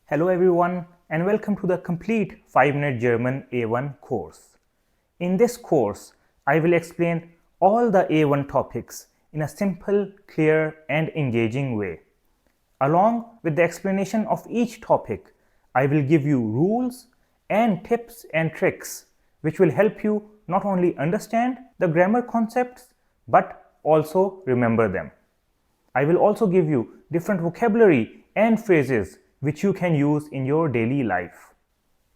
Hello everyone and welcome to the complete 5-minute German A1 course. In this course, I will explain all the A1 topics in a simple, clear and engaging way. Along with the explanation of each topic, I will give you rules and tips and tricks which will help you not only understand the grammar concepts but also remember them. I will also give you different vocabulary and phrases which you can use in your daily life.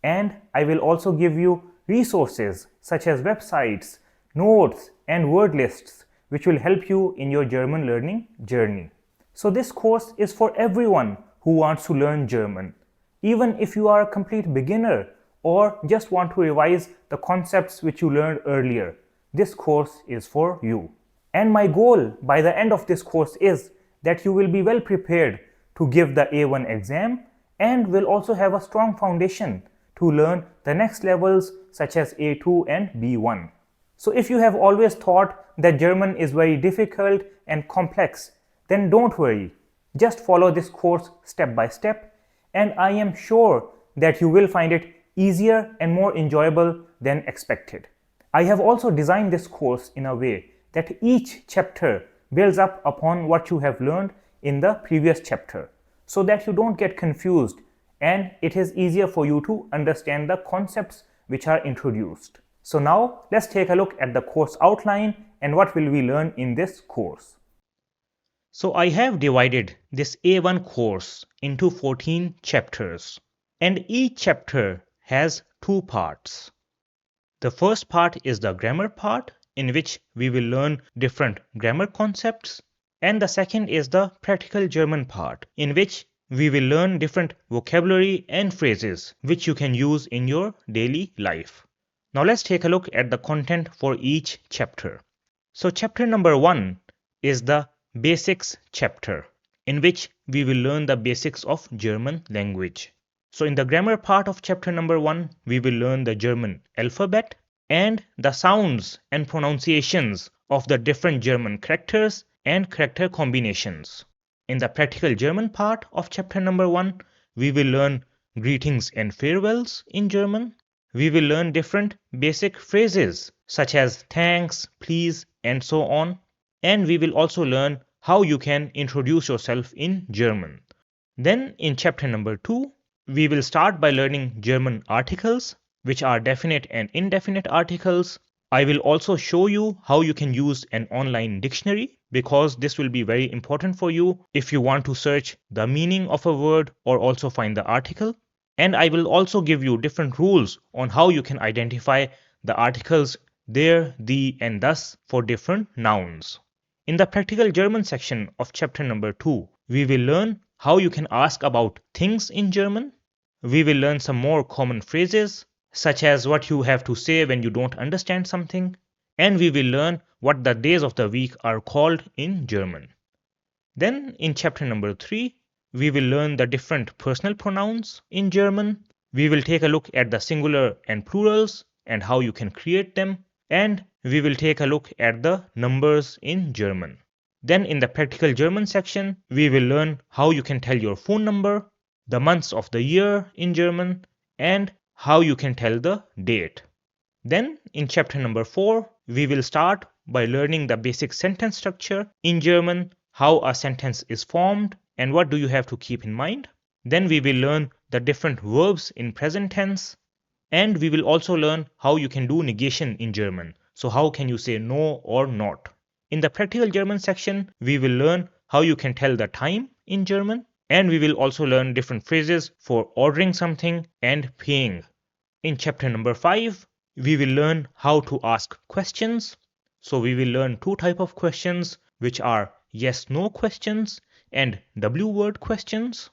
And I will also give you resources such as websites, notes and word lists which will help you in your German learning journey. So this course is for everyone who wants to learn German. Even if you are a complete beginner or just want to revise the concepts which you learned earlier, this course is for you. And my goal by the end of this course is that you will be well prepared to give the A1 exam and will also have a strong foundation to learn the next levels such as A2 and B1. So if you have always thought that German is very difficult and complex, then don't worry. Just follow this course step by step and I am sure that you will find it easier and more enjoyable than expected. I have also designed this course in a way that each chapter builds up upon what you have learned in the previous chapter so that you don't get confused and it is easier for you to understand the concepts which are introduced. So now let's take a look at the course outline and what will we learn in this course. So I have divided this A1 course into 14 chapters and each chapter has two parts. The first part is the grammar part, in which we will learn different grammar concepts, and the second is the practical German part, in which we will learn different vocabulary and phrases which you can use in your daily life. Now let's take a look at the content for each chapter. So chapter number 1 is the basics chapter, in which we will learn the basics of German language. So in the grammar part of chapter number 1, we will learn the German alphabet and the sounds and pronunciations of the different German characters and character combinations. In the practical German part of chapter number 1, we will learn greetings and farewells in German. We will learn different basic phrases such as thanks, please, and so on. And we will also learn how you can introduce yourself in German. Then in chapter number 2, we will start by learning German articles, which are definite and indefinite articles. I will also show you how you can use an online dictionary because this will be very important for you if you want to search the meaning of a word or also find the article. And I will also give you different rules on how you can identify the articles there, the, and thus for different nouns. In the practical German section of chapter number 2, we will learn how you can ask about things in German. We will learn some more common phrases such as what you have to say when you don't understand something, and we will learn what the days of the week are called in German. Then in chapter number 3, we will learn the different personal pronouns in German. We will take a look at the singular and plurals and how you can create them, and we will take a look at the numbers in German. Then in the practical German section, we will learn how you can tell your phone number, the months of the year in German, and how you can tell the date. Then in chapter number 4, we will start by learning the basic sentence structure in German, how a sentence is formed and what do you have to keep in mind. Then we will learn the different verbs in present tense, and we will also learn how you can do negation in German. So how can you say no or not? In the practical German section, we will learn how you can tell the time in German, and we will also learn different phrases for ordering something and paying. In chapter number 5, we will learn how to ask questions. So we will learn two types of questions, which are yes-no questions and W-word questions.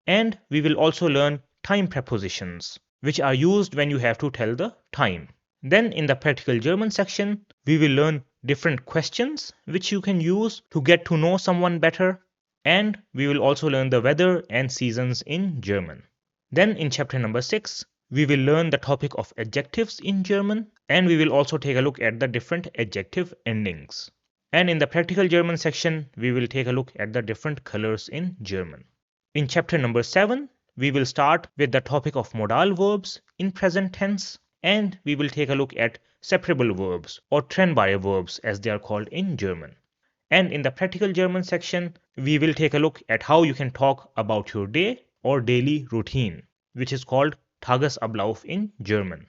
And we will also learn time prepositions, which are used when you have to tell the time. Then in the practical German section, we will learn different questions which you can use to get to know someone better. And we will also learn the weather and seasons in German. Then in chapter number 6, we will learn the topic of adjectives in German, and we will also take a look at the different adjective endings. And in the practical German section, we will take a look at the different colors in German. In chapter number 7, we will start with the topic of modal verbs in present tense, and we will take a look at separable verbs or trennbare verbs as they are called in German. And in the practical German section, we will take a look at how you can talk about your day or daily routine, which is called Tagesablauf in German.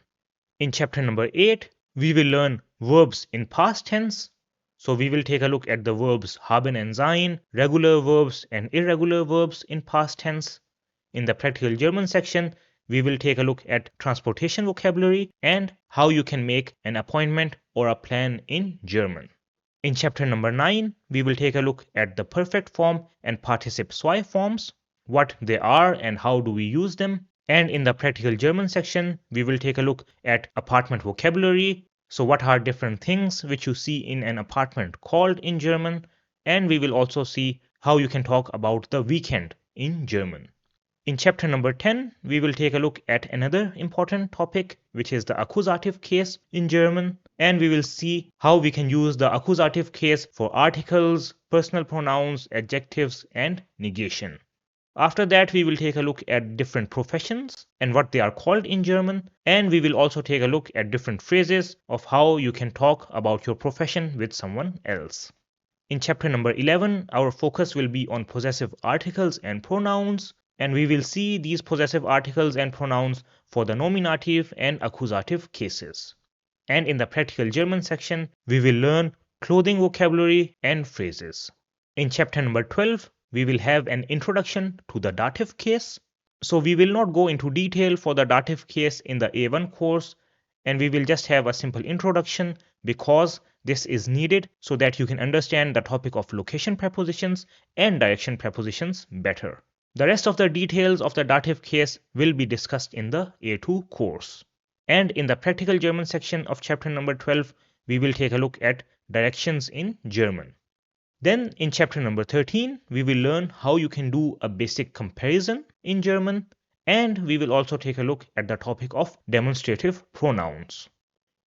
In chapter number 8, we will learn verbs in past tense. So we will take a look at the verbs haben and sein, regular verbs and irregular verbs in past tense. In the practical German section, we will take a look at transportation vocabulary and how you can make an appointment or a plan in German. In chapter number 9, we will take a look at the perfect form and participe zwei forms, what they are and how do we use them. And in the practical German section, we will take a look at apartment vocabulary. So what are different things which you see in an apartment called in German? And we will also see how you can talk about the weekend in German. In chapter number 10, we will take a look at another important topic, which is the accusative case in German. And we will see how we can use the accusative case for articles, personal pronouns, adjectives, and negation. After that, we will take a look at different professions and what they are called in German. And we will also take a look at different phrases of how you can talk about your profession with someone else. In chapter number 11, our focus will be on possessive articles and pronouns. And we will see these possessive articles and pronouns for the nominative and accusative cases. And in the practical German section, we will learn clothing vocabulary and phrases. In chapter number 12, we will have an introduction to the dative case. So we will not go into detail for the dative case in the A1 course, and we will just have a simple introduction because this is needed so that you can understand the topic of location prepositions and direction prepositions better. The rest of the details of the dative case will be discussed in the A2 course. And in the practical German section of chapter number 12, we will take a look at directions in German. Then in chapter number 13, we will learn how you can do a basic comparison in German, and we will also take a look at the topic of demonstrative pronouns.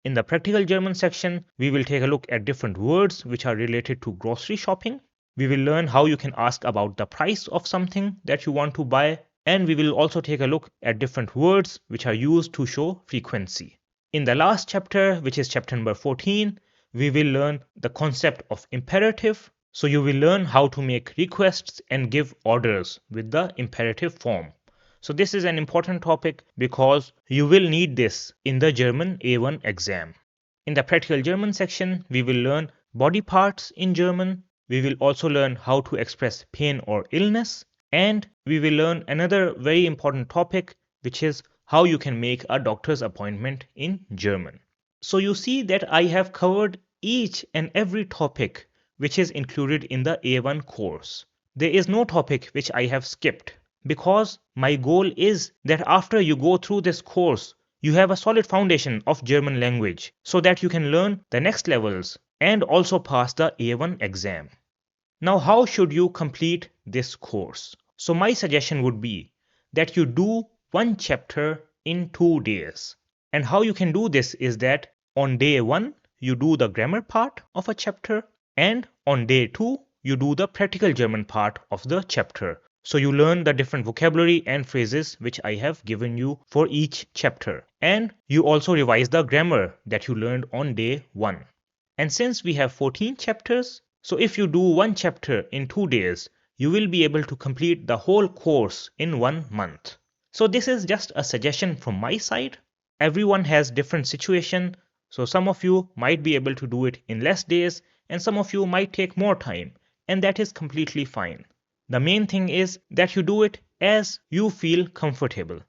In the practical German section, we will take a look at different words which are related to grocery shopping. We will learn how you can ask about the price of something that you want to buy, and we will also take a look at different words which are used to show frequency. In the last chapter, which is chapter number 14, we will learn the concept of imperative. So you will learn how to make requests and give orders with the imperative form. So this is an important topic because you will need this in the German A1 exam. In the practical German section, we will learn body parts in German. We will also learn how to express pain or illness. And we will learn another very important topic, which is how you can make a doctor's appointment in German. So you see that I have covered each and every topic which is included in the A1 course. There is no topic which I have skipped because my goal is that after you go through this course, you have a solid foundation of German language so that you can learn the next levels and also pass the A1 exam. Now, how should you complete this course? So my suggestion would be that you do one chapter in 2 days. And how you can do this is that on day 1, you do the grammar part of a chapter, and on day 2, you do the practical German part of the chapter. So you learn the different vocabulary and phrases which I have given you for each chapter. And you also revise the grammar that you learned on day 1. And since we have 14 chapters, so if you do one chapter in 2 days, you will be able to complete the whole course in 1 month. So this is just a suggestion from my side. Everyone has different situation. So some of you might be able to do it in less days, and some of you might take more time, and that is completely fine. The main thing is that you do it as you feel comfortable.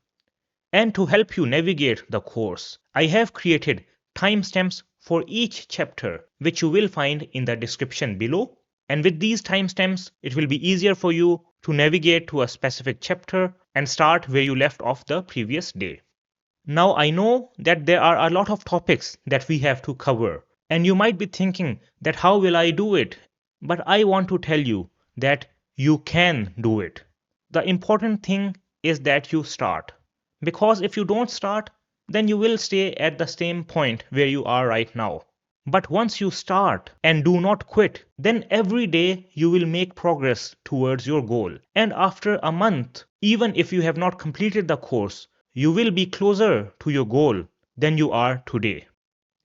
And to help you navigate the course, I have created timestamps for each chapter, which you will find in the description below. And with these timestamps, it will be easier for you to navigate to a specific chapter and start where you left off the previous day. Now I know that there are a lot of topics that we have to cover, and you might be thinking that how will I do it? But I want to tell you that you can do it. The important thing is that you start. Because if you don't start, then you will stay at the same point where you are right now. But once you start and do not quit, then every day you will make progress towards your goal. And after a month, even if you have not completed the course, you will be closer to your goal than you are today.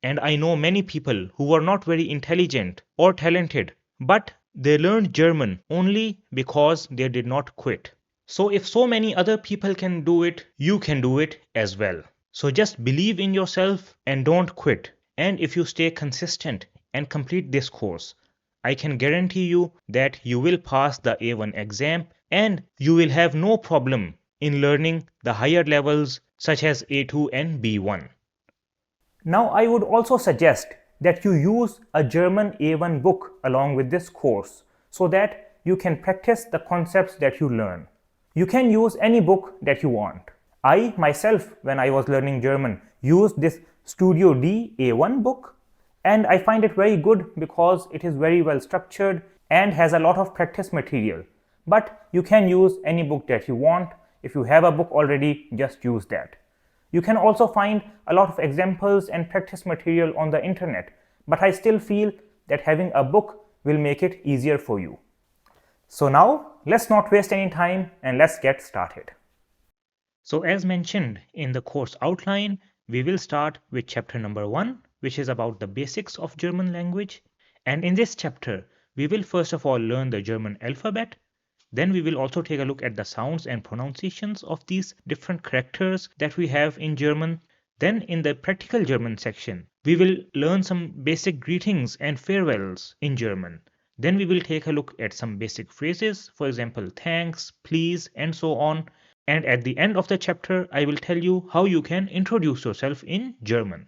And I know many people who were not very intelligent or talented, but they learned German only because they did not quit. So if so many other people can do it, you can do it as well. So just believe in yourself and don't quit. And if you stay consistent and complete this course, I can guarantee you that you will pass the A1 exam and you will have no problem in learning the higher levels such as A2 and B1. Now I would also suggest that you use a German A1 book along with this course so that you can practice the concepts that you learn. You can use any book that you want. I myself, when I was learning German, used this Studio D A1 book, and I find it very good because it is very well structured and has a lot of practice material. But you can use any book that you want. If you have a book already, just use that. You can also find a lot of examples and practice material on the internet, but I still feel that having a book will make it easier for you. So now, let's not waste any time and let's get started. So as mentioned in the course outline, we will start with chapter number 1, which is about the basics of German language. And in this chapter, we will first of all learn the German alphabet. Then we will also take a look at the sounds and pronunciations of these different characters that we have in German. Then in the practical German section, we will learn some basic greetings and farewells in German. Then we will take a look at some basic phrases, for example, thanks, please, and so on. And at the end of the chapter, I will tell you how you can introduce yourself in German.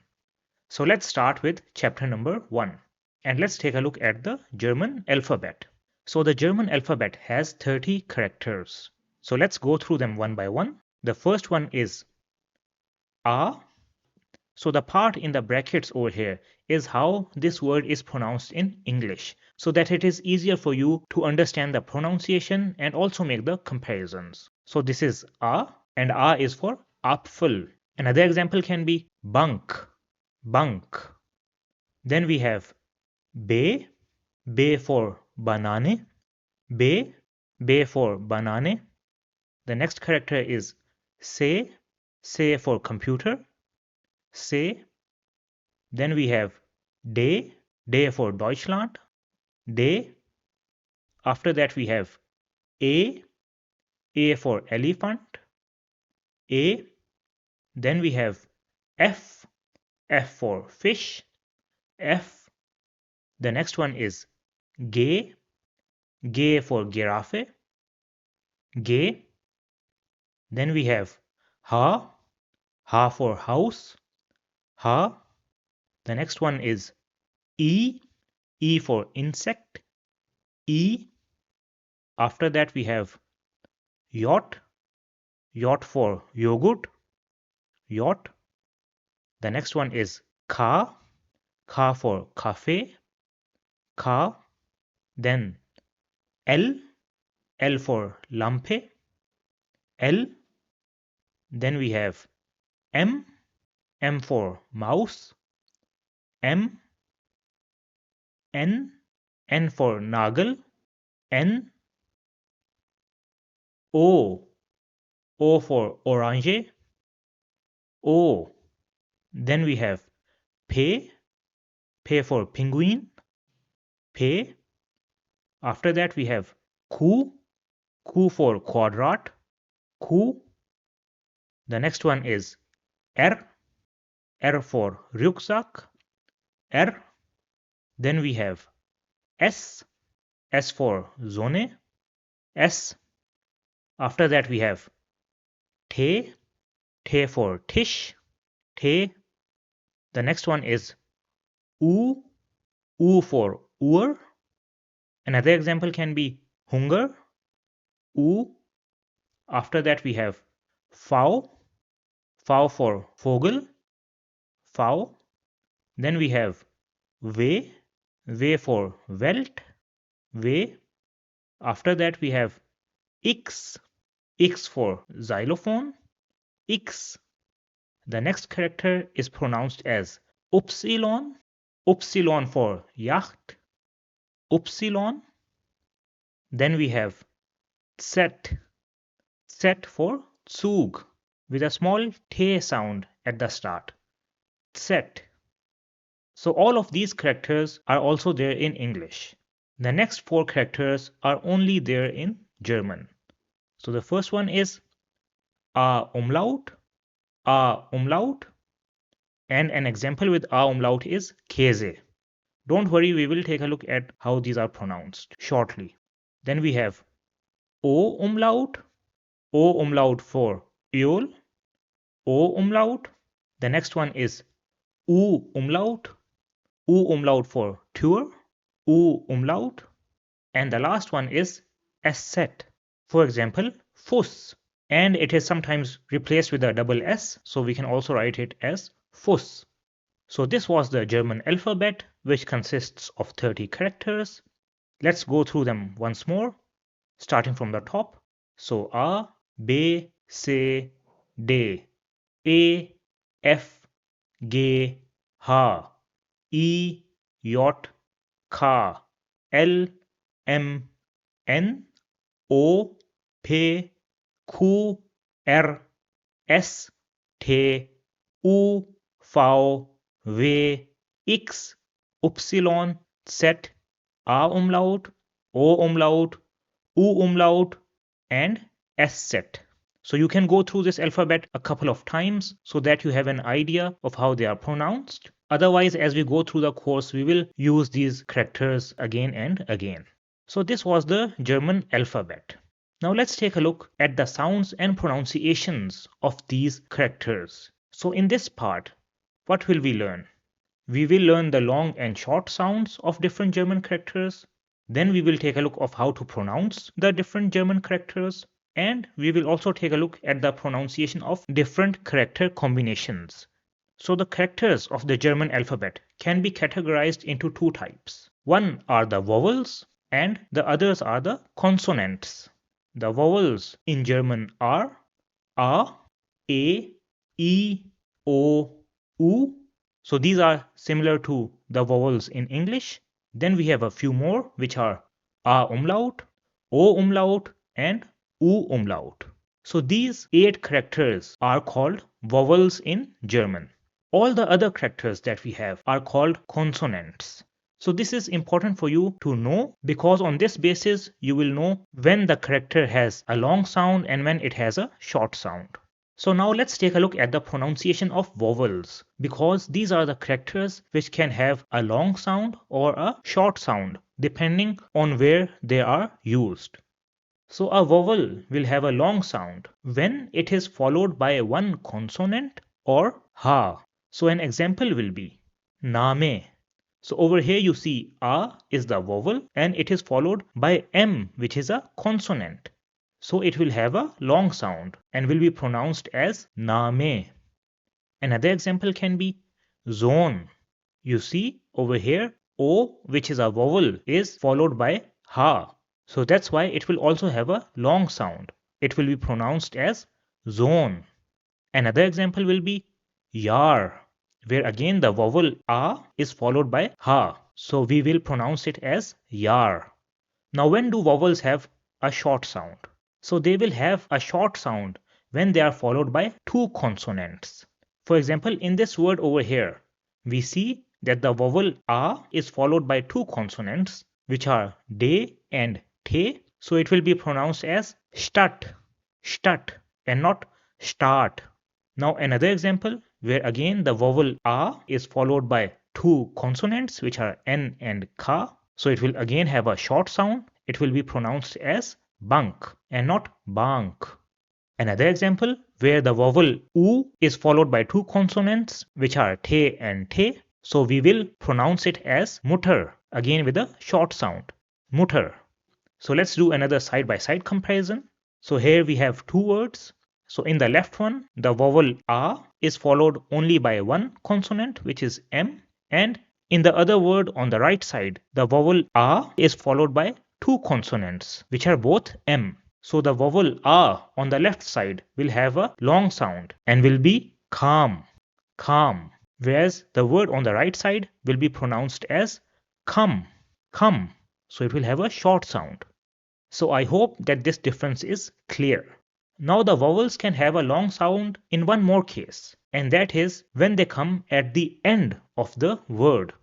So let's start with chapter number 1. And let's take a look at the German alphabet. So the German alphabet has 30 characters. So let's go through them one by one. The first one is A. So the part in the brackets over here is how this word is pronounced in English, so that it is easier for you to understand the pronunciation and also make the comparisons. So this is A, and A is for Apfel. Another example can be Bank, Bank. Then we have B, B for banane, B, B for banane. The next character is C, C for computer, C. Then we have D, D for Deutschland, D. After that we have A, A for elephant, A. Then we have F, F for fish, F. The next one is G, G for giraffe, G. Then we have H, H for house, H. The next one is E, E for insect, E. After that we have yacht, yacht for yogurt, yacht. The next one is K, K for cafe, K. Then L, L for lampe, L. Then we have M, M for mouse, M. N, N for Nagel, N. O, O for orange, O. Then we have P, P for penguin, P. After that we have Q, Q for quadrat, Q. The next one is R, R for rucksack, R. Then we have S, S for Sonne, S. After that we have T, T for Tisch, T. The next one is U, U for Uhr. Another example can be Hunger, U. After that we have V, V for Vogel, V. Then we have W, W for Welt, W. After that we have X, X for xylophone, X. The next character is pronounced as upsilon, upsilon for yacht, upsilon. Then we have set, set for Zug with a small t sound at the start. Set. So all of these characters are also there in English. The next 4 characters are only there in German. So the first one is a umlaut, and an example with a umlaut is Käse. Don't worry, we will take a look at how these are pronounced shortly. Then we have O umlaut for Eol, O umlaut. The next one is U umlaut for Tür, U umlaut. And the last one is S-set. For example, Fuss. And it is sometimes replaced with a double S, so we can also write it as Fuss. So this was the German alphabet, which consists of 30 characters. Let's go through them once more, starting from the top. So A, B, C, D, E, F, G, H, I, J, K, L, M, N, O, P, Q, R, S, T, U, V, W, X, Y, Z, A umlaut, O umlaut, U umlaut, and S set. So you can go through this alphabet a couple of times so that you have an idea of how they are pronounced. Otherwise, as we go through the course, we will use these characters again and again. So this was the German alphabet. Now let's take a look at the sounds and pronunciations of these characters. So in this part, what will we learn? We will learn the long and short sounds of different German characters. Then we will take a look of how to pronounce the different German characters. And we will also take a look at the pronunciation of different character combinations. So the characters of the German alphabet can be categorized into 2 types. One are the vowels and the others are the consonants. The vowels in German are A, E, I, O, U. So these are similar to the vowels in English. Then we have a few more, which are A umlaut, O umlaut, and U umlaut. So these 8 characters are called vowels in German. All the other characters that we have are called consonants. So this is important for you to know, because on this basis you will know when the character has a long sound and when it has a short sound. So now let's take a look at the pronunciation of vowels, because these are the characters which can have a long sound or a short sound depending on where they are used. So a vowel will have a long sound when it is followed by one consonant or ha. So an example will be Name. So over here you see A is the vowel and it is followed by M, which is a consonant. So it will have a long sound and will be pronounced as Name. Another example can be Zone. You see over here O, which is a vowel, is followed by Ha. So that's why it will also have a long sound. It will be pronounced as Zone. Another example will be Yar, where again the vowel A is followed by Ha. So we will pronounce it as Yar. Now when do vowels have a short sound? So they will have a short sound when they are followed by 2 consonants. For example, in this word over here, we see that the vowel A is followed by 2 consonants, which are De and Te. So it will be pronounced as Stadt, Stadt, and not Start. Now another example where again the vowel A is followed by 2 consonants, which are N and K. So it will again have a short sound. It will be pronounced as Bank and not Bank. Another example where the vowel U is followed by 2 consonants, which are Te and Te. So we will pronounce it as Mutter, again with a short sound, Mutter. So let's do another side-by-side comparison. So here we have 2 words. So in the left one, the vowel A is followed only by 1 consonant, which is M. And in the other word on the right side, the vowel A is followed by 2 consonants, which are both M. So the vowel A on the left side will have a long sound and will be calm, calm. whereas the word on the right side will be pronounced as come, come. So it will have a short sound. So I hope that this difference is clear. Now the vowels can have a long sound in one more case, and that is when they come at the end of the word.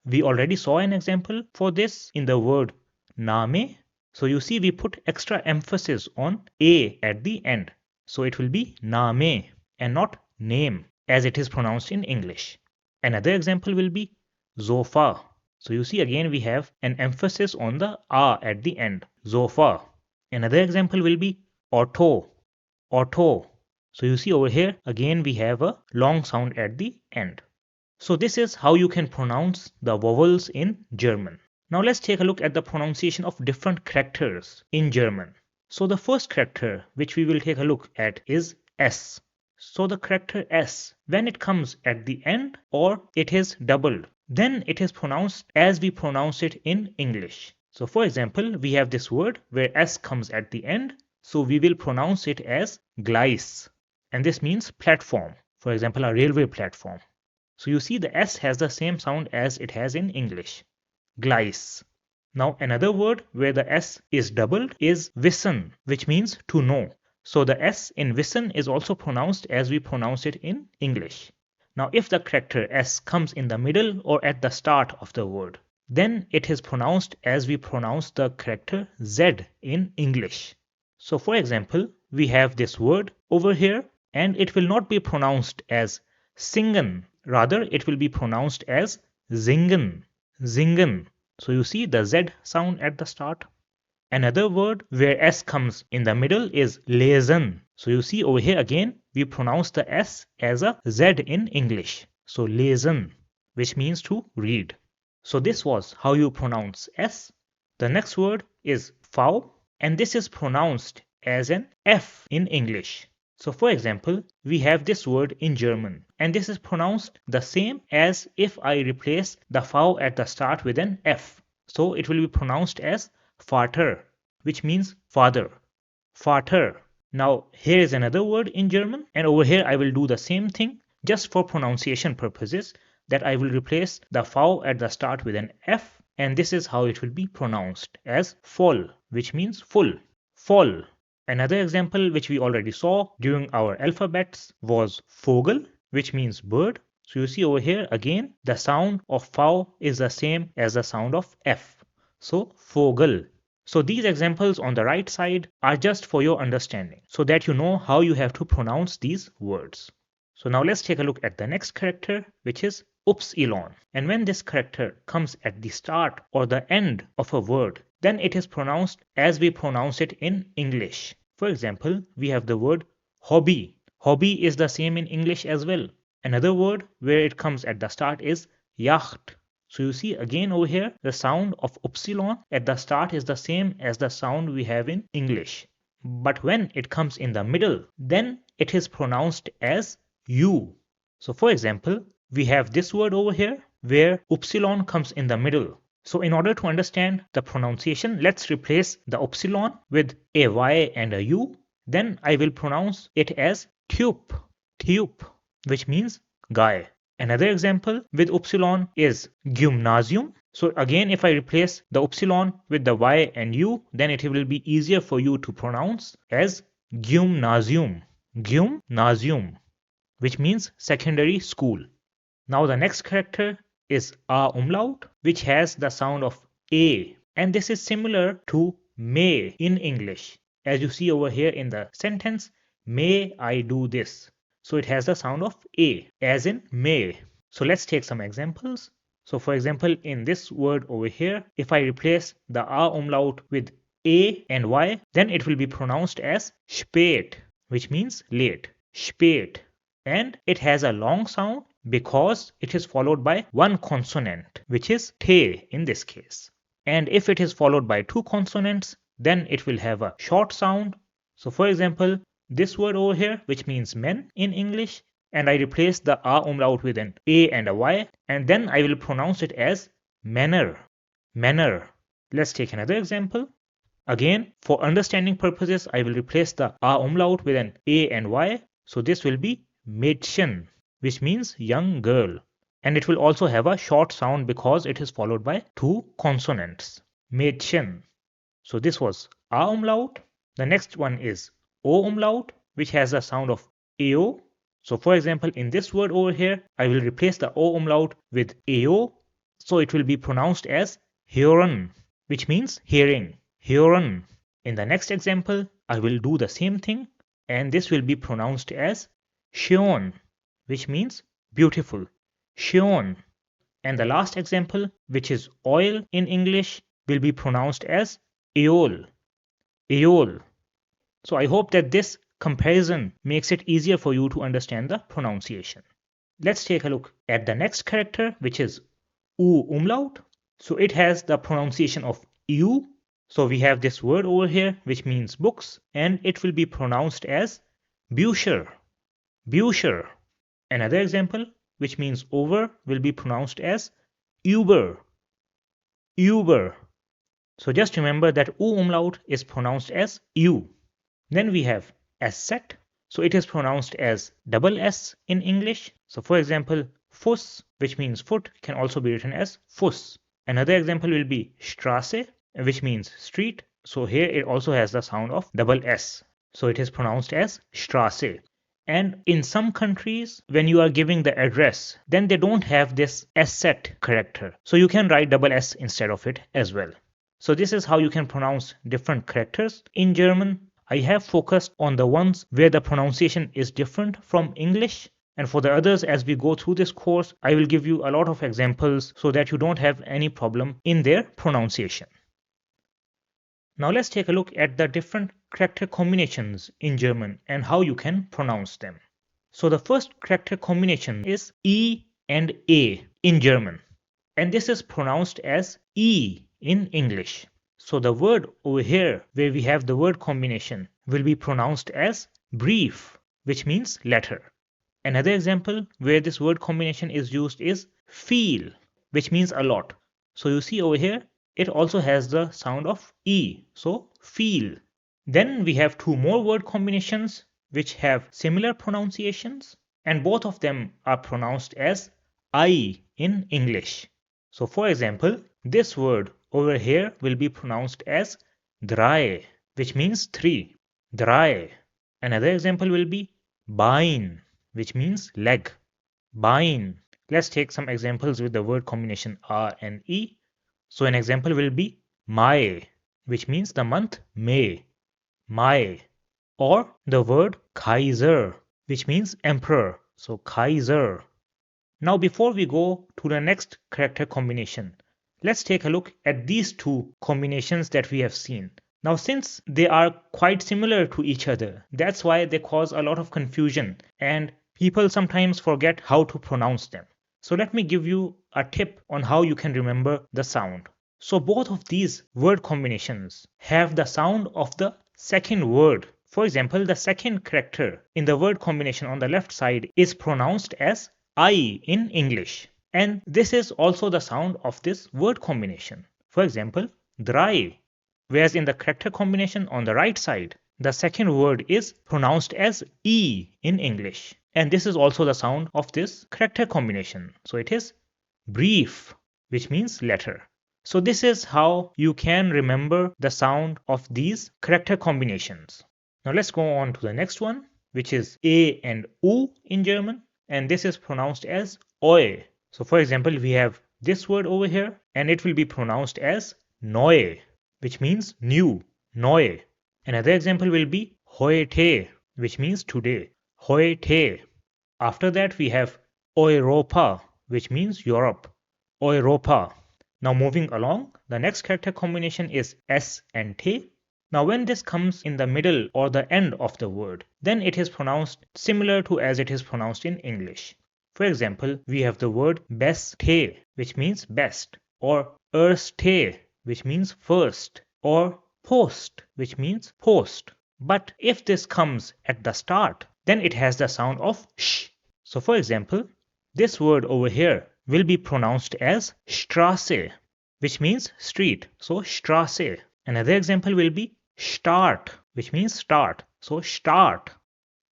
We already saw an example for this in the word name. So you see we put extra emphasis on a at the end. So it will be name and not name as it is pronounced in English. Another example will be zofa. So you see again we have an emphasis on the a at the end. Zofa. Another example will be auto. Auto. So you see over here again we have a long sound at the end. So this is how you can pronounce the vowels in German. Now let's take a look at the pronunciation of different characters in German. So the first character which we will take a look at is S. So the character S, when it comes at the end or it is doubled, then it is pronounced as we pronounce it in English. So for example, we have this word where S comes at the end, so we will pronounce it as Gleis. And this means platform, for example, a railway platform. So you see the S has the same sound as it has in English. Gleis. Now another word where the S is doubled is wissen, which means to know. So the S in wissen is also pronounced as we pronounce it in English. Now if the character S comes in the middle or at the start of the word, then it is pronounced as we pronounce the character Z in English. So for example, we have this word over here and it will not be pronounced as singen. Rather, it will be pronounced as zingen. Zingen. So you see the Z sound at the start. Another word where S comes in the middle is lesen. So you see over here again, we pronounce the S as a Z in English. So lesen, which means to read. So this was how you pronounce S. The next word is V, and this is pronounced as an F in English. So for example, we have this word in German, and this is pronounced the same as if I replace the V at the start with an F. So it will be pronounced as Vater, which means father. Vater. Now here is another word in German, and over here I will do the same thing just for pronunciation purposes, that I will replace the V at the start with an F, and this is how it will be pronounced as voll, which means full. Voll. Another example which we already saw during our alphabets was Vogel, which means bird. So you see over here again the sound of V is the same as the sound of F. So Vogel. So these examples on the right side are just for your understanding, so that you know how you have to pronounce these words. So now let's take a look at the next character, which is upsilon. And when this character comes at the start or the end of a word, then it is pronounced as we pronounce it in English. For example, we have the word hobby. Hobby is the same in English as well. Another word where it comes at the start is yacht. So you see again over here, the sound of upsilon at the start is the same as the sound we have in English. But when it comes in the middle, then it is pronounced as U. So for example, we have this word over here where upsilon comes in the middle. So in order to understand the pronunciation, let's replace the upsilon with a Y and a U. Then I will pronounce it as tube, tube, which means guy. Another example with upsilon is gymnasium. So again, if I replace the upsilon with the Y and U, then it will be easier for you to pronounce as gymnasium, gymnasium, which means secondary school. Now the next character is a umlaut, which has the sound of a, and this is similar to may in English. As you see over here in the sentence, may I do this. So it has the sound of a, as in may. So let's take some examples. So for example, in this word over here, if I replace the a umlaut with a and y, then it will be pronounced as spät, which means late, spät. And it has a long sound because it is followed by one consonant, which is te in this case. And if it is followed by two consonants, then it will have a short sound. So for example, this word over here, which means men in English, and I replace the a umlaut with an a and a y, and then I will pronounce it as manner, manner. Let's take another example. Again, for understanding purposes, I will replace the a umlaut with an a and y. So this will be Mädchen, which means young girl. And it will also have a short sound because it is followed by two consonants. Mädchen. So this was A umlaut. The next one is O umlaut, which has a sound of AO. So for example, in this word over here, I will replace the O umlaut with AO. So it will be pronounced as hören, which means hearing. Hören. In the next example, I will do the same thing, and this will be pronounced as schön, which means beautiful. Schön. And the last example, which is oil in English, will be pronounced as Eol. Eol. So I hope that this comparison makes it easier for you to understand the pronunciation. Let's take a look at the next character, which is U umlaut. So it has the pronunciation of U. So we have this word over here, which means books, and it will be pronounced as Bücher. Bücher. Another example, which means over, will be pronounced as Über. Über. So just remember that U umlaut is pronounced as U. Then we have Asset. So it is pronounced as double S in English. So for example, Fuss, which means foot, can also be written as Fuss. Another example will be Straße, which means street. So here it also has the sound of double S. So it is pronounced as Straße. And in some countries, when you are giving the address, then they don't have this Asset character. So you can write double S instead of it as well. So this is how you can pronounce different characters in German. I have focused on the ones where the pronunciation is different from English. And for the others, as we go through this course, I will give you a lot of examples so that you don't have any problem in their pronunciation. Now let's take a look at the different character combinations in German and how you can pronounce them. So the first character combination is E and A in German. And this is pronounced as E in English. So the word over here where we have the word combination will be pronounced as brief, which means letter. Another example where this word combination is used is viel, which means a lot. So you see over here, it also has the sound of E, so viel. Then we have two more word combinations which have similar pronunciations, and both of them are pronounced as I in English. So for example, this word over here will be pronounced as drei, which means three. Drei. Another example will be Bein, which means leg. Bein. Let's take some examples with the word combination A and E. So an example will be Mai, which means the month May. Mai. Or the word Kaiser, which means emperor. So Kaiser. Now before we go to the next character combination, let's take a look at these two combinations that we have seen. Now since they are quite similar to each other, that's why they cause a lot of confusion and people sometimes forget how to pronounce them. So let me give you a tip on how you can remember the sound. So both of these word combinations have the sound of the second word. For example, the second character in the word combination on the left side is pronounced as I in English. And this is also the sound of this word combination. For example, drei. Whereas in the character combination on the right side, the second word is pronounced as E in English. And this is also the sound of this character combination. So it is brief, which means letter. So this is how you can remember the sound of these character combinations. Now let's go on to the next one, which is A and U in German. And this is pronounced as Oi. So for example, we have this word over here and it will be pronounced as Neu, which means new, Neu. Another example will be Heute, which means today, Heute. After that we have Europa, which means Europe, Europa. Now moving along, the next character combination is S and T. Now when this comes in the middle or the end of the word, then it is pronounced similar to as it is pronounced in English. For example, we have the word beste, which means best, or erste, which means first, or post, which means post. But if this comes at the start, then it has the sound of sh. So for example, this word over here will be pronounced as Straße, which means street. So Straße. Another example will be Start, which means start. So start.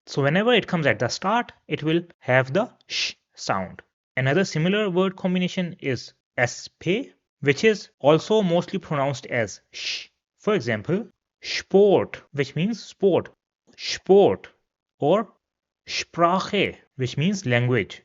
So whenever it comes at the start, it will have the sh sound. Another similar word combination is sp, which is also mostly pronounced as sh. For example, sport, which means sport, sport, or Sprache, which means language,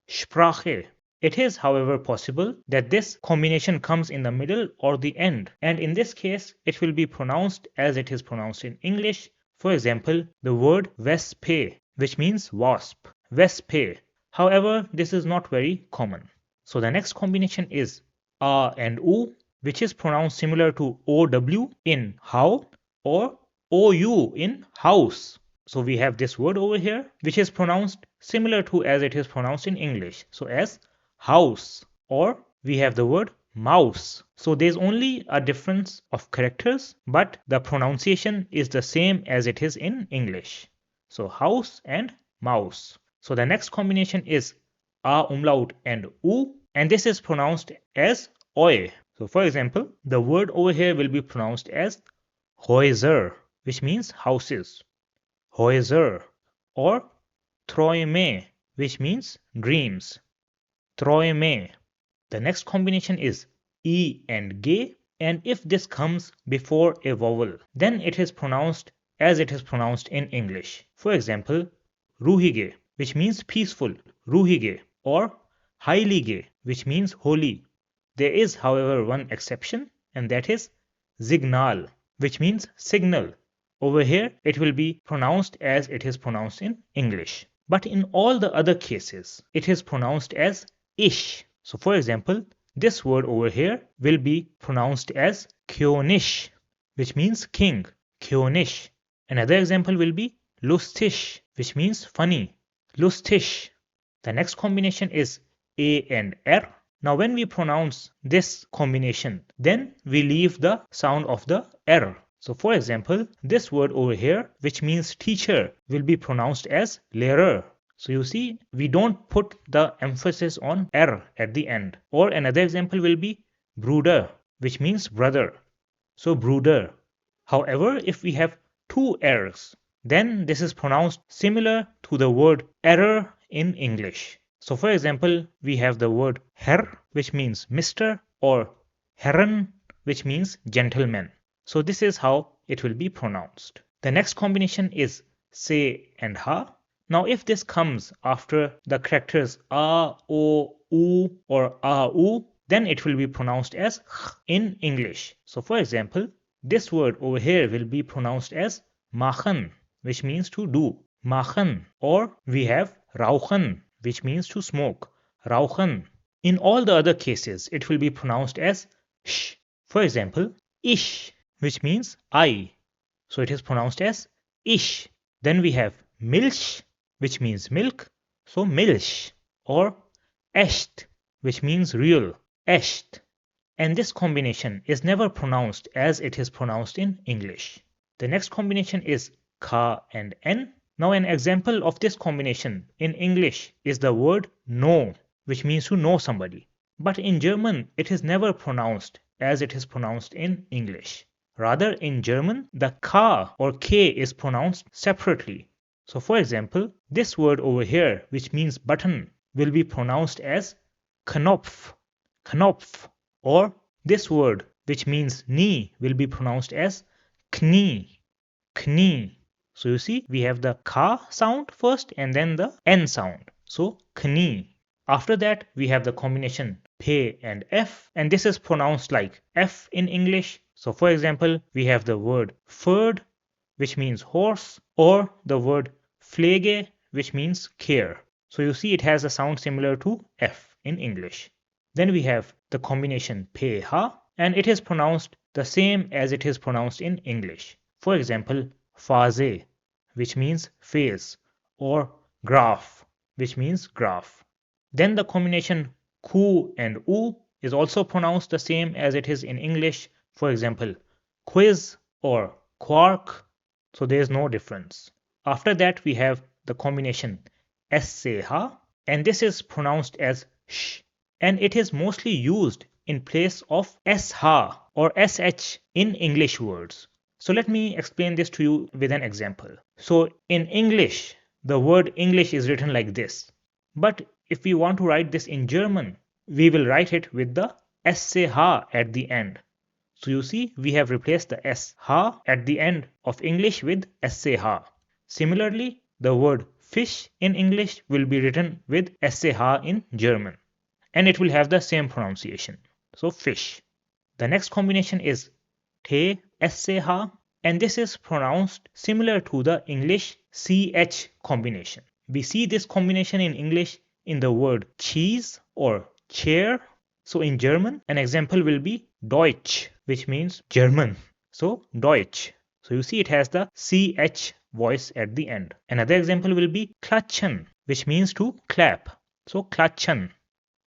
Sprache. It is, however, possible that this combination comes in the middle or the end, and in this case, it will be pronounced as it is pronounced in English. For example, the word Wespe, which means wasp, Wespe. However, this is not very common. So the next combination is A and U, which is pronounced similar to OW in how or OU in house. So we have this word over here, which is pronounced similar to as it is pronounced in English. So as house, or we have the word mouse. So there's only a difference of characters, but the pronunciation is the same as it is in English. So house and mouse. So the next combination is A umlaut and U, and this is pronounced as oi. So for example, the word over here will be pronounced as Häuser, which means houses. Häuser, or Träume, which means dreams. Träume. The next combination is E and G, and if this comes before a vowel, then it is pronounced as it is pronounced in English. For example, ruhige, which means peaceful, ruhige, or heilige, which means holy. There is, however, one exception, and that is signal, which means signal. Over here, it will be pronounced as it is pronounced in English. But in all the other cases, it is pronounced as ish. So for example, this word over here will be pronounced as König, which means king, König. Another example will be lustig, which means funny, lustig. The next combination is A and R. Now when we pronounce this combination, then we leave the sound of the R. So for example, this word over here, which means teacher, will be pronounced as Lehrer. So you see, we don't put the emphasis on R at the end. Or another example will be Bruder, which means brother. So Bruder. However, if we have two R's, then this is pronounced similar to the word error in English. So for example, we have the word Herr, which means Mr., or Herren, which means gentleman. So this is how it will be pronounced. The next combination is Se and Ha. Now if this comes after the characters A, O, U, or A, U, then it will be pronounced as H in English. So for example, this word over here will be pronounced as machen, which means to do, machen. Or we have rauchen, which means to smoke, rauchen. In all the other cases, it will be pronounced as sh. For example, ich, which means I. So it is pronounced as ish. Then we have Milch, which means milk, so Milch. Or echt, which means real, echt. And this combination is never pronounced as it is pronounced in English. The next combination is K and N. Now an example of this combination in English is the word know, which means to know somebody. But in German, it is never pronounced as it is pronounced in English. Rather, in German, the K or K is pronounced separately. So for example, this word over here, which means button, will be pronounced as Knopf, Knopf. Or this word, which means knee, will be pronounced as Knie, Knie. So you see, we have the K sound first and then the N sound. So Knie. After that, we have the combination P and F, and this is pronounced like F in English. So for example, we have the word Pferd, which means horse, or the word Pflege, which means care. So you see, it has a sound similar to F in English. Then we have the combination PH, and it is pronounced the same as it is pronounced in English. For example, Phase, which means phase, or graph, which means graph. Then the combination Q and U is also pronounced the same as it is in English. For example, quiz or quark. So there is no difference. After that, we have the combination SCH, and this is pronounced as sh, and it is mostly used in place of SH or SH in English words. So let me explain this to you with an example. So in English, the word English is written like this. But if we want to write this in German, we will write it with the SCH at the end. So you see, we have replaced the SH at the end of English with SCH. Similarly, the word fish in English will be written with SCH in German, and it will have the same pronunciation. So fish. The next combination is T SCH, and this is pronounced similar to the English CH combination. We see this combination in English in the word cheese or chair. So in German, an example will be Deutsch, which means German. So Deutsch. So you see it has the CH voice at the end. Another example will be klatschen, which means to clap. So klatschen.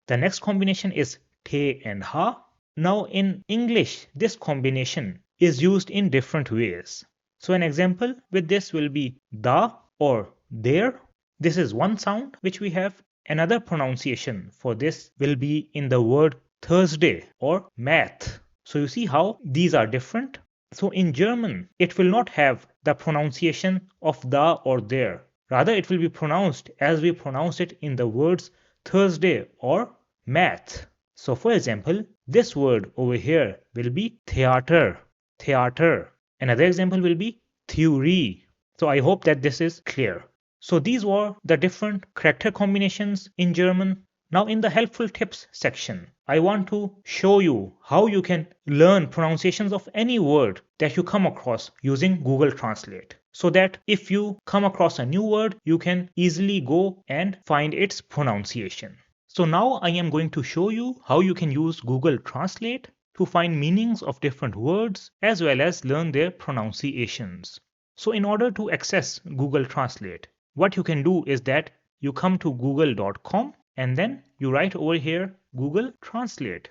The next combination is T and H. Now in English, this combination is used in different ways. So an example with this will be da or there. This is one sound which we have. Another pronunciation for this will be in the word Thursday or math. So you see how these are different. So in German, it will not have the pronunciation of da or there. Rather, it will be pronounced as we pronounce it in the words Thursday or math. So for example, this word over here will be theater, theater. Another example will be theory. So I hope that this is clear. So these were the different character combinations in German. Now in the helpful tips section, I want to show you how you can learn pronunciations of any word that you come across using Google Translate. So that if you come across a new word, you can easily go and find its pronunciation. So now I am going to show you how you can use Google Translate to find meanings of different words as well as learn their pronunciations. So in order to access Google Translate, what you can do is that you come to google.com and then you write over here Google Translate.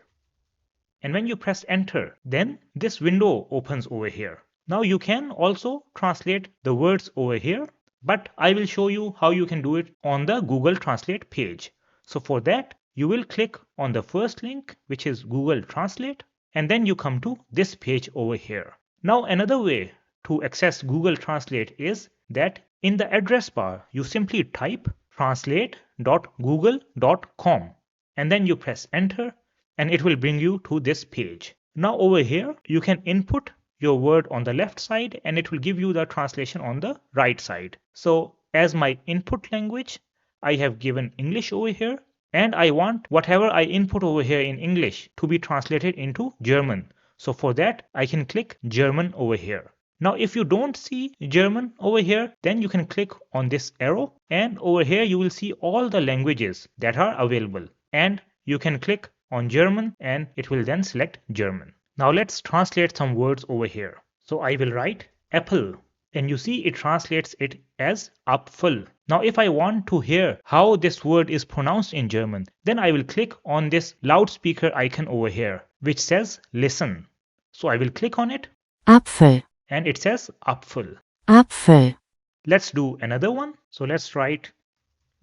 And when you press enter, then this window opens over here. Now you can also translate the words over here, but I will show you how you can do it on the Google Translate page. So for that, you will click on the first link, which is Google Translate, and then you come to this page over here. Now another way to access Google Translate is that in the address bar, you simply type translate.google.com and then you press enter and it will bring you to this page. Now over here, you can input your word on the left side and it will give you the translation on the right side. So as my input language, I have given English over here and I want whatever I input over here in English to be translated into German. So for that, I can click German over here. Now if you don't see German over here, then you can click on this arrow and over here you will see all the languages that are available and you can click on German and it will then select German. Now let's translate some words over here. So I will write apple and you see it translates it as Apfel. Now if I want to hear how this word is pronounced in German, then I will click on this loudspeaker icon over here which says listen. So I will click on it. Apfel. And it says Apfel. Apfel. Let's do another one. So let's write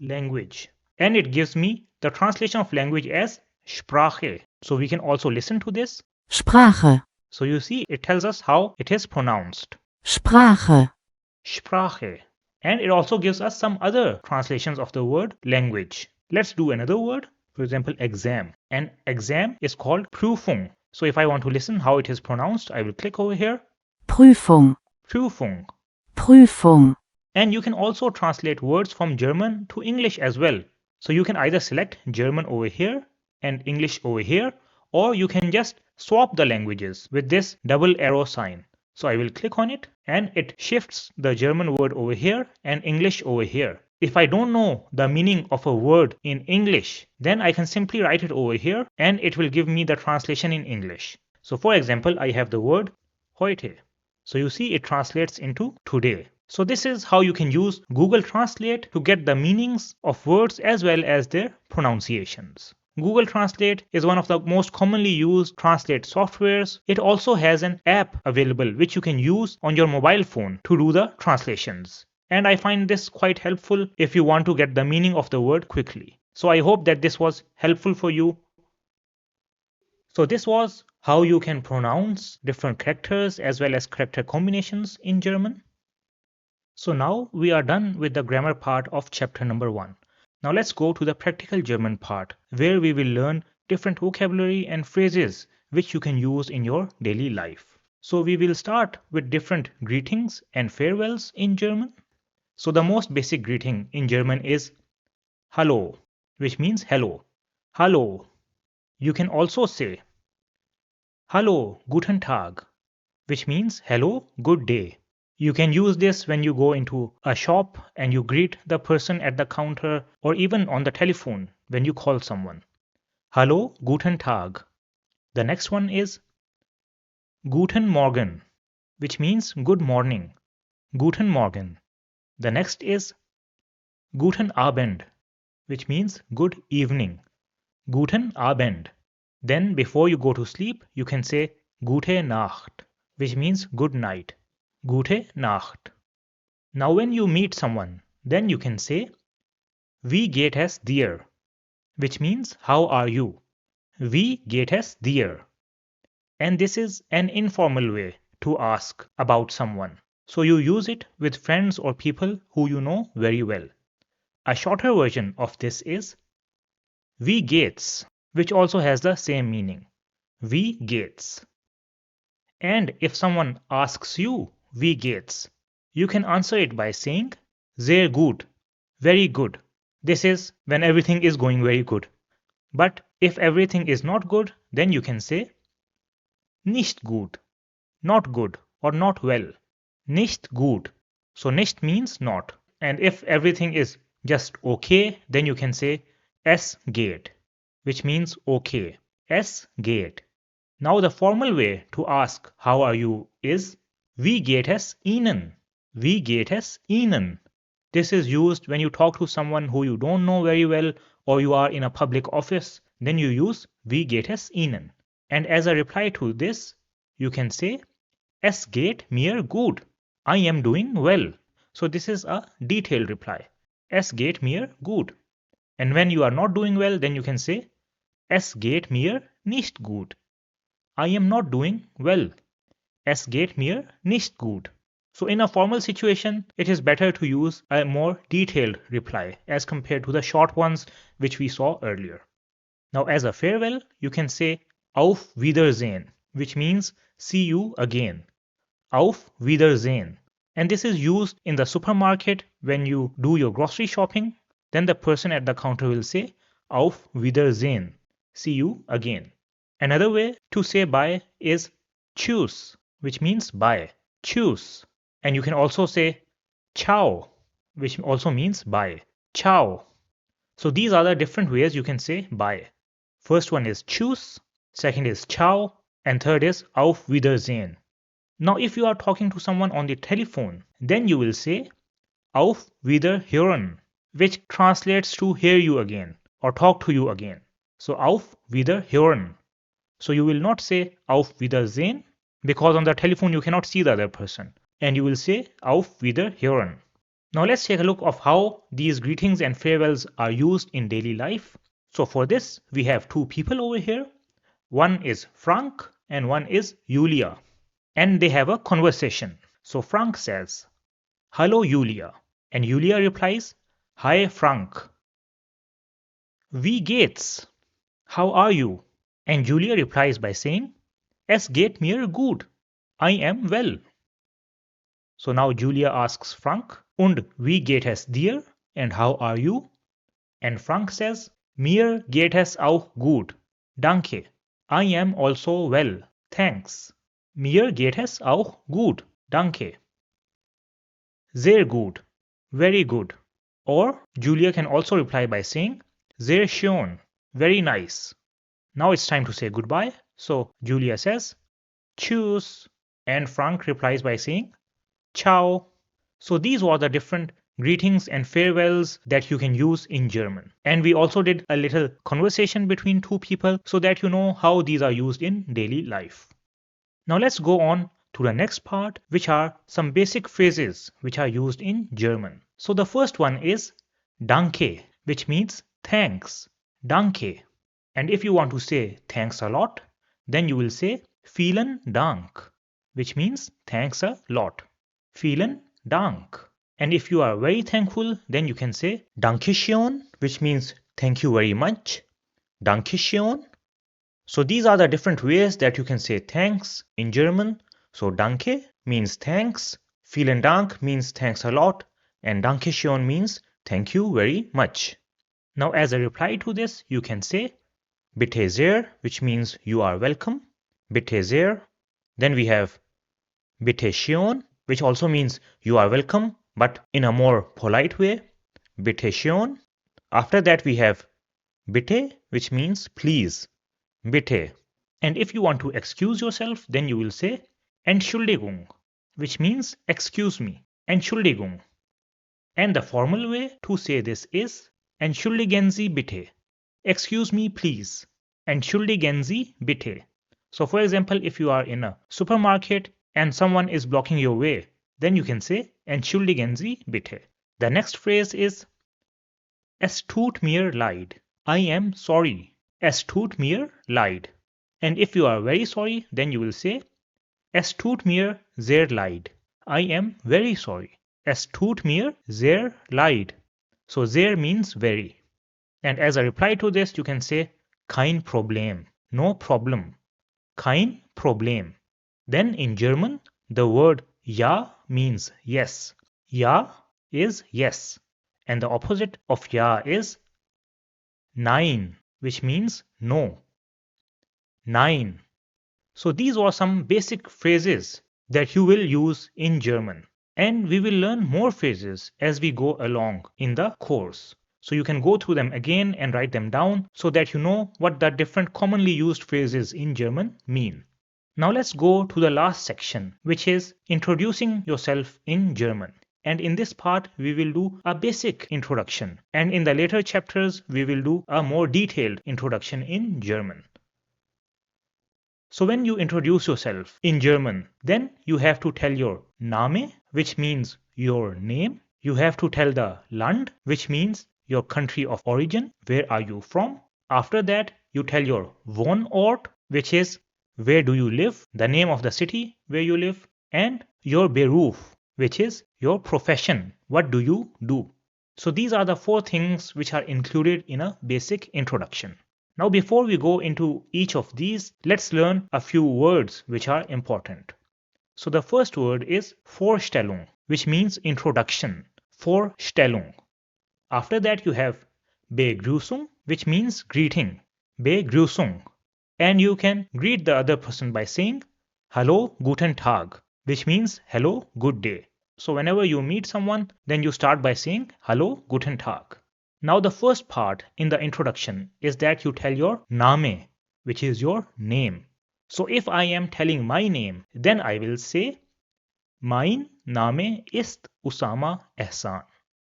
language. And it gives me the translation of language as Sprache. So we can also listen to this. Sprache. So you see it tells us how it is pronounced. Sprache. Sprache. And it also gives us some other translations of the word language. Let's do another word. For example, exam. And exam is called Prüfung. So if I want to listen how it is pronounced, I will click over here. Prüfung. Prüfung. Prüfung. And you can also translate words from German to English as well. So you can either select German over here and English over here, or you can just swap the languages with this double arrow sign. So I will click on it and it shifts the German word over here and English over here. If I don't know the meaning of a word in English, then I can simply write it over here and it will give me the translation in English. So for example, I have the word heute. So you see it translates into today. So this is how you can use Google Translate to get the meanings of words as well as their pronunciations. Google Translate is one of the most commonly used translate softwares. It also has an app available which you can use on your mobile phone to do the translations. And I find this quite helpful if you want to get the meaning of the word quickly. So I hope that this was helpful for you. So this was how you can pronounce different characters as well as character combinations in German. So now we are done with the grammar part of chapter number 1. Now let's go to the practical German part, where we will learn different vocabulary and phrases which you can use in your daily life. So we will start with different greetings and farewells in German. So the most basic greeting in German is Hallo, which means hello. Hallo. You can also say Hallo, guten Tag, which means hello, good day. You can use this when you go into a shop and you greet the person at the counter, or even on the telephone when you call someone. Hallo, guten Tag. The next one is Guten Morgen, which means good morning. Guten Morgen. The next is Guten Abend, which means good evening. Guten Abend. Then before you go to sleep, you can say Gute Nacht, which means good night. Gute Nacht. Now when you meet someone, then you can say Wie geht es dir? Which means how are you? Wie geht es dir? And this is an informal way to ask about someone. So you use it with friends or people who you know very well. A shorter version of this is Wie geht's, which also has the same meaning. Wie geht's. And if someone asks you Wie geht's, you can answer it by saying Sehr gut, very good. This is when everything is going very good. But if everything is not good, then you can say Nicht gut, not good or not well. Nicht gut. So nicht means not. And if everything is just okay, then you can say Es geht, which means okay. Es geht. Now the formal way to ask how are you is Wie geht es Ihnen? Wie geht es Ihnen? This is used when you talk to someone who you don't know very well or you are in a public office, then you use Wie geht es Ihnen? And as a reply to this, you can say Es geht mir gut. I am doing well. So this is a detailed reply. Es geht mir gut. And when you are not doing well, then you can say Es geht mir nicht gut. I am not doing well. Es geht mir nicht gut. So in a formal situation, it is better to use a more detailed reply as compared to the short ones which we saw earlier. Now as a farewell, you can say Auf Wiedersehen, which means see you again. Auf Wiedersehen. And this is used in the supermarket when you do your grocery shopping. Then the person at the counter will say Auf Wiedersehen. See you again. Another way to say bye is Tschüss, which means bye. Tschüss. And you can also say ciao, which also means bye. Ciao. So these are the different ways you can say bye. First one is tschüss, second is ciao, and third is auf Wiedersehen. Now if you are talking to someone on the telephone, then you will say auf Wiederhören, which translates to hear you again or talk to you again. So auf Wiederhören. So you will not say auf Wiedersehen because on the telephone you cannot see the other person. And you will say Auf Wiederhören. Now let's take a look of how these greetings and farewells are used in daily life. So for this, we have two people over here. One is Frank and one is Julia. And they have a conversation. So Frank says, Hallo Julia. And Julia replies, Hi Frank. Wie geht's? How are you? And Julia replies by saying, Es geht mir gut. I am well. So now Julia asks Frank, Und wie geht es dir? And how are you? And Frank says, Mir geht es auch gut. Danke. I am also well. Thanks. Mir geht es auch gut. Danke. Sehr gut. Very good. Or Julia can also reply by saying, Sehr schön. Very nice. Now it's time to say goodbye. So Julia says, Tschüss. And Frank replies by saying, Ciao. So these were the different greetings and farewells that you can use in German. And we also did a little conversation between two people so that you know how these are used in daily life. Now let's go on to the next part, which are some basic phrases which are used in German. So the first one is Danke, which means thanks. Danke. And if you want to say thanks a lot, then you will say Vielen Dank, which means thanks a lot. Vielen Dank. And if you are very thankful, then you can say Dankeschön, which means thank you very much. Dankeschön. So these are the different ways that you can say thanks in German. So Danke means thanks, vielen Dank means thanks a lot, and Dankeschön means thank you very much. Now as a reply to this, you can say Bitte sehr, which means you are welcome. Bitte sehr. Then we have Bitte schön, which also means you are welcome, but in a more polite way. Bitte schön. After that we have Bitte, which means please. Bitte. And if you want to excuse yourself, then you will say Entschuldigung, which means excuse me. Entschuldigung. And the formal way to say this is Entschuldigen Sie bitte. Excuse me, please. Entschuldigen Sie bitte. So for example, if you are in a supermarket and someone is blocking your way, then you can say Entschuldigen Sie bitte. The next phrase is Es tut mir leid. I am sorry. Es tut mir leid. And if you are very sorry, then you will say Es tut mir sehr leid. I am very sorry. Es tut mir sehr leid. So sehr means very. And as a reply to this, you can say kein Problem. No problem. Kein Problem. Then in German, the word ja means yes. Ja is yes. And the opposite of ja is nein, which means no. Nein. So these are some basic phrases that you will use in German. And we will learn more phrases as we go along in the course. So you can go through them again and write them down so that you know what the different commonly used phrases in German mean. Now let's go to the last section, which is introducing yourself in German. And in this part, we will do a basic introduction. And in the later chapters, we will do a more detailed introduction in German. So when you introduce yourself in German, then you have to tell your Name, which means your name. You have to tell the Land, which means your country of origin. Where are you from? After that, you tell your Wohnort, which is where do you live, the name of the city where you live, and your Beruf, which is your profession. What do you do? So these are the 4 things which are included in a basic introduction. Now before we go into each of these, let's learn a few words which are important. So the first word is Vorstellung, which means introduction. Vorstellung. After that you have Begrüßung, which means greeting. Begrüßung. And you can greet the other person by saying Hallo, guten Tag, which means hello, good day. So whenever you meet someone, then you start by saying Hallo, guten Tag. Now the first part in the introduction is that you tell your Name, which is your name. So if I am telling my name, then I will say Mein Name ist Usama Ehsan,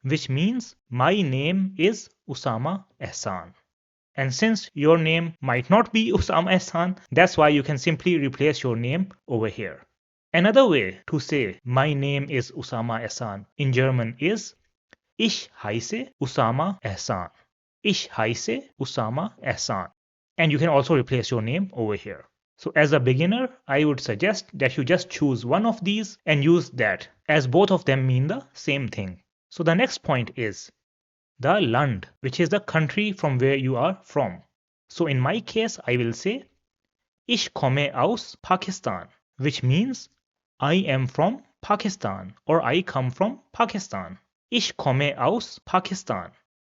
which means my name is Usama Ehsan. And since your name might not be Usama Ehsan, that's why you can simply replace your name over here. Another way to say my name is Usama Ehsan in German is Ich heiße Usama Ehsan. Ich heiße Usama Ehsan. And you can also replace your name over here. So as a beginner, I would suggest that you just choose one of these and use that, as both of them mean the same thing. So the next point is the Land, which is the country from where you are from. So in my case, I will say Ich komme aus Pakistan, which means I am from Pakistan or I come from Pakistan. Ich komme aus Pakistan.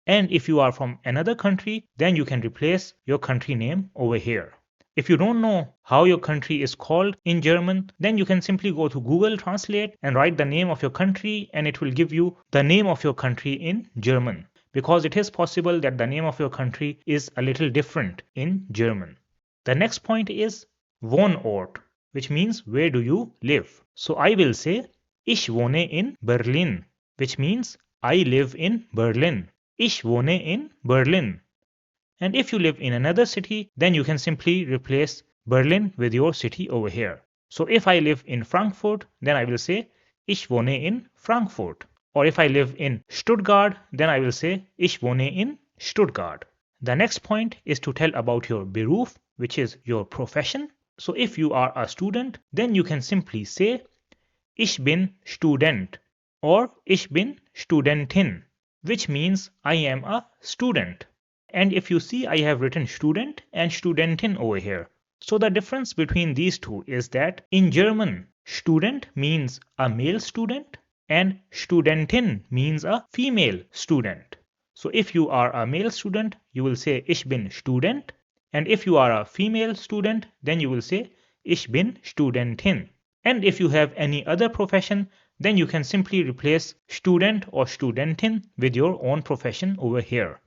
And if you are from another country, then you can replace your country name over here. If you don't know how your country is called in German, then you can simply go to Google Translate and write the name of your country and it will give you the name of your country in German. Because it is possible that the name of your country is a little different in German. The next point is Wohnort, which means where do you live. So I will say Ich wohne in Berlin, which means I live in Berlin. Ich wohne in Berlin. And if you live in another city, then you can simply replace Berlin with your city over here. So if I live in Frankfurt, then I will say Ich wohne in Frankfurt. Or if I live in Stuttgart, then I will say Ich wohne in Stuttgart. The next point is to tell about your Beruf, which is your profession. So if you are a student, then you can simply say Ich bin Student. or ich bin Studentin, which means I am a student. And if you see, I have written student and Studentin over here. So the difference between these two is that in German, student means a male student and Studentin means a female student. So if you are a male student, you will say ich bin Student, and if you are a female student, then you will say ich bin Studentin. And if you have any other profession, then you can simply replace student or Studentin with your own profession over here.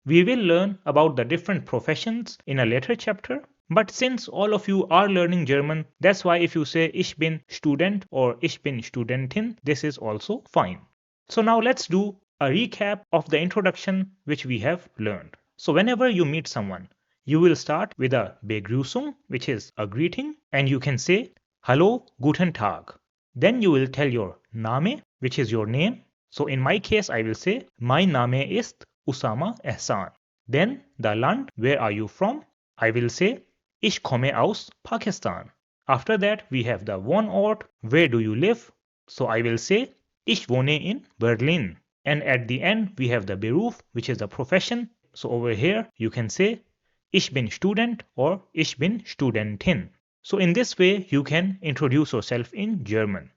We will learn about the different professions in a later chapter, but since all of you are learning German, that's why if you say ich bin Student or ich bin Studentin, this is also fine. So now let's do a recap of the introduction which we have learned. So whenever you meet someone, you will start with a Begrüßung, which is a greeting, and you can say Hallo, guten Tag. Then you will tell your Name, which is your name. So in my case, I will say mein Name ist Usama Ehsan. Then the Land, where are you from? I will say ich komme aus Pakistan. After that, we have the Wohnort, where do you live? So I will say ich wohne in Berlin. And at the end, we have the Beruf, which is the profession. So over here, you can say ich bin Student or ich bin Studentin. So in this way, you can introduce yourself in German.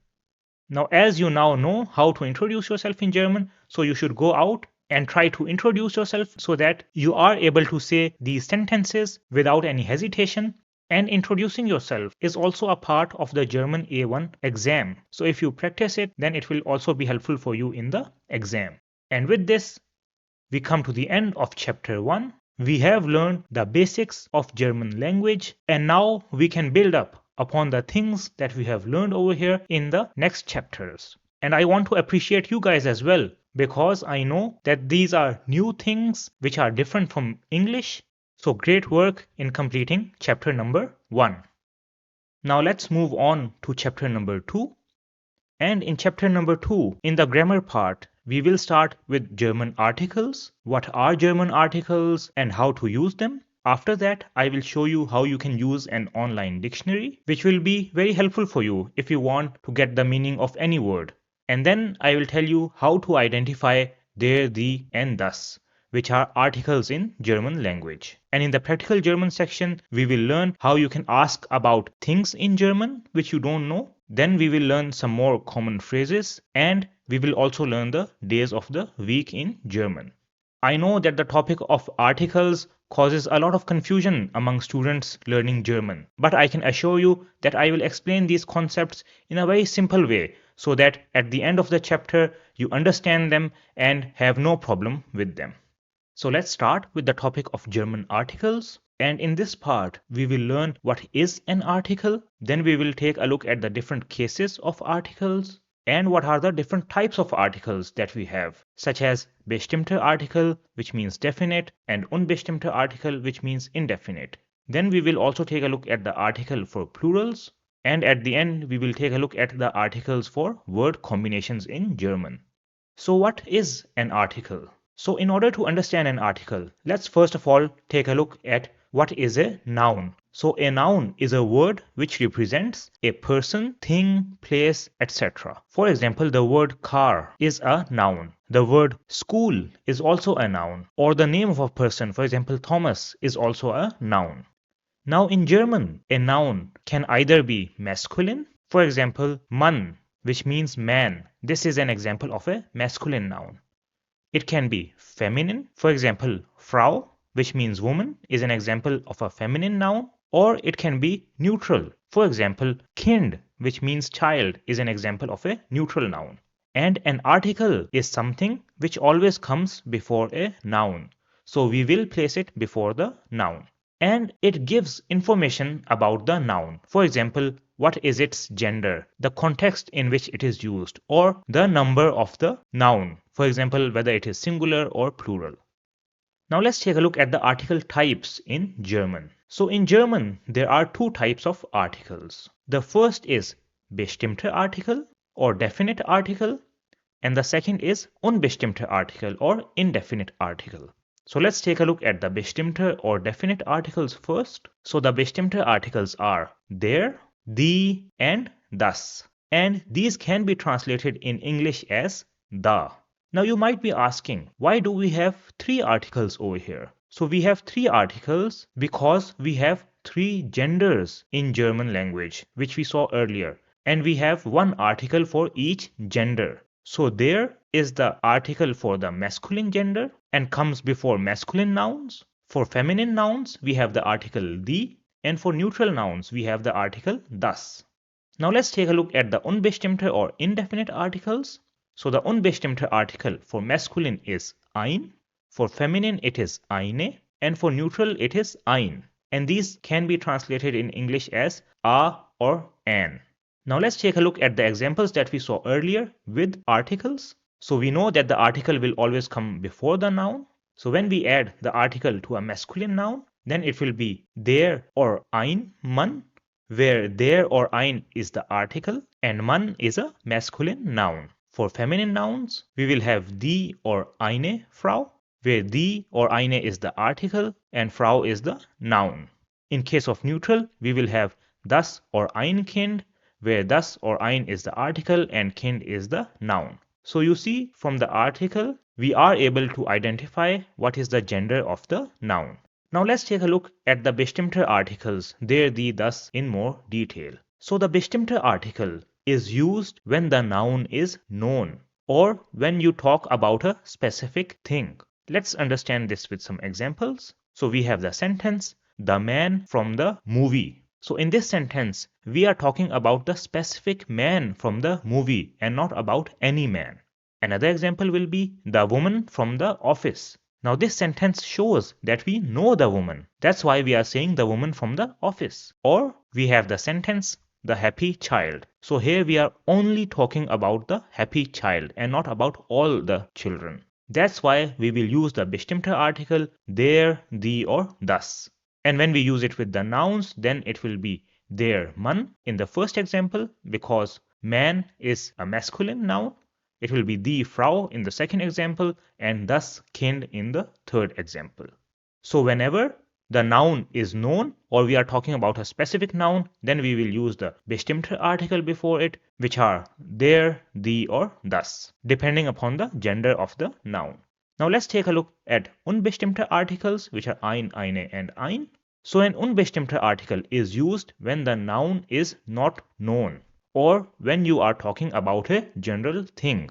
Now, as you now know how to introduce yourself in German, so you should go out and try to introduce yourself so that you are able to say these sentences without any hesitation. And introducing yourself is also a part of the German A1 exam. So if you practice it, then it will also be helpful for you in the exam. And with this, we come to the end of chapter 1. We have learned the basics of German language, and now we can build up upon the things that we have learned over here in the next chapters. And I want to appreciate you guys as well, because I know that these are new things which are different from English. So great work in completing chapter number 1. Now let's move on to chapter number 2. And in chapter number 2, in the grammar part, we will start with German articles. What are German articles and how to use them? After that, I will show you how you can use an online dictionary, which will be very helpful for you if you want to get the meaning of any word. And then I will tell you how to identify der, die, and das, which are articles in German language. And in the practical German section, we will learn how you can ask about things in German which you don't know. Then we will learn some more common phrases, and we will also learn the days of the week in German. I know that the topic of articles causes a lot of confusion among students learning German, but I can assure you that I will explain these concepts in a very simple way so that at the end of the chapter you understand them and have no problem with them. So let's start with the topic of German articles. And in this part, we will learn what is an article. Then we will take a look at the different cases of articles and what are the different types of articles that we have, such as bestimmte Artikel, which means definite, and unbestimmte Artikel, which means indefinite. Then we will also take a look at the article for plurals. And at the end, we will take a look at the articles for word combinations in German. So what is an article? So in order to understand an article, let's first of all take a look at what is a noun. So a noun is a word which represents a person, thing, place, etc. For example, the word car is a noun. The word school is also a noun. Or the name of a person, for example, Thomas, is also a noun. Now in German, a noun can either be masculine, for example, Mann, which means man. This is an example of a masculine noun. It can be feminine, for example, Frau, which means woman, is an example of a feminine noun, or it can be neutral. For example, Kind, which means child, is an example of a neutral noun. And an article is something which always comes before a noun. So we will place it before the noun. And it gives information about the noun. For example, what is its gender, the context in which it is used, or the number of the noun. For example, whether it is singular or plural. Now let's take a look at the article types in German. So in German, there are two types of articles. The first is bestimmte Artikel or definite article, and the second is unbestimmte Artikel or indefinite article. So let's take a look at the bestimmte or definite articles first. So the bestimmte articles are der, die, and das. and these can be translated in English as the. Now you might be asking, why do we have three articles over here? So we have three articles because we have three genders in German language, which we saw earlier, and we have one article for each gender. So there is the article for the masculine gender and comes before masculine nouns. For feminine nouns, we have the article the, and for neutral nouns, we have the article das. Now let's take a look at the unbestimmte or indefinite articles. So the unbestimmte article for masculine is ein, for feminine it is eine, and for neutral it is ein. And these can be translated in English as a or an. Now let's take a look at the examples that we saw earlier with articles. So we know that the article will always come before the noun. So when we add the article to a masculine noun, then it will be der or ein Mann, where der or ein is the article and Mann is a masculine noun. For feminine nouns, we will have die or eine Frau, where die or eine is the article and Frau is the noun. In case of neutral, we will have das or ein Kind, where das or ein is the article and Kind is the noun. So you see, from the article, we are able to identify what is the gender of the noun. Now let's take a look at the bestimmte articles, der, die, das in more detail. So the bestimmte article is used when the noun is known or when you talk about a specific thing. Let's understand this with some examples. So we have the sentence, the man from the movie. So in this sentence, we are talking about the specific man from the movie and not about any man. Another example will be the woman from the office. Now this sentence shows that we know the woman. That's why we are saying the woman from the office. Or we have the sentence, the happy child. So here we are only talking about the happy child and not about all the children. That's why we will use the bestimmte article der, die or das. And when we use it with the nouns, then it will be der Mann in the first example because man is a masculine noun. It will be die Frau in the second example and das Kind in the third example. So whenever the noun is known or we are talking about a specific noun, then we will use the bestimmte article before it, which are der, die or das, depending upon the gender of the noun. Now let's take a look at unbestimmte articles, which are ein, eine and ein. So an unbestimmte article is used when the noun is not known or when you are talking about a general thing.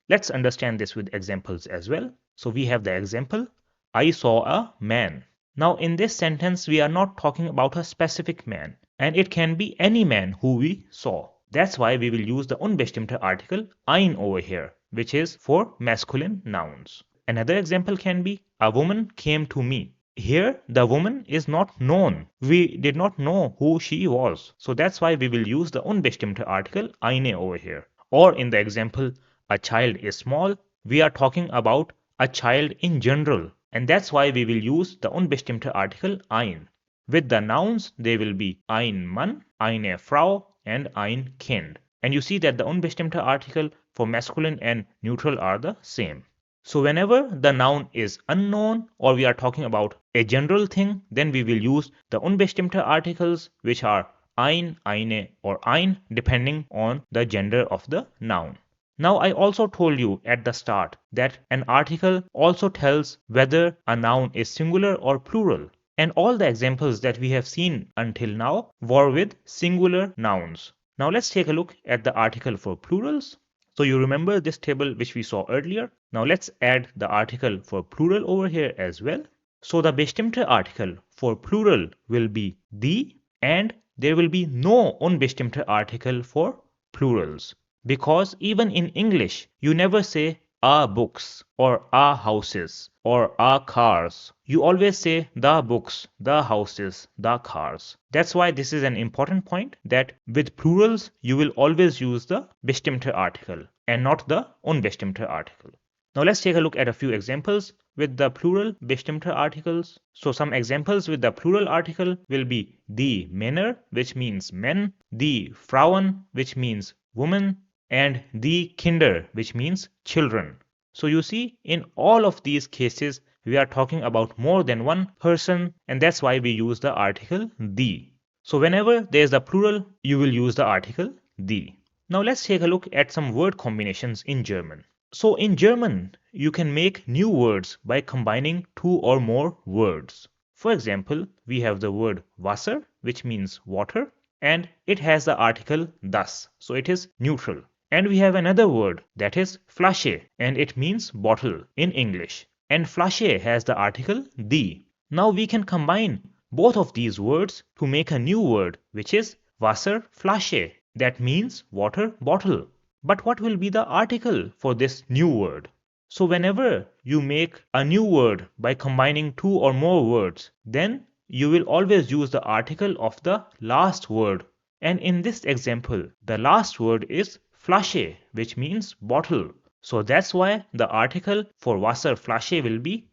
Let's understand this with examples as well. So we have the example, I saw a man. Now in this sentence, we are not talking about a specific man and it can be any man who we saw. That's why we will use the unbestimmte article ein over here, which is for masculine nouns. Another example can be a woman came to me. Here the woman is not known. We did not know who she was. So that's why we will use the unbestimmte article eine over here. Or in the example, a child is small, we are talking about a child in general. And that's why we will use the unbestimmte article ein. With the nouns, they will be ein Mann, eine Frau, and ein Kind. And you see that the unbestimmte article for masculine and neutral are the same. So whenever the noun is unknown or we are talking about a general thing, then we will use the unbestimmte articles, which are ein, eine, or ein, depending on the gender of the noun. Now I also told you at the start that an article also tells whether a noun is singular or plural. And all the examples that we have seen until now were with singular nouns. Now let's take a look at the article for plurals. So you remember this table which we saw earlier. Now let's add the article for plural over here as well. So the bestimmte article for plural will be die and there will be no unbestimmte article for plurals. Because even in English, you never say a books or a houses or a cars. You always say the books, the houses, the cars. That's why this is an important point that with plurals, you will always use the bestimmte article and not the unbestimmte article. Now let's take a look at a few examples with the plural bestimmte articles. So some examples with the plural article will be die Männer, which means men, die Frauen, which means women, and die Kinder, which means children. So you see, in all of these cases, we are talking about more than one person, and that's why we use the article die. So whenever there is a plural, you will use the article die. Now let's take a look at some word combinations in German. So in German, you can make new words by combining two or more words. For example, we have the word Wasser, which means water, and it has the article das, so it is neutral. And we have another word that is Flasche, and it means bottle in English. And Flasche has the article die. Now we can combine both of these words to make a new word, which is Wasserflasche. That means water bottle. But what will be the article for this new word? So whenever you make a new word by combining two or more words, then you will always use the article of the last word. And in this example, the last word is Flasche, which means bottle. So that's why the article for Wasserflasche will be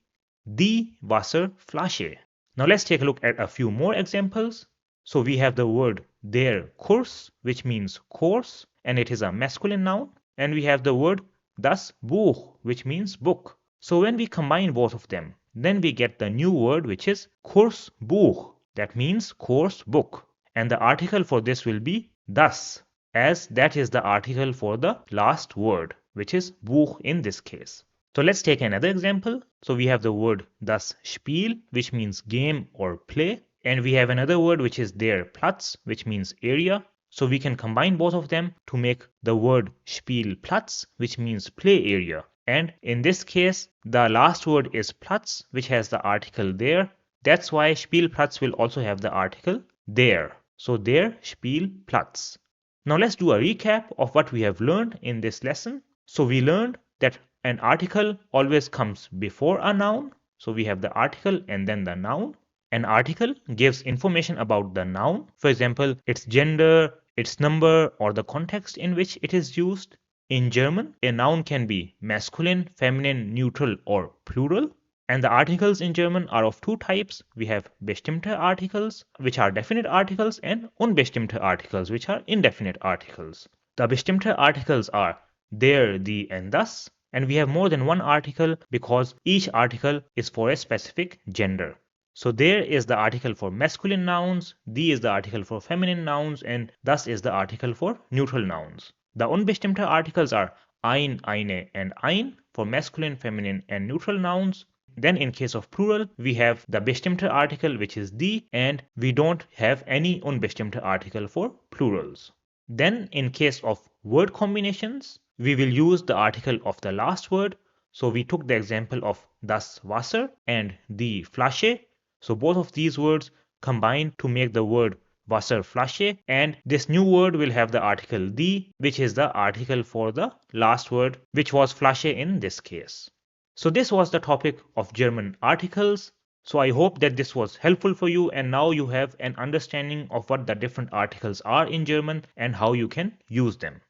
die Wasserflasche. Now let's take a look at a few more examples. So we have the word der Kurs, which means course, and it is a masculine noun. And we have the word das Buch, which means book. So when we combine both of them, then we get the new word, which is Kursbuch. That means course book. And the article for this will be das, as that is the article for the last word, which is Buch in this case. So let's take another example. So we have the word das Spiel, which means game or play. And we have another word which is der Platz, which means area. So we can combine both of them to make the word Spielplatz, which means play area. And in this case, the last word is Platz, which has the article there. That's why Spielplatz will also have the article there. So der Spielplatz. Now let's do a recap of what we have learned in this lesson. So we learned that an article always comes before a noun. So we have the article and then the noun. An article gives information about the noun, for example, its gender, its number, or the context in which it is used. In German, a noun can be masculine, feminine, neutral, or plural. And the articles in German are of two types. We have bestimmte articles, which are definite articles, and unbestimmte articles, which are indefinite articles. The bestimmte articles are der, die, and das. And we have more than one article because each article is for a specific gender. So there is the article for masculine nouns, die is the article for feminine nouns, and das is the article for neutral nouns. The unbestimmte articles are ein, eine, and ein for masculine, feminine, and neutral nouns. Then in case of plural, we have the bestimmte article, which is die, and we don't have any unbestimmte article for plurals. Then in case of word combinations, we will use the article of the last word. So we took the example of das Wasser and die Flasche. So both of these words combine to make the word Wasserflasche, and this new word will have the article die, which is the article for the last word, which was Flasche in this case. So this was the topic of German articles. So I hope that this was helpful for you, and now you have an understanding of what the different articles are in German and how you can use them.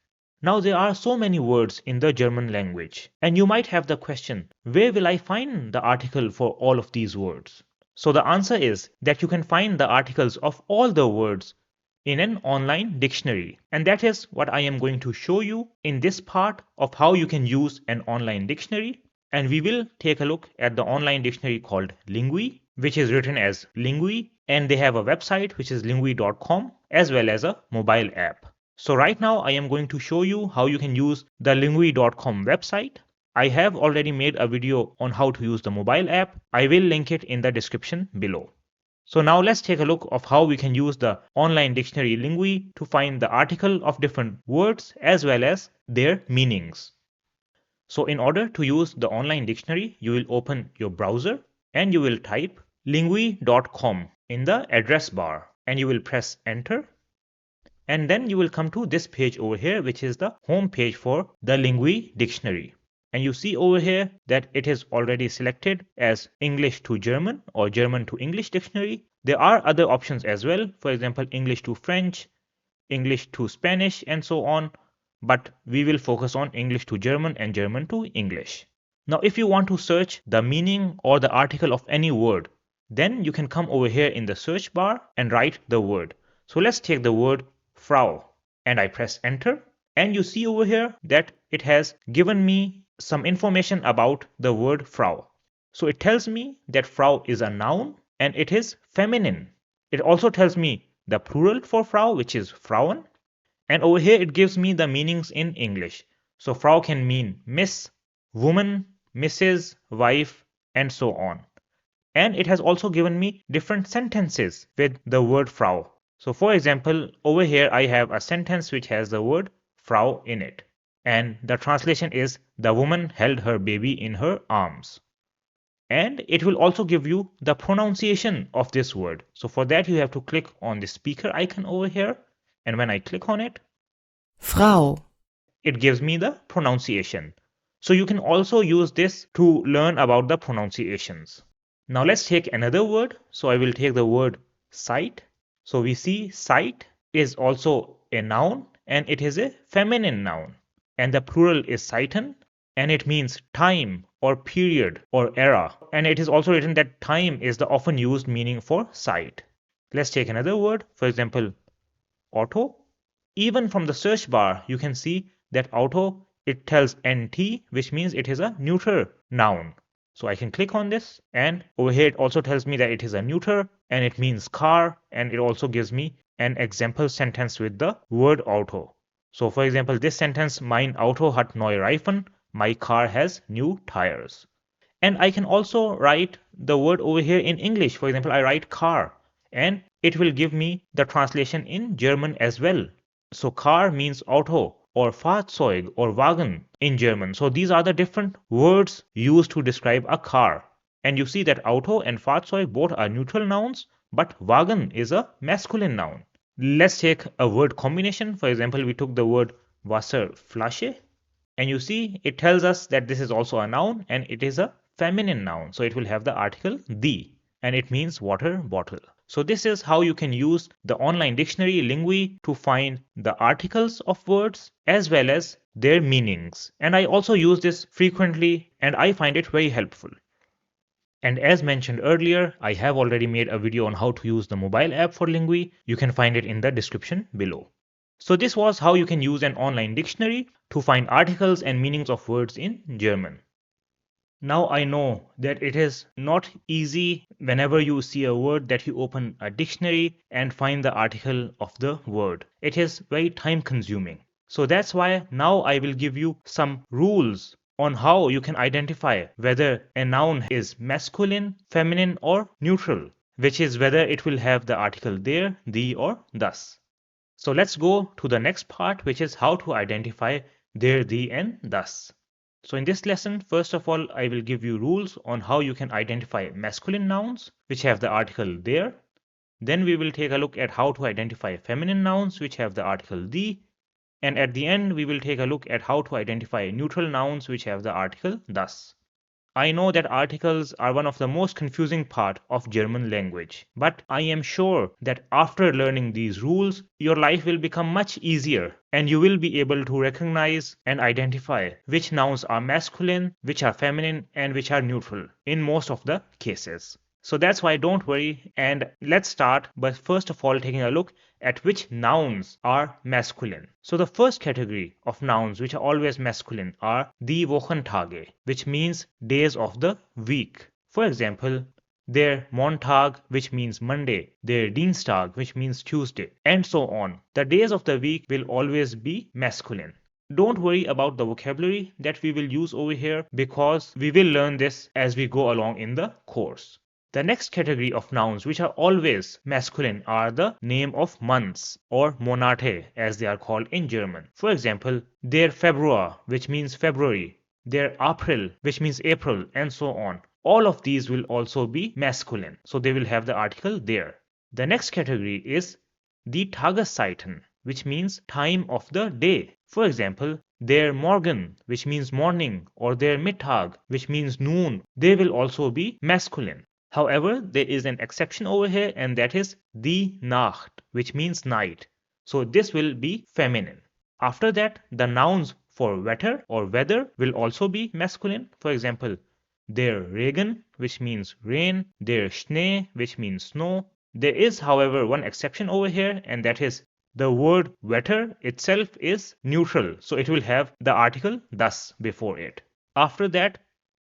Now there are so many words in the German language, and you might have the question, where will I find the article for all of these words? So the answer is that you can find the articles of all the words in an online dictionary. And that is what I am going to show you in this part of how you can use an online dictionary. And we will take a look at the online dictionary called Lingui, which is written as Lingui. And they have a website which is lingui.com as well as a mobile app. So right now I am going to show you how you can use the lingui.com website. I have already made a video on how to use the mobile app. I will link it in the description below. So now let's take a look of how we can use the online dictionary Lingui to find the article of different words as well as their meanings. So in order to use the online dictionary, you will open your browser and you will type lingui.com in the address bar and you will press enter. And then you will come to this page over here, which is the home page for the Lingui dictionary. And you see over here that it is already selected as English to German or German to English dictionary. There are other options as well, for example, English to French, English to Spanish, and so on. But we will focus on English to German and German to English. Now, if you want to search the meaning or the article of any word, then you can come over here in the search bar and write the word. So let's take the word Frau, and I press enter. And you see over here that it has given me some information about the word Frau. So it tells me that Frau is a noun and it is feminine. It also tells me the plural for Frau, which is Frauen. And over here it gives me the meanings in English. So Frau can mean Miss, woman, Mrs., wife, and so on. And it has also given me different sentences with the word Frau. So for example, over here I have a sentence which has the word Frau in it. And the translation is, the woman held her baby in her arms. And it will also give you the pronunciation of this word. So for that you have to click on the speaker icon over here. And when I click on it, Frau, it gives me the pronunciation. So you can also use this to learn about the pronunciations. Now let's take another word. So I will take the word sight. So we see sight is also a noun and it is a feminine noun. And the plural is sighten and it means time or period or era. And it is also written that time is the often used meaning for sight. Let's take another word. For example, auto. Even from the search bar, you can see that auto, it tells NT, which means it is a neuter noun. So I can click on this and over here it also tells me that it is a neuter and it means car, and it also gives me an example sentence with the word auto. So for example, this sentence, mein Auto hat neue Reifen, my car has new tires. And I can also write the word over here in English. For example, I write car and it will give me the translation in German as well. So car means Auto or Fahrzeug or Wagen in German. So these are the different words used to describe a car. And you see that Auto and Fahrzeug both are neutral nouns, but Wagen is a masculine noun. Let's take a word combination. For example, we took the word Wasserflasche. And you see, it tells us that this is also a noun and it is a feminine noun. So it will have the article the, and it means water bottle. So this is how you can use the online dictionary Lingui to find the articles of words as well as their meanings. And I also use this frequently and I find it very helpful. And as mentioned earlier, I have already made a video on how to use the mobile app for Lingui. You can find it in the description below. So this was how you can use an online dictionary to find articles and meanings of words in German. Now I know that it is not easy whenever you see a word that you open a dictionary and find the article of the word. It is very time consuming. So that's why now I will give you some rules on how you can identify whether a noun is masculine, feminine or neutral, which is whether it will have the article there, the or thus. So let's go to the next part, which is how to identify there, the and thus. So in this lesson, first of all, I will give you rules on how you can identify masculine nouns which have the article there. Then we will take a look at how to identify feminine nouns which have the article the. And at the end, we will take a look at how to identify neutral nouns which have the article thus. I know that articles are one of the most confusing part of German language, but I am sure that after learning these rules, your life will become much easier and you will be able to recognize and identify which nouns are masculine, which are feminine, and which are neutral in most of the cases. So that's why don't worry, and let's start by first of all taking a look at which nouns are masculine. So the first category of nouns which are always masculine are die Wochentage, which means days of the week. For example, der Montag, which means Monday, der Dienstag, which means Tuesday, and so on. The days of the week will always be masculine. Don't worry about the vocabulary that we will use over here because we will learn this as we go along in the course. The next category of nouns which are always masculine are the name of months or Monate as they are called in German. For example, der Februar, which means February, der April, which means April, and so on. All of these will also be masculine, so they will have the article there. The next category is die Tageszeiten, which means time of the day. For example, der Morgen, which means morning, or der Mittag, which means noon, they will also be masculine. However, there is an exception over here, and that is die Nacht, which means night. So this will be feminine. After that, the nouns for wetter or weather will also be masculine. For example, der Regen, which means rain, der Schnee, which means snow. There is, however, one exception over here, and that is the word wetter itself is neutral, so it will have the article thus before it. After that,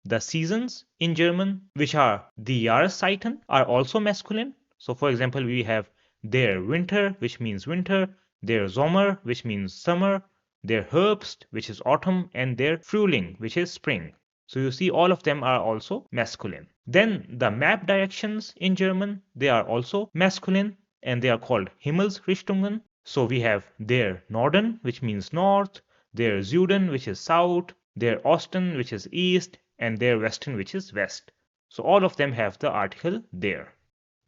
the seasons in German, which are die Jahreszeiten, are also masculine. So for example, we have der Winter, which means winter, their Sommer, which means summer, their Herbst, which is autumn, and their Frühling, which is spring. So you see all of them are also masculine. Then the map directions in German, they are also masculine and they are called Himmelsrichtungen. So we have their Norden, which means north, their Süden, which is south, their Osten, which is east, and their Westen, which is west. So all of them have the article there.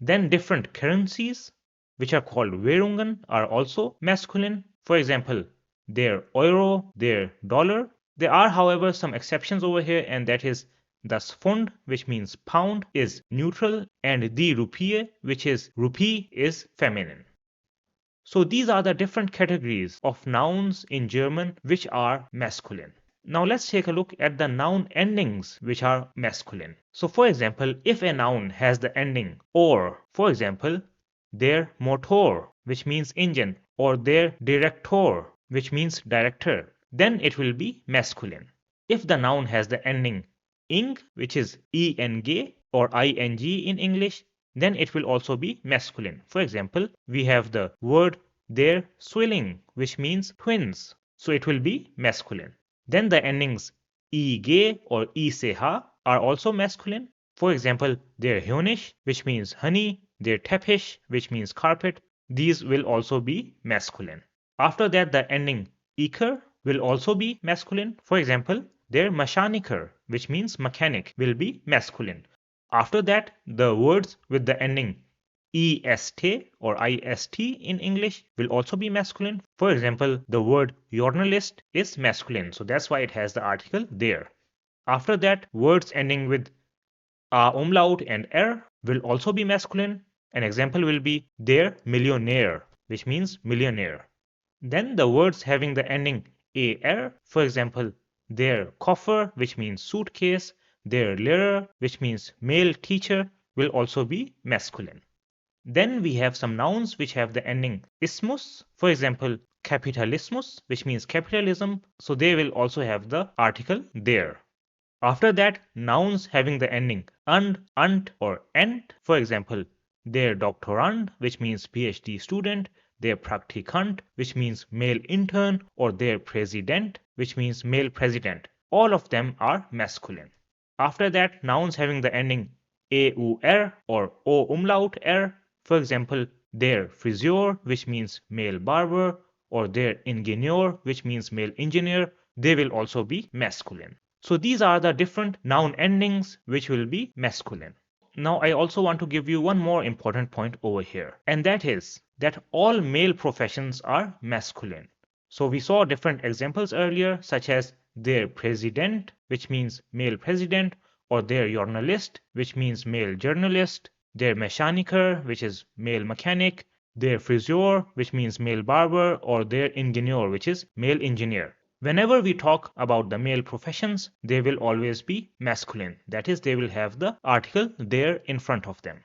Then different currencies, which are called Währungen, are also masculine. For example, their euro, their dollar. There are, however, some exceptions over here, and that is das Pfund, which means pound, is neutral, and die Rupie, which is rupee, is feminine. So these are the different categories of nouns in German which are masculine. Now let's take a look at the noun endings which are masculine. So for example, if a noun has the ending or, for example, der Motor, which means engine, or der Direktor, which means director, then it will be masculine. If the noun has the ending ing, which is eng or ing in English, then it will also be masculine. For example, we have the word der Zwilling, which means twins, so it will be masculine. Then the endings ig or ich are also masculine. For example, der Honig, which means honey, der Teppich, which means carpet, these will also be masculine. After that, the ending iker will also be masculine. For example, der Mechaniker, which means mechanic, will be masculine. After that, the words with the ending est or ist in English will also be masculine. For example, the word journalist is masculine, so that's why it has the article there. After that, words ending with a umlaut and will also be masculine. An example will be der Millionär, which means millionaire. Then the words having the ending er, for example, der Koffer, which means suitcase, der Lehrer, which means male teacher, will also be masculine. Then we have some nouns which have the ending ismus, for example, Kapitalismus, which means capitalism, so they will also have the article there. After that, nouns having the ending and, or ent, for example, der Doktorand, which means PhD student, their Praktikant, which means male intern, or their Präsident, which means male president. All of them are masculine. After that, nouns having the ending eur or o umlaut r, for example, their Friseur, which means male barber, or their Ingenieur, which means male engineer, they will also be masculine. So these are the different noun endings which will be masculine. Now I also want to give you one more important point over here, and that is that all male professions are masculine. So we saw different examples earlier, such as their Präsident, which means male president, or their Journalist, which means male journalist, their Mechaniker, which is male mechanic, their Friseur, which means male barber, or their Ingenieur, which is male engineer. Whenever we talk about the male professions, they will always be masculine. That is, they will have the article there in front of them.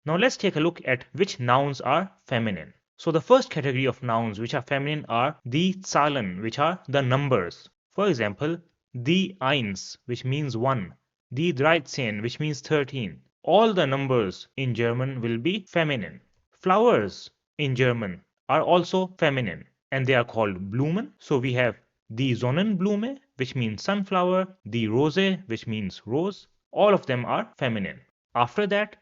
Now let's take a look at which nouns are feminine. So the first category of nouns which are feminine are die Zahlen, which are the numbers. For example, die Eins, which means 1, die 13, which means 13. All the numbers in German will be feminine. Flowers in German are also feminine, and they are called Blumen. So we have die Sonnenblume, which means sunflower, die Rose, which means rose. All of them are feminine. After that,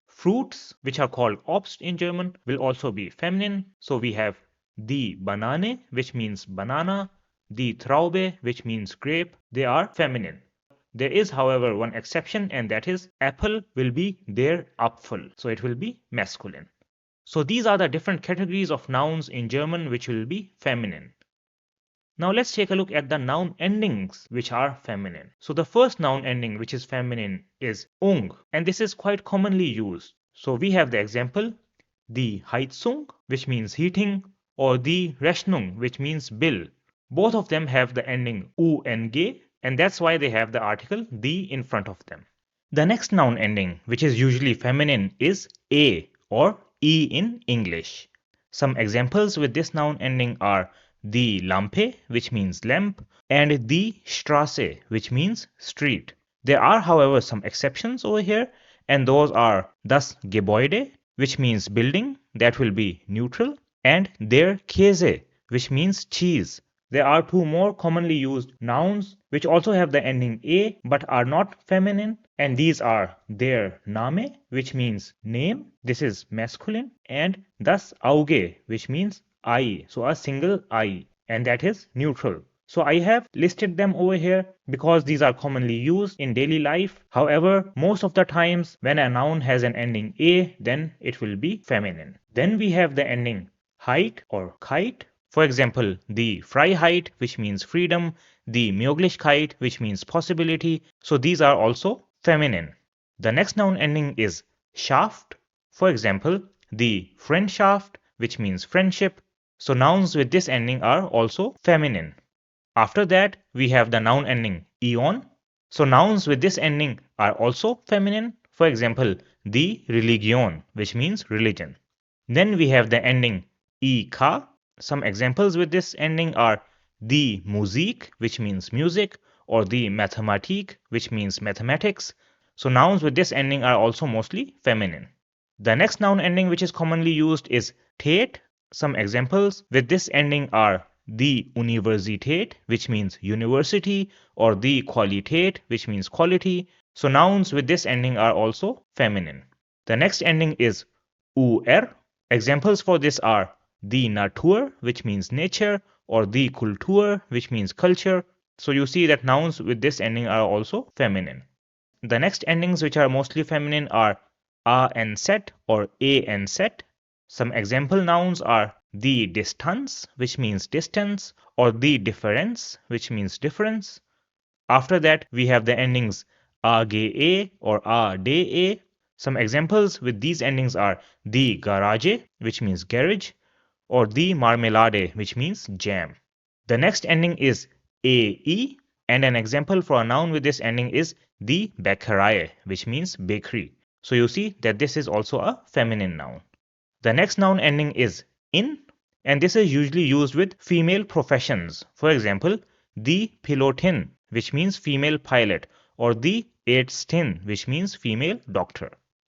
fruits, which are called Obst in German, will also be feminine. So we have die Banane, which means banana, die Traube, which means grape. They are feminine. There is, however, one exception, and that is apple will be der Apfel. So it will be masculine. So these are the different categories of nouns in German which will be feminine. Now let's take a look at the noun endings which are feminine. So the first noun ending which is feminine is ung, and this is quite commonly used. So we have the example die Heizung, which means heating, or die Rechnung, which means bill. Both of them have the ending ung, and that's why they have the article die in front of them. The next noun ending, which is usually feminine, is a or e in English. Some examples with this noun ending are die Lampe, which means lamp, and die Straße, which means street. There are, however, some exceptions over here, and those are das Gebäude, which means building, that will be neutral, and der Käse, which means cheese. There are two more commonly used nouns which also have the ending a but are not feminine, and these are der Name, which means name, this is masculine, and das Auge, which means eye, so a single eye, and that is neutral. So I have listed them over here because these are commonly used in daily life. However, most of the times when a noun has an ending a, then it will be feminine. Then we have the ending height or kite. For example, the Freiheit, which means freedom, the Möglichkeit, which means possibility. So these are also feminine. The next noun ending is Schaft. For example, the Freundschaft, which means friendship. So nouns with this ending are also feminine. After that, we have the noun ending ion. So nouns with this ending are also feminine. For example, the Religion, which means religion. Then we have the ending ik. Some examples with this ending are the Musik, which means music, or the Mathematik, which means mathematics. So nouns with this ending are also mostly feminine. The next noun ending which is commonly used is Tät. Some examples with this ending are the Universität, which means university, or the Qualität, which means quality. So nouns with this ending are also feminine. The next ending is ur. Examples for this are the Natur, which means nature, or the Kultur, which means culture. So you see that nouns with this ending are also feminine. The next endings which are mostly feminine are a and set or a and set. Some example nouns are the Distanz, which means distance, or the Differenz, which means difference. After that, we have the endings age or ade. Some examples with these endings are the Garage, which means garage, or the Marmelade, which means jam. The next ending is ae, and an example for a noun with this ending is the Bäckerei, which means bakery. So you see that this is also a feminine noun. The next noun ending is in, and this is usually used with female professions. For example, the Pilotin, which means female pilot, or the Ärztin, which means female doctor.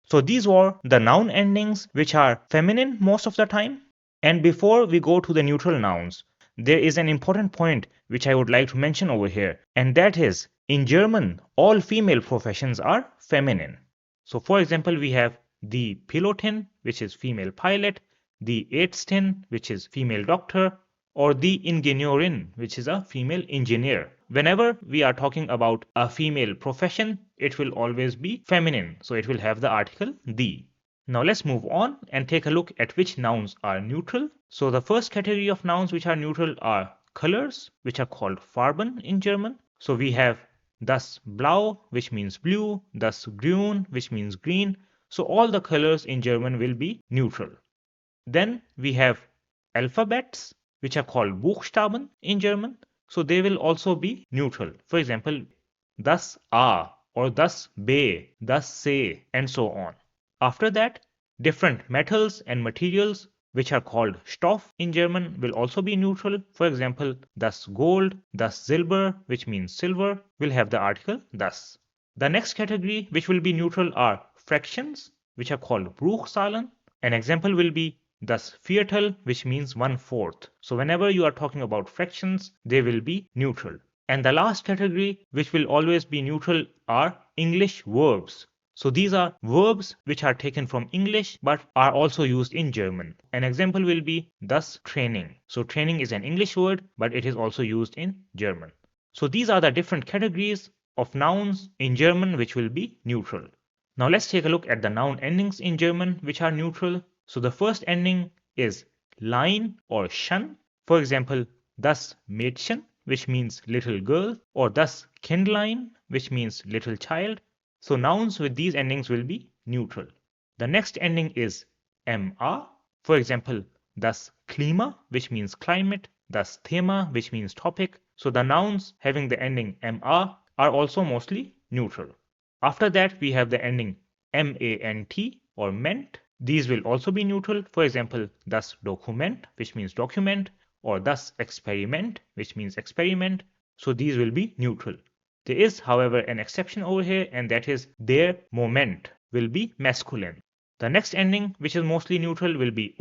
So these were the noun endings which are feminine most of the time. And before we go to the neutral nouns, there is an important point which I would like to mention over here, and that is in German, all female professions are feminine. So for example, we have the Pilotin, which is female pilot, the Ärztin, which is female doctor, or the Ingenieurin, which is a female engineer. Whenever we are talking about a female profession, it will always be feminine, so it will have the article the. Now let's move on and take a look at which nouns are neutral. So the first category of nouns which are neutral are colors, which are called Farben in German. So we have das Blau, which means blue, das Grün, which means green. So all the colors in German will be neutral. Then we have alphabets, which are called Buchstaben in German. So they will also be neutral. For example, das A or das B, das C, and so on. After that, different metals and materials which are called Stoff in German will also be neutral. For example, das Gold, das Silber, which means silver, will have the article das. The next category which will be neutral are fractions, which are called Bruchzahlen. An example will be das Viertel, which means 1/4. So whenever you are talking about fractions, they will be neutral. And the last category which will always be neutral are English verbs. So these are verbs which are taken from English but are also used in German. An example will be das Training. So training is an English word but it is also used in German. So these are the different categories of nouns in German which will be neutral. Now let's take a look at the noun endings in German which are neutral. So the first ending is Lein or Schon. For example, das Mädchen, which means little girl, or das Kindlein, which means little child. So nouns with these endings will be neutral. The next ending is ma. For example, das Klima, which means climate, das Thema, which means topic. So the nouns having the ending ma are also mostly neutral. After that, we have the ending ment or ment. These will also be neutral. For example, das Dokument, which means document, or das Experiment, which means experiment. So these will be neutral. There is, however, an exception over here, and that is der Moment will be masculine. The next ending, which is mostly neutral, will be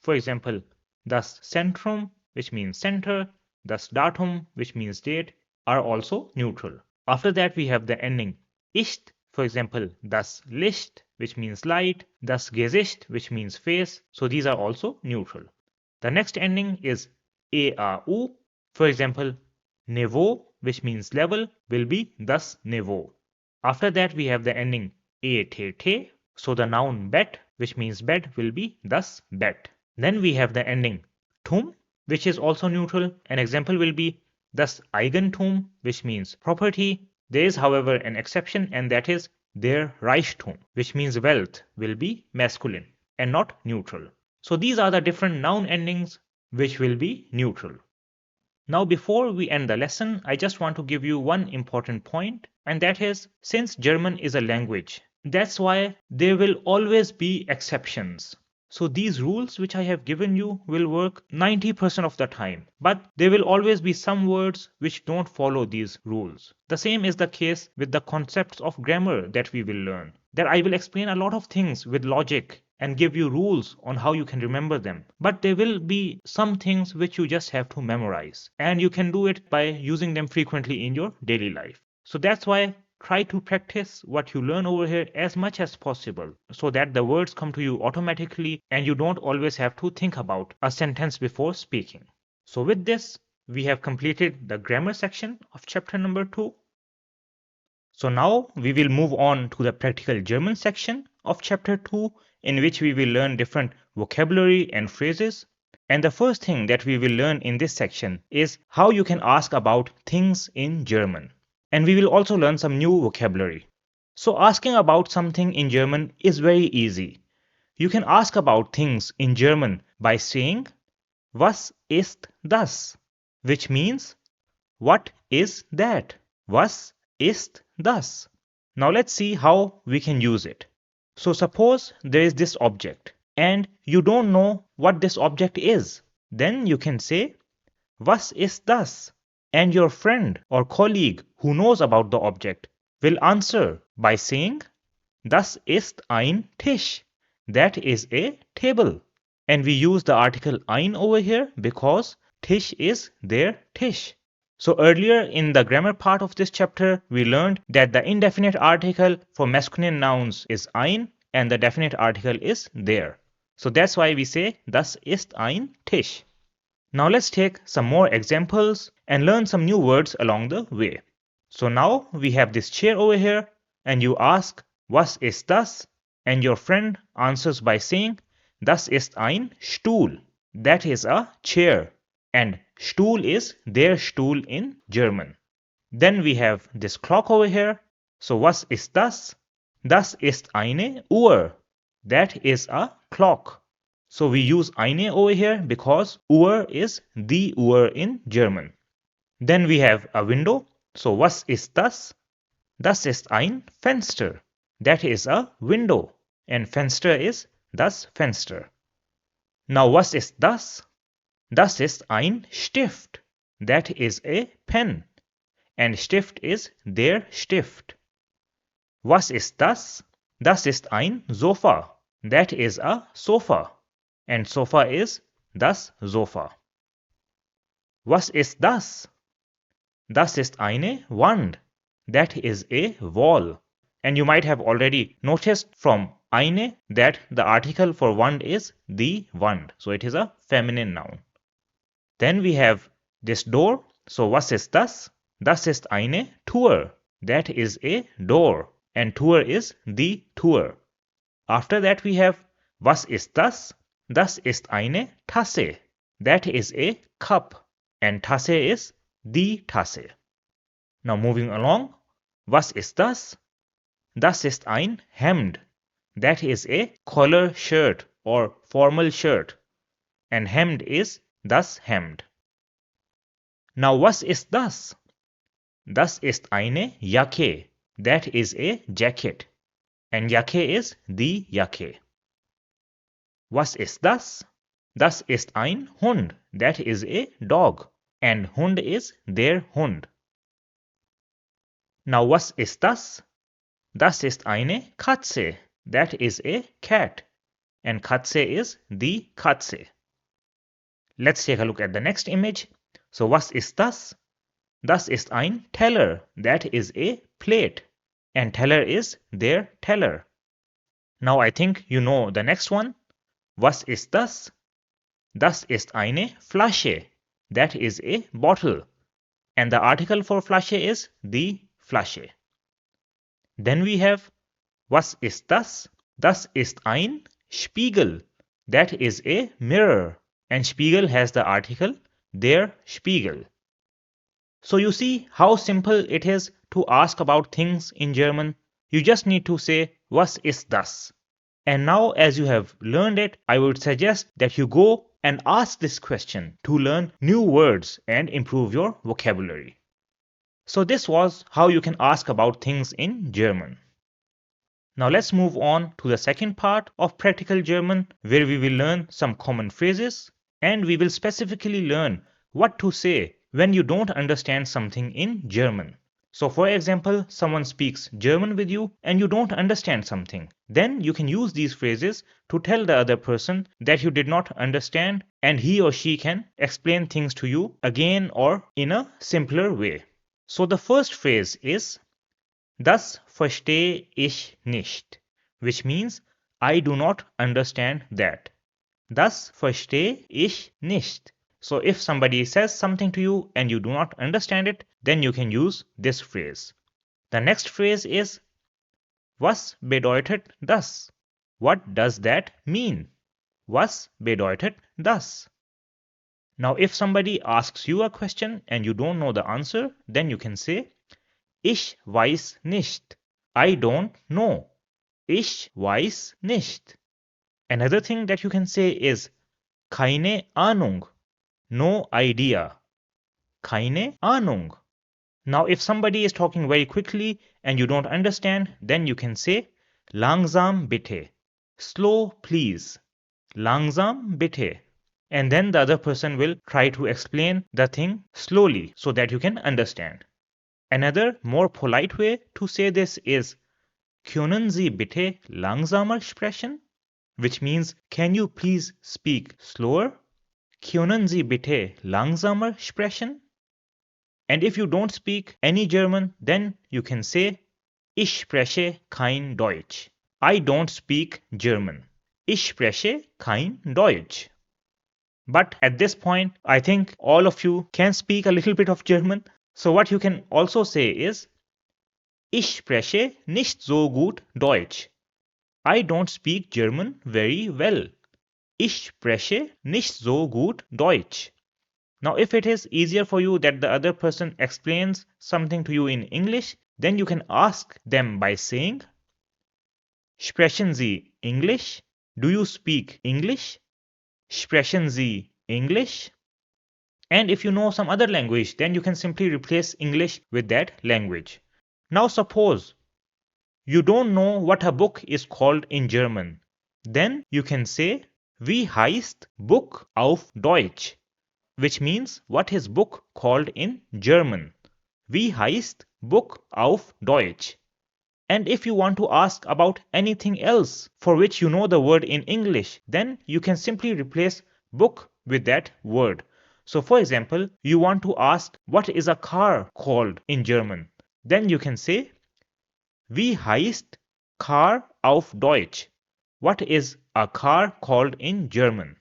For example, thus Centrum, which means center, thus Datum, which means date, are also neutral. After that, we have the ending Ist, for example, thus Licht, which means light, thus Gesicht, which means face, so these are also neutral. The next ending is AAU, for example, Niveau, which means level, will be thus Niveau. After that, we have the ending ATT, so the noun bet, which means bed, will be thus bet. Then we have the ending tum, which is also neutral. An example will be thus Eigentum, which means property. There is, however, an exception, and that is der Reichtum, which means wealth, will be masculine and not neutral. So these are the different noun endings which will be neutral. Now, before we end the lesson, I just want to give you one important point, and that is, since German is a language, that's why there will always be exceptions. So these rules which I have given you will work 90% of the time, but there will always be some words which don't follow these rules. The same is the case with the concepts of grammar that we will learn. That I will explain a lot of things with logic and give you rules on how you can remember them. But there will be some things which you just have to memorize, and you can do it by using them frequently in your daily life. So that's why try to practice what you learn over here as much as possible so that the words come to you automatically and you don't always have to think about a sentence before speaking. So with this, we have completed the grammar section of chapter number 2. So now we will move on to the practical German section of chapter 2, in which we will learn different vocabulary and phrases. And the first thing that we will learn in this section is how you can ask about things in German. And we will also learn some new vocabulary. So asking about something in German is very easy. You can ask about things in German by saying, Was ist das? Which means, what is that? Was ist das? Now let's see how we can use it. So suppose there is this object and you don't know what this object is. Then you can say, Was ist das? And your friend or colleague who knows about the object will answer by saying, Das ist ein Tisch. That is a table. And we use the article ein over here because Tisch is their Tisch. So earlier in the grammar part of this chapter, we learned that the indefinite article for masculine nouns is ein and the definite article is there. So that's why we say, Das ist ein Tisch. Now let's take some more examples and learn some new words along the way. So now we have this chair over here and you ask, Was ist das? And your friend answers by saying, Das ist ein Stuhl. That is a chair. And Stuhl is der Stuhl in German. Then we have this clock over here. So was ist das? Das ist eine Uhr. That is a clock. So we use eine over here because Uhr is die Uhr in German. Then we have a window. So was ist das? Das ist ein Fenster. That is a window. And Fenster is das Fenster. Now was ist das? Das ist ein Stift. That is a pen. And Stift is der Stift. Was ist das? Das ist ein Sofa. That is a sofa. And sofa is das Sofa. Was ist das? Das ist eine Wand. That is a wall. And you might have already noticed from eine that the article for Wand is die Wand. So it is a feminine noun. Then we have this door. So was ist das? Das ist eine Tür. That is a door. And Tür is die Tür. After that we have was ist das? Das ist eine Tasse. That is a cup. And Tasse is die Tasse. Now moving along. Was ist das? Das ist ein Hemd. That is a collar shirt or formal shirt. And Hemd is das Hemd. Now was ist das? Das ist eine Jacke. That is a jacket. And Jacke is die Jacke. Was ist das? Das ist ein Hund. That is a dog. And Hund is der Hund. Now was ist das? Das ist eine Katze. That is a cat. And Katze is die Katze. Let's take a look at the next image. So was ist das? Das ist ein Teller. That is a plate. And Teller is their teller. Now I think you know the next one. Was ist das? Das ist eine Flasche. That is a bottle. And the article for Flasche is die Flasche. Then we have was ist das? Das ist ein Spiegel. That is a mirror. And Spiegel has the article der Spiegel. So you see how simple it is to ask about things in German. You just need to say was ist das? And now as you have learned it, I would suggest that you go and ask this question to learn new words and improve your vocabulary. So this was how you can ask about things in German. Now let's move on to the second part of Practical German, where we will learn some common phrases and we will specifically learn what to say when you don't understand something in German. So for example, someone speaks German with you and you don't understand something. Then you can use these phrases to tell the other person that you did not understand and he or she can explain things to you again or in a simpler way. So the first phrase is Das verstehe ich nicht, which means I do not understand that. Das verstehe ich nicht. So if somebody says something to you and you do not understand it, then you can use this phrase. The next phrase is Was bedeutet das? What does that mean? Was bedeutet das? Now if somebody asks you a question and you don't know the answer, then you can say Ich weiß nicht. I don't know. Ich weiß nicht. Another thing that you can say is keine Ahnung. No idea. Keine Ahnung. Now if somebody is talking very quickly and you don't understand, then you can say langsam bitte. Slow please. Langsam bitte. And then the other person will try to explain the thing slowly so that you can understand. Another more polite way to say this is Können Sie bitte langsamer sprechen? Which means can you please speak slower? Können Sie bitte langsamer sprechen? And if you don't speak any German, then you can say Ich spreche kein Deutsch. I don't speak German. Ich spreche kein Deutsch. But at this point, I think all of you can speak a little bit of German. So what you can also say is Ich spreche nicht so gut Deutsch. I don't speak German very well. Ich spreche nicht so gut Deutsch. Now if it is easier for you that the other person explains something to you in English, then you can ask them by saying Sprechen Sie English? Do you speak English? Sprechen Sie English? And if you know some other language, then you can simply replace English with that language. Now suppose you don't know what a book is called in German. Then you can say Wie heißt Buch auf Deutsch? Which means what is book called in German? Wie heißt Buch auf Deutsch? And if you want to ask about anything else for which you know the word in English, then you can simply replace book with that word. So for example, you want to ask what is a car called in German? Then you can say Wie heißt Car auf Deutsch? What is a car called in German?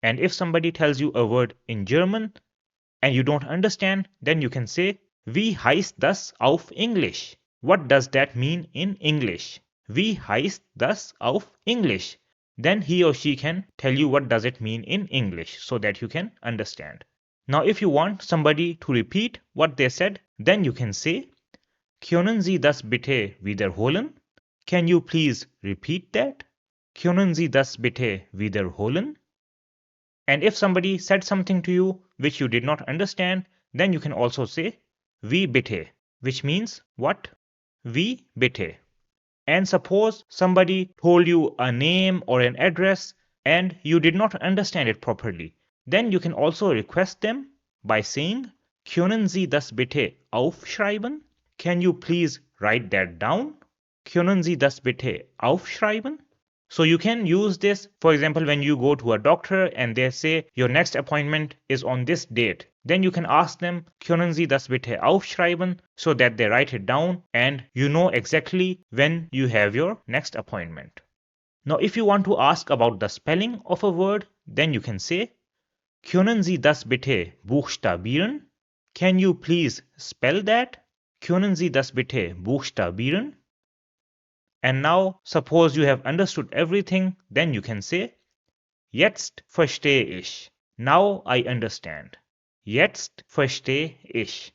And if somebody tells you a word in German and you don't understand, then you can say Wie heißt das auf Englisch? What does that mean in English? Wie heißt das auf Englisch? Then he or she can tell you what does it mean in English so that you can understand. Now if you want somebody to repeat what they said, then you can say Können Sie das bitte wiederholen? Can you please repeat that? Können Sie das bitte wiederholen? And if somebody said something to you which you did not understand, then you can also say Wie bitte, which means what? Wie bitte. And suppose somebody told you a name or an address and you did not understand it properly, then you can also request them by saying Können Sie das bitte aufschreiben? Can you please write that down? Können Sie das bitte aufschreiben? So you can use this, for example, when you go to a doctor and they say your next appointment is on this date. Then you can ask them, können Sie das bitte aufschreiben, so that they write it down and you know exactly when you have your next appointment. Now, if you want to ask about the spelling of a word, then you can say, können Sie das bitte buchstabieren? Can you please spell that? Können Sie das bitte buchstabieren? And now, suppose you have understood everything, then you can say, Jetzt verstehe ich. Now I understand. Jetzt verstehe ich.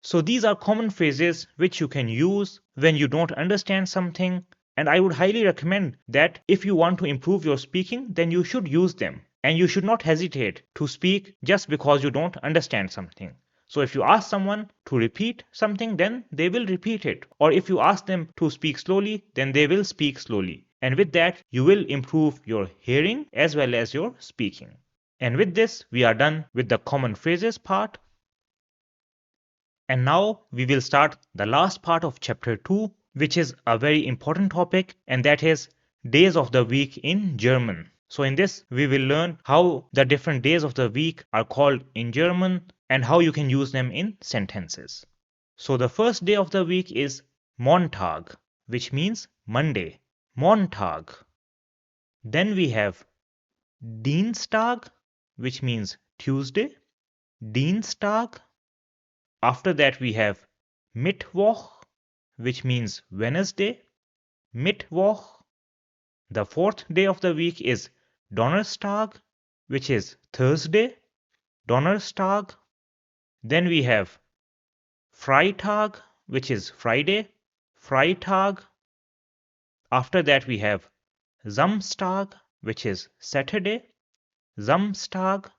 So these are common phrases which you can use when you don't understand something, and I would highly recommend that if you want to improve your speaking, then you should use them. And you should not hesitate to speak just because you don't understand something. So if you ask someone to repeat something, then they will repeat it. Or if you ask them to speak slowly, then they will speak slowly. And with that, you will improve your hearing as well as your speaking. And with this, we are done with the common phrases part. And now we will start the last part of chapter 2, which is a very important topic, and that is days of the week in German. So in this, we will learn how the different days of the week are called in German and how you can use them in sentences. So the first day of the week is Montag, which means Monday. Montag. Then we have Dienstag, which means Tuesday. Dienstag. After that we have Mittwoch, which means Wednesday. Mittwoch. The fourth day of the week is Donnerstag, which is Thursday. Donnerstag. Then we have Freitag, which is Friday. Freitag. After that we have Samstag, which is Saturday. Samstag.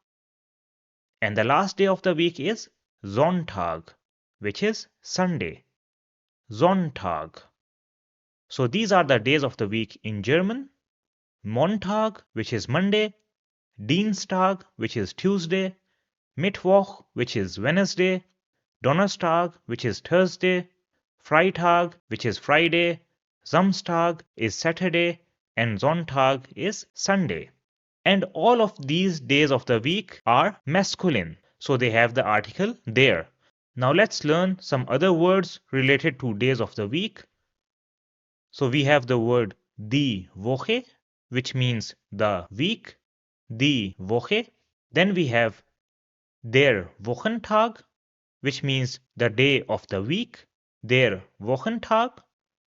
And the last day of the week is Sonntag, which is Sunday. Sonntag. So these are the days of the week in German. Montag, which is Monday. Dienstag, which is Tuesday. Mittwoch, which is Wednesday. Donnerstag, which is Thursday. Freitag, which is Friday. Samstag is Saturday. And Sonntag is Sunday. And all of these days of the week are masculine, so they have the article there. Now let's learn some other words related to days of the week. So we have the word die Woche, which means the week. Die Woche. Then we have der Wochentag, which means the day of the week. Der Wochentag.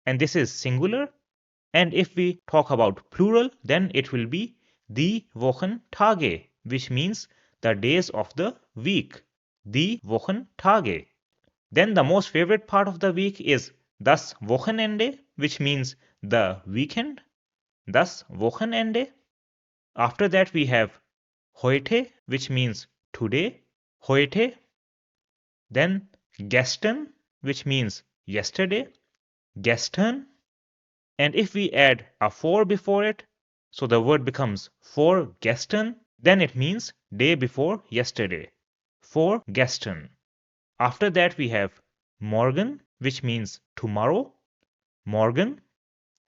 And this is singular. And if we talk about plural, then it will be die Wochentage, which means the days of the week. Die Wochentage. Then the most favorite part of the week is das Wochenende, which means the weekend. Das Wochenende. After that we have heute, which means today. Heute. Then gestern, which means yesterday. Gestern. And if we add a for before it, so the word becomes vorgestern, then it means day before yesterday. Vorgestern. After that we have morgen, which means tomorrow. Morgen.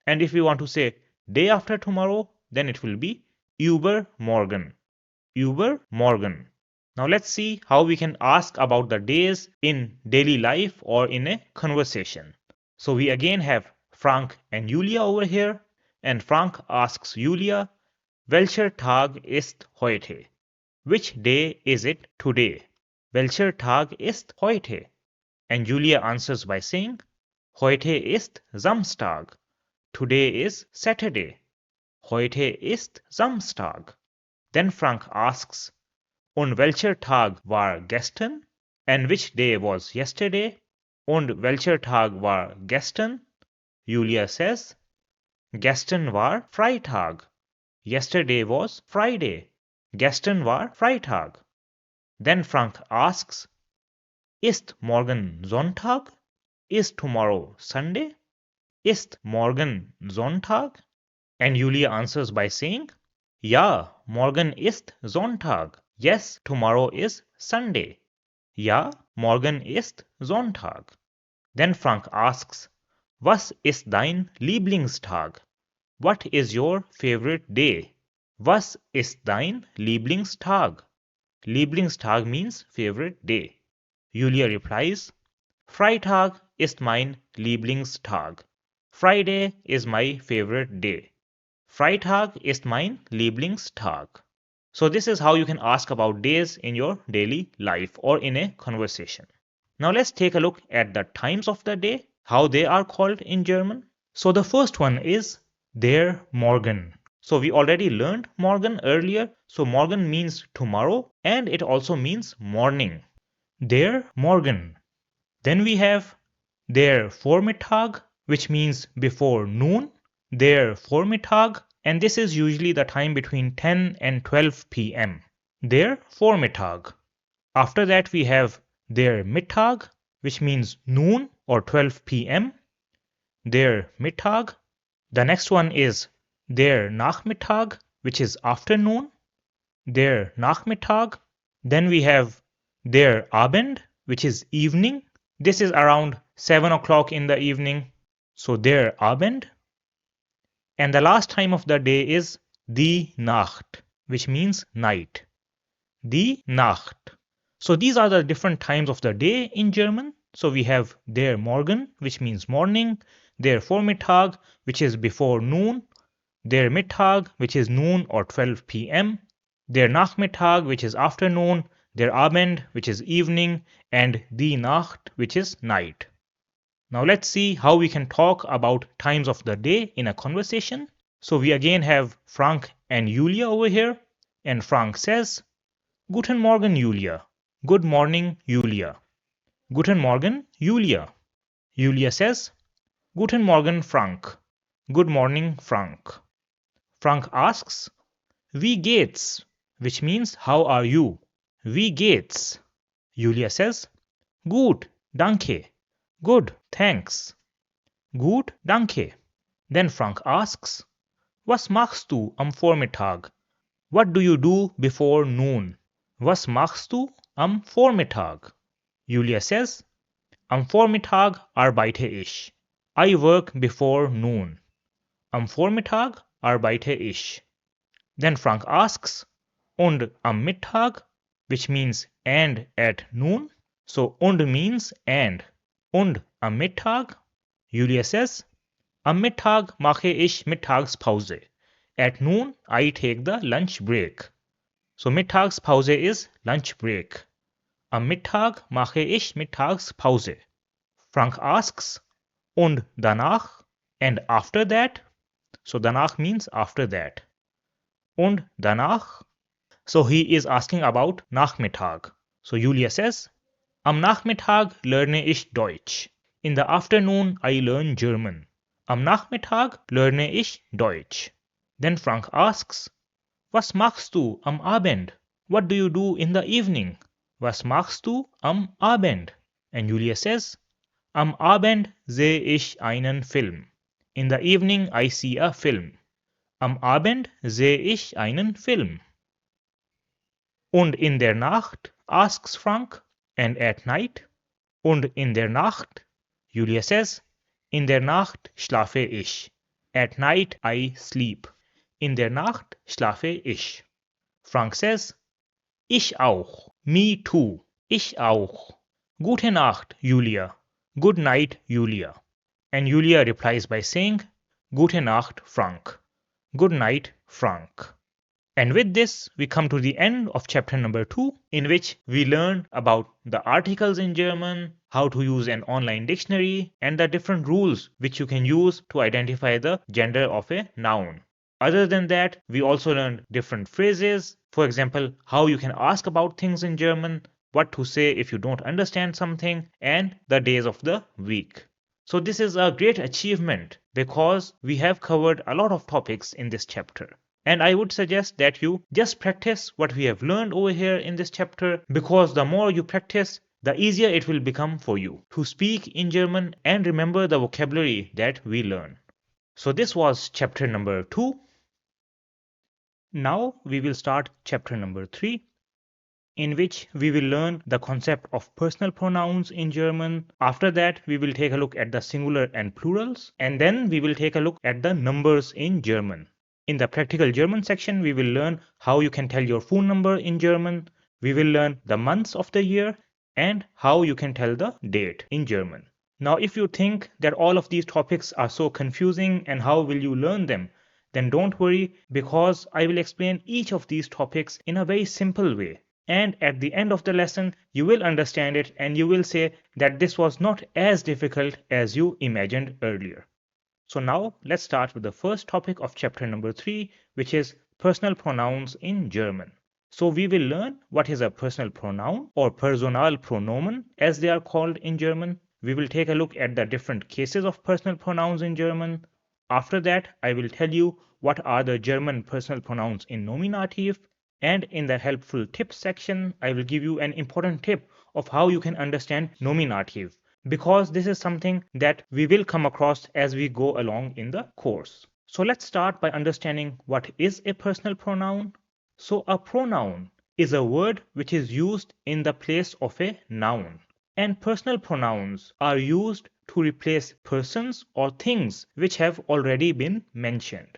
And if we want to say day after tomorrow, then it will be übermorgen. Übermorgen. Now let's see how we can ask about the days in daily life or in a conversation. So we again have Frank and Julia over here, and Frank asks Julia, Welcher Tag ist heute? Which day is it today? Welcher Tag ist heute? And Julia answers by saying, Heute ist Samstag. Today is Saturday. Heute ist Samstag. Then Frank asks, Und welcher Tag war gestern? And which day was yesterday? Und welcher Tag war gestern? Julia says, Gestern war Freitag. Yesterday was Friday. Gestern war Freitag. Then Frank asks, Ist morgen Sonntag? Is tomorrow Sunday? Ist morgen Sonntag? And Julia answers by saying, Ja, morgen ist Sonntag. Yes, tomorrow is Sunday. Ja, morgen ist Sonntag. Then Frank asks, Was ist dein Lieblingstag? what is your favorite day? Was ist dein Lieblingstag? Lieblingstag means favorite day. Julia replies, Freitag ist mein Lieblingstag. Friday is my favorite day. Freitag ist mein Lieblingstag. So this is how you can ask about days in your daily life or in a conversation. Now let's take a look at the times of the day, how they are called in German. So the first one is der Morgen. So we already learned Morgen earlier. So Morgen means tomorrow and it also means morning. Der Morgen. Then we have der Vormittag, which means before noon. Der Vormittag, and this is usually the time between 10 and 12 p.m. Der Vormittag. After that we have der Mittag, which means noon or 12 p.m. Der Mittag. The next one is der Nachmittag, which is afternoon. Der Nachmittag. Then we have der Abend, which is evening. This is around 7 o'clock in the evening. So der Abend. And the last time of the day is die Nacht, which means night. Die Nacht. So these are the different times of the day in German. So we have der Morgen, which means morning, der Vormittag, which is before noon, der Mittag, which is noon or 12 p.m., der Nachmittag, which is afternoon, der Abend, which is evening, and die Nacht, which is night. Now let's see how we can talk about times of the day in a conversation. So we again have Frank and Julia over here, and Frank says, Guten Morgen, Julia. Good morning, Julia. Guten Morgen, Julia. Julia says, Guten Morgen, Frank. Good morning, Frank. Frank asks, Wie geht's? Which means, how are you? Wie geht's? Julia says, Gut, danke. Good, thanks. Gut, danke. Then Frank asks, Was machst du am Vormittag? What do you do before noon? Was machst du am Vormittag? Julia says, Am Vormittag arbeite ich. I work before noon. Am Vormittag arbeite ich. Then Frank asks, Und am Mittag, which means and at noon. So und means and. Und am Mittag, Julia says, Am Mittag mache ich Mittagspause. At noon, I take the lunch break. So Mittagspause is lunch break. Am Mittag mache ich Mittagspause. Frank asks, Und danach, and after that. So danach means after that. Und danach. So he is asking about Nachmittag. So Julia says, Am Nachmittag lerne ich Deutsch. In the afternoon I learn German. Am Nachmittag lerne ich Deutsch. Then Frank asks, Was machst du am Abend? What do you do in the evening? Was machst du am Abend? And Julia says, Am Abend sehe ich einen Film. In the evening I see a film. Am Abend sehe ich einen Film. Und in der Nacht, asks Frank, and at night. Und in der Nacht, Julia says, in der Nacht schlafe ich. At night I sleep. In der Nacht schlafe ich. Frank says, Ich auch. Me too. Ich auch. Gute Nacht, Julia. Good night, Julia. And Julia replies by saying, Gute Nacht, Frank. Good night, Frank. And with this, we come to the end of chapter number 2, in which we learn about the articles in German, how to use an online dictionary, and the different rules which you can use to identify the gender of a noun. Other than that, we also learned different phrases. For example, how you can ask about things in German, what to say if you don't understand something, and the days of the week. So this is a great achievement because we have covered a lot of topics in this chapter. And I would suggest that you just practice what we have learned over here in this chapter, because the more you practice, the easier it will become for you to speak in German and remember the vocabulary that we learn. So this was chapter number 2. Now we will start chapter number 3. in which we will learn the concept of personal pronouns in German. After that, we will take a look at the singular and plurals, and then we will take a look at the numbers in German. In the practical German section, we will learn how you can tell your phone number in German. We will learn the months of the year and how you can tell the date in German. Now, if you think that all of these topics are so confusing and how will you learn them, then don't worry, because I will explain each of these topics in a very simple way. And at the end of the lesson, you will understand it and you will say that this was not as difficult as you imagined earlier. So now let's start with the first topic of chapter number 3, which is personal pronouns in German. So we will learn what is a personal pronoun or Personalpronomen as they are called in German. We will take a look at the different cases of personal pronouns in German. After that, I will tell you what are the German personal pronouns in nominative, and in the helpful tips section, I will give you an important tip of how you can understand nominative, because this is something that we will come across as we go along in the course. So let's start by understanding what is a personal pronoun. So a pronoun is a word which is used in the place of a noun. And personal pronouns are used to replace persons or things which have already been mentioned.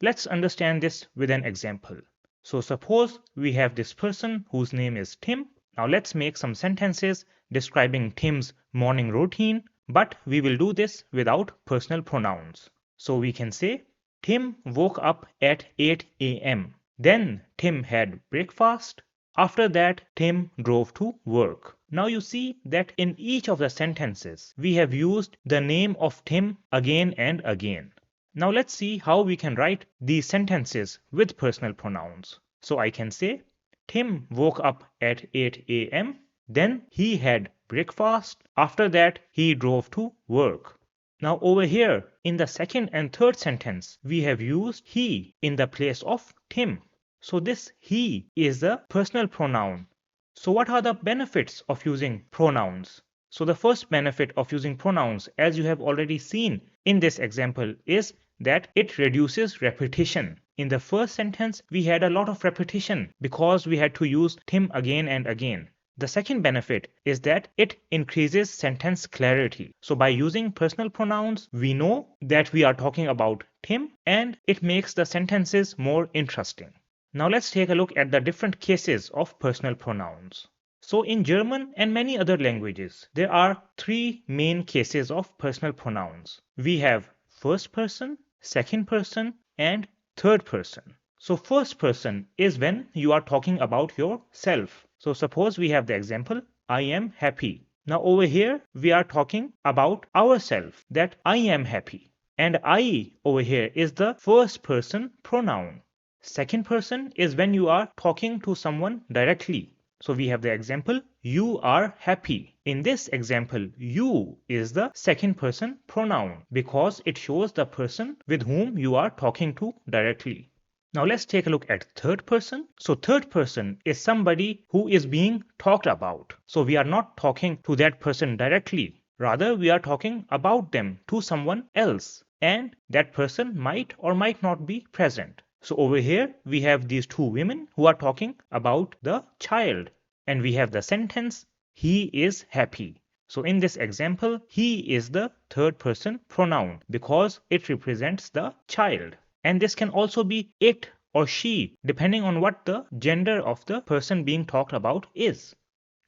Let's understand this with an example. So suppose we have this person whose name is Tim. Now let's make some sentences describing Tim's morning routine, but we will do this without personal pronouns. So we can say Tim woke up at 8 a.m. Then Tim had breakfast. After that, Tim drove to work. Now you see that in each of the sentences, we have used the name of Tim again and again. Now let's see how we can write these sentences with personal pronouns. So I can say, Tim woke up at 8 a.m. Then he had breakfast. After that, he drove to work. Now over here, in the second and third sentence, we have used he in the place of Tim. So this he is a personal pronoun. So what are the benefits of using pronouns? So the first benefit of using pronouns, as you have already seen in this example, is that it reduces repetition. In the first sentence, we had a lot of repetition because we had to use Tim again and again. The second benefit is that it increases sentence clarity. So by using personal pronouns, we know that we are talking about Tim, and it makes the sentences more interesting. Now let's take a look at the different cases of personal pronouns. So in German and many other languages, there are three main cases of personal pronouns. We have first person, second person, and third person. So first person is when you are talking about yourself. So suppose we have the example, I am happy. Now over here, we are talking about ourselves, that I am happy. And I over here is the first person pronoun. Second person is when you are talking to someone directly. So we have the example, you are happy. In this example, you is the second person pronoun because it shows the person with whom you are talking to directly. Now let's take a look at third person. So third person is somebody who is being talked about. So we are not talking to that person directly. Rather, we are talking about them to someone else. And that person might or might not be present. So over here, we have these two women who are talking about the child. And we have the sentence, he is happy. So in this example, he is the third person pronoun because it represents the child. And this can also be it or she, depending on what the gender of the person being talked about is.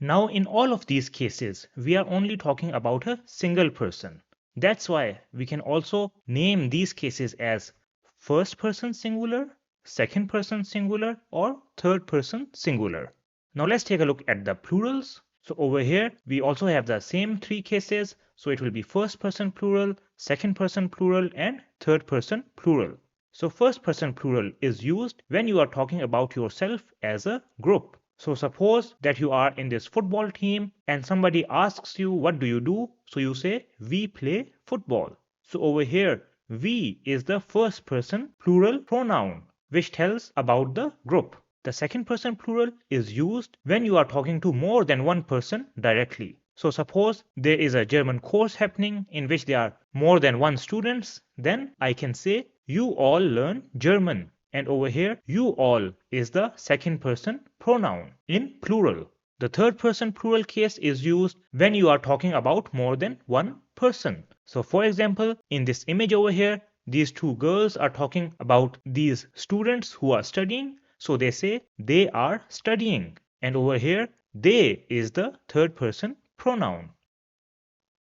Now in all of these cases, we are only talking about a single person. That's why we can also name these cases as first person singular, second person singular, or third person singular. Now let's take a look at the plurals. So over here, we also have the same three cases. So it will be first person plural, second person plural, and third person plural. So first person plural is used when you are talking about yourself as a group. So suppose that you are in this football team and somebody asks you, what do you do? So you say, we play football. So over here, we is the first person plural pronoun, which tells about the group. The second person plural is used when you are talking to more than one person directly. So suppose there is a German course happening in which there are more than one students, then I can say, you all learn German. and over here you all is the second person pronoun in plural. The third person plural case is used when you are talking about more than one person. So for example, in this image over here, these two girls are talking about these students who are studying. So they say they are studying. And over here, they is the third person pronoun.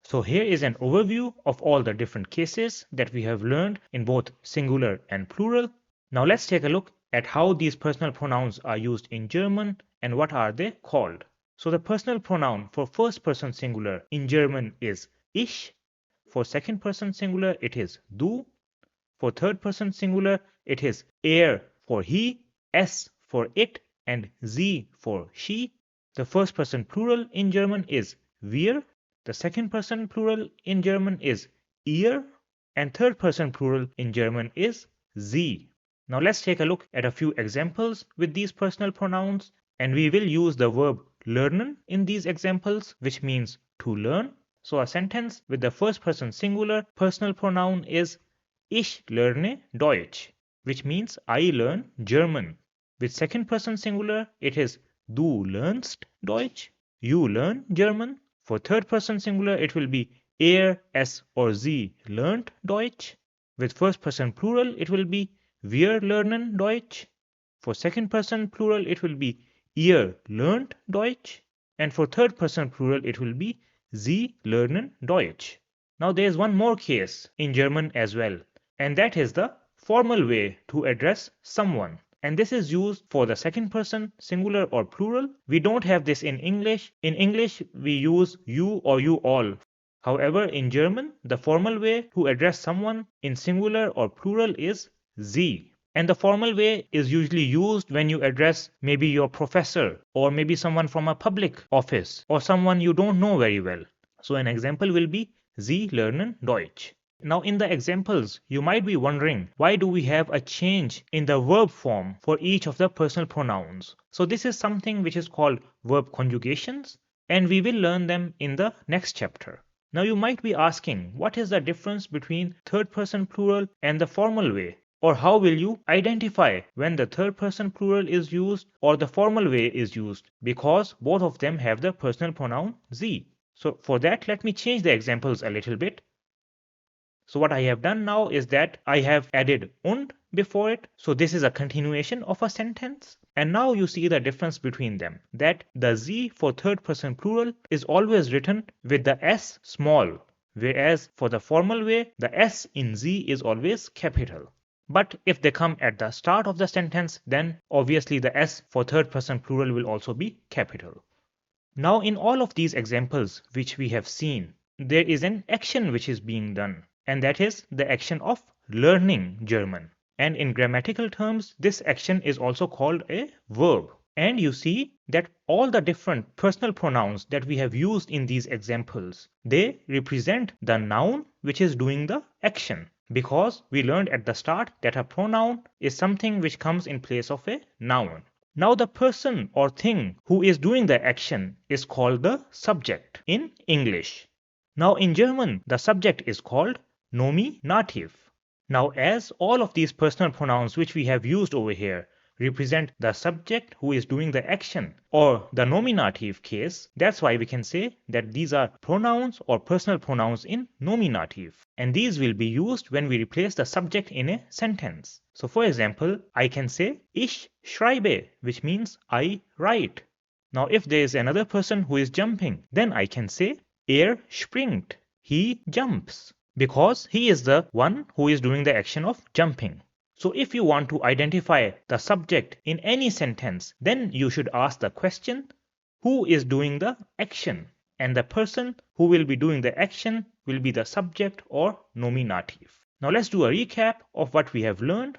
So here is an overview of all the different cases that we have learned in both singular and plural. Now let's take a look at how these personal pronouns are used in German and what are they called. So the personal pronoun for first person singular in German is ich. For second person singular it is du. For third person singular it is er for he, s for it, and sie for she. The first person plural in German is wir. The second person plural in German is ihr, and third person plural in German is sie. Now let's take a look at a few examples with these personal pronouns, and we will use the verb lernen in these examples, which means to learn. So a sentence with the first person singular personal pronoun is ich lerne Deutsch, which means I learn German. With second person singular, it is du lernst Deutsch, you learn German. For third person singular, it will be er, es, or sie lernt Deutsch. With first person plural, it will be wir lernen Deutsch. For second person plural, it will be ihr lernt Deutsch. And for third person plural, it will be sie lernen Deutsch. Now there is one more case in German as well, and that is the formal way to address someone. And this is used for the second person, singular or plural. We don't have this in English. In English, we use you or you all. However, in German, the formal way to address someone in singular or plural is sie. And the formal way is usually used when you address maybe your professor or maybe someone from a public office or someone you don't know very well. So an example will be Sie lernen Deutsch. Now in the examples, you might be wondering, why do we have a change in the verb form for each of the personal pronouns? So this is something which is called verb conjugations, and we will learn them in the next chapter. Now you might be asking, what is the difference between third person plural and the formal way? Or how will you identify when the third person plural is used or the formal way is used? Because both of them have the personal pronoun sie. So for that, let me change the examples a little bit. So what I have done now is that I have added und before it. So this is a continuation of a sentence. And now you see the difference between them, that the sie for third person plural is always written with the s small, whereas for the formal way, the s in sie is always capital. But if they come at the start of the sentence, then obviously the s for third person plural will also be capital. Now in all of these examples which we have seen, there is an action which is being done. And that is the action of learning German. And in grammatical terms, this action is also called a verb. And you see that all the different personal pronouns that we have used in these examples, they represent the noun which is doing the action. Because we learned at the start that a pronoun is something which comes in place of a noun. Now the person or thing who is doing the action is called the subject in English. Now in German, the subject is called Nominativ. Now as all of these personal pronouns which we have used over here represent the subject who is doing the action or the nominative case, that's why we can say that these are pronouns or personal pronouns in nominative. And these will be used when we replace the subject in a sentence. So for example, I can say Ich schreibe, which means I write. Now if there is another person who is jumping, then I can say Er springt, he jumps, because he is the one who is doing the action of jumping. So if you want to identify the subject in any sentence, then you should ask the question, who is doing the action? And the person who will be doing the action will be the subject or nominative. Now let's do a recap of what we have learned.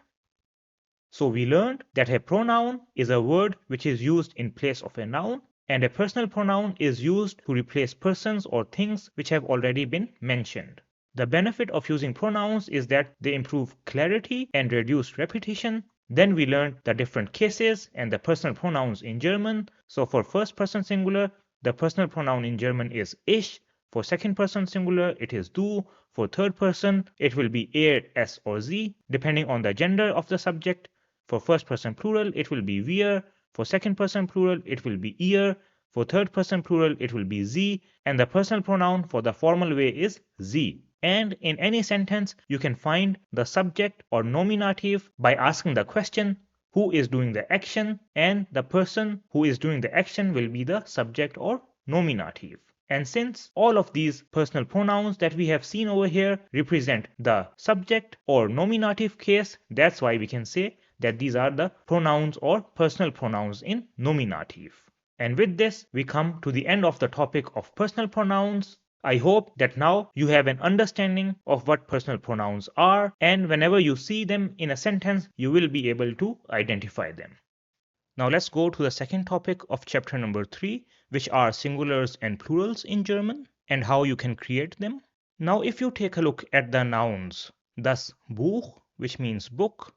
So we learned that a pronoun is a word which is used in place of a noun, and a personal pronoun is used to replace persons or things which have already been mentioned. The benefit of using pronouns is that they improve clarity and reduce repetition. Then we learned the different cases and the personal pronouns in German. So for first person singular, the personal pronoun in German is ich. For second person singular, it is du. For third person, it will be er, es, or sie, depending on the gender of the subject. For first person plural, it will be wir. For second person plural, it will be ihr. For third person plural, it will be sie. And the personal pronoun for the formal way is sie. And in any sentence, you can find the subject or nominative by asking the question, who is doing the action, and the person who is doing the action will be the subject or nominative. And since all of these personal pronouns that we have seen over here represent the subject or nominative case, that's why we can say that these are the pronouns or personal pronouns in nominative. And with this, we come to the end of the topic of personal pronouns. I hope that now you have an understanding of what personal pronouns are, and whenever you see them in a sentence, you will be able to identify them. Now let's go to the second topic of chapter number 3, which are singulars and plurals in German and how you can create them. Now if you take a look at the nouns, das Buch, which means book,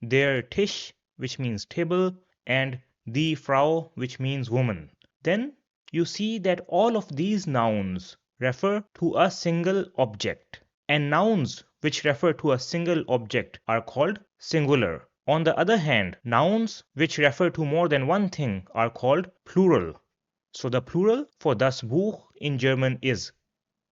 der Tisch, which means table, and die Frau, which means woman, then you see that all of these nouns refer to a single object, and nouns which refer to a single object are called singular. On the other hand, nouns which refer to more than one thing are called plural. So the plural for das Buch in German is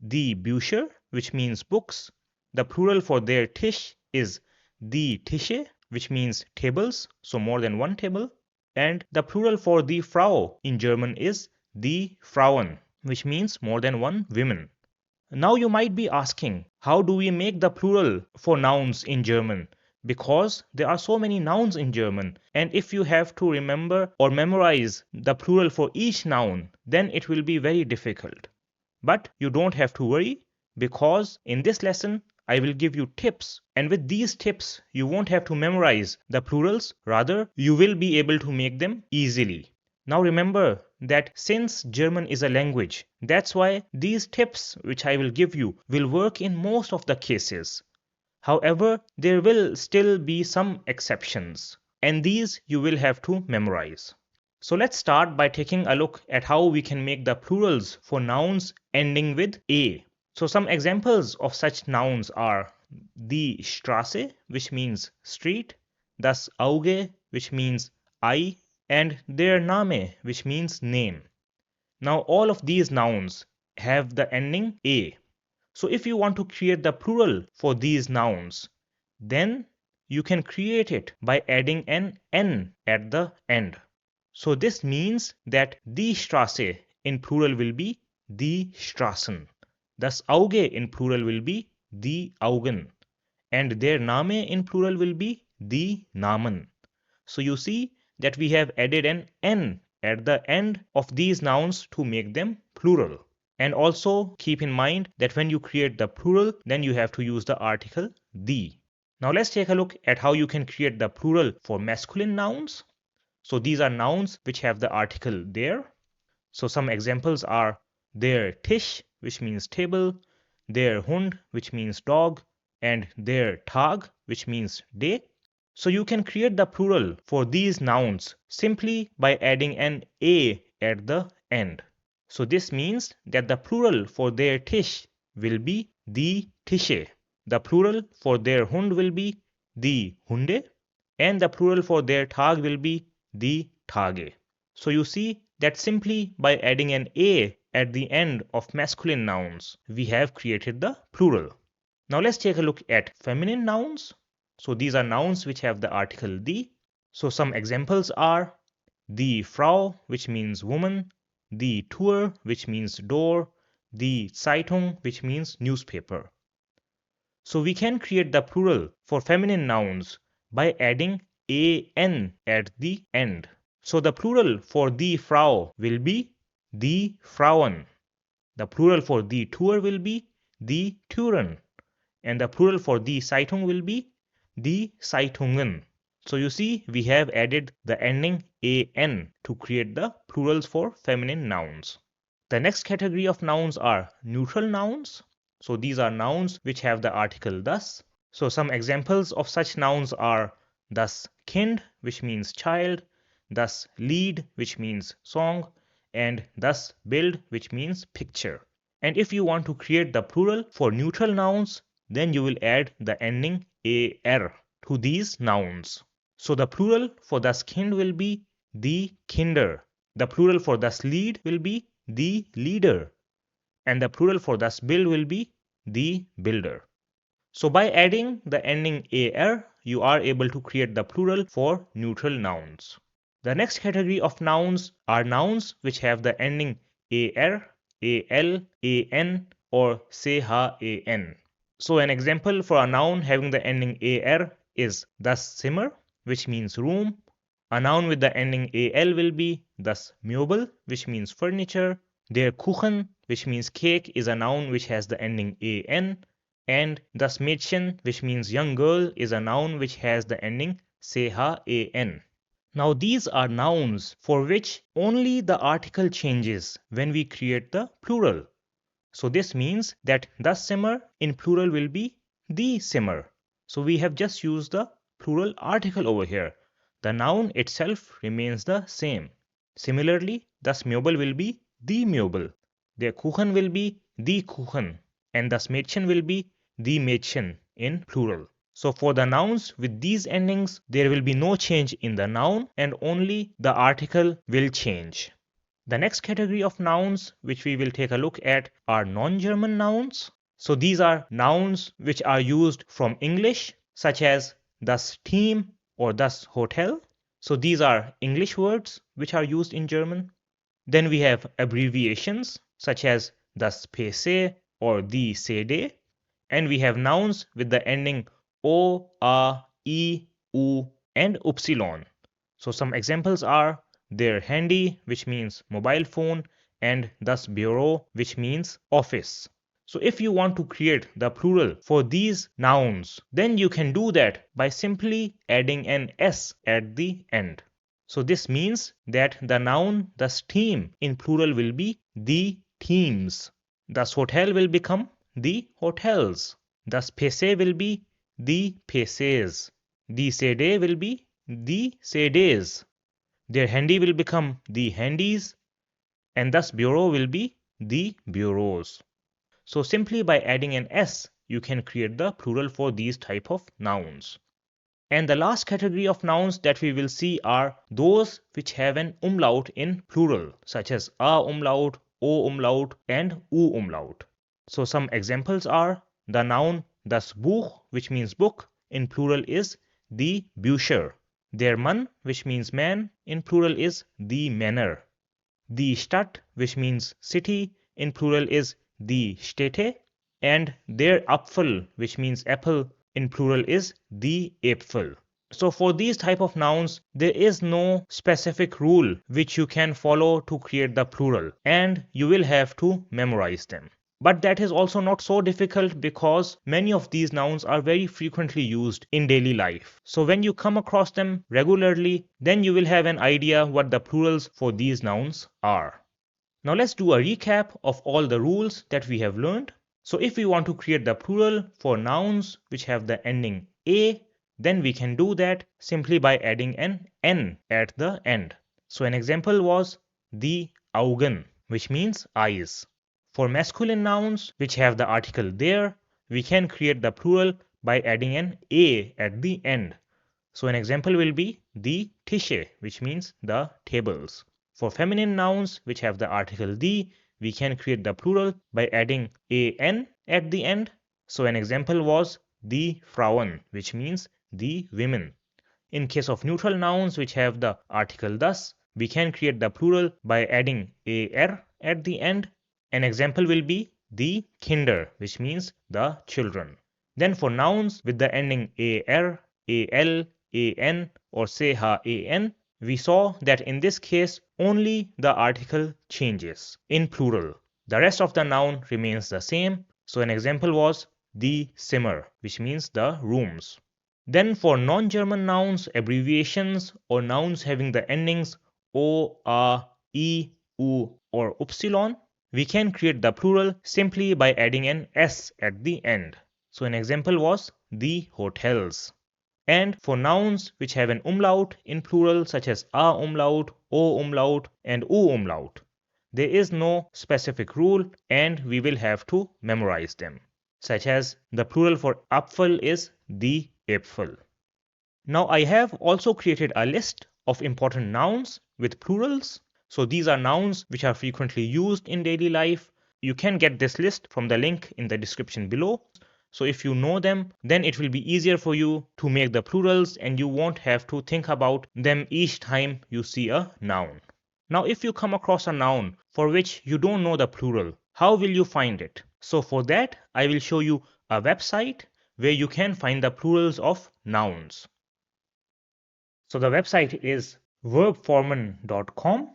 die Bücher, which means books. The plural for der Tisch is die Tische, which means tables, so more than one table. And the plural for die Frau in German is die Frauen, which means more than one women. Now you might be asking, how do we make the plural for nouns in German? Because there are so many nouns in German, and if you have to remember or memorize the plural for each noun, then it will be very difficult. But you don't have to worry, because in this lesson I will give you tips, and with these tips you won't have to memorize the plurals, rather you will be able to make them easily. Now remember that since German is a language, that's why these tips which I will give you will work in most of the cases. However, there will still be some exceptions, and these you will have to memorize. So let's start by taking a look at how we can make the plurals for nouns ending with a. So some examples of such nouns are die Straße, which means street, das Auge, which means eye, and der Name, which means name. Now all of these nouns have the ending a. So if you want to create the plural for these nouns, then you can create it by adding an n at the end. So this means that die Straße in plural will be die Straßen. Das Auge in plural will be die Augen. And der Name in plural will be die Namen. So you see that we have added an n at the end of these nouns to make them plural. And also keep in mind that when you create the plural, then you have to use the article die. Now let's take a look at how you can create the plural for masculine nouns. So these are nouns which have the article der. So some examples are der Tisch, which means table, der Hund, which means dog, and der Tag, which means day. So you can create the plural for these nouns simply by adding an a at the end. So this means that the plural for der Tisch will be die Tische. The plural for der Hund will be die Hunde, and the plural for der Tag will be die Tage. So you see that simply by adding an a at the end of masculine nouns, we have created the plural. Now let's take a look at feminine nouns. So these are nouns which have the article die. So some examples are die Frau, which means woman, die Tür, which means door, die Zeitung, which means newspaper. So we can create the plural for feminine nouns by adding an at the end. So the plural for die Frau will be die Frauen. The plural for die Tür will be die Türen. And the plural for die Zeitung will be die Zeitungen. So you see we have added the ending an to create the plurals for feminine nouns. The next category of nouns are neutral nouns. So these are nouns which have the article das. So some examples of such nouns are das Kind, which means child, das Lied, which means song, and das Bild, which means picture. And if you want to create the plural for neutral nouns, then you will add the ending ar to these nouns. So the plural for das Kind will be die Kinder. The plural for das Lied will be die Lieder. And the plural for das Bild will be die Bilder. So by adding the ending er, you are able to create the plural for neutral nouns. The next category of nouns are nouns which have the ending er, al, an or chan. So an example for a noun having the ending ar is das Zimmer, which means room. A noun with the ending al will be das Möbel, which means furniture. Der Kuchen, which means cake, is a noun which has the ending an. And das Mädchen, which means young girl, is a noun which has the ending chan. Now these are nouns for which only the article changes when we create the plural. So this means that das Zimmer in plural will be die Zimmer. So we have just used the plural article over here. The noun itself remains the same. Similarly, das Möbel will be die Möbel. Der Kuchen will be die Kuchen. And das Mädchen will be die Mädchen in plural. So for the nouns with these endings, there will be no change in the noun and only the article will change. The next category of nouns which we will take a look at are non-German nouns. So these are nouns which are used from English, such as das Team or das Hotel. So these are English words which are used in German. Then we have abbreviations such as das PC or die CD. And we have nouns with the ending O, A, I, U and Upsilon. So some examples are der Handy, which means mobile phone, and das Büro, which means office. So if you want to create the plural for these nouns, then you can do that by simply adding an S at the end. So this means that the noun das Team in plural will be die Teams. Das Hotel will become the hotels. Das PC will be the PCs. Die CD will be the CDs. Der Handy will become the handies, and das Bureau will be the bureaus. So simply by adding an S, you can create the plural for these type of nouns. And the last category of nouns that we will see are those which have an umlaut in plural, such as a umlaut, o umlaut, and u umlaut. So some examples are the noun das Buch, which means book, in plural is die Bücher. Der Mann, which means man, in plural is die Männer. Die Stadt, which means city, in plural is die Städte. And der Apfel, which means apple, in plural is die Äpfel. So for these type of nouns, there is no specific rule which you can follow to create the plural, and you will have to memorize them. But that is also not so difficult because many of these nouns are very frequently used in daily life. So when you come across them regularly, then you will have an idea what the plurals for these nouns are. Now let's do a recap of all the rules that we have learned. So if we want to create the plural for nouns which have the ending a, then we can do that simply by adding an n at the end. So an example was die Augen, which means eyes. For masculine nouns which have the article der, we can create the plural by adding an a at the end. So an example will be die Tische, which means the tables. For feminine nouns which have the article die, we can create the plural by adding an at the end. So an example was die Frauen, which means the women. In case of neutral nouns which have the article das, we can create the plural by adding ar at the end. An example will be the Kinder, which means the children. Then for nouns with the ending ar, al, an or chan, we saw that in this case only the article changes in plural. The rest of the noun remains the same. So an example was die Zimmer, which means the rooms. Then for non-German nouns, abbreviations or nouns having the endings o, a, I, u or upsilon, we can create the plural simply by adding an s at the end. So an example was the hotels. And for nouns which have an umlaut in plural such as a umlaut, o umlaut and u umlaut, there is no specific rule and we will have to memorize them. Such as the plural for Apfel is die Äpfel. Now I have also created a list of important nouns with plurals. So these are nouns which are frequently used in daily life. You can get this list from the link in the description below. So if you know them, then it will be easier for you to make the plurals and you won't have to think about them each time you see a noun. Now if you come across a noun for which you don't know the plural, how will you find it? So for that, I will show you a website where you can find the plurals of nouns. So the website is verbformen.com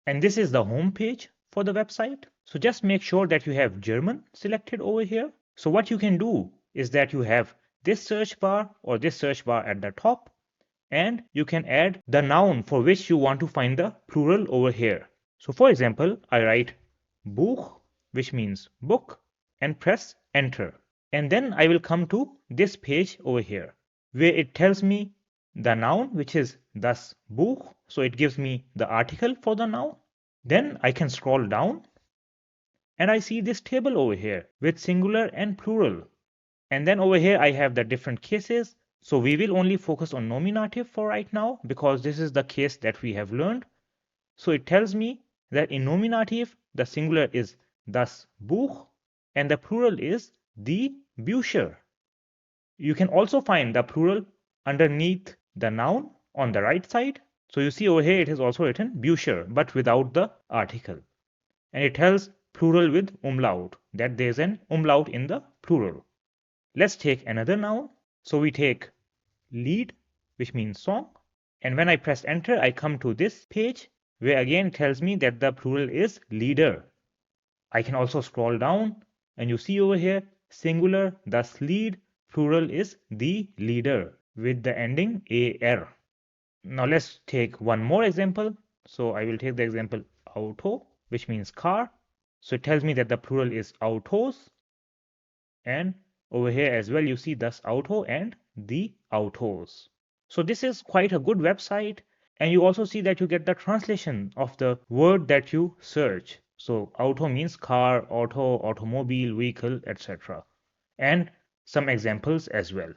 and this is the home page for the website. So just make sure that you have German selected over here. So what you can do is that you have this search bar or this search bar at the top and you can add the noun for which you want to find the plural over here. So for example, I write Buch, which means book, and press enter. And then I will come to this page over here where it tells me the noun, which is das Buch. So it gives me the article for the noun. Then I can scroll down and I see this table over here with singular and plural. And then over here I have the different cases. So we will only focus on nominative for right now because this is the case that we have learned. So it tells me that in nominative the singular is das Buch and the plural is die Bücher. You can also find the plural underneath the noun on the right side. So you see over here it is also written Bücher but without the article. And it tells plural with umlaut, that there is an umlaut in the plural. Let's take another noun. So we take Lied, which means song. And when I press enter, I come to this page where again it tells me that the plural is Lieder. I can also scroll down and you see over here singular, das Lied, plural is the leader with the ending AR. Now let's take one more example. So I will take the example Auto, which means car. So it tells me that the plural is Autos. And over here as well, you see das Auto and the Autos. So this is quite a good website. And you also see that you get the translation of the word that you search. So auto means car, auto, automobile, vehicle, etc. And some examples as well.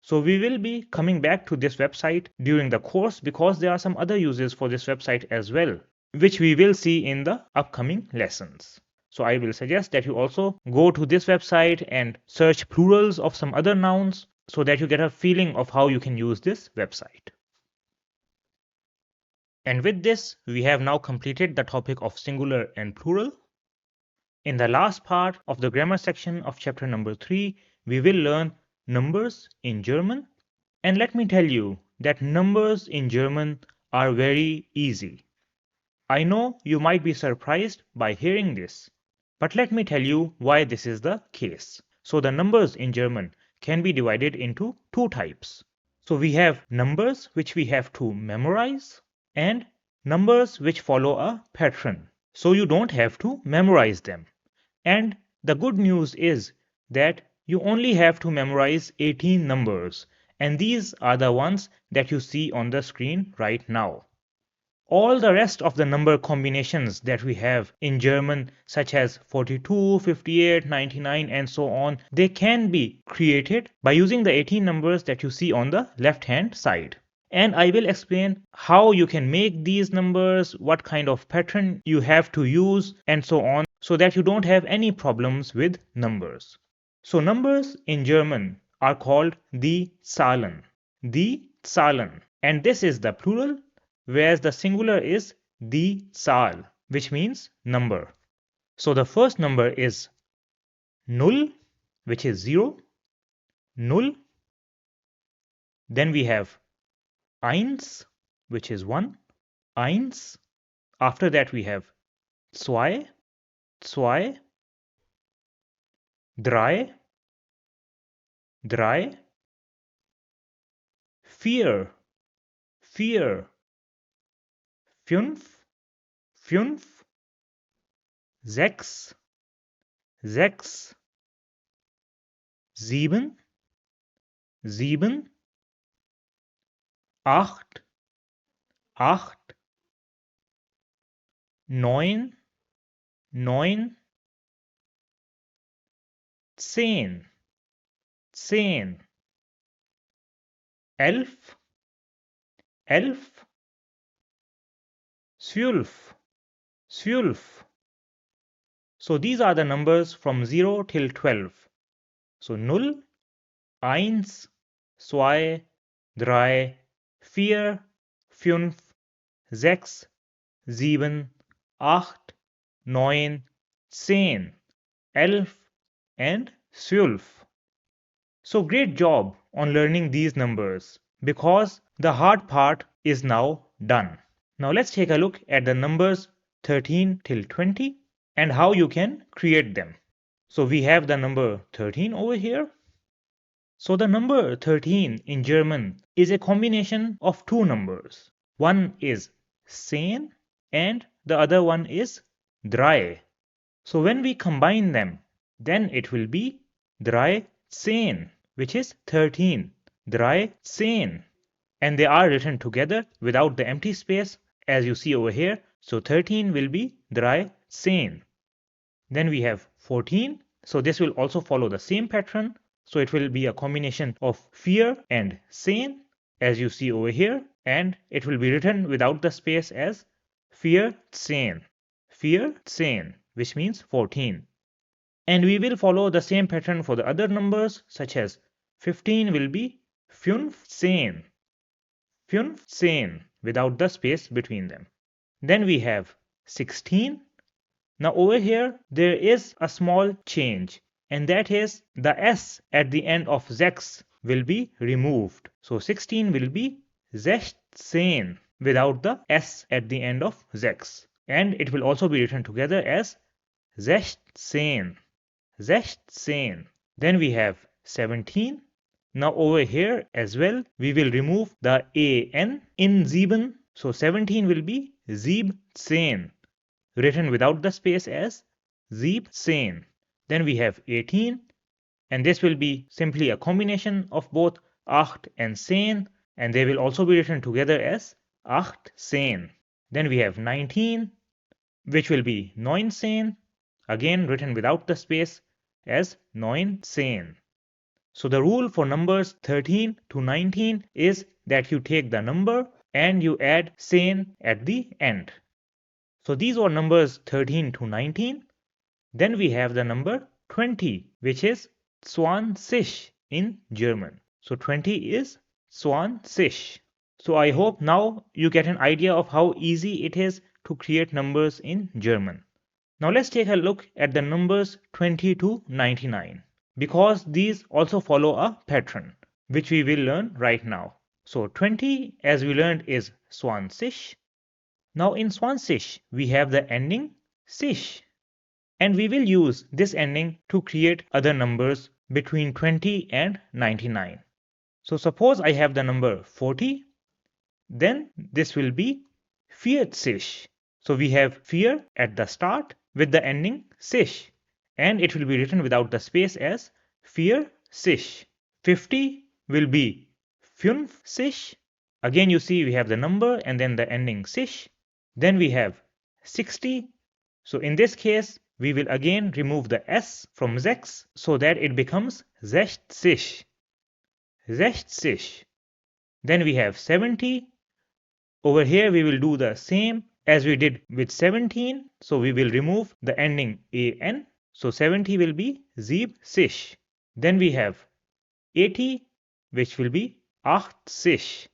So we will be coming back to this website during the course because there are some other uses for this website as well, which we will see in the upcoming lessons. So I will suggest that you also go to this website and search plurals of some other nouns so that you get a feeling of how you can use this website. And with this, we have now completed the topic of singular and plural. In the last part of the grammar section of chapter number 3, we will learn numbers in German. And let me tell you that numbers in German are very easy. I know you might be surprised by hearing this, but let me tell you why this is the case. So the numbers in German can be divided into two types. So we have numbers which we have to memorize and numbers which follow a pattern. So you don't have to memorize them. And the good news is that you only have to memorize 18 numbers, and these are the ones that you see on the screen right now. All the rest of the number combinations that we have in German, such as 42, 58, 99, and so on, they can be created by using the 18 numbers that you see on the left-hand side. And I will explain how you can make these numbers, what kind of pattern you have to use, and so on, so that you don't have any problems with numbers. So numbers in German are called die Zahlen. Die Zahlen. And this is the plural, whereas the singular is die Zahl, which means number. So the first number is null, which is 0, null. Then we have eins, which is 1, eins. After that we have zwei, zwei, drei, drei, vier, vier, fünf, fünf, sechs, sechs, sieben, sieben, acht, acht, neun, neun, 10, 10, elf, elf, zwölf, zwölf. So these are the numbers from 0 till 12. So 0, 1, 2, 3, 4, 5, 6, 7, 8, 9, 10, 11 and 12. So great job on learning these numbers because the hard part is now done. Now let's take a look at the numbers 13 till 20 and how you can create them. So we have the number 13 over here. So the number 13 in German is a combination of two numbers. One is 10 and the other one is 3. So when we combine them, then it will be 13, which is 13. 13. And they are written together without the empty space as you see over here. So 13 will be 13. Then we have 14. So this will also follow the same pattern. So it will be a combination of fear and sane as you see over here. And it will be written without the space as fear sane. Fear sane, which means 14. And we will follow the same pattern for the other numbers such as 15 will be 15. 15 without the space between them. Then we have 16. Now over here there is a small change and that is the S at the end of sechs will be removed. So 16 will be 16 without the S at the end of sechs. And it will also be written together as 16. 16. Then we have 17. Now over here as well we will remove the AN in sieben. So 17 will be 17 written without the space as 17. Then we have 18 and this will be simply a combination of both 8 and 10 and they will also be written together as 18. Then we have 19 which will be 19 again written without the space as 19. So the rule for numbers 13 to 19 is that you take the number and you add sen at the end. So these are numbers 13 to 19. Then we have the number 20, which is 20 in German. So 20 is 20. So I hope now you get an idea of how easy it is to create numbers in German. Now let's take a look at the numbers 20 to 99 because these also follow a pattern which we will learn right now. So 20 as we learned is 20. Now in 20 we have the ending sich and we will use this ending to create other numbers between 20 and 99. So suppose I have the number 40, then this will be 40. So we have fear at the start with the ending sich and it will be written without the space as 40. 50 will be 50. Again you see we have the number and then the ending sich. Then we have 60. So in this case we will again remove the S from sechs so that it becomes 60. 60. Then we have 70. Over here we will do the same as we did with 17. So we will remove the ending AN. So 70 will be 70. Then we have 80 which will be 80.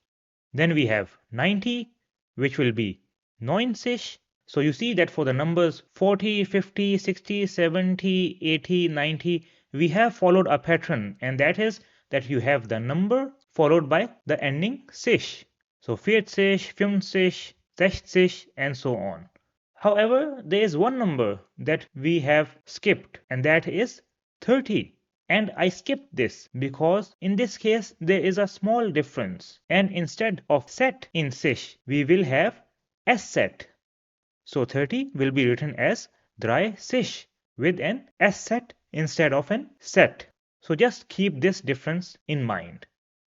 Then we have 90 which will be 90. So you see that for the numbers 40, 50, 60, 70, 80, 90, we have followed a pattern and that is that you have the number followed by the ending sich. So 40, 50, 60 and so on. However, there is one number that we have skipped and that is 30. And I skipped this because in this case there is a small difference and instead of set in sich we will have S set. So 30 will be written as 30 with an S set instead of an set. So just keep this difference in mind.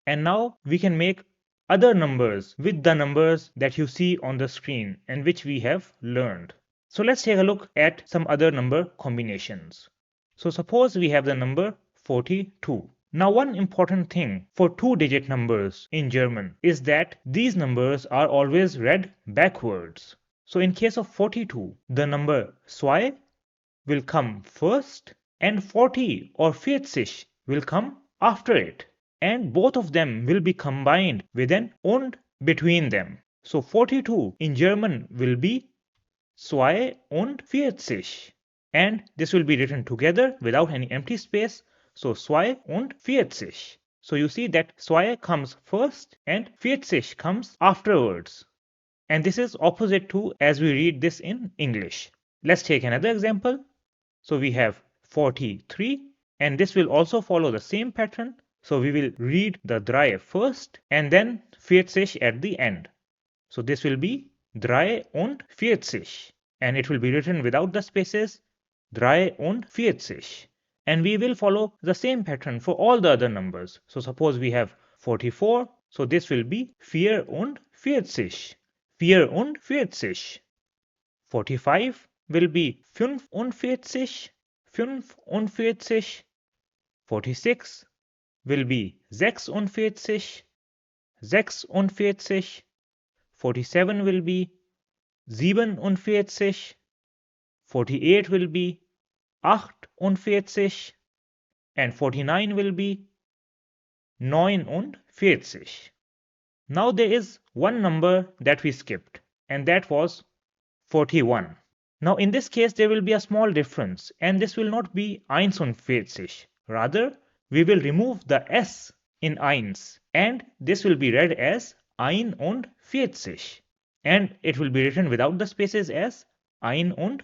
And now we can make other numbers with the numbers that you see on the screen and which we have learned. So let's take a look at some other number combinations. So suppose we have the number 42. Now, one important thing for two-digit numbers in German is that these numbers are always read backwards. So in case of 42, the number 2 will come first and 40 or 40 will come after it. And both of them will be combined with an und between them. So 42 in German will be 42. And this will be written together without any empty space. So 42. So you see that 2 comes first and 40 comes afterwards. And this is opposite to as we read this in English. Let's take another example. So we have 43 and this will also follow the same pattern. So we will read the 3 first and then 40 at the end. So this will be 43 and it will be written without the spaces 43. And we will follow the same pattern for all the other numbers. So suppose we have 44, so this will be 44. 44. 45 will be 45. 45. 46 will be 46. 46. 47 will be 47. 48 will be 48 and 49 will be 49. Now there is one number that we skipped and that was 41. Now in this case there will be a small difference and this will not be 41. Rather we will remove the S in eins and this will be read as 41 and it will be written without the spaces as 41.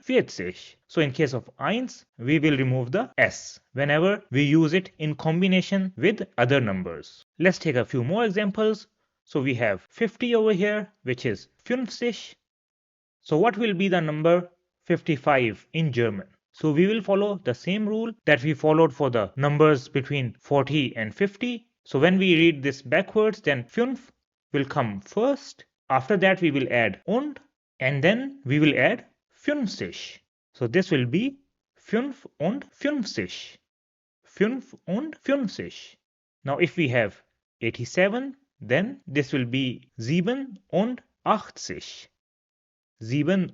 So in case of eins, we will remove the S whenever we use it in combination with other numbers. Let's take a few more examples. So we have 50 over here, which is 50. So what will be the number 55 in German? So we will follow the same rule that we followed for the numbers between 40 and 50. So when we read this backwards, then 5 will come first. After that we will add und and then we will add 50. So this will be 55. 55. Now if we have 87, then this will be 87. 87.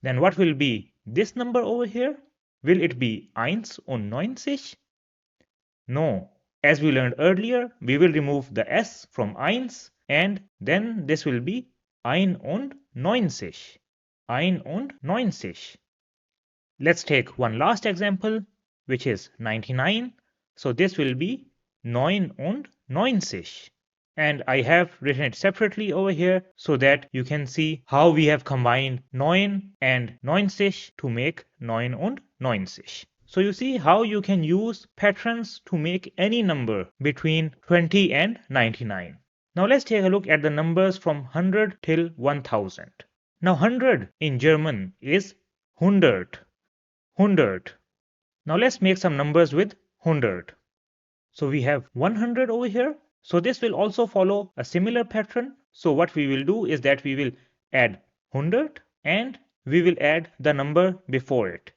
Then what will be this number over here? Will it be 91? No. As we learned earlier, we will remove the S from eins and then this will be 91. 91. Let's take one last example, which is 99. So this will be 99. And I have written it separately over here so that you can see how we have combined 9 and 90 to make 99. So you see how you can use patterns to make any number between 20 and 99. Now let's take a look at the numbers from 100 till 1000. Now 100 in German is 100. 100. Now let's make some numbers with 100. So we have 100 over here. So this will also follow a similar pattern. So what we will do is that we will add 100 and we will add the number before it.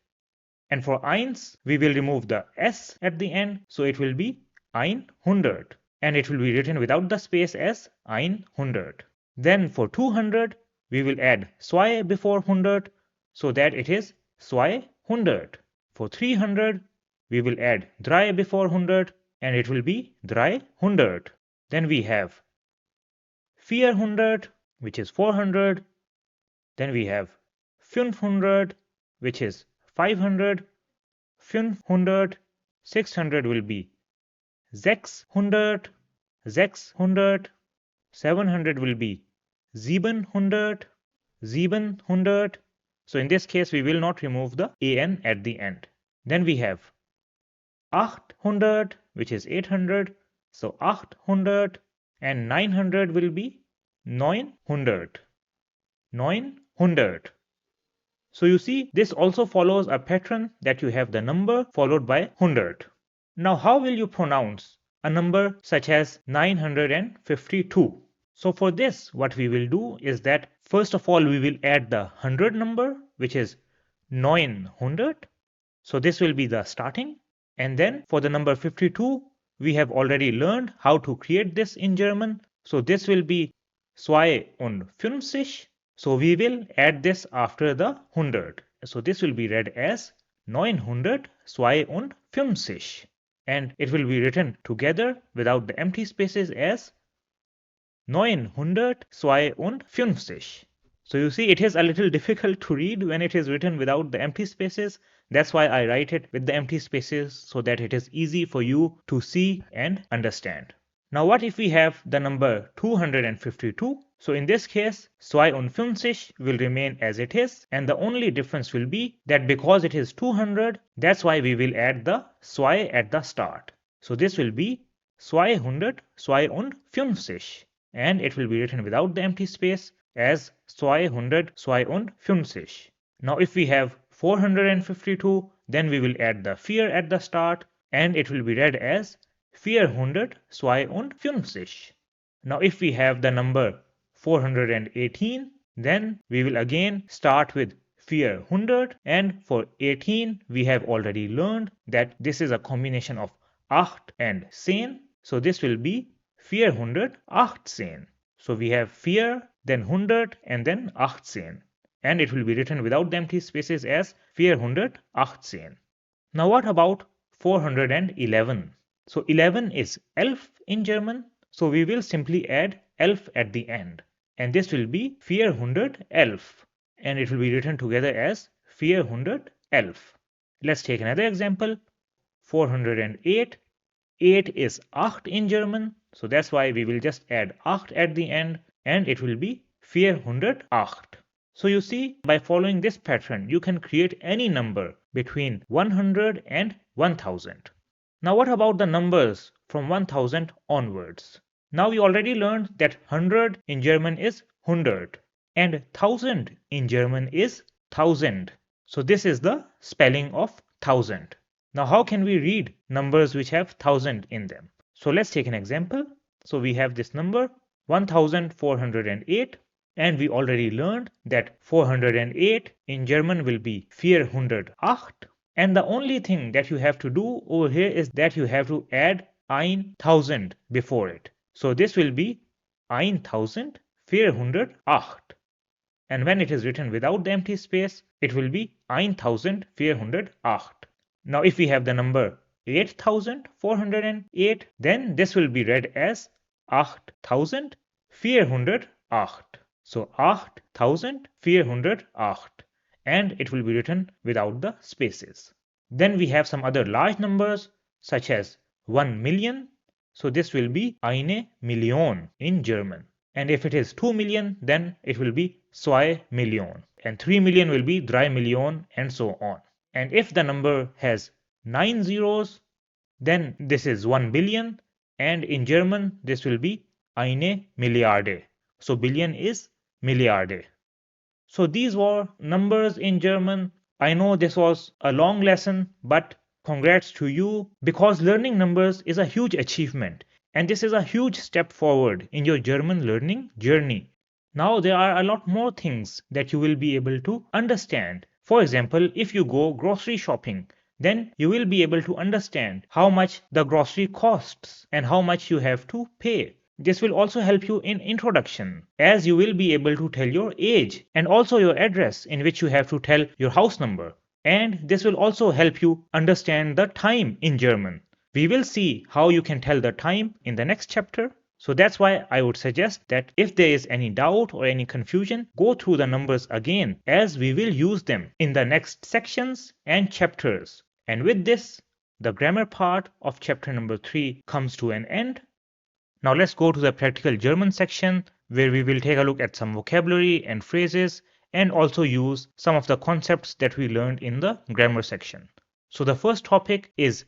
And for eins, we will remove the S at the end. So it will be 100 and it will be written without the space as 100. Then for 200, we will add 2 before 100 so that it is 200. For 300, we will add 3 before 100 and it will be 300. Then we have 400, which is 400. Then we have 500, which is 500. 500. 600 will be 600. 600. 700 will be 700. 700. So in this case, we will not remove the an at the end. Then we have 800, which is 800. So 800 and 900 will be 900. 900. So you see, this also follows a pattern that you have the number followed by 100. Now how will you pronounce a number such as 952? So for this, what we will do is that first of all, we will add the 100 number, which is 900. So this will be the starting. And then for the number 52, we have already learned how to create this in German. So this will be 52. So we will add this after the 100. So this will be read as 952. And it will be written together without the empty spaces as 952. So you see, it is a little difficult to read when it is written without the empty spaces. That's why I write it with the empty spaces so that it is easy for you to see and understand. Now what if we have the number 252? So in this case, 52 will remain as it is, and the only difference will be that because it is 200, that's why we will add the 2 at the start. So this will be 252, and it will be written without the empty space as 252. Now if we have 452, then we will add the 4 at the start, and it will be read as 452. Now if we have the number 418, then we will again start with 400, and for 18 we have already learned that this is a combination of 8 and 10. So this will be 418. So we have 4, then 100, and then 18. And it will be written without the empty spaces as 418. Now what about 411? So 11 is 11 in German. So we will simply add 11 at the end. And this will be 411. And it will be written together as 411. Let's take another example. 408. 8 is 8 in German. So that's why we will just add 8 at the end, and it will be 408. So you see, by following this pattern, you can create any number between 100 and 1000. Now what about the numbers from 1000 onwards? Now we already learned that 100 in German is 100 and 1000 in German is 1000. So this is the spelling of 1000. Now how can we read numbers which have 1000 in them? So let's take an example. So we have this number 1408, and we already learned that 408 in German will be 408. And the only thing that you have to do over here is that you have to add 1000 before it. So this will be 1408. And when it is written without the empty space, it will be 1408. Now if we have the number 8408, then this will be read as 8408. So 8408, and it will be written without the spaces. Then we have some other large numbers such as 1 million. So this will be 1 Million in German. And if it is 2 million, then it will be 2 Million. And 3 million will be 3 Million, and so on. And if the number has 9 zeros, then this is 1 billion, and in German this will be 1 Milliarde. So billion is Milliarde. So these were numbers in German. I know this was a long lesson, but congrats to you, because learning numbers is a huge achievement, and this is a huge step forward in your German learning journey. Now there are a lot more things that you will be able to understand. For example, if you go grocery shopping, then you will be able to understand how much the grocery costs and how much you have to pay. This will also help you in introduction, as you will be able to tell your age and also your address, in which you have to tell your house number. And this will also help you understand the time in German. We will see how you can tell the time in the next chapter. So that's why I would suggest that if there is any doubt or any confusion, go through the numbers again, as we will use them in the next sections and chapters. And with this, the grammar part of chapter number 3 comes to an end. Now let's go to the practical German section, where we will take a look at some vocabulary and phrases, and also use some of the concepts that we learned in the grammar section. So the first topic is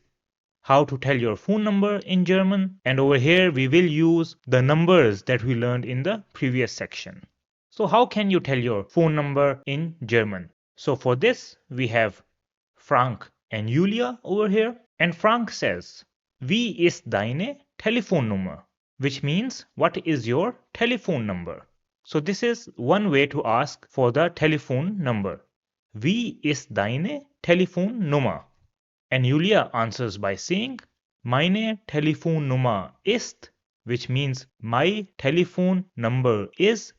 how to tell your phone number in German, and over here we will use the numbers that we learned in the previous section. So how can you tell your phone number in German? So for this we have Frank and Julia over here, and Frank says, "Wie ist deine Telefonnummer?" which means, what is your telephone number? So this is one way to ask for the telephone number. Wie ist deine Telefonnummer? And Julia answers by saying, Meine Telefonnummer ist, which means my telephone number is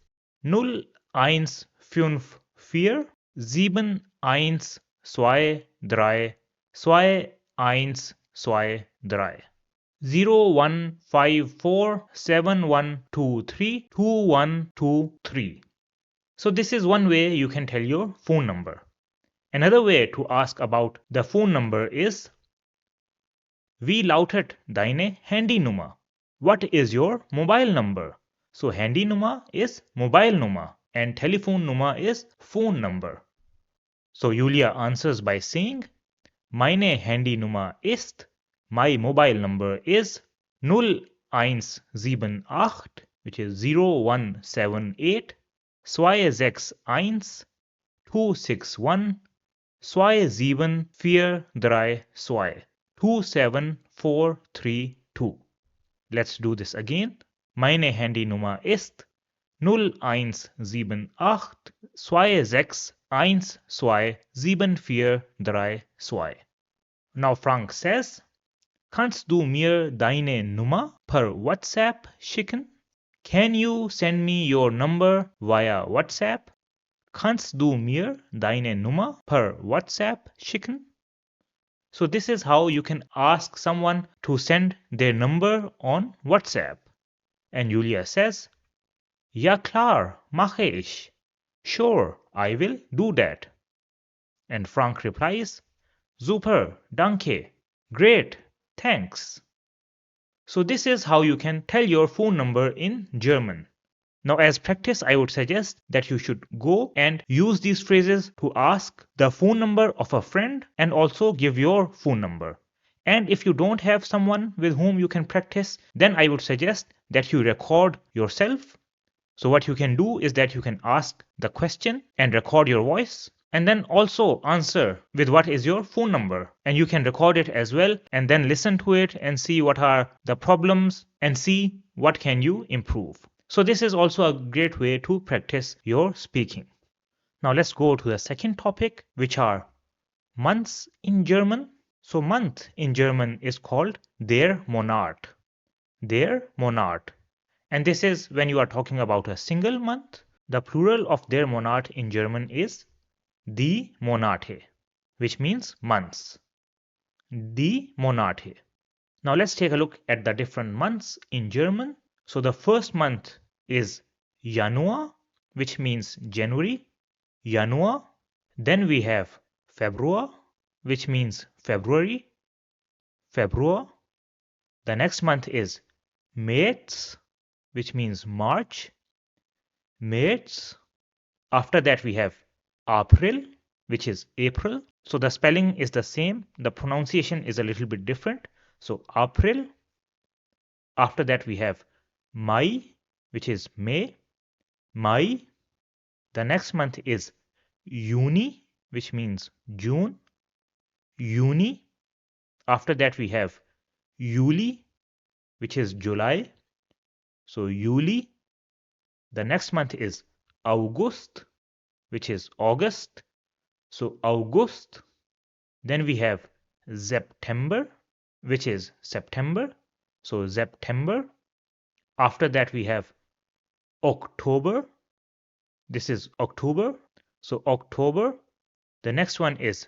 0154 7123 2123. 015471232123. So this is one way you can tell your phone number. Another way to ask about the phone number is Wie lautet deine Handynummer? What is your mobile number? So Handynummer is mobile number and telephone number is phone number. So Julia answers by saying Meine Handynummer ist, my mobile number is 0178, which is 0178 261 261 2743 27432. Let's do this again. Meine Handynummer ist 0178 261 2743. Now Frank says, Kannst du mir deine Nummer per WhatsApp schicken? Can you send me your number via WhatsApp? Kannst du mir deine Nummer per WhatsApp schicken? So this is how you can ask someone to send their number on WhatsApp. And Julia says, Ja klar, mache ich. Sure, I will do that. And Frank replies, Super, danke. Great, thanks. So this is how you can tell your phone number in German. Now as practice, I would suggest that you should go and use these phrases to ask the phone number of a friend and also give your phone number. And if you don't have someone with whom you can practice, then I would suggest that you record yourself. So what you can do is that you can ask the question and record your voice and then also answer with what is your phone number. And you can record it as well and then listen to it and see what are the problems and see what can you improve. So this is also a great way to practice your speaking. Now let's go to the second topic, which are months in German. So month in German is called der Monat. Der Monat. And this is when you are talking about a single month. The plural of der Monat in German is die Monate, which means months. Die Monate. Now let's take a look at the different months in German. So the first month is Januar, which means January. Januar. Then we have Februar, which means February. Februar. The next month is März, which means March. März. After that we have April, which is April. So the spelling is the same. The pronunciation is a little bit different. So April. After that we have Mai, which is May. Mai. The next month is Juni, which means June. Juni. After that we have Juli, which is July. So Juli. The next month is August, which is August. So August. Then we have September, which is September. So September. After that we have October. This is October. So October. The next one is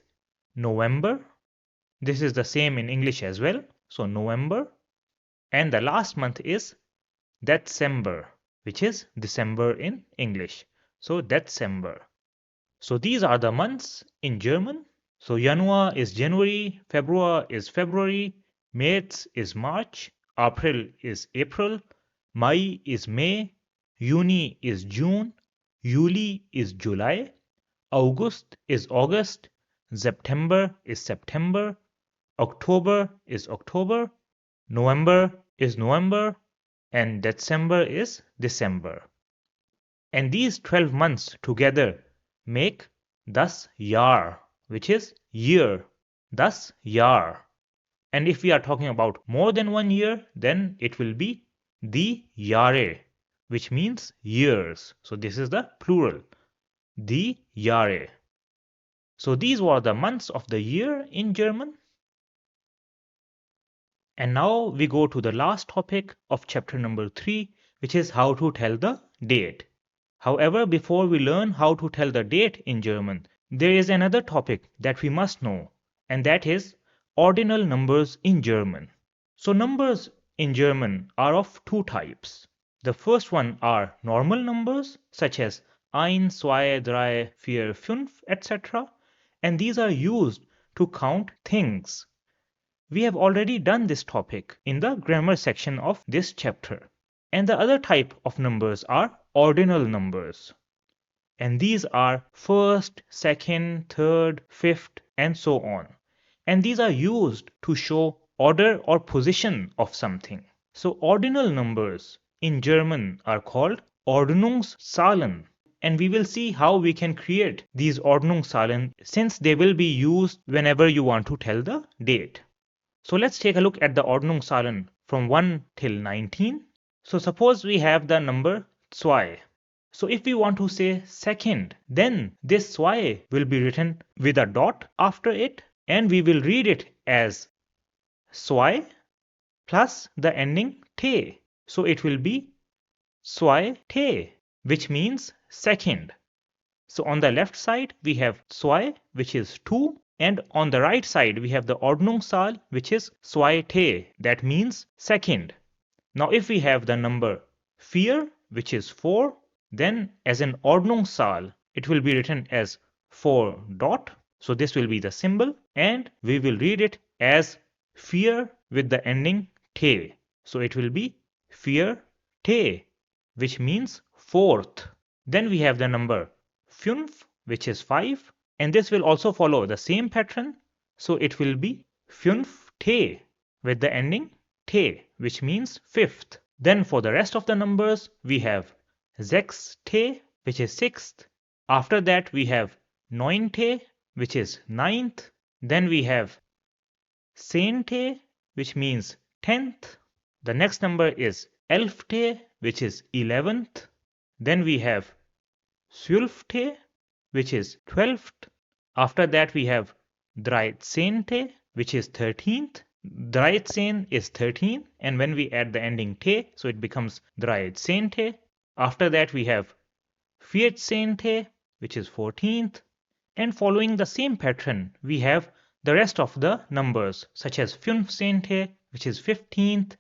November. This is the same in English as well. So November. And the last month is December, which is December in English. So December. So these are the months in German. So Januar is January, February is February, März is March, April is April, Mai is May, Juni is June, Juli is July, August is August, September is September, October is October, November is November, and December is December. And these 12 months together make das Jahr, which is year. Das Jahr. And if we are talking about more than 1 year, then it will be die Jahre, which means years. So this is the plural. Die Jahre. So these were the months of the year in German. And now we go to the last topic of chapter number 3, which is how to tell the date. However, before we learn how to tell the date in German, there is another topic that we must know, and that is ordinal numbers in German. So numbers in German are of two types. The first one are normal numbers such as 1, 2, 3, 4, 5, etc. And these are used to count things. We have already done this topic in the grammar section of this chapter. And the other type of numbers are ordinal numbers. And these are first, second, third, fifth, and so on. And these are used to show order or position of something. So ordinal numbers in German are called Ordnungszahlen. And we will see how we can create these Ordnungszahlen since they will be used whenever you want to tell the date. So let's take a look at the Ordnungszahlen from 1 till 19. So suppose we have the number 2. So if we want to say second, then this 2 will be written with a dot after it, and we will read it as 2 plus the ending te. So it will be 2 te, which means second. So on the left side we have 2, which is 2, and on the right side we have the Ordnungszahl, which is 2 te, that means second. Now if we have the number 4, which is 4, then as an Ordnungszahl, it will be written as 4 dot. So this will be the symbol, and we will read it as 4 with the ending te. So it will be 4 te, which means fourth. Then we have the number 5, which is 5, and this will also follow the same pattern. So it will be 5 te with the ending te, which means fifth. Then for the rest of the numbers, we have 6 te, which is sixth. After that, we have 9 te, which is ninth. Then we have 10 te, which means 10th. The next number is 11 te, which is 11th. Then we have 12 te, which is 12th. After that, we have 13 te, which is 13th. 13 is 13, and when we add the ending te, so it becomes 13 te. After that, we have 14 te, which is 14th. And following the same pattern, we have the rest of the numbers, such as 15 te, which is 15th,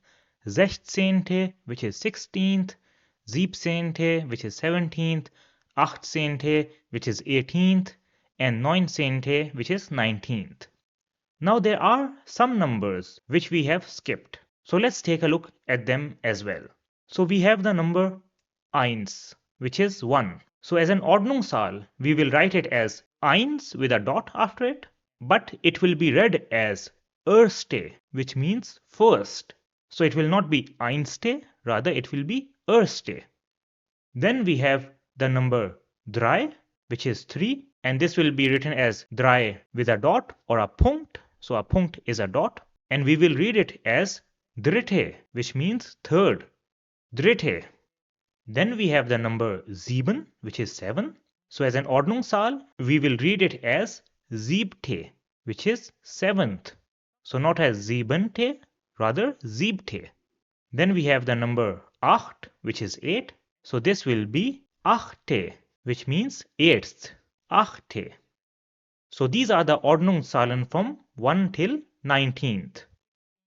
16 te, which is 16th, 17 te, which is 17th, 18 te, which is 18th, and 19 te, which is 19th. Now there are some numbers which we have skipped. So let's take a look at them as well. So we have the number 1, which is 1. So as an Ordnungszahl, we will write it as 1 with a dot after it, but it will be read as erste, which means first. So it will not be einste, rather it will be erste. Then we have the number 3, which is 3, and this will be written as 3 with a dot or a Punkt. So a Punkt is a dot, and we will read it as dritte, which means third. Dritte. Then we have the number 7, which is 7. So as an Ordnungszahl, we will read it as siebte, which is seventh. So not as siebente, rather siebte. Then we have the number 8, which is 8. So this will be achte, which means eighth. Achte. So these are the Ordnungszahlen from 1 till 19th.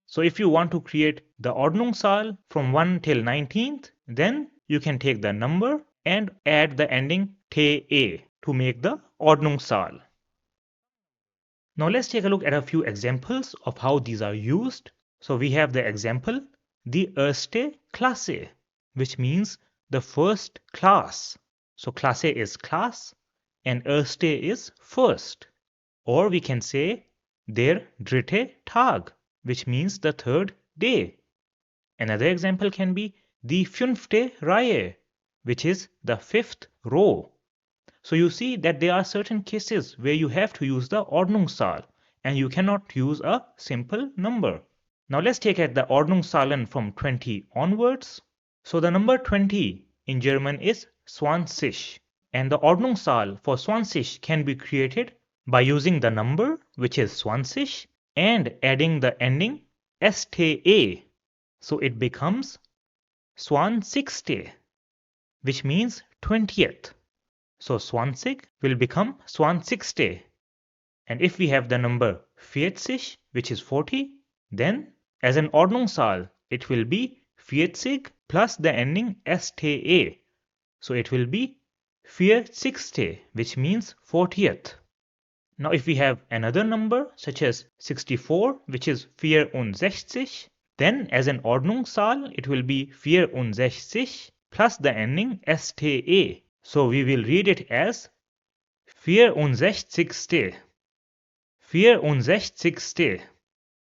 So if you want to create the Ordnungszahl from 1 till 19th, then you can take the number and add the ending te to make the Ordnungszahl. Now let's take a look at a few examples of how these are used. So we have the example, die erste Klasse, which means the first class. So Klasse is class and erste is first. Or we can say der dritte Tag, which means the third day. Another example can be die fünfte Reihe, which is the fifth row. So you see that there are certain cases where you have to use the Ordnungszahl and you cannot use a simple number. Now let's take at the Ordnungszahlen from 20 onwards. So the number 20 in German is 20, and the Ordnungszahl for 20 can be created by using the number, which is 20, and adding the ending STA. So it becomes 20, which means 20th. So 20 will become 20. And if we have the number 40, which is 40, then as an Ordnungszahl, it will be 40 plus the ending STA. So it will be 460, which means 40th. Now if we have another number such as 64, which is 64, then as an Ordnungszahl, it will be 64 plus the ending STA. So we will read it as 64. 64.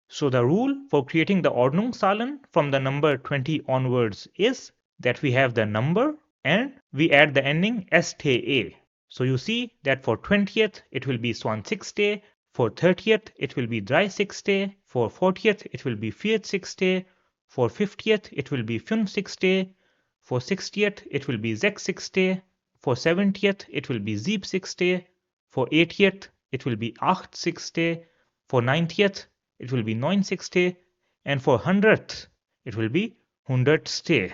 So the rule for creating the Ordnungszahlen from the number 20 onwards is that we have the number and we add the ending STA. So you see that for 20th it will be 20, for 30th it will be 60, for 40th it will be 40, for 50th it will be 50, for 60th it will be 60, for 70th it will be 60, for 80th it will be 80, for 90th it will be 90, and for 100th it will be 100.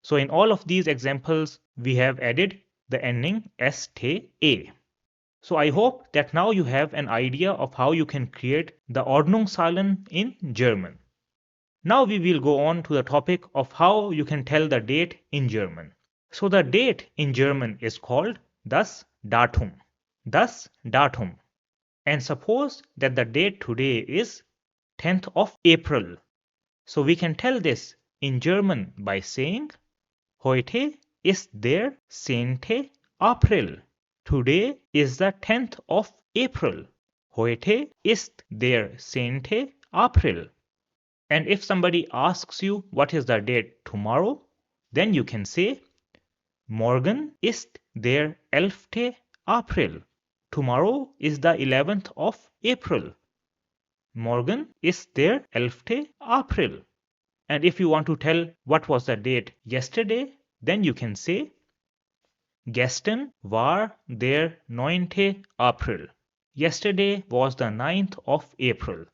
So in all of these examples we have added the ending STA. So I hope that now you have an idea of how you can create the Ordnungszahlen in German. Now we will go on to the topic of how you can tell the date in German. So the date in German is called das Datum. Das Datum. And suppose that the date today is 10th of April. So we can tell this in German by saying Heute ist der 10. April. Today is the 10th of April. Heute ist der 10. April. And if somebody asks you what is the date tomorrow, then you can say Morgen ist der 11. April. Tomorrow is the 11th of April. Morgen ist der 11. April. And if you want to tell what was the date yesterday, then you can say Gestern war der 9. April. Yesterday was the 9th of April.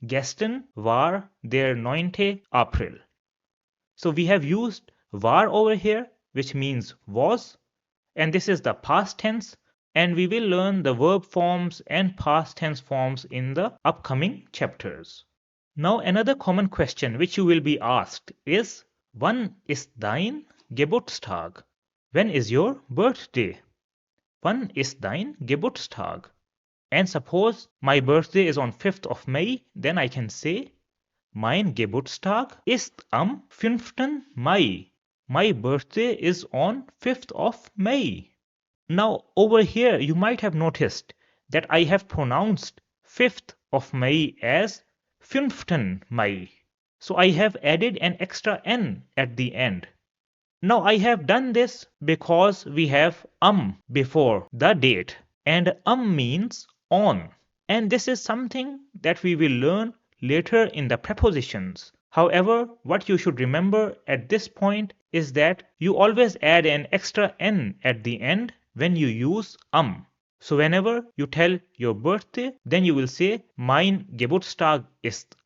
Gestern war der 9. April. So we have used war over here, which means was, and this is the past tense, and we will learn the verb forms and past tense forms in the upcoming chapters. Now another common question which you will be asked is, wann ist dein Geburtstag? When is your birthday? Wann ist dein Geburtstag? And suppose my birthday is on 5th of May, then I can say, mein Geburtstag ist am 5. Mai. My birthday is on 5th of May. Now over here you might have noticed that I have pronounced 5th of May as 5. Mai. So I have added an extra N at the end. Now I have done this because we have before the date, and means on, and this is something that we will learn later in the prepositions. However, what you should remember at this point is that you always add an extra N at the end when you use So whenever you tell your birthday, then you will say mein Geburtstag ist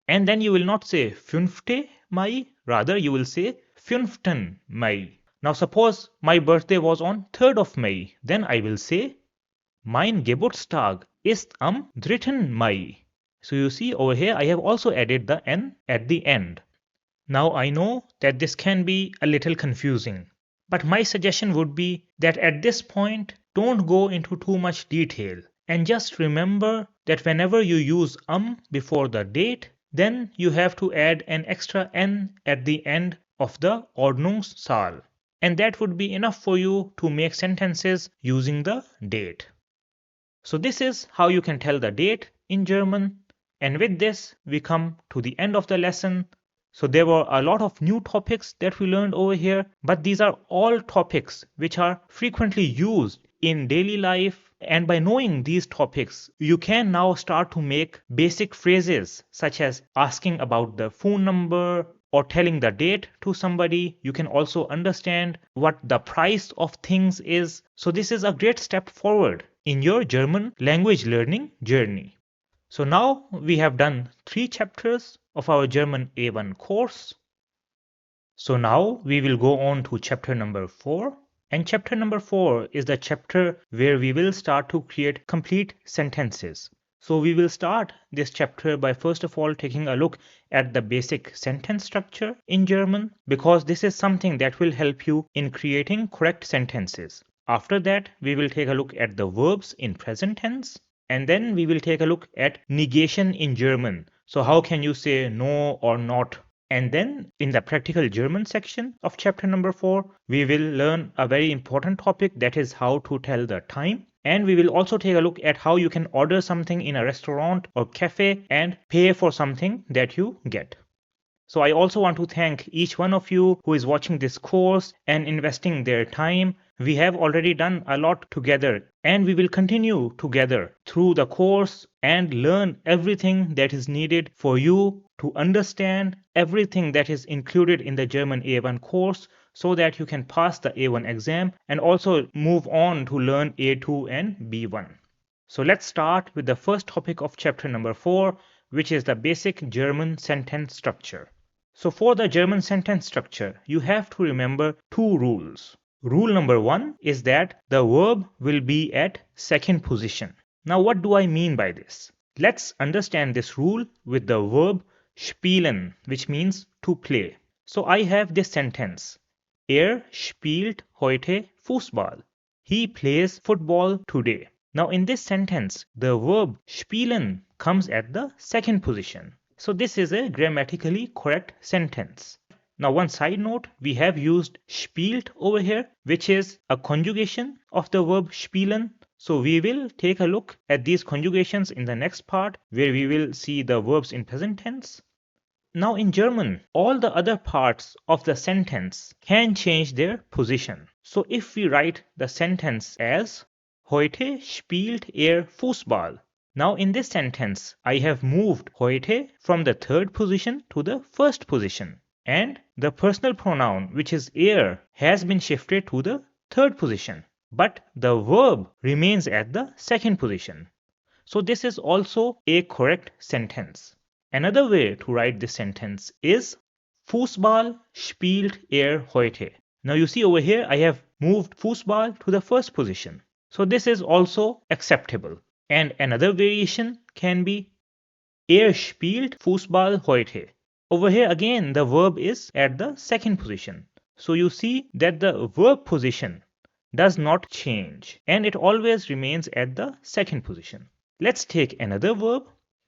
and then you will not say 5. Mai, rather you will say 5. Mai. Now suppose my birthday was on 3rd of May, then I will say mein Geburtstag ist am 3. Mai. So you see over here I have also added the N at the end. Now I know that this can be a little confusing, but my suggestion would be that at this point don't go into too much detail and just remember that whenever you use before the date, then you have to add an extra N at the end of the Ordnungszahl, and that would be enough for you to make sentences using the date. So this is how you can tell the date in German, and with this we come to the end of the lesson. So there were a lot of new topics that we learned over here, but these are all topics which are frequently used in daily life, and by knowing these topics you can now start to make basic phrases such as asking about the phone number or telling the date to somebody. You can also understand what the price of things is. So this is a great step forward in your German language learning journey. So now we have done 3 chapters of our German A1 course. So now we will go on to chapter number 4. And chapter number 4 is the chapter where we will start to create complete sentences. So we will start this chapter by first of all taking a look at the basic sentence structure in German, because this is something that will help you in creating correct sentences. After that, we will take a look at the verbs in present tense, and then we will take a look at negation in German. So how can you say no or not? And then in the practical German section of chapter number 4, we will learn a very important topic, that is how to tell the time. And we will also take a look at how you can order something in a restaurant or cafe and pay for something that you get. So I also want to thank each one of you who is watching this course and investing their time. We have already done a lot together, and we will continue together through the course and learn everything that is needed for you to understand everything that is included in the German A1 course, so that you can pass the A1 exam and also move on to learn A2 and B1. So let's start with the first topic of chapter number 4, which is the basic German sentence structure. So for the German sentence structure, you have to remember two rules. Rule number 1 is that the verb will be at second position. Now what do I mean by this? Let's understand this rule with the verb spielen, which means to play. So I have this sentence. Er spielt heute Fußball. He plays football today. Now in this sentence, the verb spielen comes at the second position. So this is a grammatically correct sentence. Now one side note, we have used spielt over here, which is a conjugation of the verb spielen. So we will take a look at these conjugations in the next part, where we will see the verbs in present tense. Now in German, all the other parts of the sentence can change their position. So if we write the sentence as Heute spielt er Fußball. Now in this sentence, I have moved heute from the third position to the first position. And the personal pronoun, which is er, has been shifted to the third position. But the verb remains at the second position. So this is also a correct sentence. Another way to write this sentence is Fußball spielt er heute. Now you see over here, I have moved Fußball to the first position. So this is also acceptable. And another variation can be Er spielt Fußball heute. Over here again, the verb is at the second position. So you see that the verb position does not change, and it always remains at the second position. Let's take another verb.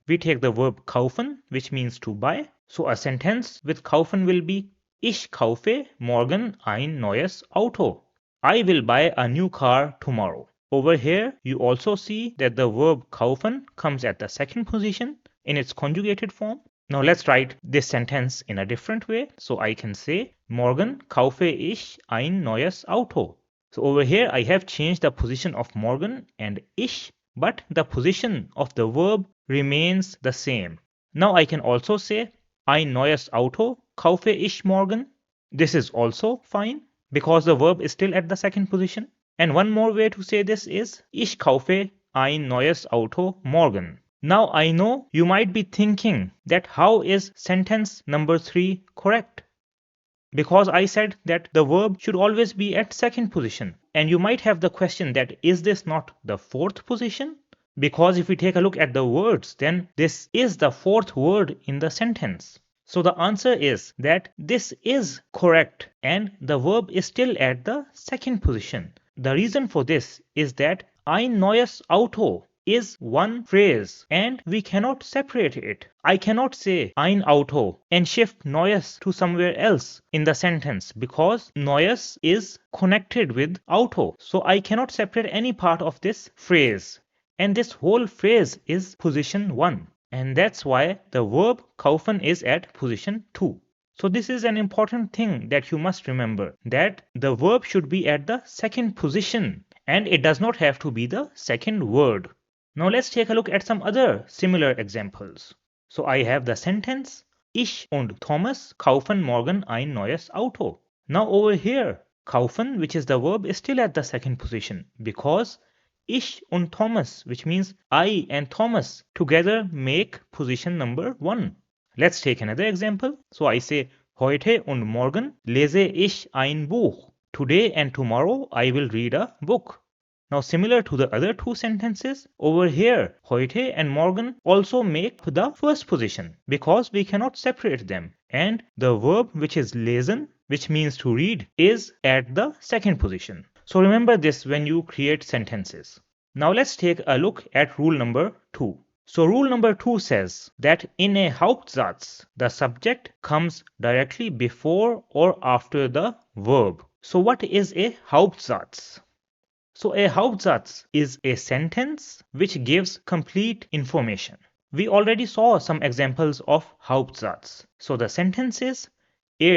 We take the verb kaufen, which means to buy. So a sentence with kaufen will be Ich kaufe morgen ein neues Auto. I will buy a new car tomorrow. Over here, you also see that the verb kaufen comes at the second position in its conjugated form. Now let's write this sentence in a different way. So I can say, Morgen kaufe ich ein neues Auto. So over here, I have changed the position of morgen and ich, but the position of the verb remains the same. Now I can also say, ein neues Auto kaufe ich morgen. This is also fine, because the verb is still at the second position. And one more way to say this is Ich kaufe ein neues Auto morgen. Now I know you might be thinking that how is sentence number 3 correct? Because I said that the verb should always be at second position. And you might have the question that is this not the fourth position? Because if we take a look at the words, then this is the fourth word in the sentence. So the answer is that this is correct and the verb is still at the second position. The reason for this is that ein neues Auto is one phrase and we cannot separate it. I cannot say ein Auto and shift neues to somewhere else in the sentence because neues is connected with Auto. So I cannot separate any part of this phrase. And this whole phrase is position 1. And that's why the verb kaufen is at position 2. So this is an important thing that you must remember, that the verb should be at the second position and it does not have to be the second word. Now let's take a look at some other similar examples. So I have the sentence, Ich und Thomas kaufen morgen ein neues Auto. Now over here, kaufen, which is the verb, is still at the second position because Ich und Thomas, which means I and Thomas, together make position number 1. Let's take another example. So I say, Heute und morgen lese ich ein Buch. Today and tomorrow I will read a book. Now, similar to the other two sentences, over here, heute and morgen also make the first position because we cannot separate them. And the verb which is lesen, which means to read, is at the second position. So remember this when you create sentences. Now let's take a look at rule number 2. So rule number 2 says that in a Hauptsatz, the subject comes directly before or after the verb. So what is a Hauptsatz? So a Hauptsatz is a sentence which gives complete information. We already saw some examples of Hauptsatz. So the sentence is,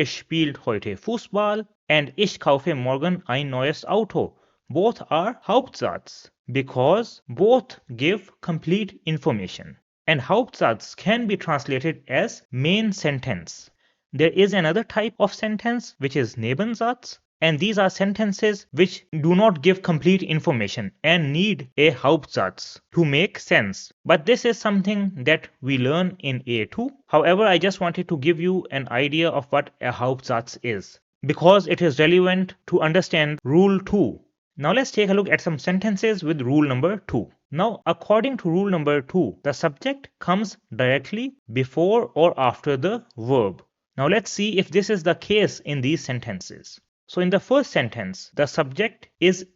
spielt heute Fußball and ich kaufe morgen ein neues Auto. Both are Hauptsatz because both give complete information. And Hauptsatz can be translated as main sentence. There is another type of sentence which is Nebensatz. And these are sentences which do not give complete information and need a Hauptsatz to make sense. But this is something that we learn in A2. However, I just wanted to give you an idea of what a Hauptsatz is because it is relevant to understand rule 2. Now let's take a look at some sentences with rule number 2. Now, according to rule number 2, the subject comes directly before or after the verb. Now let's see if this is the case in these sentences. So in the first sentence, the subject is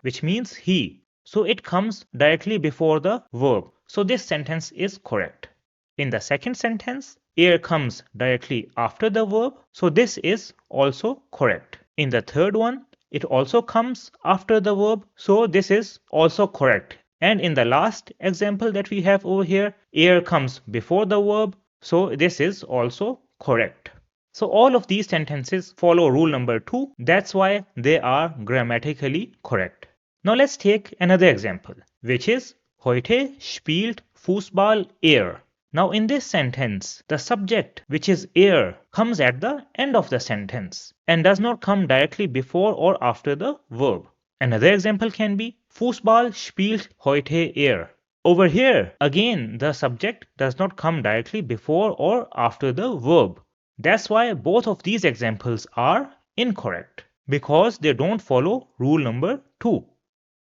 which means he. So it comes directly before the verb. So this sentence is correct. In the second sentence, comes directly after the verb. So this is also correct. In the third one, it also comes after the verb. So this is also correct. And in the last example that we have over here, comes before the verb. So this is also correct. So all of these sentences follow rule number 2. That's why they are grammatically correct. Now let's take another example, which is Heute spielt Fußball er. Now in this sentence, the subject, which is comes at the end of the sentence and does not come directly before or after the verb. Another example can be Fußball spielt heute er. Over here, again, the subject does not come directly before or after the verb. That's why both of these examples are incorrect because they don't follow rule number 2.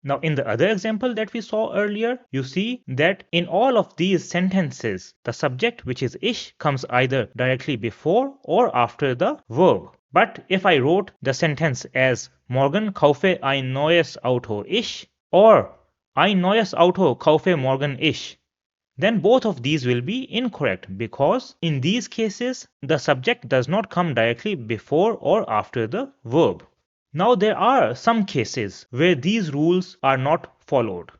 Now in the other example that we saw earlier, you see that in all of these sentences, the subject, which is ich, comes either directly before or after the verb. But if I wrote the sentence as Morgen kaufe ein neues Auto ich or ein neues Auto kaufe morgen ich, then both of these will be incorrect because in these cases, the subject does not come directly before or after the verb. Now there are some cases where these rules are not followed.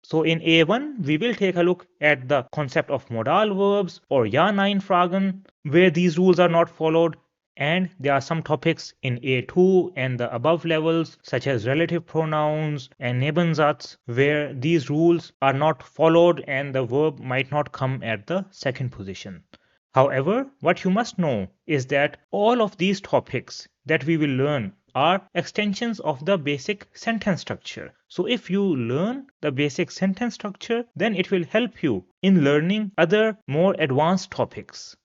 So in A1, we will take a look at the concept of modal verbs or Ja-Nein-Fragen where these rules are not followed. And there are some topics in A2 and the above levels such as relative pronouns and Nebensatz where these rules are not followed and the verb might not come at the second position. However, what you must know is that all of these topics that we will learn are extensions of the basic sentence structure. So if you learn the basic sentence structure, then it will help you in learning other more advanced topics.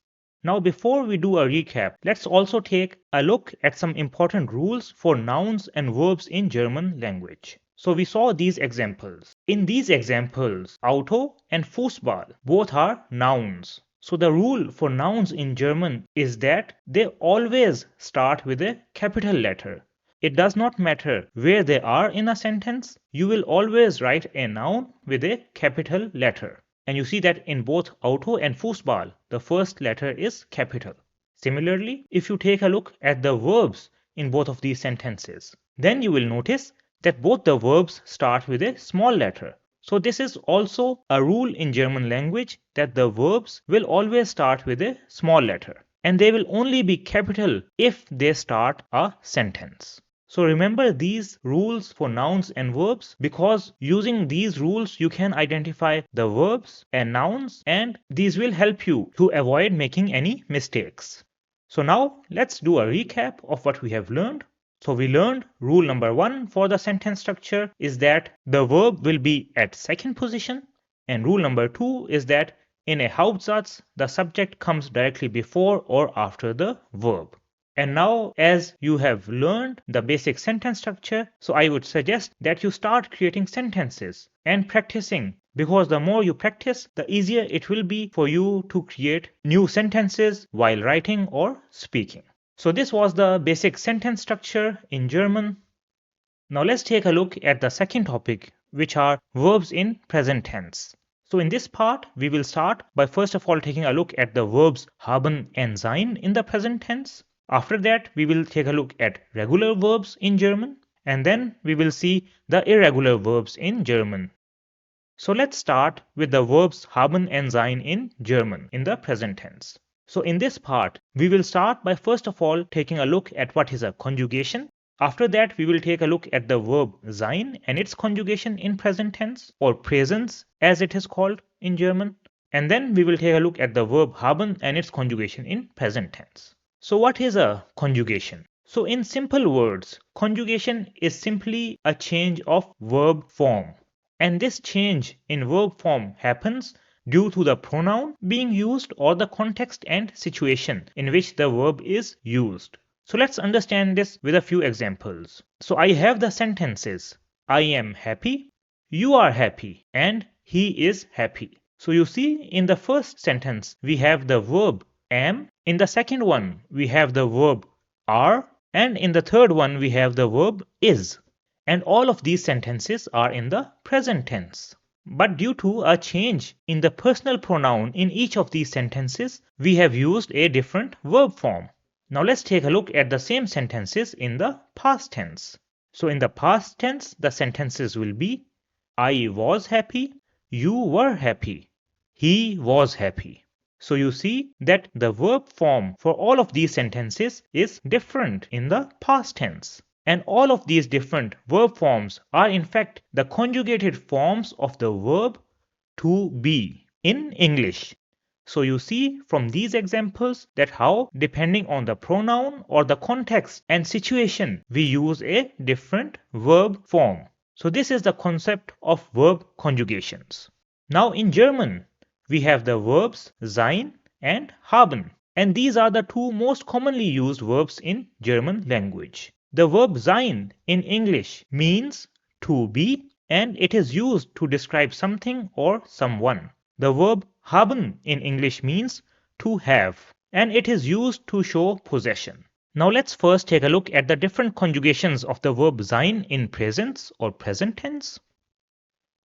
Now before we do a recap, let's also take a look at some important rules for nouns and verbs in German language. So we saw these examples. In these examples, Auto and Fußball both are nouns. So the rule for nouns in German is that they always start with a capital letter. It does not matter where they are in a sentence, you will always write a noun with a capital letter. And you see that in both Auto and Fußball, the first letter is capital. Similarly, if you take a look at the verbs in both of these sentences, then you will notice that both the verbs start with a small letter. So this is also a rule in German language that the verbs will always start with a small letter. And they will only be capital if they start a sentence. So remember these rules for nouns and verbs because using these rules you can identify the verbs and nouns and these will help you to avoid making any mistakes. So now let's do a recap of what we have learned. So we learned rule number 1 for the sentence structure is that the verb will be at second position and rule number 2 is that In a Hauptsatz, the subject comes directly before or after the verb. And now, as you have learned the basic sentence structure, so I would suggest that you start creating sentences and practicing, because the more you practice, the easier it will be for you to create new sentences while writing or speaking. So this was the basic sentence structure in German. Now let's take a look at the second topic, which are verbs in present tense. So in this part, we will start by first of all taking a look at the verbs haben and sein in the present tense. After that, we will take a look at regular verbs in German, and then we will see the irregular verbs in German. So let's start with the verbs haben and sein in German in the present tense. So in this part, we will start by first of all taking a look at what is a conjugation. After that, we will take a look at the verb sein and its conjugation in present tense, or Präsens as it is called in German. And then we will take a look at the verb haben and its conjugation in present tense. So what is a conjugation? So in simple words, conjugation is simply a change of verb form. And this change in verb form happens due to the pronoun being used or the context and situation in which the verb is used. So let's understand this with a few examples. So I have the sentences, I am happy, you are happy, and he is happy. So you see, in the first sentence, we have the verb am. In the second one, we have the verb are. And in the third one, we have the verb is. And all of these sentences are in the present tense. But due to a change in the personal pronoun in each of these sentences, we have used a different verb form. Now let's take a look at the same sentences in the past tense. So in the past tense, the sentences will be I was happy, you were happy, he was happy. So you see that the verb form for all of these sentences is different in the past tense. And all of these different verb forms are in fact the conjugated forms of the verb to be in English. So you see from these examples that how, depending on the pronoun or the context and situation, we use a different verb form. So this is the concept of verb conjugations. Now in German, we have the verbs sein and haben. And these are the two most commonly used verbs in German language. The verb sein in English means to be, and it is used to describe something or someone. The verb haben in English means to have, and it is used to show possession. Now let's first take a look at the different conjugations of the verb sein in present or present tense.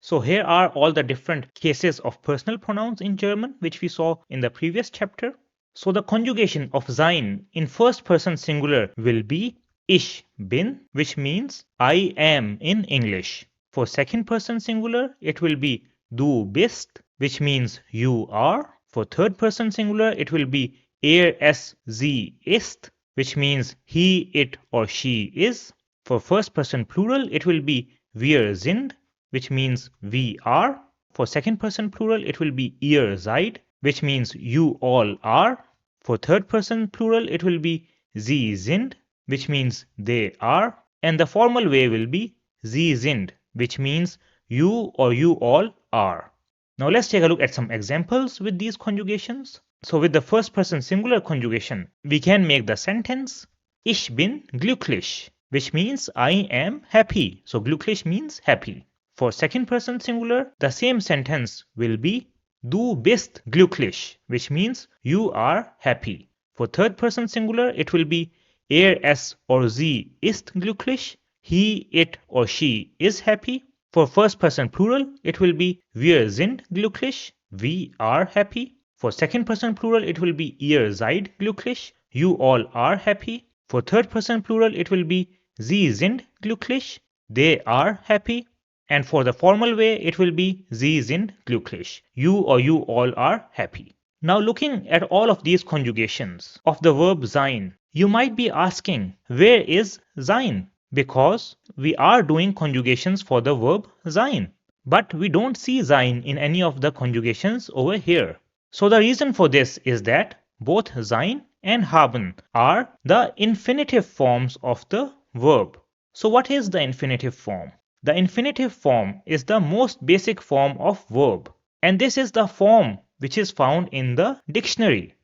So here are all the different cases of personal pronouns in German, which we saw in the previous chapter. So the conjugation of sein in first person singular will be ich bin, which means I am in English. For second person singular, it will be du bist, which means you are. For third person singular, it will be es, sie ist, which means he, it, or she is. For first person plural, it will be wir sind, which means we are. For second person plural, it will be ihr seid, which means you all are. For third person plural, it will be sie sind, which means they are. And the formal way will be sie sind, which means you or you all are. Now let's take a look at some examples with these conjugations. So with the first person singular conjugation, we can make the sentence Ich bin glücklich, which means I am happy. So glücklich means happy. For second person singular, the same sentence will be Du bist glücklich, which means you are happy. For third person singular, it will be es or sie ist glücklich, he, it, or she is happy. For first person plural, it will be wir sind glücklich, we are happy. For second person plural, it will be ihr seid glücklich, you all are happy. For third person plural, it will be sie sind glücklich, they are happy. And for the formal way, it will be sie sind glücklich, you or you all are happy. Now looking at all of these conjugations of the verb sein, you might be asking, where is sein? Because we are doing conjugations for the verb sein, but we don't see sein in any of the conjugations over here. So the reason for this is that both sein and haben are the infinitive forms of the verb. So what is the infinitive form? The infinitive form is the most basic form of verb, and this is the form which is found in the dictionary.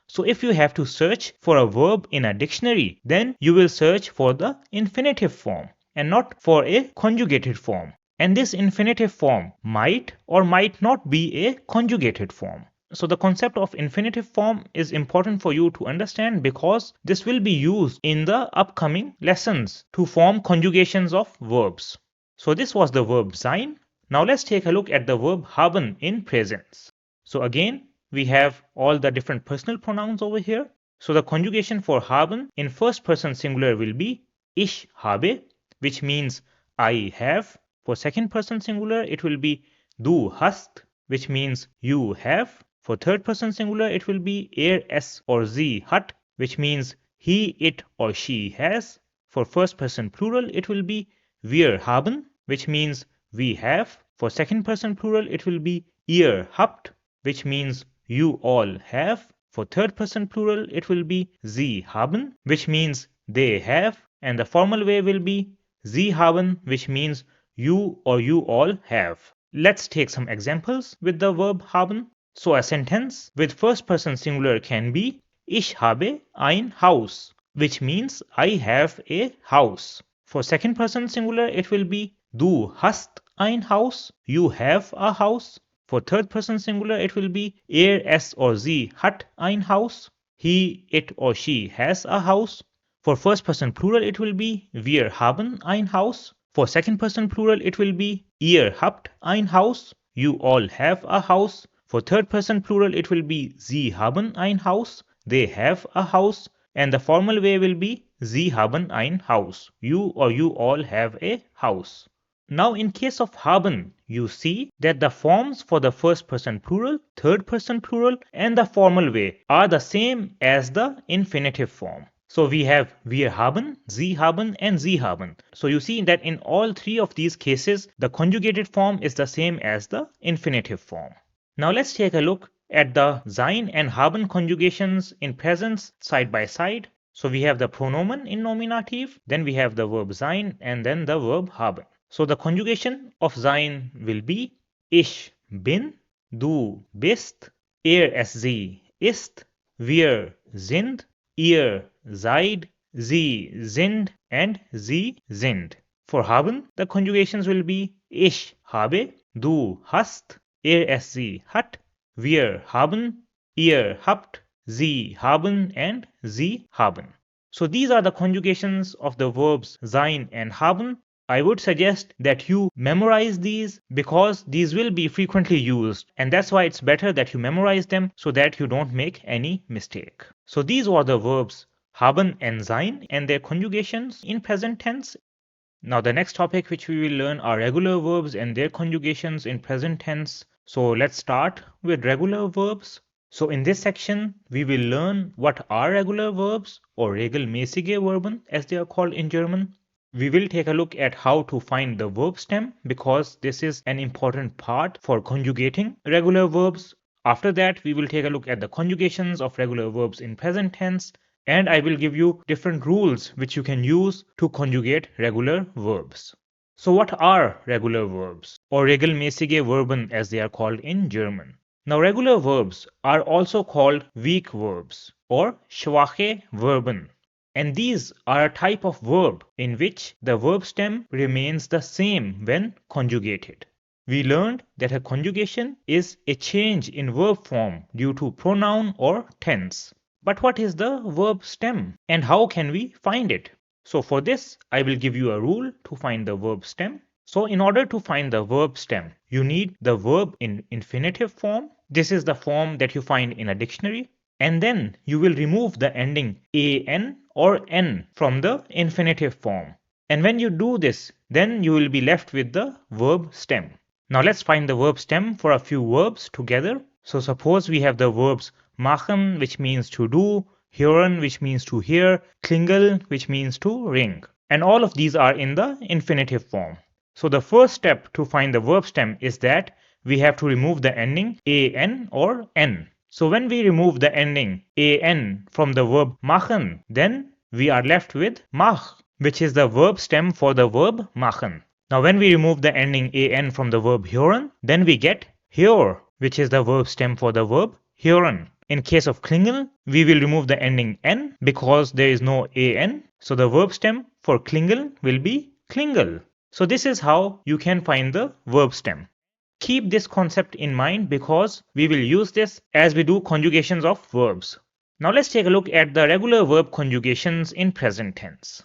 So if you have to search for a verb in a dictionary, then you will search for the infinitive form and not for a conjugated form. And this infinitive form might or might not be a conjugated form. So the concept of infinitive form is important for you to understand because this will be used in the upcoming lessons to form conjugations of verbs. So this was the verb sein. Now let's take a look at the verb haben in presence. So again, we have all the different personal pronouns over here. So the conjugation for haben in first person singular will be ich habe, which means I have. For second person singular, it will be du hast, which means you have. For third person singular, it will be es or sie hat, which means he, it or she has. For first person plural, it will be wir haben, which means we have. For second person plural, it will be ihr habt, which means you all have. For third person plural, it will be sie haben, which means they have. And the formal way will be sie haben, which means you or you all have. Let's take some examples with the verb haben. So a sentence with first person singular can be ich habe ein Haus, which means I have a house. For second person singular, it will be du hast ein Haus, you have a house. For third person singular, it will be es or sie hat ein Haus, he, it or she has a house. For first person plural, it will be wir haben ein Haus. For second person plural, it will be ihr habt ein Haus, you all have a house. For third person plural, it will be sie haben ein Haus, they have a house. And the formal way will be sie haben ein Haus, you or you all have a house. Now in case of haben, you see that the forms for the first person plural, third person plural and the formal way are the same as the infinitive form. So we have wir haben, sie haben and sie haben. So you see that in all three of these cases, the conjugated form is the same as the infinitive form. Now let's take a look at the sein and haben conjugations in presence side by side. So we have the pronomen in nominative, then we have the verb sein and then the verb haben. So the conjugation of sein will be ich bin, du bist, es sie ist, wir sind, ihr seid, sie sind and sie sind. For haben, the conjugations will be ich habe, du hast, es sie hat, wir haben, ihr habt, sie haben and sie haben. So these are the conjugations of the verbs sein and haben. I would suggest that you memorize these because these will be frequently used, and that's why it's better that you memorize them so that you don't make any mistake. So these were the verbs haben and sein and their conjugations in present tense. Now the next topic which we will learn are regular verbs and their conjugations in present tense. So let's start with regular verbs. So in this section, we will learn what are regular verbs or regelmäßige Verben as they are called in German. We will take a look at how to find the verb stem because this is an important part for conjugating regular verbs. After that, we will take a look at the conjugations of regular verbs in present tense, and I will give you different rules which you can use to conjugate regular verbs. So what are regular verbs or regelmäßige Verben as they are called in German? Now regular verbs are also called weak verbs or schwache Verben. And these are a type of verb in which the verb stem remains the same when conjugated. We learned that a conjugation is a change in verb form due to pronoun or tense. But what is the verb stem and how can we find it? So for this, I will give you a rule to find the verb stem. So in order to find the verb stem, you need the verb in infinitive form. This is the form that you find in a dictionary. And then you will remove the ending an or n from the infinitive form. And when you do this, then you will be left with the verb stem. Now let's find the verb stem for a few verbs together. So suppose we have the verbs machen, which means to do, hören, which means to hear, klingel, which means to ring. And all of these are in the infinitive form. So the first step to find the verb stem is that we have to remove the ending an or n. So when we remove the ending an from the verb machen, then we are left with mach, which is the verb stem for the verb machen. Now when we remove the ending an from the verb hören, then we get hör, which is the verb stem for the verb hören. In case of klingeln, we will remove the ending n because there is no an. So the verb stem for klingeln will be klingel. So this is how you can find the verb stem. Keep this concept in mind because we will use this as we do conjugations of verbs. Now let's take a look at the regular verb conjugations in present tense.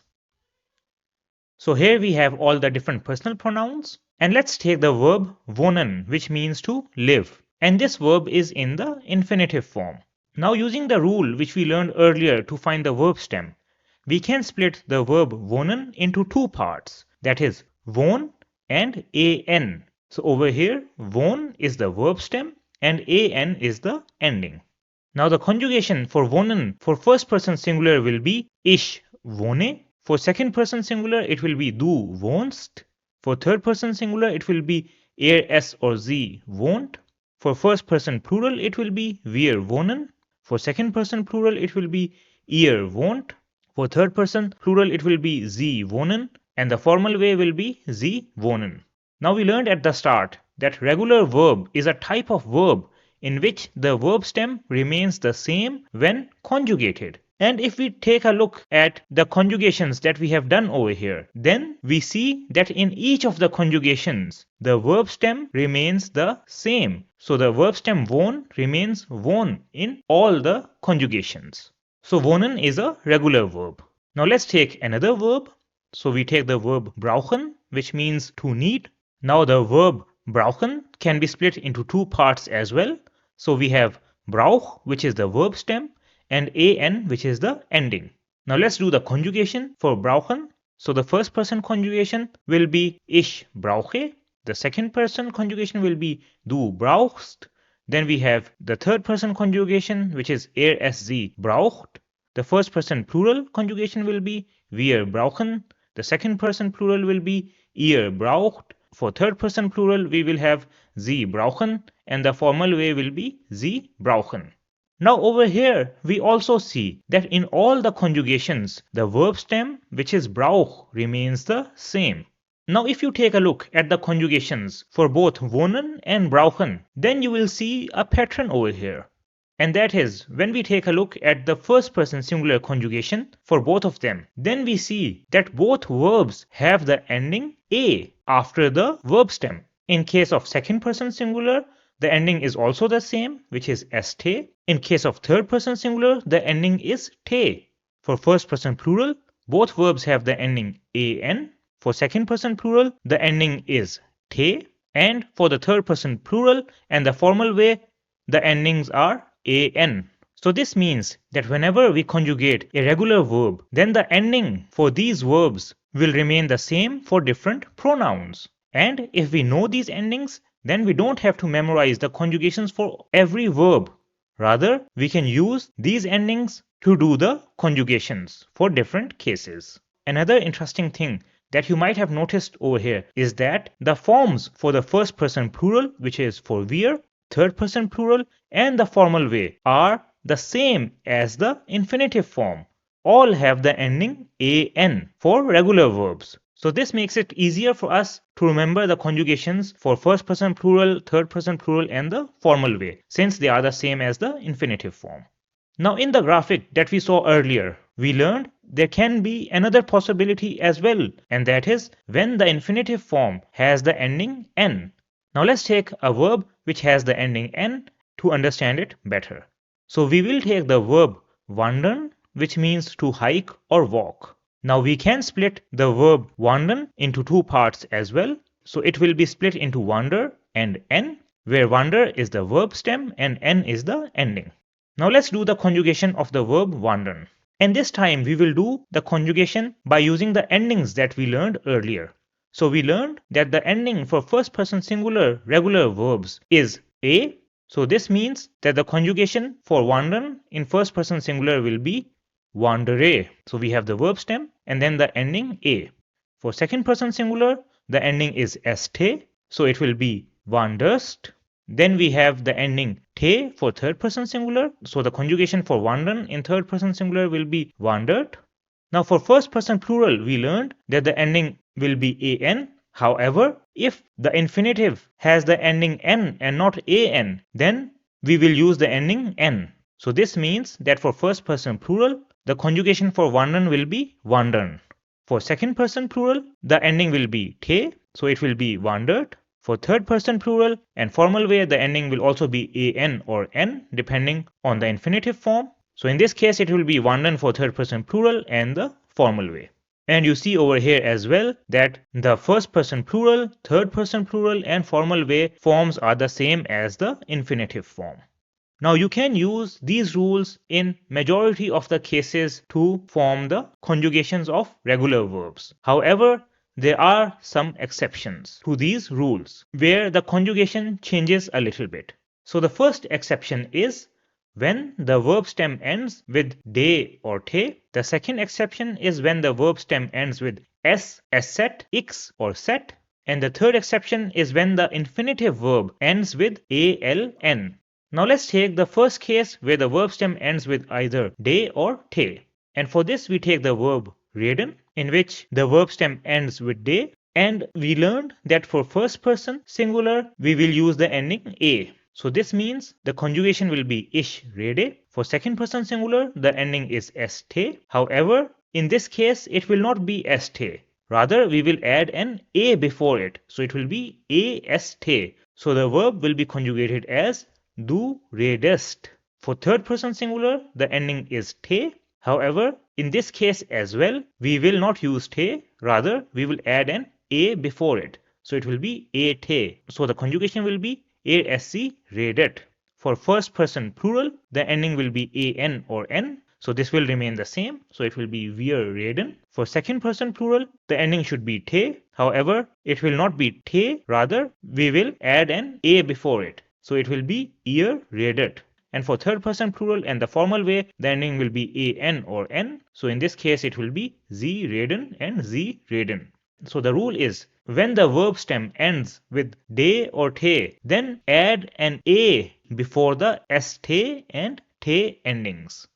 So here we have all the different personal pronouns, and let's take the verb wohnen, which means to live, and this verb is in the infinitive form. Now using the rule which we learned earlier to find the verb stem, we can split the verb wohnen into two parts, that is wohn and an. So over here wohn is the verb stem and an is the ending. Now the conjugation for wohnen for first person singular will be ich wohne. For second person singular, it will be du wohnst. For third person singular, it will be es or sie wohnt. For first person plural, it will be wir wohnen. For second person plural, it will be ihr wohnt. For third person plural, it will be sie wohnen. And the formal way will be sie wohnen. Now we learned at the start that regular verb is a type of verb in which the verb stem remains the same when conjugated. And if we take a look at the conjugations that we have done over here, then we see that in each of the conjugations, the verb stem remains the same. So the verb stem wohn remains wohn in all the conjugations. So wohnen is a regular verb. Now let's take another verb. So we take the verb brauchen, which means to need. Now the verb brauchen can be split into two parts as well. So we have brauch, which is the verb stem, and an, which is the ending. Now let's do the conjugation for brauchen. So the first person conjugation will be ich brauche. The second person conjugation will be du brauchst. Then we have the third person conjugation, which is es sie braucht. The first person plural conjugation will be wir brauchen. The second person plural will be ihr braucht. For third person plural, we will have sie brauchen, and the formal way will be sie brauchen. Now over here, we also see that in all the conjugations, the verb stem, which is brauch, remains the same. Now if you take a look at the conjugations for both wohnen and brauchen, then you will see a pattern over here. And that is, when we take a look at the first person singular conjugation for both of them, then we see that both verbs have the ending a after the verb stem. In case of second person singular, the ending is also the same, which is st. In case of third person singular, the ending is te. For first person plural, both verbs have the ending an. For second person plural, the ending is te. And for the third person plural and the formal way, the endings are an. So this means that whenever we conjugate a regular verb, then the ending for these verbs will remain the same for different pronouns. And if we know these endings, then we don't have to memorize the conjugations for every verb. Rather, we can use these endings to do the conjugations for different cases. Another interesting thing that you might have noticed over here is that the forms for the first person plural, which is for wir, third person plural, and the formal way are the same as the infinitive form. All have the ending an for regular verbs. So this makes it easier for us to remember the conjugations for first person plural, third person plural, and the formal way, since they are the same as the infinitive form. Now in the graphic that we saw earlier, we learned there can be another possibility as well, and that is when the infinitive form has the ending n. Now let's take a verb which has the ending n to understand it better. So we will take the verb wandern, which means to hike or walk. Now we can split the verb wandern into two parts as well. So it will be split into wander and n, where wander is the verb stem and n is the ending. Now let's do the conjugation of the verb wandern. And this time we will do the conjugation by using the endings that we learned earlier. So we learned that the ending for first person singular regular verbs is a. So this means that the conjugation for wandern in first person singular will be wandere. So we have the verb stem and then the ending a. For second person singular, the ending is st. So it will be wanderst. Then we have the ending te for third person singular. So the conjugation for wandern in third person singular will be wandered. Now for first person plural, we learned that the ending will be an. However, if the infinitive has the ending n and not an, then we will use the ending n. So this means that for first person plural, the conjugation for wandern will be wandern. For second person plural, the ending will be te, so it will be wandered. For third person plural and formal way, the ending will also be an or n depending on the infinitive form. So in this case, it will be wandern for third person plural and the formal way. And you see over here as well that the first person plural, third person plural and formal way forms are the same as the infinitive form. Now you can use these rules in majority of the cases to form the conjugations of regular verbs. However, there are some exceptions to these rules where the conjugation changes a little bit. So the first exception is when the verb stem ends with de or te. The second exception is when the verb stem ends with s, set, x or set. And the third exception is when the infinitive verb ends with aln. Now let's take the first case where the verb stem ends with either de or te. And for this we take the verb reden, in which the verb stem ends with de, and we learned that for first person singular we will use the ending a. So this means the conjugation will be ish rede. For second person singular, the ending is ste. However, in this case, it will not be ste. Rather, we will add an a before it. So it will be aste. So the verb will be conjugated as du redest. For third person singular, the ending is te. However, in this case as well, we will not use te. Rather, we will add an a before it. So it will be ate. So the conjugation will be asc redet. For first person plural, the ending will be an or n. So this will remain the same. So it will be wir reden. For second person plural, the ending should be te. However, it will not be te. Rather, we will add an a before it. So it will be ihr redet. And for third person plural and the formal way, the ending will be an or n. So in this case, it will be sie reden and sie reden. So the rule is when the verb stem ends with de or te, then add an a before the ste and te endings.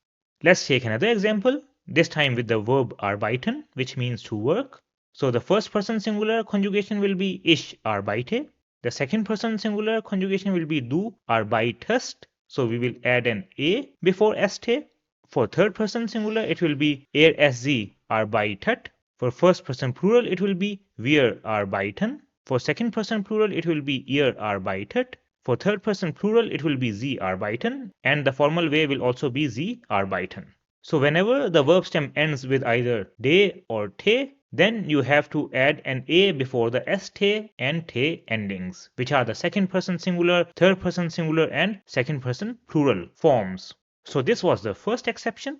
Let's take another example, this time with the verb arbeiten, which means to work. So the first person singular conjugation will be ich arbeite. The second person singular conjugation will be du arbeitest. So we will add an a before ste. For third person singular, it will be sie arbeitet. For first person plural, it will be wir arbeiten. For second person plural, it will be ihr arbeitet. For third person plural, it will be sie arbeiten. And the formal way will also be sie arbeiten. So whenever the verb stem ends with either de or te, then you have to add an a before the ste and te endings, which are the second person singular, third person singular, and second person plural forms. So this was the first exception.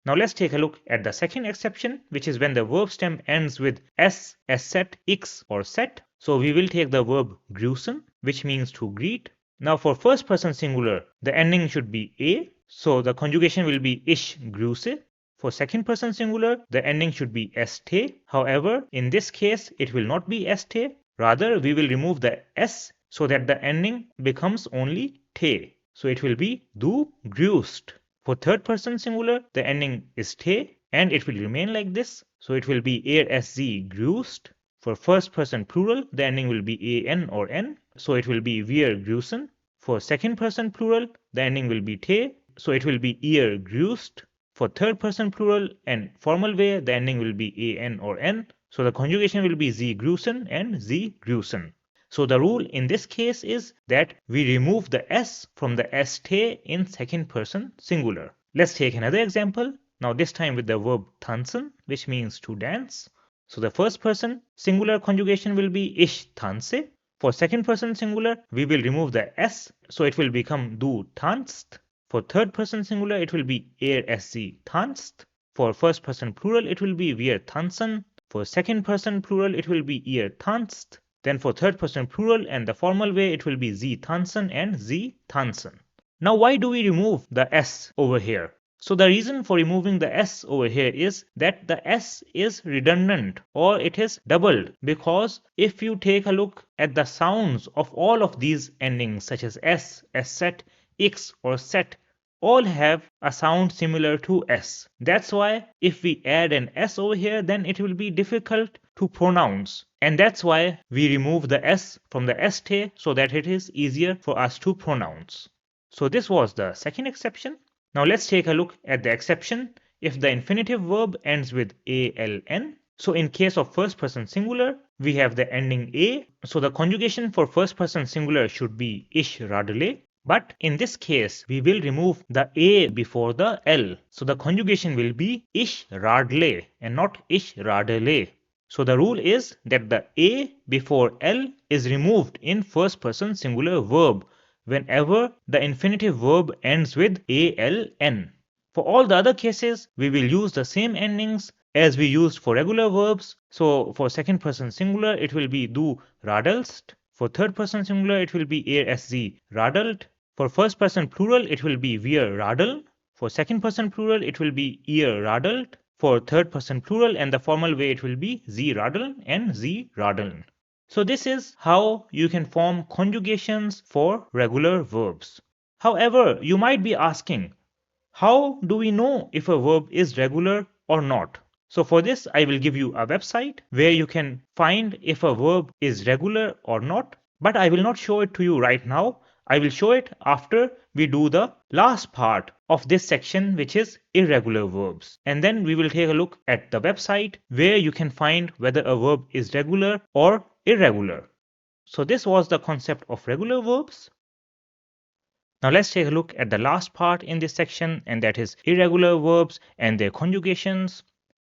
Now let's take a look at the second exception, which is when the verb stem ends with s, set, x or set. So we will take the verb grüßen, which means to greet. Now for first person singular, the ending should be a. So the conjugation will be ich grüße. For second person singular, the ending should be ste. However, in this case, it will not be ste. Rather, we will remove the s so that the ending becomes only te. So it will be du grüßt. For third person singular, the ending is te and it will remain like this. So it will be sie grüßt. For first person plural, the ending will be an or n. So it will be wir grüßen. For second person plural, the ending will be te. So it will be ihr grüßt. For third person plural and formal way, the ending will be an or n. So the conjugation will be sie grüßen and sie grüßen. So the rule in this case is that we remove the s from the ste in second person singular. Let's take another example. Now this time with the verb tanzen, which means to dance. So the first person singular conjugation will be ich tanze. For second person singular, we will remove the s, so it will become du tanzt. For third person singular, it will be sie tanzt. For first person plural, it will be wir tanzen. For second person plural, it will be ihr tanzt. Then for third person plural and the formal way, it will be sie tanzen and sie tanzen. Now why do we remove the s over here? So the reason for removing the s over here is that the s is redundant or it is doubled, because if you take a look at the sounds of all of these endings such as s, set, x or set, all have a sound similar to S. That's why if we add an S over here, then it will be difficult to pronounce. And that's why we remove the S from the ST so that it is easier for us to pronounce. So this was the second exception. Now let's take a look at the exception if the infinitive verb ends with ALN. So in case of first person singular, we have the ending A. So the conjugation for first person singular should be ish radale. But in this case, we will remove the A before the L. So the conjugation will be ish radle and not ish radale. So the rule is that the A before L is removed in first person singular verb whenever the infinitive verb ends with ALN. For all the other cases, we will use the same endings as we used for regular verbs. So for second person singular, it will be du radelst. For third person singular, it will be sie radelt. For first person plural, it will be wir radeln. For second person plural, it will be ihr radelt. For third person plural and the formal way, it will be sie radeln and sie radeln. So this is how you can form conjugations for regular verbs. However, you might be asking, how do we know if a verb is regular or not? So for this, I will give you a website where you can find if a verb is regular or not, but I will not show it to you right now. I will show it after we do the last part of this section, which is irregular verbs. And then we will take a look at the website where you can find whether a verb is regular or irregular. So this was the concept of regular verbs. Now let's take a look at the last part in this section, and that is irregular verbs and their conjugations.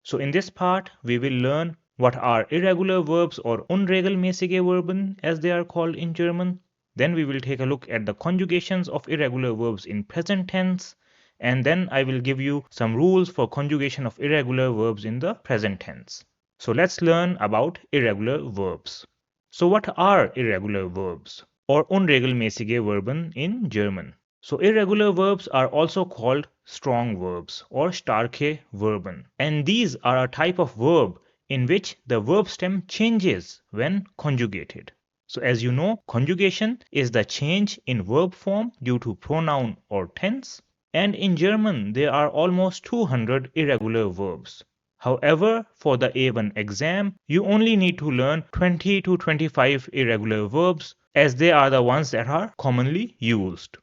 So in this part, we will learn what are irregular verbs or unregelmäßige Verben as they are called in German. Then we will take a look at the conjugations of irregular verbs in present tense, and then I will give you some rules for conjugation of irregular verbs in the present tense. So let's learn about irregular verbs. So what are irregular verbs or unregelmäßige Verben in German? So irregular verbs are also called strong verbs or starke Verben, and these are a type of verb in which the verb stem changes when conjugated. So as you know, conjugation is the change in verb form due to pronoun or tense, and in German there are almost 200 irregular verbs. However, for the A1 exam, you only need to learn 20 to 25 irregular verbs as they are the ones that are commonly used.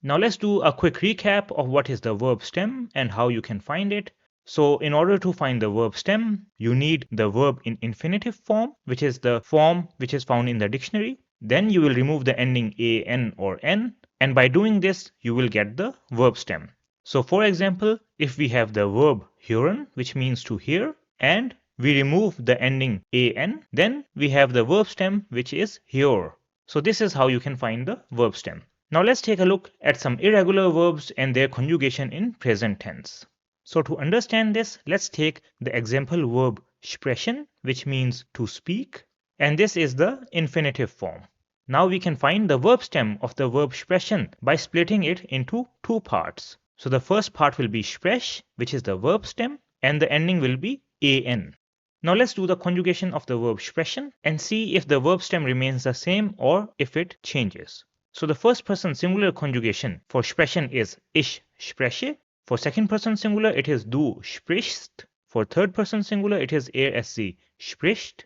Now let's do a quick recap of what is the verb stem and how you can find it. So in order to find the verb stem, you need the verb in infinitive form, which is the form which is found in the dictionary. Then you will remove the ending an or n, and by doing this, you will get the verb stem. So for example, if we have the verb hören, which means to hear, and we remove the ending an, then we have the verb stem, which is hör. So this is how you can find the verb stem. Now let's take a look at some irregular verbs and their conjugation in present tense. So to understand this, let's take the example verb sprechen, which means to speak, and this is the infinitive form. Now we can find the verb stem of the verb sprechen by splitting it into two parts. So the first part will be sprech, which is the verb stem, and the ending will be an. Now let's do the conjugation of the verb sprechen and see if the verb stem remains the same or if it changes. So the first person singular conjugation for sprechen is ich spreche. For second person singular, it is du sprichst. For third person singular, it is sie spricht.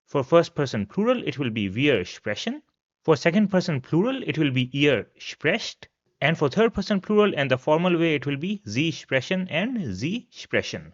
For first person plural, it will be wir sprechen. For second person plural, it will be ihr sprecht. And for third person plural and the formal way, it will be sie sprechen and sie sprechen.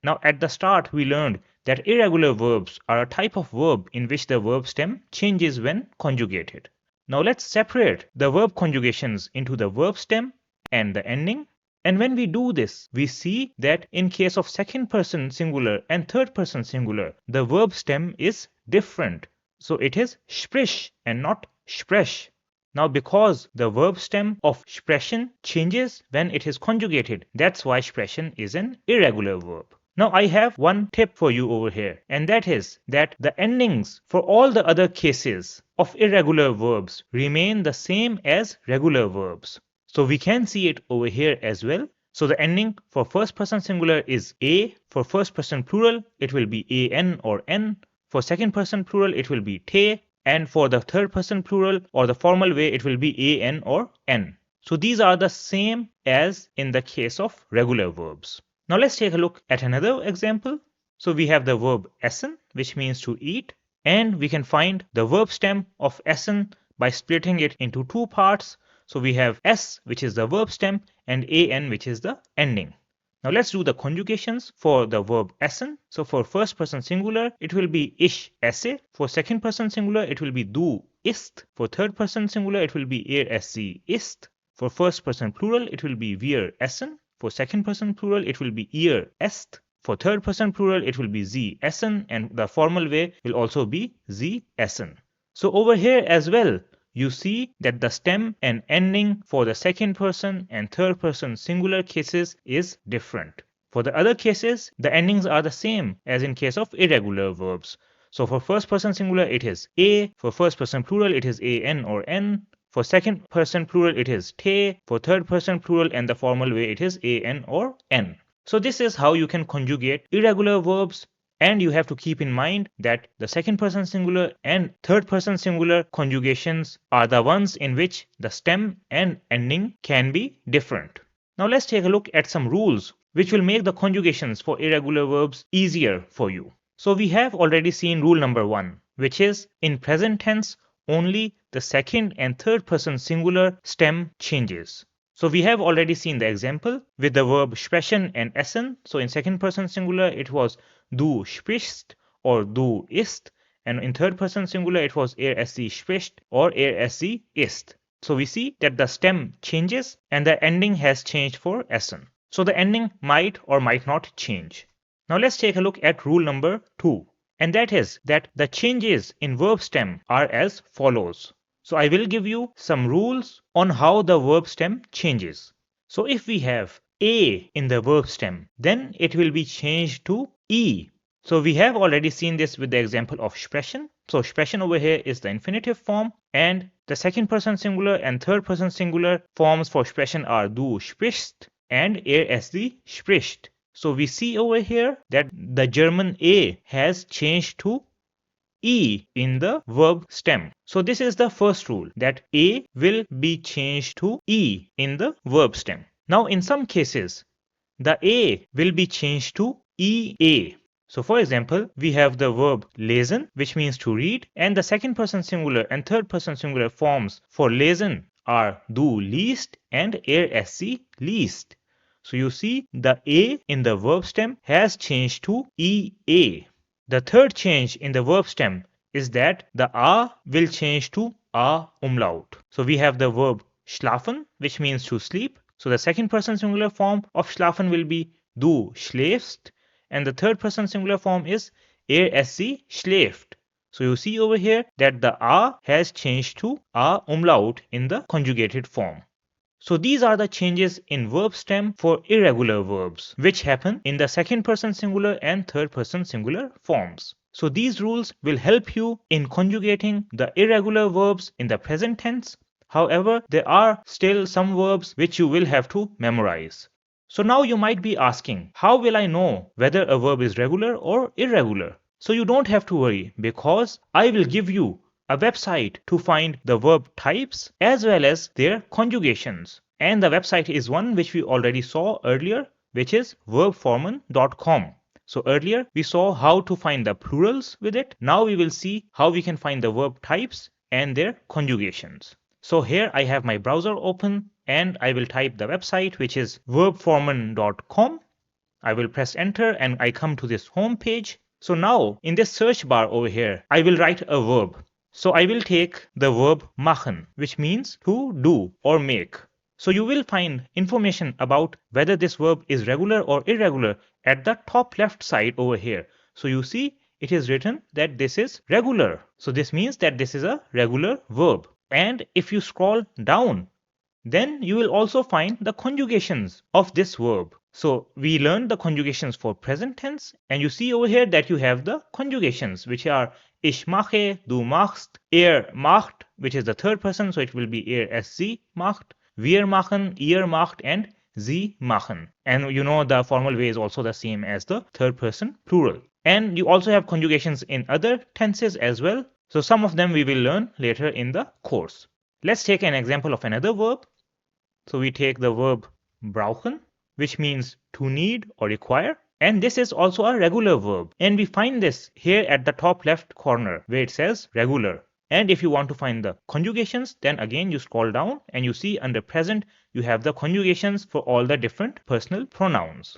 Now at the start, we learned that irregular verbs are a type of verb in which the verb stem changes when conjugated. Now let's separate the verb conjugations into the verb stem and the ending. And when we do this, we see that in case of second person singular and third person singular, the verb stem is different. So it is sprich and not sprech. Now because the verb stem of sprechen changes when it is conjugated, that's why sprechen is an irregular verb. Now I have one tip for you over here, and that is that the endings for all the other cases of irregular verbs remain the same as regular verbs. So we can see it over here as well. So the ending for first person singular is a. For first person plural, it will be an or n. For second person plural, it will be te. And for the third person plural or the formal way, it will be an or n. So these are the same as in the case of regular verbs. Now let's take a look at another example. So we have the verb essen, which means to eat, and we can find the verb stem of essen by splitting it into two parts. So we have s, which is the verb stem, and an, which is the ending. Now let's do the conjugations for the verb essen. So for first person singular, it will be ich esse. For second person singular, it will be du isst. For third person singular, it will be sie isst. For first person plural, it will be wir essen. For second person plural, it will be ihr esst. For third person plural, it will be sie essen, and the formal way will also be sie essen. So over here as well, you see that the stem and ending for the second person and third person singular cases is different. For the other cases, the endings are the same as in case of irregular verbs. So for first person singular, it is a. For first person plural, it is an or n. For second person plural, it is te. For third person plural and the formal way, it is an or n. So this is how you can conjugate irregular verbs, and you have to keep in mind that the second person singular and third person singular conjugations are the ones in which the stem and ending can be different. Now let's take a look at some rules which will make the conjugations for irregular verbs easier for you. So we have already seen rule number 1, which is in present tense, only the second and third person singular stem changes. So we have already seen the example with the verb sprechen and essen. So in second person singular, it was du sprichst or du isst. And in third person singular, it was sie spricht or sie isst. So we see that the stem changes and the ending has changed for essen. So the ending might or might not change. Now let's take a look at rule number 2. And that is that the changes in verb stem are as follows. So I will give you some rules on how the verb stem changes. So if we have a in the verb stem, then it will be changed to e. So we have already seen this with the example of sprechen. So sprechen over here is the infinitive form, and the second person singular and third person singular forms for sprechen are du sprichst and sie spricht. So we see over here that the German a has changed to e in the verb stem. So this is the first rule, that a will be changed to e in the verb stem. Now in some cases, the a will be changed to ea. So for example, we have the verb lesen, which means to read, and the second person singular and third person singular forms for lesen are du liest and sie liest. So you see the a in the verb stem has changed to ea. The third change in the verb stem is that the a will change to a umlaut. So we have the verb schlafen, which means to sleep. So the second person singular form of schlafen will be du schläfst, and the third person singular form is sie schläft. So you see over here that the a has changed to a umlaut in the conjugated form. So these are the changes in verb stem for irregular verbs, which happen in the second person singular and third person singular forms. So these rules will help you in conjugating the irregular verbs in the present tense. However, there are still some verbs which you will have to memorize. So now you might be asking, how will I know whether a verb is regular or irregular? So you don't have to worry, because I will give you a website to find the verb types as well as their conjugations. And the website is one which we already saw earlier, which is verbformen.com. So earlier we saw how to find the plurals with it. Now we will see how we can find the verb types and their conjugations. So here I have my browser open and I will type the website, which is verbformen.com. I will press enter and I come to this home page. So now in this search bar over here, I will write a verb. So I will take the verb machen, which means to do or make. So you will find information about whether this verb is regular or irregular at the top left side over here. So you see it is written that this is regular. So this means that this is a regular verb. And if you scroll down, then you will also find the conjugations of this verb. So we learned the conjugations for present tense, and you see over here that you have the conjugations, which are ich mache, du machst, macht, which is the third person, so it will be sie macht, wir machen, ihr macht, and sie machen. And you know the formal way is also the same as the third person plural. And you also have conjugations in other tenses as well. So some of them we will learn later in the course. Let's take an example of another verb. So we take the verb brauchen, which means to need or require. And this is also a regular verb. And we find this here at the top left corner where it says regular. And if you want to find the conjugations, then again you scroll down and you see under present, you have the conjugations for all the different personal pronouns.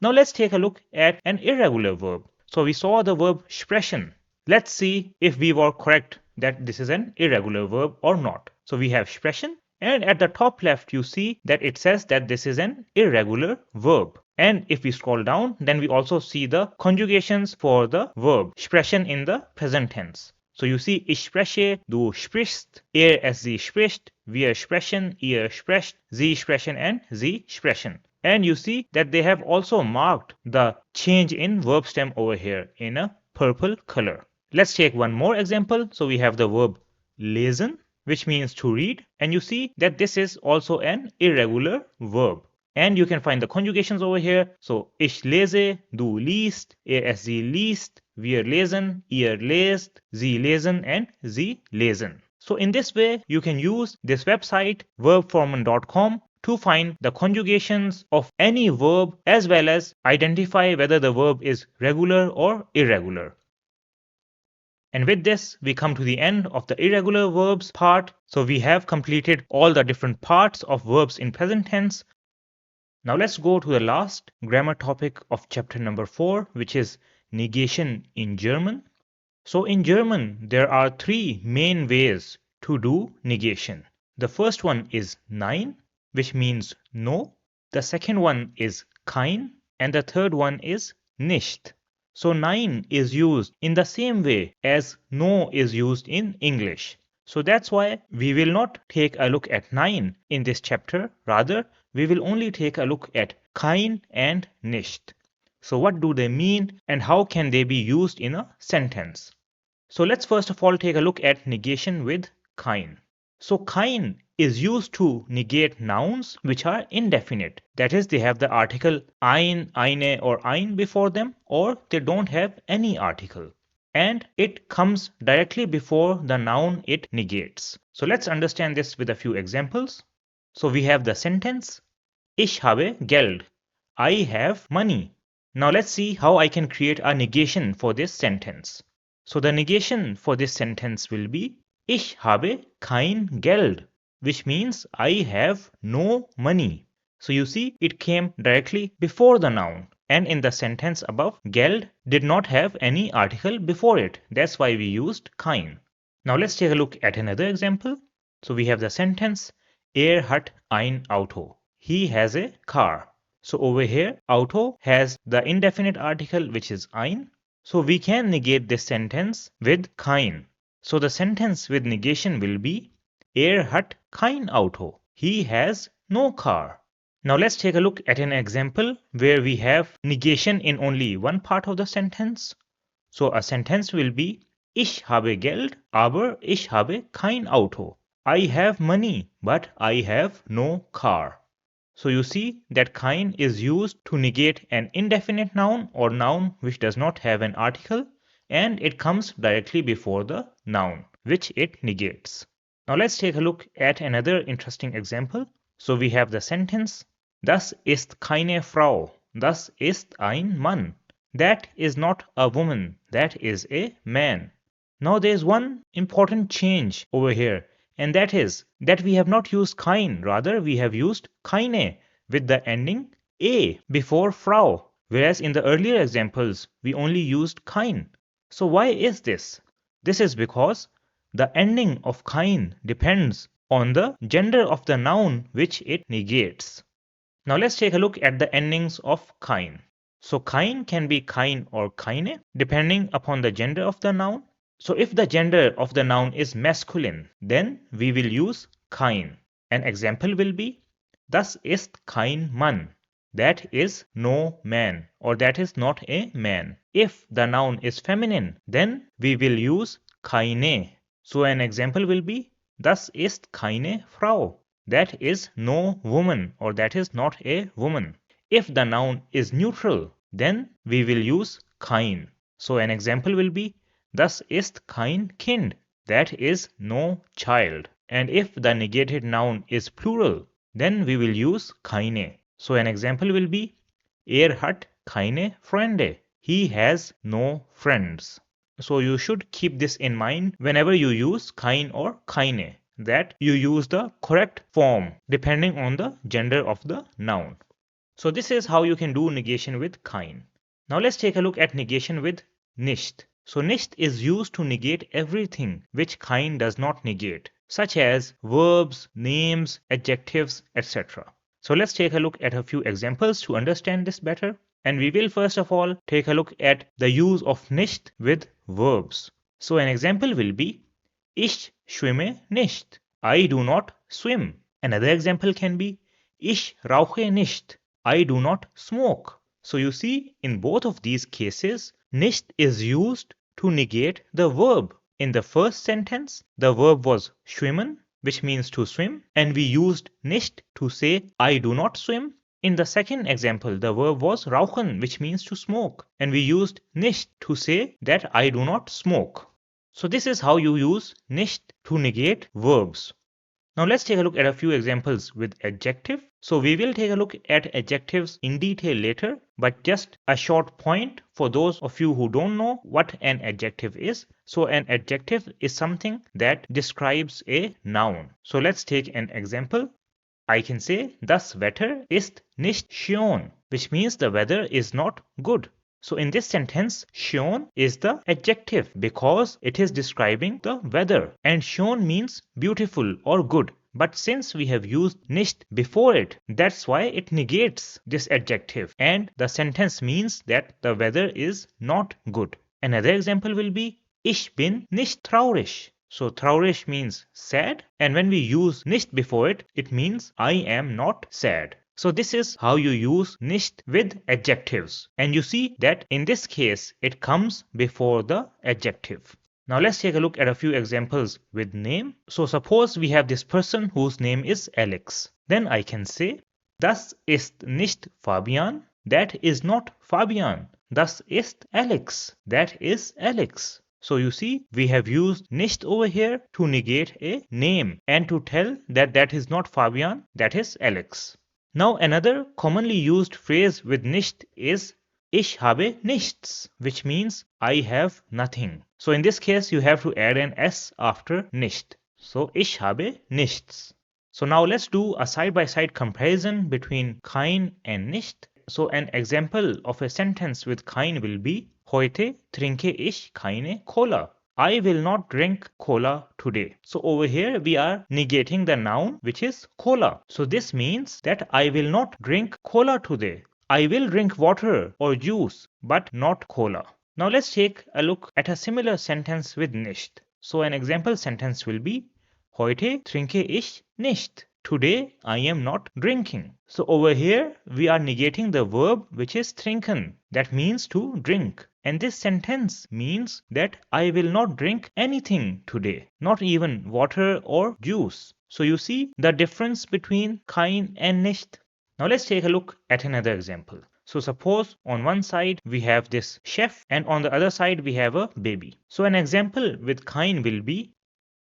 Now let's take a look at an irregular verb. So we saw the verb sprechen. Let's see if we were correct that this is an irregular verb or not. So we have sprechen, and at the top left you see that it says that this is an irregular verb. And if we scroll down, then we also see the conjugations for the verb sprechen in the present tense. So you see, ich spreche, du sprichst, es sie spricht, wir sprechen, ihr sprecht, sie sprechen, and sie sprechen. And you see that they have also marked the change in verb stem over here in a purple color. Let's take one more example. So we have the verb lesen, which means to read. And you see that this is also an irregular verb. And you can find the conjugations over here. So ich lese, du liest, es sie liest, wir lesen, ihr lest, sie lesen, and sie lesen. So in this way, you can use this website verbformen.com to find the conjugations of any verb as well as identify whether the verb is regular or irregular. And with this, we come to the end of the irregular verbs part. So we have completed all the different parts of verbs in present tense. Now let's go to the last grammar topic of chapter number 4, which is negation in German. So in German, there are three main ways to do negation. The first one is nein, which means no. The second one is kein, and the third one is nicht. So nein is used in the same way as no is used in English. So that's why we will not take a look at nein in this chapter. Rather, we will only take a look at kein and nicht. So what do they mean and how can they be used in a sentence? So let's first of all take a look at negation with kein. So kein is used to negate nouns which are indefinite. That is, they have the article ein, eine or ein before them, or they don't have any article. And it comes directly before the noun it negates. So let's understand this with a few examples. So we have the sentence, ich habe Geld. I have money. Now let's see how I can create a negation for this sentence. So the negation for this sentence will be, ich habe kein Geld, which means I have no money. So you see, it came directly before the noun. And in the sentence above, Geld did not have any article before it. That's why we used kein. Now let's take a look at another example. So we have the sentence, hat ein Auto. He has a car. So over here, Auto has the indefinite article which is ein. So we can negate this sentence with kein. So the sentence with negation will be, hat kein Auto. He has no car. Now let's take a look at an example where we have negation in only one part of the sentence. So a sentence will be, ich habe Geld, aber ich habe kein Auto. I have money, but I have no car. So you see that kein is used to negate an indefinite noun or noun which does not have an article, and it comes directly before the noun which it negates. Now let's take a look at another interesting example. So we have the sentence, das ist keine Frau, das ist ein Mann. That is not a woman, that is a man. Now there is one important change over here, and that is that we have not used kein, rather we have used keine with the ending a before Frau, whereas in the earlier examples we only used kein. So why is this? This is because the ending of kein depends on the gender of the noun which it negates. Now let's take a look at the endings of kein. So kein can be kein or keine depending upon the gender of the noun. So if the gender of the noun is masculine, then we will use kein. An example will be, das ist kein Mann. That is no man, or that is not a man. If the noun is feminine, then we will use keine. So an example will be, das ist keine Frau. That is no woman, or that is not a woman. If the noun is neutral, then we will use kein. So an example will be, das ist kein Kind. That is no child. And if the negated noun is plural, then we will use keine. So an example will be hat keine Freunde. He has no friends. So you should keep this in mind whenever you use kein or keine, that you use the correct form depending on the gender of the noun. So this is how you can do negation with kein. Now let's take a look at negation with nicht. So nicht is used to negate everything which kein does not negate, such as verbs, names, adjectives, etc. So let's take a look at a few examples to understand this better. And we will first of all take a look at the use of nicht with verbs. So an example will be Ich schwimme nicht. I do not swim. Another example can be Ich rauche nicht. I do not smoke. So you see, in both of these cases, nicht is used to negate the verb. In the first sentence, the verb was schwimmen, which means to swim, and we used nicht to say I do not swim. In the second example, the verb was rauchen, which means to smoke, and we used nicht to say that I do not smoke. So this is how you use nicht to negate verbs. Now let's take a look at a few examples with adjective. So we will take a look at adjectives in detail later, but just a short point for those of you who don't know what an adjective is. So an adjective is something that describes a noun. So let's take an example. I can say das Wetter ist nicht schön, which means the weather is not good. So in this sentence, schön is the adjective because it is describing the weather, and schön means beautiful or good. But since we have used nicht before it, that's why it negates this adjective, and the sentence means that the weather is not good. Another example will be Ich bin nicht traurig. So traurig means sad, and when we use nicht before it, it means I am not sad. So this is how you use nicht with adjectives. And you see that in this case, it comes before the adjective. Now let's take a look at a few examples with name. So suppose we have this person whose name is Alex. Then I can say, das ist nicht Fabian. That is not Fabian. Das ist Alex. That is Alex. So you see, we have used nicht over here to negate a name and to tell that that is not Fabian, that is Alex. Now another commonly used phrase with nicht is Ich habe nichts, which means I have nothing. So in this case, you have to add an S after nicht. So Ich habe nichts. So now let's do a side-by-side comparison between kein and nicht. So an example of a sentence with kein will be Heute trinke ich keine Cola. I will not drink cola today. So over here we are negating the noun which is cola. So this means that I will not drink cola today. I will drink water or juice but not cola. Now let's take a look at a similar sentence with nicht. So an example sentence will be Heute trinke ich nicht. Today I am not drinking. So over here we are negating the verb which is trinken. That means to drink. And this sentence means that I will not drink anything today. Not even water or juice. So you see the difference between kein and nicht. Now let's take a look at another example. So suppose on one side we have this chef and on the other side we have a baby. So an example with kein will be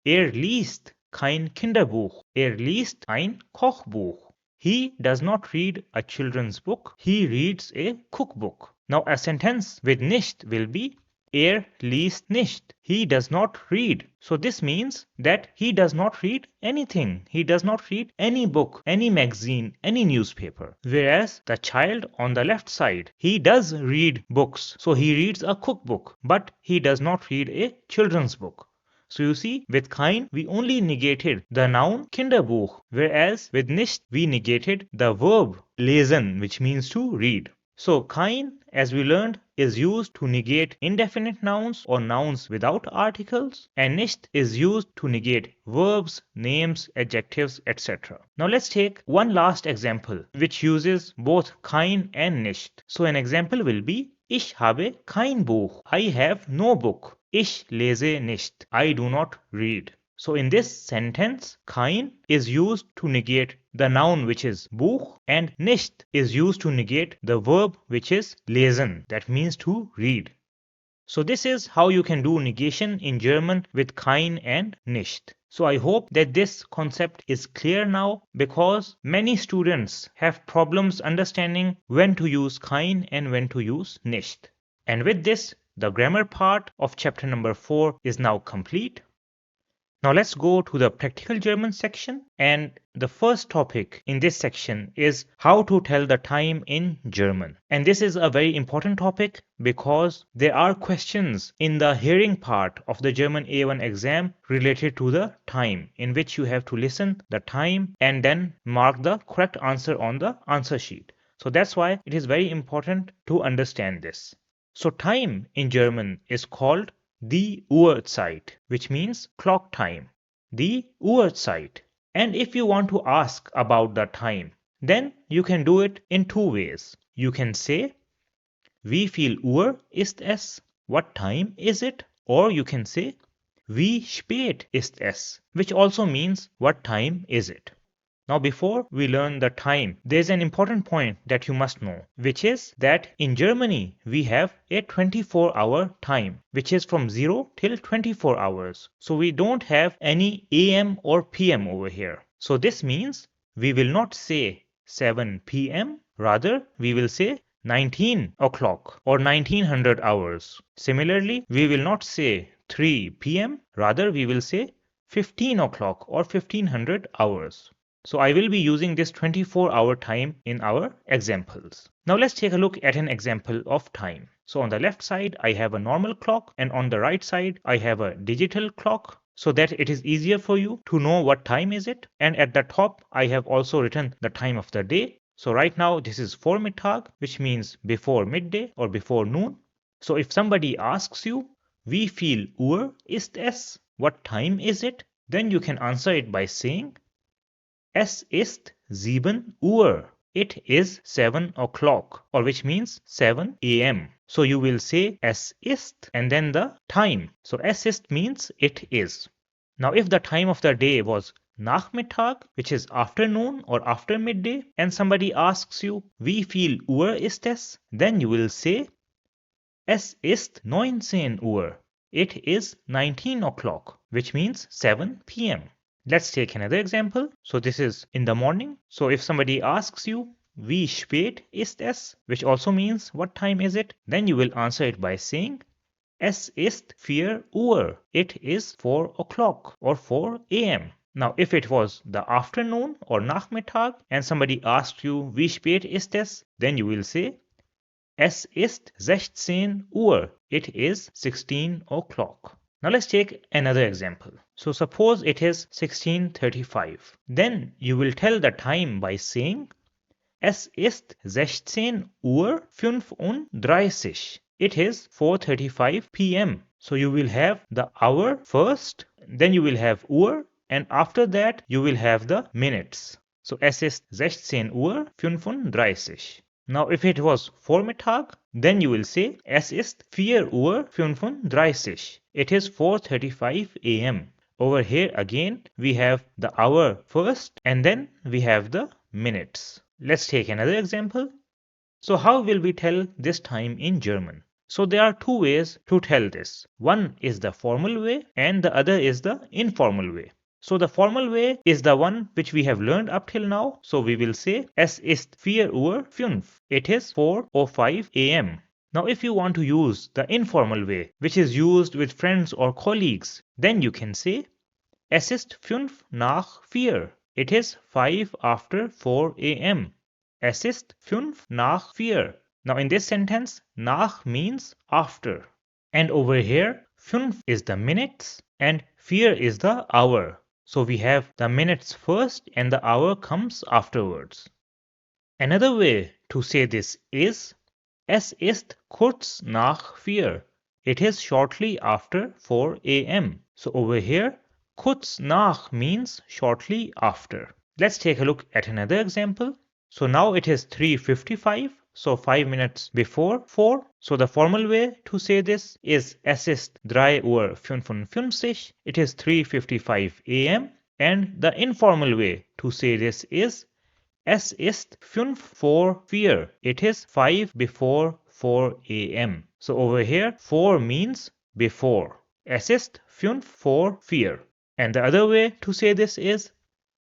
liest kein Kinderbuch. Liest ein Kochbuch. He does not read a children's book. He reads a cookbook. Now a sentence with nicht will be liest nicht. He does not read. So this means that he does not read anything. He does not read any book, any magazine, any newspaper. Whereas the child on the left side, he does read books. So he reads a cookbook, but he does not read a children's book. So you see, with kein, we only negated the noun Kinderbuch, whereas with nicht, we negated the verb lesen, which means to read. So kein, as we learned, is used to negate indefinite nouns or nouns without articles, and nicht is used to negate verbs, names, adjectives, etc. Now let's take one last example, which uses both kein and nicht. So an example will be, Ich habe kein Buch. I have no book. Ich lese nicht. I do not read. So in this sentence, kein is used to negate the noun which is Buch, and nicht is used to negate the verb which is lesen, that means to read. So this is how you can do negation in German with kein and nicht. So I hope that this concept is clear now, because many students have problems understanding when to use kein and when to use nicht. And with this, the grammar part of chapter number 4 is now complete. Now let's go to the practical German section, and the first topic in this section is how to tell the time in German. And this is a very important topic because there are questions in the hearing part of the German A1 exam related to the time, in which you have to listen the time and then mark the correct answer on the answer sheet. So that's why it is very important to understand this. So time in German is called die Uhrzeit, which means clock time. Die Uhrzeit. And if you want to ask about the time, then you can do it in two ways. You can say, wie viel Uhr ist es? What time is it? Or you can say, wie spät ist es? Which also means, what time is it? Now before we learn the time, there's an important point that you must know, which is that in Germany we have a 24-hour time, which is from 0 till 24 hours. So we don't have any AM or PM over here. So this means we will not say 7 PM, rather we will say 19 o'clock or 1900 hours. Similarly, we will not say 3 PM, rather we will say 15 o'clock or 1500 hours. So I will be using this 24-hour time in our examples. Now let's take a look at an example of time. So on the left side, I have a normal clock, and on the right side, I have a digital clock, so that it is easier for you to know what time is it. And at the top, I have also written the time of the day. So right now, this is Vormittag, which means before midday or before noon. So if somebody asks you, wie viel Uhr ist es? What time is it? Then you can answer it by saying, Es ist 7 Uhr. It is 7 o'clock, or which means 7 AM. So you will say es ist and then the time. So es ist means it is. Now if the time of the day was Nachmittag, which is afternoon or after midday, and somebody asks you, wie viel Uhr ist es? Then you will say, es ist 19 Uhr. It is 19 o'clock, which means 7 PM. Let's take another example. So this is in the morning. So if somebody asks you, wie spät ist es? Which also means what time is it? Then you will answer it by saying, es ist 4 Uhr. It is 4 o'clock or 4 AM. Now if it was the afternoon or Nachmittag and somebody asked you, wie spät ist es? Then you will say, es ist 16 Uhr. It is 16 o'clock. Now let's take another example. So suppose it is 16:35. Then you will tell the time by saying, es ist 16 Uhr 35. It is 4:35 PM. So you will have the hour first, then you will have Uhr, and after that you will have the minutes. So es ist 16 Uhr 35. Now if it was Vormittag, then you will say, es ist 4 Uhr 35. It is 4:35 AM. Over here again, we have the hour first and then we have the minutes. Let's take another example. So how will we tell this time in German? So there are two ways to tell this. One is the formal way and the other is the informal way. So the formal way is the one which we have learned up till now. So we will say, es ist 4 Uhr 5. It is 4:05 AM. Now if you want to use the informal way, which is used with friends or colleagues, then you can say, es ist 5 nach 4. It is 5 after 4 AM. Es ist 5 nach 4. Now in this sentence, nach means after. And over here, 5 is the minutes and 4 is the hour. So we have the minutes first and the hour comes afterwards. Another way to say this is, es ist kurz nach 4. It is shortly after 4 AM. So over here, kurz nach means shortly after. Let's take a look at another example. So now it is 3:55. So 5 minutes before 4. So the formal way to say this is, es ist 3 Uhr 55. It is 3:55 AM. And the informal way to say this is, es ist 5 vor 4. It is 5 before 4 AM. So over here, vor means before. Es ist 5 vor 4. And the other way to say this is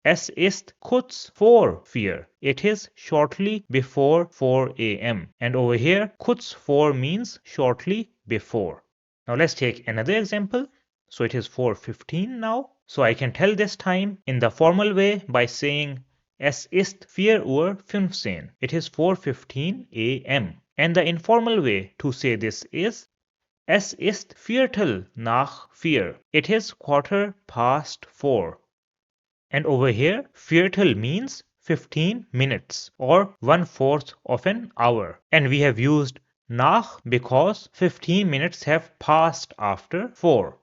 Es ist kurz vor 4. It is shortly before 4 a.m. And over here, kurz vor means shortly before. Now let's take another example. So it is 4:15 now. So I can tell this time in the formal way by saying Es ist 4:15. It is 4:15 a.m. And the informal way to say this is Es ist Viertel nach 4. It is 4:15. And over here, Viertel means 15 minutes or 1/4 of an hour. And we have used nach because 15 minutes have passed after 4.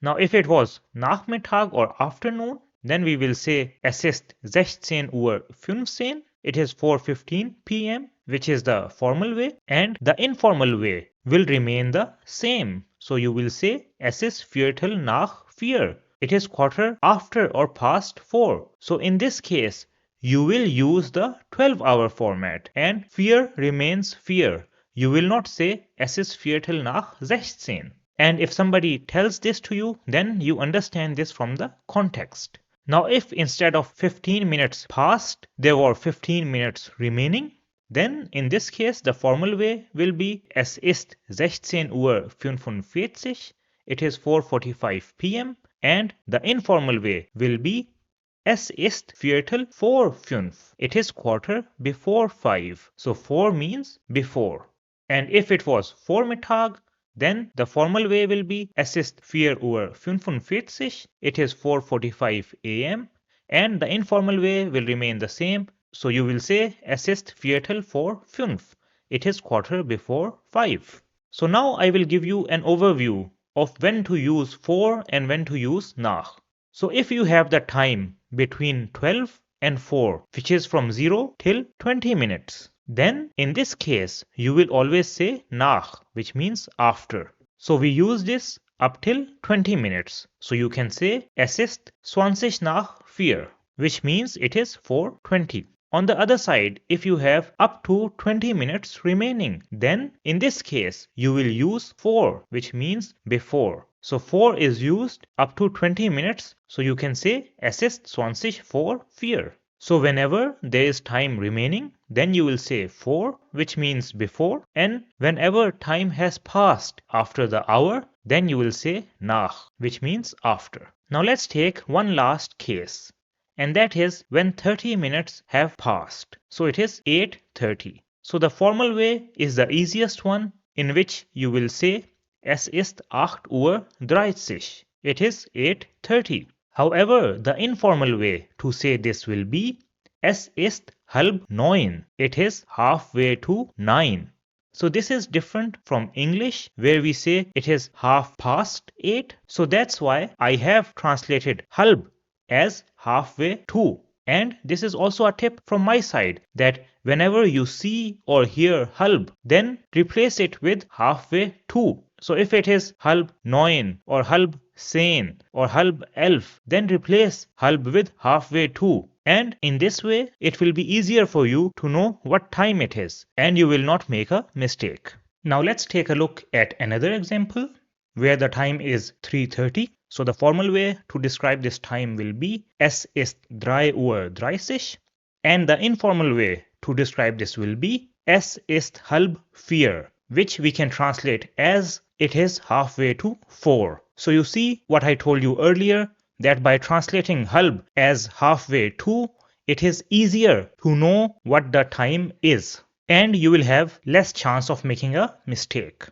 Now if it was Nachmittag or afternoon, then we will say Es ist 16:15. It is 4:15 p.m., which is the formal way, and the informal way will remain the same. So you will say Es ist Viertel nach 4. It is quarter after or past 4. So in this case, you will use the 12-hour format and 4 remains 4. You will not say Es ist Viertel nach 16. And if somebody tells this to you, then you understand this from the context. Now if instead of 15 minutes passed, there were 15 minutes remaining, then in this case the formal way will be Es ist 16:45. It is 4:45 p.m. And the informal way will be Es ist Viertel vor 5. It is quarter before 5. So 4 means before. And if it was Vormittag, then the formal way will be Es ist 4:45. It is 4:45 a.m. And the informal way will remain the same. So you will say Es ist Viertel vor 5. It is quarter before 5. So now I will give you an overview of when to use for and when to use nach. So if you have the time between 12 and 4, which is from 0 till 20 minutes, then in this case you will always say nach, which means after. So we use this up till 20 minutes. So you can say Es ist 20 nach 4, which means it is 4:20. On the other side, if you have up to 20 minutes remaining, then in this case you will use for, which means before. So for is used up to 20 minutes, so you can say Es ist 20 vor 4. So whenever there is time remaining, then you will say for, which means before, and whenever time has passed after the hour, then you will say nach, which means after. Now let's take one last case. And that is when 30 minutes have passed. So it is 8:30. So the formal way is the easiest one, in which you will say Es ist 8:30. It is 8:30. However, the informal way to say this will be Es ist 8:30. It is halfway to 9. So this is different from English, where we say it is 8:30. So that's why I have translated halb as halfway to. And this is also a tip from my side, that whenever you see or hear halb, then replace it with halfway to. So if it is 8:30 or 8:10 or 8:11, then replace halb with halfway to. And in this way, it will be easier for you to know what time it is, and you will not make a mistake. Now let's take a look at another example where the time is 3:30. So the formal way to describe this time will be Es ist 3:30. And the informal way to describe this will be Es ist 3:30, which we can translate as it is halfway to 4. So you see what I told you earlier, that by translating halb as halfway to, it is easier to know what the time is, and you will have less chance of making a mistake.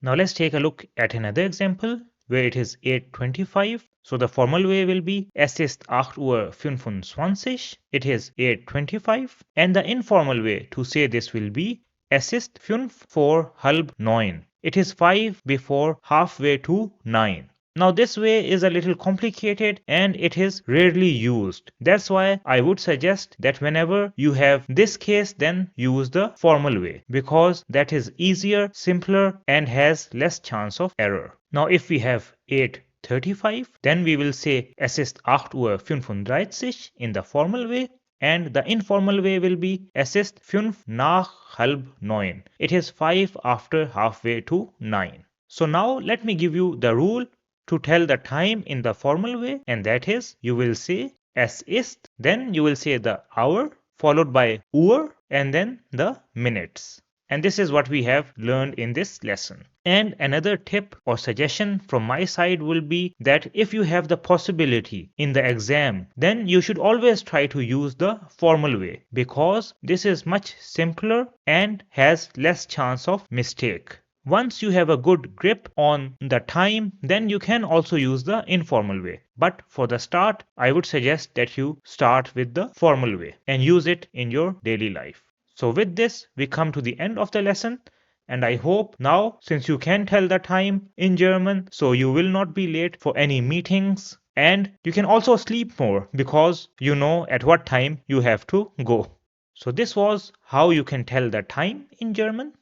Now let's take a look at another example where it is 8:25. So the formal way will be Es ist 8:25. It is 8:25. And the informal way to say this will be Es ist 5 vor 8:30. It is 5 before halfway to 9. Now this way is a little complicated and it is rarely used. That's why I would suggest that whenever you have this case, then use the formal way, because that is easier, simpler, and has less chance of error. Now if we have 8:35, then we will say Es ist 8:35 in the formal way. and the informal way will be es ist 8:05. It is 5 after halfway to 9. So now let me give you the rule to tell the time in the formal way, and that is you will say es ist, then you will say the hour followed by Uhr and then the minutes. And this is what we have learned in this lesson. And another tip or suggestion from my side will be that if you have the possibility in the exam, then you should always try to use the formal way, because this is much simpler and has less chance of mistake. Once you have a good grip on the time, then you can also use the informal way. But for the start, I would suggest that you start with the formal way and use it in your daily life. So with this, we come to the end of the lesson. And I hope now, since you can tell the time in German, so you will not be late for any meetings. And you can also sleep more because you know at what time you have to go. So this was how you can tell the time in German.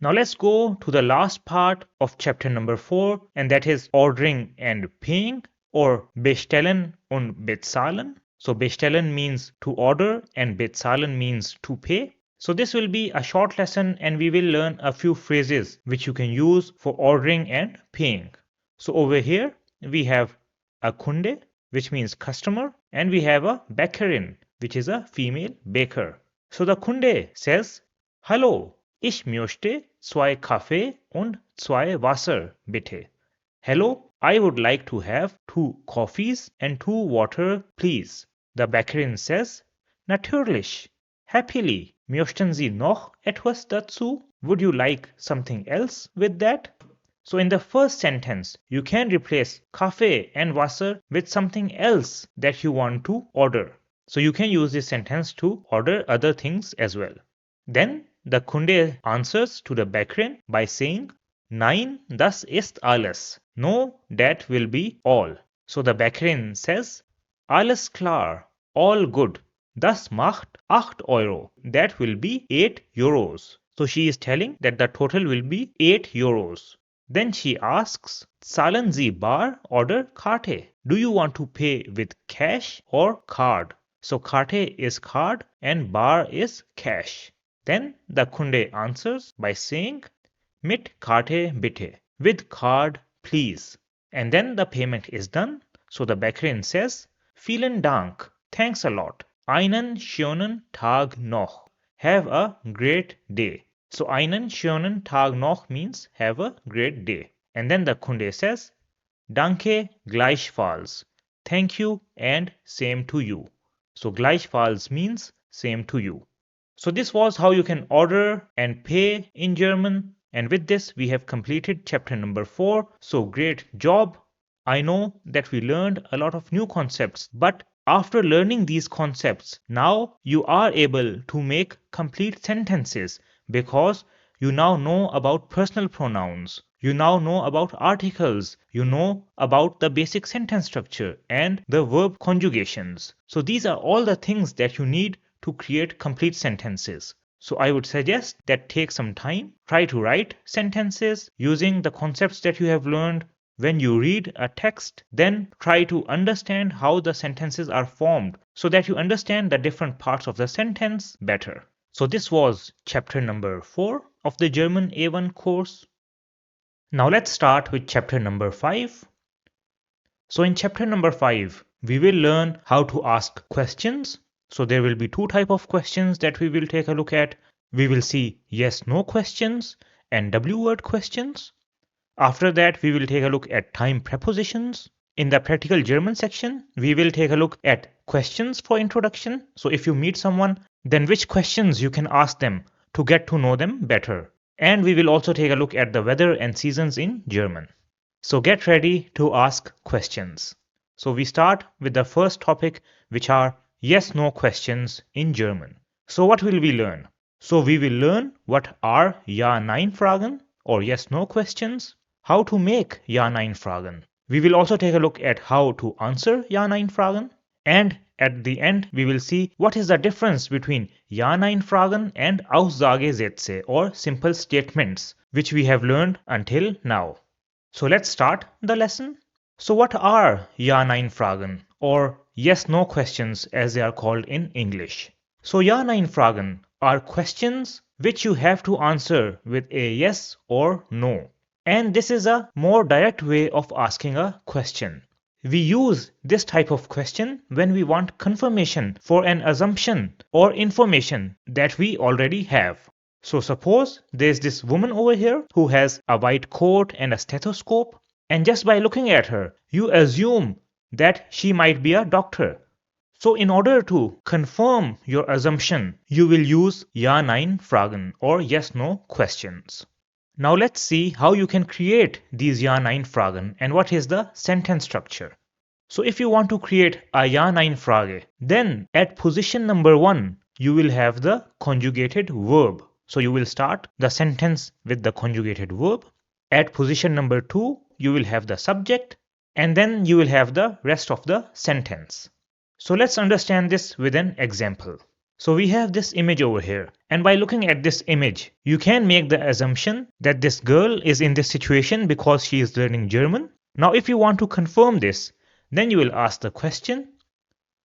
Now let's go to the last part of chapter number 4, and that is ordering and paying, or bestellen und bezahlen. So bestellen means to order and bezahlen means to pay. So this will be a short lesson and we will learn a few phrases which you can use for ordering and paying. So over here we have a Kunde, which means customer, and we have a Bäckerin, which is a female baker. So the Kunde says, "Hallo, ich möchte 2 Kaffee und 2 Wasser, bitte." Hello, I would like to have 2 coffees and 2 water, please. The Bäckerin says, "Natürlich, happily. Möchten Sie noch etwas dazu?" Would you like something else with that? So in the first sentence, you can replace Kaffee and Wasser with something else that you want to order. So you can use this sentence to order other things as well. Then the Kunde answers to the Bäckerin by saying, "Nein, das ist alles." No, that will be all. So the Bäckerin says, "Alles klar, all good. Das macht 8 Euro. That will be 8 euros. So she is telling that the total will be 8 euros. Then she asks, "Zahlen Sie bar oder Karte?" Do you want to pay with cash or card? So Karte is card and bar is cash. Then the Kunde answers by saying, "Mit Karte bitte." With card, please. And then the payment is done. So the Bäckerin says, "Vielen Dank. Thanks a lot. Einen schönen Tag noch." Have a great day. So einen schönen Tag noch means have a great day. And then the Kunde says, "Danke gleichfalls." Thank you and same to you. So gleichfalls means same to you. So this was how you can order and pay in German. And with this, we have completed chapter number 4. So great job. I know that we learned a lot of new concepts, but after learning these concepts, now you are able to make complete sentences because you now know about personal pronouns. You now know about articles. You know about the basic sentence structure and the verb conjugations. So these are all the things that you need to create complete sentences. So I would suggest that take some time, try to write sentences using the concepts that you have learned. When you read a text, then try to understand how the sentences are formed so that you understand the different parts of the sentence better. So this was chapter number 4 of the German A1 course. Now let's start with chapter number 5. So in chapter number 5, we will learn how to ask questions. So there will be 2 types of questions that we will take a look at. We will see yes-no questions and W-word questions. After that, we will take a look at time prepositions. In the practical German section, we will take a look at questions for introduction. So if you meet someone, then which questions you can ask them to get to know them better. And we will also take a look at the weather and seasons in German. So get ready to ask questions. So we start with the first topic, which are yes-no questions in German. So what will we learn? So we will learn what are Ja-Nein-Fragen or yes-no questions, how to make Ja-Nein-Fragen. We will also take a look at how to answer Ja-Nein-Fragen, and at the end we will see what is the difference between Ja-Nein-Fragen and Aussagesätze or simple statements, which we have learned until now. So let's start the lesson. So what are Ja-Nein-Fragen or yes-no questions as they are called in English. So Ja-Nein-Fragen are questions which you have to answer with a yes or no. And this is a more direct way of asking a question. We use this type of question when we want confirmation for an assumption or information that we already have. So suppose there's this woman over here who has a white coat and a stethoscope, and just by looking at her, you assume that she might be a doctor. So in order to confirm your assumption, you will use Ja-Nein-Fragen or yes-no questions. Now let's see how you can create these Ja-Nein-Fragen and what is the sentence structure. So if you want to create a Ja-Nein-Frage, then at position number 1, you will have the conjugated verb. So you will start the sentence with the conjugated verb. At position number 2, you will have the subject, and then you will have the rest of the sentence. So let's understand this with an example. So we have this image over here, and by looking at this image, you can make the assumption that this girl is in this situation because she is learning German. Now if you want to confirm this, then you will ask the question,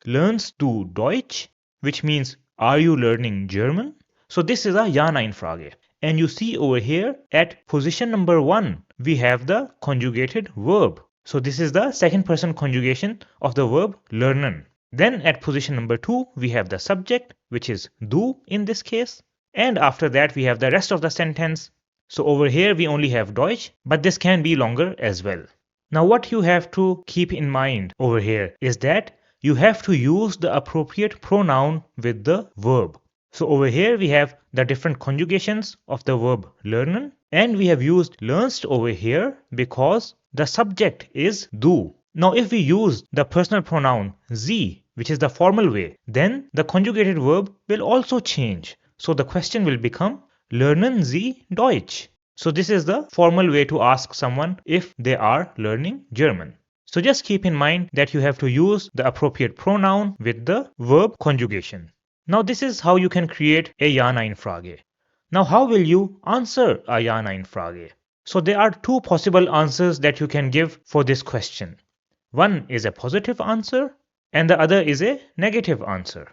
Lernst du Deutsch? Which means, are you learning German? So this is a Ja-Nein-Frage. And you see over here at position number 1, we have the conjugated verb. So this is the second person conjugation of the verb lernen. Then at position number 2, we have the subject, which is du in this case. And after that, we have the rest of the sentence. So over here, we only have Deutsch, but this can be longer as well. Now what you have to keep in mind over here is that you have to use the appropriate pronoun with the verb. So over here we have the different conjugations of the verb lernen, and we have used lernst over here because the subject is du. Now if we use the personal pronoun sie, which is the formal way, then the conjugated verb will also change. So the question will become Lernen Sie Deutsch? So this is the formal way to ask someone if they are learning German. So just keep in mind that you have to use the appropriate pronoun with the verb conjugation. Now this is how you can create a Ja-Nein-Frage. Now how will you answer a Ja-Nein-Frage? So there are two possible answers that you can give for this question. One is a positive answer and the other is a negative answer.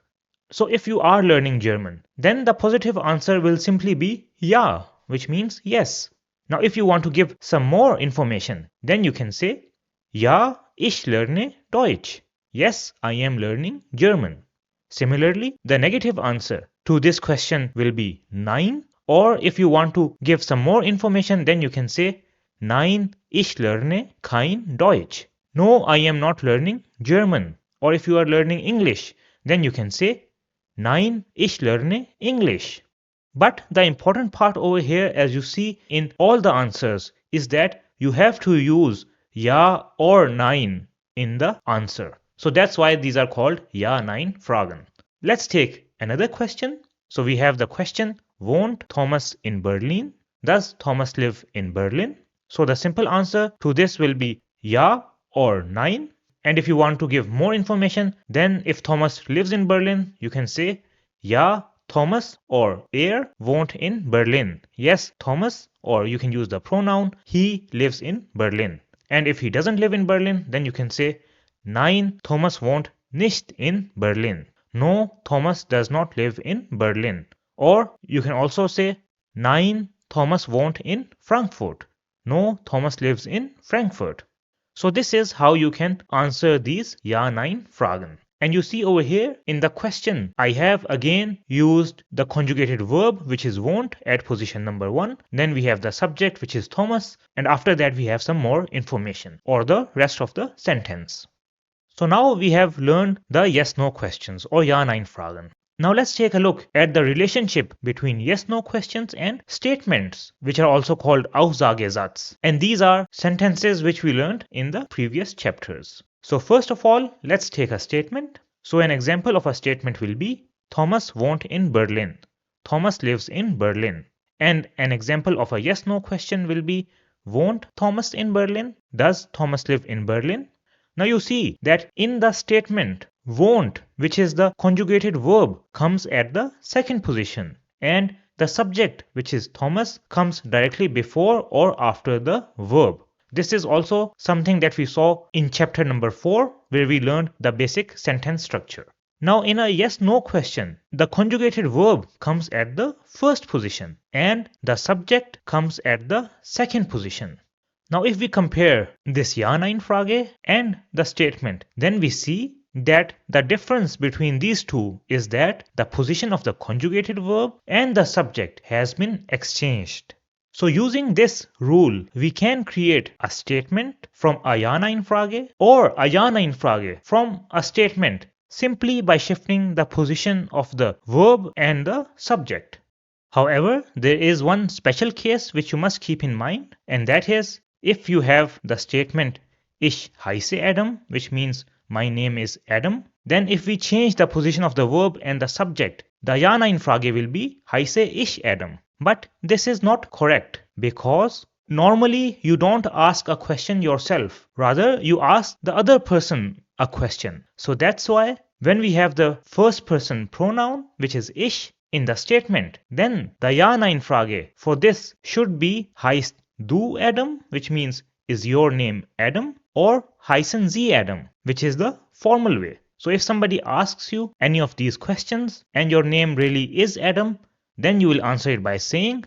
So if you are learning German, then the positive answer will simply be Ja, which means yes. Now if you want to give some more information, then you can say Ja, ich lerne Deutsch. Yes, I am learning German. Similarly, the negative answer to this question will be Nein, or if you want to give some more information, then you can say Nein, ich lerne kein Deutsch. No, I am not learning German. Or if you are learning English, then you can say Nein, ich lerne English. But the important part over here, as you see in all the answers, is that you have to use Ja or Nein in the answer. So that's why these are called Ja-Nein-Fragen. Let's take another question. So we have the question, Wohnt Thomas in Berlin? Does Thomas live in Berlin? So the simple answer to this will be Ja or Nein. And if you want to give more information, then if Thomas lives in Berlin, you can say Ja, Thomas, or wohnt in Berlin. Yes, Thomas, or you can use the pronoun he lives in Berlin. And if he doesn't live in Berlin, then you can say Nein, Thomas wohnt nicht in Berlin. No, Thomas does not live in Berlin. Or you can also say Nein, Thomas wohnt in Frankfurt. No, Thomas lives in Frankfurt. So this is how you can answer these Ja-Nein-Fragen. And you see over here in the question, I have again used the conjugated verb, which is wohnt, at position number 1. Then we have the subject, which is Thomas. And after that, we have some more information or the rest of the sentence. So now we have learned the yes-no questions or Ja-Nein-Fragen. Now let's take a look at the relationship between yes-no questions and statements, which are also called Aussagesatz. And these are sentences which we learned in the previous chapters. So first of all, let's take a statement. So an example of a statement will be Thomas wohnt in Berlin. Thomas lives in Berlin. And an example of a yes-no question will be Wohnt Thomas in Berlin? Does Thomas live in Berlin? Now you see that in the statement, wohnt, which is the conjugated verb, comes at the second position, and the subject, which is Thomas, comes directly before or after the verb. This is also something that we saw in chapter number 4, where we learned the basic sentence structure. Now in a yes-no question, the conjugated verb comes at the first position and the subject comes at the second position. Now if we compare this Ja-Nein-Frage and the statement, then we see that the difference between these two is that the position of the conjugated verb and the subject has been exchanged. So using this rule, we can create a statement from a Ja-Nein-Frage or a Ja-Nein-Frage from a statement simply by shifting the position of the verb and the subject. However, there is one special case which you must keep in mind, and that is if you have the statement Ich heiße Adam, which means my name is Adam, then if we change the position of the verb and the subject, the Ja-Nein-Frage will be heiße ich Adam. But this is not correct because normally you don't ask a question yourself. Rather, you ask the other person a question. So that's why when we have the first person pronoun, which is ich, in the statement, then the Ja-Nein-Frage for this should be heißt du Adam, which means is your name Adam, or heißen Sie Adam, which is the formal way. So if somebody asks you any of these questions and your name really is Adam, then you will answer it by saying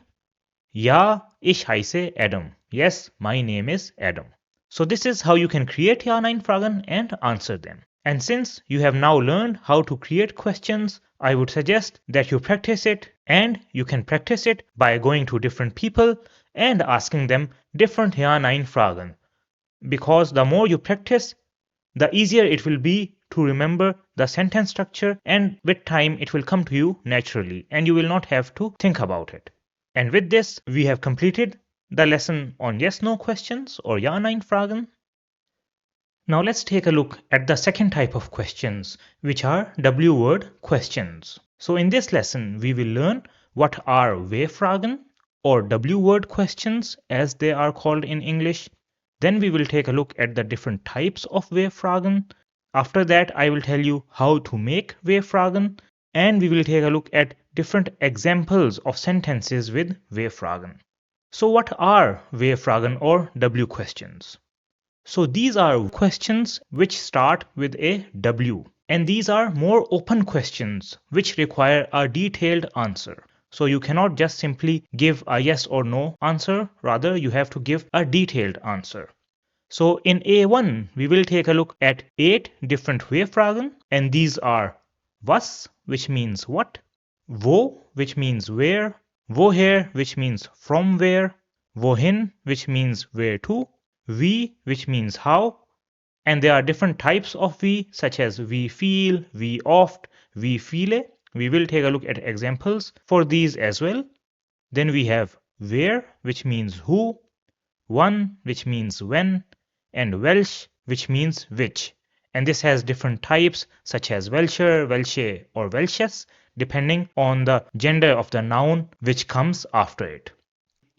Ja, ich heiße Adam. Yes, my name is Adam. So this is how you can create Ja-Nein-Fragen and answer them. And since you have now learned how to create questions, I would suggest that you practice it, and you can practice it by going to different people and asking them different Ja-Nein-Fragen. Because the more you practice, the easier it will be to remember the sentence structure, and with time it will come to you naturally and you will not have to think about it. And with this, we have completed the lesson on yes-no questions or Ja-Nein-Fragen. Now let's take a look at the second type of questions, which are W-word questions. So in this lesson, we will learn what are W-Fragen or W-word questions as they are called in English. Then we will take a look at the different types of W-Fragen. After that, I will tell you how to make W-Fragen, and we will take a look at different examples of sentences with W-Fragen. So what are W-Fragen or W questions? So these are questions which start with a W, and these are more open questions which require a detailed answer. So you cannot just simply give a yes or no answer, rather you have to give a detailed answer. So in A1, we will take a look at 8 different W-Fragen, and these are was, which means what, wo, which means where, woher, which means from where, wohin, which means where to, wie, which means how, and there are different types of wie, such as wie viel, wie oft, wie viele. We will take a look at examples for these as well. Then we have wer, which means who, wann, which means when, and welch, which means which. And this has different types such as welcher, welche, or welches, depending on the gender of the noun which comes after it.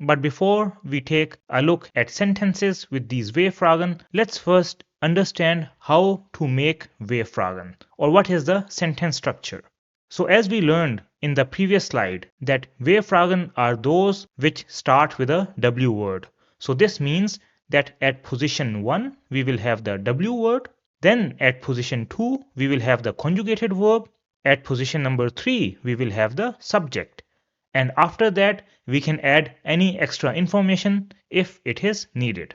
But before we take a look at sentences with these W-Fragen, let's first understand how to make W-Fragen, or what is the sentence structure. So as we learned in the previous slide that W-Fragen are those which start with a W word. So this means that at position 1 we will have the W word, then at position 2 we will have the conjugated verb, at position number 3 we will have the subject, and after that we can add any extra information if it is needed.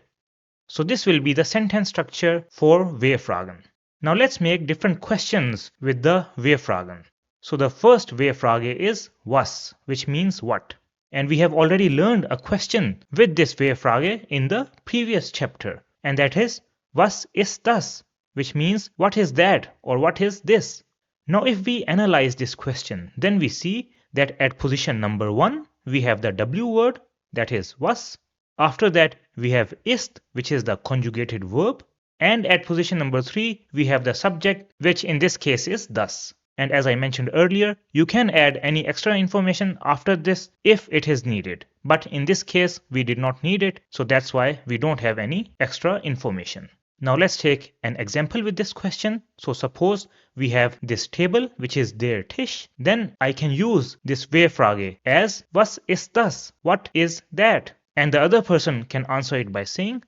So this will be the sentence structure for W-Fragen. Now let's make different questions with the W-Fragen. So the first W-Frage is was, which means what. And we have already learned a question with this W-Frage in the previous chapter, and that is was ist das, which means what is that or what is this. Now if we analyze this question, then we see that at position number 1 we have the W word, that is was. After that we have ist, which is the conjugated verb, and at position number 3 we have the subject, which in this case is das. And as I mentioned earlier, you can add any extra information after this if it is needed. But in this case, we did not need it, so that's why we don't have any extra information. Now let's take an example with this question. So suppose we have this table, which is der Tisch. Then I can use this W-Frage as was ist das? What is that? And the other person can answer it by saying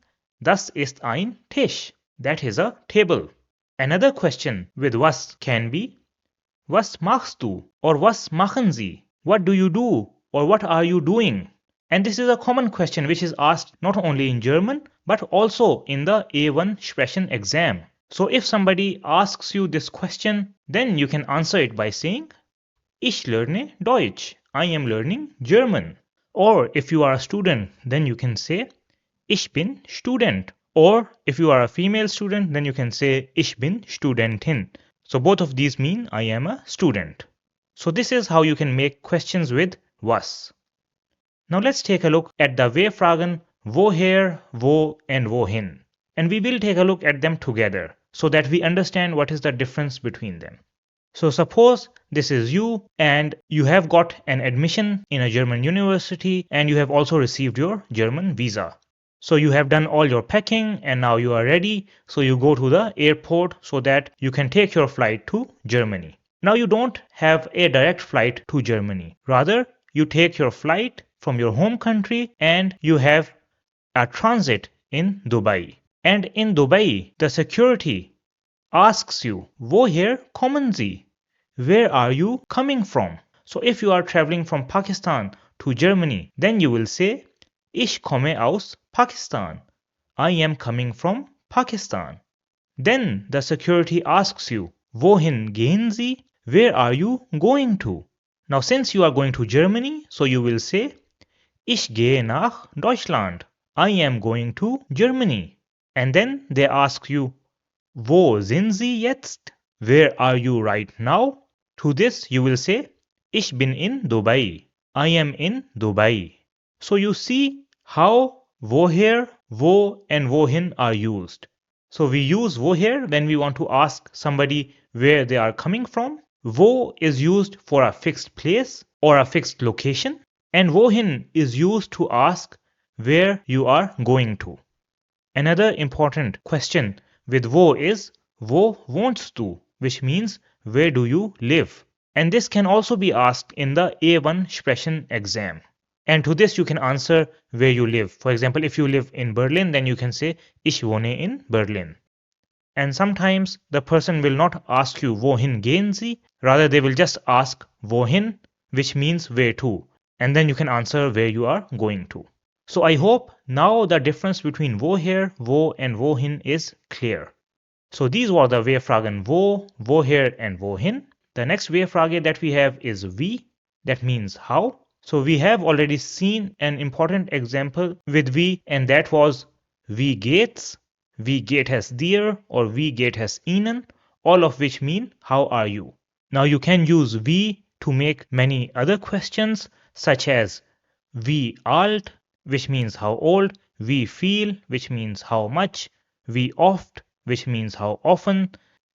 Das ist ein Tisch. That is a table. Another question with was can be Was machst du? Or was machen Sie? What do you do? Or what are you doing? And this is a common question which is asked not only in German but also in the A1 Sprechen exam. So if somebody asks you this question, then you can answer it by saying Ich lerne Deutsch. I am learning German. Or if you are a student, then you can say Ich bin Student. Or if you are a female student, then you can say Ich bin Studentin. So both of these mean I am a student. So this is how you can make questions with was. Now let's take a look at the W-Fragen woher, wo and wohin. And we will take a look at them together so that we understand what is the difference between them. So suppose this is you and you have got an admission in a German university and you have also received your German visa. So you have done all your packing and now you are ready. So you go to the airport so that you can take your flight to Germany. Now you don't have a direct flight to Germany. Rather, you take your flight from your home country and you have a transit in Dubai. And in Dubai, the security asks you, woher kommen Sie? Where are you coming from? So if you are traveling from Pakistan to Germany, then you will say, Ich komme aus Pakistan. I am coming from Pakistan. Then the security asks you, wohin gehen Sie? Where are you going to? Now since you are going to Germany, so you will say, Ich gehe nach Deutschland. I am going to Germany. And then they ask you, Wo sind Sie jetzt? Where are you right now? To this you will say, Ich bin in Dubai. I am in Dubai. So you see how woher, wo and wohin are used. So we use woher when we want to ask somebody where they are coming from. Wo is used for a fixed place or a fixed location. And wohin is used to ask where you are going to. Another important question with wo is wo wohnst du, which means where do you live? And this can also be asked in the A1 Sprechen exam. And to this you can answer where you live. For example, if you live in Berlin, then you can say Ich wohne in Berlin. And sometimes the person will not ask you wohin gehen Sie, rather they will just ask wohin, which means where to. And then you can answer where you are going to. So I hope now the difference between woher, wo and wohin is clear. So these were the W-Fragen wo, woher and wohin. The next W-Frage that we have is wie, that means how. So we have already seen an important example with wie, and that was wie geht's, wie geht es dir, or wie geht es Ihnen, all of which mean how are you. Now you can use wie to make many other questions such as wie alt, which means how old, wie viel, which means how much, wie oft, which means how often,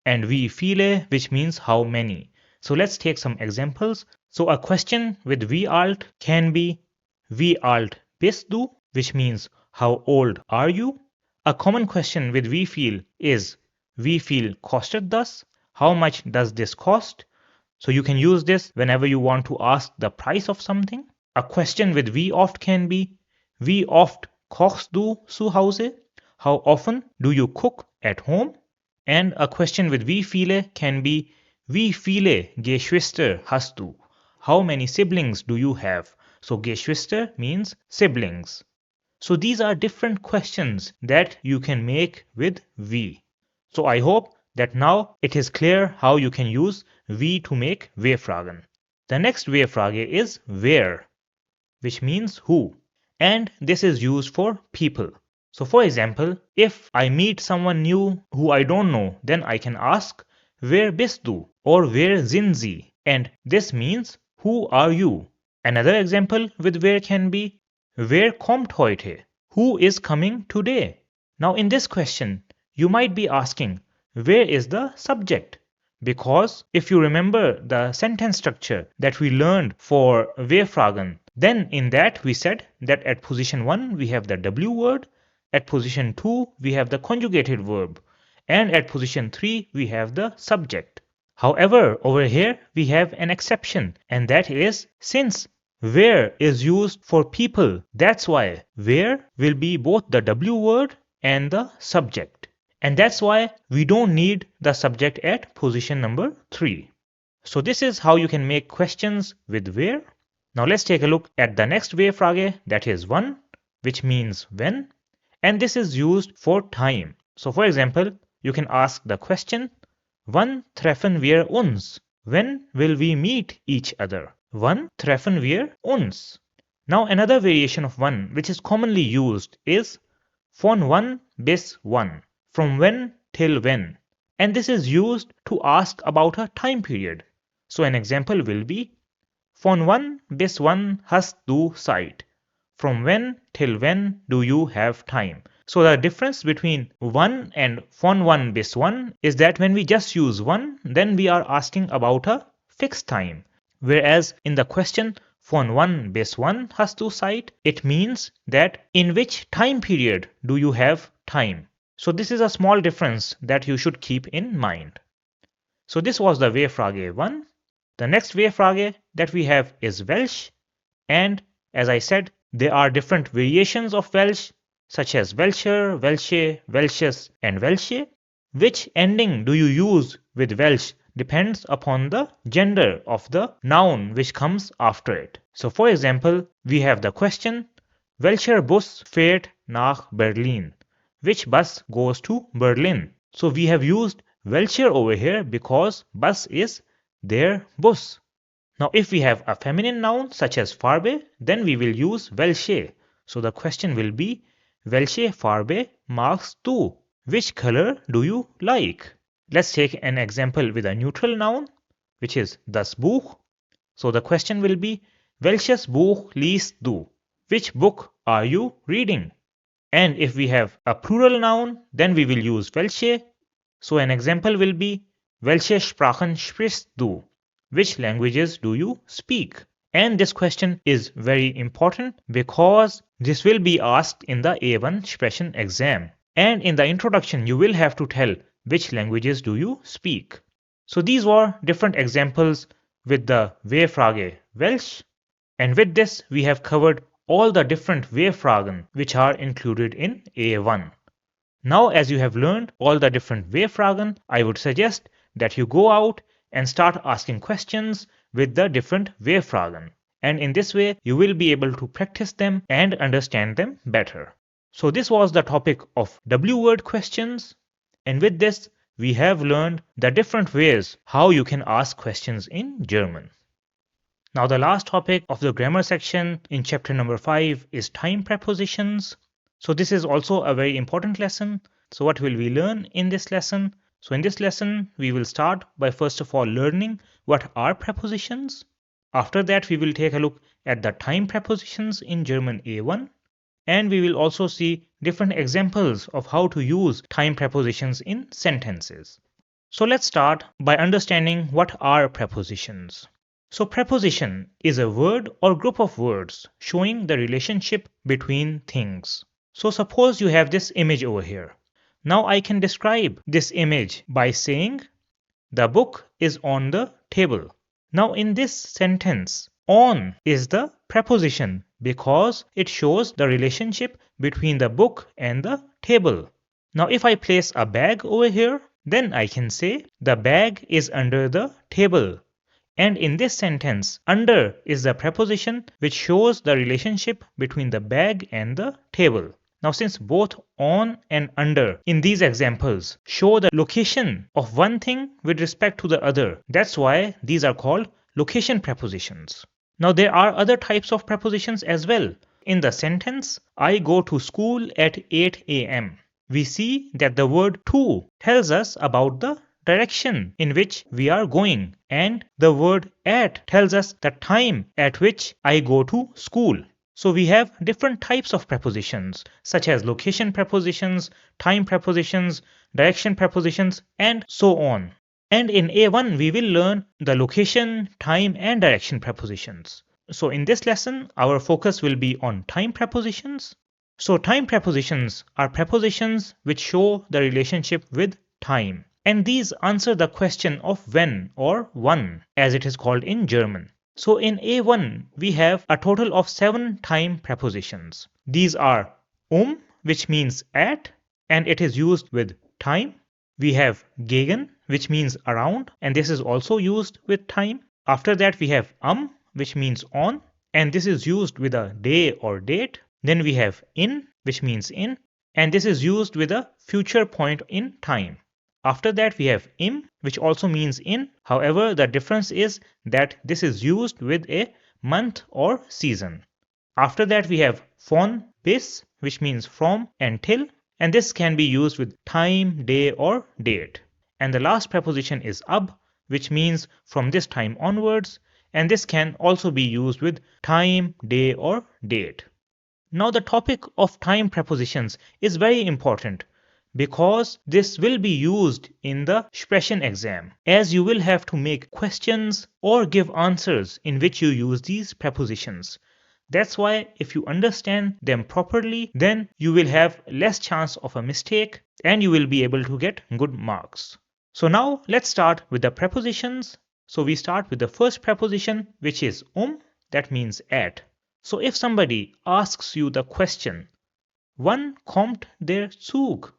and wie viele, which means how many. So let's take some examples. So a question with wie alt can be wie alt bist du, which means how old are you. A common question with wie viel is wie viel kostet das, how much does this cost. So you can use this whenever you want to ask the price of something. A question with wie oft can be wie oft kochst du zu Hause, how often do you cook at home. And a question with wie viele can be wie viele Geschwister hast du, how many siblings do you have. So Geschwister means siblings. So these are different questions that you can make with wie. So I hope that now it is clear how you can use wie to make W-Fragen. The next W-Frage is where, which means who. And this is used for people. So for example, if I meet someone new who I don't know, then I can ask Wer bist du? Or where sind Sie? And this means who are you? Another example with where can be Wer kommt heute? Who is coming today? Now in this question, you might be asking where is the subject? Because if you remember the sentence structure that we learned for W-Fragen, then in that we said that at position 1 we have the W word, at position 2 we have the conjugated verb, and at position 3 we have the subject. However, over here we have an exception, and that is since where is used for people, that's why where will be both the W word and the subject. And that's why we don't need the subject at position number 3. So this is how you can make questions with where. Now let's take a look at the next W-Frage, that is wann, which means when, and this is used for time. So for example, you can ask the question, wann treffen wir uns? When will we meet each other? Wann treffen wir uns? Now another variation of wann which is commonly used is von wann bis wann, from when till when. And this is used to ask about a time period. So an example will be, von wann bis wann hast du Zeit? From when till when do you have time? So the difference between wann and von wann bis wann is that when we just use wann, then we are asking about a fixed time. Whereas in the question von wann bis wann hast du Zeit, it means that in which time period do you have time. So this is a small difference that you should keep in mind. So this was the W-Frage 1. The next W-Frage that we have is welch, and as I said, there are different variations of welch such as welcher, welche, welches and welche. Which ending do you use with welch depends upon the gender of the noun which comes after it. So for example, we have the question, welcher Bus fährt nach Berlin? Which bus goes to Berlin? So we have used welcher over here because bus is der Bus. Now if we have a feminine noun such as Farbe, then we will use welche. So the question will be, welche Farbe magst du? Which color do you like? Let's take an example with a neutral noun, which is das Buch. So the question will be, welches Buch liest du? Which book are you reading? And if we have a plural noun, then we will use welche. So an example will be, welche Sprachen sprichst du? Which languages do you speak? And this question is very important because this will be asked in the A1 Sprechen exam. And in the introduction, you will have to tell which languages do you speak. So these were different examples with the W-Frage welch. And with this, we have covered all the different W-Fragen which are included in A1. Now, as you have learned all the different W-Fragen, I would suggest that you go out and start asking questions with the different W-Fragen. And in this way, you will be able to practice them and understand them better. So this was the topic of W-word questions. And with this, we have learned the different ways how you can ask questions in German. Now the last topic of the grammar section in chapter number 5 is time prepositions. So this is also a very important lesson. So what will we learn in this lesson? So in this lesson, we will start by first of all learning what are prepositions. After that, we will take a look at the time prepositions in German A1. And we will also see different examples of how to use time prepositions in sentences. So let's start by understanding what are prepositions. So preposition is a word or group of words showing the relationship between things. So suppose you have this image over here. Now I can describe this image by saying, the book is on the table. Now in this sentence, on is the preposition because it shows the relationship between the book and the table. Now if I place a bag over here, then I can say the bag is under the table. And in this sentence, under is the preposition which shows the relationship between the bag and the table. Now since both on and under in these examples show the location of one thing with respect to the other, that's why these are called location prepositions. Now there are other types of prepositions as well. In the sentence, I go to school at 8 a.m. We see that the word to tells us about the direction in which we are going, and the word at tells us the time at which I go to school. So we have different types of prepositions such as location prepositions, time prepositions, direction prepositions, and so on. And in A1 we will learn the location, time and direction prepositions. So in this lesson our focus will be on time prepositions. So time prepositions are prepositions which show the relationship with time. And these answer the question of when or wann as it is called in German. So in A1 we have a total of 7 time prepositions. These are which means at, and it is used with time. We have gegen, which means around, and this is also used with time. After that, we have which means on, and this is used with a day or date. Then we have in, which means in, and this is used with a future point in time. After that, we have im, which also means in. However, the difference is that this is used with a month or season. After that, we have von bis, which means from and till, and this can be used with time, day, or date. And the last preposition is ab, which means from this time onwards, and this can also be used with time, day, or date. Now, the topic of time prepositions is very important because this will be used in the Sprechen exam, as you will have to make questions or give answers in which you use these prepositions. That's why if you understand them properly, then you will have less chance of a mistake and you will be able to get good marks. So now let's start with the prepositions. So we start with the first preposition, which is that means at. So if somebody asks you the question, wann kommt der Zug?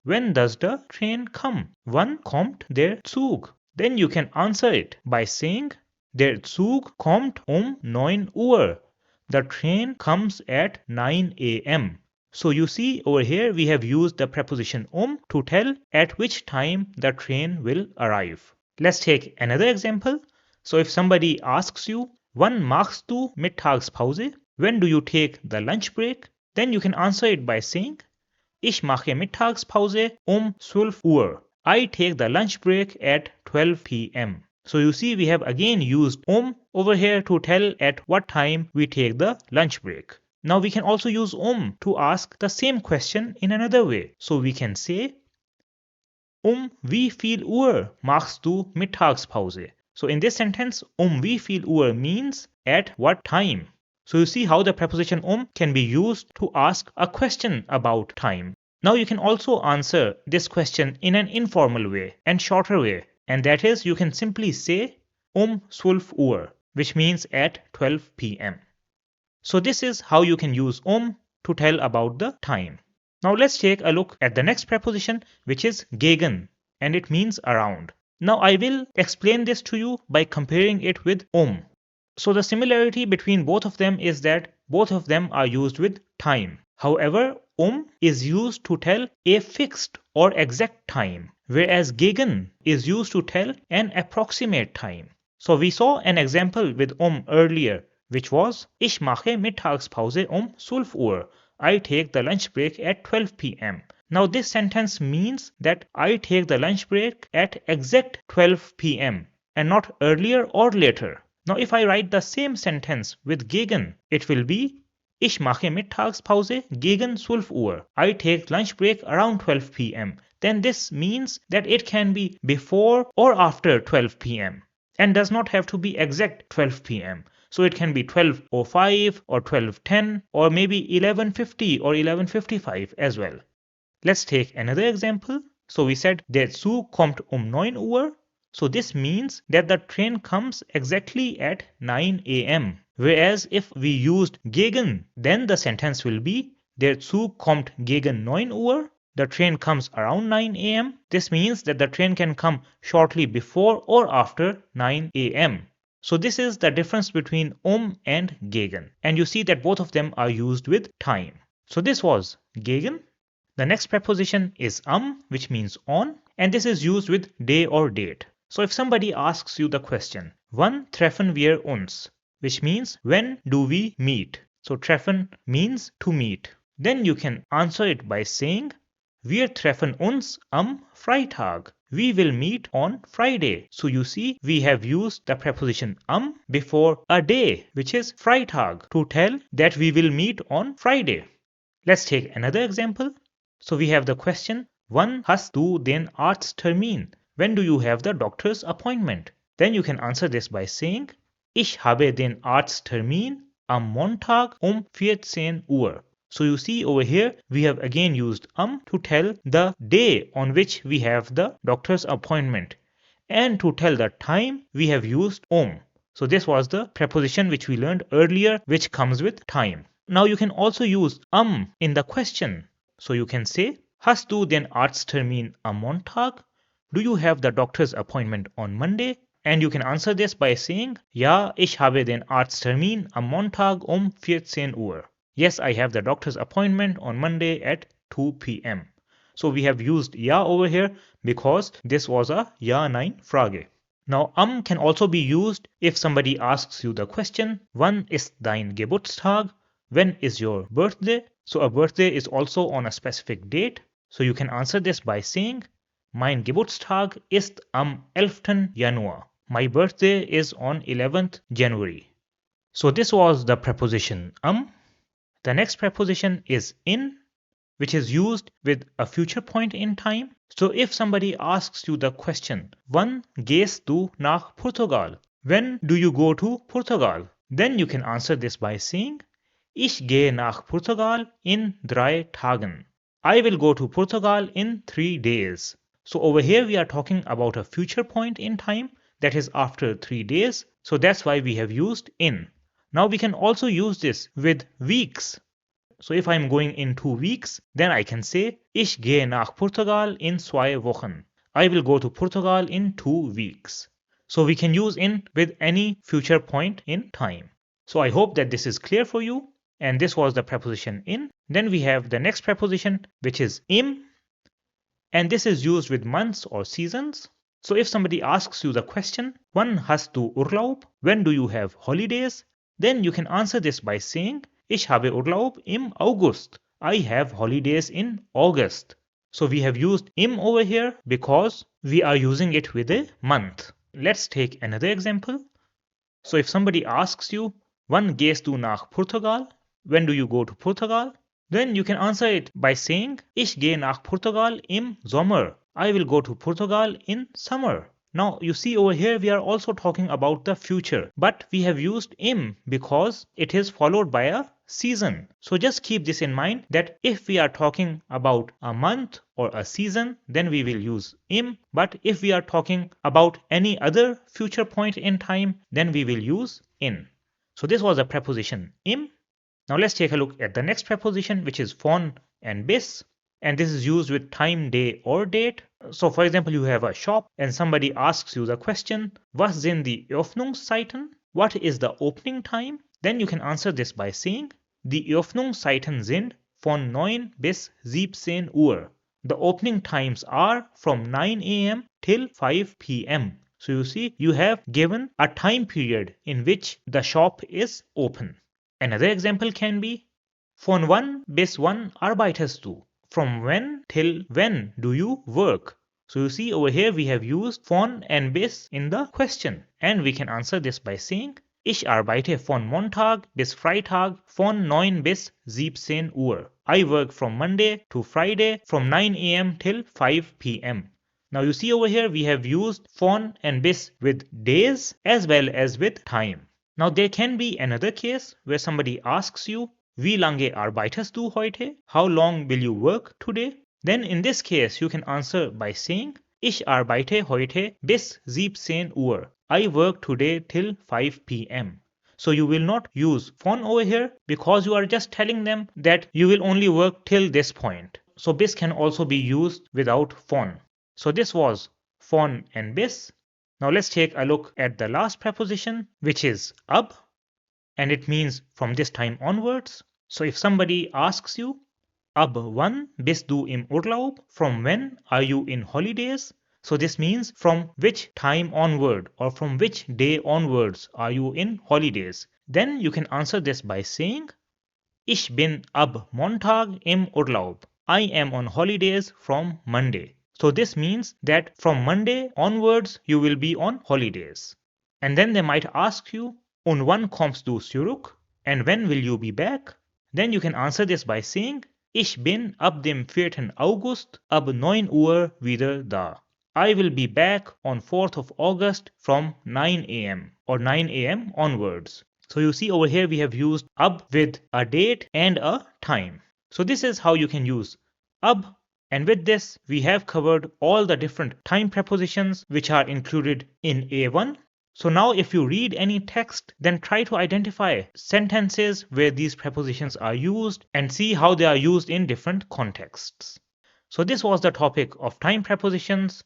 When does the train come? Wann kommt der Zug? Then you can answer it by saying, der Zug kommt 9 Uhr. The train comes at 9 a.m. So you see over here we have used the preposition to tell at which time the train will arrive. Let's take another example. So if somebody asks you, wann machst du Mittagspause? When do you take the lunch break? Then you can answer it by saying, ich mache Mittagspause 12 Uhr. I take the lunch break at 12 p.m. So you see we have again used over here to tell at what time we take the lunch break. Now we can also use to ask the same question in another way. So we can say, wie viel Uhr machst du Mittagspause? So in this sentence, wie viel Uhr means at what time. So you see how the preposition can be used to ask a question about time. Now you can also answer this question in an informal way and shorter way. And that is, you can simply say 12 Uhr, which means at 12 p.m. So this is how you can use to tell about the time. Now let's take a look at the next preposition, which is gegen, and it means around. Now I will explain this to you by comparing it with So the similarity between both of them is that both of them are used with time. However, is used to tell a fixed or exact time, whereas gegen is used to tell an approximate time. So we saw an example with earlier, which was ich mache Mittagspause 12 Uhr. I take the lunch break at 12 p.m. Now this sentence means that I take the lunch break at exact 12 p.m. and not earlier or later. Now if I write the same sentence with gegen, it will be ich mache Mittagspause gegen 12 Uhr. I take lunch break around 12 p.m. Then this means that it can be before or after 12 p.m. and does not have to be exact 12 p.m. So it can be 12:05 or 12:10 or maybe 11:50 or 11:55 as well. Let's take another example. So we said der Zug kommt 9 Uhr. So this means that the train comes exactly at 9 a.m. Whereas if we used gegen, then the sentence will be der Zug kommt gegen 9 Uhr. The train comes around 9 a.m. This means that the train can come shortly before or after 9 a.m. So this is the difference between and gegen. And you see that both of them are used with time. So this was gegen. The next preposition is which means on, and this is used with day or date. So if somebody asks you the question, wann treffen wir uns? Which means when do we meet? So treffen means to meet. Then you can answer it by saying, wir treffen uns am Freitag. We will meet on Friday. So you see, we have used the preposition before a day, which is Freitag, to tell that we will meet on Friday. Let's take another example. So we have the question, wann hast du den Arzttermin? When do you have the doctor's appointment? Then you can answer this by saying, ich habe den Arzttermin am Montag 14 Uhr. So you see over here, we have again used to tell the day on which we have the doctor's appointment. And to tell the time, we have used So this was the preposition which we learned earlier, which comes with time. Now you can also use in the question. So you can say, Hast du den Arzttermin am Montag? Do you have the doctor's appointment on Monday? And you can answer this by saying, Ja, ich habe den Arzttermin am Montag 14 Uhr. Yes, I have the doctor's appointment on Monday at 2 p.m. So we have used Ja over here because this was a Ja-Nein-Frage. Now, can also be used if somebody asks you the question, Wann ist dein Geburtstag? When is your birthday? So a birthday is also on a specific date. So you can answer this by saying, Mein Geburtstag ist am 11. Januar. My birthday is on 11th January. So this was the preposition The next preposition is in, which is used with a future point in time. So if somebody asks you the question, Wann gehst du nach Portugal? When do you go to Portugal? Then you can answer this by saying, Ich gehe nach Portugal in 3 Tagen. I will go to Portugal in 3 days. So over here we are talking about a future point in time, that is after 3 days. So that's why we have used in. Now we can also use this with weeks. So if I'm going in 2 weeks, then I can say, Ich gehe nach Portugal in 2 Wochen. I will go to Portugal in 2 weeks. So we can use in with any future point in time. So I hope that this is clear for you. And this was the preposition in. Then we have the next preposition, which is im. And this is used with months or seasons. So if somebody asks you the question, Wann hast du Urlaub? When do you have holidays? Then you can answer this by saying, Ich habe Urlaub im August. I have holidays in August. So we have used im over here because we are using it with a month. Let's take another example. So if somebody asks you, Wann gehst du nach Portugal? When do you go to Portugal? Then you can answer it by saying, Ich gehe nach Portugal im Sommer. I will go to Portugal in summer. Now you see over here we are also talking about the future, but we have used im because it is followed by a season. So just keep this in mind that if we are talking about a month or a season, then we will use im, but if we are talking about any other future point in time, then we will use in. So this was a preposition im. Now let's take a look at the next preposition, which is von and bis. And this is used with time, day or date. So for example, you have a shop and somebody asks you the question, Was sind die Öffnungszeiten? What is the opening time? Then you can answer this by saying, Die Öffnungszeiten sind von 9 bis 17 Uhr. The opening times are from 9 a.m. till 5 p.m. So you see, you have given a time period in which the shop is open. Another example can be, Von wann bis wann arbeitest du? From when till when do you work? So you see over here we have used von and bis in the question. And we can answer this by saying, Ich arbeite von Montag bis Freitag von 9 bis 17 Uhr. I work from Monday to Friday from 9 a.m. till 5 p.m. Now you see over here we have used von and bis with days as well as with time. Now there can be another case where somebody asks you, Wie lange arbeitest du heute? How long will you work today? Then in this case you can answer by saying, Ich arbeite heute bis 17 Uhr. I work today till 5 p.m. So you will not use von over here because you are just telling them that you will only work till this point. So bis can also be used without von. So this was von and bis. Now let's take a look at the last preposition, which is ab, and it means from this time onwards. So if somebody asks you, Ab wann bist du im Urlaub? From when are you in holidays? So this means from which time onward or from which day onwards are you in holidays? Then you can answer this by saying, Ich bin ab Montag im Urlaub. I am on holidays from Monday. So this means that from Monday onwards you will be on holidays. And then they might ask you, Und wann kommst du zurück? And when will you be back? Then you can answer this by saying, Ich bin ab dem 4. August ab 9 Uhr wieder da. I will be back on 4th of August from 9 a.m. or 9 a.m. onwards. So you see over here we have used ab with a date and a time. So this is how you can use ab. And with this, we have covered all the different time prepositions which are included in A1. So now if you read any text, then try to identify sentences where these prepositions are used and see how they are used in different contexts. So this was the topic of time prepositions.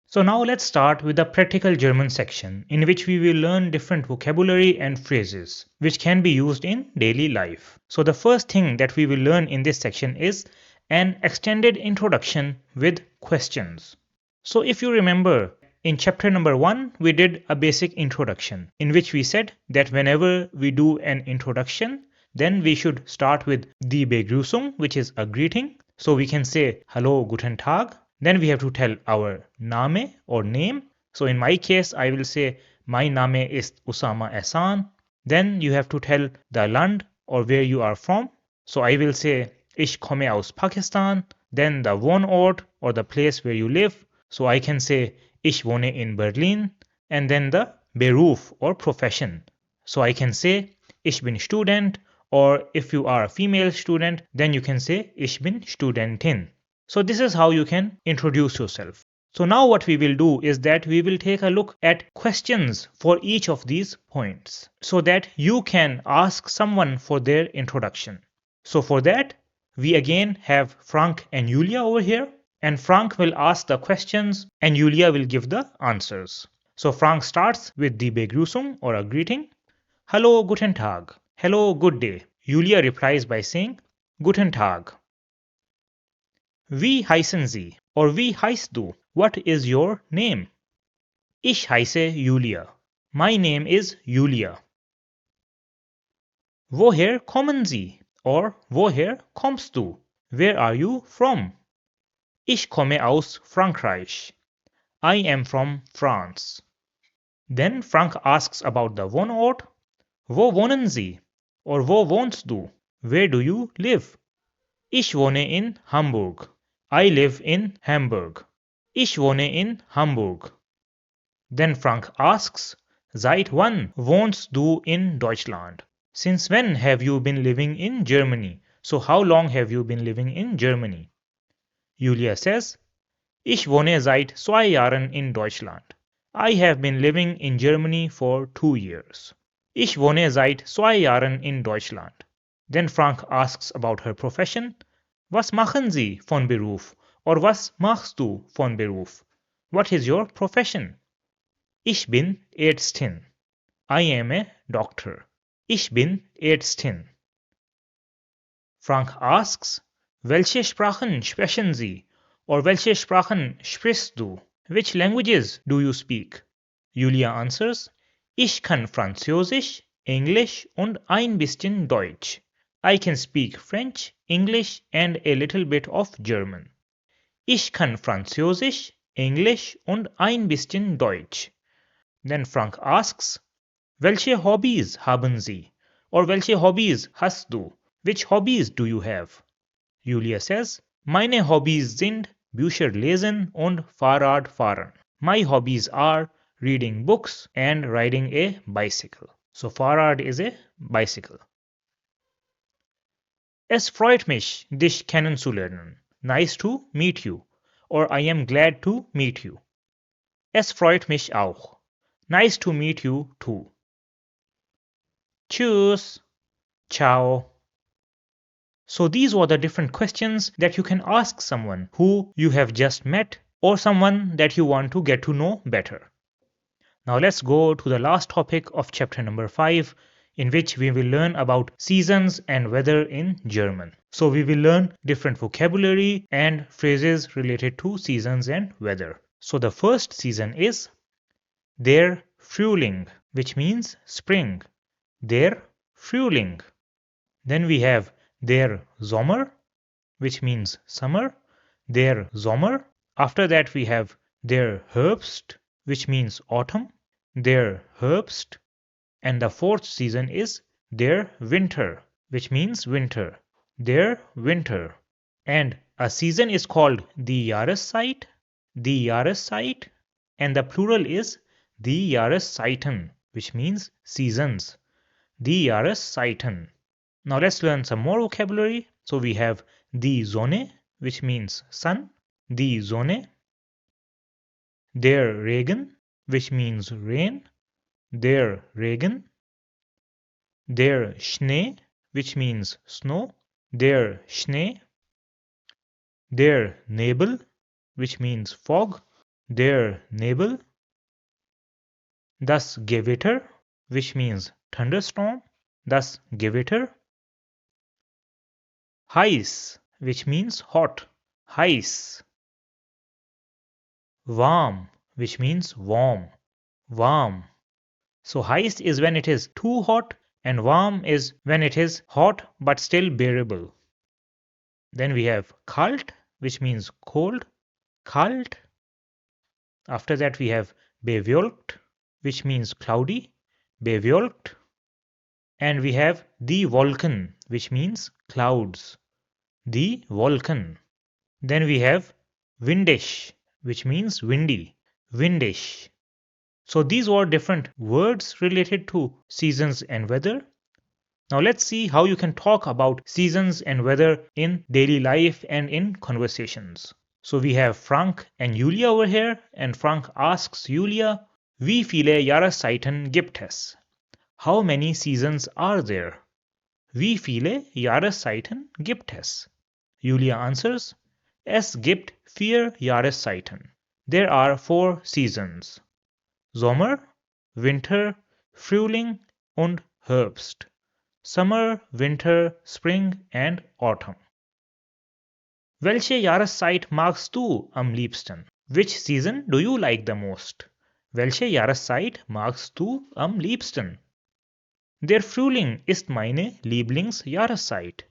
So now let's start with the practical German section, in which we will learn different vocabulary and phrases which can be used in daily life. So the first thing that we will learn in this section is an extended introduction with questions. So if you remember, in chapter number 1 we did a basic introduction in which we said that whenever we do an introduction, then we should start with die Begrüßung, which is a greeting. So we can say hello, guten Tag. Then we have to tell our Name or name. So in my case, I will say my Name ist Usama Ehsan. Then you have to tell the Land or where you are from. So I will say Ich komme aus Pakistan. Then the Wohnort or the place where you live. So I can say Ich wohne in Berlin. And then the Beruf or profession. So I can say Ich bin Student, or if you are a female student, then you can say Ich bin Studentin. So this is how you can introduce yourself. So now what we will do is that we will take a look at questions for each of these points so that you can ask someone for their introduction. So for that, we again have Frank and Julia over here, and Frank will ask the questions and Julia will give the answers. So Frank starts with die Begrüßung or a greeting. Hallo, guten Tag. Hello, good day. Julia replies by saying Guten Tag. Wie heißen Sie? Or wie heißt du? What is your name? Ich heiße Julia. My name is Julia. Woher kommen Sie? Or woher kommst du? Where are you from? Ich komme aus Frankreich. I am from France. Then Frank asks about the Wohnort. Wo wohnen Sie? Or wo wohnst du? Where do you live? Ich wohne in Hamburg. I live in Hamburg. Ich wohne in Hamburg. Then Frank asks, Seit wann wohnst du in Deutschland? Since when have you been living in Germany? So how long have you been living in Germany? Julia says, Ich wohne seit 2 Jahren in Deutschland. I have been living in Germany for 2 years. Ich wohne seit 2 Jahren in Deutschland. Then Frank asks about her profession. Was machen Sie von Beruf? Or was machst du von Beruf? What is your profession? Ich bin Ärztin. I am a doctor. Ich bin Ärztin. Frank asks, Welche Sprachen sprechen Sie? Or welche Sprachen sprichst du? Which languages do you speak? Julia answers, Ich kann Französisch, Englisch und ein bisschen Deutsch. I can speak French, English and a little bit of German. Ich kann Französisch, Englisch und ein bisschen Deutsch. Then Frank asks, Welche Hobbys haben Sie? Or welche Hobbys hast du? Which hobbies do you have? Julia says, Meine Hobbys sind Bücher lesen und Fahrrad fahren. My hobbies are reading books and riding a bicycle. So Fahrrad is a bicycle. Es freut mich, dich kennenzulernen. Nice to meet you. Or I am glad to meet you. Es freut mich auch. Nice to meet you too. Tschüss. Ciao. So these were the different questions that you can ask someone who you have just met or someone that you want to get to know better. Now let's go to the last topic of chapter number 5, in which we will learn about seasons and weather in German. So we will learn different vocabulary and phrases related to seasons and weather. So the first season is der Frühling, which means spring. Der Frühling. Then we have der Sommer, which means summer. Der Sommer. After that we have der Herbst, which means autumn. Der Herbst. And the fourth season is der Winter, which means winter. Der Winter. And a season is called die Jahreszeit, die Jahreszeit, and the plural is die Jahreszeiten, which means seasons. Die Jahreszeiten. Now let's learn some more vocabulary. So we have die Sonne, which means sun, die Sonne. Der Regen, which means rain, der Regen. Der Schnee, which means snow, der Schnee. Der Nebel, which means fog. Der Nebel. Das Gewitter, which means thunderstorm. Das Gewitter. Heiß, which means hot. Heiß. Warm, which means warm. Warm. So heiß is when it is too hot and warm is when it is hot but still bearable. Then we have kalt, which means cold. Kalt. After that we have bewölkt, which means cloudy. Bewölkt. And we have die Wolken, which means clouds. Die Wolken. Then we have windisch, which means windy. Windisch. So these were different words related to seasons and weather. Now let's see how you can talk about seasons and weather in daily life and in conversations. So we have Frank and Julia over here, and Frank asks Julia, wie viele Jahreszeiten gibt es? How many seasons are there? Wie viele Jahreszeiten gibt es? Julia answers, es gibt 4 Jahreszeiten. There are 4 seasons. Sommer, Winter, Frühling und Herbst. Summer, Winter, Spring and Autumn. Welche Jahreszeit magst du am liebsten? Which season do you like the most? Welche Jahreszeit magst du am liebsten? Der Frühling ist meine Lieblingsjahreszeit.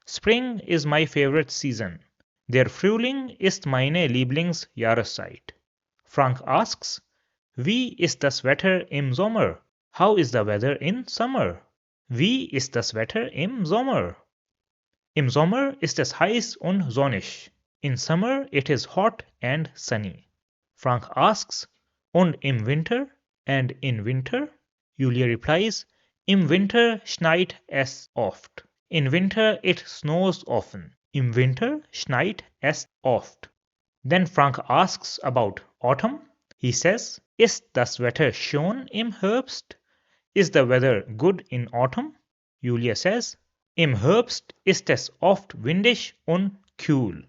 Spring is my favorite season. Der Frühling ist meine Lieblingsjahreszeit. Frank asks, wie ist das Wetter im Sommer? How is the weather in summer? Wie ist das Wetter im Sommer? Im Sommer ist es heiß und sonnig. In summer it is hot and sunny. Frank asks, und im Winter? And in winter? Julia replies, im Winter schneit es oft. In winter it snows often. Im Winter schneit es oft. Then Frank asks about autumn. He says, ist das Wetter schön im Herbst? Is the weather good in autumn? Julia says, im Herbst ist es oft windig und kühl.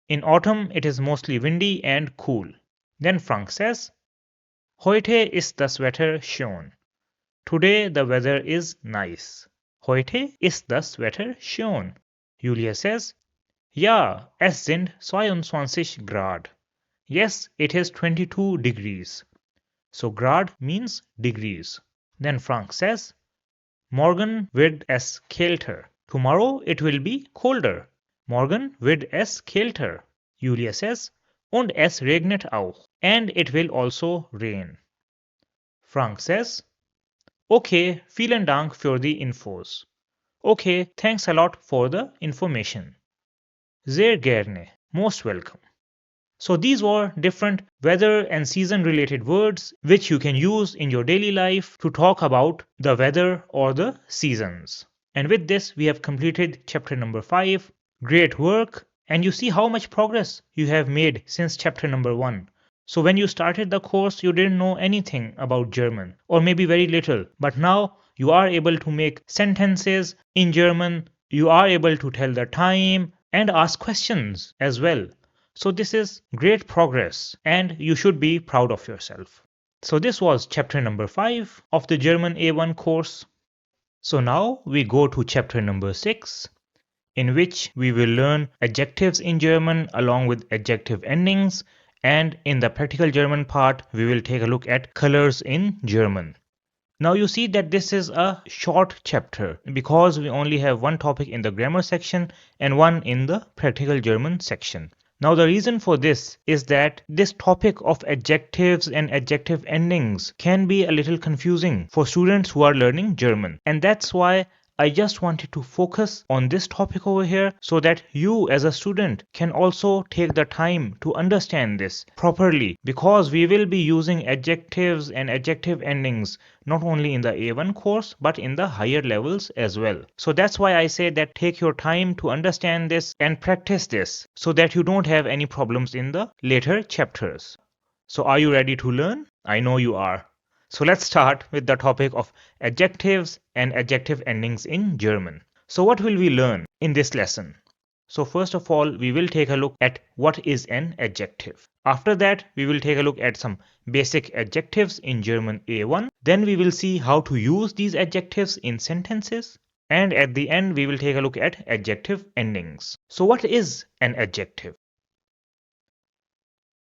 In autumn it is mostly windy and cool. Then Frank says, heute ist das Wetter schön. Today the weather is nice. Heute ist das Wetter schön. Julia says, ja, es sind 22 Grad. Yes, it is 22 degrees. So Grad means degrees. Then Frank says, morgen wird es kälter. Tomorrow it will be colder. Morgen wird es kälter. Julia says, und es regnet auch. And it will also rain. Frank says, okay, vielen Dank für die Infos. Okay, thanks a lot for the information. Sehr gerne, most welcome. So these were different weather and season related words which you can use in your daily life to talk about the weather or the seasons. And with this we have completed chapter number 5. Great work, and you see how much progress you have made since chapter number 1. So when you started the course you didn't know anything about German, or maybe very little, but now you are able to make sentences in German, you are able to tell the time and ask questions as well. So this is great progress and you should be proud of yourself. So this was chapter number 5 of the German A1 course. So now we go to chapter number 6, in which we will learn adjectives in German along with adjective endings, and in the practical German part we will take a look at colors in German. Now you see that this is a short chapter because we only have one topic in the grammar section and one in the practical German section. Now the reason for this is that this topic of adjectives and adjective endings can be a little confusing for students who are learning German, and that's why I just wanted to focus on this topic over here so that you as a student can also take the time to understand this properly, because we will be using adjectives and adjective endings not only in the A1 course but in the higher levels as well. So that's why I say that take your time to understand this and practice this so that you don't have any problems in the later chapters. So are you ready to learn? I know you are. So let's start with the topic of adjectives and adjective endings in German. So what will we learn in this lesson? So first of all, we will take a look at what is an adjective. After that, we will take a look at some basic adjectives in German A1. Then we will see how to use these adjectives in sentences. And at the end, we will take a look at adjective endings. So what is an adjective?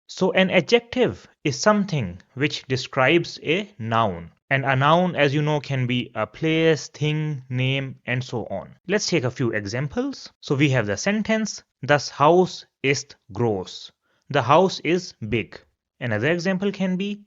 So an adjective is something which describes a noun. And a noun, as you know, can be a place, thing, name, and so on. Let's take a few examples. So we have the sentence, Das Haus ist groß. The house is big. Another example can be,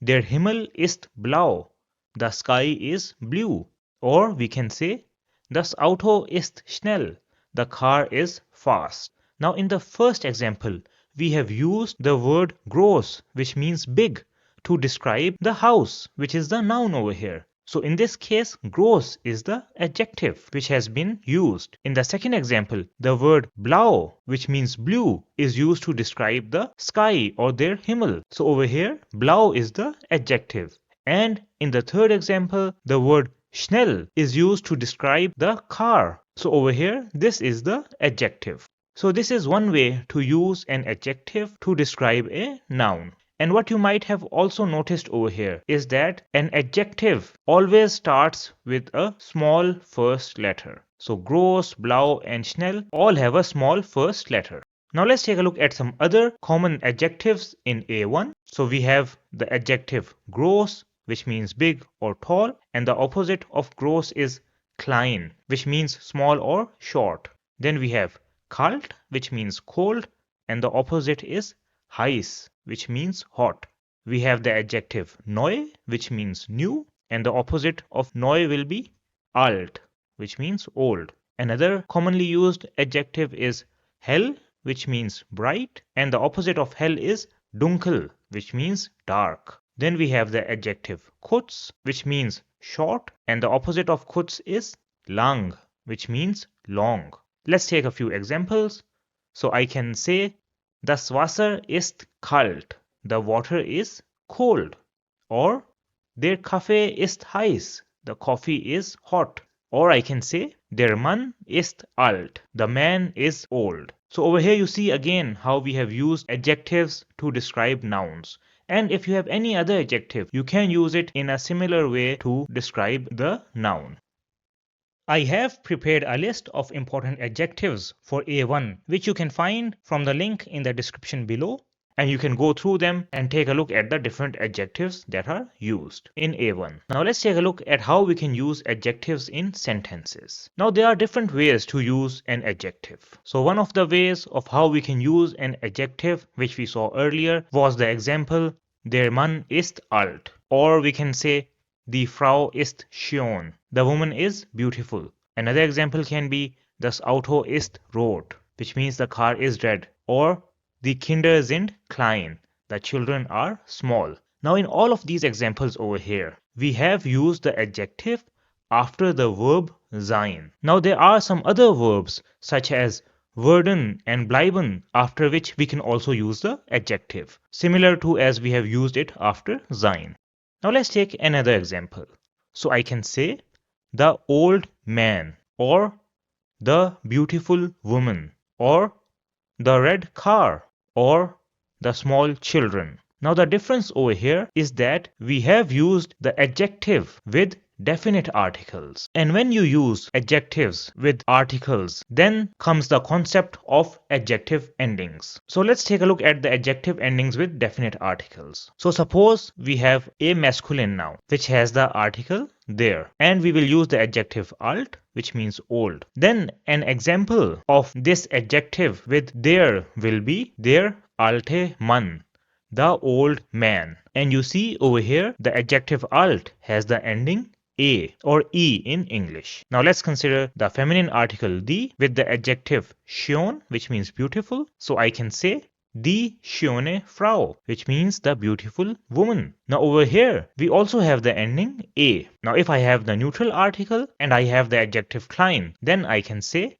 Der Himmel ist blau. The sky is blue. Or we can say, Das Auto ist schnell. The car is fast. Now in the first example, we have used the word groß, which means big, to describe the house, which is the noun over here. So in this case, groß is the adjective which has been used. In the second example, the word blau, which means blue, is used to describe the sky or der Himmel. So over here, blau is the adjective. And in the third example, the word schnell is used to describe the car. So over here, this is the adjective. So this is one way to use an adjective to describe a noun. And what you might have also noticed over here is that an adjective always starts with a small first letter. So groß, blau, and schnell all have a small first letter. Now let's take a look at some other common adjectives in A1. So we have the adjective groß, which means big or tall, and the opposite of groß is klein, which means small or short. Then we have kalt, which means cold, and the opposite is heiß, which means hot. We have the adjective neu, which means new, and the opposite of neu will be alt, which means old. Another commonly used adjective is hell, which means bright, and the opposite of hell is dunkel, which means dark. Then we have the adjective kurz, which means short, and the opposite of kurz is lang, which means long. Let's take a few examples. So I can say, Das Wasser ist kalt. The water is cold. Or, Der Kaffee ist heiß. The coffee is hot. Or I can say, Der Mann ist alt. The man is old. So over here you see again how we have used adjectives to describe nouns. And if you have any other adjective, you can use it in a similar way to describe the noun. I have prepared a list of important adjectives for A1, which you can find from the link in the description below, and you can go through them and take a look at the different adjectives that are used in A1. Now let's take a look at how we can use adjectives in sentences. Now there are different ways to use an adjective. So one of the ways of how we can use an adjective, which we saw earlier, was the example, Der Mann ist alt. Or we can say, Die Frau ist schön. The woman is beautiful. Another example can be Das Auto ist rot, which means the car is red. Or Die Kinder sind klein. The children are small. Now in all of these examples over here, we have used the adjective after the verb sein. Now there are some other verbs such as werden and bleiben, after which we can also use the adjective, similar to as we have used it after sein. Now let's take another example. So I can say the old man, or the beautiful woman, or the red car, or the small children. Now the difference over here is that we have used the adjective with definite articles. And when you use adjectives with articles, then comes the concept of adjective endings. So let's take a look at the adjective endings with definite articles. So suppose we have a masculine noun which has the article there, and we will use the adjective alt, which means old. Then an example of this adjective with there will be der alte Mann, the old man. And you see over here the adjective alt has the ending a or e in English. Now let's consider the feminine article die with the adjective schön, which means beautiful. So I can say die schöne Frau, which means the beautiful woman. Now over here we also have the ending a. Now if I have the neutral article and I have the adjective klein, then I can say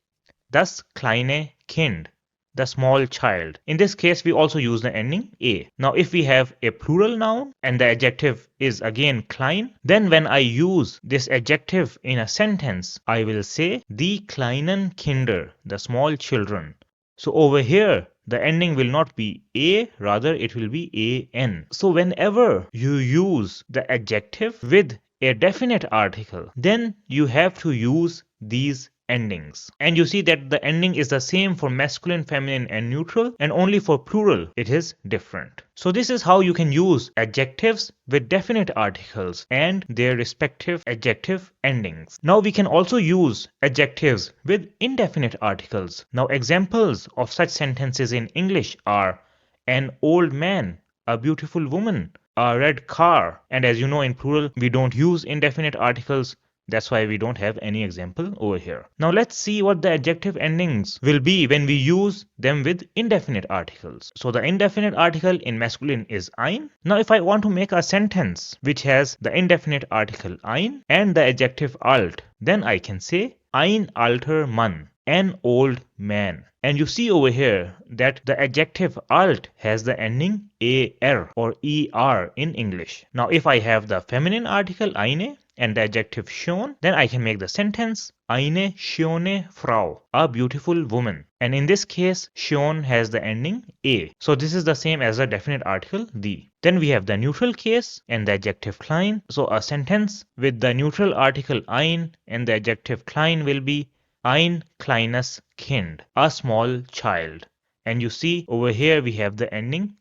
das kleine Kind, the small child. In this case, we also use the ending a. Now, if we have a plural noun and the adjective is again klein, then when I use this adjective in a sentence, I will say die kleinen Kinder, the small children. So over here, the ending will not be a, rather it will be an. So whenever you use the adjective with a definite article, then you have to use these endings. And you see that the ending is the same for masculine, feminine and neutral, and only for plural it is different. So this is how you can use adjectives with definite articles and their respective adjective endings. Now we can also use adjectives with indefinite articles. Now examples of such sentences in English are an old man, a beautiful woman, a red car. And as you know, in plural we don't use indefinite articles. That's why we don't have any example over here. Now let's see what the adjective endings will be when we use them with indefinite articles. So the indefinite article in masculine is ein. Now if I want to make a sentence which has the indefinite article ein and the adjective alt, then I can say ein alter Mann, an old man. And you see over here that the adjective alt has the ending er or er in English. Now if I have the feminine article eine and the adjective schön, then I can make the sentence eine schöne Frau, a beautiful woman. And in this case, schön has the ending a. So this is the same as the definite article die. Then we have the neutral case and the adjective klein. So a sentence with the neutral article ein and the adjective klein will be ein kleines Kind, a small child. And you see over here we have the ending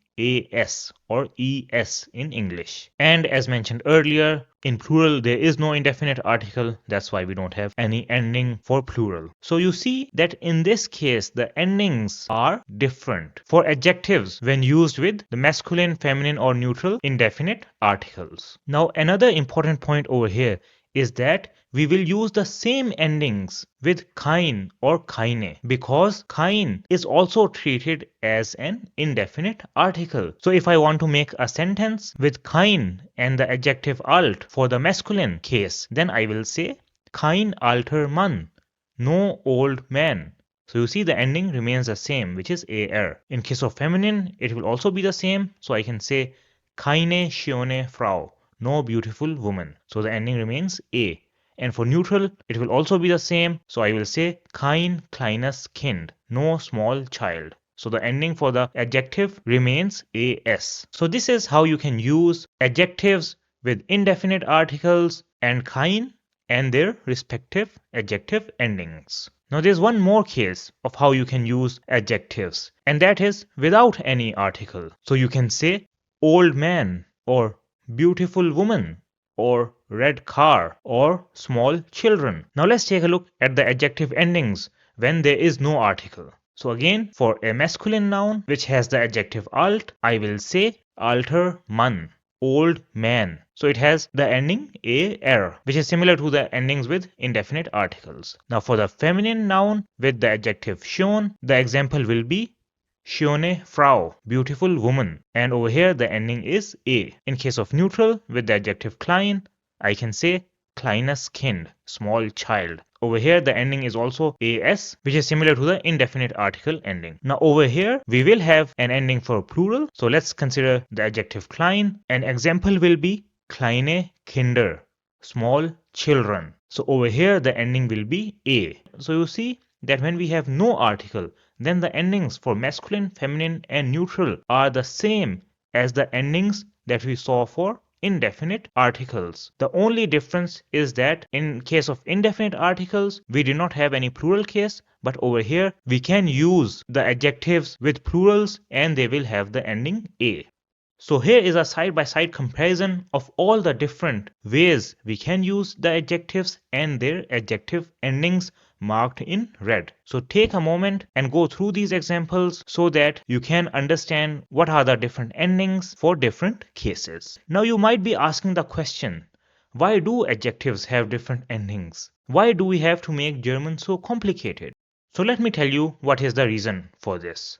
as or es in English. And as mentioned earlier, in plural there is no indefinite article, that's why we don't have any ending for plural. So you see that in this case the endings are different for adjectives when used with the masculine, feminine or neutral indefinite articles. Now another important point over here is that we will use the same endings with kein or keine because kein is also treated as an indefinite article. So if I want to make a sentence with kein and the adjective alt for the masculine case, then I will say kein alter Mann, no old man. So you see the ending remains the same, which is er. In case of feminine, it will also be the same. So I can say keine schöne Frau, no beautiful woman. So the ending remains a. And for neutral, it will also be the same. So I will say kein kleines Kind, no small child. So the ending for the adjective remains as. So this is how you can use adjectives with indefinite articles and kein and their respective adjective endings. Now there's one more case of how you can use adjectives, and that is without any article. So you can say old man or beautiful woman or red car or small children. Now let's take a look at the adjective endings when there is no article. So again, for a masculine noun which has the adjective alt, I will say alter Mann, old man. So it has the ending er, which is similar to the endings with indefinite articles. Now for the feminine noun with the adjective schön, the example will be schöne Frau, beautiful woman. And over here the ending is a. In case of neutral with the adjective klein, I can say kleines Kind, small child. Over here the ending is also as, which is similar to the indefinite article ending. Now over here we will have an ending for plural. So let's consider the adjective klein. An example will be kleine Kinder, small children. So over here the ending will be a. So you see that when we have no article, then the endings for masculine, feminine and neutral are the same as the endings that we saw for indefinite articles. The only difference is that in case of indefinite articles, we do not have any plural case, but over here we can use the adjectives with plurals and they will have the ending a. So here is a side-by-side comparison of all the different ways we can use the adjectives and their adjective endings marked in red. So take a moment and go through these examples so that you can understand what are the different endings for different cases. Now you might be asking the question, why do adjectives have different endings? Why do we have to make German so complicated? So let me tell you what is the reason for this.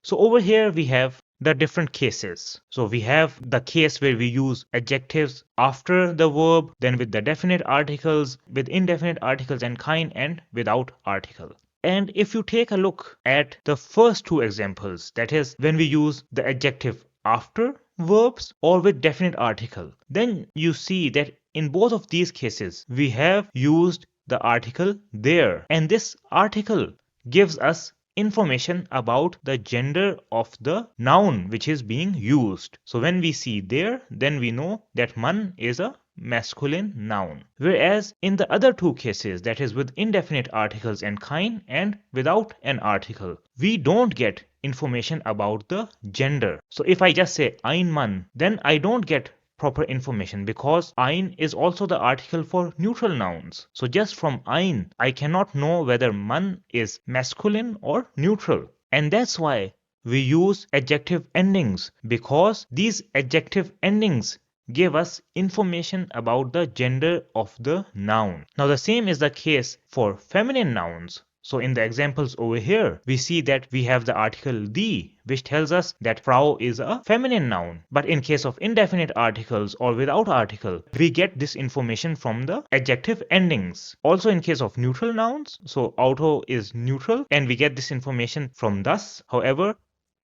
So over here we have the different cases. So we have the case where we use adjectives after the verb, then with the definite articles, with indefinite articles and kind, and without article. And if you take a look at the first two examples, that is when we use the adjective after verbs or with definite article, then you see that in both of these cases we have used the article there, and this article gives us information about the gender of the noun which is being used. So when we see there, then we know that man is a masculine noun. Whereas in the other two cases, that is with indefinite articles and kind and without an article, we don't get information about the gender. So if I just say ein Mann, then I don't get proper information because ein is also the article for neutral nouns. So just from ein, I cannot know whether man is masculine or neutral. And that's why we use adjective endings, because these adjective endings give us information about the gender of the noun. Now the same is the case for feminine nouns. So in the examples over here, we see that we have the article die, which tells us that Frau is a feminine noun. But in case of indefinite articles or without article, we get this information from the adjective endings. Also in case of neutral nouns, so Auto is neutral and we get this information from das. However,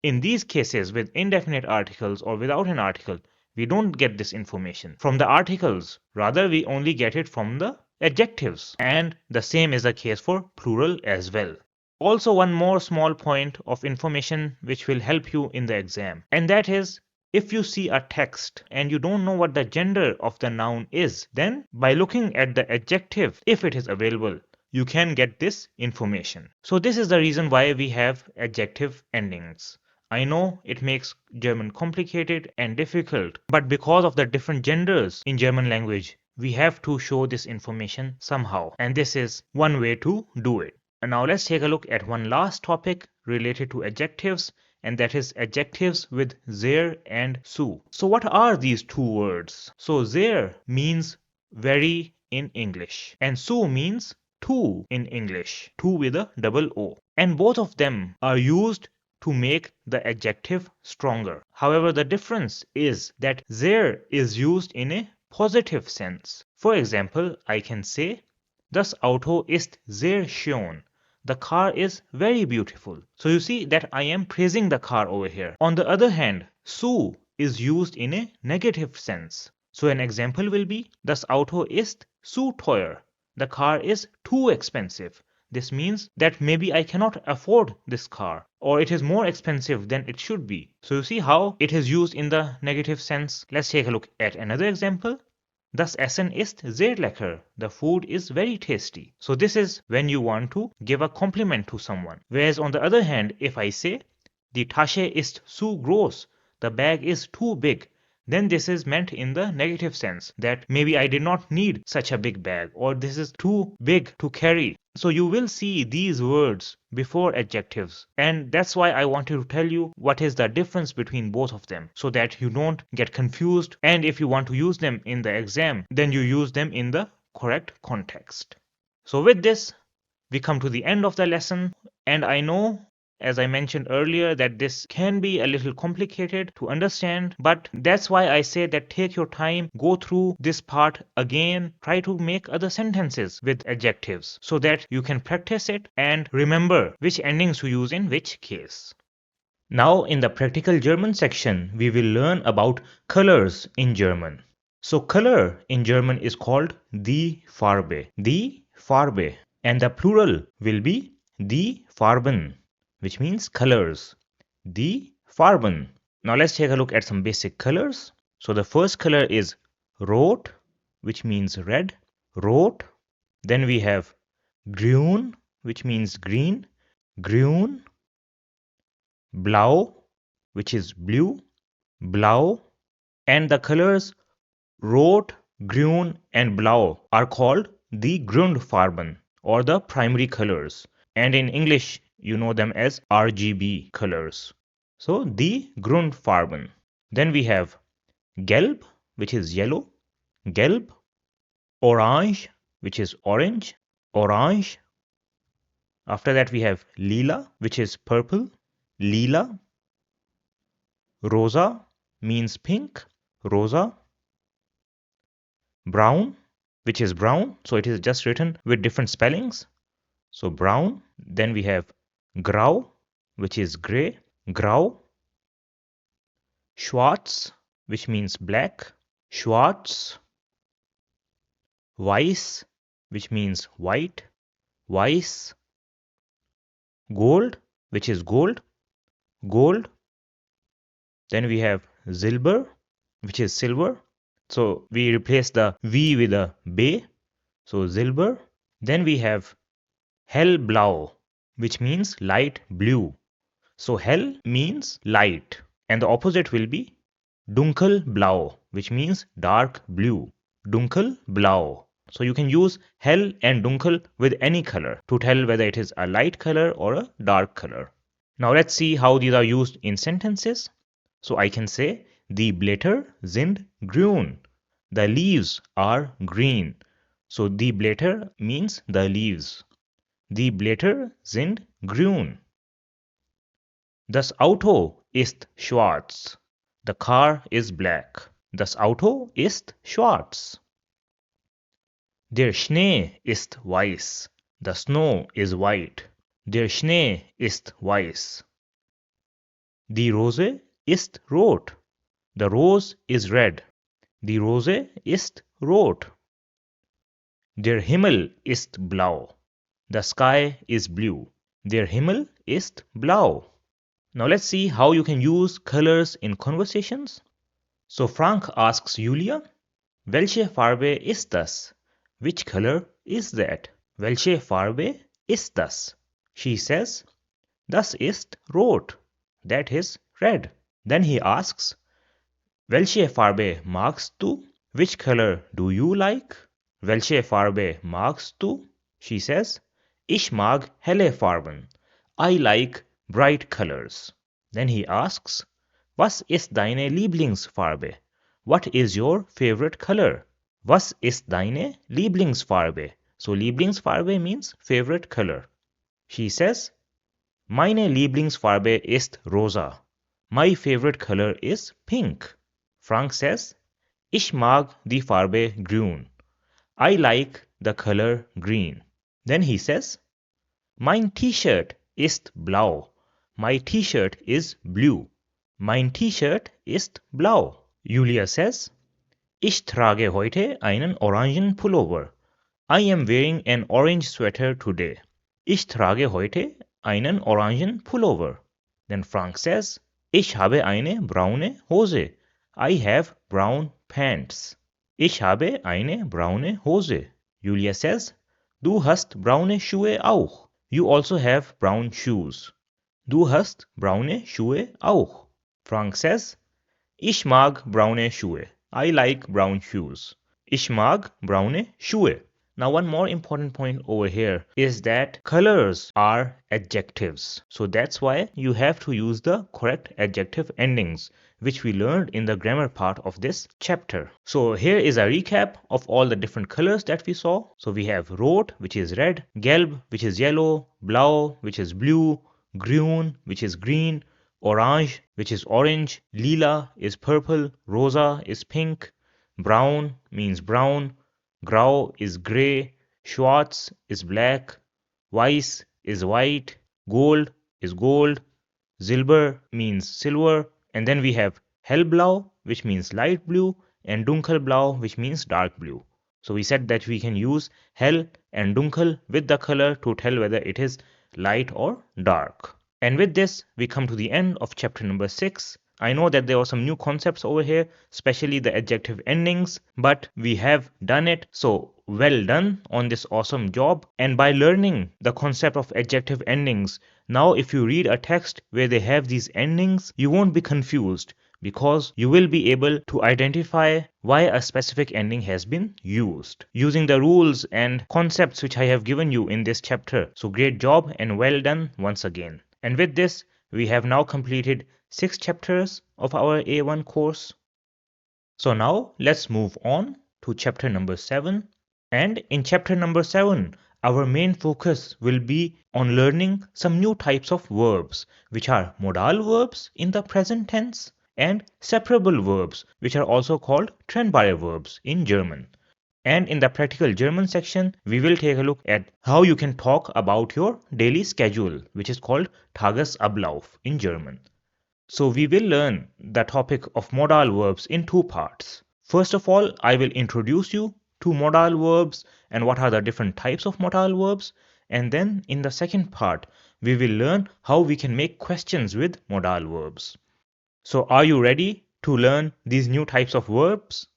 in these cases with indefinite articles or without an article, we don't get this information from the articles. Rather, we only get it from the adjectives. And the same is the case for plural as well. Also, one more small point of information which will help you in the exam, and that is, if you see a text and you don't know what the gender of the noun is, then by looking at the adjective, if it is available, you can get this information. So this is the reason why we have adjective endings. I know it makes German complicated and difficult, but because of the different genders in German language, we have to show this information somehow, and this is one way to do it. And now let's take a look at one last topic related to adjectives, and that is adjectives with sehr and zu. So what are these two words? So sehr means very in English, and zu means two in English, two with a double O. And both of them are used to make the adjective stronger. However, the difference is that sehr is used in a positive sense. For example, I can say, das Auto ist sehr schön. The car is very beautiful. So you see that I am praising the car over here. On the other hand, zu is used in a negative sense. So an example will be, das Auto ist zu teuer. The car is too expensive. This means that maybe I cannot afford this car, or it is more expensive than it should be. So you see how it is used in the negative sense. Let's take a look at another example. Das Essen ist sehr lecker. The food is very tasty. So this is when you want to give a compliment to someone. Whereas on the other hand, if I say, die Tasche ist zu groß. The bag is too big. Then this is meant in the negative sense, that maybe I did not need such a big bag, or this is too big to carry. So you will see these words before adjectives, and that's why I wanted to tell you what is the difference between both of them, so that you don't get confused, and if you want to use them in the exam, then you use them in the correct context. So with this, we come to the end of the lesson, and I know, as I mentioned earlier, that this can be a little complicated to understand, but that's why I say that take your time, go through this part again, try to make other sentences with adjectives so that you can practice it and remember which endings to use in which case. Now in the practical German section, we will learn about colors in German. So color in German is called die Farbe, and the plural will be die Farben, which means colors, die Farben. Now let's take a look at some basic colors. So the first color is rot, which means red, rot. Then we have grün, which means green, grün. Blau, which is blue, blau. And the colors rot, grün and blau are called the Grundfarben, or the primary colors. And in English, you know them as RGB colors. So the Grundfarben. Then we have gelb, which is yellow, gelb, orange, which is orange, orange. After that we have lila, which is purple, lila. Rosa means pink, rosa. Brown, which is brown, so it is just written with different spellings. So brown. Then we have grau, which is gray. Grau. Schwarz, which means black. Schwarz. Weiß, which means white. Weiß. Gold, which is gold. Gold. Then we have silber, which is silver. So we replace the V with a B. So silber. Then we have hellblau, which means light blue. So hell means light, and the opposite will be dunkelblau, which means dark blue. Dunkelblau. So you can use hell and dunkel with any color to tell whether it is a light color or a dark color. Now let's see how these are used in sentences. So I can say, die Blätter sind grün. The leaves are green. So die Blätter means the leaves. Die Blätter sind grün. Das Auto ist schwarz. The car is black. Das Auto ist schwarz. Der Schnee ist weiß. The snow is white. Der Schnee ist weiß. Die Rose ist rot. The rose is red. Die Rose ist rot. Der Himmel ist blau. The sky is blue. Der Himmel ist blau. Now let's see how you can use colors in conversations. So Frank asks Julia, welche Farbe ist das? Which color is that? Welche Farbe ist das? She says, das ist rot. That is red. Then he asks, welche Farbe magst du? Which color do you like? Welche Farbe magst du? She says, ich mag helle Farben. I like bright colors. Then he asks, was ist deine Lieblingsfarbe? What is your favorite color? Was ist deine Lieblingsfarbe? So Lieblingsfarbe means favorite color. She says, meine Lieblingsfarbe ist rosa. My favorite color is pink. Frank says, ich mag die Farbe grün. I like the color green. Then he says, mein T-Shirt ist blau. My T-Shirt is blue. Mein T-Shirt ist blau. Julia says, ich trage heute einen orangen Pullover. I am wearing an orange sweater today. Ich trage heute einen orangen Pullover. Then Frank says, ich habe eine braune Hose. I have brown pants. Ich habe eine braune Hose. Julia says, du hast braune Schuhe auch. You also have brown shoes. Du hast braune Schuhe auch. Frank says, ich mag braune Schuhe. I like brown shoes. Ich mag braune Schuhe. Now one more important point over here is that colors are adjectives. So that's why you have to use the correct adjective endings, which we learned in the grammar part of this chapter. So here is a recap of all the different colors that we saw. So we have rot, which is red, gelb, which is yellow, blau, which is blue, grün, which is green, orange, which is orange, lila is purple, rosa is pink, brown means brown, grau is gray, schwarz is black, weiß is white, gold is gold, silber means silver, and then we have hellblau, which means light blue, and dunkelblau, which means dark blue. So we said that we can use hell and dunkel with the color to tell whether it is light or dark. And with this, we come to the end of chapter number 6. I know that there were some new concepts over here, especially the adjective endings, but we have done it. So well done on this awesome job. And by learning the concept of adjective endings, now if you read a text where they have these endings, you won't be confused because you will be able to identify why a specific ending has been used using the rules and concepts which I have given you in this chapter. So great job and well done once again. And with this, we have now completed 6 chapters of our A1 course. So now let's move on to chapter number 7. And in chapter number 7, our main focus will be on learning some new types of verbs, which are modal verbs in the present tense and separable verbs, which are also called trennbare verbs in German. And in the practical German section, we will take a look at how you can talk about your daily schedule, which is called Tagesablauf in German. So we will learn the topic of modal verbs in two parts. First of all, I will introduce you to modal verbs and what are the different types of modal verbs. And then in the second part, we will learn how we can make questions with modal verbs. So are you ready to learn these new types of verbs?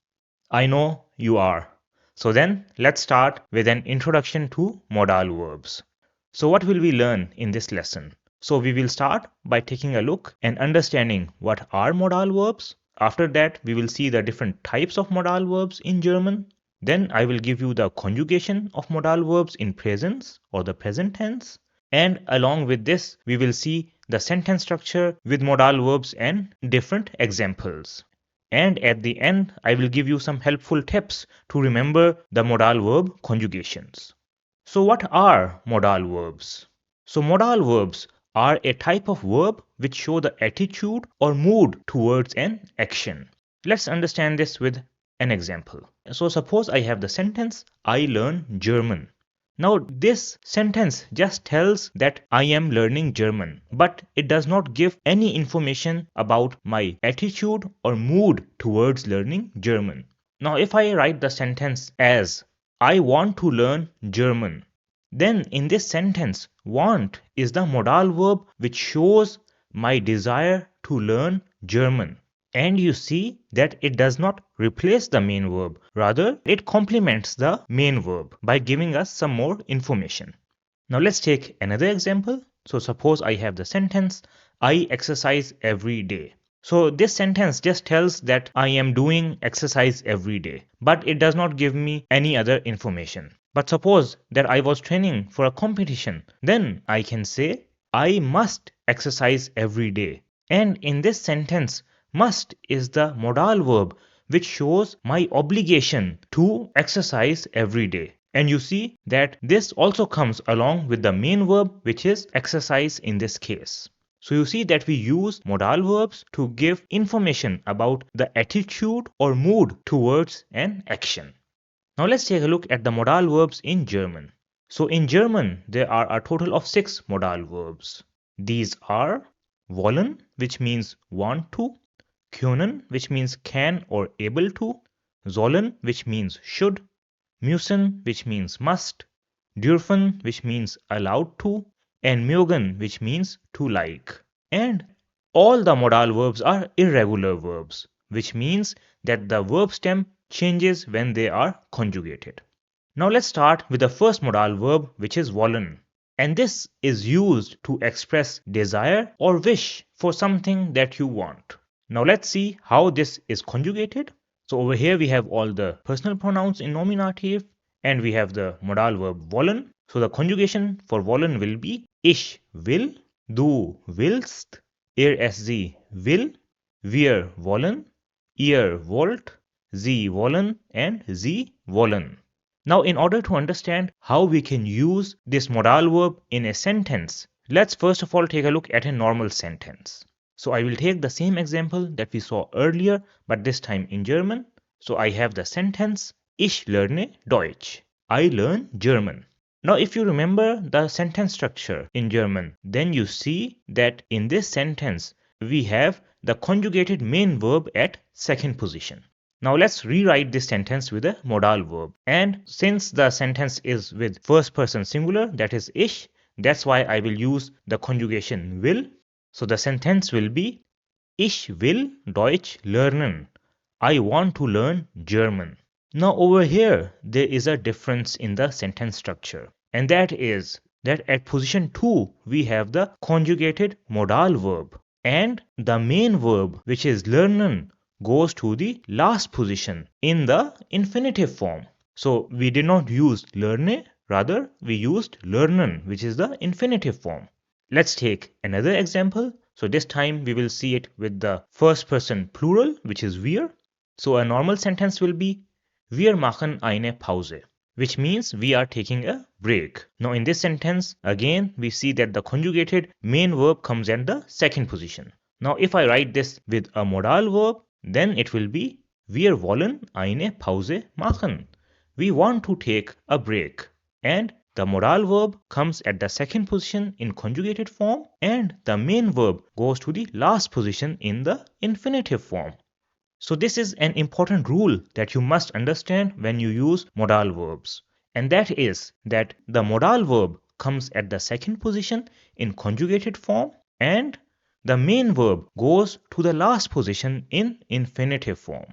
I know you are. So then let's start with an introduction to modal verbs. So what will we learn in this lesson? So we will start by taking a look and understanding what are modal verbs. After that, we will see the different types of modal verbs in German. Then I will give you the conjugation of modal verbs in presence or the present tense. And along with this, we will see the sentence structure with modal verbs and different examples. And at the end, I will give you some helpful tips to remember the modal verb conjugations. So what are modal verbs? So modal verbs are a type of verb which show the attitude or mood towards an action. Let's understand this with an example. So suppose I have the sentence, I learn German. Now this sentence just tells that I am learning German, but it does not give any information about my attitude or mood towards learning German. Now if I write the sentence as I want to learn German, then in this sentence, want is the modal verb which shows my desire to learn German. And you see that it does not replace the main verb. Rather, it complements the main verb by giving us some more information. Now let's take another example. So suppose I have the sentence, I exercise every day. So this sentence just tells that I am doing exercise every day, but it does not give me any other information. But suppose that I was training for a competition, then I can say, I must exercise every day. And in this sentence, must is the modal verb which shows my obligation to exercise every day. And you see that this also comes along with the main verb which is exercise in this case. So you see that we use modal verbs to give information about the attitude or mood towards an action. Now let's take a look at the modal verbs in German. So in German, there are a total of 6 modal verbs. These are wollen, which means want to, können, which means can or able to, sollen, which means should, müssen, which means must, dürfen, which means allowed to, and mögen, which means to like. And all the modal verbs are irregular verbs, which means that the verb stem changes when they are conjugated. Now let's start with the first modal verb, which is wollen. And this is used to express desire or wish for something that you want. Now let's see how this is conjugated. So over here we have all the personal pronouns in nominative and we have the modal verb wollen. So the conjugation for wollen will be ich will, du willst, sie will, wir wollen, ihr wollt, sie wollen and sie wollen. Now in order to understand how we can use this modal verb in a sentence, let's first of all take a look at a normal sentence. So I will take the same example that we saw earlier, but this time in German. So I have the sentence, Ich lerne Deutsch. I learn German. Now if you remember the sentence structure in German, then you see that in this sentence, we have the conjugated main verb at second position. Now let's rewrite this sentence with a modal verb. And since the sentence is with first person singular, that is ich, that's why I will use the conjugation will. So the sentence will be, Ich will Deutsch lernen. I want to learn German. Now over here, there is a difference in the sentence structure. And that is that at position 2, we have the conjugated modal verb. And the main verb, which is lernen, goes to the last position in the infinitive form. So we did not use lerne, rather we used lernen, which is the infinitive form. Let's take another example. So this time we will see it with the first person plural, which is wir. So a normal sentence will be Wir machen eine Pause, which means we are taking a break. Now in this sentence, again, we see that the conjugated main verb comes at the second position. Now if I write this with a modal verb, then it will be Wir wollen eine Pause machen, we want to take a break. And the modal verb comes at the second position in conjugated form, and the main verb goes to the last position in the infinitive form. So this is an important rule that you must understand when you use modal verbs. And that is that the modal verb comes at the second position in conjugated form, and the main verb goes to the last position in infinitive form.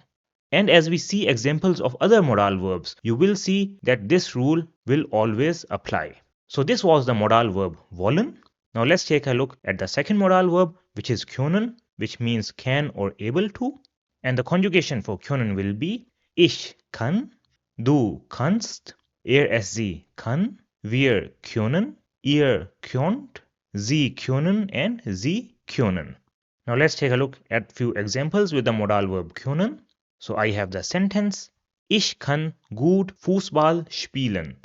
And as we see examples of other modal verbs, you will see that this rule will always apply. So this was the modal verb wollen. Now let's take a look at the second modal verb, which is können, which means can or able to. And the conjugation for können will be ich kann, du kannst, sie kann, wir können, ihr könnt, sie können, and sie können. Now let's take a look at few examples with the modal verb können. So I have the sentence, ich kann gut Fußball spielen.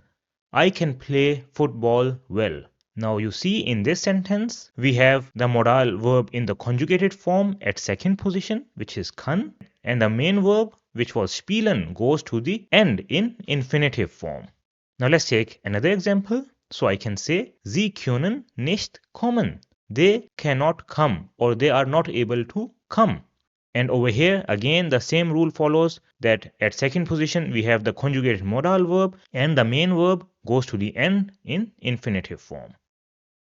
I can play football well. Now you see in this sentence, we have the modal verb in the conjugated form at second position, which is kann, and the main verb, which was spielen, goes to the end in infinitive form. Now let's take another example. So I can say, sie können nicht kommen. They cannot come, or they are not able to come. And over here, again, the same rule follows that at second position, we have the conjugated modal verb, and the main verb goes to the end in infinitive form.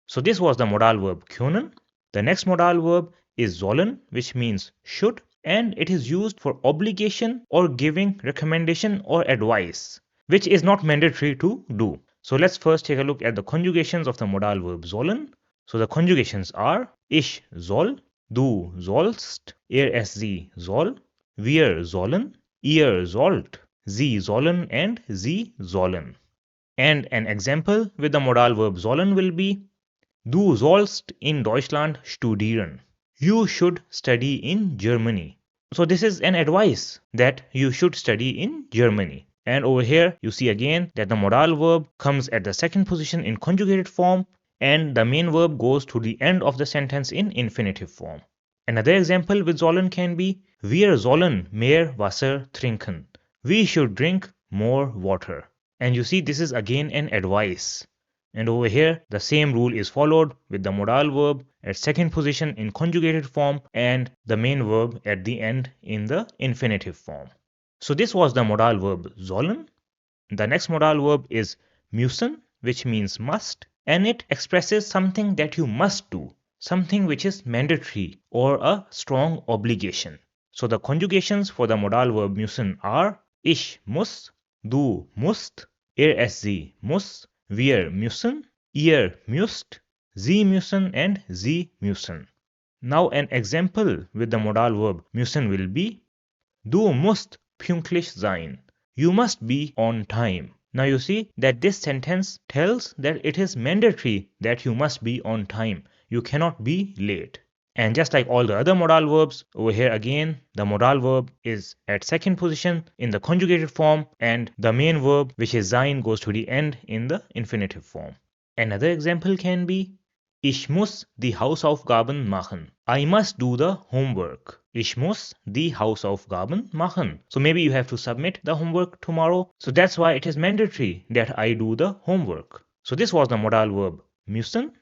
So this was the modal verb können. The next modal verb is sollen, which means should, and it is used for obligation or giving recommendation or advice, which is not mandatory to do. So let's first take a look at the conjugations of the modal verb sollen. So the conjugations are ich soll, du sollst, sie soll, wir sollen, ihr sollt, sie sollen, and sie sollen. And an example with the modal verb sollen will be, du sollst in Deutschland studieren. You should study in Germany. So this is an advice that you should study in Germany. And over here, you see again that the modal verb comes at the second position in conjugated form, and the main verb goes to the end of the sentence in infinitive form. Another example with sollen can be, wir sollen mehr Wasser trinken. We should drink more water. And you see this is again an advice. And over here, the same rule is followed with the modal verb at second position in conjugated form and the main verb at the end in the infinitive form. So this was the modal verb sollen. The next modal verb is müssen, which means must, and it expresses something that you must do, something which is mandatory or a strong obligation. So the conjugations for the modal verb müssen are ich muss, du musst, sie muss, wir müssen, ihr müsst, sie müssen, and sie müssen. Now an example with the modal verb müssen will be, du musst pünktlich sein. You must be on time. Now you see that this sentence tells that it is mandatory that you must be on time. You cannot be late. And just like all the other modal verbs, over here again, the modal verb is at second position in the conjugated form, and the main verb, which is sein, goes to the end in the infinitive form. Another example can be, ich muss die Hausaufgaben machen. I must do the homework. Ich muss die Hausaufgaben machen. So maybe you have to submit the homework tomorrow. So that's why it is mandatory that I do the homework. So this was the modal verb müssen.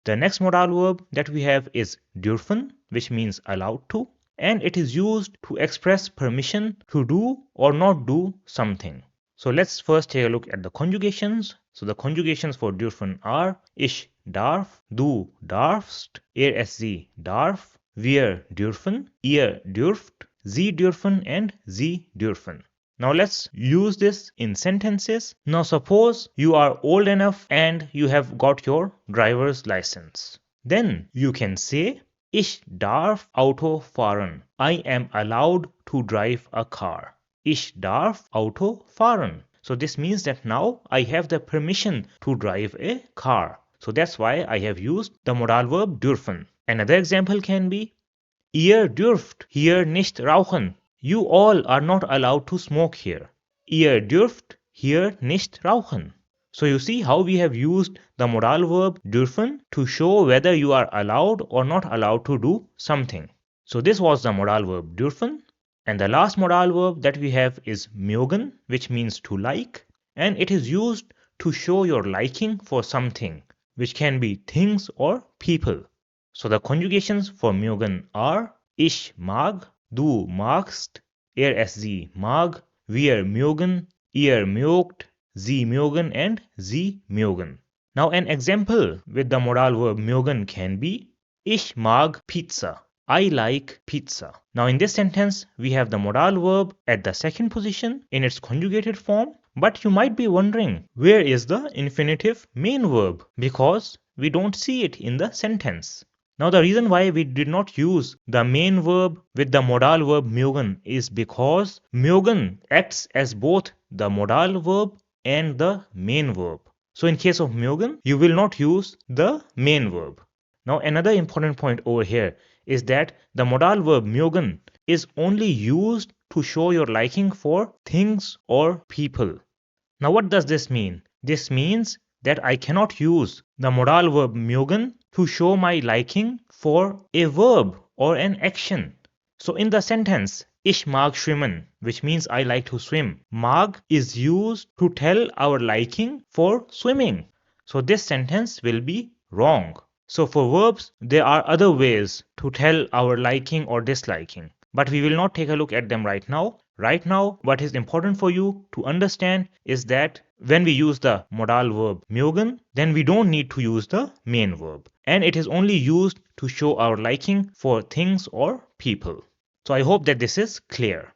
The next modal verb that we have is dürfen, which means allowed to, and it is used to express permission to do or not do something. So let's first take a look at the conjugations. So the conjugations for dürfen are ich darf, du darfst, sie darf, wir dürfen, ihr dürft, sie dürfen, and sie dürfen. Now let's use this in sentences. Now suppose you are old enough and you have got your driver's license. Then you can say, ich darf Auto fahren. I am allowed to drive a car. Ich darf Auto fahren. So this means that now I have the permission to drive a car. So that's why I have used the modal verb dürfen. Another example can be, ihr dürft hier nicht rauchen. You all are not allowed to smoke here. Ihr dürft hier nicht rauchen. So you see how we have used the modal verb dürfen to show whether you are allowed or not allowed to do something. So this was the modal verb dürfen. And the last modal verb that we have is mögen, which means to like, and it is used to show your liking for something, which can be things or people. So the conjugations for mögen are ich mag, du magst, sie mag, wir mögen, ihr mögt, sie mögen, and sie mögen. Now an example with the modal verb mögen can be ich mag Pizza. I like pizza. Now in this sentence, we have the modal verb at the second position in its conjugated form, but you might be wondering, where is the infinitive main verb? Because we don't see it in the sentence. Now the reason why we did not use the main verb with the modal verb mögen is because mögen acts as both the modal verb and the main verb. So in case of mögen, you will not use the main verb. Now another important point over here is that the modal verb mögen is only used to show your liking for things or people. Now what does this mean? This means that I cannot use the modal verb mögen to show my liking for a verb or an action. So in the sentence ich mag schwimmen, which means I like to swim, mag is used to tell our liking for swimming. So this sentence will be wrong. So for verbs, there are other ways to tell our liking or disliking, but we will not take a look at them right now. Right now, what is important for you to understand is that when we use the modal verb mögen, then we don't need to use the main verb, and it is only used to show our liking for things or people. So I hope that this is clear.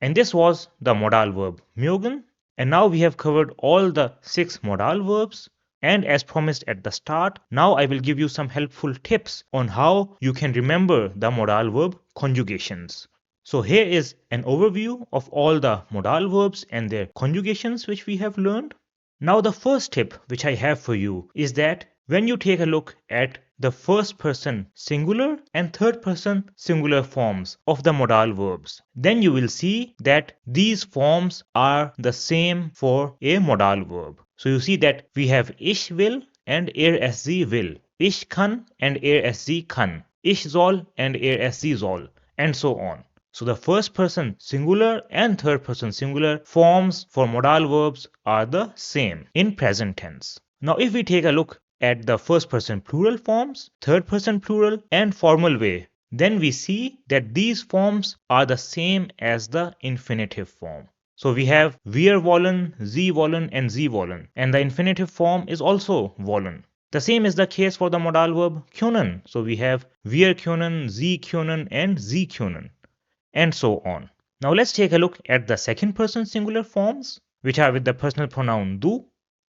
And this was the modal verb mögen, and now we have covered all the 6 modal verbs. And as promised at the start, now I will give you some helpful tips on how you can remember the modal verb conjugations. So here is an overview of all the modal verbs and their conjugations which we have learned. Now the first tip which I have for you is that when you take a look at the first person singular and third person singular forms of the modal verbs, then you will see that these forms are the same for a modal verb. So you see that we have ich will and sie will, ich kann and sie kann, ich soll and sie soll, and so on. So the first person singular and third person singular forms for modal verbs are the same in present tense. Now if we take a look at the first person plural forms, third person plural, and formal way, then we see that these forms are the same as the infinitive form. So we have wir wollen, sie wollen, and sie wollen, and the infinitive form is also wollen. The same is the case for the modal verb können. So we have wir können, sie können, and sie können, and so on. Now let's take a look at the second person singular forms, which are with the personal pronoun du.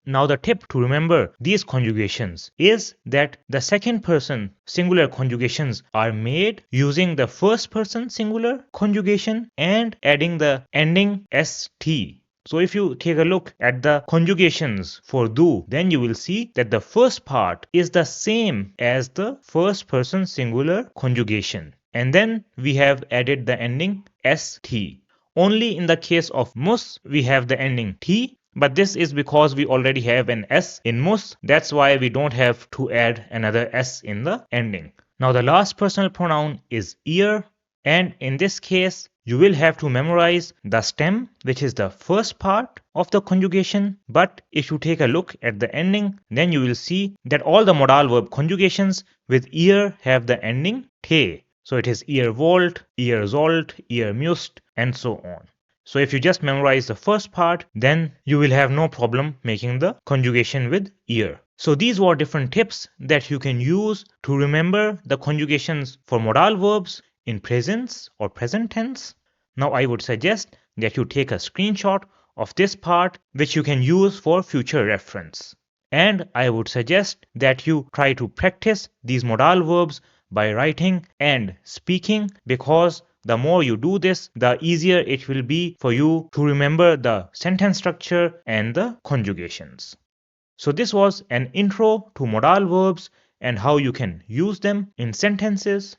Now the tip to remember these conjugations is that the second person singular conjugations are made using the first person singular conjugation and adding the ending st. So if you take a look at the conjugations for du, then you will see that the first part is the same as the first person singular conjugation. And then we have added the ending st. Only in the case of muss we have the ending t. But this is because we already have an S in muss. That's why we don't have to add another S in the ending. Now the last personal pronoun is ihr, and in this case you will have to memorize the stem, which is the first part of the conjugation. But if you take a look at the ending, then you will see that all the modal verb conjugations with ihr have the ending te. So it is ihr wollt, ihr sollt, ihr müsst, and so on. So if you just memorize the first part, then you will have no problem making the conjugation with ihr. So these were different tips that you can use to remember the conjugations for modal verbs in present or present tense. Now I would suggest that you take a screenshot of this part which you can use for future reference. And I would suggest that you try to practice these modal verbs by writing and speaking, because the more you do this, the easier it will be for you to remember the sentence structure and the conjugations. So this was an intro to modal verbs and how you can use them in sentences.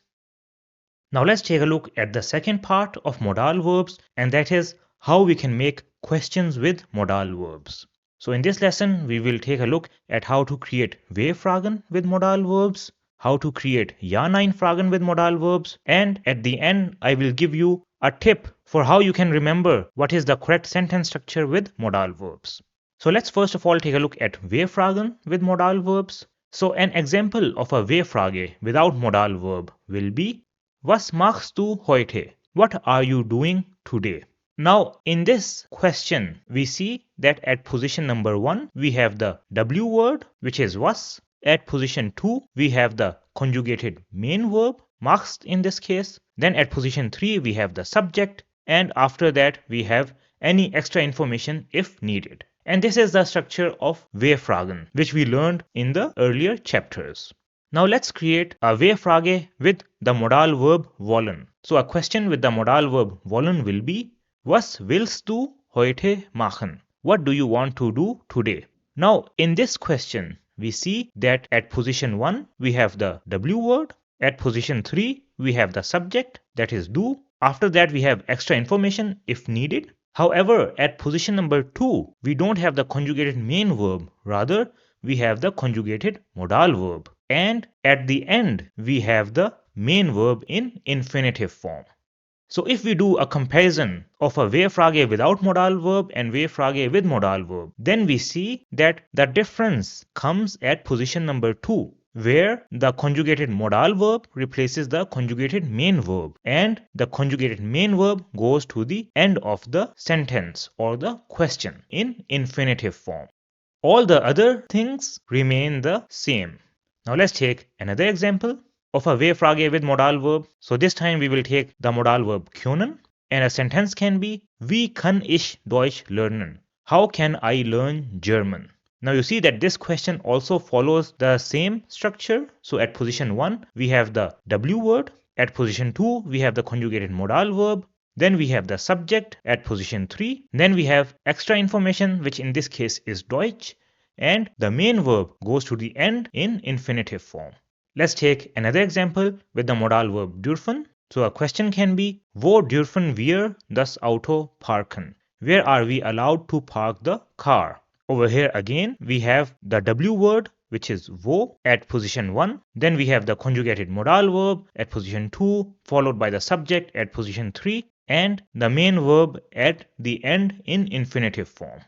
Now let's take a look at the second part of modal verbs, and that is how we can make questions with modal verbs. So in this lesson, we will take a look at how to create W-Fragen with modal verbs, how to create Ja-Nein-Fragen with modal verbs, and at the end I will give you a tip for how you can remember what is the correct sentence structure with modal verbs. So let's first of all take a look at V-Fragen with modal verbs. So an example of a V-Frage without modal verb will be Was machst du heute? What are you doing today? Now in this question we see that at position number 1 we have the W word which is was. At position 2 we have the conjugated main verb machst in this case. Then at position 3 we have the subject, and after that we have any extra information if needed. And this is the structure of V-Fragen which we learned in the earlier chapters. Now let's create a V-Frage with the modal verb wollen. So a question with the modal verb wollen will be Was willst du heute machen? What do you want to do today? Now in this question we see that at position 1 we have the W word. At position 3 we have the subject, that is do. After that we have extra information if needed. However, at position number 2 we don't have the conjugated main verb, rather we have the conjugated modal verb. And at the end we have the main verb in infinitive form. So if we do a comparison of a V-Frage without modal verb and V-Frage with modal verb, then we see that the difference comes at position number 2, where the conjugated modal verb replaces the conjugated main verb, and the conjugated main verb goes to the end of the sentence or the question in infinitive form. All the other things remain the same. Now let's take another example of a V-Frage with modal verb. So this time we will take the modal verb können, and a sentence can be Wie kann ich Deutsch lernen? How can I learn German? Now you see that this question also follows the same structure. So at position 1 we have the W word, at position 2 we have the conjugated modal verb, then we have the subject at position 3, then we have extra information which in this case is Deutsch, and the main verb goes to the end in infinitive form. Let's take another example with the modal verb dürfen. So a question can be Wo dürfen wir das Auto parken? Where are we allowed to park the car? Over here again we have the W word which is wo at position 1. Then we have the conjugated modal verb at position 2, followed by the subject at position 3, and the main verb at the end in infinitive form.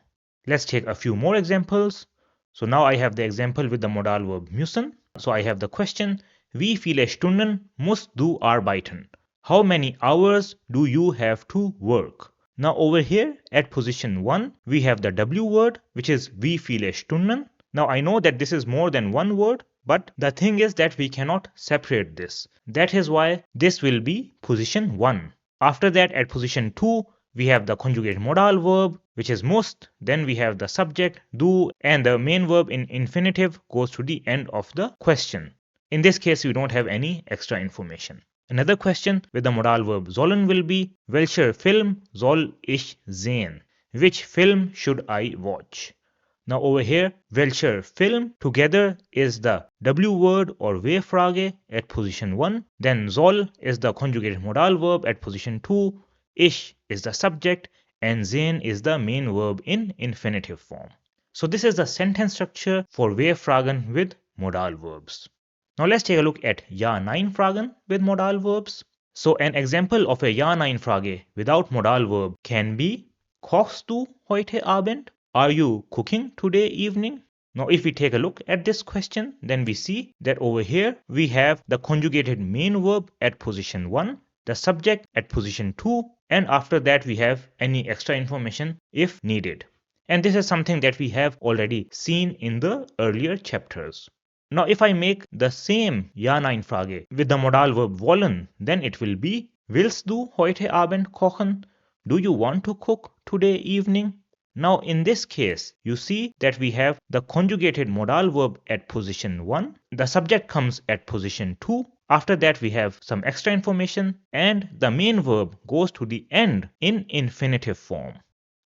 Let's take a few more examples. So now I have the example with the modal verb müssen. So I have the question Wie viele Stunden musst du arbeiten? How many hours do you have to work? Now over here at position 1 we have the W word which is Wie viele Stunden. Now I know that this is more than one word, but the thing is that we cannot separate this. That is why this will be position 1. After that at position 2 we have the conjugated modal verb which is musst, then we have the subject du, and the main verb in infinitive goes to the end of the question. In this case we don't have any extra information. Another question with the modal verb sollen will be Welcher Film soll ich sehen? Which film should I watch? Now over here welcher Film together is the W word or V-Frage at position 1, then soll is the conjugated modal verb at position 2, ich is the subject, and sehen is the main verb in infinitive form. So this is the sentence structure for V-Fragen with modal verbs. Now let's take a look at Ja-Nein-Fragen with modal verbs. So an example of a Ja-Nein-Frage without modal verb can be Kochst du heute Abend? Are you cooking today evening? Now if we take a look at this question, then we see that over here we have the conjugated main verb at position 1, the subject at position 2, and after that we have any extra information if needed. And this is something that we have already seen in the earlier chapters. Now if I make the same Ja-Nein-Frage with the modal verb wollen, then it will be Willst du heute Abend kochen? Do you want to cook today evening? Now in this case, you see that we have the conjugated modal verb at position 1, the subject comes at position 2, after that we have some extra information, and the main verb goes to the end in infinitive form.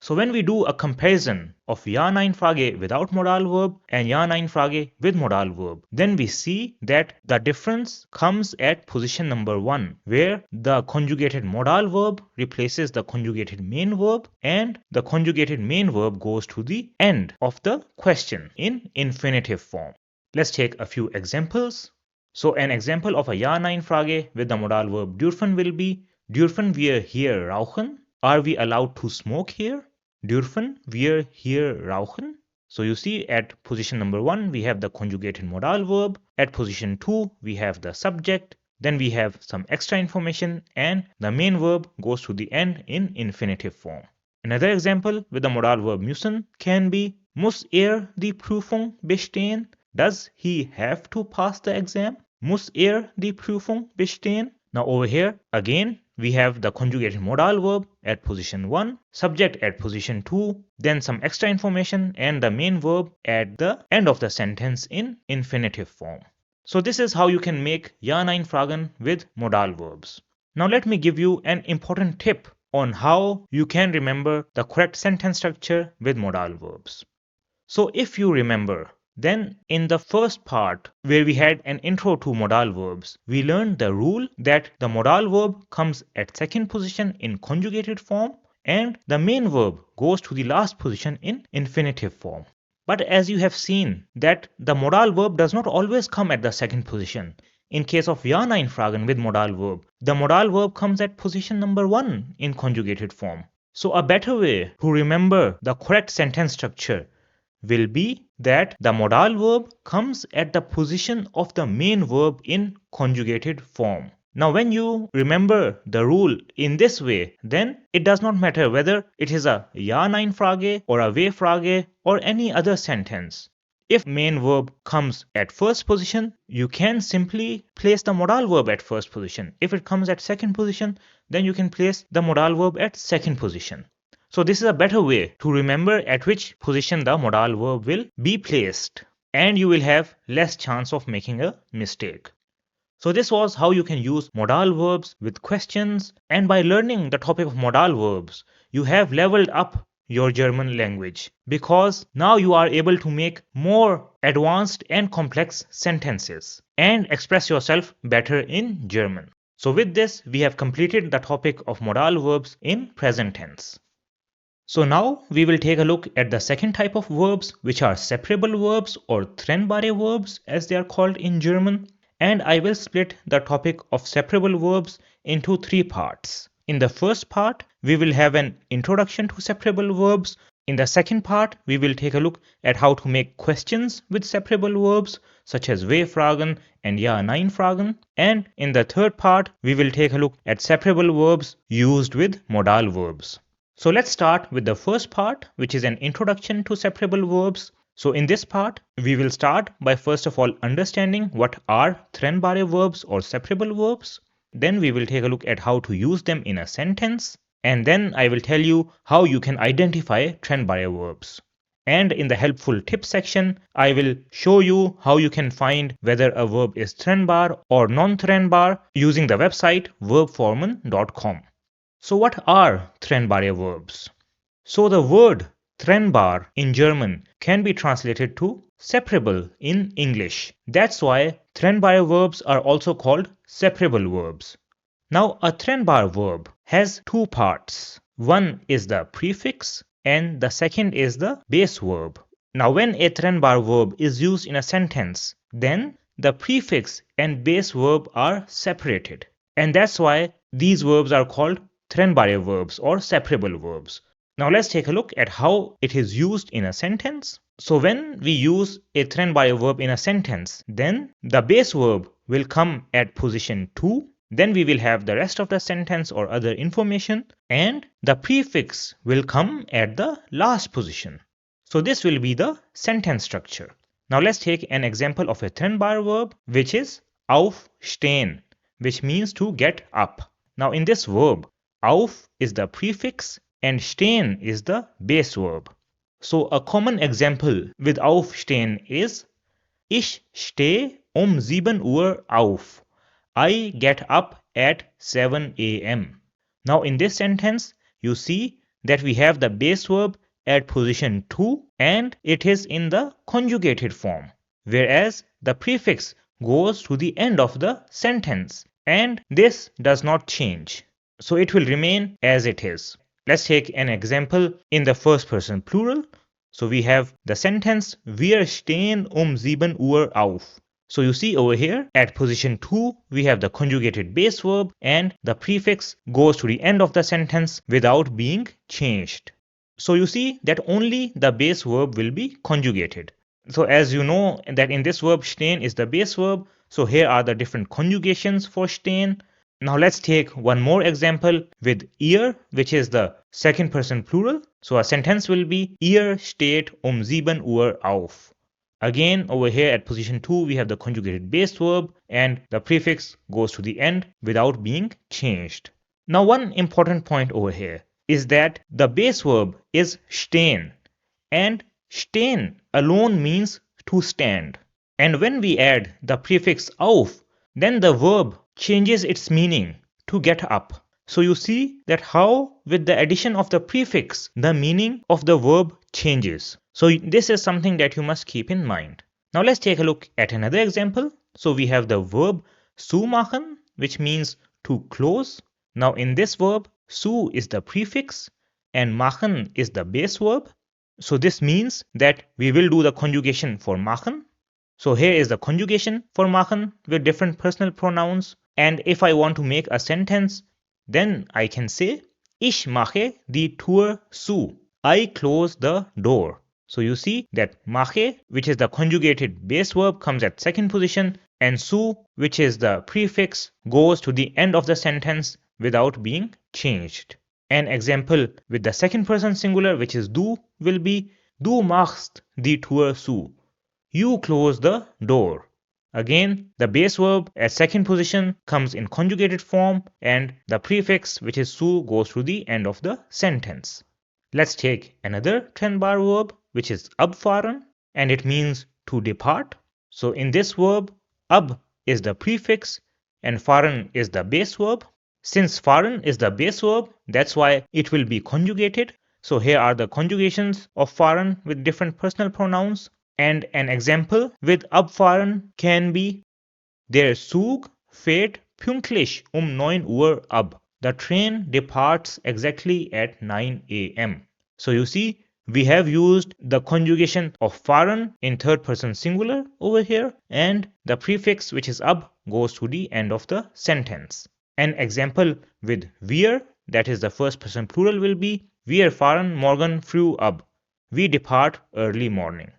So when we do a comparison of Ja-Nein-Frage without modal verb and Ja-Nein-Frage with modal verb, then we see that the difference comes at position number 1, where the conjugated modal verb replaces the conjugated main verb, and the conjugated main verb goes to the end of the question in infinitive form. Let's take a few examples. So an example of a Ja-Nein-Frage with the modal verb dürfen will be Dürfen wir hier rauchen? Are we allowed to smoke here? Dürfen wir hier rauchen? So you see, at position number 1, we have the conjugated modal verb. At position 2, we have the subject. Then we have some extra information, and the main verb goes to the end in infinitive form. Another example with the modal verb müssen can be Muss die Prüfung bestehen? Does he have to pass the exam? Muss die Prüfung bestehen? Now over here, again, we have the conjugated modal verb at position 1, subject at position 2, then some extra information and the main verb at the end of the sentence in infinitive form. So this is how you can make Ja-Nein Fragen with modal verbs. Now let me give you an important tip on how you can remember the correct sentence structure with modal verbs. So if you remember, then in the first part where we had an intro to modal verbs, we learned the rule that the modal verb comes at second position in conjugated form and the main verb goes to the last position in infinitive form. But as you have seen that the modal verb does not always come at the second position. In case of Ja-Nein Fragen with modal verb, the modal verb comes at position number 1 in conjugated form. So a better way to remember the correct sentence structure will be that the modal verb comes at the position of the main verb in conjugated form. Now when you remember the rule in this way, then it does not matter whether it is a Ja-Nein Frage or a W-Frage or any other sentence. If main verb comes at first position, you can simply place the modal verb at first position. If it comes at second position, then you can place the modal verb at second position. So this is a better way to remember at which position the modal verb will be placed, and you will have less chance of making a mistake. So this was how you can use modal verbs with questions, and by learning the topic of modal verbs, you have leveled up your German language because now you are able to make more advanced and complex sentences and express yourself better in German. So with this, we have completed the topic of modal verbs in present tense. So now we will take a look at the second type of verbs, which are separable verbs or trennbare verbs as they are called in German. And I will split the topic of separable verbs into 3 parts. In the first part, we will have an introduction to separable verbs. In the second part, we will take a look at how to make questions with separable verbs such as W-Fragen and Ja-Nein Fragen. And in the third part, we will take a look at separable verbs used with modal verbs. So let's start with the first part, which is an introduction to separable verbs. So in this part, we will start by first of all understanding what are trennbare verbs or separable verbs. Then we will take a look at how to use them in a sentence. And then I will tell you how you can identify trennbare verbs. And in the helpful tips section, I will show you how you can find whether a verb is trennbar or non-trennbar using the website verbformen.com. So what are trennbare verbs? So the word trennbar in German can be translated to separable in English. That's why trennbare verbs are also called separable verbs. Now a trennbar verb has 2 parts. One is the prefix and the second is the base verb. Now when a trennbar verb is used in a sentence, then the prefix and base verb are separated. And that's why these verbs are called trennbare verbs or separable verbs. Now let's take a look at how it is used in a sentence. So when we use a trennbare verb in a sentence, then the base verb will come at position 2. Then we will have the rest of the sentence or other information, and the prefix will come at the last position. So this will be the sentence structure. Now let's take an example of a trennbare verb, which is aufstehen, which means to get up. Now in this verb, auf is the prefix and stehen is the base verb. So a common example with aufstehen is Ich stehe 7 Uhr auf. I get up at 7 a.m. Now in this sentence, you see that we have the base verb at position 2 and it is in the conjugated form, whereas the prefix goes to the end of the sentence and this does not change. So it will remain as it is. Let's take an example in the first person plural. So we have the sentence Wir stehen 7 Uhr auf. So you see over here at position 2, we have the conjugated base verb and the prefix goes to the end of the sentence without being changed. So you see that only the base verb will be conjugated. So as you know that in this verb stehen is the base verb. So here are the different conjugations for stehen. Now let's take one more example with ihr, which is the second person plural. So a sentence will be ihr steht 7 Uhr auf. Again, over here at position 2, we have the conjugated base verb and the prefix goes to the end without being changed. Now one important point over here is that the base verb is stehen, and stehen alone means to stand. And when we add the prefix auf, then the verb changes its meaning to get up. So you see that how with the addition of the prefix, the meaning of the verb changes. So this is something that you must keep in mind. Now let's take a look at another example. So we have the verb zumachen, which means to close. Now in this verb, zu is the prefix and machen is the base verb. So this means that we will do the conjugation for machen. So here is the conjugation for machen with different personal pronouns. And if I want to make a sentence, then I can say ich mache die Tür zu. I close the door. So you see that mache, which is the conjugated base verb, comes at second position, and zu, which is the prefix, goes to the end of the sentence without being changed. An example with the second person singular, which is du, will be du machst die Tür zu. You close the door. Again, the base verb at second position comes in conjugated form and the prefix, which is zu, goes to the end of the sentence. Let's take another trennbar verb, which is abfahren, and it means to depart. So in this verb, ab is the prefix and fahren is the base verb. Since fahren is the base verb, that's why it will be conjugated. So here are the conjugations of fahren with different personal pronouns. And an example with abfahren can be der Zug fährt pünktlich 9 Uhr ab. The train departs exactly at 9 a.m. So you see, we have used the conjugation of fahren in third person singular over here, and the prefix, which is ab, goes to the end of the sentence. An example with wir, that is the first person plural, will be wir fahren morgen früh ab. We depart early morning.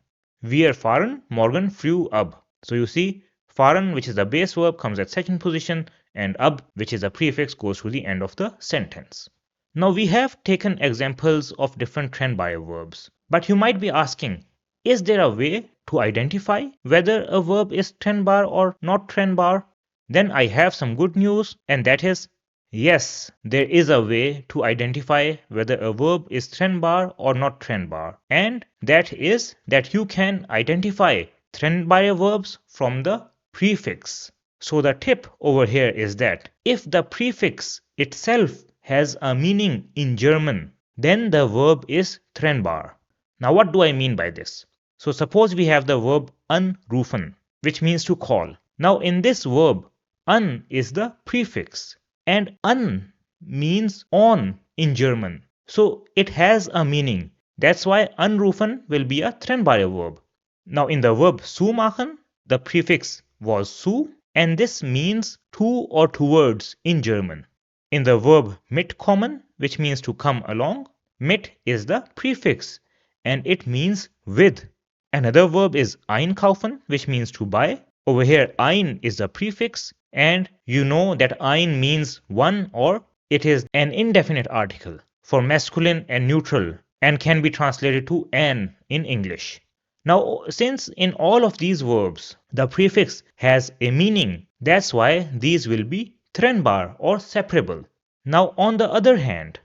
Wir fahren morgen früh ab. So you see, fahren, which is the base verb, comes at second position, and ab, which is a prefix, goes to the end of the sentence. Now we have taken examples of different trennbar verbs, but you might be asking, is there a way to identify whether a verb is trennbar or not trennbar? Then I have some good news, and that is, yes, there is a way to identify whether a verb is trennbar or not trennbar, and that is that you can identify trennbar verbs from the prefix. So the tip over here is that if the prefix itself has a meaning in German, then the verb is trennbar. Now what do I mean by this? So suppose we have the verb anrufen, which means to call. Now in this verb, an is the prefix and an means on in German. So it has a meaning. That's why anrufen will be a trennbar verb. Now in the verb zumachen, the prefix was zu, and this means to or towards in German. In the verb mitkommen, which means to come along, mit is the prefix and it means with. Another verb is einkaufen, which means to buy. Over here, ein is the prefix, and you know that ein means one, or it is an indefinite article for masculine and neutral and can be translated to an in English. Now, since in all of these verbs the prefix has a meaning, that's why these will be trennbar or separable. Now, on the other hand,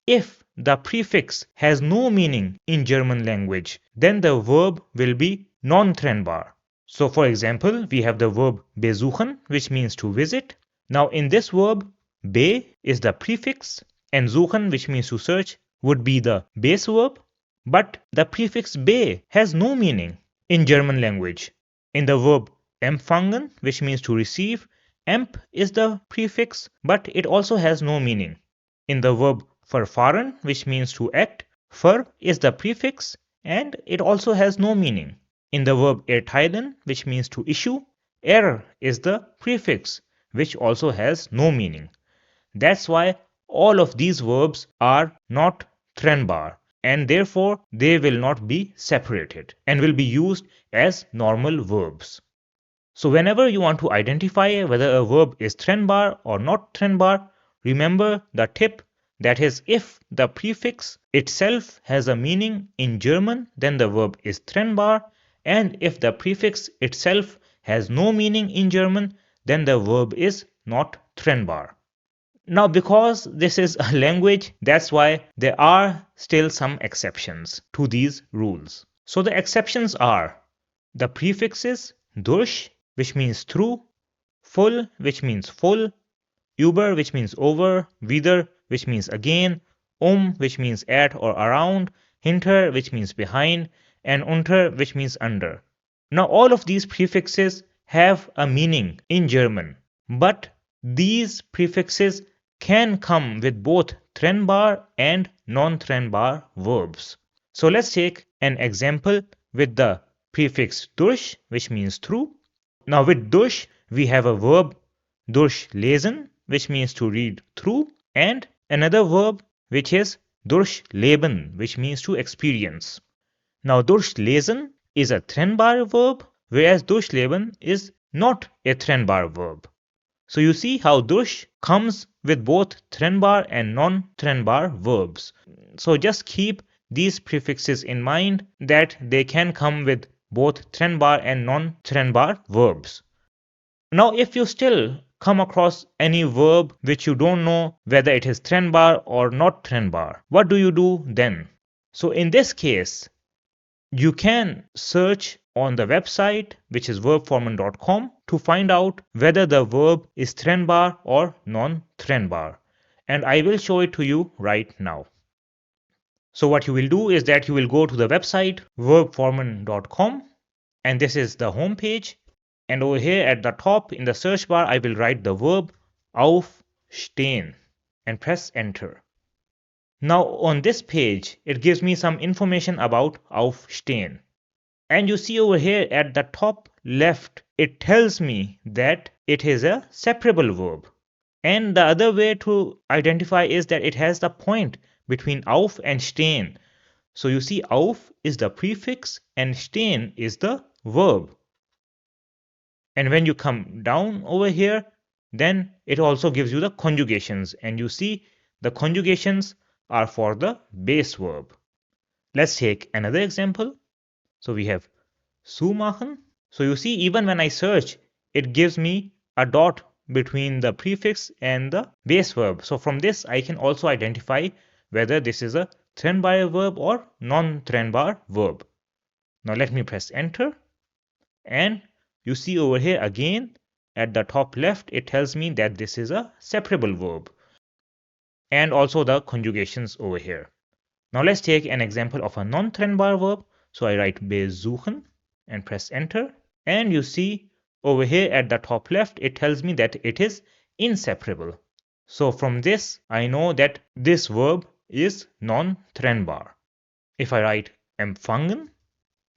if the prefix has no meaning in German language, then the verb will be non-trennbar. So for example, we have the verb besuchen, which means to visit. Now in this verb, be is the prefix and suchen, which means to search, would be the base verb. But the prefix be has no meaning in German language. In the verb empfangen, which means to receive, emp is the prefix, but it also has no meaning. In the verb verfahren, which means to act, ver is the prefix and it also has no meaning. In the verb erteilen, which means to issue, er is the prefix, which also has no meaning. That's why all of these verbs are not trennbar, and therefore they will not be separated and will be used as normal verbs. So whenever you want to identify whether a verb is trennbar or not trennbar, remember the tip, that is, if the prefix itself has a meaning in German, then the verb is trennbar, and if the prefix itself has no meaning in German, then the verb is not trennbar. Now, because this is a language, that's why there are still some exceptions to these rules. So the exceptions are the prefixes durch, which means through, full, which means full, über, which means over, wieder, which means again, which means at or around, hinter, which means behind, and unter, which means under. Now all of these prefixes have a meaning in German, but these prefixes can come with both trennbar and non-trennbar verbs. So let's take an example with the prefix durch, which means through. Now with durch, we have a verb durchlesen, which means to read through, and another verb which is durchleben, which means to experience. Now durchlesen is a trennbar verb, whereas durchleben is not a trennbar verb. So you see how durch comes with both trennbar and non-trennbar verbs. So just keep these prefixes in mind, that they can come with both trennbar and non-trennbar verbs. Now if you still come across any verb which you don't know whether it is trennbar or not trennbar, what do you do then? So in this case, you can search on the website, which is verbformen.com, to find out whether the verb is trennbar or non-trennbar. And I will show it to you right now. So what you will do is that you will go to the website verbformen.com, and this is the home page. And over here at the top in the search bar, I will write the verb aufstehen and press enter. Now on this page, it gives me some information about aufstehen. And you see over here at the top left, it tells me that it is a separable verb. And the other way to identify is that it has the point between auf and stehen. So you see auf is the prefix and stehen is the verb. And when you come down over here, then it also gives you the conjugations, and you see the conjugations are for the base verb. Let's take another example. So we have zumachen. So you see, even when I search, it gives me a dot between the prefix and the base verb. So from this, I can also identify whether this is a trennbar verb or non-trennbar verb. Now let me press enter, and you see over here again at the top left, it tells me that this is a separable verb, and also the conjugations over here. Now let's take an example of a non-trennbar verb. So I write besuchen and press enter, and you see over here at the top left, it tells me that it is inseparable. So from this, I know that this verb is non-trennbar. If I write empfangen,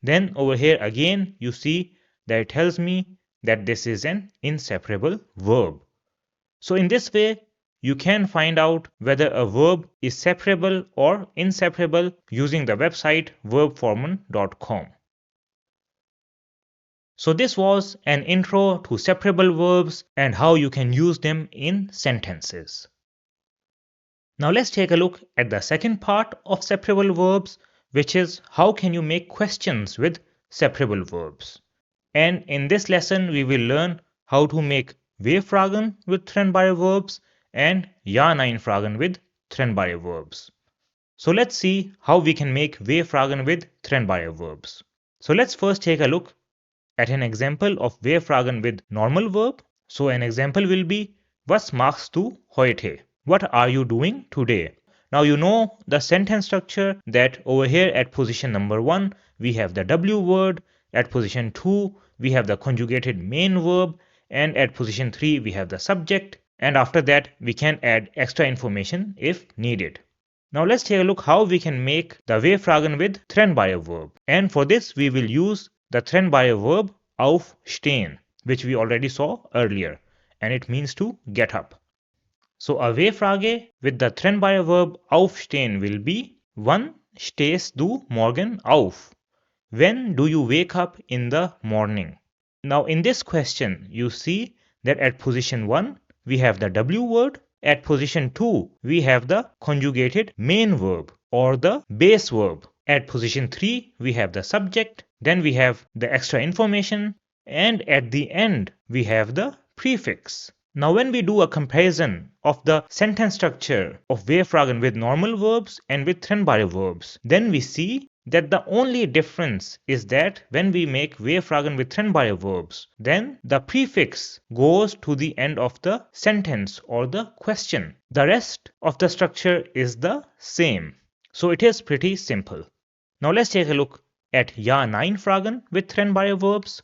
then over here again, you see that it tells me that this is an inseparable verb. So in this way, you can find out whether a verb is separable or inseparable using the website verbformen.com. So this was an intro to separable verbs and how you can use them in sentences. Now let's take a look at the second part of separable verbs, which is how can you make questions with separable verbs. And in this lesson, we will learn how to make W-Fragen with trennbare verbs and Ja-Nein-Fragen with trennbare verbs. So let's see how we can make W-Fragen with trennbare verbs. So let's first take a look at an example of W-Fragen with normal verb. So an example will be, Was machst du heute? What are you doing today? Now you know the sentence structure, that over here at position number 1, we have the W word, at position 2, we have the conjugated main verb, and at position 3, we have the subject, and after that, we can add extra information if needed. Now let's take a look how we can make the W-Fragen with trennbare verb. And for this, we will use the Trennbare verb aufstehen, which we already saw earlier, and it means to get up. So a W-Frage with the Trennbare verb aufstehen will be: Wann stehst du morgen auf? When do you wake up in the morning? Now in this question, you see that at position 1, we have the W word. At position 2, we have the conjugated main verb or the base verb. At position 3, we have the subject. Then we have the extra information. And at the end, we have the prefix. Now when we do a comparison of the sentence structure of W-Fragen with normal verbs and with Trennbare verbs, then we see that the only difference is that when we make W-Fragen with Trennbare verbs, then the prefix goes to the end of the sentence or the question. The rest of the structure is the same. So it is pretty simple. Now let's take a look at Ja-Nein-Fragen with Trennbare verbs.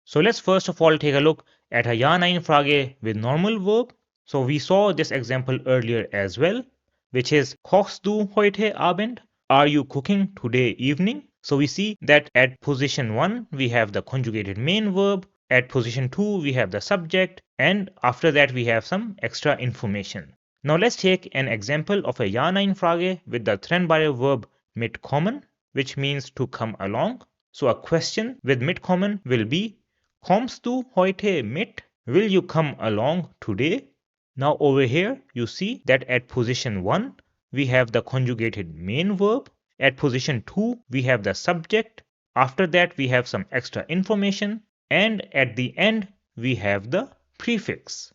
So let's first of all take a look at a Ja-Nein-Frage with normal verb. So we saw this example earlier as well, which is Kochst du heute Abend? Are you cooking today evening? So we see that at position 1 we have the conjugated main verb, at position 2 we have the subject, and after that we have some extra information. Now let's take an example of a Ja-Nein-Frage with the Trennbare verb mitkommen, which means to come along. So a question with mitkommen will be: Kommst du heute mit? Will you come along today? Now over here you see that at position 1 we have the conjugated main verb. At position 2 we have the subject. After that we have some extra information, and at the end we have the prefix.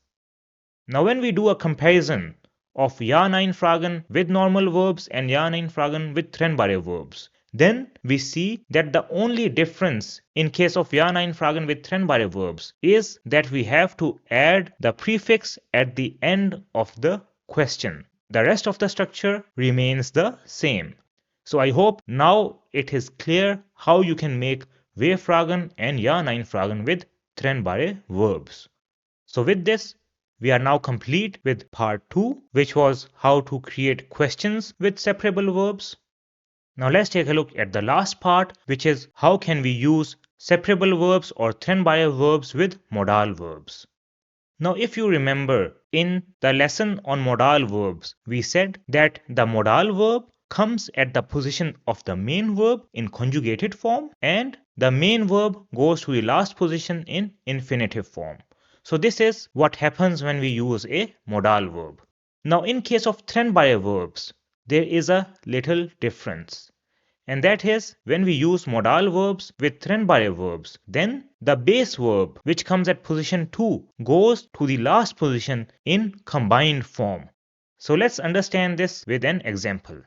Now when we do a comparison of Ja-Nein-Fragen with normal verbs and Ja-Nein-Fragen with Trennbare verbs, then we see that the only difference in case of Ja-Nein-Fragen with Trennbare verbs is that we have to add the prefix at the end of the question. The rest of the structure remains the same. So I hope now it is clear how you can make W-Fragen and Ja-Nein-Fragen with Trennbare verbs. So with this, we are now complete with part 2, which was how to create questions with separable verbs. Now let's take a look at the last part, which is how can we use separable verbs or Trennbare verbs with modal verbs. Now if you remember, in the lesson on modal verbs, we said that the modal verb comes at the position of the main verb in conjugated form, and the main verb goes to the last position in infinitive form. So this is what happens when we use a modal verb. Now in case of Trennbare verbs, there is a little difference. And that is, when we use modal verbs with Trennbare verbs, then the base verb which comes at position 2 goes to the last position in combined form. So let's understand this with an example.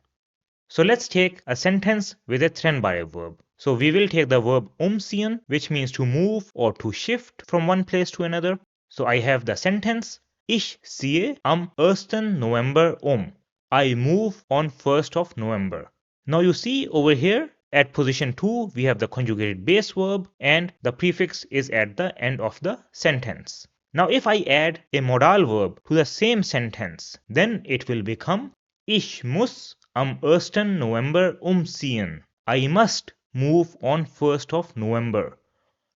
So let's take a sentence with a Trennbare verb. So we will take the verb umziehen, which means to move or to shift from one place to another. So I have the sentence: Ich ziehe am 1. November um. I move on 1st of November. Now you see over here at position 2 we have the conjugated base verb and the prefix is at the end of the sentence. Now if I add a modal verb to the same sentence, then it will become Ich muss am 1. November umziehen. I must move on 1st of November.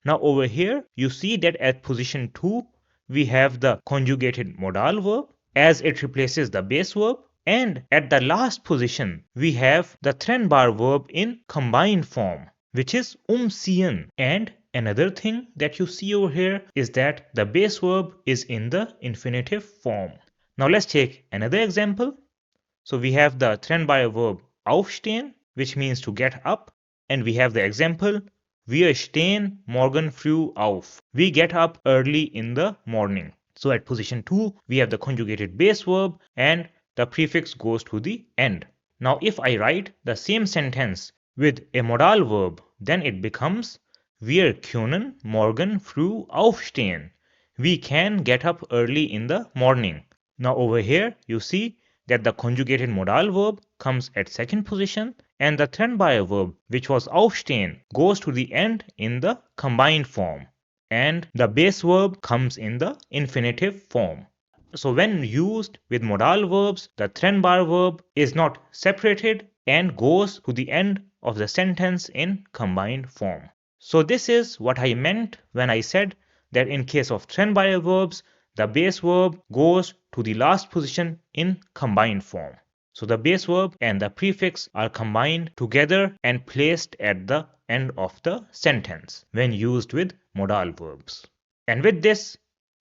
Now over here you see that at position 2 we have the conjugated modal verb as it replaces the base verb. And at the last position, we have the Trennbare verb in combined form, which is umziehen. And another thing that you see over here is that the base verb is in the infinitive form. Now let's take another example. So we have the Trennbare verb aufstehen, which means to get up. And we have the example: Wir stehen morgen früh auf. We get up early in the morning. So at position 2, we have the conjugated base verb and the prefix goes to the end. Now if I write the same sentence with a modal verb, then it becomes Wir können morgen früh aufstehen. We can get up early in the morning. Now over here you see that the conjugated modal verb comes at second position and the Trennbare verb, which was aufstehen, goes to the end in the combined form, and the base verb comes in the infinitive form. So when used with modal verbs, the Trennbare verb is not separated and goes to the end of the sentence in combined form. So this is what I meant when I said that in case of Trennbayer verbs, the base verb goes to the last position in combined form. So the base verb and the prefix are combined together and placed at the end of the sentence when used with modal verbs. And with this,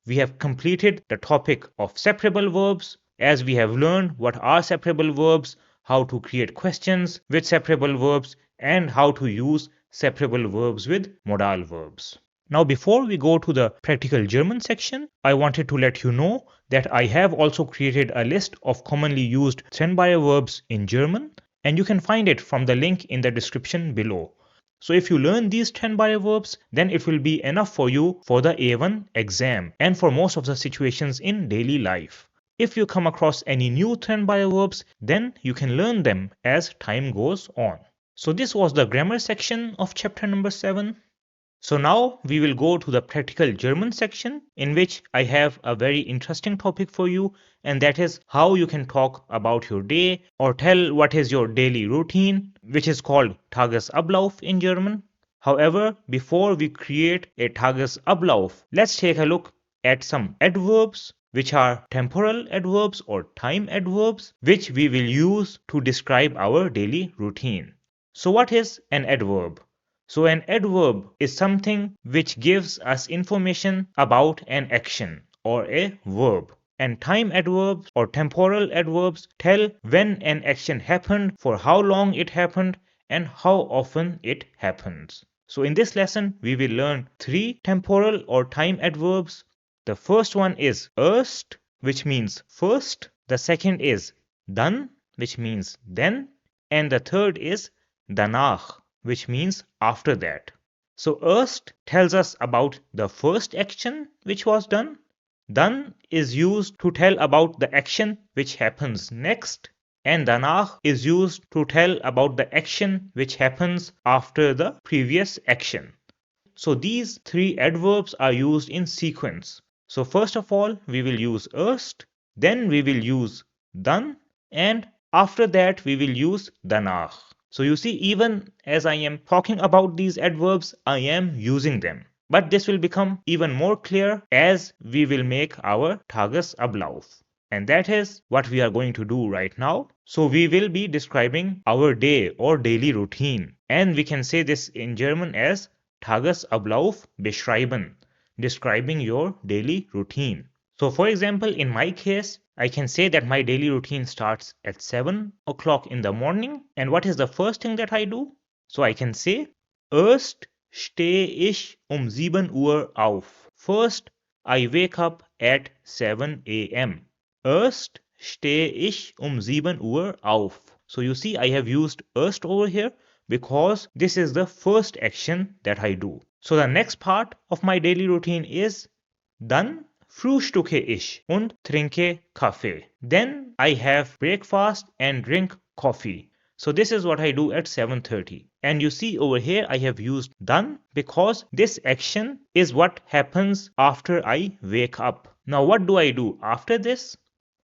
we have completed the topic of separable verbs, as we have learned what are separable verbs, how to create questions with separable verbs, and how to use separable verbs with modal verbs. Now, before we go to the practical German section, I wanted to let you know that I have also created a list of commonly used Trennbayer verbs in German, and you can find it from the link in the description below. So if you learn these Trennbayer verbs, then it will be enough for you for the A1 exam and for most of the situations in daily life. If you come across any new Trennbayer verbs, then you can learn them as time goes on. So this was the grammar section of chapter number 7. So now we will go to the practical German section, in which I have a very interesting topic for you, and that is how you can talk about your day or tell what is your daily routine, which is called Tagesablauf in German. However, before we create a Tagesablauf, let's take a look at some adverbs, which are temporal adverbs or time adverbs, which we will use to describe our daily routine. So what is an adverb? So an adverb is something which gives us information about an action or a verb. And time adverbs or temporal adverbs tell when an action happened, for how long it happened, and how often it happens. So in this lesson, we will learn 3 temporal or time adverbs. The first one is erst, which means first. The second is dann, which means then. And the third is danach, which means after that. So erst tells us about the first action which was done. Dann is used to tell about the action which happens next. And danach is used to tell about the action which happens after the previous action. So these 3 adverbs are used in sequence. So first of all, we will use erst, then we will use dann, and after that we will use danach. So you see, even as I am talking about these adverbs, I am using them. But this will become even more clear as we will make our Tagesablauf. And that is what we are going to do right now. So we will be describing our day or daily routine. And we can say this in German as Tagesablauf beschreiben, describing your daily routine. So for example, in my case, I can say that my daily routine starts at 7 o'clock in the morning. And what is the first thing that I do? So I can say, erst stehe ich 7 Uhr auf. First, I wake up at 7 a.m. Erst stehe ich 7 Uhr auf. So you see, I have used erst over here because this is the first action that I do. So the next part of my daily routine is dann frühstücke ich und trinke Kaffee. Then I have breakfast and drink coffee. So this is what I do at 7:30. And you see over here I have used dann because this action is what happens after I wake up. Now what do I do after this?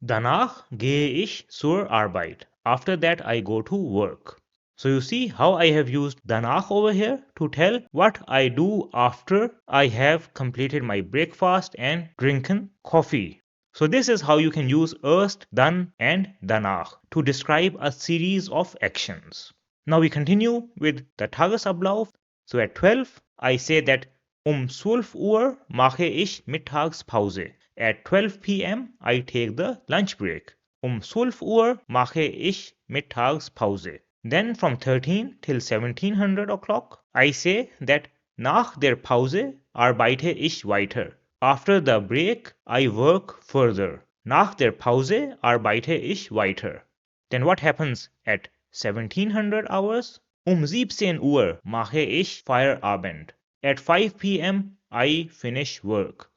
Danach gehe ich zur Arbeit. After that I go to work. So you see how I have used danach over here to tell what I do after I have completed my breakfast and drinken coffee. So this is how you can use erst, dann and danach to describe a series of actions. Now we continue with the Tagesablauf. So at 12 I say that 12 Uhr mache ich Mittagspause. At 12 p.m. I take the lunch break. 12 Uhr mache ich Mittagspause. Then from 13 till 1700 o'clock, I say that nach der Pause arbeite ich weiter. After the break, I work further. Nach der Pause arbeite ich weiter. Then what happens at 1700 hours? 17 Uhr mache ich Feierabend. At 5 p.m. I finish work.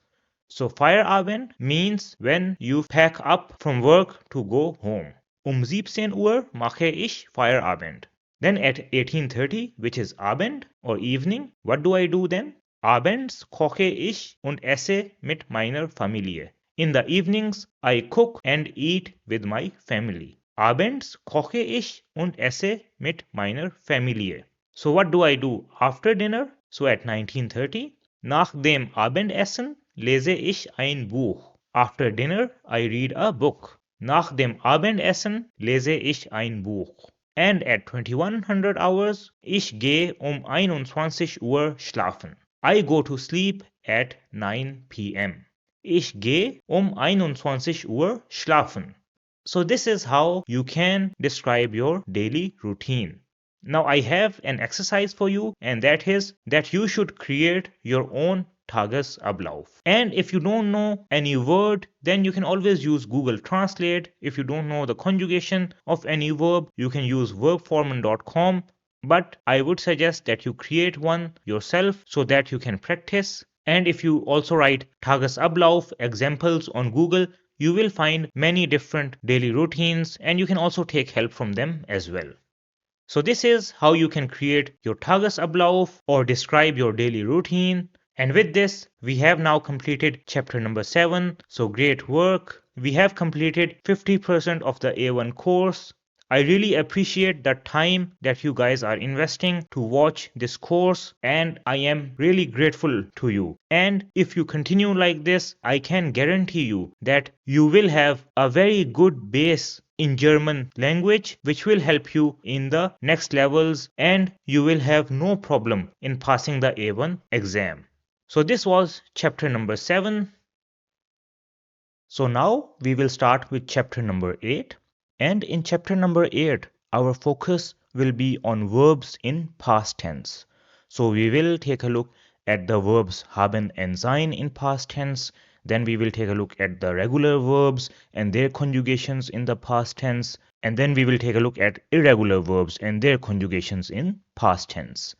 So Feierabend means when you pack up from work to go home. 17 Uhr mache ich Feierabend. Then at 18:30, which is Abend or evening, what do I do then? Abends koche ich und esse mit meiner Familie. In the evenings, I cook and eat with my family. Abends koche ich und esse mit meiner Familie. So what do I do after dinner? So at 19:30, nach dem Abendessen lese ich ein Buch. After dinner, I read a book. Nach dem Abendessen lese ich ein Buch. And at 2100 hours, ich gehe 21 Uhr schlafen. I go to sleep at 9 p.m. Ich gehe 21 Uhr schlafen. So this is how you can describe your daily routine. Now I have an exercise for you, and that is that you should create your own Tagesablauf. And if you don't know any word, then you can always use Google Translate. If you don't know the conjugation of any verb, you can use verbformen.com. But I would suggest that you create one yourself so that you can practice. And if you also write Tagesablauf examples on Google, you will find many different daily routines, and you can also take help from them as well. So this is how you can create your Tagesablauf or describe your daily routine. And with this, we have now completed chapter number 7. So great work. We have completed 50% of the A1 course. I really appreciate the time that you guys are investing to watch this course, and I am really grateful to you. And if you continue like this, I can guarantee you that you will have a very good base in German language, which will help you in the next levels, and you will have no problem in passing the A1 exam. So this was chapter number 7. So now we will start with chapter number 8. And in chapter number 8, our focus will be on verbs in past tense. So we will take a look at the verbs haben and sein in past tense. Then we will take a look at the regular verbs and their conjugations in the past tense. And then we will take a look at irregular verbs and their conjugations in past tense.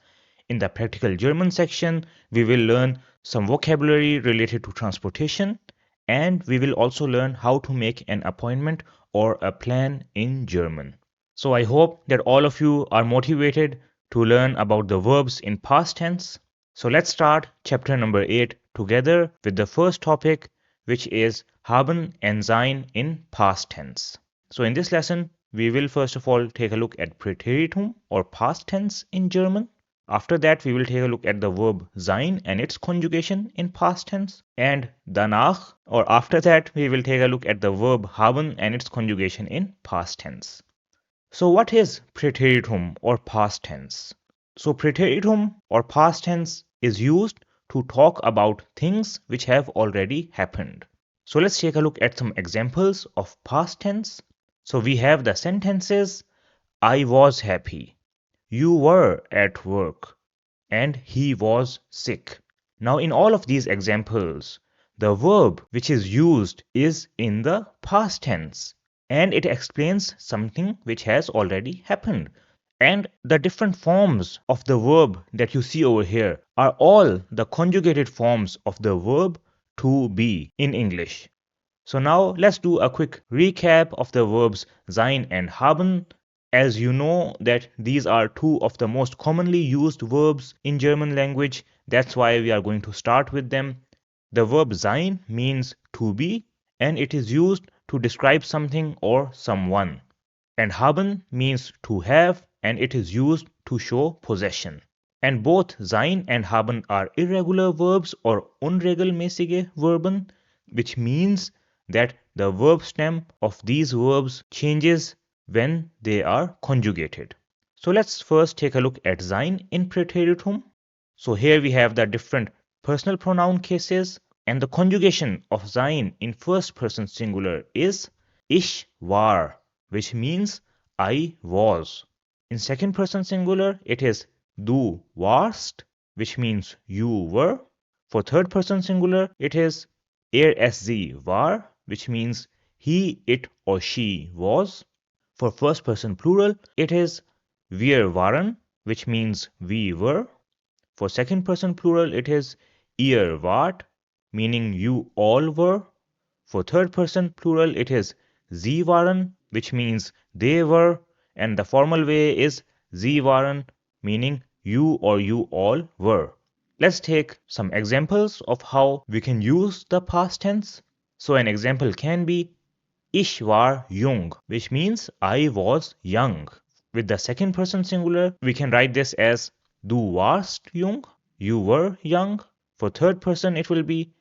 In the practical German section, we will learn some vocabulary related to transportation, and we will also learn how to make an appointment or a plan in German. So I hope that all of you are motivated to learn about the verbs in past tense. So let's start chapter number 8 together with the first topic, which is haben and sein in past tense. So in this lesson, we will first of all take a look at Präteritum or past tense in German. After that, we will take a look at the verb sein and its conjugation in past tense. And danach, or after that, we will take a look at the verb haben and its conjugation in past tense. So what is Präteritum or past tense? So Präteritum or past tense is used to talk about things which have already happened. So let's take a look at some examples of past tense. So we have the sentences I was happy, you were at work, and he was sick. Now in all of these examples, the verb which is used is in the past tense, and it explains something which has already happened. And the different forms of the verb that you see over here are all the conjugated forms of the verb to be in English. So now let's do a quick recap of the verbs sein and haben. As you know that these are two of the most commonly used verbs in German language, that's why we are going to start with them. The verb sein means to be, and it is used to describe something or someone. And haben means to have, and it is used to show possession. And both sein and haben are irregular verbs or unregelmäßige Verben, which means that the verb stem of these verbs changes when they are conjugated. So let's first take a look at sein in Präteritum. So here we have the different personal pronoun cases, and the conjugation of sein in first person singular is ich war, which means I was. In second person singular, it is du warst, which means you were. For third person singular, it is sie war, which means he, it, or she was. For first person plural, it is wir waren, which means we were. For second person plural, it is ihr wart, meaning you all were. For third person plural, it is sie waren, which means they were. And the formal way is sie waren, meaning you or you all were. Let's take some examples of how we can use the past tense. So an example can be ich war jung, which means I was young. With the second person singular, we can write this as du warst jung. you were young. For third person, it will be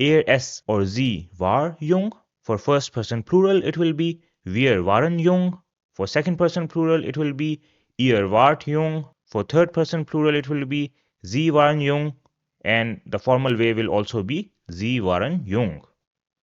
es or sie war jung. For first person plural, it will be wir waren jung. For second person plural, it will be ihr wart jung. For third person plural, it will be sie waren jung. And the formal way will also be sie waren jung.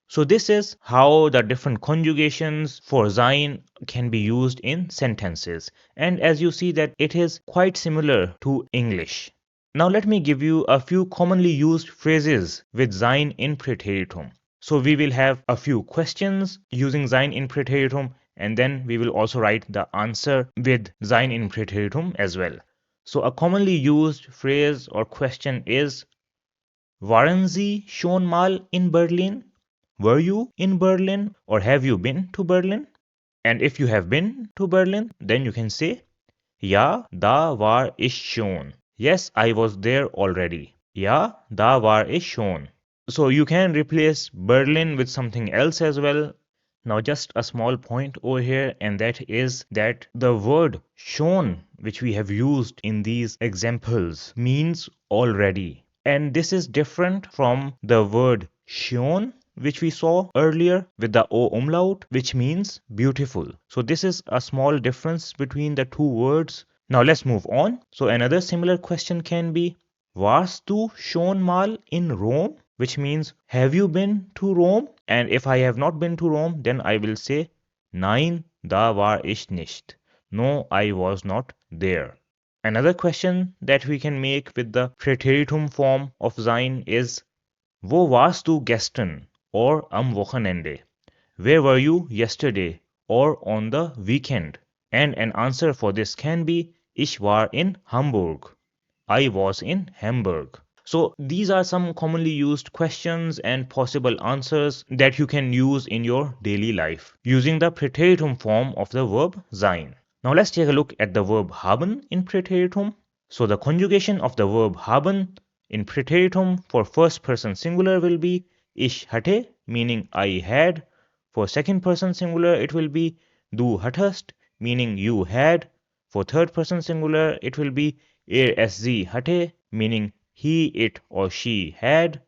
So this is how the different conjugations for sein can be used in sentences. And as you see that it is quite similar to English. Now let me give you a few commonly used phrases with sein in Präteritum. So we will have a few questions using sein in Präteritum, and then we will also write the answer with sein in Präteritum as well. So a commonly used phrase or question is Waren Sie schon mal in Berlin? Were you in Berlin or have you been to Berlin? And if you have been to Berlin, then you can say Ja, da war ich schon. Yes, I was there already. Ja, da war ich schon. So you can replace Berlin with something else as well. Now just a small point over here, and that is that the word schon, which we have used in these examples, means already. And this is different from the word schon, which we saw earlier with the O umlaut, which means beautiful. So this is a small difference between the two words. Now let's move on. So another similar question can be, Warst du schon mal in Rome? Which means, have you been to Rome? And if I have not been to Rome, then I will say, Nein, da war ich nicht. No, I was not there. Another question that we can make with the Präteritum form of sein is, Wo warst du gestern? Or am Wochenende? Where were you yesterday? Or on the weekend? And an answer for this can be, Ich war in Hamburg. I was in Hamburg. So these are some commonly used questions and possible answers that you can use in your daily life using the Präteritum form of the verb sein. Now let's take a look at the verb haben in Präteritum. So the conjugation of the verb haben in Präteritum for first person singular will be ich hatte, meaning I had. For second person singular it will be du hattest, meaning you had. For third person singular it will be sie hatte, meaning he, it or she had.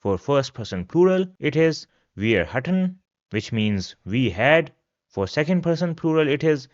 For first person plural it is wir hatten, which means we had. For second person plural it is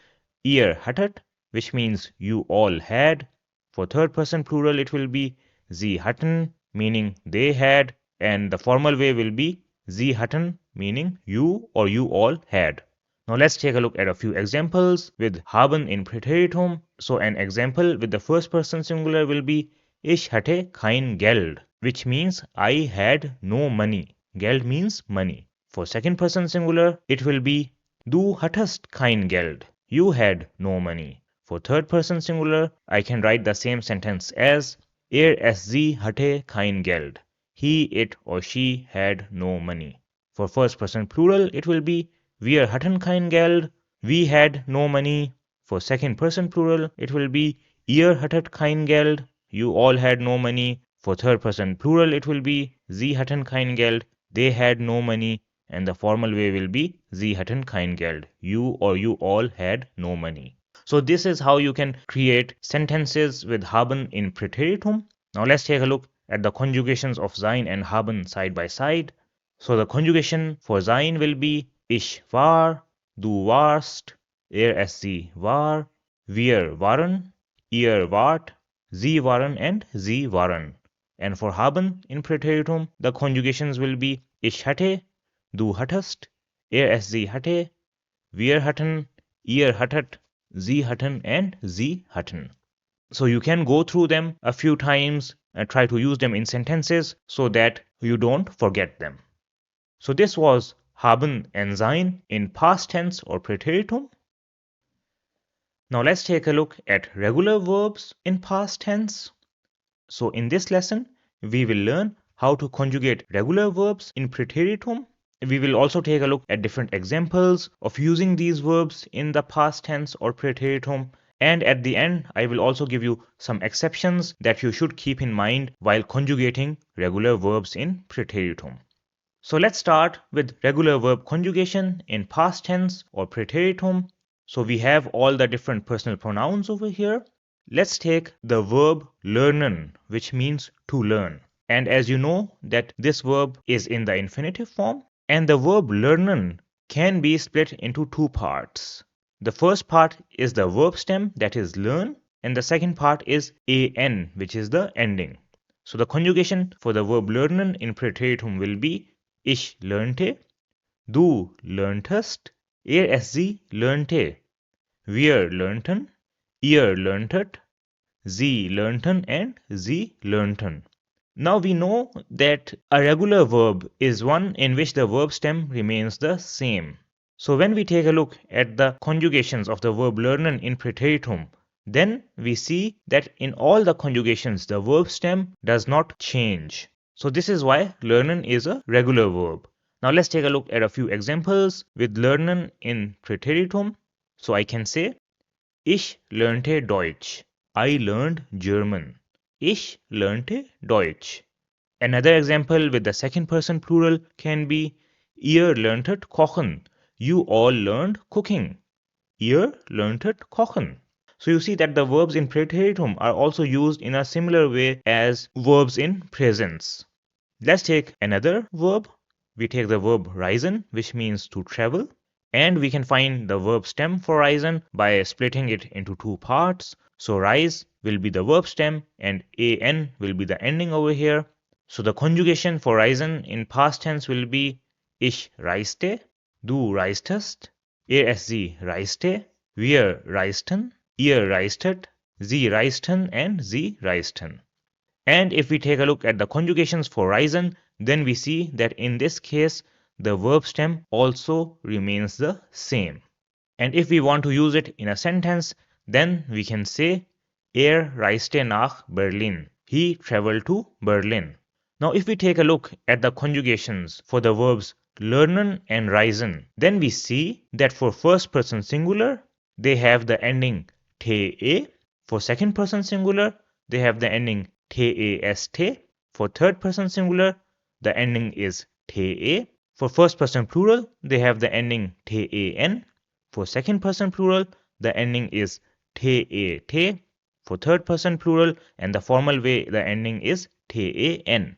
ihr hattet, which means you all had. For third person plural it will be sie hatten, meaning they had, and the formal way will be sie hatten, meaning you or you all had. Now let's take a look at a few examples with haben in Präteritum. So an example with the first person singular will be Ich hatte kein Geld, which means I had no money. Geld means money. For second person singular, it will be Du hattest kein Geld. You had no money. For third person singular, I can write the same sentence as sie hatte kein Geld. He, it or she had no money. For first person plural, it will be Wir hatten kein Geld. We had no money. For second person plural, it will be Ihr hattet kein Geld. You all had no money. For third person plural, it will be Sie hatten kein Geld. They had no money. And the formal way will be Sie hatten kein Geld. You or you all had no money. So this is how you can create sentences with haben in Präteritum. Now let's take a look at the conjugations of sein and haben side by side. So the conjugation for sein will be Ich war, du warst, sie war, wir waren, ihr wart, sie waren and sie waren. And for haben in Präteritum, the conjugations will be Ich hatte, du hattest, sie hatte, wir hatten, ihr hattet, sie hatten and sie hatten. So you can go through them a few times and try to use them in sentences so that you don't forget them. So this was haben and sein in past tense or Präteritum. Now let's take a look at regular verbs in past tense. So in this lesson, we will learn how to conjugate regular verbs in Präteritum. We will also take a look at different examples of using these verbs in the past tense or Präteritum. And at the end, I will also give you some exceptions that you should keep in mind while conjugating regular verbs in Präteritum. So let's start with regular verb conjugation in past tense or Präteritum. So we have all the different personal pronouns over here. Let's take the verb lernen, which means to learn. And as you know that this verb is in the infinitive form, and the verb lernen can be split into two parts. The first part is the verb stem, that is learn, and the second part is an, which is the ending. So the conjugation for the verb lernen in Präteritum will be ich lernte, du lerntest, sie lernte, wir lernten, ihr lerntet, sie lernten, and sie lernten. Now we know that a regular verb is one in which the verb stem remains the same. So when we take a look at the conjugations of the verb lernen in Präteritum, then we see that in all the conjugations the verb stem does not change. So this is why lernen is a regular verb. Now let's take a look at a few examples with lernen in Präteritum. So I can say, ich lernte Deutsch. I learned German. Ich lernte Deutsch. Another example with the second person plural can be, ihr lerntet kochen. You all learned cooking. Ihr lerntet kochen. So you see that the verbs in Präteritum are also used in a similar way as verbs in presence. Let's take another verb. We take the verb reisen, which means to travel. And we can find the verb stem for reisen by splitting it into two parts. So reis will be the verb stem and an will be the ending over here. So the conjugation for reisen in past tense will be ich reiste, du reistest, sie reiste, wir reisten, ihr reistet, sie reisten, and sie reisten. And if we take a look at the conjugations for reisen, then we see that in this case the verb stem also remains the same. And if we want to use it in a sentence, then we can say, reiste nach Berlin. He traveled to Berlin. Now if we take a look at the conjugations for the verbs lernen and reisen, then we see that for first person singular, they have the ending te. For second person singular, they have the ending tast. For third person singular, the ending is ta. For first person plural, they have the ending tan. For second person plural, the ending is tat. For third person plural and the formal way, the ending is tan.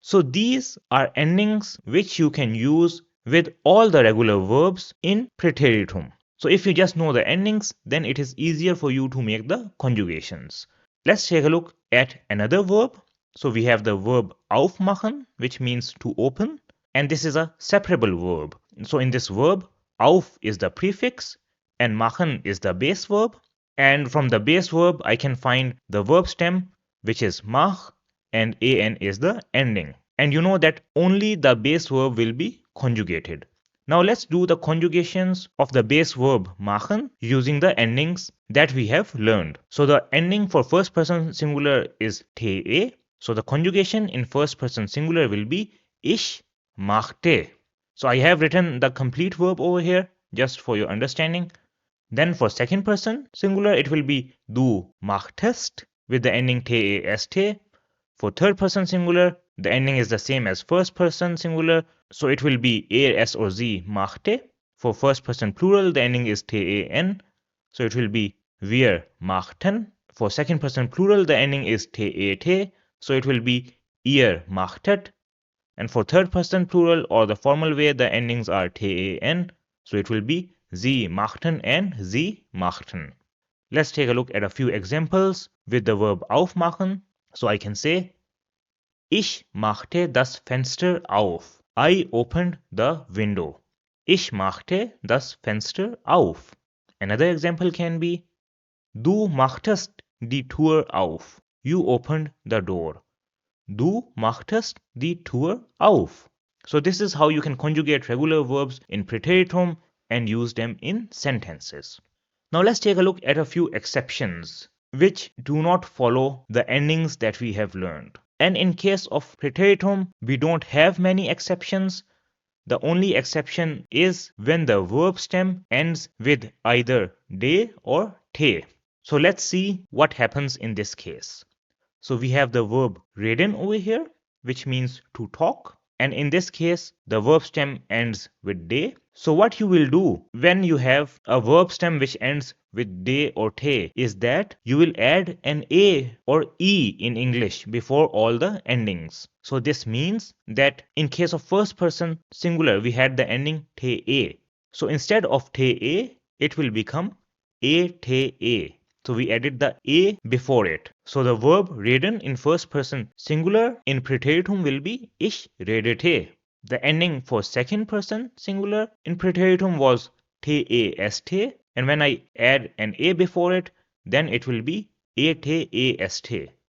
So these are endings which you can use with all the regular verbs in Präteritum. So if you just know the endings, then it is easier for you to make the conjugations. Let's take a look at another verb. So we have the verb aufmachen, which means to open, and this is a separable verb. So in this verb, auf is the prefix and machen is the base verb. And from the base verb, I can find the verb stem, which is mach, and an is the ending. And you know that only the base verb will be conjugated. Now let's do the conjugations of the base verb machen using the endings that we have learned. So the ending for first person singular is te. So the conjugation in first person singular will be ich machte. So I have written the complete verb over here just for your understanding. Then for second person singular, it will be du machtest with the ending tast. For third person singular, the ending is the same as first person singular, so it will be s or sie machte. For first person plural, the ending is tan, so it will be wir machten. For second person plural, the ending is tat, so it will be ihr machtet. And for third person plural or the formal way, the endings are tan, so it will be sie machten and sie machten. Let's take a look at a few examples with the verb aufmachen. So I can say, ich machte das Fenster auf. I opened the window. Ich machte das Fenster auf. Another example can be, du machtest die Tür auf. You opened the door. Du machtest die Tür auf. So this is how you can conjugate regular verbs in Präteritum and use them in sentences. Now let's take a look at a few exceptions which do not follow the endings that we have learned. And in case of Präteritum, we don't have many exceptions. The only exception is when the verb stem ends with either de or te. So let's see what happens in this case. So we have the verb reden over here, which means to talk. And in this case, the verb stem ends with de. So what you will do when you have a verb stem which ends with de or te is that you will add an a or e in English before all the endings. So this means that in case of first person singular we had the ending te a. So instead of te a it will become a te a. So we added the a before it. So the verb reden in first person singular in preteritum will be ich redete. The ending for second person singular in preteritum was te est, and when I add an a before it, then it will be te est.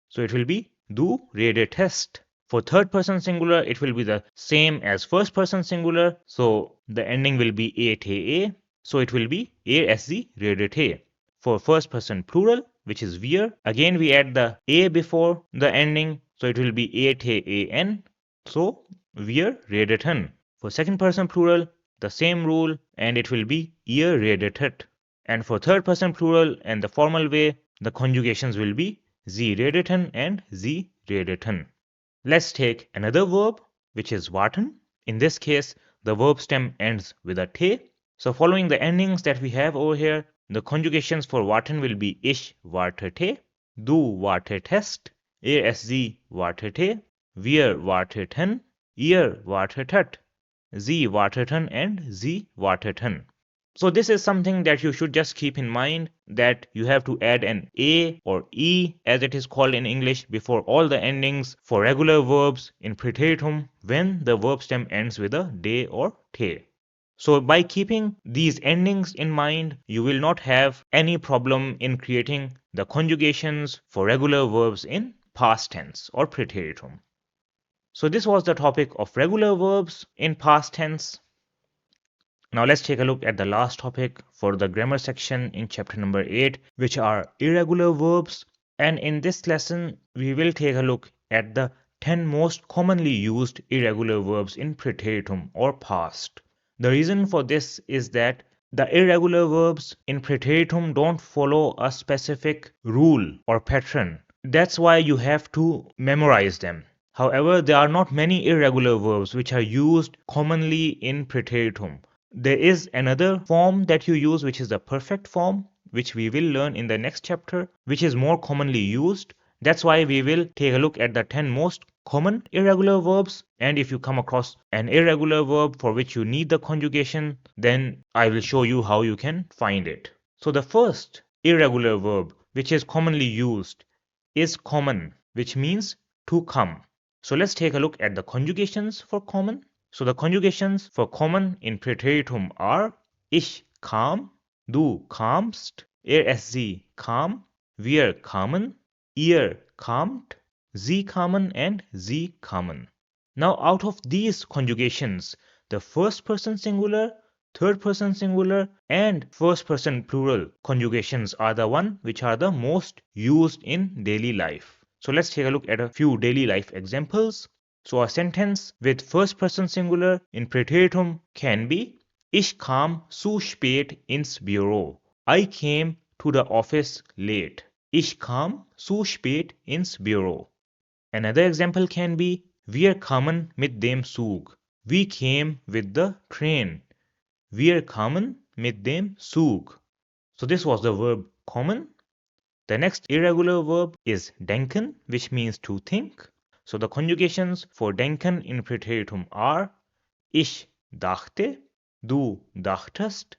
So it will be du redetest. For third person singular, it will be the same as first person singular. So the ending will be te. So it will be as the redete. For first person plural, which is wir, again we add the a before the ending. So it will be an. So wir redeten. For second person plural, the same rule and it will be ihr redetet. And for third person plural and the formal way, the conjugations will be sie redeten and sie redeten. Let's take another verb which is warten. In this case, the verb stem ends with a te. So following the endings that we have over here, the conjugations for warten will be ich wartete, du wartetest, sie wartete, wir warteten, ihr wartetet, sie warteten and sie warteten. So this is something that you should just keep in mind, that you have to add an a or e as it is called in English before all the endings for regular verbs in preteritum when the verb stem ends with a de or te. So by keeping these endings in mind, you will not have any problem in creating the conjugations for regular verbs in past tense or preteritum. So this was the topic of regular verbs in past tense. Now let's take a look at the last topic for the grammar section in chapter number 8, which are irregular verbs. And in this lesson, we will take a look at the 10 most commonly used irregular verbs in preteritum or past. The reason for this is that the irregular verbs in preteritum don't follow a specific rule or pattern. That's why you have to memorize them. However, there are not many irregular verbs which are used commonly in preteritum. There is another form that you use, which is the perfect form, which we will learn in the next chapter, which is more commonly used. That's why we will take a look at the 10 most common irregular verbs. And if you come across an irregular verb for which you need the conjugation, then I will show you how you can find it. So the first irregular verb which is commonly used is kommen, which means to come. So let's take a look at the conjugations for kommen. So the conjugations for kommen in preteritum are ich kam, du kamst, sie kam, wir kamen, ihr kamt, sie kamen and sie kamen. Now out of these conjugations, the first person singular, third person singular and first person plural conjugations are the one which are the most used in daily life. So let's take a look at a few daily life examples. So a sentence with first person singular in preteritum can be Ich kam zu spät ins Büro. I came to the office late. Ich kam zu spät ins Büro. Another example can be Wir kamen mit dem Zug. We came with the train. Wir kamen mit dem Zug. So this was the verb kommen. The next irregular verb is denken, which means to think. So the conjugations for denken in preteritum are Ich dachte, du dachtest,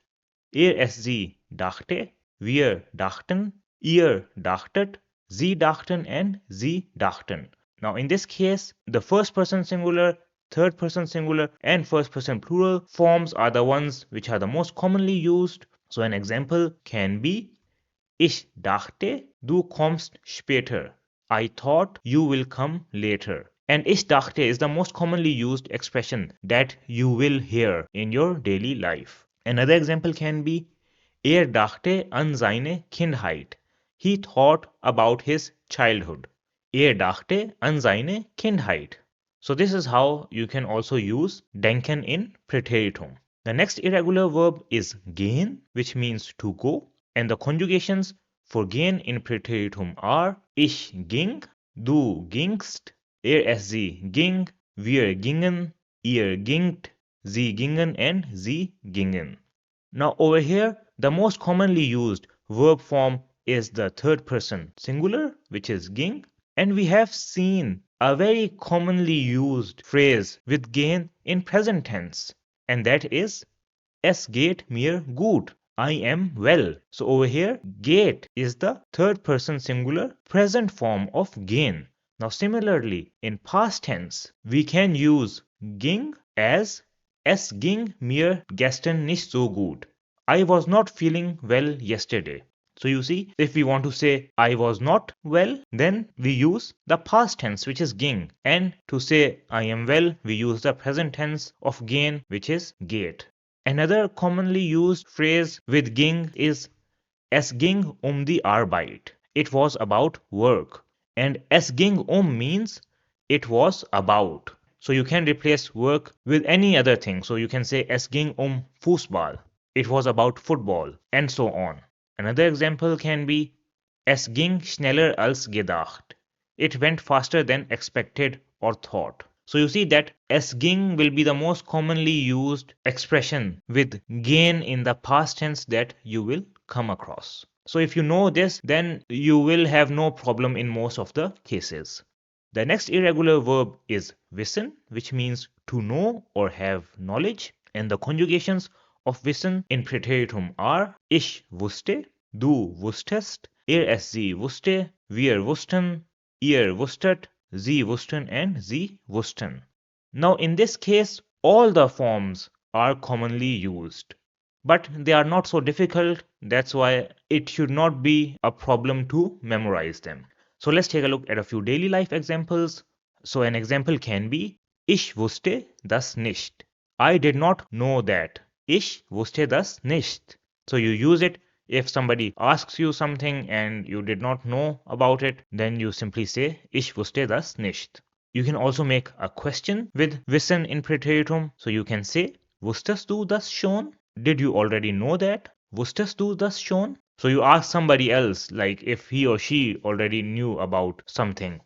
sie dachte, wir dachten, ihr dachtet, sie dachten and sie dachten. Now in this case, the first person singular, third person singular and first person plural forms are the ones which are the most commonly used. So an example can be Ich dachte, du kommst später. I thought you will come later. And ich dachte is the most commonly used expression that you will hear in your daily life. Another example can be dachte an seine Kindheit. He thought about his childhood. Dachte an seine Kindheit. So this is how you can also use denken in preteritum. The next irregular verb is gehen, which means to go. And the conjugations for gehen in preteritum are Ich ging, du gingst, sie ging, wir gingen, ihr gingt, Sie gingen and sie gingen. Now over here, the most commonly used verb form is the third person singular, which is ging, and we have seen a very commonly used phrase with gehen in present tense, and that is es geht mir gut. I am well. So over here, geht is the third person singular present form of gehen. Now similarly, in past tense, we can use ging as es ging mir gestern nicht so gut. I was not feeling well yesterday. So you see, if we want to say I was not well, then we use the past tense, which is ging. And to say I am well, we use the present tense of gehen, which is geht. Another commonly used phrase with ging is es ging die Arbeit. It was about work. And es ging means it was about. So you can replace work with any other thing. So you can say es ging Fußball. It was about football, and so on. Another example can be es ging schneller als gedacht. It went faster than expected or thought. So you see that es ging will be the most commonly used expression with gehen in the past tense that you will come across. So if you know this, then you will have no problem in most of the cases. The next irregular verb is wissen, which means to know or have knowledge, and the conjugations of wissen in Präteritum are ich wusste, du wusstest, es sie wusste, wir wussten, ihr wusstet, sie wussten, and sie wussten. Now in this case, all the forms are commonly used, but they are not so difficult. That's why it should not be a problem to memorize them. So let's take a look at a few daily life examples. So an example can be ich wusste das nicht. I did not know that. Ich wusste das nicht. So you use it if somebody asks you something and you did not know about it, then you simply say ich wusste das nicht. You can also make a question with wissen in Präteritum. So you can say wusstest du das schon? Did you already know that? Wusstest du das schon? So you ask somebody else, like if he or she already knew about something.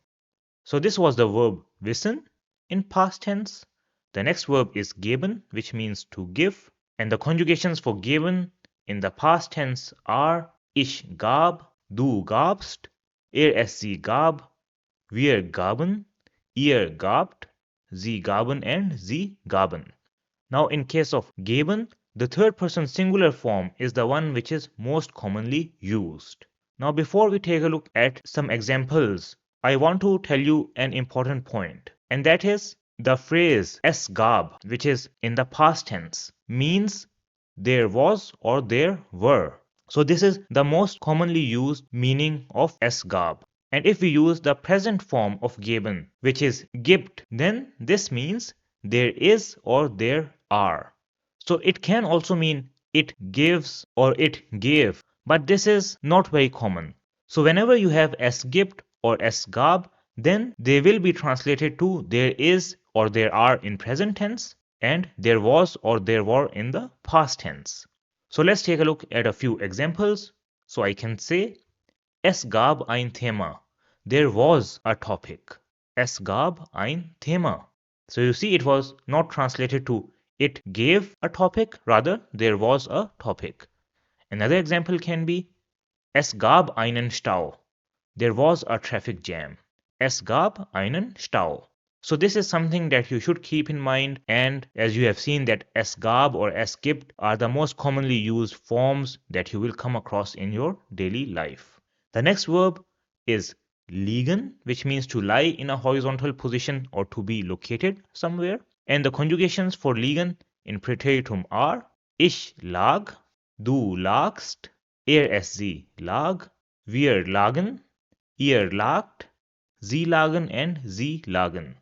So this was the verb wissen in past tense. The next verb is geben, which means to give. And the conjugations for geben in the past tense are ich gab, du gabst, es sie gab, wir gaben, ihr gabt, sie gaben, and sie gaben. Now in case of geben, the third person singular form is the one which is most commonly used. Now before we take a look at some examples, I want to tell you an important point, and that is the phrase es gab, which is in the past tense, means there was or there were. So this is the most commonly used meaning of es gab. And if we use the present form of geben, which is gibt, then this means there is or there are. So it can also mean it gives or it gave, but this is not very common. So whenever you have es gibt or es gab, then they will be translated to there is or there are in present tense, and there was or there were in the past tense. So let's take a look at a few examples. So I can say es gab ein Thema. There was a topic. Es gab ein Thema. So you see, it was not translated to it gave a topic, rather there was a topic. Another example can be es gab einen Stau. There was a traffic jam. Es gab einen Stau. So this is something that you should keep in mind, and as you have seen that es gab or es gibt are the most commonly used forms that you will come across in your daily life. The next verb is liegen, which means to lie in a horizontal position or to be located somewhere. And the conjugations for liegen in Präteritum are ich lag, du lagst, es sie lag, wir lagen, ihr lagt, sie lagen, and sie lagen.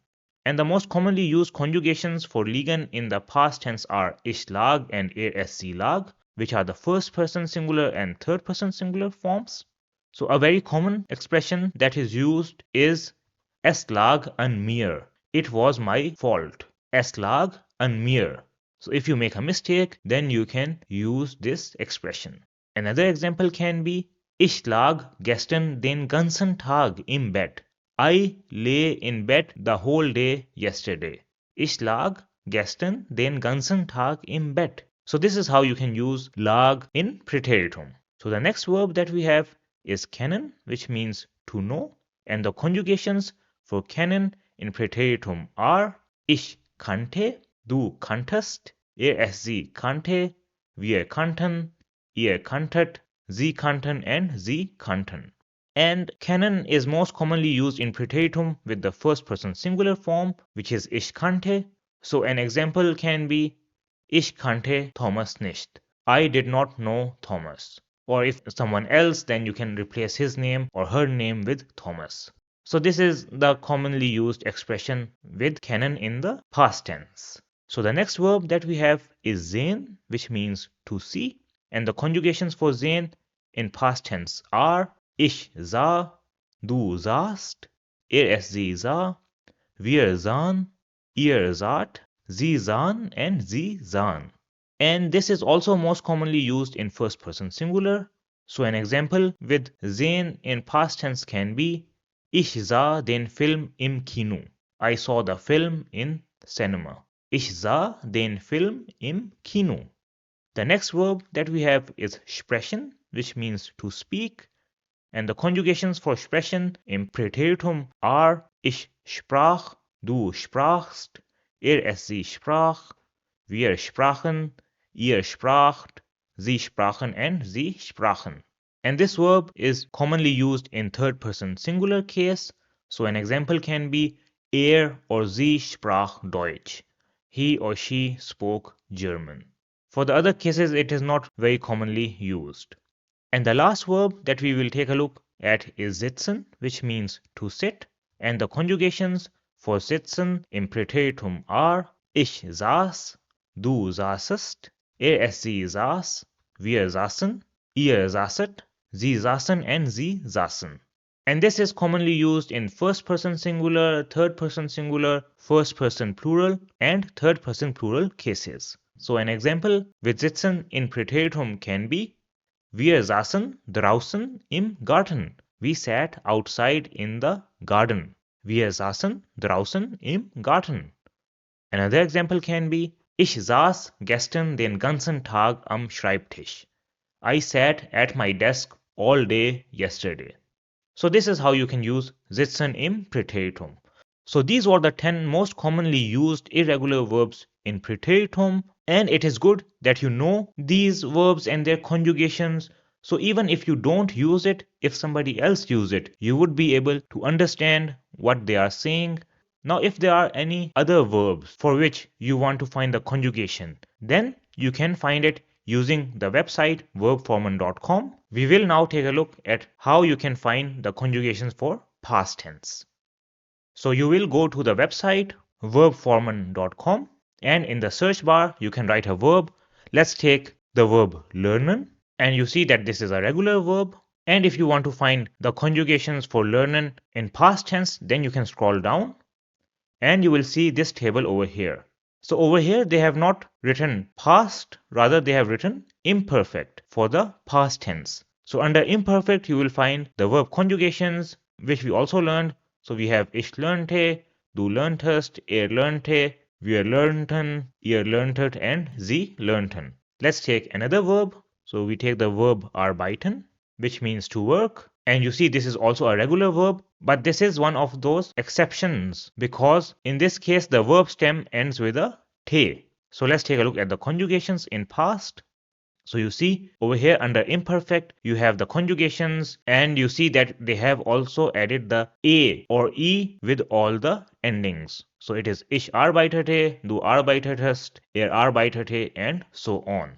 And the most commonly used conjugations for liegen in the past tense are ich lag and es sie lag, which are the first person singular and third person singular forms. So a very common expression that is used is es lag an mir. It was my fault. Es lag an mir. So if you make a mistake, then you can use this expression. Another example can be ich lag gestern den ganzen Tag im Bett. I lay in bed the whole day yesterday. Ich lag gestern den ganzen Tag im Bett. So this is how you can use lag in Präteritum. So the next verb that we have is kennen, which means to know, and the conjugations for kennen in Präteritum are ich kannte, du kanntest, sie kannte, wir kannten, ihr kanntet, sie kannten, and sie kannten. And kennen is most commonly used in Präteritum with the first person singular form, which is ich kannte. So an example can be ich kannte Thomas nicht. I did not know Thomas. Or if someone else, then you can replace his name or her name with Thomas. So this is the commonly used expression with kennen in the past tense. So the next verb that we have is sehen, which means to see. And the conjugations for sehen in past tense are ich sah, du sahst, sie sah, wir sahen, ihr saht, sie sahen, and sie sahen. And this is also most commonly used in first person singular. So an example with sehen in past tense can be ich sah den Film im Kino. I saw the film in cinema. Ich sah den Film im Kino. The next verb that we have is sprechen, which means to speak. And the conjugations for sprechen in Präteritum are ich sprach, du sprachst, sie sprach, wir sprachen, ihr spracht, sie sprachen, and sie sprachen. And this verb is commonly used in third person singular case. So an example can be or sie sprach Deutsch. He or she spoke German. For the other cases, it is not very commonly used. And the last verb that we will take a look at is sitzen, which means to sit. And the conjugations for sitzen in Präteritum are ich saß, du saßest, sie saß, wir saßen, ihr saßet, sie saßen, and sie saßen. And this is commonly used in first person singular, third person singular, first person plural, and third person plural cases. So an example with sitzen in Präteritum can be wir saßen draußen im Garten. We sat outside in the garden. Wir saßen draußen im Garten. Another example can be ich saß gestern den ganzen Tag am Schreibtisch. I sat at my desk all day yesterday. So this is how you can use sitzen im Präteritum. So these were the 10 most commonly used irregular verbs in Präteritum, and it is good that you know these verbs and their conjugations. So even if you don't use it, if somebody else use it, you would be able to understand what they are saying. Now if there are any other verbs for which you want to find the conjugation, then you can find it using the website verbformen.com. We will now take a look at how you can find the conjugations for past tense. So you will go to the website verbformen.com, and in the search bar you can write a verb. Let's take the verb lernen, and you see that this is a regular verb. And if you want to find the conjugations for lernen in past tense, then you can scroll down and you will see this table over here. So over here they have not written past, rather they have written imperfect for the past tense. So under imperfect you will find the verb conjugations, which we also learned. So we have ich lernte, du lerntest, lernte, wir lernten, ihr lerntet, and sie lernten. Let's take another verb. So we take the verb arbeiten, which means to work. And you see this is also a regular verb, but this is one of those exceptions because in this case the verb stem ends with a te. So let's take a look at the conjugations in past. So you see over here under imperfect you have the conjugations, and you see that they have also added the a or e with all the endings. So it is ich arbeitete, du arbeitetest, arbeitete, and so on.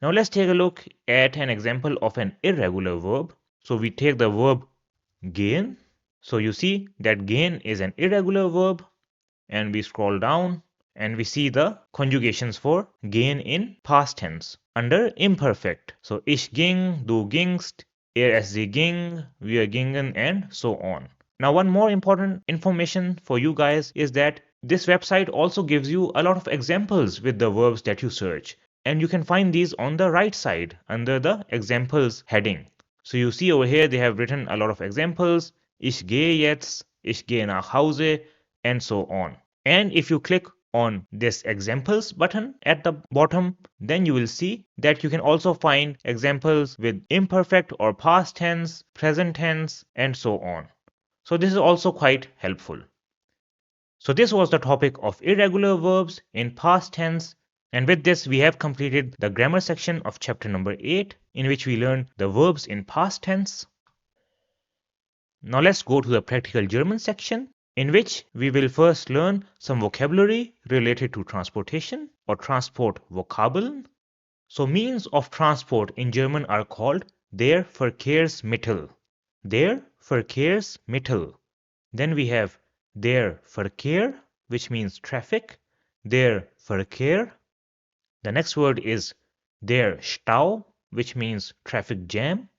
Now let's take a look at an example of an irregular verb. So we take the verb gehen. So you see that gehen is an irregular verb, and we scroll down and we see the conjugations for gehen in past tense under imperfect. So ich ging, du gingst, sie ging, wir gingen, and so on. Now one more important information for you guys is that this website also gives you a lot of examples with the verbs that you search, and you can find these on the right side under the examples heading. So you see over here they have written a lot of examples, ich gehe jetzt, ich gehe nach Hause, and so on. And if you click on this examples button at the bottom, then you will see that you can also find examples with imperfect or past tense, present tense, and so on. So this is also quite helpful. So this was the topic of irregular verbs in past tense, and with this we have completed the grammar section of chapter number 8, in which we learned the verbs in past tense. Now let's go to the practical German section, in which we will first learn some vocabulary related to transportation or transport Vokabeln. So means of transport in German are called der Verkehrsmittel. Der Verkehrsmittel. Then we have der Verkehr, which means traffic. Der Verkehr. The next word is der Stau, which means traffic jam.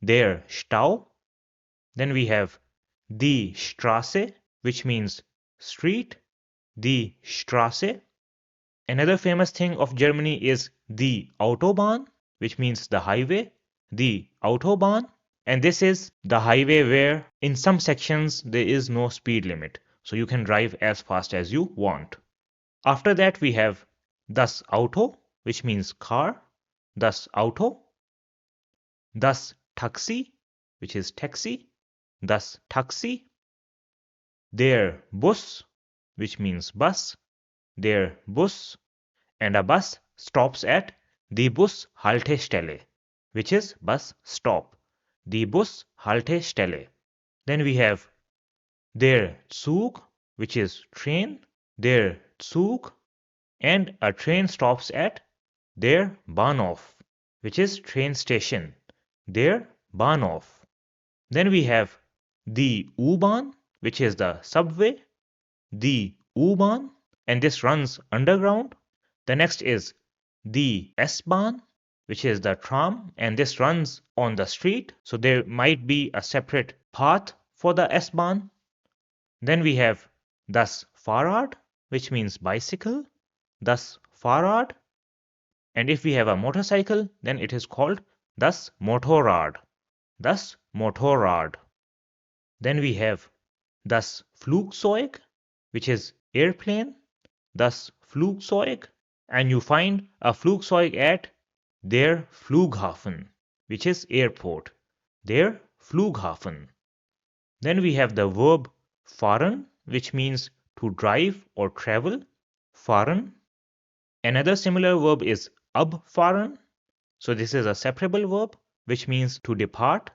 Der Stau. Then we have die Straße, which means street. Die Straße. Another famous thing of Germany is the Autobahn, which means the highway. The Autobahn. And this is the highway where in some sections there is no speed limit. So you can drive as fast as you want. After that we have das Auto, which means car. Das Auto. Das Taxi, which is taxi. Das Taxi. Der Bus, which means bus. Der Bus. And a bus stops at die Bushaltestelle, which is bus stop. Die Bushaltestelle. Then we have der Zug, which is train. Der Zug. And a train stops at der Bahnhof, which is train station. Der Bahnhof. Then we have the U-Bahn, which is the subway. The U-Bahn, and this runs underground. The next is the S-Bahn, which is the tram, and this runs on the street. So there might be a separate path for the S-Bahn. Then we have das Fahrrad, which means bicycle. Das Fahrrad. And if we have a motorcycle, then it is called das Motorrad. Das Motorrad. Then we have das Flugzeug, which is airplane. Das Flugzeug. And you find a Flugzeug at der Flughafen, which is airport. Der Flughafen. Then we have the verb fahren, which means to drive or travel. Fahren. Another similar verb is abfahren. So this is a separable verb, which means to depart.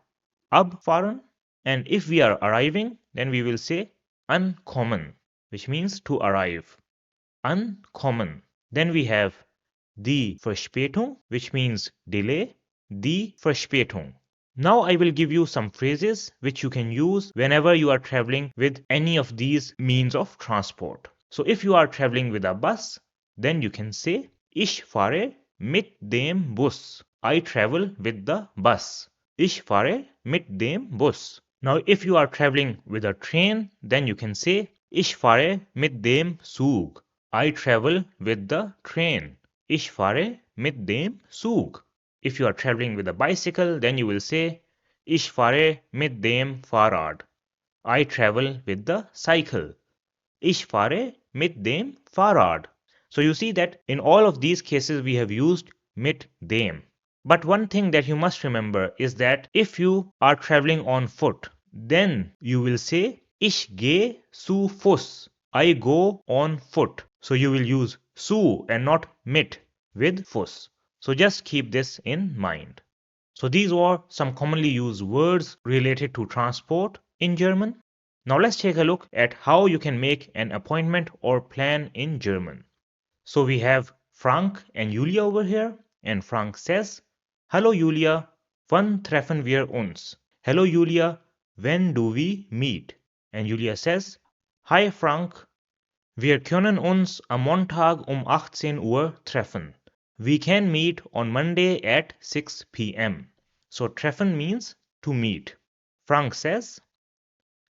Abfahren. And if we are arriving, then we will say ankommen, which means to arrive. Ankommen. Then we have die Verspätung, which means delay. Die Verspätung. Now I will give you some phrases which you can use whenever you are traveling with any of these means of transport. So if you are traveling with a bus, then you can say Ich fahre mit dem Bus. I travel with the bus. Ich fahre mit dem Bus. Now if you are traveling with a train, then you can say Ich fahre mit dem Zug. I travel with the train. Ich fahre mit dem Zug. If you are traveling with a bicycle, then you will say Ich fahre mit dem Fahrrad. I travel with the cycle. Ich fahre mit dem Fahrrad. So you see that in all of these cases we have used mit dem. But one thing that you must remember is that if you are traveling on foot, then you will say Ich gehe zu Fuß. I go on foot. So you will use zu and not mit with Fuß. So just keep this in mind. So these were some commonly used words related to transport in German. Now let's take a look at how you can make an appointment or plan in German. So we have Frank and Julia over here, and Frank says, Hallo Julia, wann treffen wir uns? Hello Julia, when do we meet? And Julia says, Hi Frank, wir können uns am Montag 18 Uhr treffen. We can meet on Monday at 6 p.m. So treffen means to meet. Frank says,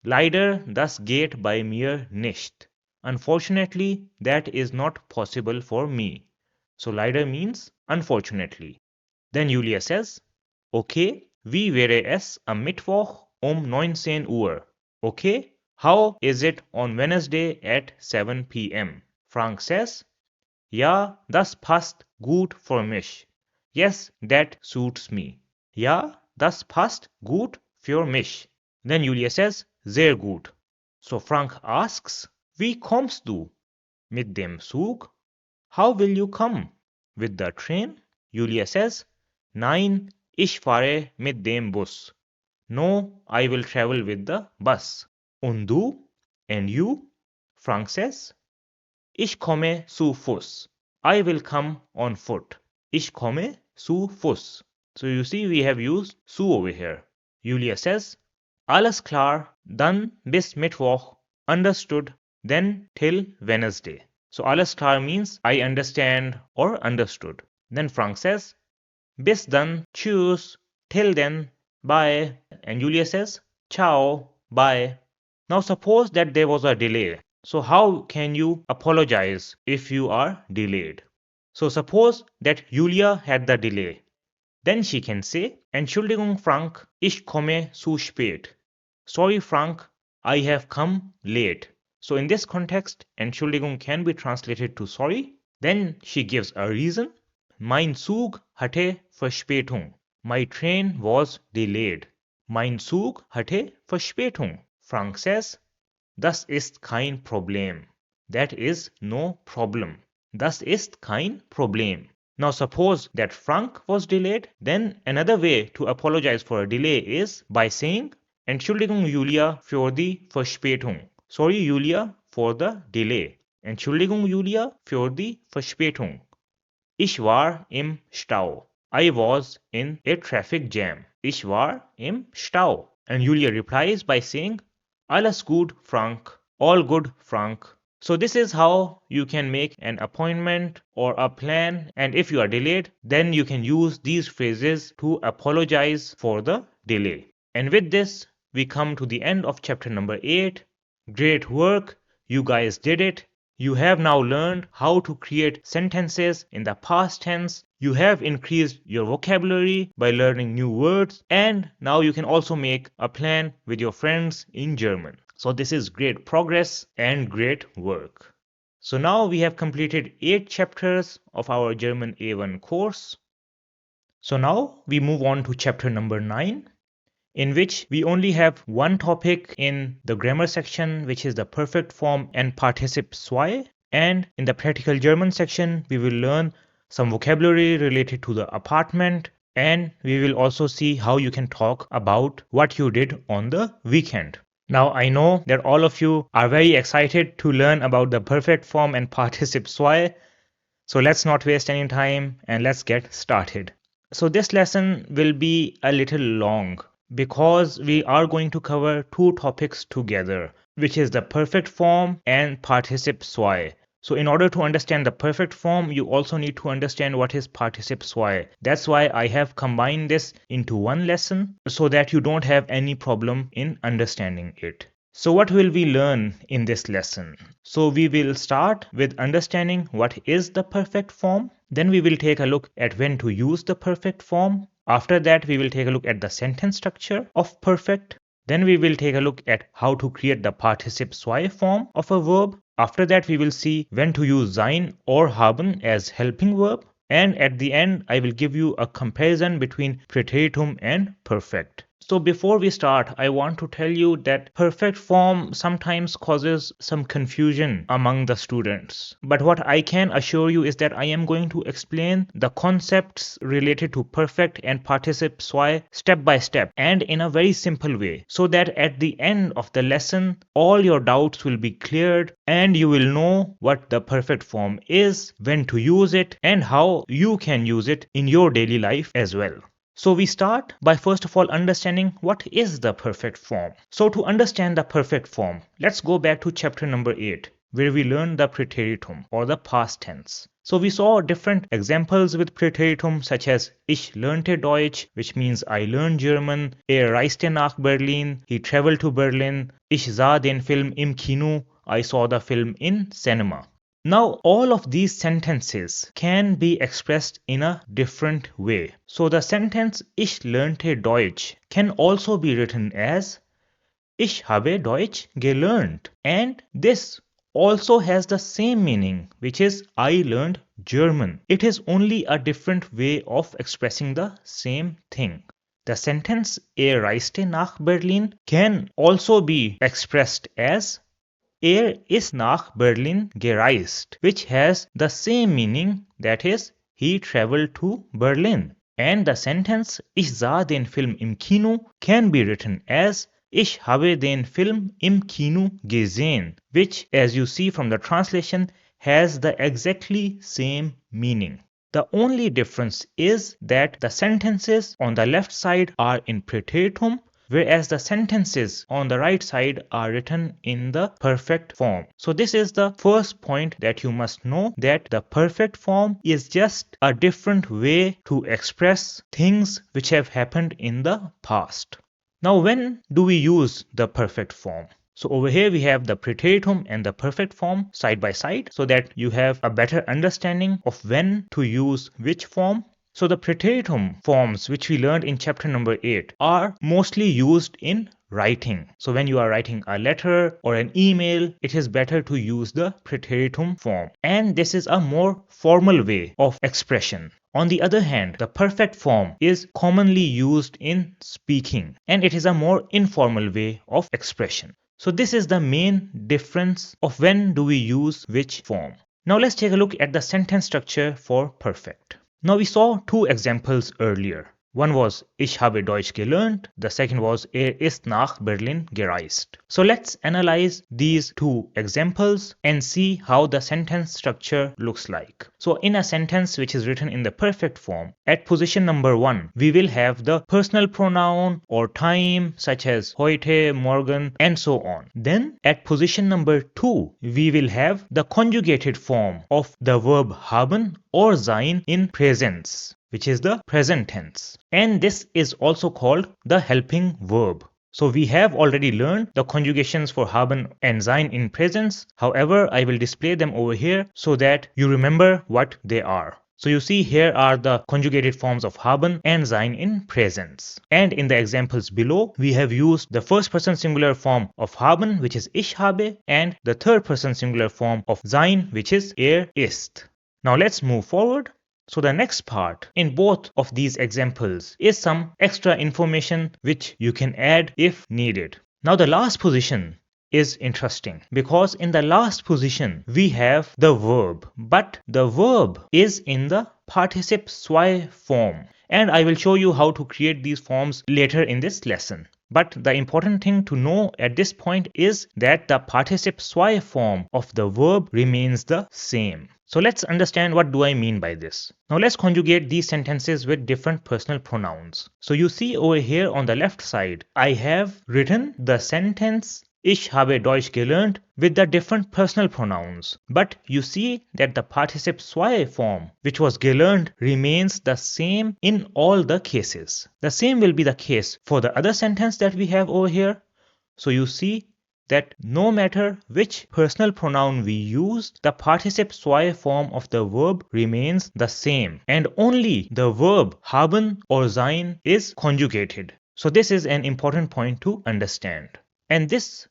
Leider, das geht bei mir nicht. Unfortunately, that is not possible for me. So leider means unfortunately. Then Julia says, Okay, wie wäre es am Mittwoch 19 Uhr? Okay, how is it on Wednesday at 7 p.m.? Frank says, Ja, das passt gut für mich. Yes, that suits me. Ja, das passt gut für mich. Then Julia says, Sehr gut. So Frank asks, Wie kommst du? Mit dem Zug? How will you come? With the train? Julia says, Nein, ich fahre mit dem Bus. No, I will travel with the bus. Und du? And you? Frank says, Ich komme zu Fuß. I will come on foot. Ich komme zu Fuß. So you see we have used zu over here. Julia says, Alles klar, dann bis Mittwoch. Understood, then till Wednesday. So alles klar means I understand or understood. Then Frank says, Bis dann, tschüss, till then, bye. And Julia says, Ciao, bye. Now suppose that there was a delay. So how can you apologize if you are delayed? So suppose that Julia had the delay. Then she can say, Entschuldigung Frank, ich komme zu spät. Sorry Frank, I have come late. So in this context, Entschuldigung can be translated to sorry. Then she gives a reason. Mein Zug hatte Verspätung. My train was delayed. Mein Zug hatte Verspätung. Frank says, Das ist kein Problem. That is no problem. Das ist kein Problem. Now suppose that Frank was delayed, then another way to apologize for a delay is by saying Entschuldigung Julia für die Verspätung. Sorry Julia for the delay. Entschuldigung Julia für die Verspätung. Ich war im Stau. I was in a traffic jam. Ich war im Stau. And Julia replies by saying Alles gut, Frank. All good, Frank. So this is how you can make an appointment or a plan, and if you are delayed, then you can use these phrases to apologize for the delay. And with this, we come to the end of chapter number 8. Great work, you guys did it. You have now learned how to create sentences in the past tense. You have increased your vocabulary by learning new words, and now you can also make a plan with your friends in German. So this is great progress and great work. So now we have completed 8 chapters of our German A1 course. So now we move on to chapter number 9, in which we only have one topic in the grammar section, which is the perfect form and participe zwei. And in the practical German section, we will learn some vocabulary related to the apartment, and we will also see how you can talk about what you did on the weekend. Now I know that all of you are very excited to learn about the perfect form and participe zwei. So let's not waste any time and let's get started. So this lesson will be a little long, because we are going to cover 2 topics together, which is the perfect form and participe zwei. So in order to understand the perfect form, you also need to understand what is participe zwei. That's why I have combined this into one lesson so that you don't have any problem in understanding it. So what will we learn in this lesson? So we will start with understanding what is the perfect form. Then we will take a look at when to use the perfect form. After that, we will take a look at the sentence structure of perfect. Then we will take a look at how to create the participe zwei form of a verb. After that, we will see when to use sein or haben as helping verb. And at the end, I will give you a comparison between Präteritum and perfect. So before we start, I want to tell you that perfect form sometimes causes some confusion among the students. But what I can assure you is that I am going to explain the concepts related to perfect and participe zwei step by step and in a very simple way, so that at the end of the lesson, all your doubts will be cleared and you will know what the perfect form is, when to use it, and how you can use it in your daily life as well. So we start by first of all understanding what is the perfect form. So to understand the perfect form, let's go back to chapter number 8, where we learned the Präteritum or the past tense. So we saw different examples with Präteritum such as Ich lernte Deutsch, which means I learned German. Reiste nach Berlin, he traveled to Berlin. Ich sah den Film im Kino, I saw the film in cinema. Now all of these sentences can be expressed in a different way. So the sentence Ich lernte Deutsch can also be written as Ich habe Deutsch gelernt. And this also has the same meaning, which is I learned German. It is only a different way of expressing the same thing. The sentence reiste nach Berlin can also be expressed as ist nach Berlin gereist, which has the same meaning, that is, he traveled to Berlin. And the sentence Ich sah den Film im Kino can be written as Ich habe den Film im Kino gesehen, which, as you see from the translation, has the exactly same meaning. The only difference is that the sentences on the left side are in preteritum, whereas the sentences on the right side are written in the perfect form. So this is the first point that you must know, that the perfect form is just a different way to express things which have happened in the past. Now, when do we use the perfect form? So over here we have the preteritum and the perfect form side by side, so that you have a better understanding of when to use which form. So the preteritum forms, which we learned in chapter number 8, are mostly used in writing. So when you are writing a letter or an email, it is better to use the preteritum form. And this is a more formal way of expression. On the other hand, the perfect form is commonly used in speaking, and it is a more informal way of expression. So this is the main difference of when do we use which form. Now let's take a look at the sentence structure for perfect. Now we saw two examples earlier. One was Ich habe Deutsch gelernt. The second was ist nach Berlin gereist. So let's analyze these two examples and see how the sentence structure looks like. So in a sentence which is written in the perfect form, at position number 1, we will have the personal pronoun or time such as heute, morgen, and so on. Then at position number 2, we will have the conjugated form of the verb haben or sein in presence, which is the present tense. And this is also called the helping verb. So we have already learned the conjugations for haben and sein in presence. However, I will display them over here so that you remember what they are. So you see, here are the conjugated forms of haben and sein in presence. And in the examples below, we have used the first person singular form of haben, which is ich habe, and the third person singular form of sein, which is ist. Now let's move forward. So the next part in both of these examples is some extra information which you can add if needed. Now the last position is interesting because in the last position we have the verb, but the verb is in the participe zwei form, and I will show you how to create these forms later in this lesson. But the important thing to know at this point is that the participe zwei form of the verb remains the same. So let's understand what do I mean by this. Now let's conjugate these sentences with different personal pronouns. So you see over here on the left side, I have written the sentence Ich habe Deutsch gelernt with the different personal pronouns. But you see that the participe zwei form, which was gelernt, remains the same in all the cases. The same will be the case for the other sentence that we have over here. So you see that no matter which personal pronoun we use, the participe zwei form of the verb remains the same, and only the verb haben or sein is conjugated. So this is an important point to understand. And this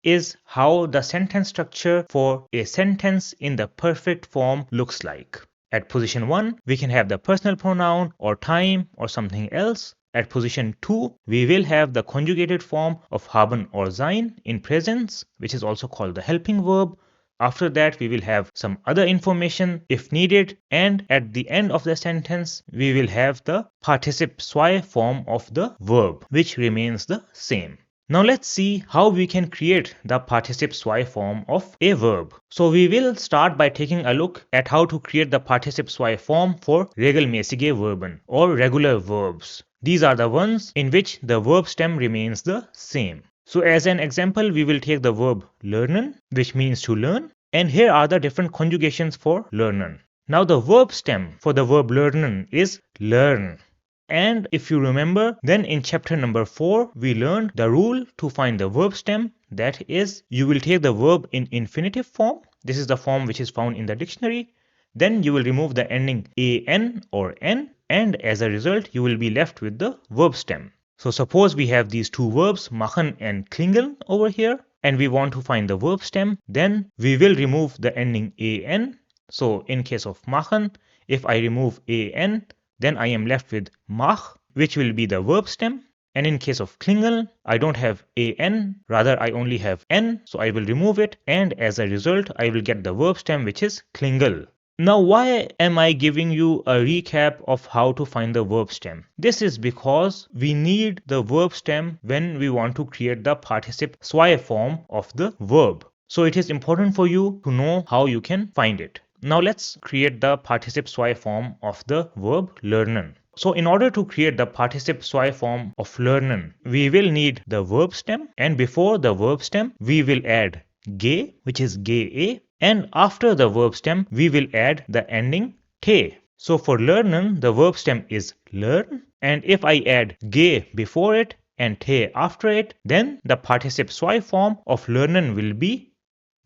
is how the sentence structure for a sentence in the perfect form looks like. At position 1, we can have the personal pronoun or time or something else. At position 2, we will have the conjugated form of haben or sein in presence, which is also called the helping verb. After that, we will have some other information if needed. And at the end of the sentence, we will have the participe zwei form of the verb, which remains the same. Now let's see how we can create the participe zwei form of a verb. So we will start by taking a look at how to create the participe zwei form for regelmäßige Verben or regular verbs. These are the ones in which the verb stem remains the same. So as an example, we will take the verb lernen, which means to learn, and here are the different conjugations for lernen. Now the verb stem for the verb lernen is learn. And if you remember, then in chapter number 4, we learned the rule to find the verb stem. That is, you will take the verb in infinitive form. This is the form which is found in the dictionary. Then you will remove the ending an or n, and as a result, you will be left with the verb stem. So suppose we have these two verbs, machen and klingen over here. and we want to find the verb stem, then we will remove the ending an. So in case of machen, if I remove an, then I am left with mach, which will be the verb stem. And in case of klingel, I don't have an, rather I only have n, so I will remove it, and as a result, I will get the verb stem, which is klingel. Now, why am I giving you a recap of how to find the verb stem? This is because we need the verb stem when we want to create the participle zwei form of the verb. So it is important for you to know how you can find it. Now let's create the participle zwei form of the verb lernen. So in order to create the participle zwei form of lernen, we will need the verb stem, and before the verb stem, we will add ge, which is ge, and after the verb stem, we will add the ending te. So for lernen, the verb stem is learn, and if I add ge before it and te after it, then the participle zwei form of lernen will be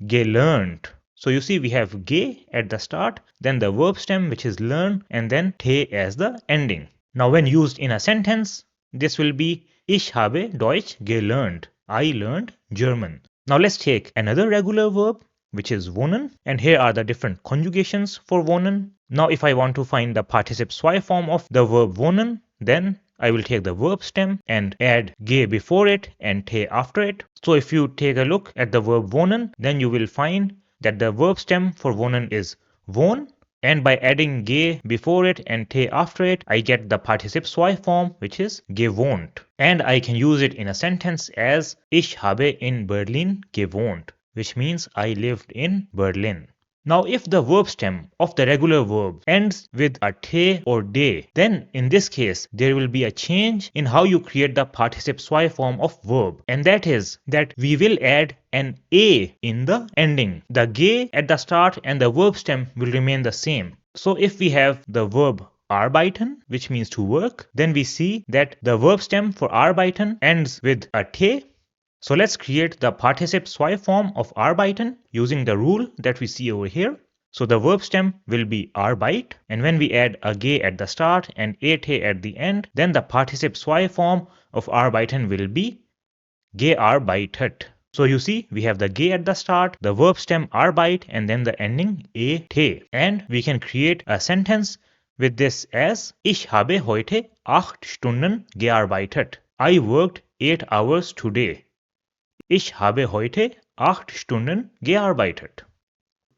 gelernt. So you see we have ge at the start, then the verb stem which is learn, and then te as the ending. Now when used in a sentence, this will be Ich habe Deutsch gelernt. I learned German. Now let's take another regular verb which is wohnen, and here are the different conjugations for wohnen. Now if I want to find the participle zwei form of the verb wohnen, then I will take the verb stem and add ge before it and te after it. So if you take a look at the verb wohnen, then you will find that the verb stem for wohnen is wohn, and by adding ge before it and te after it, I get the participle zwei form which is gewohnt. And I can use it in a sentence as Ich habe in Berlin gewohnt, which means I lived in Berlin. Now if the verb stem of the regular verb ends with a te or de, then in this case there will be a change in how you create the participle zwei form of verb, and that is that we will add an a in the ending. The ge at the start and the verb stem will remain the same. So if we have the verb arbeiten, which means to work, then we see that the verb stem for arbeiten ends with a te. So let's create the participle zwei form of arbeiten using the rule that we see over here. So the verb stem will be arbeit, and when we add a ge at the start and a te at the end, then the participle zwei form of arbeiten will be gearbeitet. So you see we have the ge at the start, the verb stem arbeit, and then the ending a te, and we can create a sentence with this as Ich habe heute 8 Stunden gearbeitet. I worked 8 hours today. Ich habe heute 8 Stunden gearbeitet.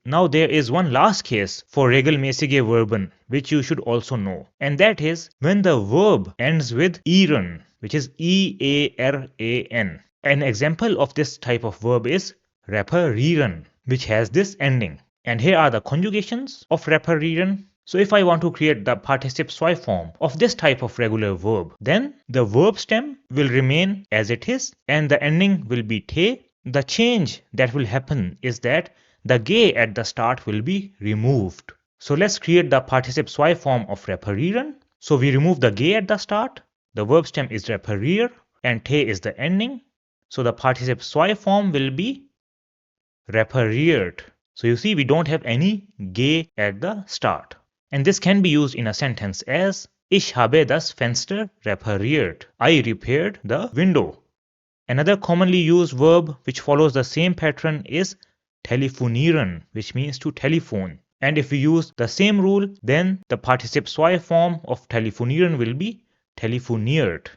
Now there is one last case for regelmäßige Verben which you should also know, and that is when the verb ends with ieren, which is E-A-R-A-N. An example of this type of verb is reparieren, which has this ending. And here are the conjugations of reparieren. So if I want to create the participle zwei form of this type of regular verb, then the verb stem will remain as it is and the ending will be te. The change that will happen is that the ge at the start will be removed. So let's create the participle zwei form of reparieren. So we remove the ge at the start, the verb stem is reparier, and te is the ending. So the participle zwei form will be repariert. So you see we don't have any ge at the start. And this can be used in a sentence as Ich habe das Fenster repariert. I repaired the window. Another commonly used verb which follows the same pattern is telefonieren, which means to telephone. And if we use the same rule, then the participle zwei form of telefonieren will be telefoniert.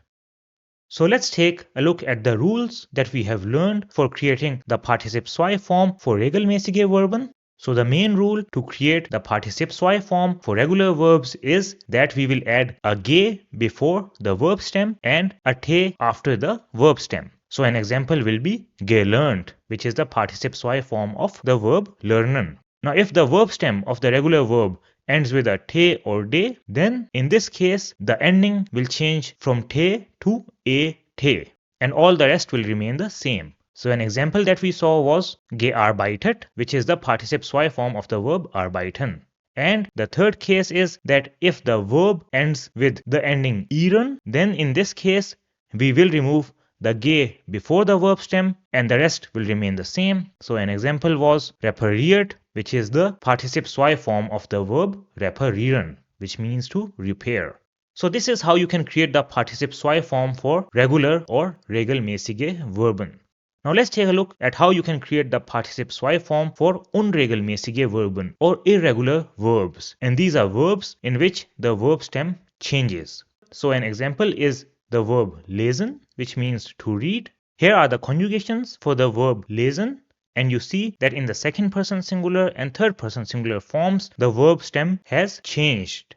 So let's take a look at the rules that we have learned for creating the participle zwei form for regelmäßige Verben. So the main rule to create the participle zwei form for regular verbs is that we will add a ge before the verb stem and a te after the verb stem. So an example will be gelernt, which is the participle zwei form of the verb lernen. Now if the verb stem of the regular verb ends with a te or de, then in this case the ending will change from te to a te, and all the rest will remain the same. So an example that we saw was gearbeitet, which is the participle zwei form of the verb arbeiten. And the third case is that if the verb ends with the ending ieren, then in this case we will remove the ge before the verb stem and the rest will remain the same. So an example was repariert, which is the participle zwei form of the verb reparieren, which means to repair. So this is how you can create the participle zwei form for regular or regelmäßige Verben. Now let's take a look at how you can create the participe zwei form for unregelmäßige Verben or irregular verbs. And these are verbs in which the verb stem changes. So an example is the verb lesen, which means to read. Here are the conjugations for the verb lesen, and you see that in the second person singular and third person singular forms, the verb stem has changed.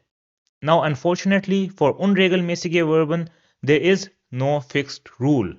Now unfortunately for unregelmäßige Verben, there is no fixed rule,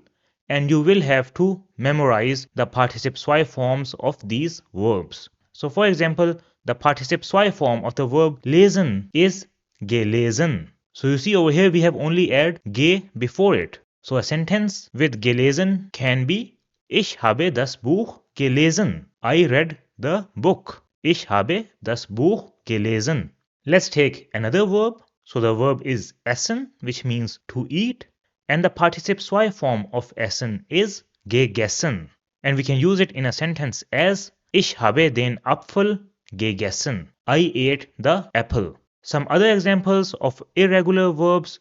and you will have to memorize the participe zwei forms of these verbs. So for example, the participe zwei form of the verb lesen is gelesen. So you see over here we have only added ge before it. So a sentence with gelesen can be Ich habe das Buch gelesen. I read the book. Ich habe das Buch gelesen. Let's take another verb. So the verb is essen, which means to eat. And the participe zwei form of essen is gegessen. And we can use it in a sentence as Ich habe den Apfel gegessen. I ate the apple. Some other examples of irregular verbs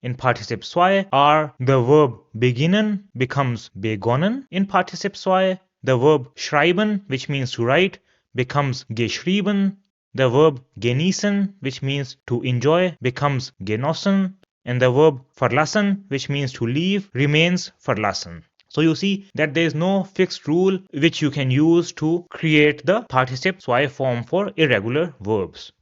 in participe zwei are the verb beginnen becomes begonnen in participe zwei. The verb schreiben, which means to write, becomes geschrieben. The verb genießen, which means to enjoy, becomes genossen. And the verb verlassen, which means to leave, remains verlassen. So you see that there is no fixed rule which you can use to create the participe zwei form for irregular verbs.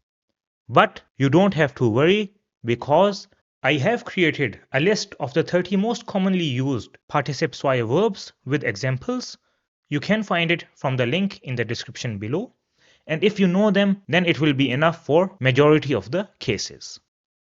But you don't have to worry, because I have created a list of the 30 most commonly used participe zwei verbs with examples. You can find it from the link in the description below. And if you know them, then it will be enough for majority of the cases.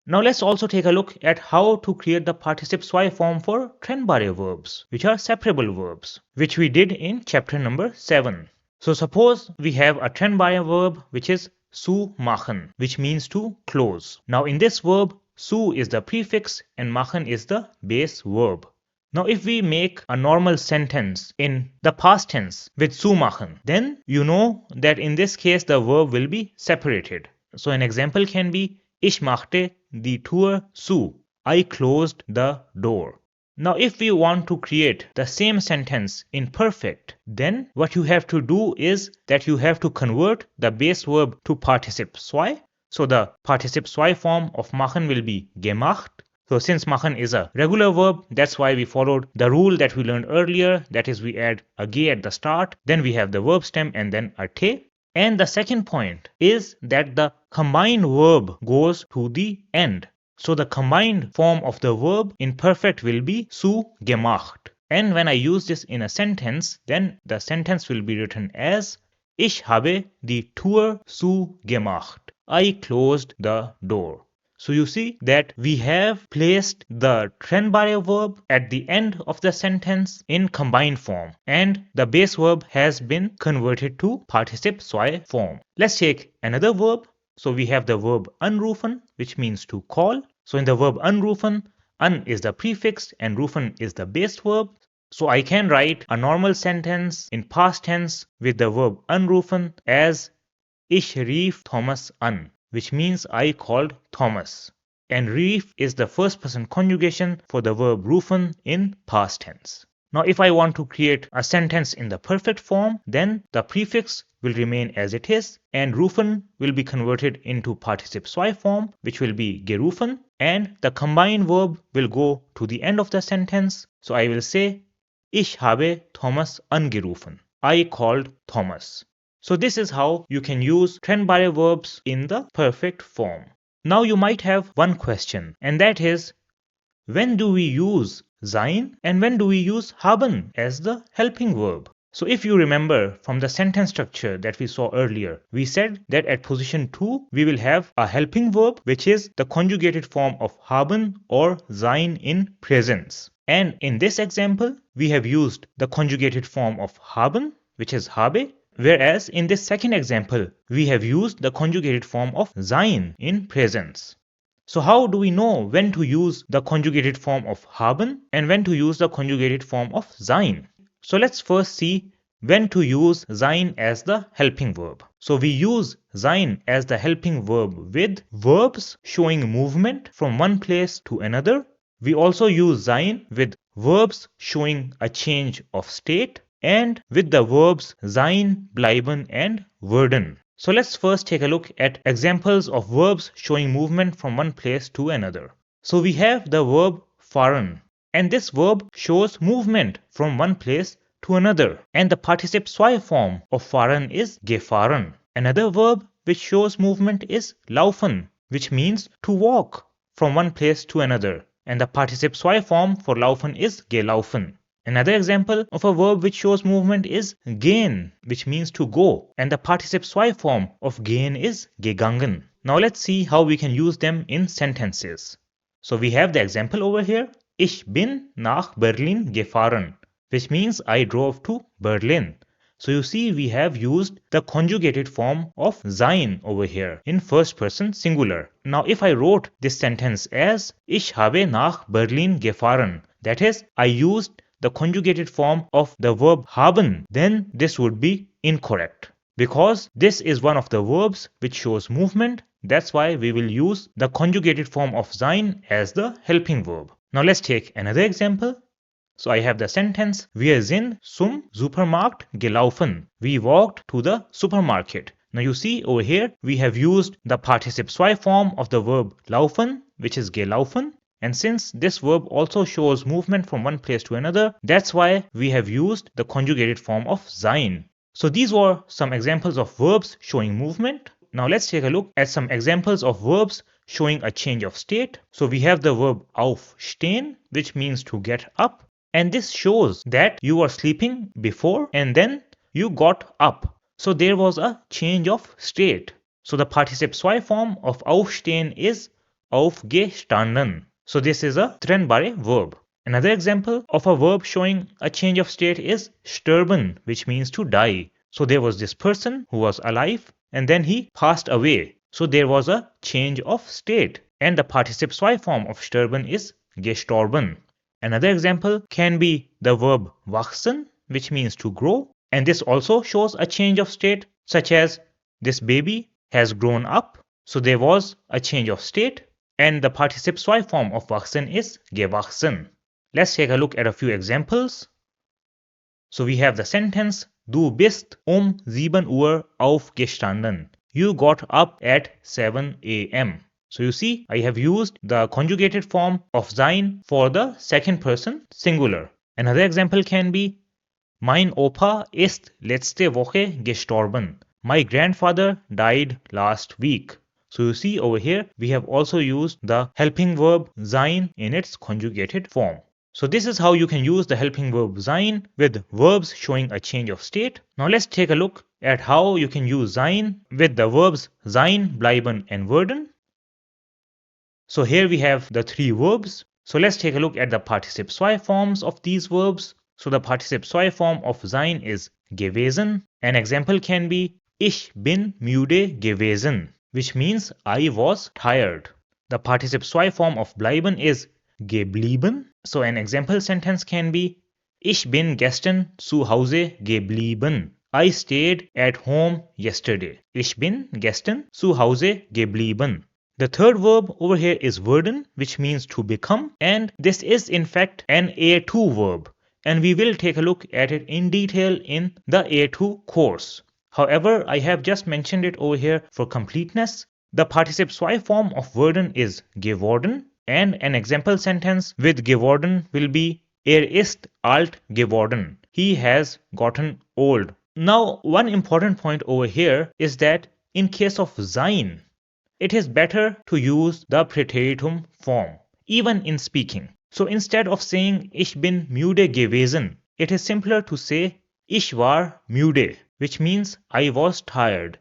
Now let's also take a look at how to create the participe zwei form for trennbare verbs, which are separable verbs, which we did in chapter number 7. So suppose we have a trennbare verb which is zu machen, which means to close. Now in this verb, zu is the prefix and machen is the base verb. Now if we make a normal sentence in the past tense with zu machen, then you know that in this case the verb will be separated. So an example can be Ich machte die Tür zu. I closed the door. Now if we want to create the same sentence in perfect, then what you have to do is that you have to convert the base verb to participe zwei. So the participe zwei form of machen will be gemacht. So since machen is a regular verb, that's why we followed the rule that we learned earlier, that is we add a ge at the start, then we have the verb stem and then a te. And the second point is that the combined verb goes to the end. So the combined form of the verb in perfect will be zu gemacht. And when I use this in a sentence, then the sentence will be written as Ich habe die Tür zu gemacht. I closed the door. So you see that we have placed the trennbare verb at the end of the sentence in combined form, and the base verb has been converted to participe zwei form. Let's take another verb. So we have the verb anrufen, which means to call. So in the verb anrufen, an is the prefix and rufen is the base verb. So I can write a normal sentence in past tense with the verb anrufen as Ich rief Thomas an, which means I called Thomas. And rief is the first person conjugation for the verb rufen in past tense. Now if I want to create a sentence in the perfect form, then the prefix will remain as it is and rufen will be converted into participe zwei form, which will be gerufen, and the combined verb will go to the end of the sentence. So I will say Ich habe Thomas angerufen. I called Thomas. So this is how you can use trennbare verbs in the perfect form. Now you might have one question, and that is, when do we use sein and when do we use haben as the helping verb? So if you remember from the sentence structure that we saw earlier, we said that at position 2 we will have a helping verb which is the conjugated form of haben or sein in presence. And in this example, we have used the conjugated form of haben, which is habe, whereas in this second example, we have used the conjugated form of sein in presence. So how do we know when to use the conjugated form of haben and when to use the conjugated form of sein? So let's first see when to use sein as the helping verb. So we use sein as the helping verb with verbs showing movement from one place to another. We also use sein with verbs showing a change of state and with the verbs sein, bleiben and werden. So let's first take a look at examples of verbs showing movement from one place to another. So we have the verb fahren, and this verb shows movement from one place to another, and the participe zwei form of fahren is gefahren. Another verb which shows movement is laufen, which means to walk from one place to another, and the participe zwei form for laufen is gelaufen. Another example of a verb which shows movement is gehen, which means to go, and the participe zwei form of gehen is gegangen. Now let's see how we can use them in sentences. So we have the example over here. Ich bin nach Berlin gefahren, which means I drove to Berlin. So you see we have used the conjugated form of sein over here in first person singular. Now if I wrote this sentence as Ich habe nach Berlin gefahren, that is, I used the conjugated form of the verb haben, then this would be incorrect. Because this is one of the verbs which shows movement, that's why we will use the conjugated form of sein as the helping verb. Now let's take another example. So I have the sentence, Wir sind zum Supermarkt gelaufen. We walked to the supermarket. Now you see over here, we have used the participe zwei form of the verb laufen, which is gelaufen. And since this verb also shows movement from one place to another, that's why we have used the conjugated form of sein. So these were some examples of verbs showing movement. Now let's take a look at some examples of verbs showing a change of state. So we have the verb aufstehen, which means to get up. And this shows that you were sleeping before and then you got up. So there was a change of state. So the participe zwei form of aufstehen is aufgestanden. So this is a trennbare verb. Another example of a verb showing a change of state is sterben, which means to die. So there was this person who was alive and then he passed away. So there was a change of state. And the participe zwei form of sterben is gestorben. Another example can be the verb wachsen, which means to grow. And this also shows a change of state, such as this baby has grown up. So there was a change of state. And the participe zwei form of wachsen is gewachsen. Let's take a look at a few examples. So we have the sentence, Du bist 7 Uhr aufgestanden. You got up at 7 a.m. So you see, I have used the conjugated form of sein for the second person singular. Another example can be, Mein Opa ist letzte Woche gestorben. My grandfather died last week. So you see over here, we have also used the helping verb sein in its conjugated form. So this is how you can use the helping verb sein with verbs showing a change of state. Now let's take a look at how you can use sein with the verbs sein, bleiben and werden. So here we have the three verbs. So let's take a look at the participe zwei forms of these verbs. So the participe zwei form of sein is gewesen. An example can be Ich bin müde gewesen, which means I was tired. The participe zwei form of bleiben is geblieben. So an example sentence can be Ich bin gestern zu Hause geblieben. I stayed at home yesterday. Ich bin gestern zu Hause geblieben. The third verb over here is werden, which means to become, and this is in fact an A2 verb, and we will take a look at it in detail in the A2 course. However, I have just mentioned it over here for completeness. The participe zwei form of werden is geworden, and an example sentence with geworden will be ist alt geworden. He has gotten old. Now, one important point over here is that in case of sein, it is better to use the Präteritum form, even in speaking. So instead of saying Ich bin müde gewesen, it is simpler to say Ich war müde, which means I was tired.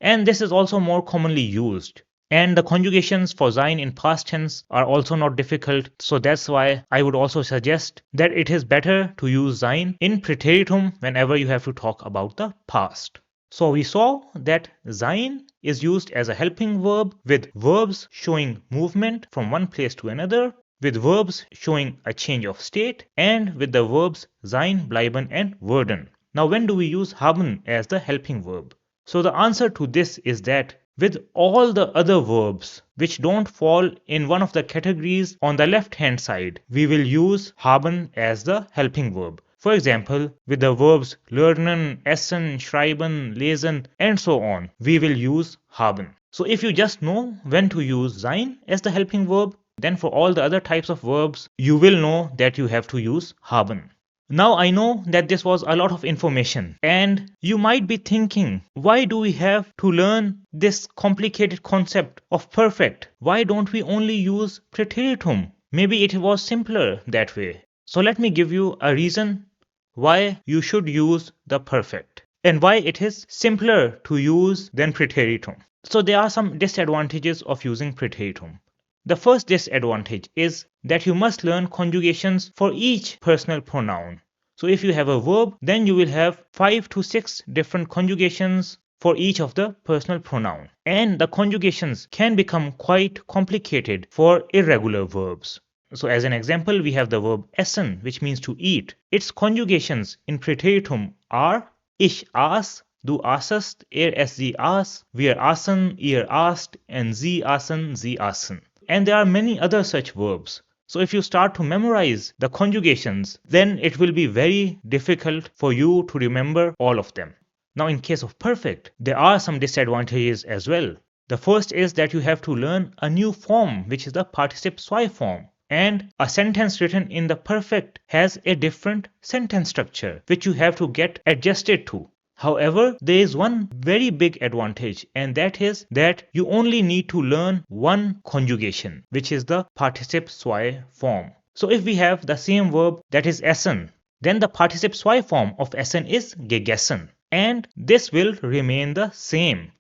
And this is also more commonly used. And the conjugations for sein in past tense are also not difficult, so that's why I would also suggest that it is better to use sein in Präteritum whenever you have to talk about the past. So we saw that sein is used as a helping verb with verbs showing movement from one place to another, with verbs showing a change of state, and with the verbs sein, bleiben and werden. Now when do we use haben as the helping verb? So the answer to this is that with all the other verbs which don't fall in one of the categories on the left hand side, we will use haben as the helping verb. For example, with the verbs lernen, essen, schreiben, lesen, and so on, we will use haben. So if you just know when to use sein as the helping verb, then for all the other types of verbs, you will know that you have to use haben. Now I know that this was a lot of information, and you might be thinking, why do we have to learn this complicated concept of perfect? Why don't we only use Präteritum? Maybe it was simpler that way. So let me give you a reason why you should use the perfect and why it is simpler to use than Präteritum. So there are some disadvantages of using Präteritum. The first disadvantage is that you must learn conjugations for each personal pronoun. So if you have a verb, then you will have 5 to 6 different conjugations for each of the personal pronoun. And the conjugations can become quite complicated for irregular verbs. So as an example, we have the verb essen, which means to eat. Its conjugations in Präteritum are ich aß, du aßest, es sie aß, wir aßen, ihr aßt, and sie aßen, sie aßen. And there are many other such verbs. So if you start to memorize the conjugations, then it will be very difficult for you to remember all of them. Now in case of perfect, there are some disadvantages as well. The first is that you have to learn a new form, which is the participe zwei form. And a sentence written in the perfect has a different sentence structure, which you have to get adjusted to. However, there is one very big advantage, and that is that you only need to learn one conjugation, which is the participe zwei form. So if we have the same verb that is essen, then the participe zwei form of essen is gegessen, and this will remain the same.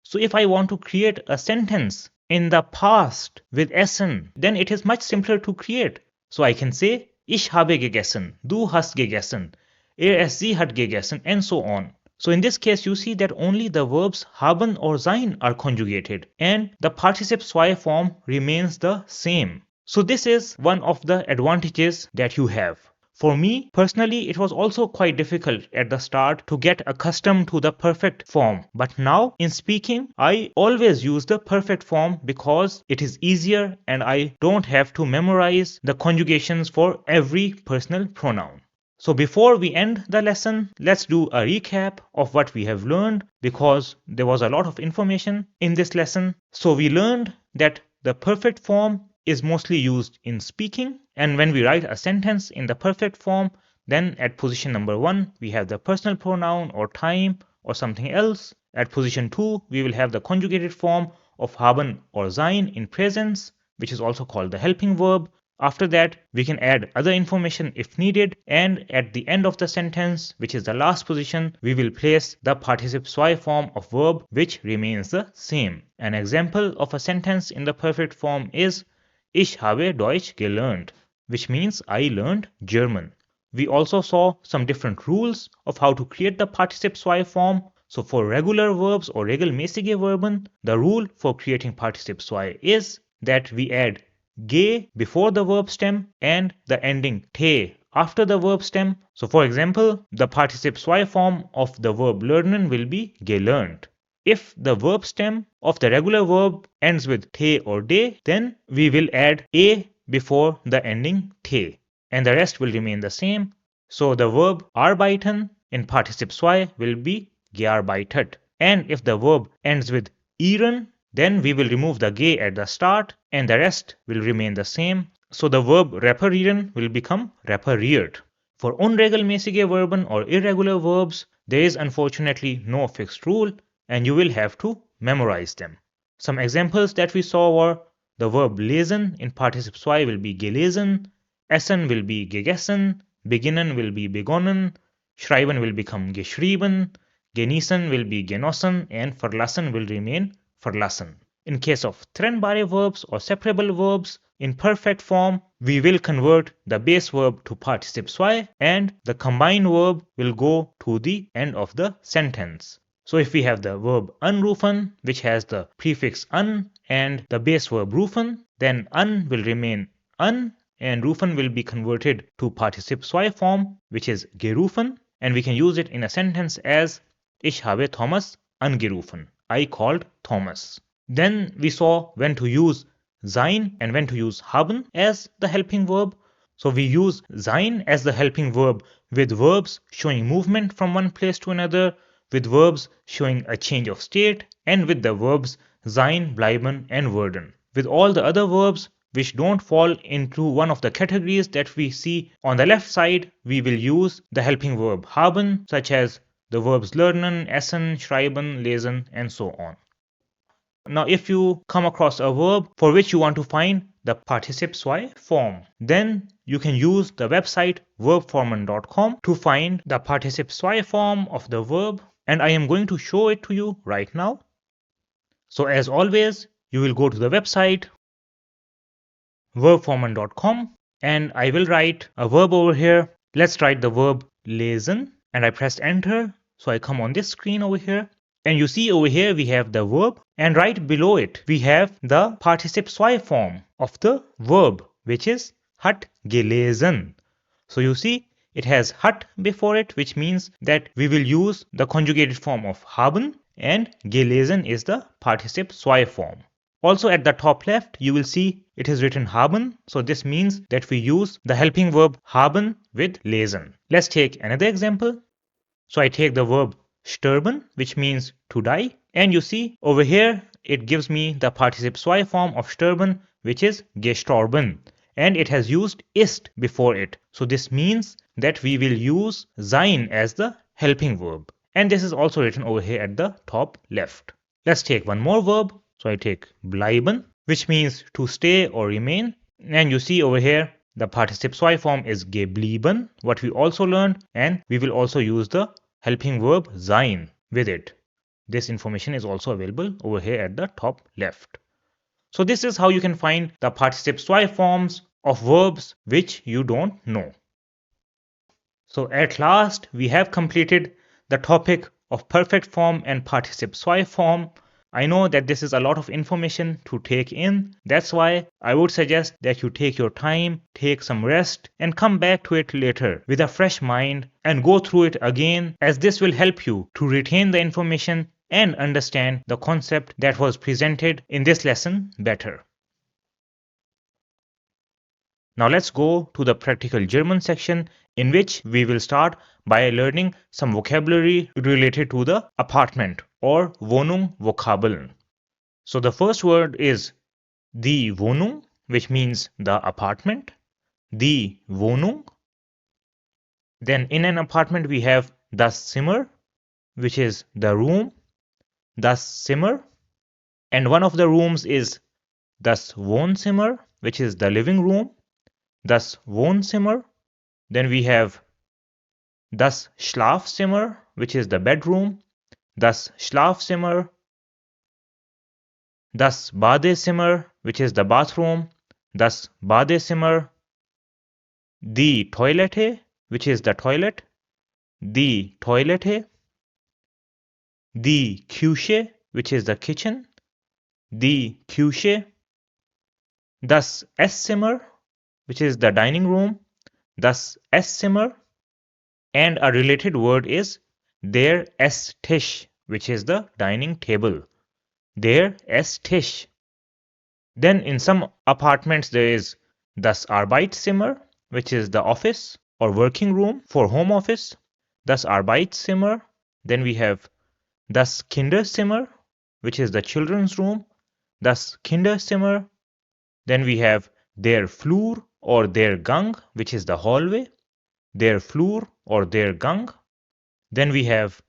So if I want to create a sentence in the past with essen, then it is much simpler to create. So I can say ich habe gegessen, du hast gegessen, es sie hat gegessen, and so on. So in this case, you see that only the verbs haben or sein are conjugated, and the participe zwei form remains the same. So this is one of the advantages that you have. For me, personally, it was also quite difficult at the start to get accustomed to the perfect form. But now, in speaking, I always use the perfect form because it is easier and I don't have to memorize the conjugations for every personal pronoun. So before we end the lesson, let's do a recap of what we have learned because there was a lot of information in this lesson. So we learned that the perfect form is mostly used in speaking, and when we write a sentence in the perfect form, then at position number 1 we have the personal pronoun or time or something else. At position 2 we will have the conjugated form of haben or sein in presence, which is also called the helping verb. After that we can add other information if needed, and at the end of the sentence, which is the last position, we will place the participe zwei form of verb, which remains the same. An example of a sentence in the perfect form is ich habe Deutsch gelernt, which means I learned German. We also saw some different rules of how to create the participe zwei form. So for regular verbs or regelmäßige Verben, the rule for creating participe zwei is that we add ge before the verb stem and the ending te after the verb stem. So for example, the participe zwei form of the verb lernen will be gelernt. If the verb stem of the regular verb ends with te or de, then we will add a before the ending te, and the rest will remain the same. So the verb arbeiten in participe zwei will be gearbeitet. And if the verb ends with ieren, then we will remove the ge at the start and the rest will remain the same. So the verb reparieren will become repariert. For unregelmäßige Verben or irregular verbs, there is unfortunately no fixed rule, and you will have to memorize them. Some examples that we saw were the verb lesen in participe zwei will be gelesen, essen will be gegessen, beginnen will be begonnen, schreiben will become geschrieben, genießen will be genossen, and verlassen will remain verlassen. In case of trennbare verbs or separable verbs, in perfect form, we will convert the base verb to participe zwei and the combined verb will go to the end of the sentence. So if we have the verb anrufen, which has the prefix an and the base verb rufen, then an will remain an and rufen will be converted to participe zwei form, which is gerufen, and we can use it in a sentence as ich habe Thomas angerufen. I called Thomas. Then we saw when to use sein and when to use haben as the helping verb. So we use sein as the helping verb with verbs showing movement from one place to another, with verbs showing a change of state, and with the verbs sein, bleiben, and werden. With all the other verbs which don't fall into one of the categories that we see on the left side, we will use the helping verb haben, such as the verbs lernen, essen, schreiben, lesen, and so on. Now, if you come across a verb for which you want to find the participe zwei form, then you can use the website verbformen.com to find the participe zwei form of the verb, and I am going to show it to you right now. So as always, you will go to the website verbformen.com and I will write a verb over here. Let's write the verb lesen, and I pressed enter. So I come on this screen over here, and you see over here we have the verb, and right below it we have the participe zwei form of the verb, which is hat gelesen. So you see it has hat before it, which means that we will use the conjugated form of haben, and gelesen is the participe zwei form. Also at the top left you will see it is written haben, so this means that we use the helping verb haben with lesen. Let's take another example. So I take the verb sterben, which means to die, and you see over here it gives me the participe zwei form of sterben, which is gestorben, and it has used ist before it. So this means that we will use sein as the helping verb, and this is also written over here at the top left. Let's take one more verb. So I take bleiben, which means to stay or remain, and you see over here the participe zwei form is geblieben, what we also learned, and we will also use the helping verb sein with it. This information is also available over here at the top left. So this is how you can find the participe zwei forms of verbs which you don't know. So at last we have completed the topic of perfect form and participe zwei form. I know that this is a lot of information to take in. That's why I would suggest that you take your time, take some rest, and come back to it later with a fresh mind and go through it again, as this will help you to retain the information and understand the concept that was presented in this lesson better. Now let's go to the practical German section, in which we will start by learning some vocabulary related to the apartment or Wohnung Vokabeln. So the first word is die Wohnung, which means the apartment. Die Wohnung. Then in an apartment we have das Zimmer, which is the room. Das Zimmer. And one of the rooms is das Wohnzimmer, which is the living room. Das Wohnzimmer. Then we have das Schlafzimmer, which is the bedroom. Das Schlafzimmer. Das Badezimmer, which is the bathroom. Das Badezimmer. Die Toilette, which is the toilet. Die Toilette. Die Küche, which is the kitchen. Die Küche. Das Esszimmer, which is the dining room. Das Esszimmer. And a related word is der Esstisch, which is the dining table. Der Esstisch. Then in some apartments there is das Arbeitszimmer, which is the office or working room for home office. Das Arbeitszimmer. Then we have das Kinderzimmer, which is the children's room. Das Kinderzimmer. Then we have der Flur or der Gang, which is the hallway. Der Flur or der Gang. Then we have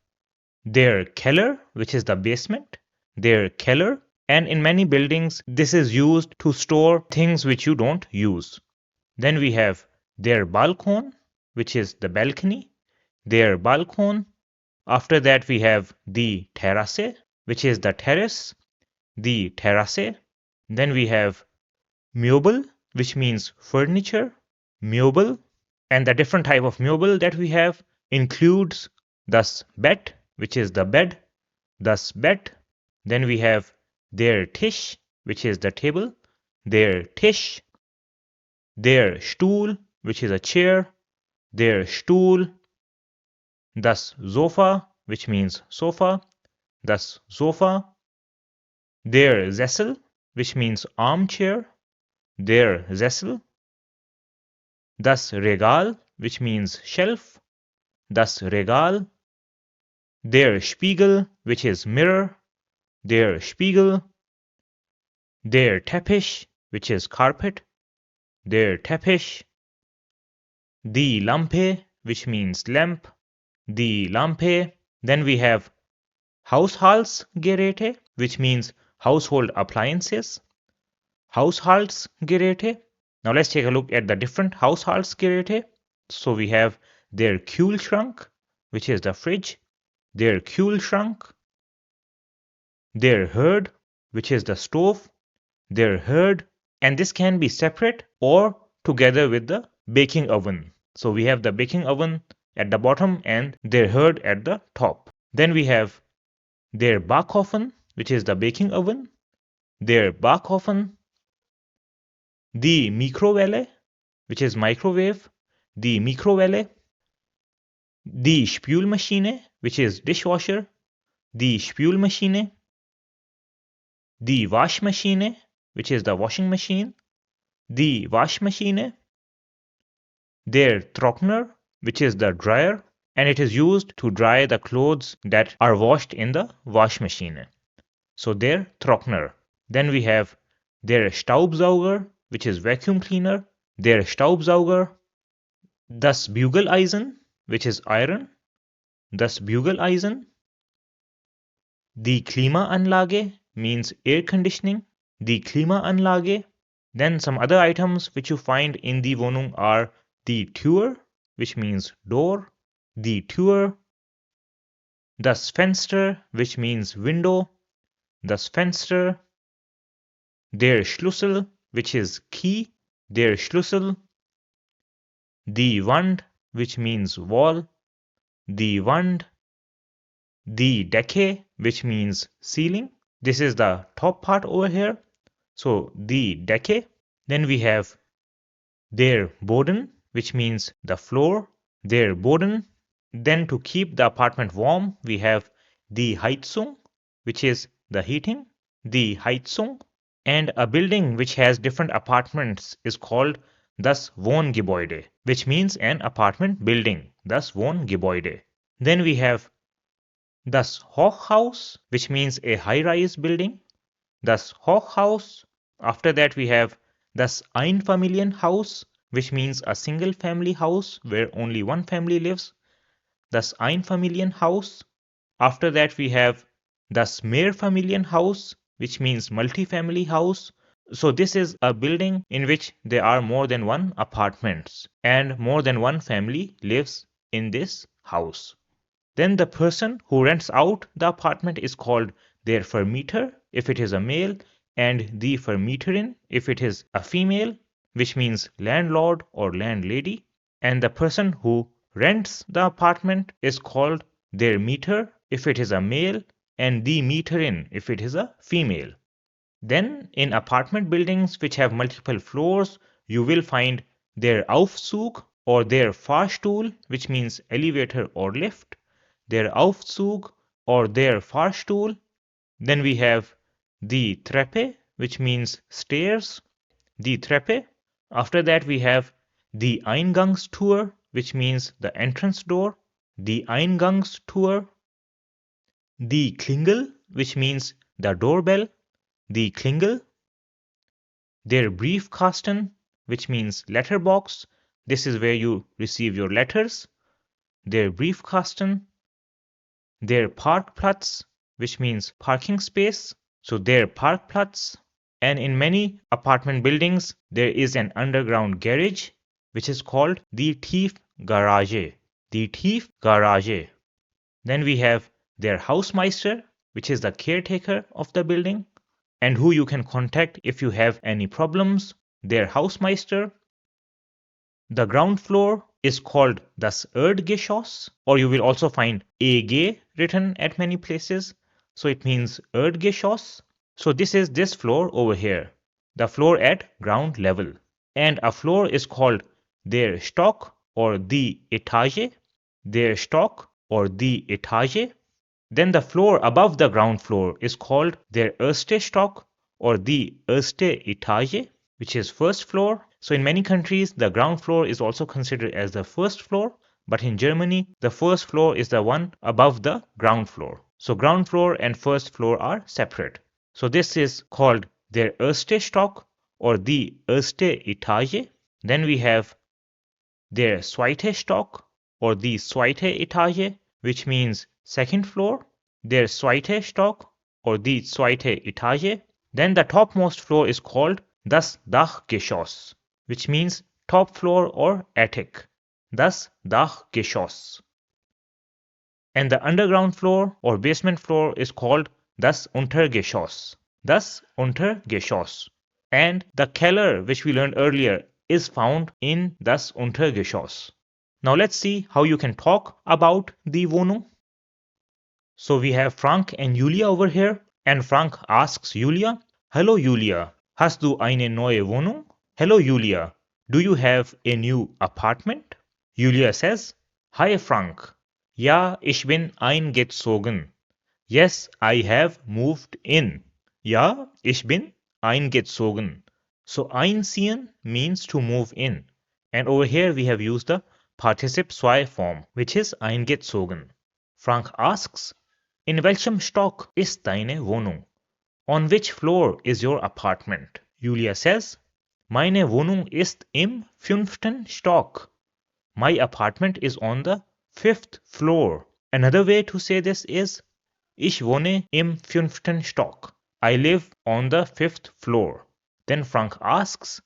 der Keller, which is the basement. Der Keller. And in many buildings, this is used to store things which you don't use. Then we have der Balkon, which is the balcony. Der Balkon. After that, we have die Terrasse, which is the terrace. Die Terrasse. Then we have Möbel, which means furniture. Möbel. And the different type of Möbel that we have includes das Bett, which is the bed. Das Bett. Then we have der Tisch, which is the table. Der Tisch. Der Stuhl, which is a chair. Der Stuhl. Das Sofa, which means sofa. thus Sofa. Der Sessel, which means armchair, der Sessel. Das Regal, which means shelf, das Regal. Der Spiegel, which is mirror, der Spiegel. Der Teppich, which is carpet, der Teppich. Die Lampe, which means lamp, die Lampe. Then we have Haushaltsgeräte, which means household appliances. Haushaltsgeräte. Now let's take a look at the different Haushaltsgeräte. So we have der Kühlschrank, which is the fridge, der Kühlschrank. Der Herd, which is the stove, der Herd. And this can be separate or together with the baking oven. So we have the baking oven at the bottom and der Herd at the top. Then we have der Backofen, which is the baking oven, der Backofen. Die Mikrowelle, which is microwave, die Mikrowelle. Die Spülmaschine, which is dishwasher, die Spülmaschine. Die Waschmaschine, which is the washing machine, die Waschmaschine. Der Trockner, which is the dryer, and it is used to dry the clothes that are washed in the wash machine. So der Trockner. Then we have der Staubsauger, which is vacuum cleaner, der Staubsauger. Das Bügeleisen, which is iron, das Bügeleisen. Die Klimaanlage means air conditioning, die Klimaanlage. Then some other items which you find in die Wohnung are die Tür, which means door, die Tür. Das Fenster, which means window, das Fenster. Der Schlüssel, which is key, der Schlüssel. Die Wand, which means wall, die Wand. Die Decke, which means ceiling. This is the top part over here. So die Decke. Then we have der Boden, which means the floor, der Boden. Then to keep the apartment warm, we have die Heizung, which is the heating, die Heizung. And a building which has different apartments is called das Wohngebäude, which means an apartment building, das Wohngebäude. Then we have das Hochhaus, which means a high-rise building, das Hochhaus. After that we have das Einfamilienhaus, which means a single family house where only one family lives, das Einfamilienhaus. After that we have das Mehrfamilienhaus, which means multi-family house. So this is a building in which there are more than one apartments and more than one family lives in this house. Then the person who rents out the apartment is called der Vermieter if it is a male, and die Vermieterin if it is a female, which means landlord or landlady. And the person who rents the apartment is called der Mieter if it is a male, and die Mieterin if it is a female. Then in apartment buildings which have multiple floors, you will find der Aufzug or der Fahrstuhl, which means elevator or lift, der Aufzug or der Fahrstuhl. Then we have die Treppe, which means stairs, die Treppe. After that we have die Eingangstür, which means the entrance door, die Eingangstür. Die Klingel, which means the doorbell, die Klingel. Der Briefkasten, which means letterbox. This is where you receive your letters. Der Briefkasten. Der Parkplatz, which means parking space. So der Parkplatz. And in many apartment buildings, there is an underground garage, which is called die Tiefgarage. Die Tiefgarage. Then we have der Hausmeister, which is the caretaker of the building and who you can contact if you have any problems, der Hausmeister. The ground floor is called das Erdgeschoss, or you will also find EG written at many places. So it means Erdgeschoss. So this is this floor over here, the floor at ground level. And a floor is called der Stock or die Etage, der Stock or die Etage. Then the floor above the ground floor is called der erste Stock or die erste Etage, which is first floor. So in many countries, the ground floor is also considered as the first floor, but in Germany, the first floor is the one above the ground floor. So ground floor and first floor are separate. So this is called der erste Stock or die erste Etage. Then we have der zweite Stock or die zweite Etage, which means second floor. Der zweite Stock or die zweite Etage. Then the topmost floor is called das Dachgeschoss, which means top floor or attic. Das Dachgeschoss. And the underground floor or basement floor is called das Untergeschoss. Das Untergeschoss. And the Keller, which we learned earlier, is found in das Untergeschoss. Now let's see how you can talk about die Wohnung. So we have Frank and Julia over here, and Frank asks Julia, "Hello Julia, hast du eine neue Wohnung?" "Hello Julia, do you have a new apartment?" Julia says, "Hi Frank, ja, ich bin eingezogen." Yes, I have moved in. Ja, ich bin eingezogen. So einziehen means to move in. And over here we have used the participle zwei form, which is eingezogen. Frank asks, "In welchem Stock ist deine Wohnung?" On which floor is your apartment? Julia says, "Meine Wohnung ist im 5. Stock." My apartment is on the 5th floor. Another way to say this is, ich wohne im 5. Stock. I live on the 5th floor. Then Frank asks,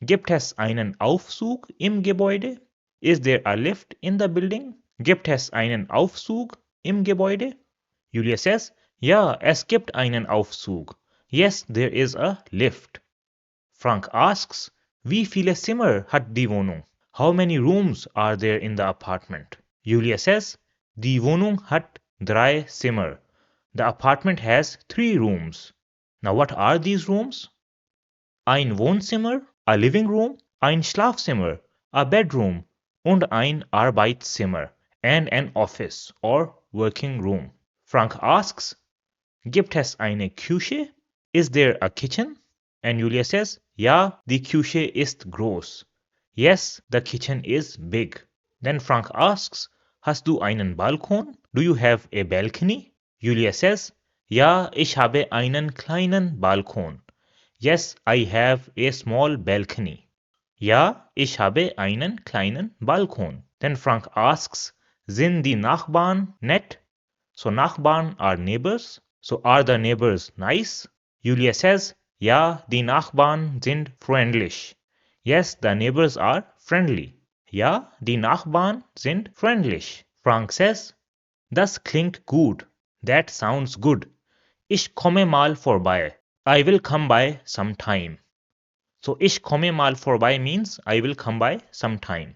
"Gibt es einen Aufzug im Gebäude?" Is there a lift in the building? Gibt es einen Aufzug im Gebäude? Julia says, "Ja, es gibt einen Aufzug." Yes, there is a lift. Frank asks, "Wie viele Zimmer hat die Wohnung?" How many rooms are there in the apartment? Julia says, "Die Wohnung hat 3 Zimmer." The apartment has 3 rooms. Now what are these rooms? Ein Wohnzimmer, a living room, ein Schlafzimmer, a bedroom, und ein Arbeitszimmer, and an office or working room. Frank asks, "Gibt es eine Küche?" Is there a kitchen? And Julia says, "Ja, die Küche ist groß." Yes, the kitchen is big. Then Frank asks, "Hast du einen Balkon?" Do you have a balcony? Julia says, "Ja, ich habe einen kleinen Balkon." Yes, I have a small balcony. Ja, ich habe einen kleinen Balkon. Then Frank asks, "Sind die Nachbarn nett?" So Nachbarn are neighbors. So are the neighbors nice? Julia says, "Ja, die Nachbarn sind freundlich." Yes, the neighbors are friendly. Ja, die Nachbarn sind freundlich. Frank says, "Das klingt gut." That sounds good. Ich komme mal vorbei. I will come by sometime. So ich komme mal vorbei means I will come by sometime.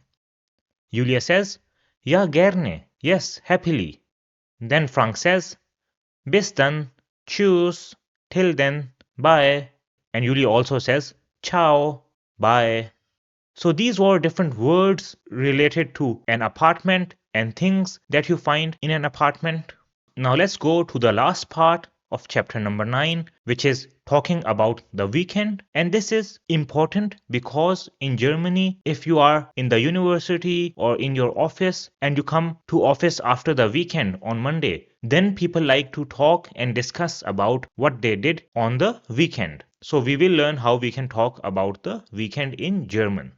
Julia says, "Ja, gerne." Yes, happily. Then Frank says, "Bis dann, tschüss, till then, bye." And Julia also says, "Ciao, bye." So these were different words related to an apartment and things that you find in an apartment. Now let's go to the last part of chapter number 9, which is talking about the weekend. And this is important because in Germany, if you are in the university or in your office and you come to office after the weekend on Monday, then people like to talk and discuss about what they did on the weekend. So we will learn how we can talk about the weekend in German.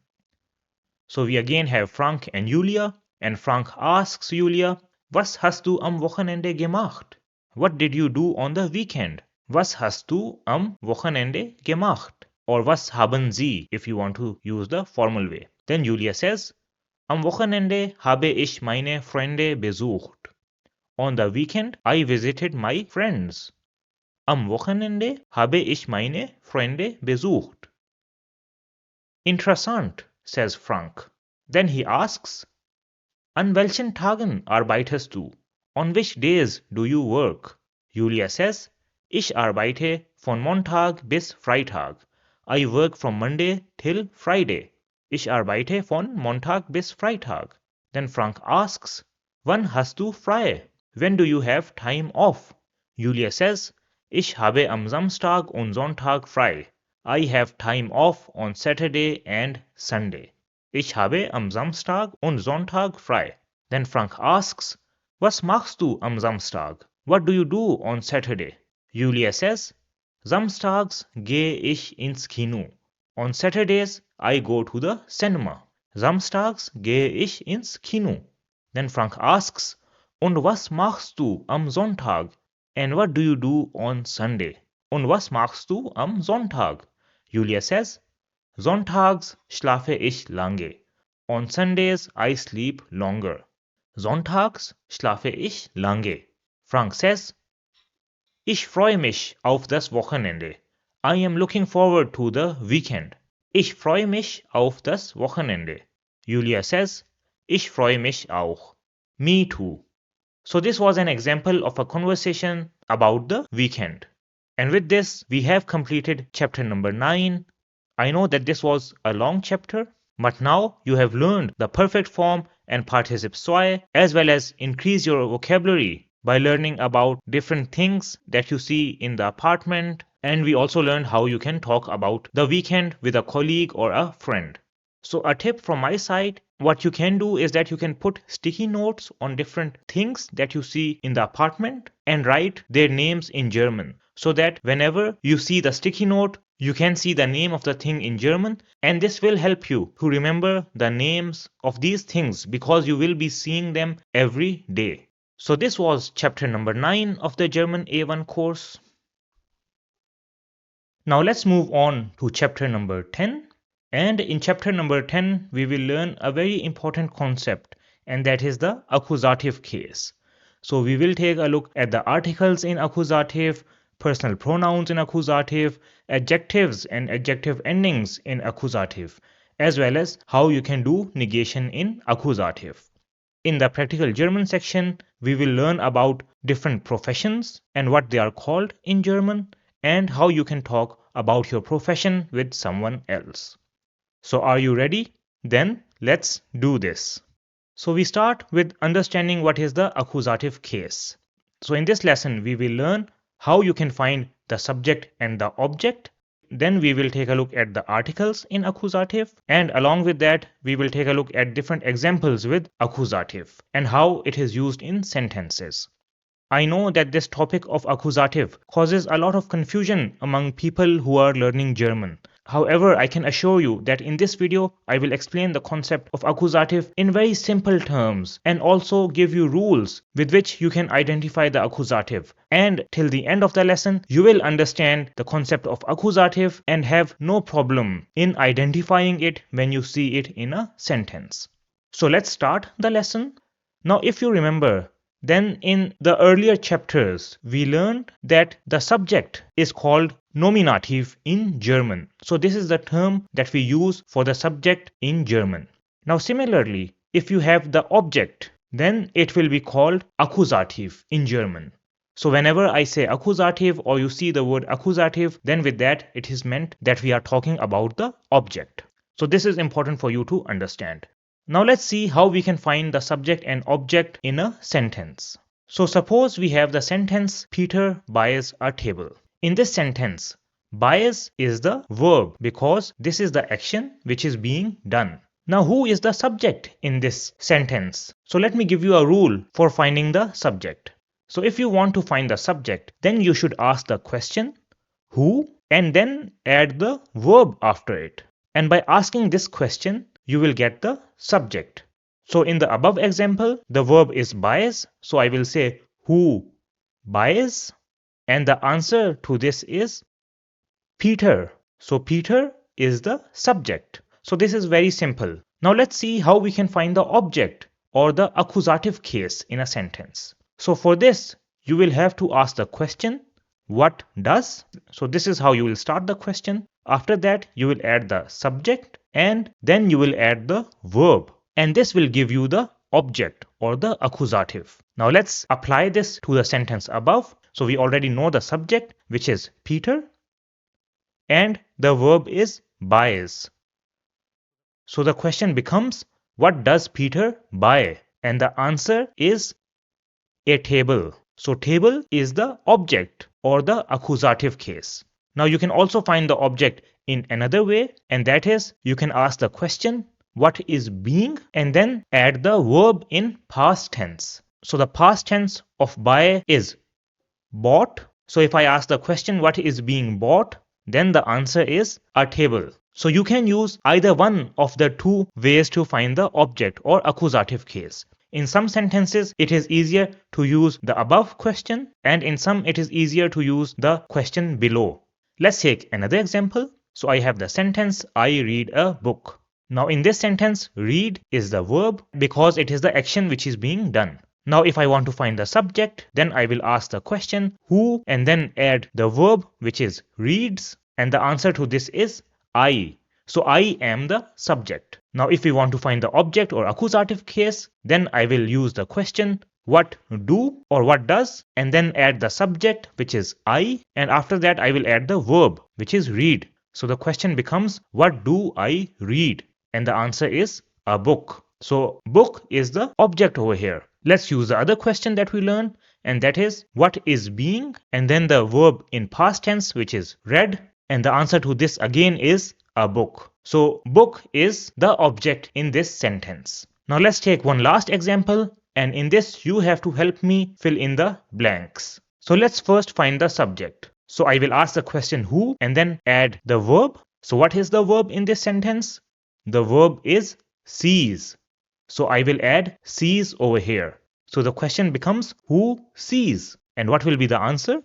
So we again have Frank and Julia, and Frank asks Julia, "Was hast du am Wochenende gemacht?" What did you do on the weekend? Was hast du am Wochenende gemacht? Or was haben Sie, if you want to use the formal way. Then Julia says, "Am Wochenende habe ich meine Freunde besucht." On the weekend, I visited my friends. Am Wochenende habe ich meine Freunde besucht. Interessant, says Frank. Then he asks, "An welchen Tagen arbeitest du?" On which days do you work? Julia says, "Ich arbeite von Montag bis Freitag." I work from Monday till Friday. Ich arbeite von Montag bis Freitag. Then Frank asks, "Wann hast du frei?" when do you have time off? Julia says, Ich habe am Samstag und Sonntag frei. I have time off on Saturday and Sunday. Ich habe am Samstag und Sonntag frei. Then Frank asks, Was machst du am Samstag? What do you do on Saturday? Julia says, Samstags gehe ich ins Kino. On Saturdays I go to the cinema. Samstags gehe ich ins Kino. Then Frank asks, Und was machst du am Sonntag? And what do you do on Sunday? Und was machst du am Sonntag? Julia says, Sonntags schlafe ich lange. On Sundays I sleep longer. Sonntags schlafe ich lange. Frank says, Ich freue mich auf das Wochenende. I am looking forward to the weekend. Ich freue mich auf das Wochenende. Julia says, Ich freue mich auch. Me too. So this was an example of a conversation about the weekend. And with this, we have completed chapter number 9. I know that this was a long chapter, but now you have learned the perfect form and participe soit, as well as increase your vocabulary by learning about different things that you see in the apartment. And we also learned how you can talk about the weekend with a colleague or a friend. So a tip from my side, what you can do is that you can put sticky notes on different things that you see in the apartment and write their names in German, so that whenever you see the sticky note, you can see the name of the thing in German, and this will help you to remember the names of these things because you will be seeing them every day. So this was chapter number 9 of the German A1 course. Now let's move on to chapter number 10. And in chapter number 10, we will learn a very important concept, and that is the accusative case. So we will take a look at the articles in accusative, personal pronouns in accusative, adjectives and adjective endings in accusative, as well as how you can do negation in accusative. In the practical German section, we will learn about different professions and what they are called in German, and how you can talk about your profession with someone else. So are you ready? Then let's do this. So we start with understanding what is the accusative case. So in this lesson, we will learn how you can find the subject and the object. Then we will take a look at the articles in accusative, and along with that, we will take a look at different examples with accusative and how it is used in sentences. I know that this topic of accusative causes a lot of confusion among people who are learning German. However, I can assure you that in this video, I will explain the concept of accusative in very simple terms and also give you rules with which you can identify the accusative. And till the end of the lesson, you will understand the concept of accusative and have no problem in identifying it when you see it in a sentence. So let's start the lesson. Now, if you remember, then in the earlier chapters, we learned that the subject is called nominative in German. So this is the term that we use for the subject in German. Now similarly, if you have the object, then it will be called accusative in German. So whenever I say accusative or you see the word accusative, then with that it is meant that we are talking about the object. So this is important for you to understand. Now let's see how we can find the subject and object in a sentence. So suppose we have the sentence, Peter buys a table. In this sentence, buys is the verb because this is the action which is being done. Now who is the subject in this sentence? So let me give you a rule for finding the subject. So if you want to find the subject, then you should ask the question, who, and then add the verb after it. And by asking this question, you will get the subject. So in the above example, the verb is buys. So I will say who buys, and the answer to this is Peter. So Peter is the subject. So this is very simple. Now let's see how we can find the object or the accusative case in a sentence. So for this, you will have to ask the question, what does? So this is how you will start the question. After that, you will add the subject and then you will add the verb. And this will give you the object or the accusative. Now let's apply this to the sentence above. So we already know the subject, which is Peter, and the verb is buys. So the question becomes, what does Peter buy? And the answer is a table. So table is the object or the accusative case. Now you can also find the object in another way, and that is you can ask the question what is being and then add the verb in past tense. So the past tense of buy is bought. So if I ask the question what is being bought, then the answer is a table. So you can use either one of the two ways to find the object or accusative case. In some sentences, it is easier to use the above question, and in some it is easier to use the question below. Let's take another example. So I have the sentence, I read a book. Now in this sentence, read is the verb because it is the action which is being done. Now if I want to find the subject, then I will ask the question who and then add the verb which is reads, and the answer to this is I. So I am the subject. Now if we want to find the object or accusative case, then I will use the question what do or what does and then add the subject which is I, and after that I will add the verb which is read. So the question becomes what do I read, and the answer is a book. So book is the object over here. Let's use the other question that we learned, and that is what is being and then the verb in past tense which is read, and the answer to this again is a book. So book is the object in this sentence. Now let's take one last example, and in this you have to help me fill in the blanks. So let's first find the subject. So I will ask the question who and then add the verb. So what is the verb in this sentence? The verb is sees. So I will add sees over here. So the question becomes who sees, and what will be the answer?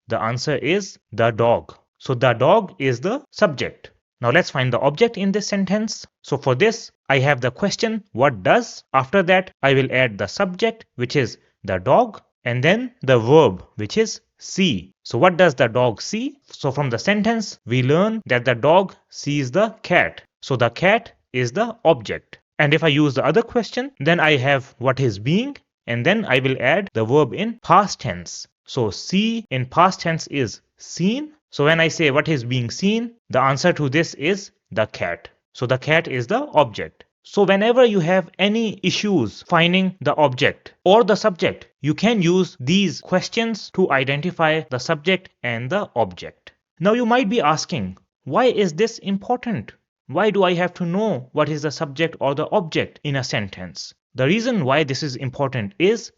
The answer is the dog. So the dog is the subject. Now let's find the object in this sentence. So for this, I have the question what does. After that, I will add the subject which is the dog and then the verb which is see. So what does the dog see? So from the sentence, we learn that the dog sees the cat. So the cat is the object. And if I use the other question, then I have what is being and then I will add the verb in past tense. So see in past tense is seen. So when I say what is being seen, the answer to this is the cat. So the cat is the object. So whenever you have any issues finding the object or the subject, you can use these questions to identify the subject and the object. Now you might be asking, why is this important? Why do I have to know what is the subject or the object in a sentence? The reason why this is important is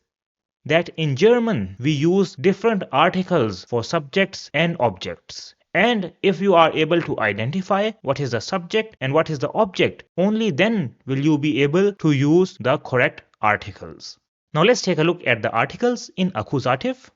that in German we use different articles for subjects and objects. And if you are able to identify what is the subject and what is the object, only then will you be able to use the correct articles. Now let's take a look at the articles in accusative.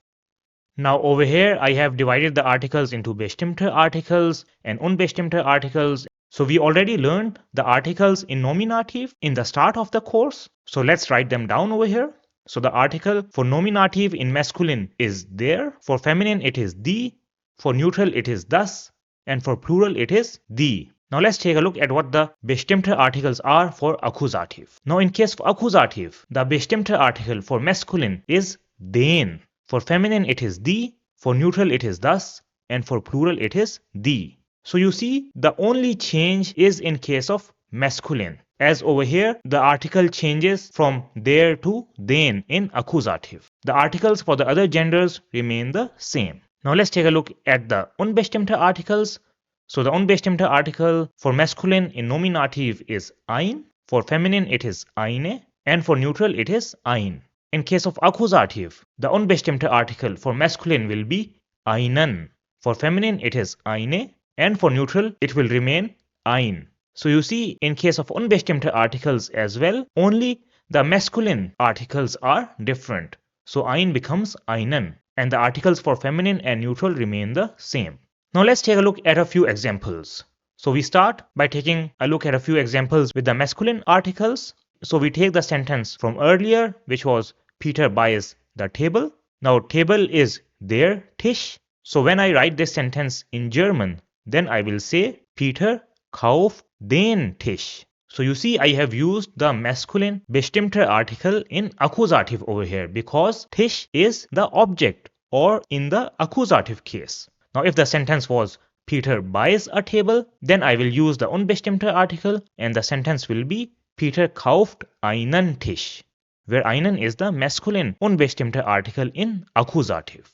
Now over here I have divided the articles into bestimmte articles and unbestimmte articles. So we already learned the articles in nominative in the start of the course. So let's write them down over here. So the article for nominative in masculine is there, for feminine it is die, for neutral it is das, and for plural it is die. Now let's take a look at what the bestimmte articles are for accusative. Now in case of accusative, the bestimmte article for masculine is den, for feminine it is die, for neutral it is das, and for plural it is die. So you see the only change is in case of masculine, as over here the article changes from there to den in accusative. The articles for the other genders remain the same. Now let's take a look at the unbestimmte articles. So the unbestimmte article for masculine in nominative is ein, for feminine it is eine, and for neutral it is ein. In case of accusative, the unbestimmte article for masculine will be einen, for feminine it is eine, and for neutral it will remain ein. So you see, in case of unbestimmte articles as well, only the masculine articles are different. So ein becomes einen, and the articles for feminine and neutral remain the same. Now let's take a look at a few examples. So we start by taking a look at a few examples with the masculine articles. So we take the sentence from earlier, which was Peter buys the table. Now table is der Tisch. So when I write this sentence in German, then I will say Peter kauft den Tisch. So you see I have used the masculine bestimmte article in accusative over here because Tisch is the object or in the accusative case. Now if the sentence was Peter buys a table, then I will use the unbestimmte article and the sentence will be Peter kauft einen Tisch. where einen is the masculine unbestimmte article in Akkusativ.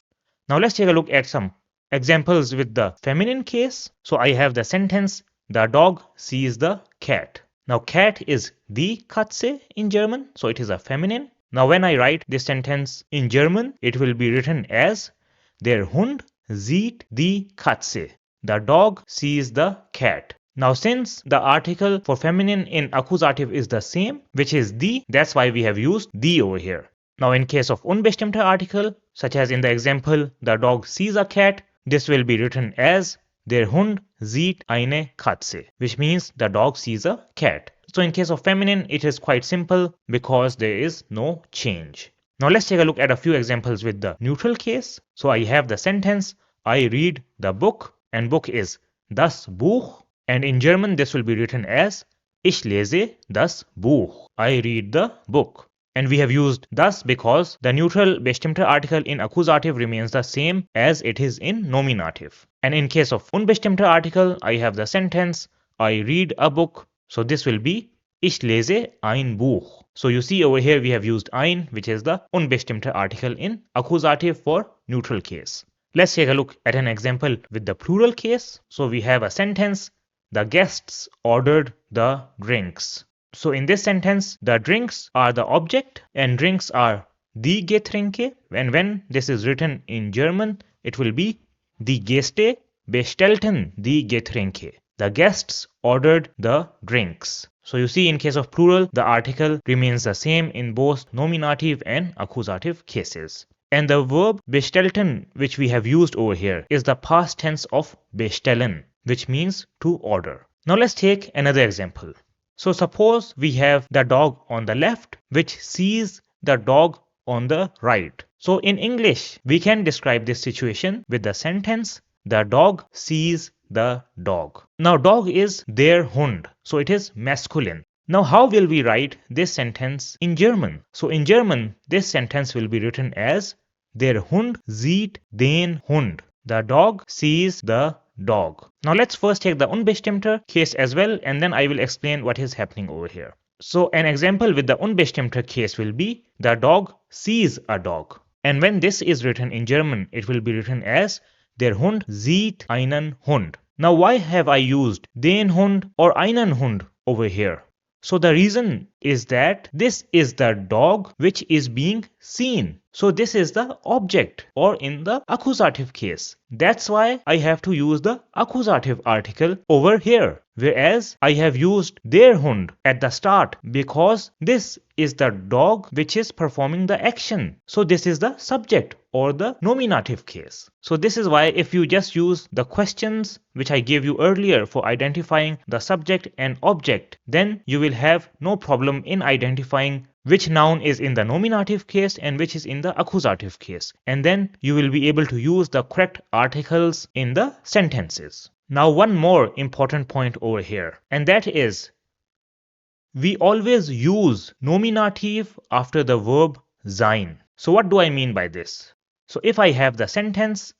Now let's take a look at some examples with the feminine case. So I have the sentence, the dog sees the cat. Now cat is die Katze in German, so it is a feminine. Now when I write this sentence in German, it will be written as der Hund sieht die Katze. The dog sees the cat. Now since the article for feminine in Akkusativ is the same, which is die, that's why we have used die over here. Now in case of unbestimmte article, such as in the example, the dog sees a cat, this will be written as der Hund sieht eine Katze, which means the dog sees a cat. So in case of feminine, it is quite simple because there is no change. Now let's take a look at a few examples with the neutral case. So I have the sentence, I read the book, and book is das Buch, and in German this will be written as ich lese das Buch. I read the book. And we have used das because the neutral bestimmte article in Akkusativ remains the same as it is in nominative. And in case of unbestimmte article, I have the sentence, I read a book. So this will be ich lese ein Buch. So you see over here we have used ein, which is the unbestimmte article in Akkusativ for neutral case. Let's take a look at an example with the plural case. So we have a sentence, the guests ordered the drinks. So in this sentence, the drinks are the object and drinks are die Getränke. And when this is written in German, it will be die Gäste bestellten die Getränke. The guests ordered the drinks. So you see in case of plural, the article remains the same in both nominative and accusative cases. And the verb bestellten, which we have used over here, is the past tense of bestellen, which means to order. Now let's take another example. So suppose we have the dog on the left, which sees the dog on the right. So in English, we can describe this situation with the sentence, the dog sees the dog. Now dog is der Hund, so it is masculine. Now how will we write this sentence in German? So in German, this sentence will be written as der Hund sieht den Hund. The dog sees the dog. Now let's first take the unbestimmte case as well, and then I will explain what is happening over here. So an example with the unbestimmte case will be the dog sees a dog. And when this is written in German, it will be written as der Hund sieht einen Hund. Now why have I used den Hund or einen Hund over here? So the reason is that this is the dog which is being seen. So this is the object, or in the accusative case. That's why I have to use the accusative article over here. Whereas I have used der Hund at the start because this is the dog which is performing the action. So this is the subject or the nominative case. So this is why if you just use the questions which I gave you earlier for identifying the subject and object, then you will have no problem in identifying which noun is in the nominative case and which is in the accusative case. And then you will be able to use the correct articles in the sentences. Now one more important point over here, and that is we always use nominative after the verb sein. So what do I mean by this? So if I have the sentence,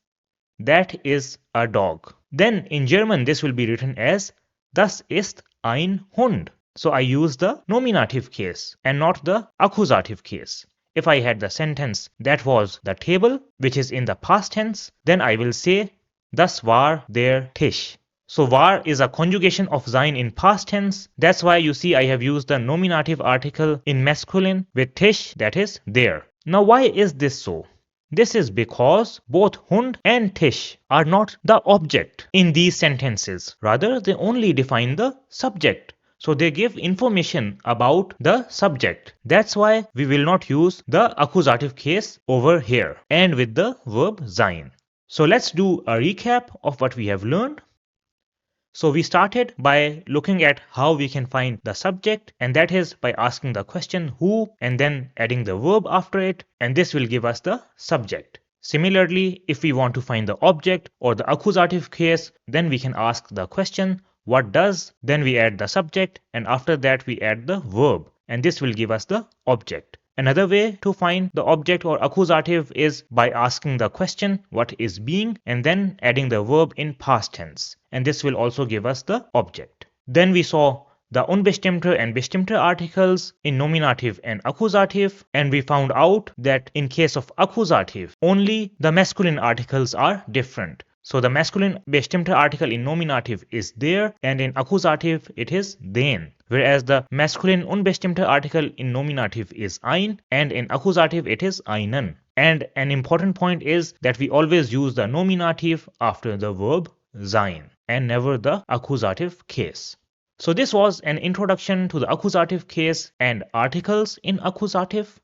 that is a dog, then in German this will be written as das ist ein Hund. So I use the nominative case and not the accusative case. If I had the sentence, that was the table, which is in the past tense, then I will say das war der Tisch. So war is a conjugation of sein in past tense. That's why you see I have used the nominative article in masculine with Tisch, that is there. Now why is this so? This is because both Hund and Tisch are not the object in these sentences. Rather, they only define the subject. So they give information about the subject. That's why we will not use the accusative case over here and with the verb sein. So let's do a recap of what we have learned. So we started by looking at how we can find the subject, and that is by asking the question who and then adding the verb after it, and this will give us the subject. Similarly, if we want to find the object or the accusative case, then we can ask the question what does, then we add the subject, and after that we add the verb, and this will give us the object. Another way to find the object or accusative is by asking the question what is being and then adding the verb in past tense, and this will also give us the object. Then we saw the unbestimmte and bestimmte articles in nominative and accusative, and we found out that in case of accusative, only the masculine articles are different. So the masculine bestimmte article in nominative is there, and in accusative it is den. Whereas the masculine unbestimmte article in nominative is ein, and in accusative it is einen. And an important point is that we always use the nominative after the verb sein, and never the accusative case. So this was an introduction to the accusative case and articles in accusative.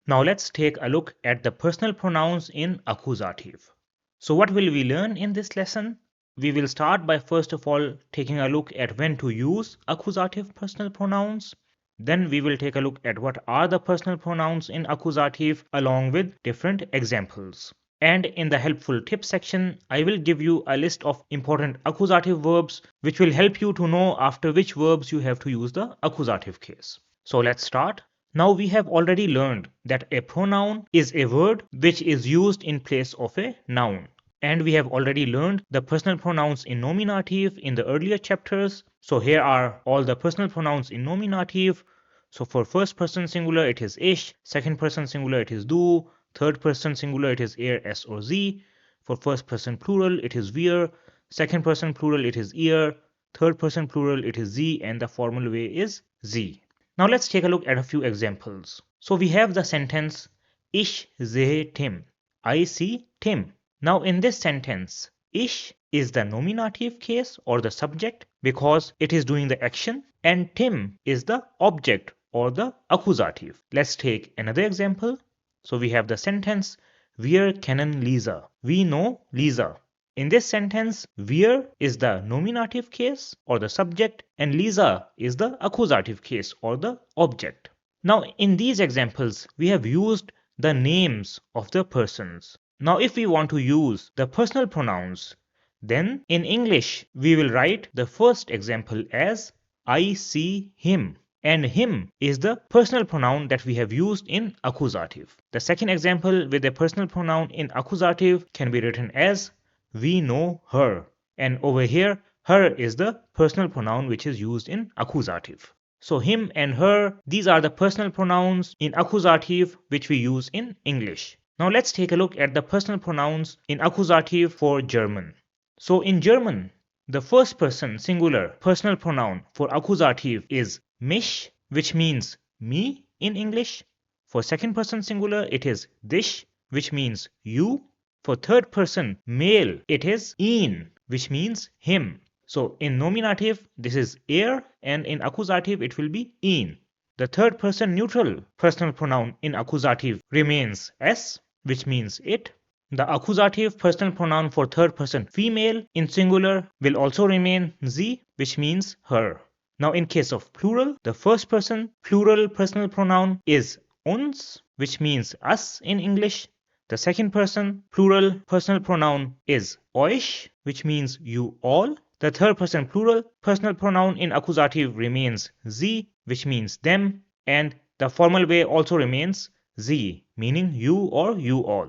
Now let's take a look at the personal pronouns in accusative. So what will we learn in this lesson? We will start by first of all taking a look at when to use accusative personal pronouns. Then we will take a look at what are the personal pronouns in accusative along with different examples. And in the helpful tips section, I will give you a list of important accusative verbs which will help you to know after which verbs you have to use the accusative case. So let's start. Now we have already learned that a pronoun is a word which is used in place of a noun. And we have already learned the personal pronouns in nominative in the earlier chapters. So here are all the personal pronouns in nominative. So for first person singular it is ich, second person singular it is du, third person singular it is er, s or z. For first person plural it is wir, second person plural it is ihr, third person plural it is z, and the formal way is z. Now let's take a look at a few examples. So we have the sentence Ich sehe Tim. I see Tim. Now in this sentence, ich is the nominative case or the subject because it is doing the action, and Tim is the object or the accusative. Let's take another example. So we have the sentence Wir kennen Lisa. We know Lisa. In this sentence, wir is the nominative case or the subject, and Lisa is the accusative case or the object. Now in these examples, we have used the names of the persons. Now if we want to use the personal pronouns, then in English, we will write the first example as I see him. And him is the personal pronoun that we have used in accusative. The second example with a personal pronoun in accusative can be written as we know her. And over here, her is the personal pronoun which is used in accusative. So him and her, these are the personal pronouns in accusative which we use in English. Now let's take a look at the personal pronouns in accusative for German. So in German, the first person singular personal pronoun for accusative is mich, which means me in English. For second person singular, it is dich, which means you. For third person male, it is ihn, which means him. So in nominative, this is er, and in accusative, it will be ihn. The third person neutral personal pronoun in accusative remains s, which means it. The accusative personal pronoun for third person female in singular will also remain sie, which means her. Now in case of plural, the first person plural personal pronoun is uns, which means us in English. The second person plural personal pronoun is euch, which means you all. The third person plural personal pronoun in accusative remains sie, which means them, and the formal way also remains sie, meaning you or you all.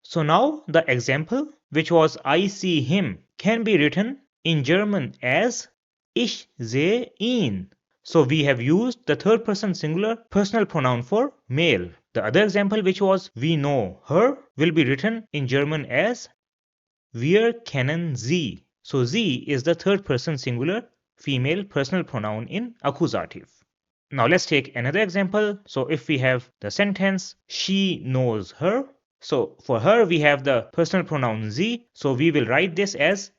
So now the example, which was I see him, can be written in German as Ich sehe ihn. So we have used the third person singular personal pronoun for male. The other example, which was we know her, will be written in German as Wir kennen sie. So sie is the third person singular female personal pronoun in accusative. Now let's take another example. So if we have the sentence she knows her, so for her we have the personal pronoun sie, so we will write this as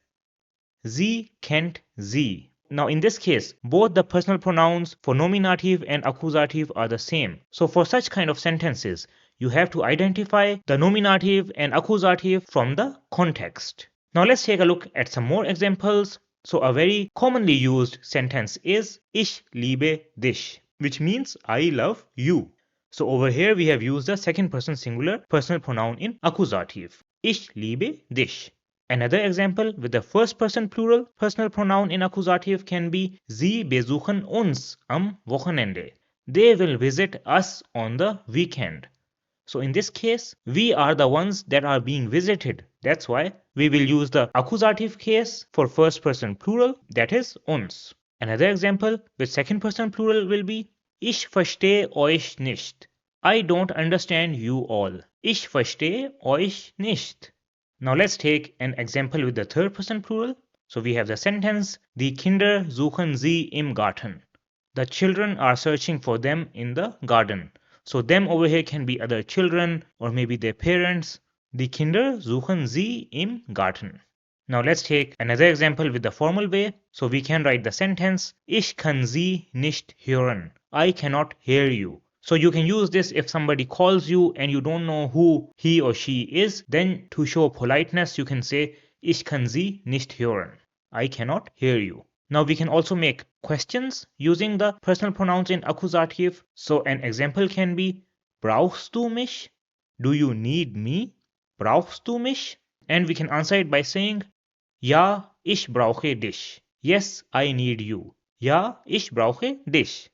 sie kennt sie. Now in this case, both the personal pronouns for nominative and accusative are the same. So for such kind of sentences, you have to identify the nominative and accusative from the context. Now let's take a look at some more examples. So a very commonly used sentence is Ich liebe dich, which means I love you. So over here we have used the second person singular personal pronoun in accusative. Ich liebe dich. Another example with the first person plural personal pronoun in accusative can be Sie besuchen uns am Wochenende. They will visit us on the weekend. So in this case, we are the ones that are being visited. That's why we will use the accusative case for first person plural, that is uns. Another example with second person plural will be Ich verstehe euch nicht. I don't understand you all. Ich verstehe euch nicht. Now let's take an example with the third person plural. So we have the sentence Die Kinder suchen sie im Garten. The children are searching for them in the garden. So them over here can be other children or maybe their parents. Die Kinder suchen sie im Garten. Now let's take another example with the formal way. So we can write the sentence Ich kann Sie nicht hören. I cannot hear you. So you can use this if somebody calls you and you don't know who he or she is. Then to show politeness you can say Ich kann Sie nicht hören. I cannot hear you. Now we can also make questions using the personal pronouns in Akkusativ. So an example can be Brauchst du mich? Do you need me? Brauchst du mich? And we can answer it by saying Ja, ich brauche dich. Yes, I need you. Ja, ich brauche dich.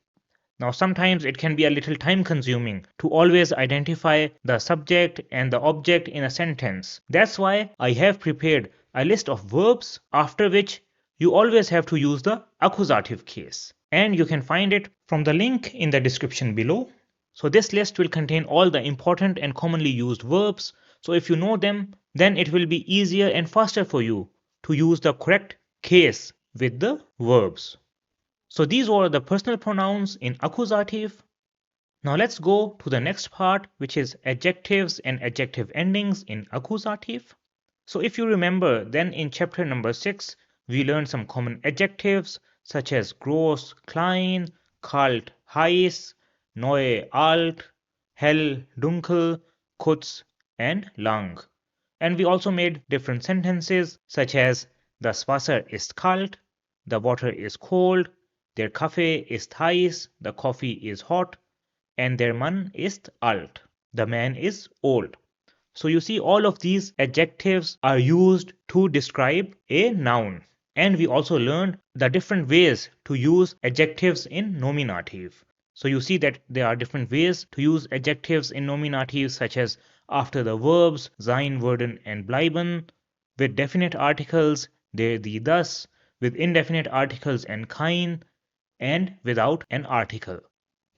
Now sometimes it can be a little time consuming to always identify the subject and the object in a sentence. That's why I have prepared a list of verbs after which you always have to use the accusative case. And you can find it from the link in the description below. So this list will contain all the important and commonly used verbs. So if you know them, then it will be easier and faster for you to use the correct case with the verbs. So these were the personal pronouns in accusative. Now let's go to the next part, which is adjectives and adjective endings in accusative. So if you remember, then in chapter number 6, we learned some common adjectives such as groß, klein, kalt, heiß, neu, alt, hell, dunkel, kurz, and lang. And we also made different sentences such as Das Wasser ist kalt, the water is cold, der Kaffee ist heiß, the coffee is hot, and der Mann ist alt, the man is old. So you see all of these adjectives are used to describe a noun. And we also learned the different ways to use adjectives in nominative. So you see that there are different ways to use adjectives in nominative such as after the verbs sein, werden, and bleiben, with definite articles der, die, das, with indefinite articles and kein, and without an article.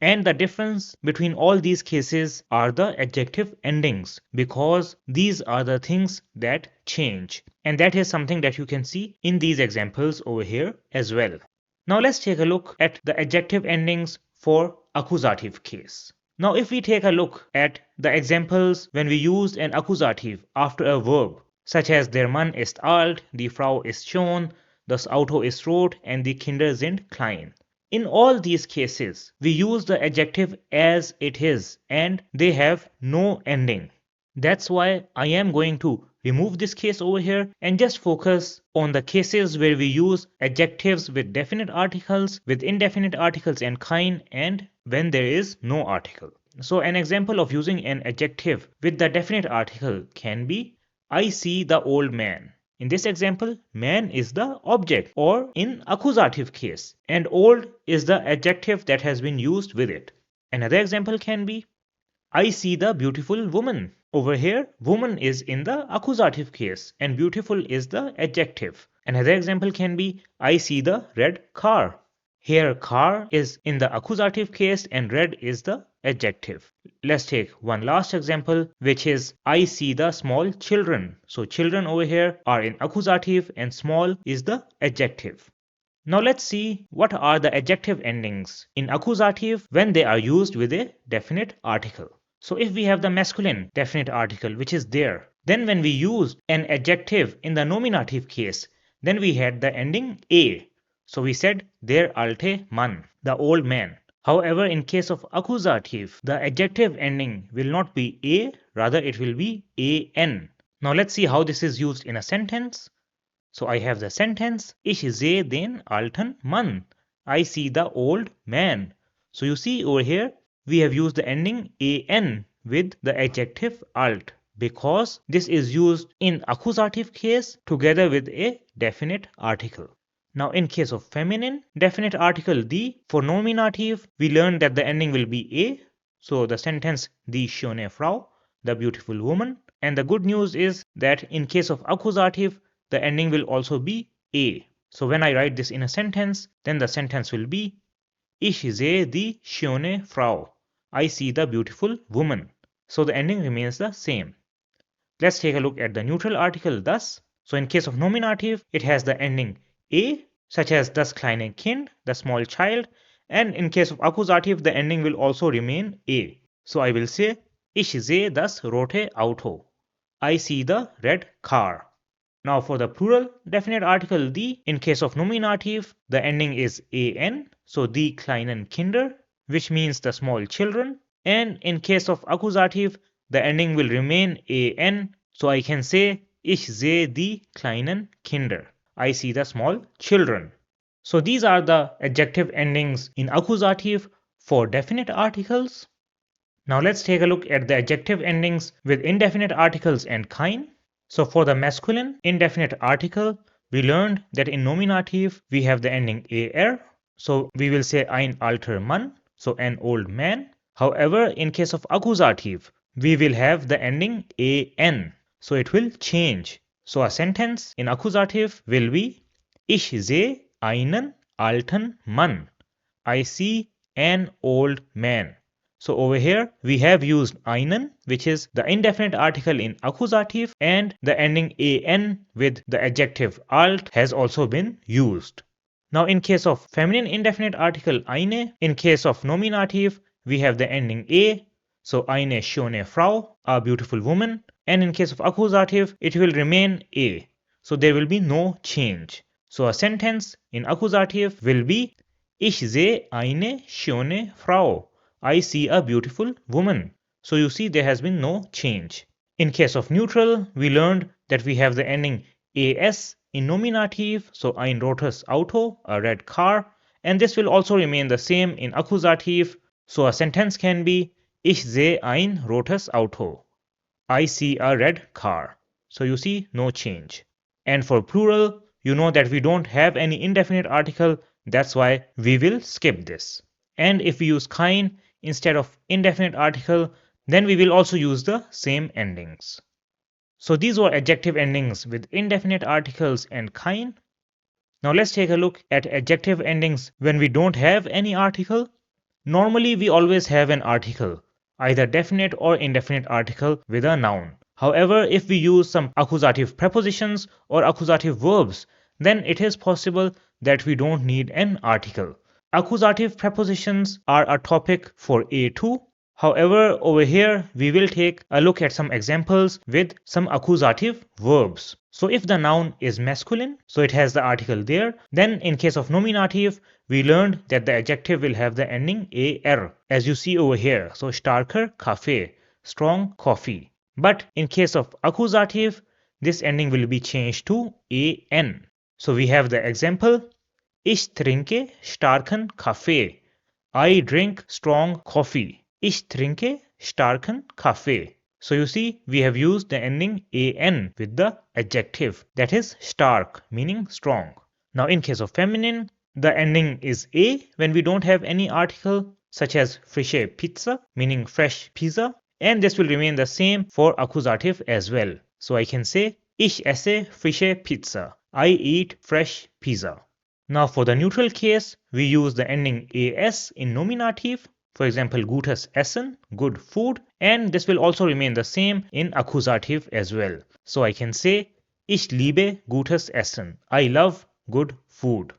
And the difference between all these cases are the adjective endings, because these are the things that change. And that is something that you can see in these examples over here as well. Now let's take a look at the adjective endings for accusative case. Now if we take a look at the examples when we used an accusative after a verb, such as der Mann ist alt, die Frau ist schon, das Auto ist rot, and die Kinder sind klein. In all these cases, we use the adjective as it is and they have no ending. That's why I am going to remove this case over here and just focus on the cases where we use adjectives with definite articles, with indefinite articles and kein, and when there is no article. So an example of using an adjective with the definite article can be I see the old man. In this example, man is the object or in accusative case and old is the adjective that has been used with it. Another example can be I see the beautiful woman. Over here, woman is in the accusative case and beautiful is the adjective. Another example can be I see the red car. Here car is in the accusative case and red is the adjective. Let's take one last example, which is I see the small children. So children over here are in accusative and small is the adjective. Now let's see what are the adjective endings in accusative when they are used with a definite article. So if we have the masculine definite article which is there, then when we use an adjective in the nominative case, then we had the ending a. So we said der alte Mann, the old man. However, in case of accusative, the adjective ending will not be a, rather it will be an. Now let's see how this is used in a sentence. So I have the sentence Ich sehe den alten Mann. I see the old man. So you see over here we have used the ending an with the adjective alt because this is used in accusative case together with a definite article. Now in case of feminine definite article die, for nominative we learned that the ending will be a. So the sentence die schöne Frau, the beautiful woman. And the good news is that in case of accusative the ending will also be a. So when I write this in a sentence, then the sentence will be Ich sehe die schöne Frau. I see the beautiful woman. So the ending remains the same. Let's take a look at the neutral article das. So in case of nominative, it has the ending a, such as das kleine Kind, the small child, and in case of accusative, the ending will also remain a. So I will say Ich sehe das rote Auto. I see the red car. Now for the plural definite article die, in case of nominative, the ending is an, so die kleinen Kinder, which means the small children. And in case of accusative, the ending will remain an, so I can say Ich sehe die kleinen Kinder. I see the small children. So these are the adjective endings in accusative for definite articles. Now let's take a look at the adjective endings with indefinite articles and kein. So for the masculine indefinite article, we learned that in nominative we have the ending er. So we will say ein alter Mann, so an old man. However, in case of accusative, we will have the ending an. So it will change. So a sentence in accusative will be Ich sehe einen alten Mann. I see an old man. So over here we have used einen, which is the indefinite article in accusative, and the ending an with the adjective alt has also been used. Now in case of feminine indefinite article eine, in case of nominative we have the ending a, so eine schöne Frau, a beautiful woman, and in case of accusative it will remain a, so there will be no change. So a sentence in accusative will be Ich sehe eine schöne Frau. I see a beautiful woman. So you see there has been no change. In case of neutral, we learned that we have the ending as in nominative, so ein rotes Auto, a red car, and this will also remain the same in accusative. So a sentence can be Ich sehe ein rotes Auto. I see a red car. So you see no change. And for plural, you know that we don't have any indefinite article, that's why we will skip this. And if we use kein instead of indefinite article, then we will also use the same endings. So these were adjective endings with indefinite articles and kein. Now let's take a look at adjective endings when we don't have any article. Normally we always have an article, either definite or indefinite article with a noun. However, if we use some accusative prepositions or accusative verbs, then it is possible that we don't need an article. Accusative prepositions are a topic for A2. However, over here we will take a look at some examples with some accusative verbs. So if the noun is masculine, so it has the article there, then in case of nominative, we learned that the adjective will have the ending er, as you see over here. So starker Kaffee, strong coffee. But in case of accusative, this ending will be changed to an. So we have the example, Ich trinke starken Kaffee. I drink strong coffee. Ich trinke starken Kaffee. So you see, we have used the ending an with the adjective, that is stark, meaning strong. Now in case of feminine, the ending is a when we don't have any article, such as frische Pizza, meaning fresh pizza, and this will remain the same for accusative as well. So I can say Ich esse frische Pizza. I eat fresh pizza. Now for the neutral case, we use the ending as in nominative, for example gutes Essen, good food, and this will also remain the same in accusative as well. So I can say Ich liebe gutes Essen. I love good food.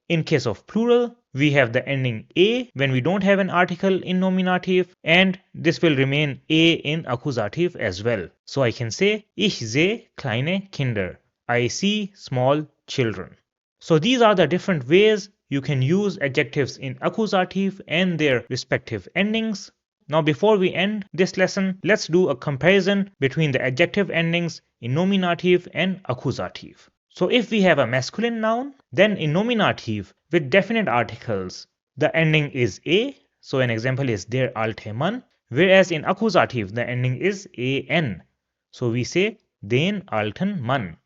In case of plural, we have the ending a when we don't have an article in nominative, and this will remain a in accusative as well. So I can say Ich sehe kleine Kinder. I see small children. So these are the different ways you can use adjectives in accusative and their respective endings. Now before we end this lesson, let's do a comparison between the adjective endings in nominative and accusative. So if we have a masculine noun, then in nominative with definite articles, the ending is a. So an example is der alte Mann, whereas in accusative the ending is an. So we say den alten Mann.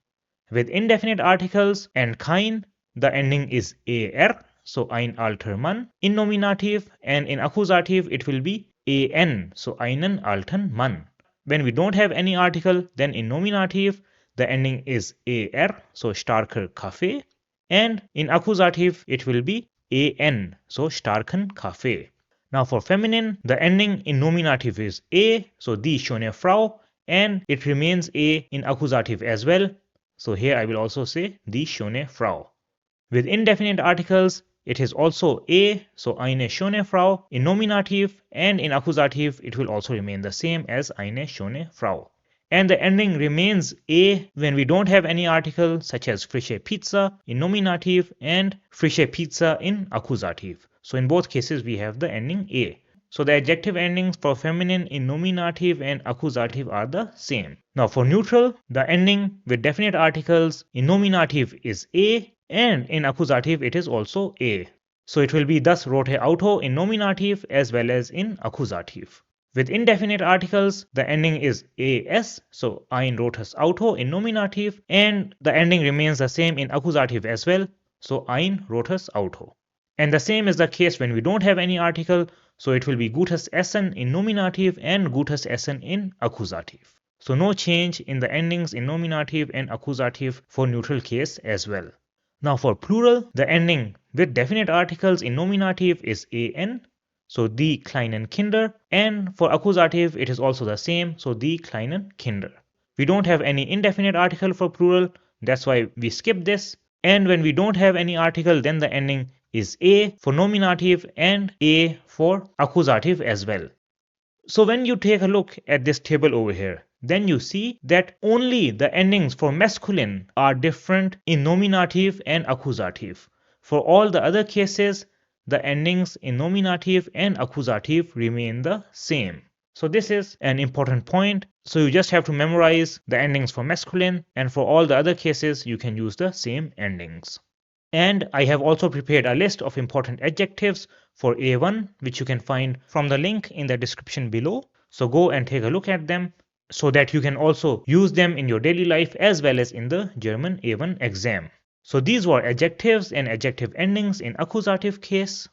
With indefinite articles and kein, the ending is er, so ein alter Mann in nominative, and in accusative it will be an, so einen alten Mann. When we don't have any article, then in nominative the ending is er, so starker Kaffee, And in accusative, it will be an, so starken Kaffee. Now for feminine, the ending in nominative is a, so die schöne Frau, and it remains a in accusative as well. So here I will also say die schöne Frau. With indefinite articles, it is also a, so eine schöne Frau in nominative, and in accusative it will also remain the same as eine schöne Frau. And the ending remains a when we don't have any article, such as frische Pizza in nominative and frische Pizza in accusative. So in both cases we have the ending a. So the adjective endings for feminine in nominative and accusative are the same. Now for neutral, the ending with definite articles in nominative is a, and in accusative it is also a. So it will be das rote Auto in nominative as well as in accusative. With indefinite articles, the ending is as, so ein rotes Auto in nominative, and the ending remains the same in accusative as well, so ein rotes Auto. And the same is the case when we don't have any article, so it will be gutes Essen in nominative and gutes Essen in accusative. So no change in the endings in nominative and accusative for neutral case as well. Now for plural, the ending with definite articles in nominative is an, so die kleinen Kinder, and for accusative it is also the same, so die kleinen Kinder. We don't have any indefinite article for plural, that's why we skip this. And when we don't have any article, then the ending is a for nominative and a for accusative as well. So when you take a look at this table over here, then you see that only the endings for masculine are different in nominative and accusative. For all the other cases, the endings in nominative and accusative remain the same. So this is an important point. So you just have to memorize the endings for masculine, and for all the other cases you can use the same endings. And I have also prepared a list of important adjectives for A1, which you can find from the link in the description below. So go and take a look at them so that you can also use them in your daily life as well as in the German A1 exam. So these were adjectives and adjective endings in accusative case.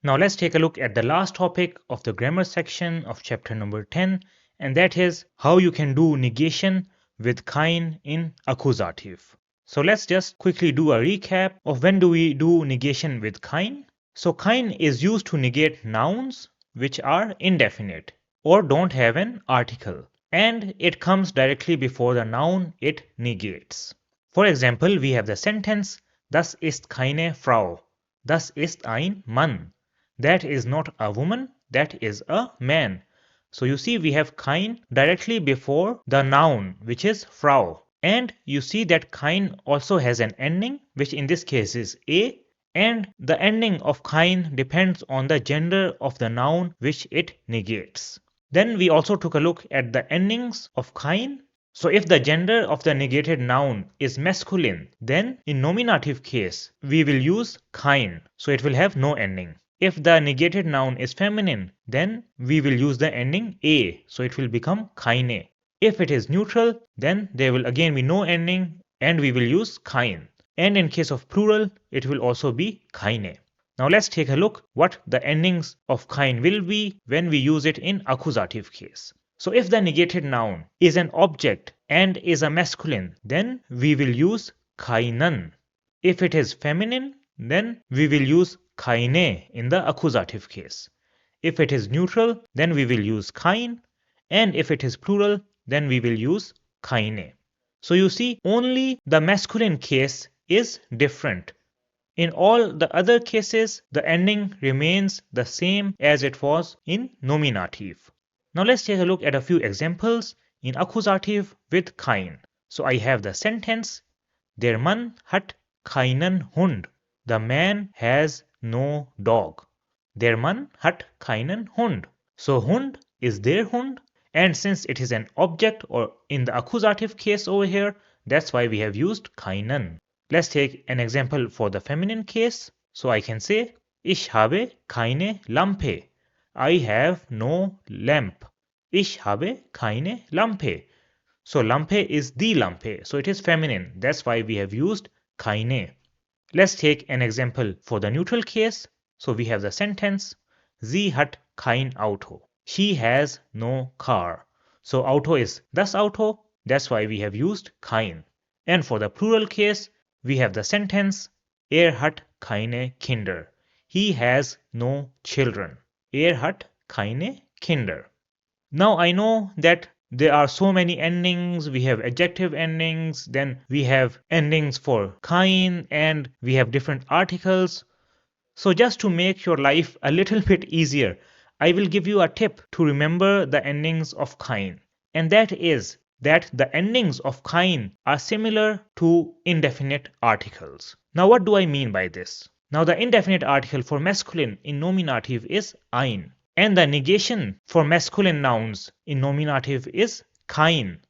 Now let's take a look at the last topic of the grammar section of chapter number 10, and that is how you can do negation with kein in accusative. So let's just quickly do a recap of when do we do negation with kein. So kein is used to negate nouns which are indefinite or don't have an article, and it comes directly before the noun it negates. For example, we have the sentence Das ist keine Frau. Das ist ein Mann. That is not a woman, that is a man. So you see we have kein directly before the noun which is Frau. And you see that kein also has an ending which in this case is a, and the ending of kein depends on the gender of the noun which it negates. Then we also took a look at the endings of kein. So if the gender of the negated noun is masculine, then in nominative case we will use kein, so it will have no ending. If the negated noun is feminine, then we will use the ending a, so it will become keine. If it is neutral, then there will again be no ending and we will use kein. And in case of plural, it will also be keine. Now let's take a look what the endings of kein will be when we use it in accusative case. So if the negated noun is an object and is a masculine, then we will use keinen. If it is feminine, then we will use keine in the accusative case. If it is neutral, then we will use kein, and if it is plural, then we will use keine. So you see, only the masculine case is different. In all the other cases, the ending remains the same as it was in nominative. Now let's take a look at a few examples in accusative with kein. So I have the sentence, Der Mann hat keinen Hund. The man has no dog. Der Mann hat keinen Hund. So Hund is der Hund, and since it is an object or in the accusative case over here, that's why we have used keinen. Let's take an example for the feminine case. So I can say, Ich habe keine Lampe. I have no lamp. Ich habe keine Lampe. So Lampe is die Lampe, so it is feminine. That's why we have used keine. Let's take an example for the neutral case. So we have the sentence, Sie hat kein Auto. She has no car. So Auto is das Auto. That's why we have used kein. And for the plural case, we have the sentence Er hat keine Kinder. He has no children. Er hat keine Kinder. Now I know that there are so many endings. We have adjective endings, then we have endings for kein, and we have different articles. So just to make your life a little bit easier, I will give you a tip to remember the endings of kein. And that is that the endings of kein are similar to indefinite articles. Now what do I mean by this? Now the indefinite article for masculine in nominative is ein. And the negation for masculine nouns in nominative is kein.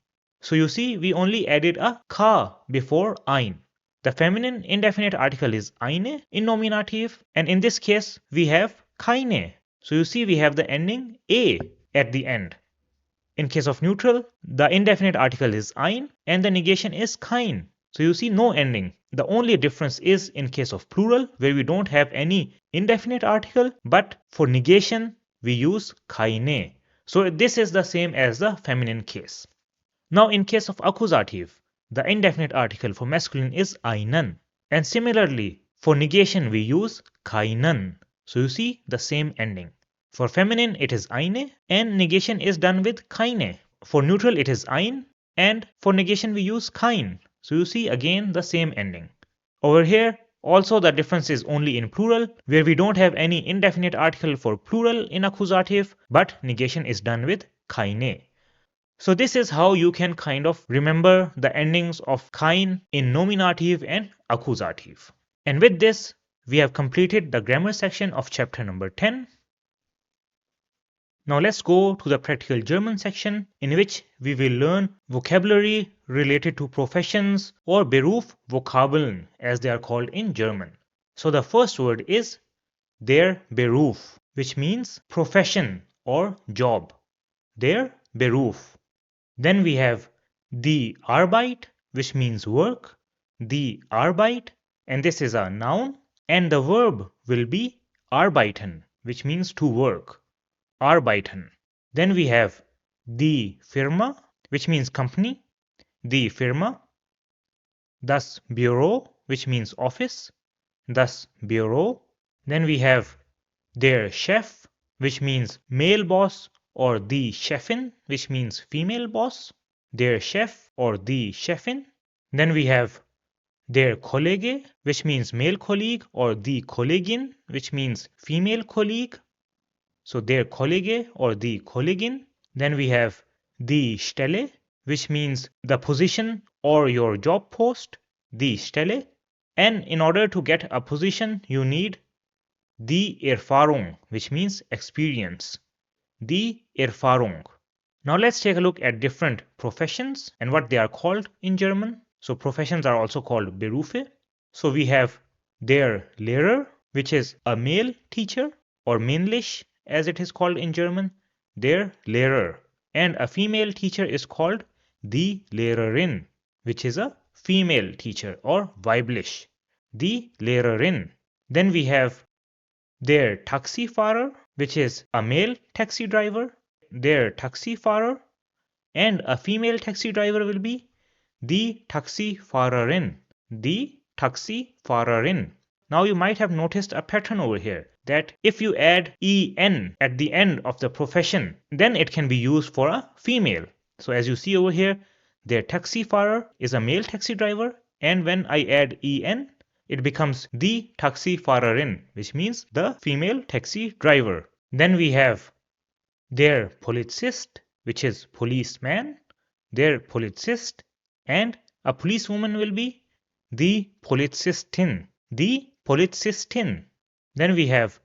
So you see, we only added a ka before ein. The feminine indefinite article is eine in nominative, and in this case we have keine. So you see, we have the ending a at the end. In case of neutral, the indefinite article is ein and the negation is kein. So you see, no ending. The only difference is in case of plural, where we don't have any indefinite article, but for negation we use keine. So this is the same as the feminine case. Now in case of accusative, the indefinite article for masculine is einen, and similarly for negation we use keinen. So you see the same ending. For feminine it is eine and negation is done with keine. For neutral it is ein and for negation we use kein. So you see again the same ending. Over here also the difference is only in plural, where we don't have any indefinite article for plural in accusative, but negation is done with keine. So this is how you can kind of remember the endings of kein in nominative and accusative. And with this, we have completed the grammar section of chapter number 10. Now let's go to the practical German section, in which we will learn vocabulary related to professions or Beruf Vokabeln as they are called in German. So the first word is der Beruf, which means profession or job. Der Beruf. Then we have die Arbeit, which means work, die Arbeit, and this is a noun, and the verb will be arbeiten, which means to work, arbeiten. Then we have die Firma, which means company, die Firma, das Büro, which means office, das Büro. Then we have der Chef, which means male boss, or die Chefin, which means female boss, der Chef or die Chefin. Then we have der Kollege, which means male colleague, or die Kollegin, which means female colleague. So der Kollege or die Kollegin. Then we have die Stelle, which means the position or your job post, die Stelle. And in order to get a position, you need die Erfahrung, which means experience. Die Erfahrung. Now let's take a look at different professions and what they are called in German. So professions are also called Berufe. So we have der Lehrer, which is a male teacher, or männlich as it is called in German, der Lehrer. And a female teacher is called die Lehrerin, which is a female teacher, or weiblich, die Lehrerin. Then we have der Taxifahrer, which is a male taxi driver, der Taxifahrer, and a female taxi driver will be die Taxifahrerin, die Taxifahrerin. Now you might have noticed a pattern over here, that if you add en at the end of the profession, then it can be used for a female. So as you see over here, der Taxifahrer is a male taxi driver, and when I add en, it becomes die Taxifahrerin, which means the female taxi driver. Then we have der Polizist, which is policeman, der Polizist, and a policewoman will be die Polizistin, die Polizistin. Then we have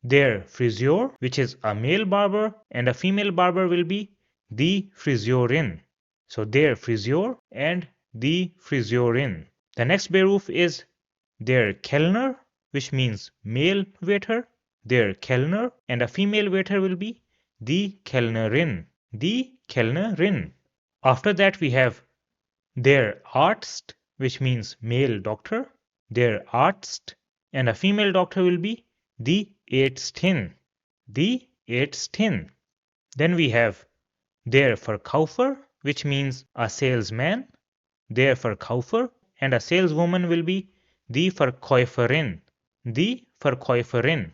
der Friseur, which is a male barber, and a female barber will be die Friseurin. So der Friseur and die Friseurin. The next Beruf is der Kellner, which means male waiter, der Kellner, and a female waiter will be die Kellnerin, die Kellnerin. After that we have der Arzt, which means male doctor, der Arzt, and a female doctor will be die Ärztin, die Ärztin. Then we have der Verkäufer, which means a salesman, der Verkäufer, and a saleswoman will be die Verkäuferin. Die Verkäuferin.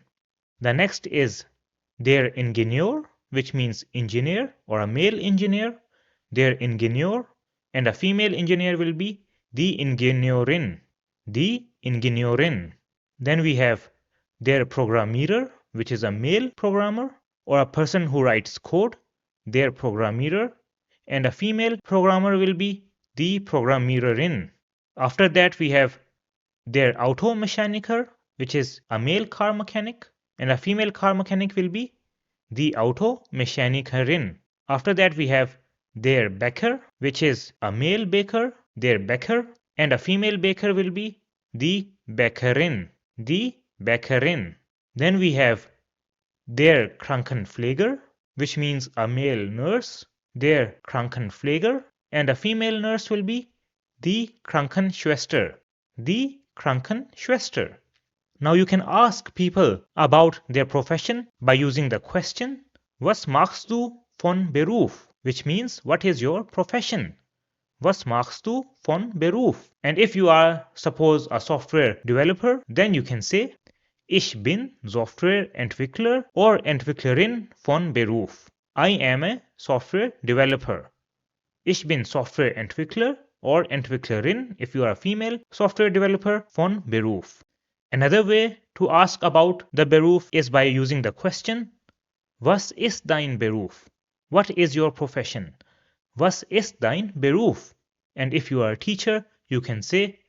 The next is der Ingenieur, which means engineer or a male engineer. Der Ingenieur. And a female engineer will be die Ingenieurin. Die Ingenieurin. Then we have der Programmierer, which is a male programmer or a person who writes code. Der Programmierer. And a female programmer will be die Programmiererin. After that we have der Automechaniker, which is a male car mechanic, and a female car mechanic will be die Automechanikerin. After that we have der Bäcker, which is a male baker, der Bäcker, and a female baker will be die Bäckerin, die Bäckerin. Then we have der Krankenpfleger, which means a male nurse, der Krankenpfleger, and a female nurse will be die Krankenschwester, die Krankenschwester. Now you can ask people about their profession by using the question, Was machst du von Beruf? Which means, what is your profession? Was machst du von Beruf? And if you are, suppose, a software developer, then you can say, Ich bin Softwareentwickler or Entwicklerin von Beruf. I am a software developer. Ich bin Softwareentwickler or Entwicklerin if you are a female software developer von Beruf. Another way to ask about the Beruf is by using the question, Was ist dein Beruf? What is your profession? Was ist dein Beruf? And if you are a teacher, you can say,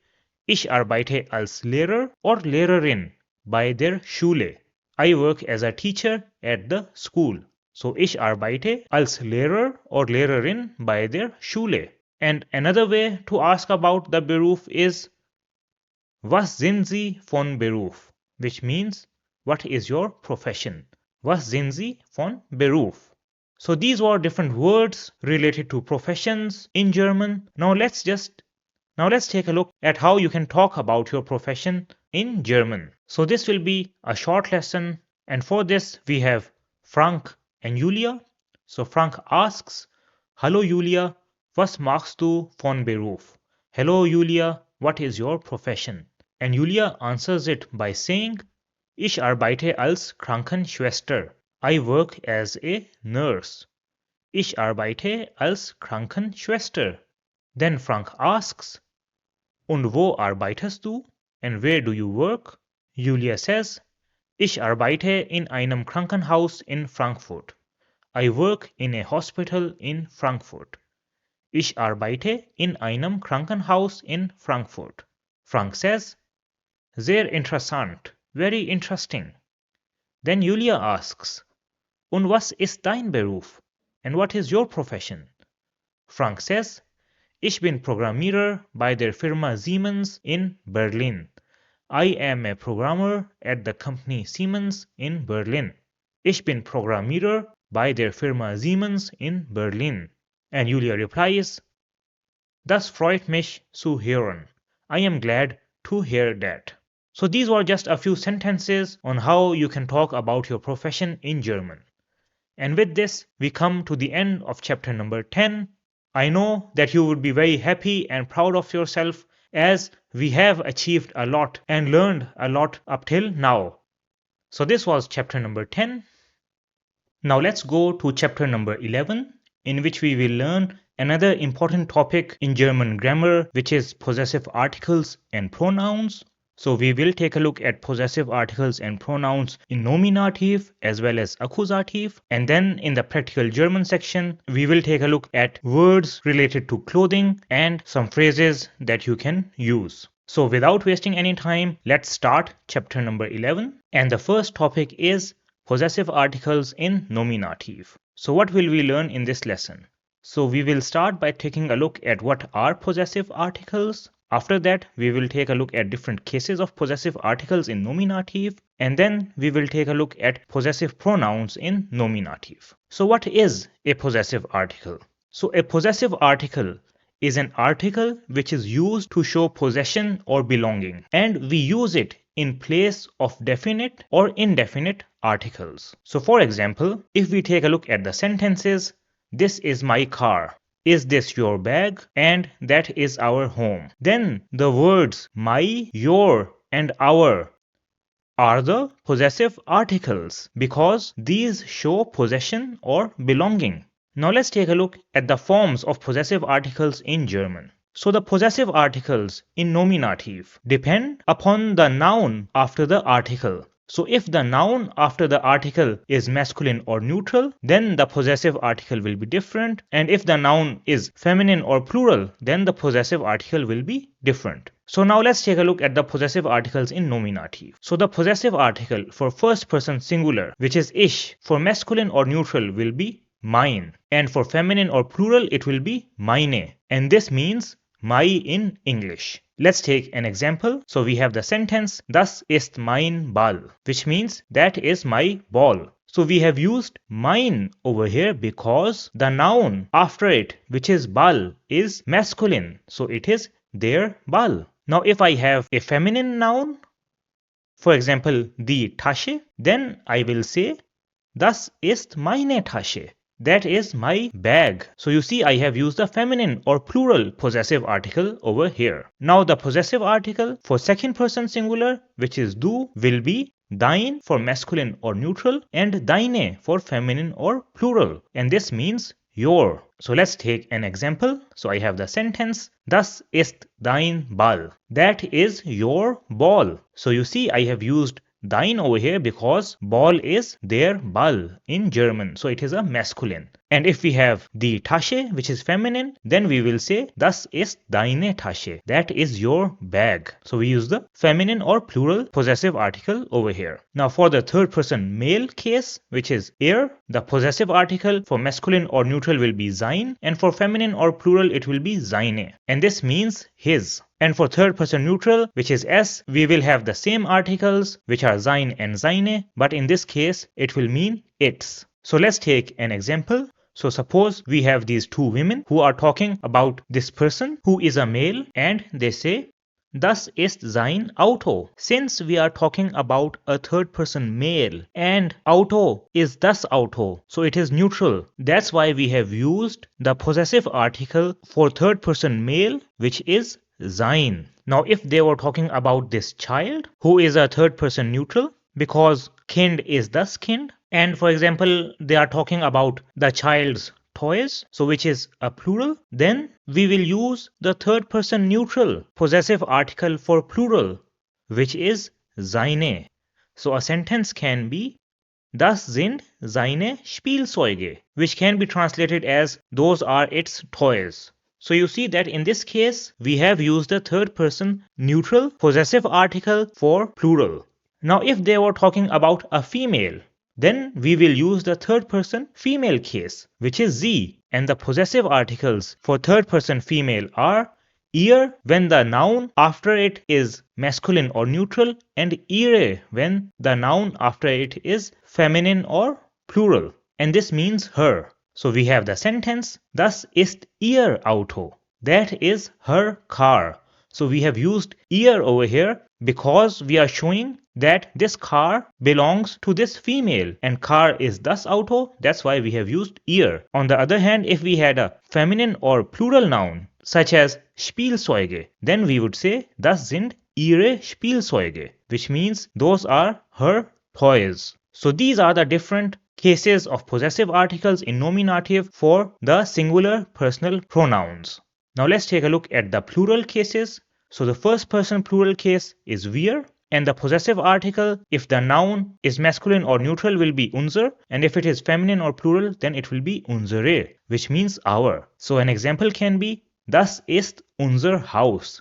Ich arbeite als Lehrer or Lehrerin bei der Schule. I work as a teacher at the school. So ich arbeite als Lehrer or Lehrerin bei der Schule. And another way to ask about the Beruf is, Was sind Sie von Beruf? Which means, what is your profession? Was sind Sie von Beruf? So these were different words related to professions in German. Now let's take a look at how you can talk about your profession in German. So this will be a short lesson, and for this we have Frank and Julia. So Frank asks, Hallo Julia, was machst du von Beruf? Hello Julia, what is your profession? And Julia answers it by saying, Ich arbeite als Krankenschwester. I work as a nurse. Ich arbeite als Krankenschwester. Then Frank asks, Und wo arbeitest du? And where do you work? Julia says, Ich arbeite in einem Krankenhaus in Frankfurt. I work in a hospital in Frankfurt. Ich arbeite in einem Krankenhaus in Frankfurt. Frank says, Sehr interessant, very interesting. Then Julia asks, Und was ist dein Beruf? And what is your profession? Frank says, Ich bin Programmierer bei der Firma Siemens in Berlin. I am a programmer at the company Siemens in Berlin. Ich bin Programmierer bei der Firma Siemens in Berlin. And Julia replies, Das freut mich zu hören. I am glad to hear that. So these were just a few sentences on how you can talk about your profession in German. And with this, we come to the end of chapter number 10. I know that you would be very happy and proud of yourself as we have achieved a lot and learned a lot up till now. So this was chapter number 10. Now let's go to chapter number 11, in which we will learn another important topic in German grammar, which is possessive articles and pronouns. So we will take a look at possessive articles and pronouns in nominative as well as accusative. And then in the practical German section, we will take a look at words related to clothing and some phrases that you can use. So without wasting any time, let's start chapter number 11. And the first topic is possessive articles in nominative. So what will we learn in this lesson? So we will start by taking a look at what are possessive articles. After that, we will take a look at different cases of possessive articles in nominative, and then we will take a look at possessive pronouns in nominative. So what is a possessive article? So a possessive article is an article which is used to show possession or belonging, and we use it in place of definite or indefinite articles. So for example, if we take a look at the sentences, this is my car. is this your bag? And that is our home. Then the words my, your, and our are the possessive articles because these show possession or belonging. Now let's take a look at the forms of possessive articles in German. So the possessive articles in nominative depend upon the noun after the article. So if the noun after the article is masculine or neutral, then the possessive article will be different. And if the noun is feminine or plural, then the possessive article will be different. So now let's take a look at the possessive articles in nominative. So the possessive article for first person singular, which is ich, for masculine or neutral will be mein. And for feminine or plural, it will be meine. And this means my in English. Let's take an example. So we have the sentence, das ist mein Ball, which means that is my ball. So we have used mein over here because the noun after it, which is Ball, is masculine. So it is their Ball. Now if I have a feminine noun, for example, die Tasche, then I will say, das ist meine Tasche. That is my bag. So you see I have used the feminine or plural possessive article over here. Now the possessive article for second person singular, which is du, will be dein for masculine or neutral and deine for feminine or plural. And this means your. So let's take an example. So I have the sentence, das ist dein Ball. That is your ball. So you see I have used dein over here because ball is their Ball in German, so it is a masculine. And if we have die Tasche, which is feminine, then we will say das ist deine Tasche. That is your bag. So we use the feminine or plural possessive article over here. Now for the third person male case, which is er, the possessive article for masculine or neutral will be sein, and for feminine or plural it will be seine. And this means his. And for third person neutral, which is s, we will have the same articles, which are sein and seine, but in this case, it will mean its. So let's take an example. So suppose we have these two women who are talking about this person who is a male, and they say, das ist sein Auto. Since we are talking about a third person male and Auto is das Auto, so it is neutral. That's why we have used the possessive article for third person male, which is sein. Now if they were talking about this child who is a third person neutral, because Kind is das Kind, and for example they are talking about the child's toys, so which is a plural, then we will use the third person neutral possessive article for plural, which is seine. So a sentence can be, das sind seine Spielzeuge, which can be translated as those are its toys. So you see that in this case, we have used the third person neutral possessive article for plural. Now if they were talking about a female, then we will use the third person female case, which is sie, and the possessive articles for third person female are ihr when the noun after it is masculine or neutral, and ihre when the noun after it is feminine or plural. And this means her. So we have the sentence, das ist ihr Auto. That is her car. So we have used ihr over here because we are showing that this car belongs to this female, and car is das Auto. That's why we have used ihr. On the other hand, if we had a feminine or plural noun such as Spielzeuge, then we would say das sind ihre Spielzeuge, which means those are her toys. So these are the different cases of possessive articles in nominative for the singular personal pronouns. Now let's take a look at the plural cases. So the first person plural case is wir, and the possessive article, if the noun is masculine or neutral, will be unser, and if it is feminine or plural, then it will be unsere, which means our. So an example can be, das ist unser Haus.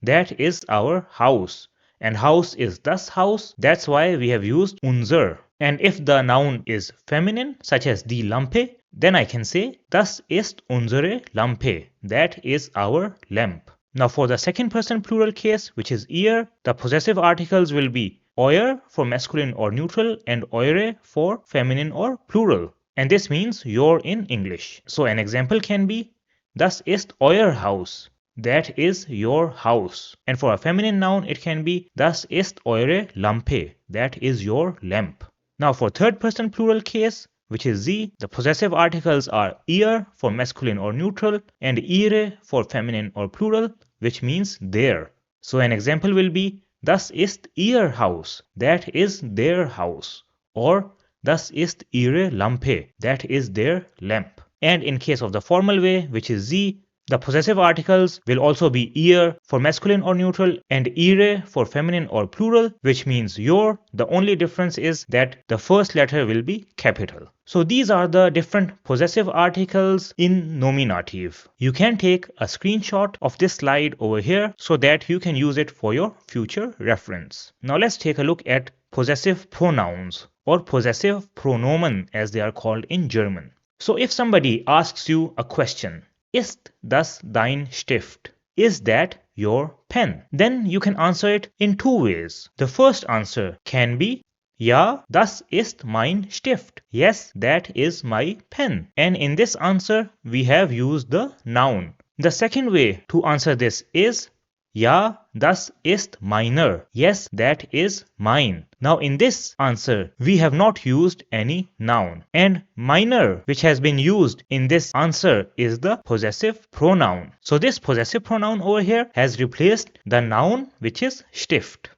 That is our house. And house is das Haus. That's why we have used unser. And if the noun is feminine, such as die Lampe, then I can say, das ist unsere Lampe. That is our lamp. Now for the second person plural case, which is ihr, the possessive articles will be euer for masculine or neutral and eure for feminine or plural. And this means your in English. So an example can be, das ist euer Haus. That is your house. And for a feminine noun, it can be, das ist eure Lampe. That is your lamp. Now for third person plural case, which is Z, the possessive articles are ihr for masculine or neutral and ihre for feminine or plural, which means their. So an example will be das ist ihr Haus, that is their house, or das ist ihre Lampe, that is their lamp. And in case of the formal way, which is Z, the possessive articles will also be ihr for masculine or neutral and ihre for feminine or plural, which means your. The only difference is that the first letter will be capital. So these are the different possessive articles in nominative. You can take a screenshot of this slide over here so that you can use it for your future reference. Now let's take a look at possessive pronouns or possessive pronomen as they are called in German. So if somebody asks you a question, Ist das dein Stift? Is that your pen? Then you can answer it in two ways. The first answer can be Ja, das ist mein Stift. Yes, that is my pen. And in this answer, we have used the noun. The second way to answer this is Ja, das ist meiner. Yes, that is mine. Now in this answer, we have not used any noun. And meiner, which has been used in this answer, is the possessive pronoun. So this possessive pronoun over here has replaced the noun, which is Stift.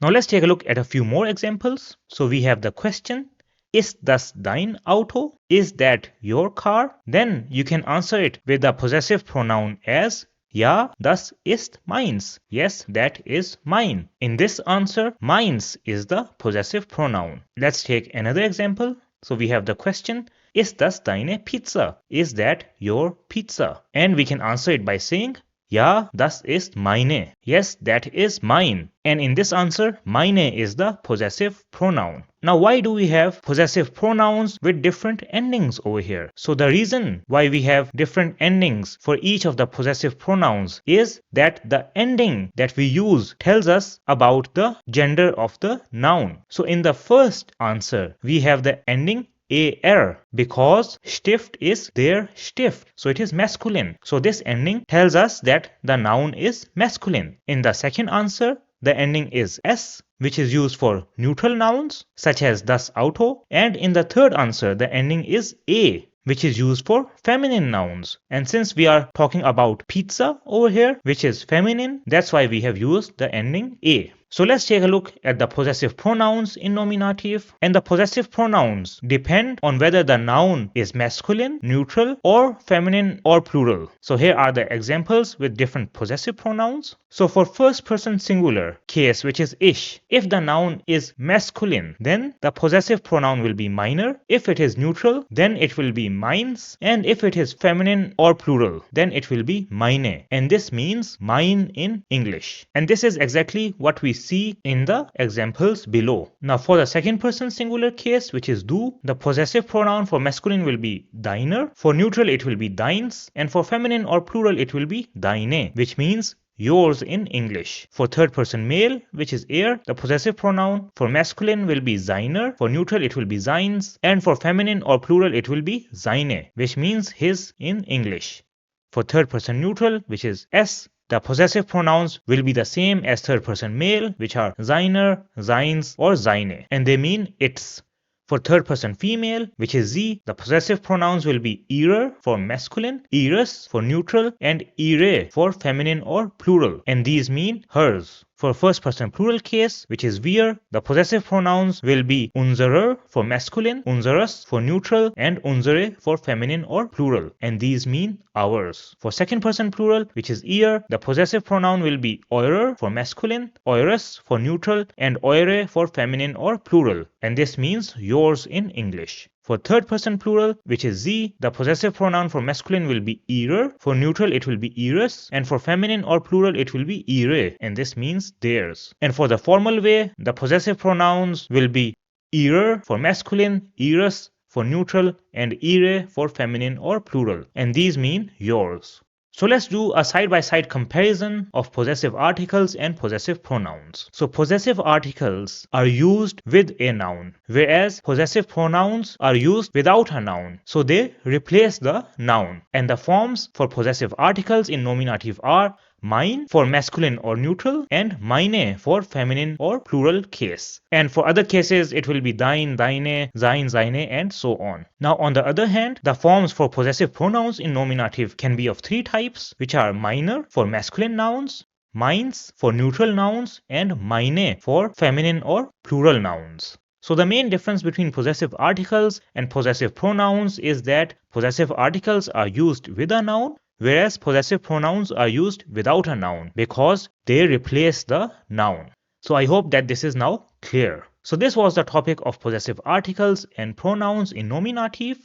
Now let's take a look at a few more examples. So we have the question, Ist das dein Auto? Is that your car? Then you can answer it with the possessive pronoun as Ja, das ist meins. Yes, that is mine. In this answer, meins is the possessive pronoun. Let's take another example. So we have the question, Ist das deine Pizza? Is that your pizza? And we can answer it by saying, Ja, das ist meine. Yes, that is mine. And in this answer, meine is the possessive pronoun. Now, why do we have possessive pronouns with different endings over here? So the reason why we have different endings for each of the possessive pronouns is that the ending that we use tells us about the gender of the noun. So in the first answer, we have the ending er because Stift is their Stift. So it is masculine. So this ending tells us that the noun is masculine. In the second answer, the ending is s, which is used for neutral nouns such as das Auto. And in the third answer, the ending is a, which is used for feminine nouns. And since we are talking about pizza over here, which is feminine, that's why we have used the ending a. So let's take a look at the possessive pronouns in nominative. And the possessive pronouns depend on whether the noun is masculine, neutral, or feminine or plural. So here are the examples with different possessive pronouns. So for first person singular case, which is ich, if the noun is masculine, then the possessive pronoun will be meiner. If it is neutral, then it will be meins. And if it is feminine or plural, then it will be meine. And this means mine in English. And this is exactly what we see in the examples below. Now for the second person singular case, which is du, the possessive pronoun for masculine will be deiner, for neutral it will be deins, and for feminine or plural it will be deine, which means yours in English. For third person male, which is er, the possessive pronoun for masculine will be seiner, for neutral it will be seins, and for feminine or plural it will be seine, which means his in English. For third person neutral, which is s, the possessive pronouns will be the same as third person male, which are seiner, seins, or seine, and they mean its. For third person female, which is sie, the possessive pronouns will be ihrer for masculine, ihres for neutral, and ihre for feminine or plural, and these mean hers. For first person plural case, which is wir, the possessive pronouns will be unserer for masculine, unseres for neutral, and unsere for feminine or plural, and these mean ours. For second person plural, which is ihr, the possessive pronoun will be eurer for masculine, eures for neutral, and eure for feminine or plural, and this means yours in English. For third person plural, which is sie, the possessive pronoun for masculine will be ihrer, for neutral it will be ihres, and for feminine or plural it will be ihre, and this means theirs. And for the formal way, the possessive pronouns will be ihrer for masculine, ihres for neutral, and ihre for feminine or plural, and these mean yours. So let's do a side-by-side comparison of possessive articles and possessive pronouns. So possessive articles are used with a noun, whereas possessive pronouns are used without a noun. So they replace the noun. And the forms for possessive articles in nominative are mine for masculine or neutral and meine for feminine or plural case. And for other cases, it will be dein, deine, sein, seine, and so on. Now, on the other hand, the forms for possessive pronouns in nominative can be of three types, which are meiner for masculine nouns, meins for neutral nouns, and meine for feminine or plural nouns. So the main difference between possessive articles and possessive pronouns is that possessive articles are used with a noun, whereas possessive pronouns are used without a noun because they replace the noun. So I hope that this is now clear. So this was the topic of possessive articles and pronouns in nominative.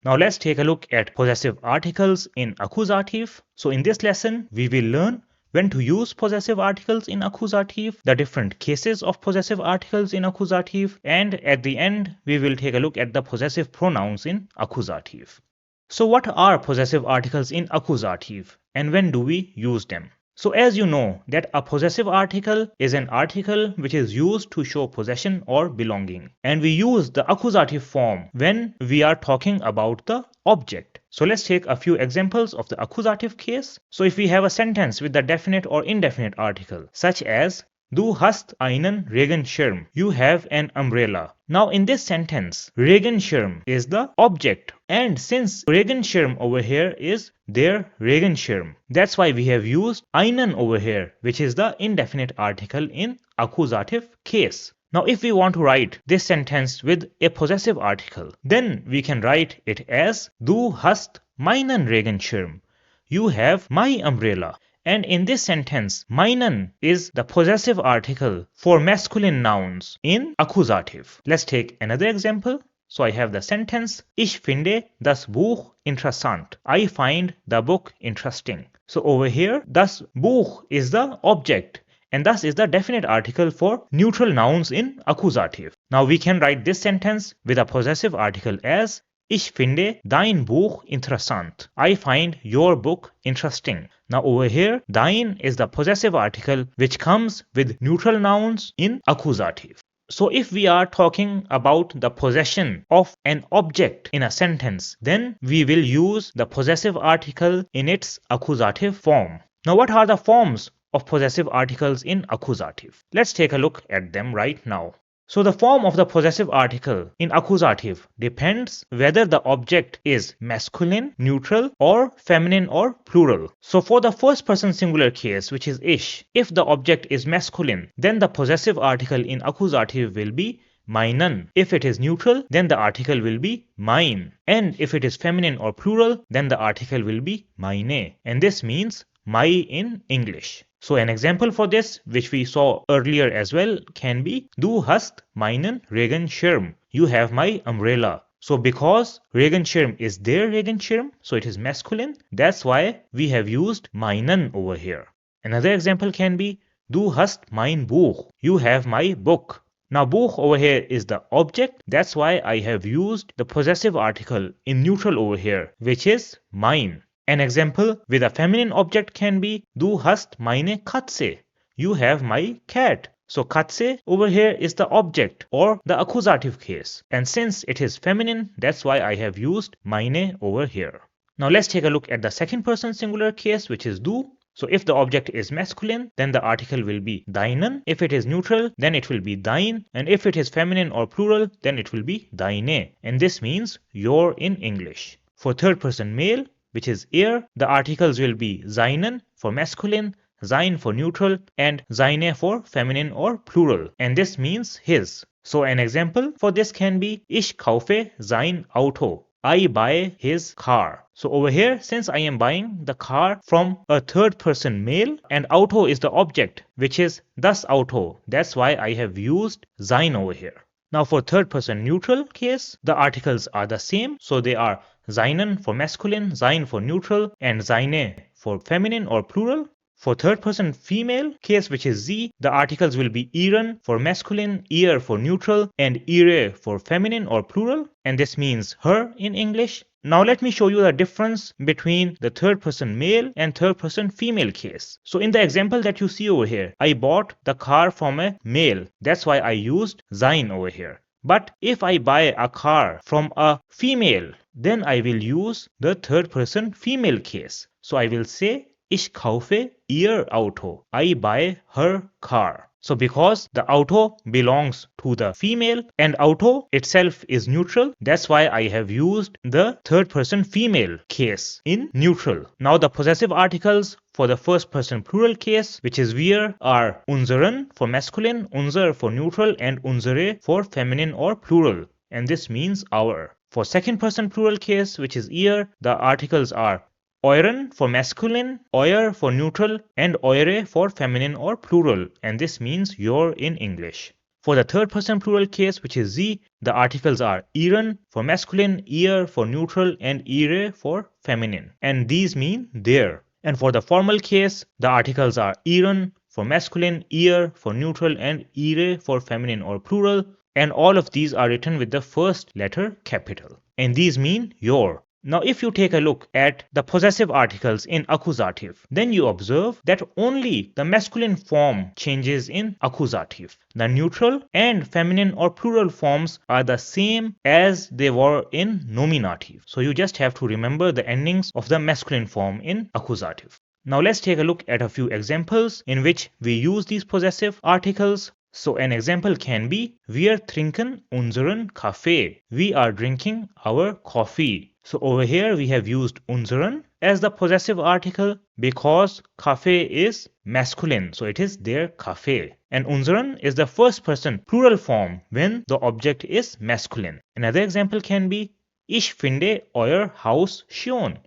Now let's take a look at possessive articles in accusative. So in this lesson, we will learn when to use possessive articles in accusative, the different cases of possessive articles in accusative, and at the end, we will take a look at the possessive pronouns in accusative. So what are possessive articles in accusative and when do we use them? So as you know that a possessive article is an article which is used to show possession or belonging, and we use the accusative form when we are talking about the object. So let's take a few examples of the accusative case. So if we have a sentence with the definite or indefinite article, such as Du hast einen Regenschirm. You have an umbrella. Now in this sentence, Regenschirm is the object, and since Regenschirm over here is their Regenschirm, that's why we have used einen over here, which is the indefinite article in accusative case. Now if we want to write this sentence with a possessive article, then we can write it as Du hast meinen Regenschirm. You have my umbrella. And in this sentence, meinen is the possessive article for masculine nouns in accusative. Let's take another example. So I have the sentence, Ich finde das Buch interessant. I find the book interesting. So over here, das Buch is the object, and thus is the definite article for neutral nouns in accusative. Now we can write this sentence with a possessive article as Ich finde dein Buch interessant. I find your book interesting. Now over here, dein is the possessive article which comes with neutral nouns in accusative. So if we are talking about the possession of an object in a sentence, then we will use the possessive article in its accusative form. Now what are the forms of possessive articles in accusative? Let's take a look at them right now. So the form of the possessive article in accusative depends whether the object is masculine, neutral, or feminine or plural. So for the first person singular case, which is ich, if the object is masculine, then the possessive article in accusative will be meinen. If it is neutral, then the article will be mein. And if it is feminine or plural, then the article will be meine. And this means my in English. So an example for this, which we saw earlier as well, can be Du hast meinen Regenschirm. You have my umbrella. So because Regenschirm is their Regenschirm, so it is masculine, that's why we have used meinen over here. Another example can be Du hast mein Buch. You have my book. Now Buch over here is the object, that's why I have used the possessive article in neutral over here, which is mein. An example with a feminine object can be Du hast meine Katze. You have my cat. So Katze over here is the object or the accusative case. And since it is feminine, that's why I have used meine over here. Now let's take a look at the second person singular case, which is du. So if the object is masculine, then the article will be deinen. If it is neutral, then it will be dein. And if it is feminine or plural, then it will be deine. And this means your in English. For third person male, which is er, the articles will be seinen for masculine, sein for neutral, and seine for feminine or plural. And this means his. So an example for this can be Ich kaufe sein Auto. I buy his car. So over here, since I am buying the car from a third person male and Auto is the object, which is das Auto, that's why I have used sein over here. Now for third person neutral case, the articles are the same. So they are seinen for masculine, sein for neutral, and seine for feminine or plural. For third person female case, which is sie, the articles will be ihren for masculine, ihr for neutral, and ihre for feminine or plural. And this means her in English. Now let me show you the difference between the third person male and third person female case. So in the example that you see over here, I bought the car from a male. That's why I used sein over here. But if I buy a car from a female, then I will use the third person female case. So I will say, Ich kaufe ihr Auto. I buy her car. So because the auto belongs to the female and auto itself is neutral, that's why I have used the third person female case in neutral. Now the possessive articles for the first person plural case, which is wir, are unseren for masculine, unser for neutral, and unsere for feminine or plural. And this means our. For second person plural case, which is ihr, the articles are euren for masculine, euer for neutral, and eure for feminine or plural, and this means your in English. For the third person plural case, which is sie, the articles are ihren for masculine, ihr for neutral, and ihre for feminine, and these mean their. And for the formal case, the articles are ihren for masculine, ihr for neutral, and ihre for feminine or plural, and all of these are written with the first letter capital, and these mean your. Now if you take a look at the possessive articles in accusative, then you observe that only the masculine form changes in accusative. The neutral and feminine or plural forms are the same as they were in nominative. So you just have to remember the endings of the masculine form in accusative. Now let's take a look at a few examples in which we use these possessive articles. So an example can be wir trinken unseren Kaffee. We are drinking our coffee. So over here we have used unseren as the possessive article because Kaffee is masculine, so it is their Kaffee. And unseren is the first person plural form when the object is masculine. Another example can be ich finde euer Haus schön.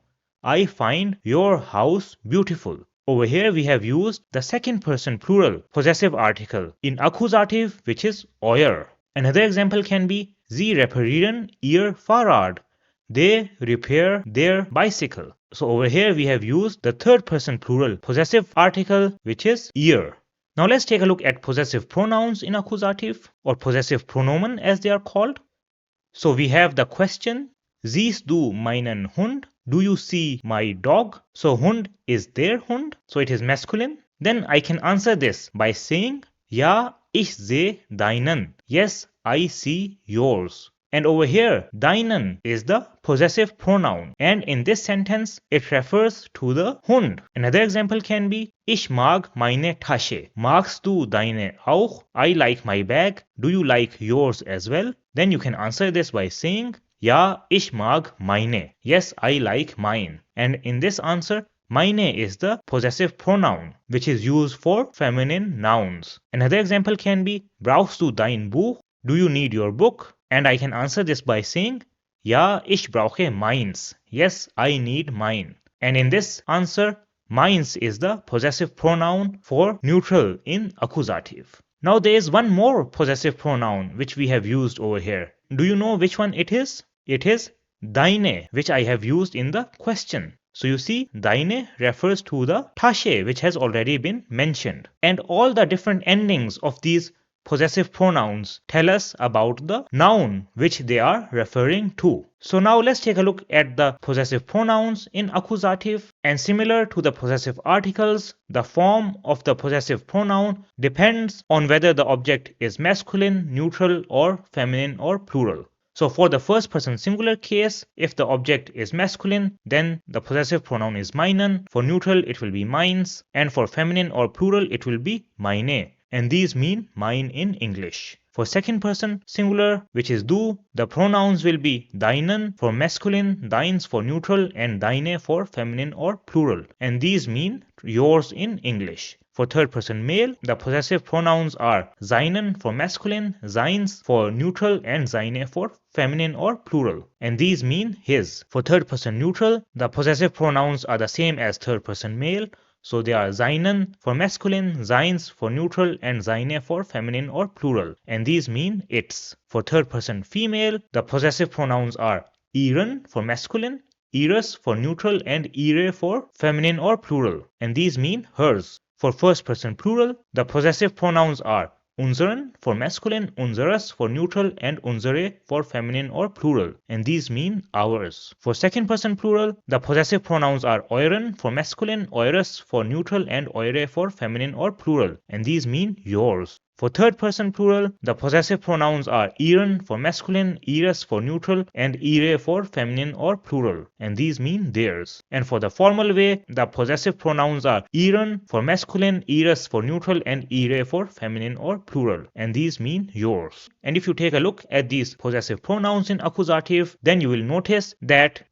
I find your house beautiful. Over here we have used the second person plural possessive article in accusative, which is euer. Another example can be sie reparieren ihr Fahrrad. They repair their bicycle. So over here we have used the third person plural possessive article, which is ihr. Now let's take a look at possessive pronouns in accusative, or possessive pronomen as they are called. So we have the question, siehst du meinen Hund? Do you see my dog? So Hund is their Hund, so it is masculine. Then I can answer this by saying, ja, ich sehe deinen. Yes, I see yours. And over here, deinen is the possessive pronoun, and in this sentence, it refers to the Hund. Another example can be, ich mag meine Tasche. Magst du deine auch? I like my bag. Do you like yours as well? Then you can answer this by saying, ja, ich mag meine. Yes, I like mine. And in this answer, meine is the possessive pronoun, which is used for feminine nouns. Another example can be, brauchst du dein Buch? Do you need your book? And I can answer this by saying, ja, ich brauche meins. Yes, I need mine. And in this answer, meins is the possessive pronoun for neutral in accusative. Now there is one more possessive pronoun which we have used over here. Do you know which one it is? It is deine, which I have used in the question. So you see, deine refers to the Tasche, which has already been mentioned. And all the different endings of these possessive pronouns tell us about the noun which they are referring to. So now let's take a look at the possessive pronouns in accusative, and similar to the possessive articles, the form of the possessive pronoun depends on whether the object is masculine, neutral, or feminine or plural. So for the first person singular case, if the object is masculine, then the possessive pronoun is meinen, for neutral it will be meins, and for feminine or plural it will be meine. And these mean mine in English. For second person singular, which is du, the pronouns will be deinen for masculine, deins for neutral, and deine for feminine or plural. And these mean yours in English. For third person male, the possessive pronouns are seinen for masculine, seins for neutral, and seine for feminine or plural. And these mean his. For third person neutral, the possessive pronouns are the same as third person male. So they are seinen for masculine, seins for neutral, and seine for feminine or plural. And these mean its. For third person female, the possessive pronouns are ihren for masculine, ihres for neutral, and ihre for feminine or plural. And these mean hers. For first person plural, the possessive pronouns are unseren for masculine, unseres for neutral, and unsere for feminine or plural. And these mean ours. For second person plural, the possessive pronouns are euren for masculine, eures for neutral, and eure for feminine or plural. And these mean yours. For third person plural, the possessive pronouns are ihren for masculine, ihres for neutral, and ihre for feminine or plural, and these mean theirs. And for the formal way, the possessive pronouns are ihren for masculine, ihres for neutral, and ihre for feminine or plural, and these mean yours. And if you take a look at these possessive pronouns in accusative, then you will notice that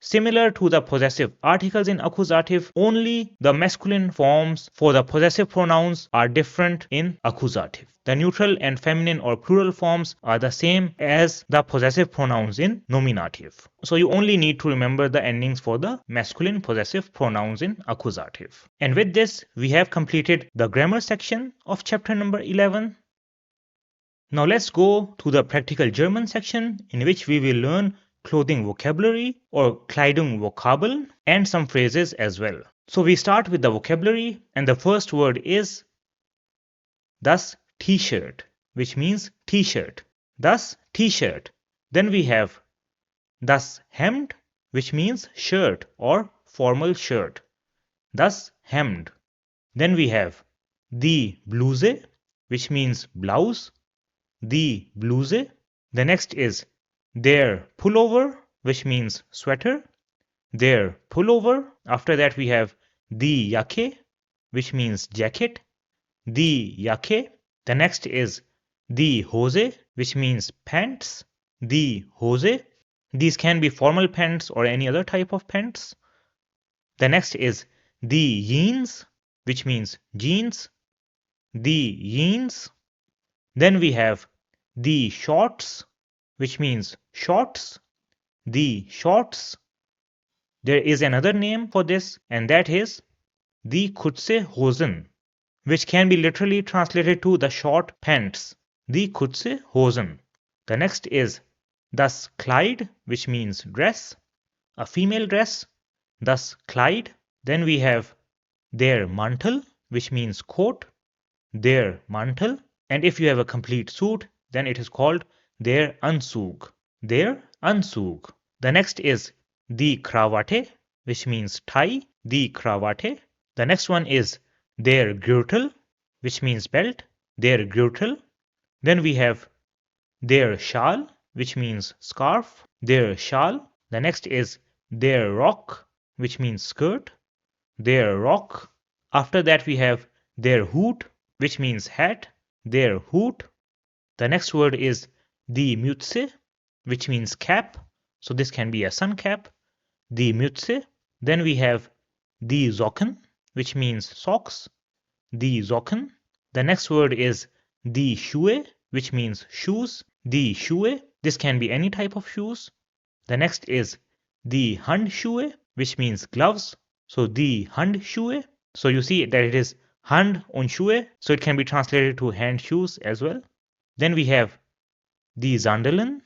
similar to the possessive articles in accusative, only the masculine forms for the possessive pronouns are different in accusative. The neutral and feminine or plural forms are the same as the possessive pronouns in nominative. So you only need to remember the endings for the masculine possessive pronouns in accusative. And with this, we have completed the grammar section of chapter number 11. Now let's go to the practical German section, in which we will learn clothing vocabulary or Kleidung Vokabeln and some phrases as well. So we start with the vocabulary, and the first word is das T-shirt, which means t-shirt. Das T-shirt. Then we have das Hemd, which means shirt or formal shirt. Das Hemd. Then we have die Bluse, which means blouse. Die Bluse. The next is der Pullover, which means sweater. Der Pullover. After that we have die Jacke, which means jacket. Die Jacke. The next is die Hose, which means pants. Die Hose. These can be formal pants or any other type of pants. The next is die Jeans, which means jeans. Die Jeans. Then we have die Shorts, which means shorts. Die Shorts. There is another name for this, and that is die kurze Hosen, which can be literally translated to the short pants. Die kurze Hosen. The next is das Kleid, which means dress, a female dress. Das Kleid. Then we have der Mantel, which means coat. Der Mantel. And if you have a complete suit, then it is called der Anzug. Der Anzug. The next is die Krawatte, which means tie. Die Krawatte. The next one is der Gürtel, which means belt. Der Gürtel. Then we have der Schal, which means scarf. Der Schal. The next is der Rock, which means skirt. Der Rock. After that we have der Hut, which means hat. Der Hut. The next word is die Mütze, which means cap. So this can be a sun cap. Die Mütze. Then we have die Socken, which means socks. Die Socken. The next word is die Schuhe, which means shoes. Die Schuhe. This can be any type of shoes. The next is die Handschuhe, which means gloves. So die Handschuhe. So you see that it is Hand und Schuhe, so it can be translated to hand shoes as well. Then we have die Sandalen,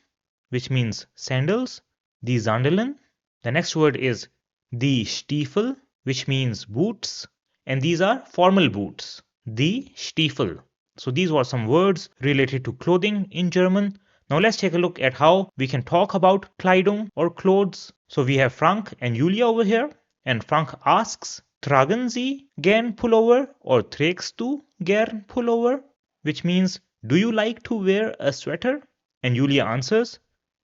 which means sandals. Die Sandalen. The next word is die Stiefel, which means boots, and these are formal boots. Die Stiefel. So these were some words related to clothing in German. Now let's take a look at how we can talk about Kleidung or clothes. So we have Frank and Julia over here, and Frank asks, tragen Sie gern Pullover or trägst du gern Pullover? Which means, do you like to wear a sweater? And Julia answers,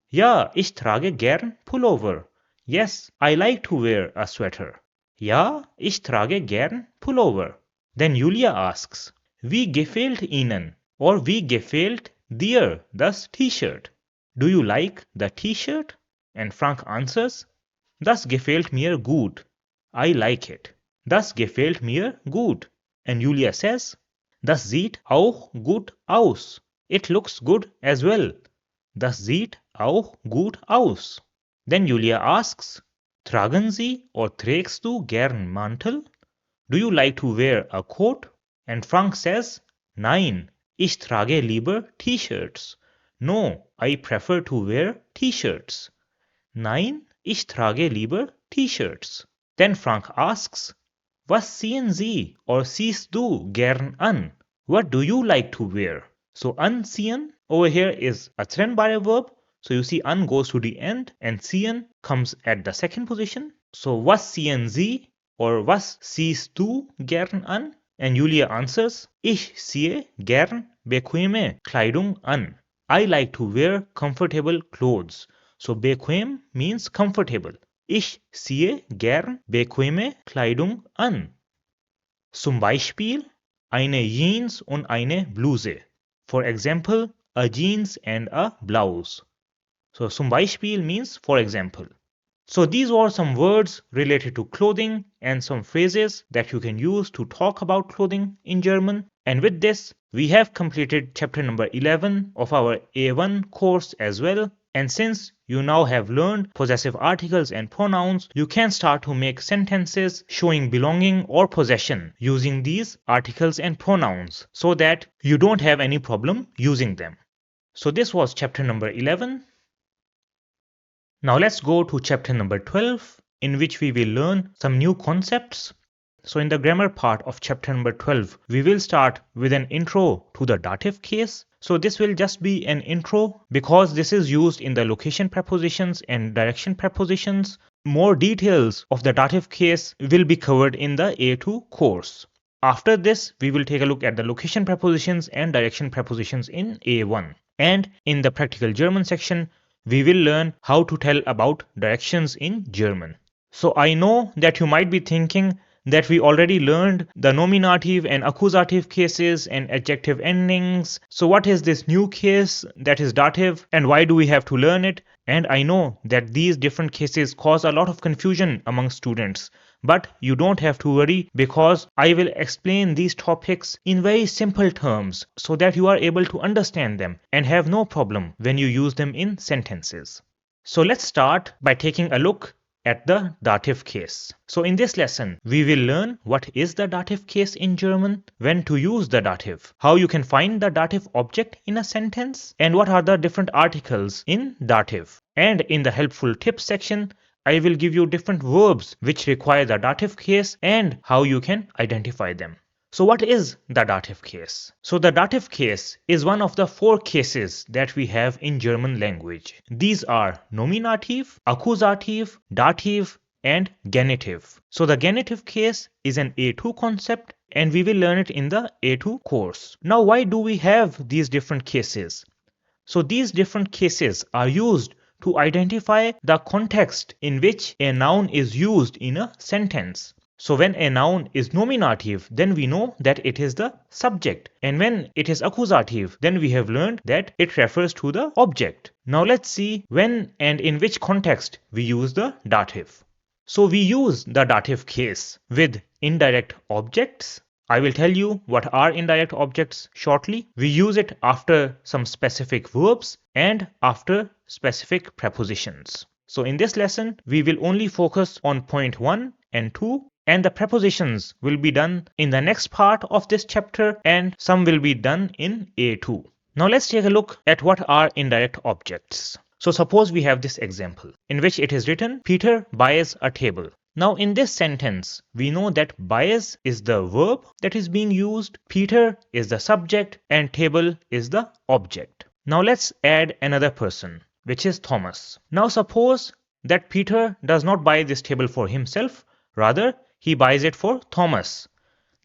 ja, ich trage gern Pullover. Yes, I like to wear a sweater. Ja, ich trage gern Pullover. Then Julia asks, wie gefällt Ihnen or wie gefällt dir das T-shirt? Do you like the T-shirt? And Frank answers, das gefällt mir gut. I like it. Das gefällt mir gut. And Julia says, das sieht auch gut aus. It looks good as well. Das sieht auch gut aus. Then Julia asks, tragen Sie or trägst du gern Mantel? Do you like to wear a coat? And Frank says, nein, ich trage lieber T-shirts. No, I prefer to wear T-shirts. Nein, ich trage lieber T-shirts. Then Frank asks, was ziehen Sie or ziehst du gern an? What do you like to wear? So anziehen over here is a trennbare verb. So you see an goes to the end and ziehen comes at the second position. So was ziehen Sie or was ziehst du gern an? And Julia answers, Ich ziehe gern bequeme Kleidung an. I like to wear comfortable clothes. So bequem means comfortable. Ich ziehe gern bequeme Kleidung an. Zum Beispiel eine Jeans und eine Bluse. For example, a jeans and a blouse. So zum Beispiel means for example. So these were some words related to clothing and some phrases that you can use to talk about clothing in German. And with this, we have completed chapter number 11 of our A1 course as well. And since you now have learned possessive articles and pronouns, you can start to make sentences showing belonging or possession using these articles and pronouns so that you don't have any problem using them. So this was chapter number 11. Now let's go to chapter number 12, in which we will learn some new concepts. So in the grammar part of chapter number 12, we will start with an intro to the dative case. So this will just be an intro because this is used in the location prepositions and direction prepositions. More details of the dative case will be covered in the A2 course. After this, we will take a look at the location prepositions and direction prepositions in A1. And in the practical German section, we will learn how to tell about directions in German. So I know that you might be thinking that we already learned the nominative and accusative cases and adjective endings. So what is this new case that is dative and why do we have to learn it? And I know that these different cases cause a lot of confusion among students. But you don't have to worry because I will explain these topics in very simple terms so that you are able to understand them and have no problem when you use them in sentences. So let's start by taking a look at the dative case. So in this lesson, we will learn what is the dative case in German, when to use the dative, how you can find the dative object in a sentence, and what are the different articles in dative. And in the helpful tips section, I will give you different verbs which require the dative case and how you can identify them. So what is the dative case? So the dative case is one of the 4 cases that we have in German language. These are nominative, accusative, dative, and genitive. So the genitive case is an A2 concept and we will learn it in the A2 course. Now why do we have these different cases? So these different cases are used to identify the context in which a noun is used in a sentence. So when a noun is nominative, then we know that it is the subject. And when it is accusative, then we have learned that it refers to the object. Now let's see when and in which context we use the dative. So we use the dative case with indirect objects. I will tell you what are indirect objects shortly. We use it after some specific verbs and after specific prepositions. So in this lesson, we will only focus on point 1 and 2, and the prepositions will be done in the next part of this chapter and some will be done in A2. Now let's take a look at what are indirect objects. So suppose we have this example in which it is written, Peter buys a table. Now in this sentence, we know that buys is the verb that is being used, Peter is the subject, and table is the object. Now let's add another person, which is Thomas. Now suppose that Peter does not buy this table for himself, rather he buys it for Thomas.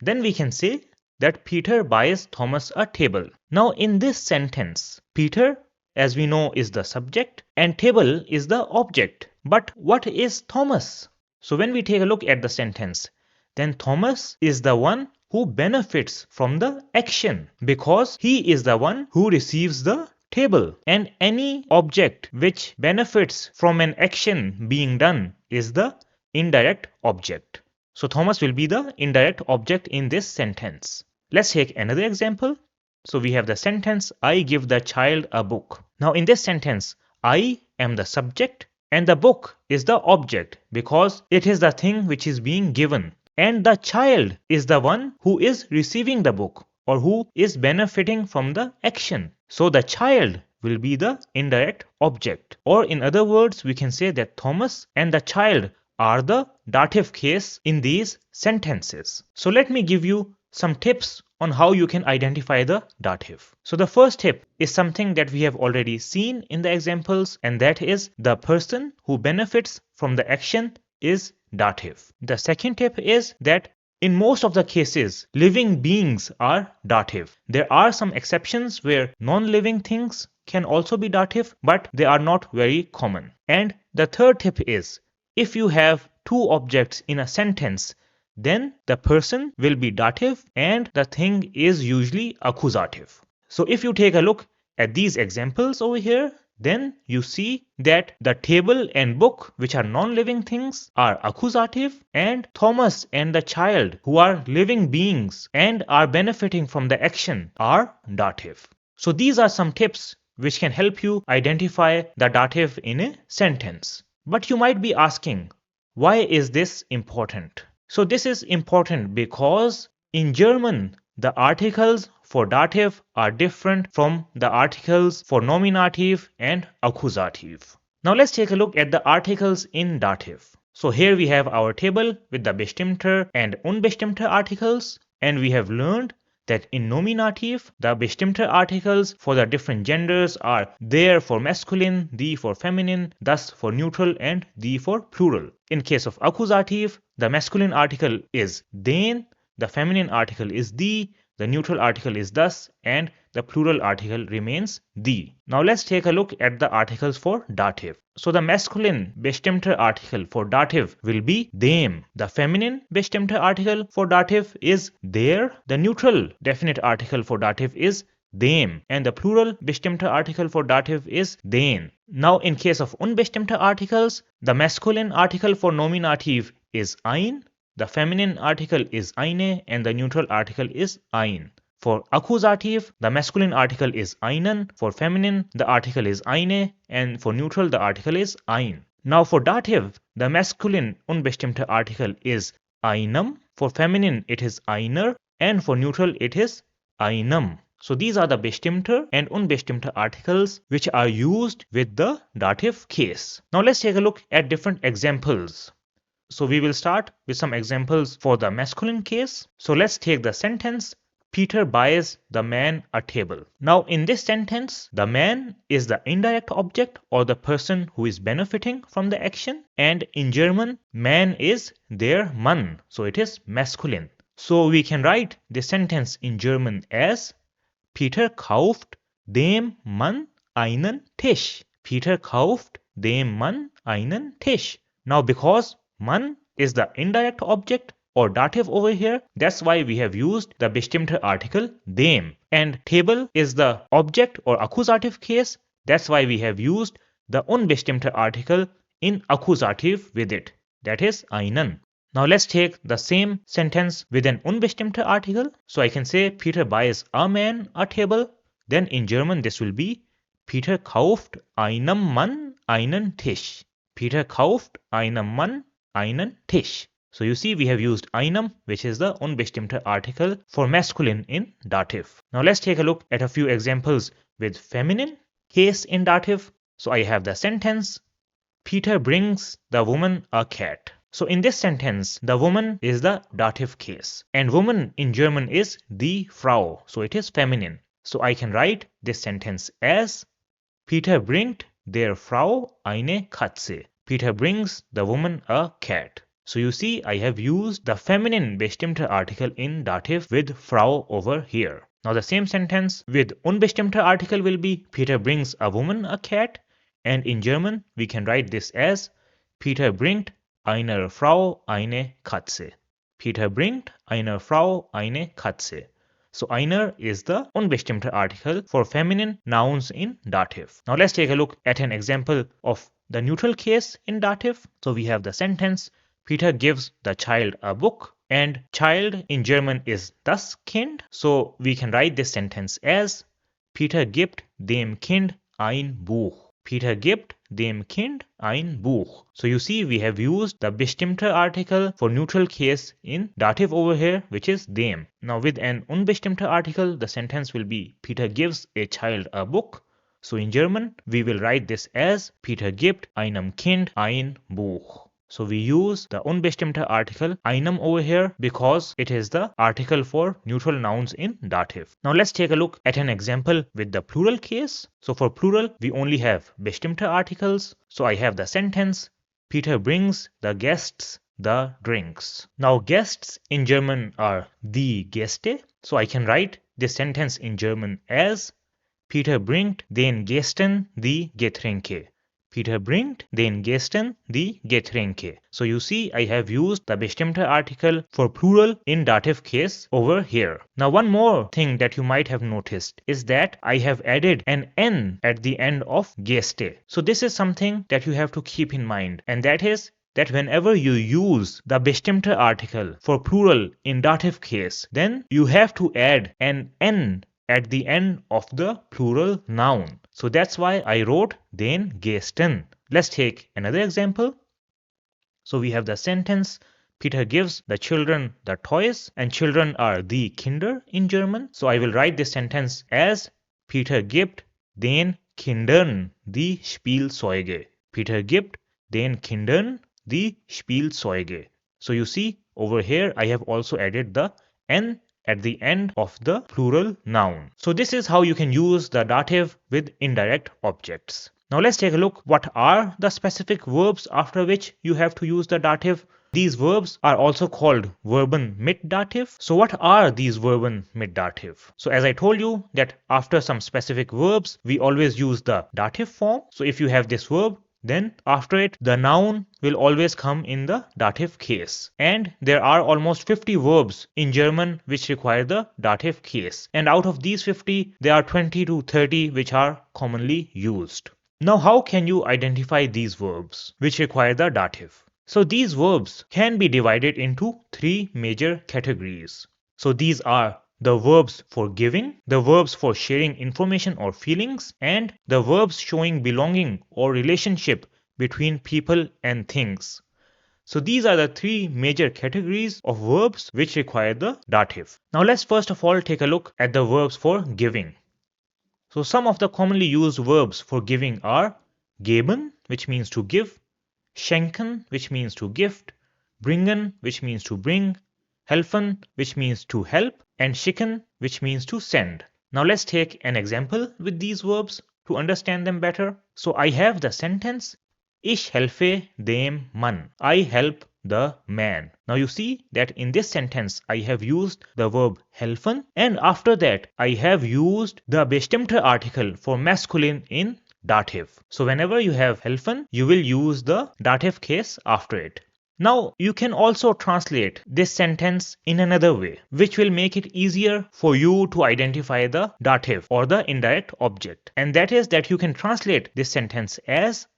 Then we can say that Peter buys Thomas a table. Now in this sentence, Peter, as we know, is the subject and table is the object. But what is Thomas? So when we take a look at the sentence, then Thomas is the one who benefits from the action because he is the one who receives the table. And any object which benefits from an action being done is the indirect object. So Thomas will be the indirect object in this sentence. Let's take another example. So we have the sentence, I give the child a book. Now in this sentence, I am the subject and the book is the object because it is the thing which is being given. And the child is the one who is receiving the book or who is benefiting from the action. So the child will be the indirect object. Or in other words, we can say that Thomas and the child are the dative case in these sentences. So let me give you some tips on how you can identify the dative. So the first tip is something that we have already seen in the examples, and that is the person who benefits from the action is dative. The second tip is that In most of the cases, living beings are dative. There are some exceptions where non-living things can also be dative, but they are not very common. And the third tip is, if you have two objects in a sentence, then the person will be dative and the thing is usually accusative. So if you take a look at these examples over here, then you see that the table and book, which are non-living things, are accusative, and Thomas and the child, who are living beings and are benefiting from the action, are dative. So these are some tips which can help you identify the dative in a sentence. But you might be asking, why is this important? So this is important because in German, the articles for dative are different from the articles for nominative and accusative. Now let's take a look at the articles in dative. So here we have our table with the bestimmte and unbestimmte articles, and we have learned that in nominative, the bestimmte articles for the different genders are der for masculine, die for feminine, das for neutral, and die for plural. In case of accusative, the masculine article is den, the feminine article is die, the neutral article is das, and the plural article remains die. Now let's take a look at the articles for dative. So the masculine bestimmte article for dative will be dem. The feminine bestimmte article for dative is der. The neutral definite article for dative is dem, and the plural bestimmte article for dative is den. Now in case of unbestimmte articles, the masculine article for nominative is ein, the feminine article is eine, and the neutral article is ein. For accusative, the masculine article is einen, for feminine, the article is eine, and for neutral, the article is ein. Now for dative, the masculine unbestimmte article is einem, for feminine it is einer, and for neutral it is einem. So these are the bestimmte and unbestimmte articles which are used with the dative case. Now let's take a look at different examples. So we will start with some examples for the masculine case. So let's take the sentence, Peter buys the man a table. Now in this sentence, the man is the indirect object or the person who is benefiting from the action. And in German, man is der Mann. So it is masculine. So we can write this sentence in German as Peter kauft dem Mann einen Tisch. Peter kauft dem Mann einen Tisch. Now because Mann is the indirect object or dative over here, that's why we have used the bestimmte article dem. And table is the object or accusative case, that's why we have used the unbestimmte article in accusative with it, that is einen. Now let's take the same sentence with an unbestimmte article. So I can say Peter buys a man a table. Then in German this will be Peter kauft einem Mann einen Tisch. Peter kauft einem Mann einen Tisch. So you see we have used einem, which is the unbestimmte article for masculine in dative. Now let's take a look at a few examples with feminine case in dative. So I have the sentence, Peter brings the woman a cat. So in this sentence, the woman is the dative case. And woman in German is die Frau. So it is feminine. So I can write this sentence as Peter bringt der Frau eine Katze. Peter brings the woman a cat. So you see I have used the feminine bestimmte article in dative with Frau over here. Now the same sentence with unbestimmte article will be Peter brings a woman a cat. And in German we can write this as Peter bringt einer Frau eine Katze. Peter bringt einer Frau eine Katze. So einer is the unbestimmte article for feminine nouns in dative. Now let's take a look at an example of the neutral case in dative. So we have the sentence, Peter gives the child a book, and child in German is das Kind. So we can write this sentence as Peter gibt dem Kind ein Buch. Peter gibt dem Kind ein Buch. So you see we have used the bestimmte article for neutral case in dative over here, which is dem. Now with an unbestimmte article, the sentence will be Peter gives a child a book. So in German, we will write this as Peter gibt einem Kind ein Buch. So we use the unbestimmte article einem over here because it is the article for neutral nouns in dative. Now let's take a look at an example with the plural case. So for plural, we only have bestimmte articles. So I have the sentence, Peter brings the guests the drinks. Now guests in German are die Gäste, so I can write this sentence in German as Peter bringt den Gästen die Getränke. Peter bringt den Gästen die Getränke. So you see, I have used the bestimmte article for plural in dative case over here. Now one more thing that you might have noticed is that I have added an N at the end of Gäste. So this is something that you have to keep in mind, and that is that whenever you use the bestimmte article for plural in dative case, then you have to add an N at the end of the plural noun. So that's why I wrote den Gästen. Let's take another example. So we have the sentence, Peter gives the children the toys, and children are die Kinder in German. So I will write this sentence as Peter gibt den Kindern die Spielzeuge. Peter gibt den Kindern die Spielzeuge. So you see, over here I have also added the N at the end of the plural noun. So this is how you can use the dative with indirect objects. Now let's take a look what are the specific verbs after which you have to use the dative. These verbs are also called Verben mit Dativ. So what are these Verben mit Dativ? So as I told you that after some specific verbs, we always use the dative form. So if you have this verb, then after it the noun will always come in the dative case. And there are almost 50 verbs in German which require the dative case. And out of these 50, there are 20 to 30 which are commonly used. Now how can you identify these verbs which require the dative? So these verbs can be divided into three major categories. So these are the verbs for giving, the verbs for sharing information or feelings, and the verbs showing belonging or relationship between people and things. So these are the three major categories of verbs which require the dative. Now let's first of all take a look at the verbs for giving. So some of the commonly used verbs for giving are geben, which means to give, schenken, which means to gift, bringen, which means to bring, helfen, which means to help, and schicken, which means to send. Now let's take an example with these verbs to understand them better. So I have the sentence, Ich helfe dem Mann. I help the man. Now you see that in this sentence I have used the verb helfen, and after that I have used the bestimmte article for masculine in dative. So whenever you have helfen, you will use the dative case after it. Now you can also translate this sentence in another way, which will make it easier for you to identify the dative or the indirect object. And that is that you can translate this sentence as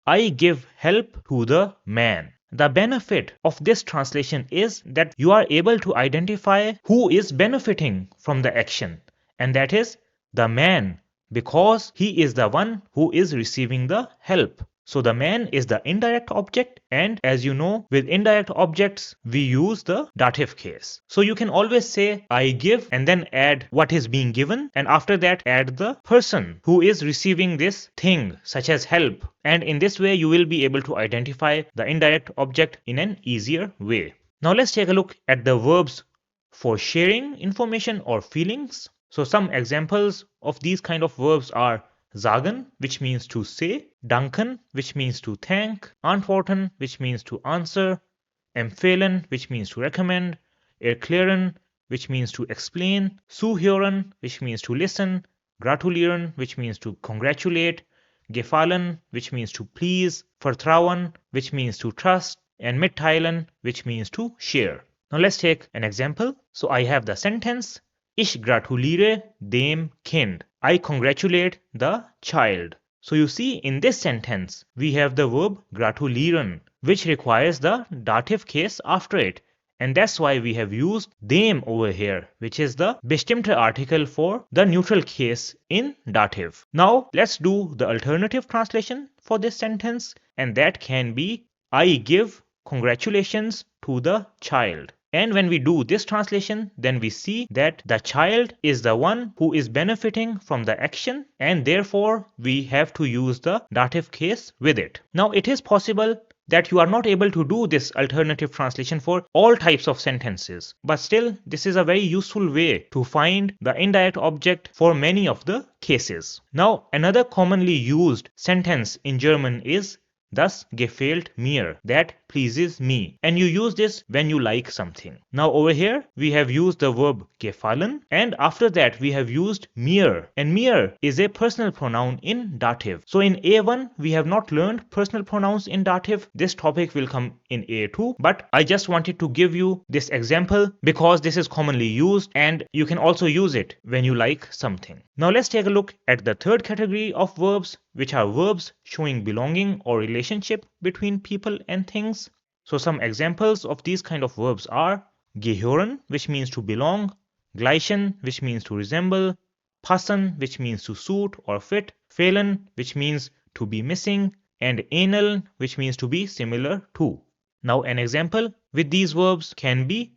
I give help to the man. The benefit of this translation is that you are able to identify who is benefiting from the action, and that is the man, because he is the one who is receiving the help. So the man is the indirect object, and as you know, with indirect objects we use the dative case. So you can always say I give and then add what is being given, and after that add the person who is receiving this thing such as help, and in this way you will be able to identify the indirect object in an easier way. Now let's take a look at the verbs for sharing information or feelings. So some examples of these kind of verbs are sagen, which means to say, danken, which means to thank, antworten, which means to answer, empfehlen, which means to recommend, erklären, which means to explain, zuhören, which means to listen, gratulieren, which means to congratulate, gefallen, which means to please, vertrauen, which means to trust, and mitteilen, which means to share. Now let's take an example. So I have the sentence, Ich gratuliere dem Kind. I congratulate the child. So you see in this sentence we have the verb gratulieren, which requires the dative case after it. And that's why we have used dem over here, which is the bestimmte article for the neutral case in dative. Now let's do the alternative translation for this sentence, and that can be I give congratulations to the child. And when we do this translation, then we see that the child is the one who is benefiting from the action, and therefore we have to use the dative case with it. Now it is possible that you are not able to do this alternative translation for all types of sentences, but still this is a very useful way to find the indirect object for many of the cases. Now another commonly used sentence in German is das gefällt mir, that pleases me. And you use this when you like something. Now over here, we have used the verb gefallen, and after that we have used mir. And mir is a personal pronoun in dative. So in A1, we have not learned personal pronouns in dative. This topic will come in A2, but I just wanted to give you this example because this is commonly used and you can also use it when you like something. Now let's take a look at the third category of verbs, which are verbs showing belonging or relationship between people and things. So some examples of these kind of verbs are gehören, which means to belong, gleichen, which means to resemble, passen, which means to suit or fit, fehlen, which means to be missing, and ähneln, which means to be similar to. Now an example with these verbs can be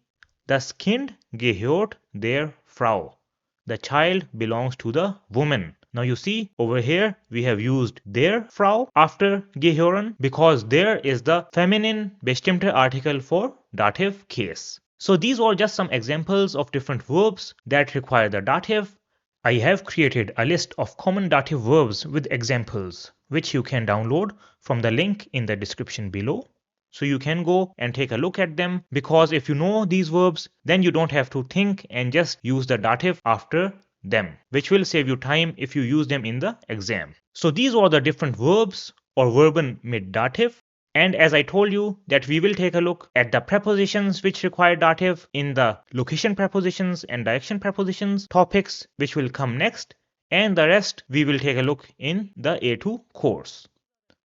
das Kind gehört der Frau. The child belongs to the woman. Now you see over here we have used der Frau after gehören because der is the feminine bestimmte article for dative case. So these are just some examples of different verbs that require the dative. I have created a list of common dative verbs with examples which you can download from the link in the description below. So you can go and take a look at them because if you know these verbs, then you don't have to think and just use the dative after them, which will save you time if you use them in the exam. So these are the different verbs or verben mit dative. And as I told you that we will take a look at the prepositions which require dative in the location prepositions and direction prepositions topics which will come next, and the rest we will take a look in the A2 course.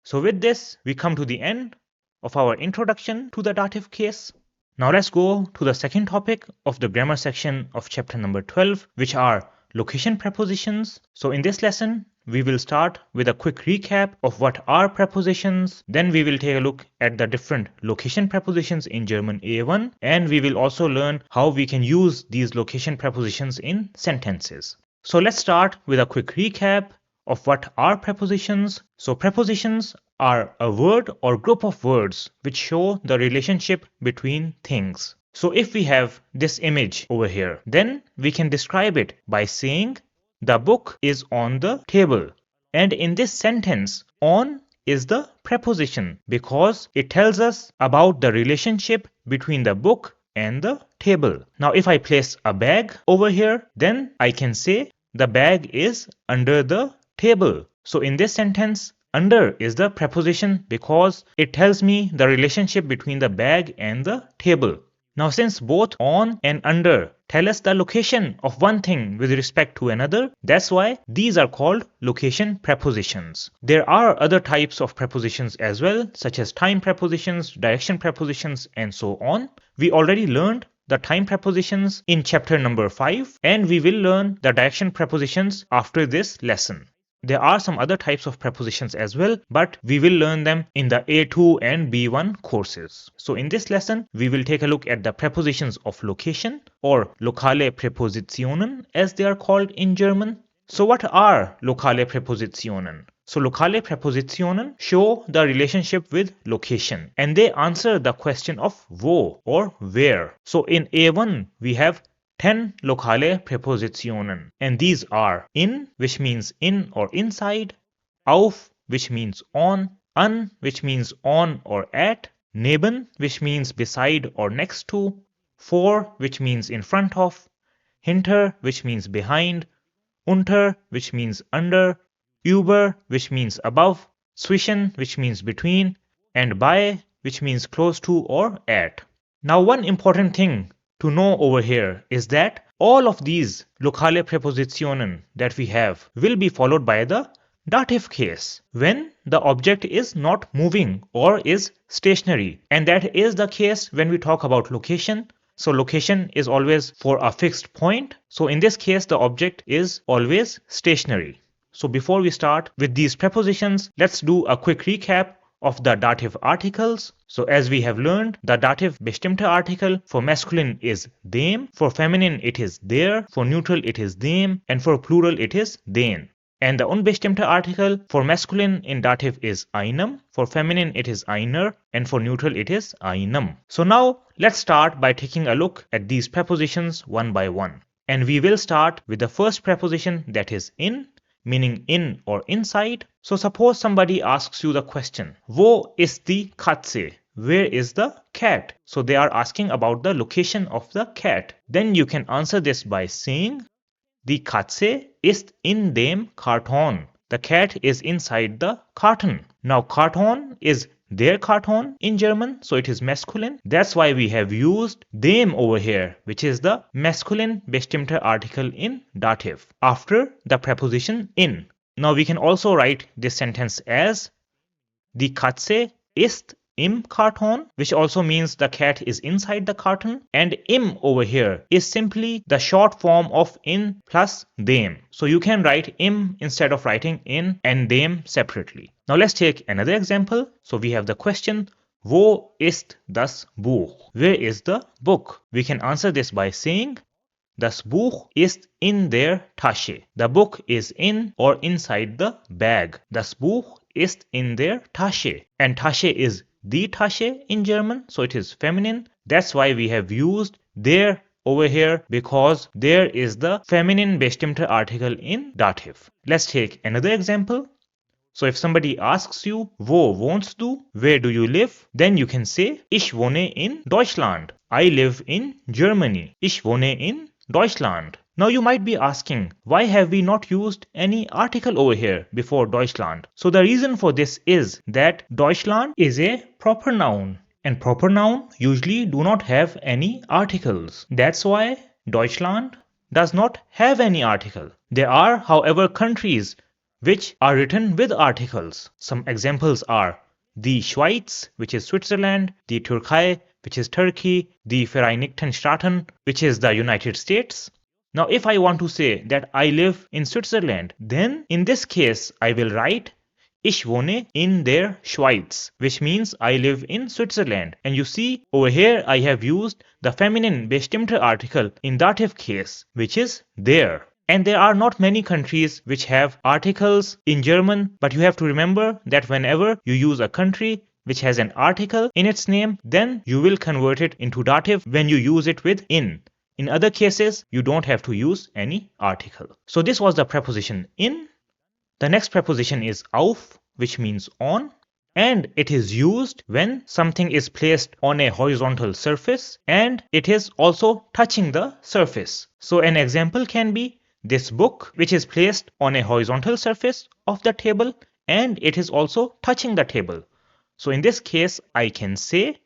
So with this, we come to the end of our introduction to the dative case. Now let's go to the second topic of the grammar section of chapter number 12, which are location prepositions. So in this lesson, we will start with a quick recap of what are prepositions. Then we will take a look at the different location prepositions in German A1, and we will also learn how we can use these location prepositions in sentences. So let's start with a quick recap of what are prepositions. So prepositions are a word or group of words which show the relationship between things. So if we have this image over here, then we can describe it by saying the book is on the table. And in this sentence, on is the preposition because it tells us about the relationship between the book and the table. Now if I place a bag over here, then I can say the bag is under the table. So in this sentence, under is the preposition because it tells me the relationship between the bag and the table. Now since both on and under tell us the location of one thing with respect to another, that's why these are called location prepositions. There are other types of prepositions as well, such as time prepositions, direction prepositions, and so on. We already learned the time prepositions in chapter number 5, and we will learn the direction prepositions after this lesson. There are some other types of prepositions as well, but we will learn them in the A2 and B1 courses. So in this lesson, we will take a look at the prepositions of location or lokale Präpositionen as they are called in German. So what are lokale Präpositionen? So lokale Präpositionen show the relationship with location and they answer the question of wo or where. So in A1, we have 10 lokale Präpositionen, and these are in, which means in or inside, auf, which means on, an, which means on or at, neben, which means beside or next to, vor, which means in front of, hinter, which means behind, unter, which means under, über, which means above, zwischen, which means between, and bei, which means close to or at. Now one important thing to know over here is that all of these lokale Präpositionen that we have will be followed by the dative case when the object is not moving or is stationary, and that is the case when we talk about location. So location is always for a fixed point. So in this case the object is always stationary. So before we start with these prepositions, let's do a quick recap of the dative articles. So as we have learned, the dative bestimmte article for masculine is dem, for feminine it is der, for neutral it is dem, and for plural it is den. And the unbestimmte article for masculine in dative is einem, for feminine it is einer, and for neutral it is einem. So now let's start by taking a look at these prepositions one by one. And we will start with the first preposition, that is in, meaning in or inside. So suppose somebody asks you the question, wo ist die Katze? where is the cat? So they are asking about the location of the cat. Then you can answer this by saying, Die Katze ist in dem Karton. The cat is inside the carton. Now Karton is der Karton in German, so it is masculine. That's why we have used dem over here, which is the masculine bestimmter article in Dativ after the preposition in. Now we can also write this sentence as Die Katze ist im Karton, which also means the cat is inside the carton, and im over here is simply the short form of in plus dem. So you can write im instead of writing in and dem separately. Now let's take another example. So we have the question, Wo ist das Buch? Where is the book? We can answer this by saying, Das Buch ist in der Tasche. The book is in or inside the bag. Das Buch ist in der Tasche. And Tasche is die Tasche in German, so it is feminine. That's why we have used der over here, because there is the feminine bestimmter article in Dativ. Let's take another example. So if somebody asks you, Wo wohnst du? Where do you live? Then you can say, Ich wohne in Deutschland. I live in Germany. Ich wohne in Deutschland. Now you might be asking, why have we not used any article over here before Deutschland? So the reason for this is that Deutschland is a proper noun, and proper noun usually do not have any articles. That's why Deutschland does not have any article. There are, however, countries which are written with articles. Some examples are the Schweiz, which is Switzerland, the Türkei, which is Turkey, the Vereinigten Staaten, which is the United States. Now if I want to say that I live in Switzerland, then in this case I will write Ich wohne in der Schweiz, which means I live in Switzerland. And you see over here I have used the feminine bestimmter article in dative case, which is der. And there are not many countries which have articles in German, but you have to remember that whenever you use a country which has an article in its name, then you will convert it into dative when you use it with in. In other cases, you don't have to use any article. So this was the preposition in. The next preposition is auf, which means on, and it is used when something is placed on a horizontal surface and it is also touching the surface. So an example can be this book, which is placed on a horizontal surface of the table and it is also touching the table. So in this case, I can say,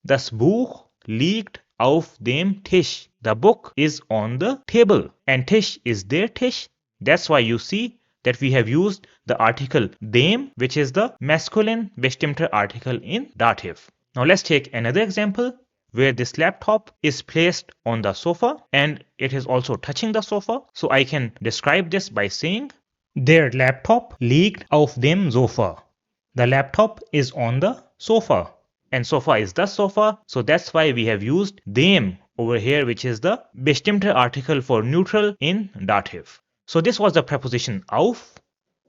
Das Buch liegt auf dem Tisch. The book is on the table, and Tisch is der Tisch. That's why you see that we have used the article dem, which is the masculine bestimmter article in dative. Now let's take another example where this laptop is placed on the sofa and it is also touching the sofa. So I can describe this by saying, Der Laptop liegt auf dem Sofa. The laptop is on the sofa, and sofa is the sofa, so that's why we have used dem over here, which is the bestimmter article for neutral in dative. So this was the preposition auf.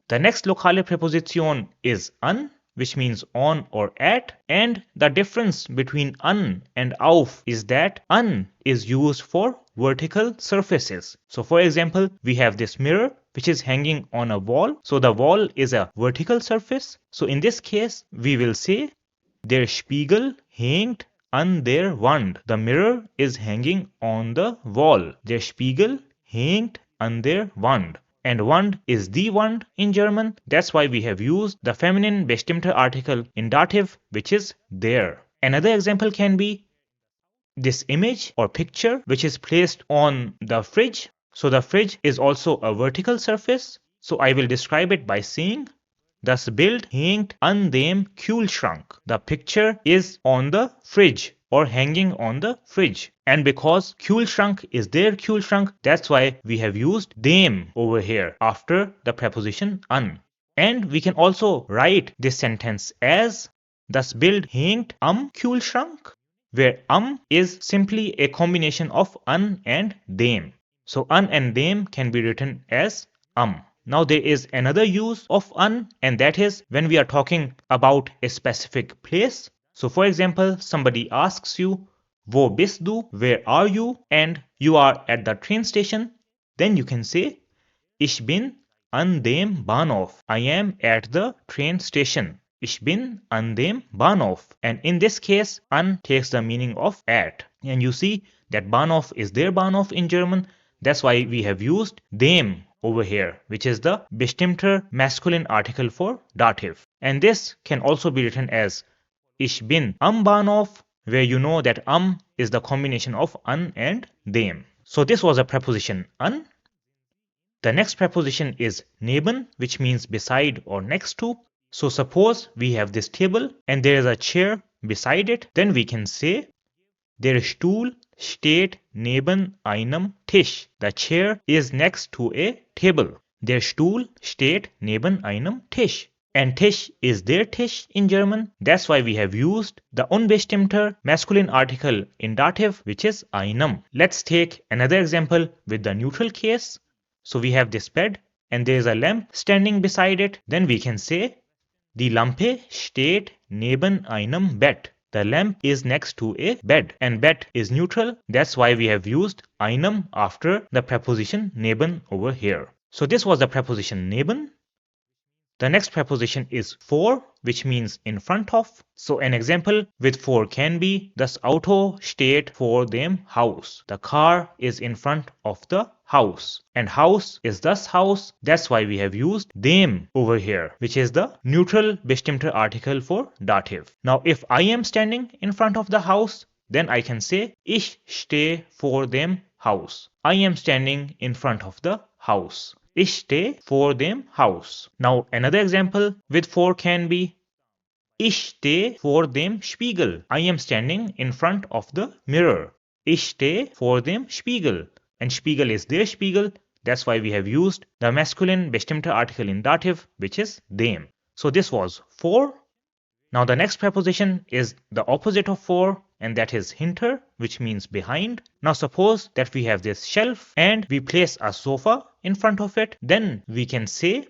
The next locale preposition is an, which means on or at, and the difference between an and auf is that an is used for vertical surfaces. So for example, we have this mirror which is hanging on a wall. So the wall is a vertical surface. So in this case, we will say, Der Spiegel hängt an der Wand. The mirror is hanging on the wall. Der Spiegel hängt an der Wand. And Wand is die Wand in German. That's why we have used the feminine bestimmter article in dative, which is der. Another example can be this image or picture which is placed on the fridge. So the fridge is also a vertical surface. So I will describe it by saying, Das Bild hängt an dem Kühlschrank. The picture is on the fridge or hanging on the fridge. And because Kühlschrank is der Kühlschrank, that's why we have used dem over here after the preposition an. And we can also write this sentence as Das Bild hängt am Kühlschrank, where am is simply a combination of an and dem. So an and dem can be written as am. Now there is another use of an, and that is when we are talking about a specific place. So for example, somebody asks you, Wo bist du? Where are you? And you are at the train station. Then you can say, Ich bin an dem Bahnhof. I am at the train station. Ich bin an dem Bahnhof. And in this case, an takes the meaning of at. And you see that Bahnhof is der Bahnhof in German. That's why we have used dem over here, which is the bestimmter masculine article for Dativ. And this can also be written as Ich bin am Bahnhof, where you know that am is the combination of an and dem. So this was a preposition an. The next preposition is neben, which means beside or next to. So suppose we have this table and there is a chair beside it, then we can say Der Stuhl steht neben einem Tisch. The chair is next to a table. Der Stuhl steht neben einem Tisch. And Tisch is der Tisch in German. That's why we have used the unbestimmter masculine article in dative, which is einem. Let's take another example with the neutral case. So we have this bed and there is a lamp standing beside it. Then we can say Die Lampe steht neben einem Bett. The lamp is next to a bed, and bed is neutral. That's why we have used einem after the preposition neben over here. So this was the preposition neben. The next preposition is vor, which means in front of. So an example with vor can be Das Auto steht vor dem Haus. The car is in front of the house. And house is das Haus. That's why we have used dem over here, which is the neutral bestimmter article for dative. Now if I am standing in front of the house, then I can say Ich stehe vor dem Haus. I am standing in front of the house. Ich stehe vor dem Haus. Now another example with vor can be Ich stehe vor dem Spiegel. I am standing in front of the mirror. Ich stehe vor dem Spiegel. And Spiegel is der Spiegel. That's why we have used the masculine bestimmter article in dative, which is dem. So this was vor. Now the next preposition is the opposite of vor, and that is hinter, which means behind. Now suppose that we have this shelf and we place a sofa in front of it, then we can say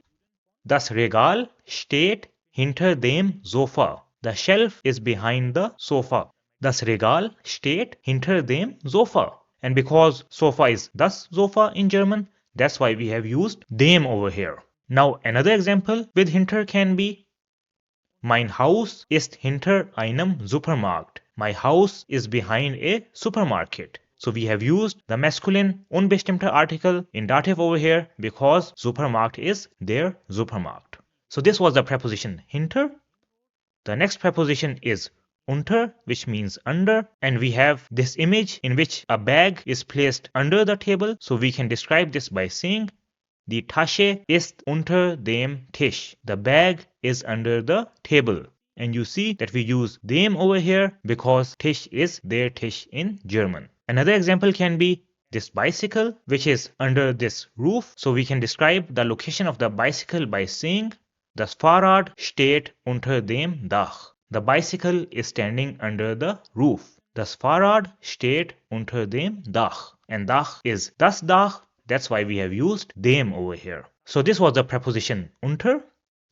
Das Regal steht hinter dem Sofa. The shelf is behind the sofa. Das Regal steht hinter dem Sofa. And because sofa is das Sofa in German, that's why we have used dem over here. Now another example with hinter can be Mein Haus ist hinter einem Supermarkt. My house is behind a supermarket. So we have used the masculine unbestimmter article in dative over here because Supermarkt is der Supermarkt. So this was the preposition hinter. The next preposition is unter, which means under, and we have this image in which a bag is placed under the table. So we can describe this by saying Die Tasche ist unter dem Tisch. The bag is under the table. And you see that we use dem over here because Tisch is der Tisch in German. Another example can be this bicycle, which is under this roof. So we can describe the location of the bicycle by saying Das Fahrrad steht unter dem Dach. The bicycle is standing under the roof. Das Fahrrad steht unter dem Dach. And Dach is das Dach. That's why we have used dem over here. So this was the preposition unter.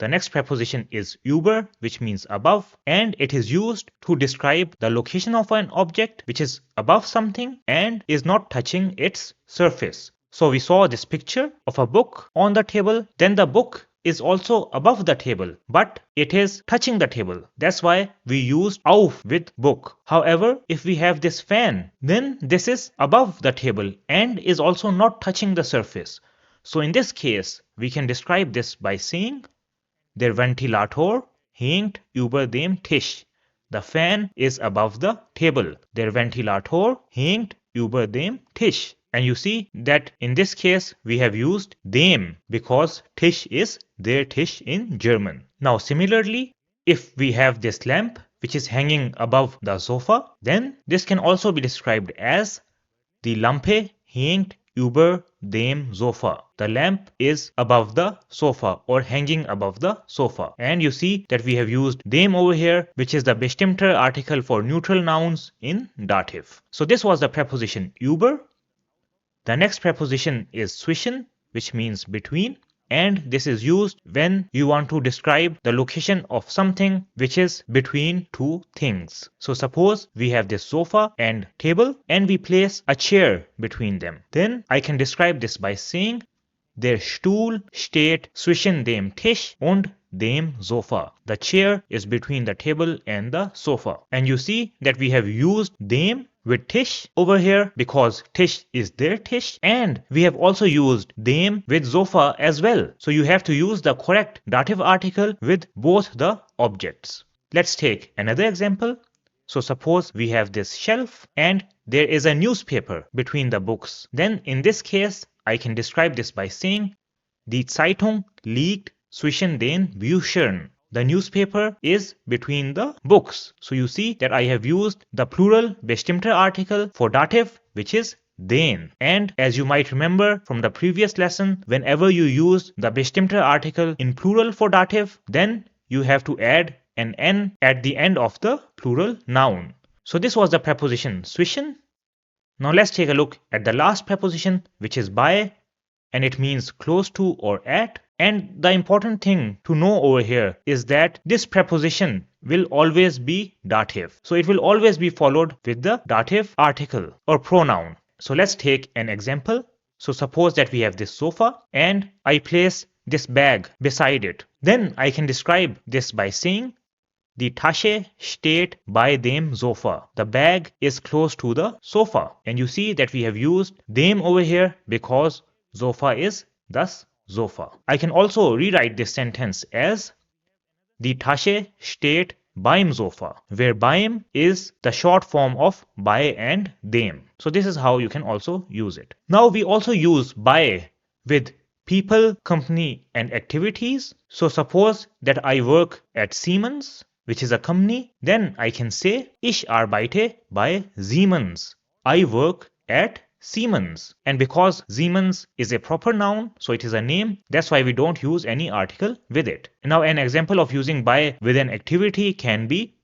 The next preposition is über, which means above, and it is used to describe the location of an object which is above something and is not touching its surface. So we saw this picture of a book on the table, then the book is also above the table, but it is touching the table. That's why we used auf with book. However, if we have this fan, then this is above the table and is also not touching the surface. So in this case, we can describe this by saying Der Ventilator hängt über dem Tisch. The fan is above the table. Der Ventilator hängt über dem Tisch. And you see that in this case we have used dem because Tisch is der Tisch in German. Now similarly, if we have this lamp which is hanging above the sofa, then this can also be described as Die Lampe hängt über dem Sofa. The lamp is above the sofa or hanging above the sofa. And you see that we have used dem over here, which is the bestimmter article for neutral nouns in dative. So this was the preposition über. The next preposition is zwischen, which means between. And this is used when you want to describe the location of something which is between two things. So suppose we have this sofa and table and we place a chair between them. Then I can describe this by saying Der Stuhl steht zwischen dem Tisch und dem Sofa. The chair is between the table and the sofa. And you see that we have used dem with Tisch over here because Tisch is der Tisch, and we have also used dem with Sofa as well. So you have to use the correct dative article with both the objects. Let's take another example. So suppose we have this shelf and there is a newspaper between the books. Then in this case, I can describe this by saying, Die Zeitung liegt zwischen den Büchern. The newspaper is between the books. So you see that I have used the plural bestimmter article for dative, which is den. And as you might remember from the previous lesson, whenever you use the bestimmter article in plural for dative, then you have to add an n at the end of the plural noun. So this was the preposition zwischen. Now let's take a look at the last preposition, which is bei, and it means close to or at. And the important thing to know over here is that this preposition will always be dative. So it will always be followed with the dative article or pronoun. So let's take an example. So suppose that we have this sofa and I place this bag beside it. Then I can describe this by saying, Die Tasche steht bei dem Sofa. The bag is close to the sofa. And you see that we have used dem over here because sofa is thus sofa. I can also rewrite this sentence as Die Tasche steht beim Sofa, where beim is the short form of bei and dem. So this is how you can also use it. Now we also use bei with people, company and activities. So suppose that I work at Siemens, which is a company, then I can say Ich arbeite bei Siemens. I work at Siemens. And because Siemens is a proper noun, so it is a name, that's why we don't use any article with it. Now an example of using bei with an activity can be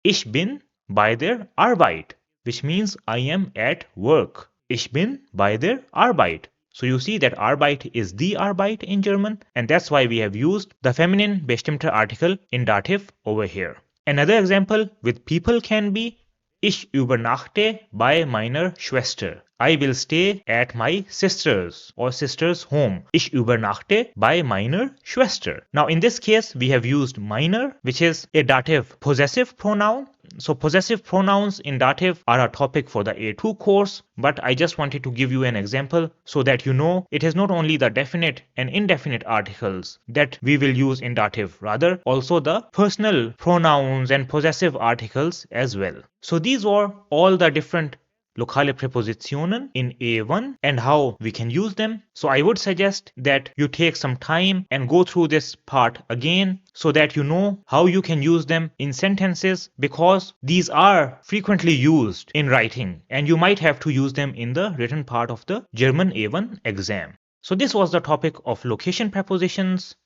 Ich bin bei der Arbeit, which means I am at work. Ich bin bei der Arbeit. So you see that Arbeit is die Arbeit in German, and that's why we have used the feminine bestimmter article in dative over here. Another example with people can be Ich übernachte bei meiner Schwester. I will stay at my sister's or sister's home. Ich übernachte bei meiner Schwester. Now in this case we have used meiner, which is a dative possessive pronoun. So possessive pronouns in dative are a topic for the A2 course, but I just wanted to give you an example so that you know it is not only the definite and indefinite articles that we will use in dative, rather also the personal pronouns and possessive articles as well. So these were all the different lokale Präpositionen in A1 and how we can use them. So I would suggest that you take some time and go through this part again so that you know how you can use them in sentences, because these are frequently used in writing and you might have to use them in the written part of the German A1 exam. So this was the topic of location prepositions.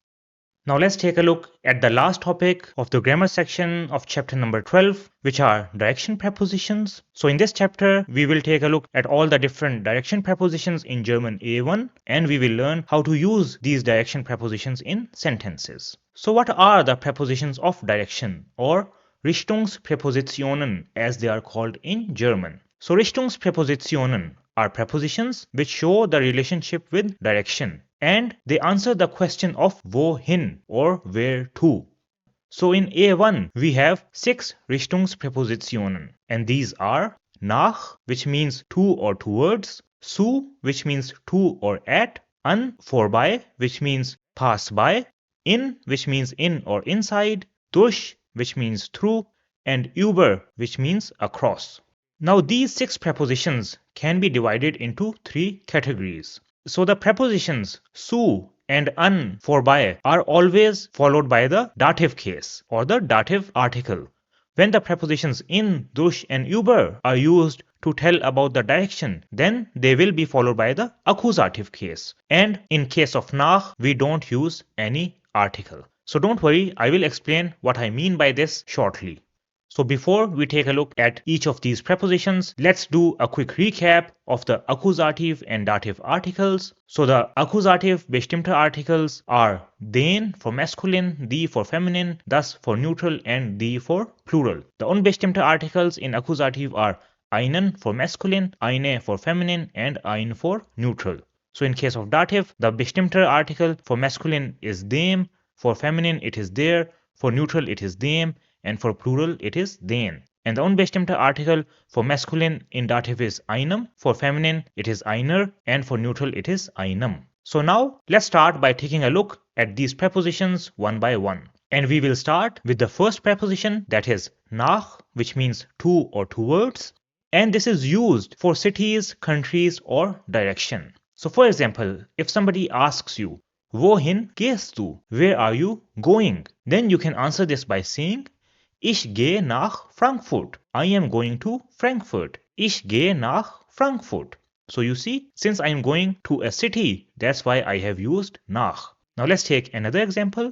Now let's take a look at the last topic of the grammar section of chapter number 12, which are direction prepositions. So in this chapter, we will take a look at all the different direction prepositions in German A1, and we will learn how to use these direction prepositions in sentences. So what are the prepositions of direction, or Richtungspräpositionen as they are called in German? So Richtungspräpositionen are prepositions which show the relationship with direction, and they answer the question of wohin or where to. So in A1 we have 6 Richtungspräpositionen, and these are nach, which means to or towards, zu, which means to or at, an, vorbei, which means pass by, in, which means in or inside, durch, which means through, and über, which means across. Now these 6 prepositions can be divided into 3 categories. So the prepositions zu and an, vorbei, are always followed by the dative case or the dative article. When the prepositions in, durch and über are used to tell about the direction, then they will be followed by the accusative case. And in case of nach, we don't use any article. So don't worry, I will explain what I mean by this shortly. So before we take a look at each of these prepositions, let's do a quick recap of the accusative and dative articles. So the accusative bestimmte articles are den for masculine, die for feminine, das for neutral, and die for plural. The unbestimmte articles in accusative are einen for masculine, eine for feminine, and ein for neutral. So in case of Dativ, the bestimmter article for masculine is dem, for feminine it is der, for neutral it is dem, and for plural it is den. And the unbestimmter article for masculine in Dativ is einem, for feminine it is einer, and for neutral it is einem. So now let's start by taking a look at these prepositions one by one. And we will start with the first preposition, that is nach, which means to or towards. And this is used for cities, countries, or direction. So for example, if somebody asks you, wohin gehst du? Where are you going? Then you can answer this by saying, ich gehe nach Frankfurt. I am going to Frankfurt. Ich gehe nach Frankfurt. So you see, since I am going to a city, that's why I have used nach. Now let's take another example.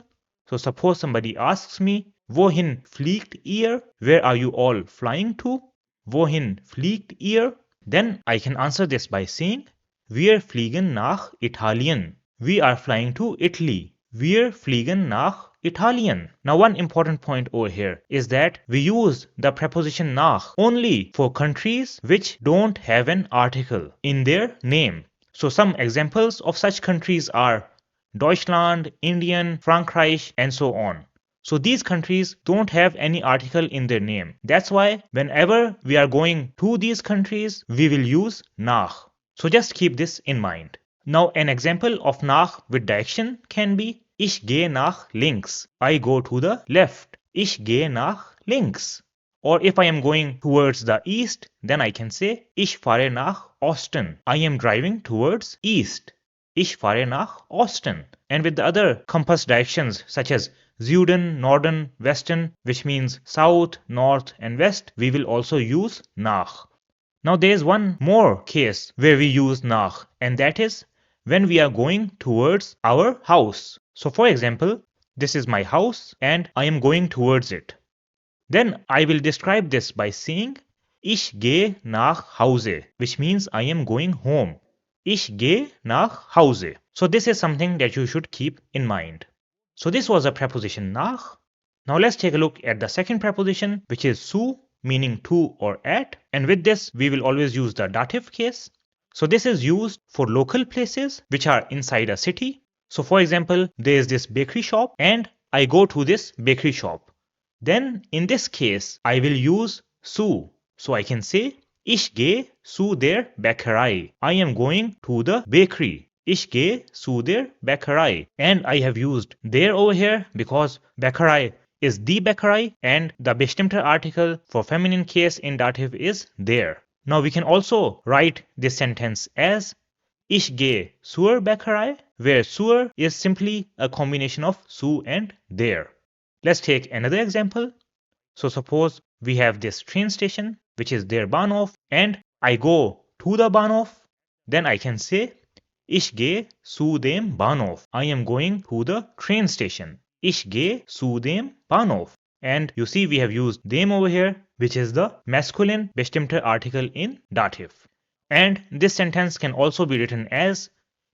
So suppose somebody asks me, wohin fliegt ihr? Where are you all flying to? Wohin fliegt ihr? Then I can answer this by saying, wir fliegen nach Italien. We are flying to Italy. Wir fliegen nach Italien. Now one important point over here is that we use the preposition nach only for countries which don't have an article in their name. So some examples of such countries are Deutschland, Indian, Frankreich, and so on. So these countries don't have any article in their name. That's why whenever we are going to these countries, we will use nach. So just keep this in mind. Now an example of nach with direction can be ich gehe nach links. I go to the left. Ich gehe nach links. Or if I am going towards the east, then I can say ich fahre nach Osten. I am driving towards east. Ich fahre nach Osten. And with the other compass directions such as Süden, Norden, Westen, which means south, north, and west, we will also use nach. Now there is one more case where we use nach, and that is when we are going towards our house. So for example, this is my house and I am going towards it. Then I will describe this by saying ich gehe nach Hause, which means I am going home. Ich gehe nach Hause. So this is something that you should keep in mind. So this was a preposition nach. Now let's take a look at the second preposition, which is zu, meaning to or at. And with this, we will always use the dative case. So this is used for local places which are inside a city. So for example, there is this bakery shop and I go to this bakery shop. Then in this case, I will use zu. So I can say ich gehe zu der Bäckerei. I am going to the bakery. Ich gehe zu der Bäckerei. And I have used der over here because Bäckerei is die Bäckerei and the bestimmter article for feminine case in dative is der. Now we can also write this sentence as ich gehe zur Bäckerei, where zur is simply a combination of zu and der. Let's take another example. So suppose we have this train station, which is der Bahnhof, and I go to the Bahnhof. Then I can say ich gehe zu dem Bahnhof. I am going to the train station. Ich gehe zu dem Bahnhof. And you see we have used dem over here, which is the masculine bestimmter article in dative. And this sentence can also be written as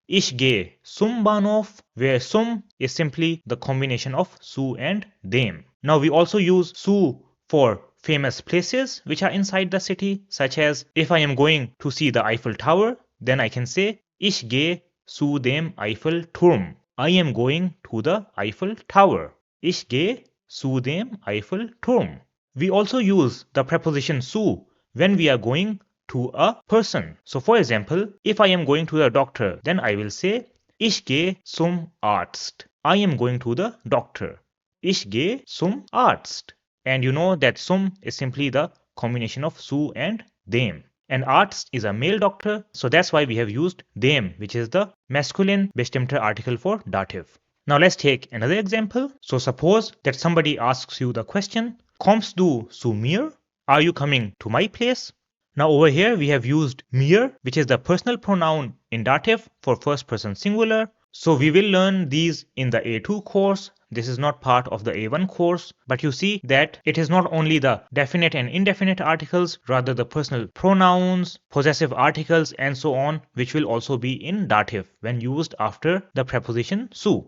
ich gehe zum Bahnhof, where zum is simply the combination of zu and dem. Now we also use zu for famous places which are inside the city, such as if I am going to see the Eiffel Tower, then I can say ich gehe zu dem Eiffelturm. I am going to the Eiffel Tower. Ich gehe zu dem Eiffelturm. We also use the preposition zu when we are going to a person. So for example, if I am going to the doctor, then I will say ich gehe zum Arzt. I am going to the doctor. Ich gehe zum Arzt. And you know that zum is simply the combination of zu and dem. And Arzt is a male doctor, so that's why we have used dem, which is the masculine bestimmter article for dative. Now let's take another example. So suppose that somebody asks you the question, kommst du zu mir? Are you coming to my place? Now over here we have used mir, which is the personal pronoun in dative for first person singular. So we will learn these in the A2 course. This is not part of the A1 course, but you see that it is not only the definite and indefinite articles, rather the personal pronouns, possessive articles, and so on, which will also be in dative when used after the preposition zu.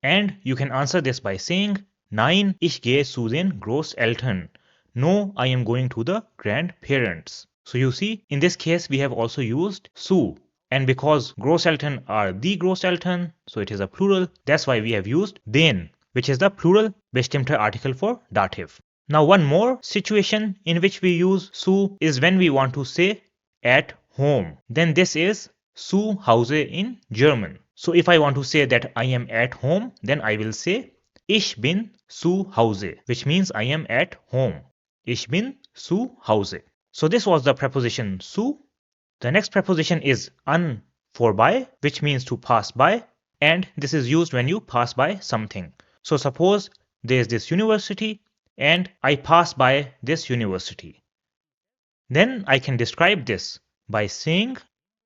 And you can answer this by saying, Nein, ich gehe zu den Großeltern. No, I am going to the grandparents. So you see, in this case, we have also used zu. And because Großeltern are the Großeltern, so it is a plural. That's why we have used den, which is the plural bestimmter article for dative. Now one more situation in which we use zu is when we want to say at home. Then this is zu Hause in German. So if I want to say that I am at home, then I will say Ich bin zu Hause, which means I am at home. Ich bin zu Hause. So this was the preposition zu. The next preposition is an vorbei, which means to pass by, and this is used when you pass by something. So suppose there is this university and I pass by this university. Then I can describe this by saying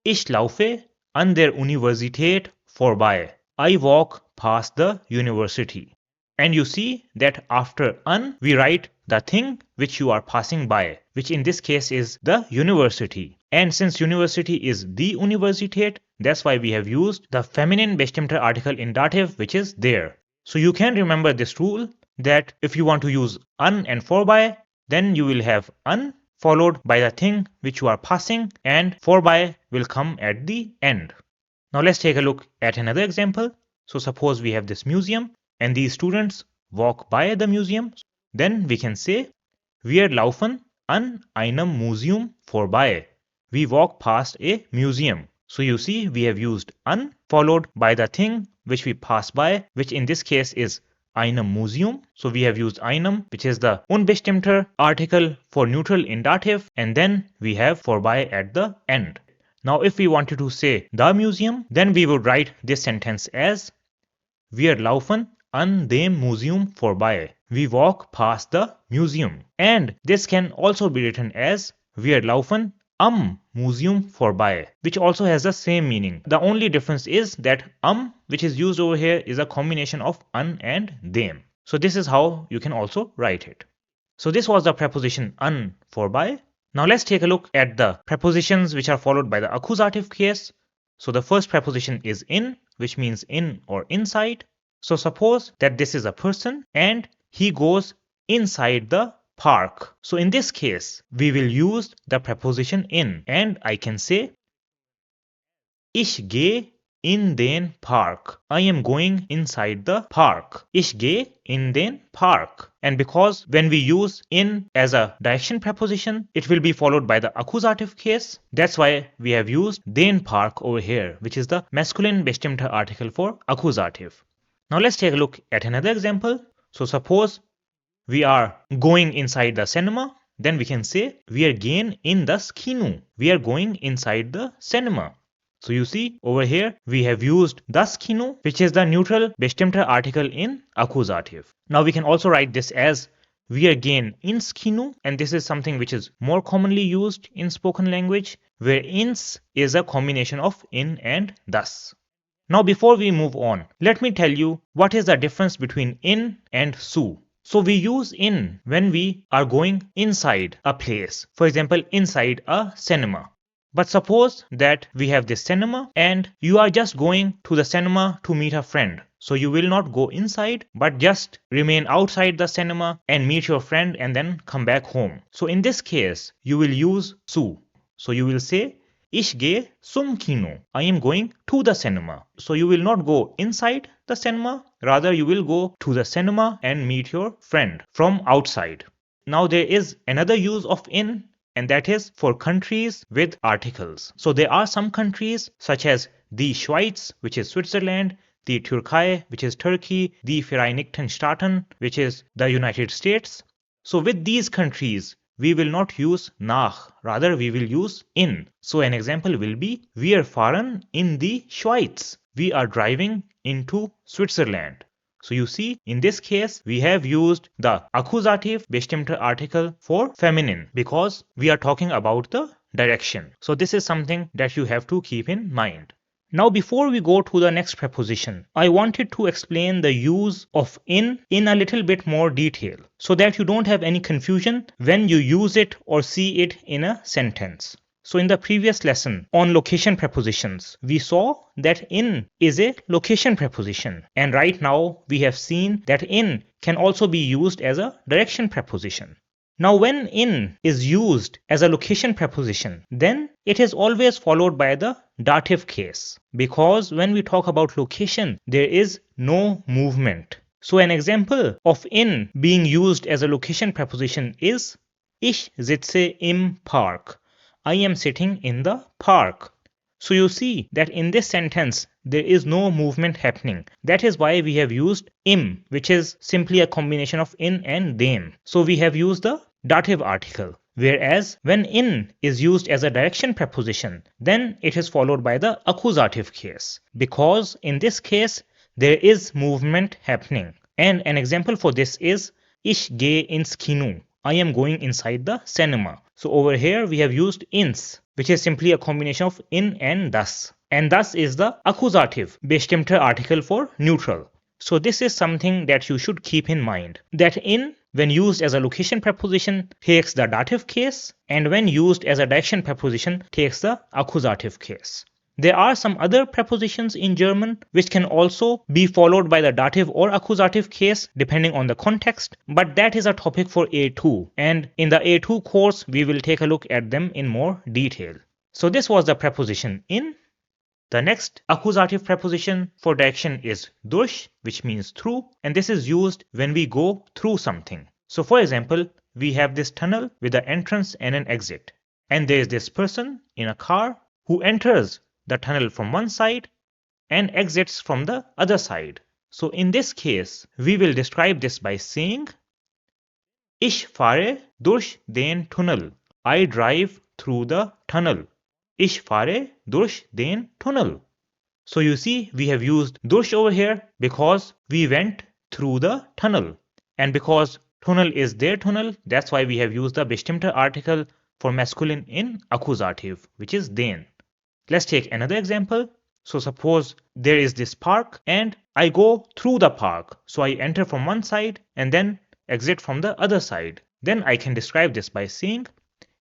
Ich laufe an der Universität vorbei. I walk past the university. And you see that after an we write the thing which you are passing by, which in this case is the university. And since university is the Universität, that's why we have used the feminine bestimmter article in dative, which is there. So you can remember this rule that if you want to use an and vorbei, then you will have an followed by the thing which you are passing, and vorbei will come at the end. Now let's take a look at another example. So suppose we have this museum and these students walk by the museum. Then we can say Wir laufen an einem Museum vorbei. We walk past a museum. So you see we have used an followed by the thing which we pass by, which in this case is einem Museum. So we have used einem, which is the unbestimmter article for neutral in dative, and then we have vorbei at the end. Now if we wanted to say the museum, then we would write this sentence as Wir laufen an dem Museum vorbei. We walk past the museum. And this can also be written as Wir laufen am Museum vorbei, which also has the same meaning. The only difference is that which is used over here, is a combination of an and dem. So this is how you can also write it. So this was the preposition an vorbei. Now let's take a look at the prepositions which are followed by the accusative case. So the first preposition is in, which means in or inside. So suppose that this is a person and he goes inside the park. So in this case, we will use the preposition in, and I can say Ich gehe in den Park. I am going inside the park. Ich gehe in den Park. And because when we use in as a direction preposition, it will be followed by the accusative case. That's why we have used den Park over here, which is the masculine bestimmter article for accusative. Now let's take a look at another example. So suppose we are going inside the cinema, then we can say Wir gehen in das Kino. We are going inside the cinema. So you see over here we have used das Kino, which is the neutral bestimmter article in accusative. Now we can also write this as Wir gehen ins Kino, and this is something which is more commonly used in spoken language, where ins is a combination of in and das. Now before we move on, let me tell you what is the difference between in and zu. So we use in when we are going inside a place, for example inside a cinema. But suppose that we have this cinema and you are just going to the cinema to meet a friend. So you will not go inside but just remain outside the cinema and meet your friend and then come back home. So in this case you will use zu. So you will say Ich gehe zum Kino. I am going to the cinema. So you will not go inside the cinema, rather you will go to the cinema and meet your friend from outside. Now there is another use of in, and that is for countries with articles. So there are some countries such as die Schweiz, which is Switzerland, the Türkei, which is Turkey, the Vereinigten Staaten, which is the United States. So with these countries, we will not use nach, rather we will use in. So an example will be Wir fahren in die Schweiz. We are driving into Switzerland. So you see, in this case, we have used the accusative bestimmter article for feminine because we are talking about the direction. So this is something that you have to keep in mind. Now before we go to the next preposition, I wanted to explain the use of in a little bit more detail so that you don't have any confusion when you use it or see it in a sentence. So in the previous lesson on location prepositions, we saw that in is a location preposition, and right now we have seen that in can also be used as a direction preposition. Now when in is used as a location preposition, then it is always followed by the dative case, because when we talk about location, there is no movement. So an example of in being used as a location preposition is Ich sitze im Park. I am sitting in the park. So you see that in this sentence, there is no movement happening. That is why we have used im, which is simply a combination of in and den. So we have used the dative article. Whereas when in is used as a direction preposition, then it is followed by the accusative case. Because in this case, there is movement happening. And an example for this is Ich gehe ins Kino. I am going inside the cinema. So over here we have used ins, which is simply a combination of in and das. And thus is the accusative bestimmter article for neutral. So this is something that you should keep in mind. That in, when used as a location preposition, takes the dative case, and when used as a direction preposition, takes the accusative case. There are some other prepositions in German which can also be followed by the dative or accusative case depending on the context, but that is a topic for A2, and in the A2 course we will take a look at them in more detail. So this was the preposition in. The next accusative preposition for direction is durch, which means through, and this is used when we go through something. So for example, we have this tunnel with an entrance and an exit, and there is this person in a car who enters the tunnel from one side and exits from the other side. So in this case, we will describe this by saying Ich fahre durch den Tunnel. I drive through the tunnel. Ich fahre durch den Tunnel. So you see, we have used durch over here because we went through the tunnel. And because tunnel is their tunnel, that's why we have used the bestimmter article for masculine in accusative, which is den. Let's take another example. So suppose there is this park and I go through the park. So I enter from one side and then exit from the other side. Then I can describe this by saying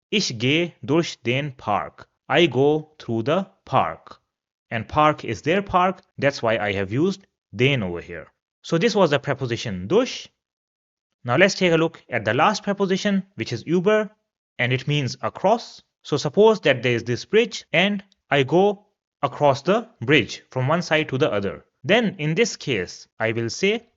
Ich gehe durch den Park. I go through the park. And park is their park. That's why I have used den over here. So this was the preposition durch. Now let's take a look at the last preposition, which is über, and it means across. So suppose that there is this bridge and I go across the bridge from one side to the other. Then in this case, I will say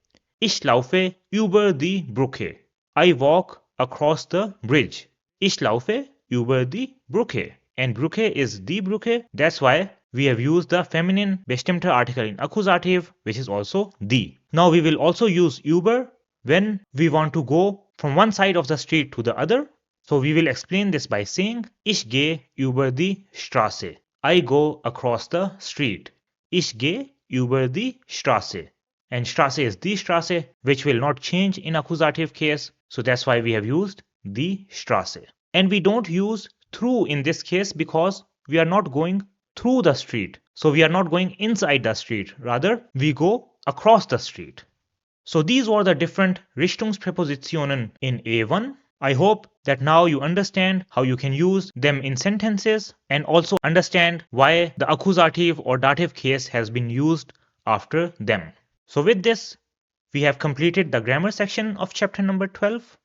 Ich laufe über die Brücke. I walk across the bridge. Ich laufe über die Brücke. And Brücke is die Brücke. That's why we have used the feminine bestimmter article in accusative, which is also die. Now we will also use über when we want to go from one side of the street to the other. So we will explain this by saying Ich gehe über die Straße. I go across the street. Ich gehe über die Straße. And Straße is die Straße, which will not change in accusative case. So that's why we have used die Straße. And we don't use through in this case because we are not going through the street. So we are not going inside the street. Rather, we go across the street. So these were the different Richtungspräpositionen in A1. I hope that now you understand how you can use them in sentences and also understand why the accusative or dative case has been used after them. So with this, we have completed the grammar section of chapter number 12.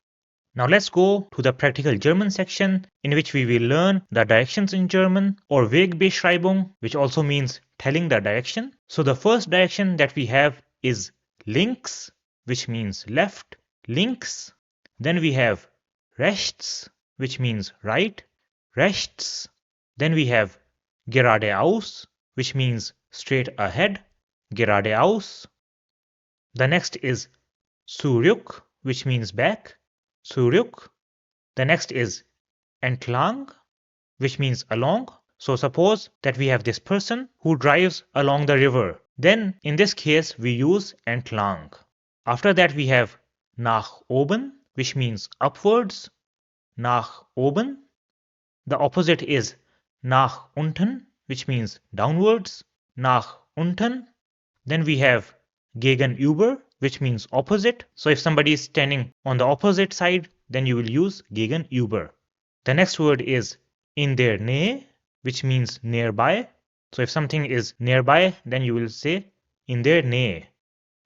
Now let's go to the practical German section in which we will learn the directions in German or Wegbeschreibung, which also means telling the direction. So the first direction that we have is links, which means left, links. Then we have rechts, which means right, rechts. Then we have geradeaus, which means straight ahead, geradeaus. The next is zurück, which means back, zurück. The next is entlang, which means along. So suppose that we have this person who drives along the river. Then in this case we use entlang. After that we have nach oben, which means upwards, nach oben. The opposite is nach unten, which means downwards, nach unten. Then we have gegenüber, which means opposite. So if somebody is standing on the opposite side, then you will use gegenüber. The next word is in der Nähe, which means nearby. So if something is nearby, then you will say in der Nähe.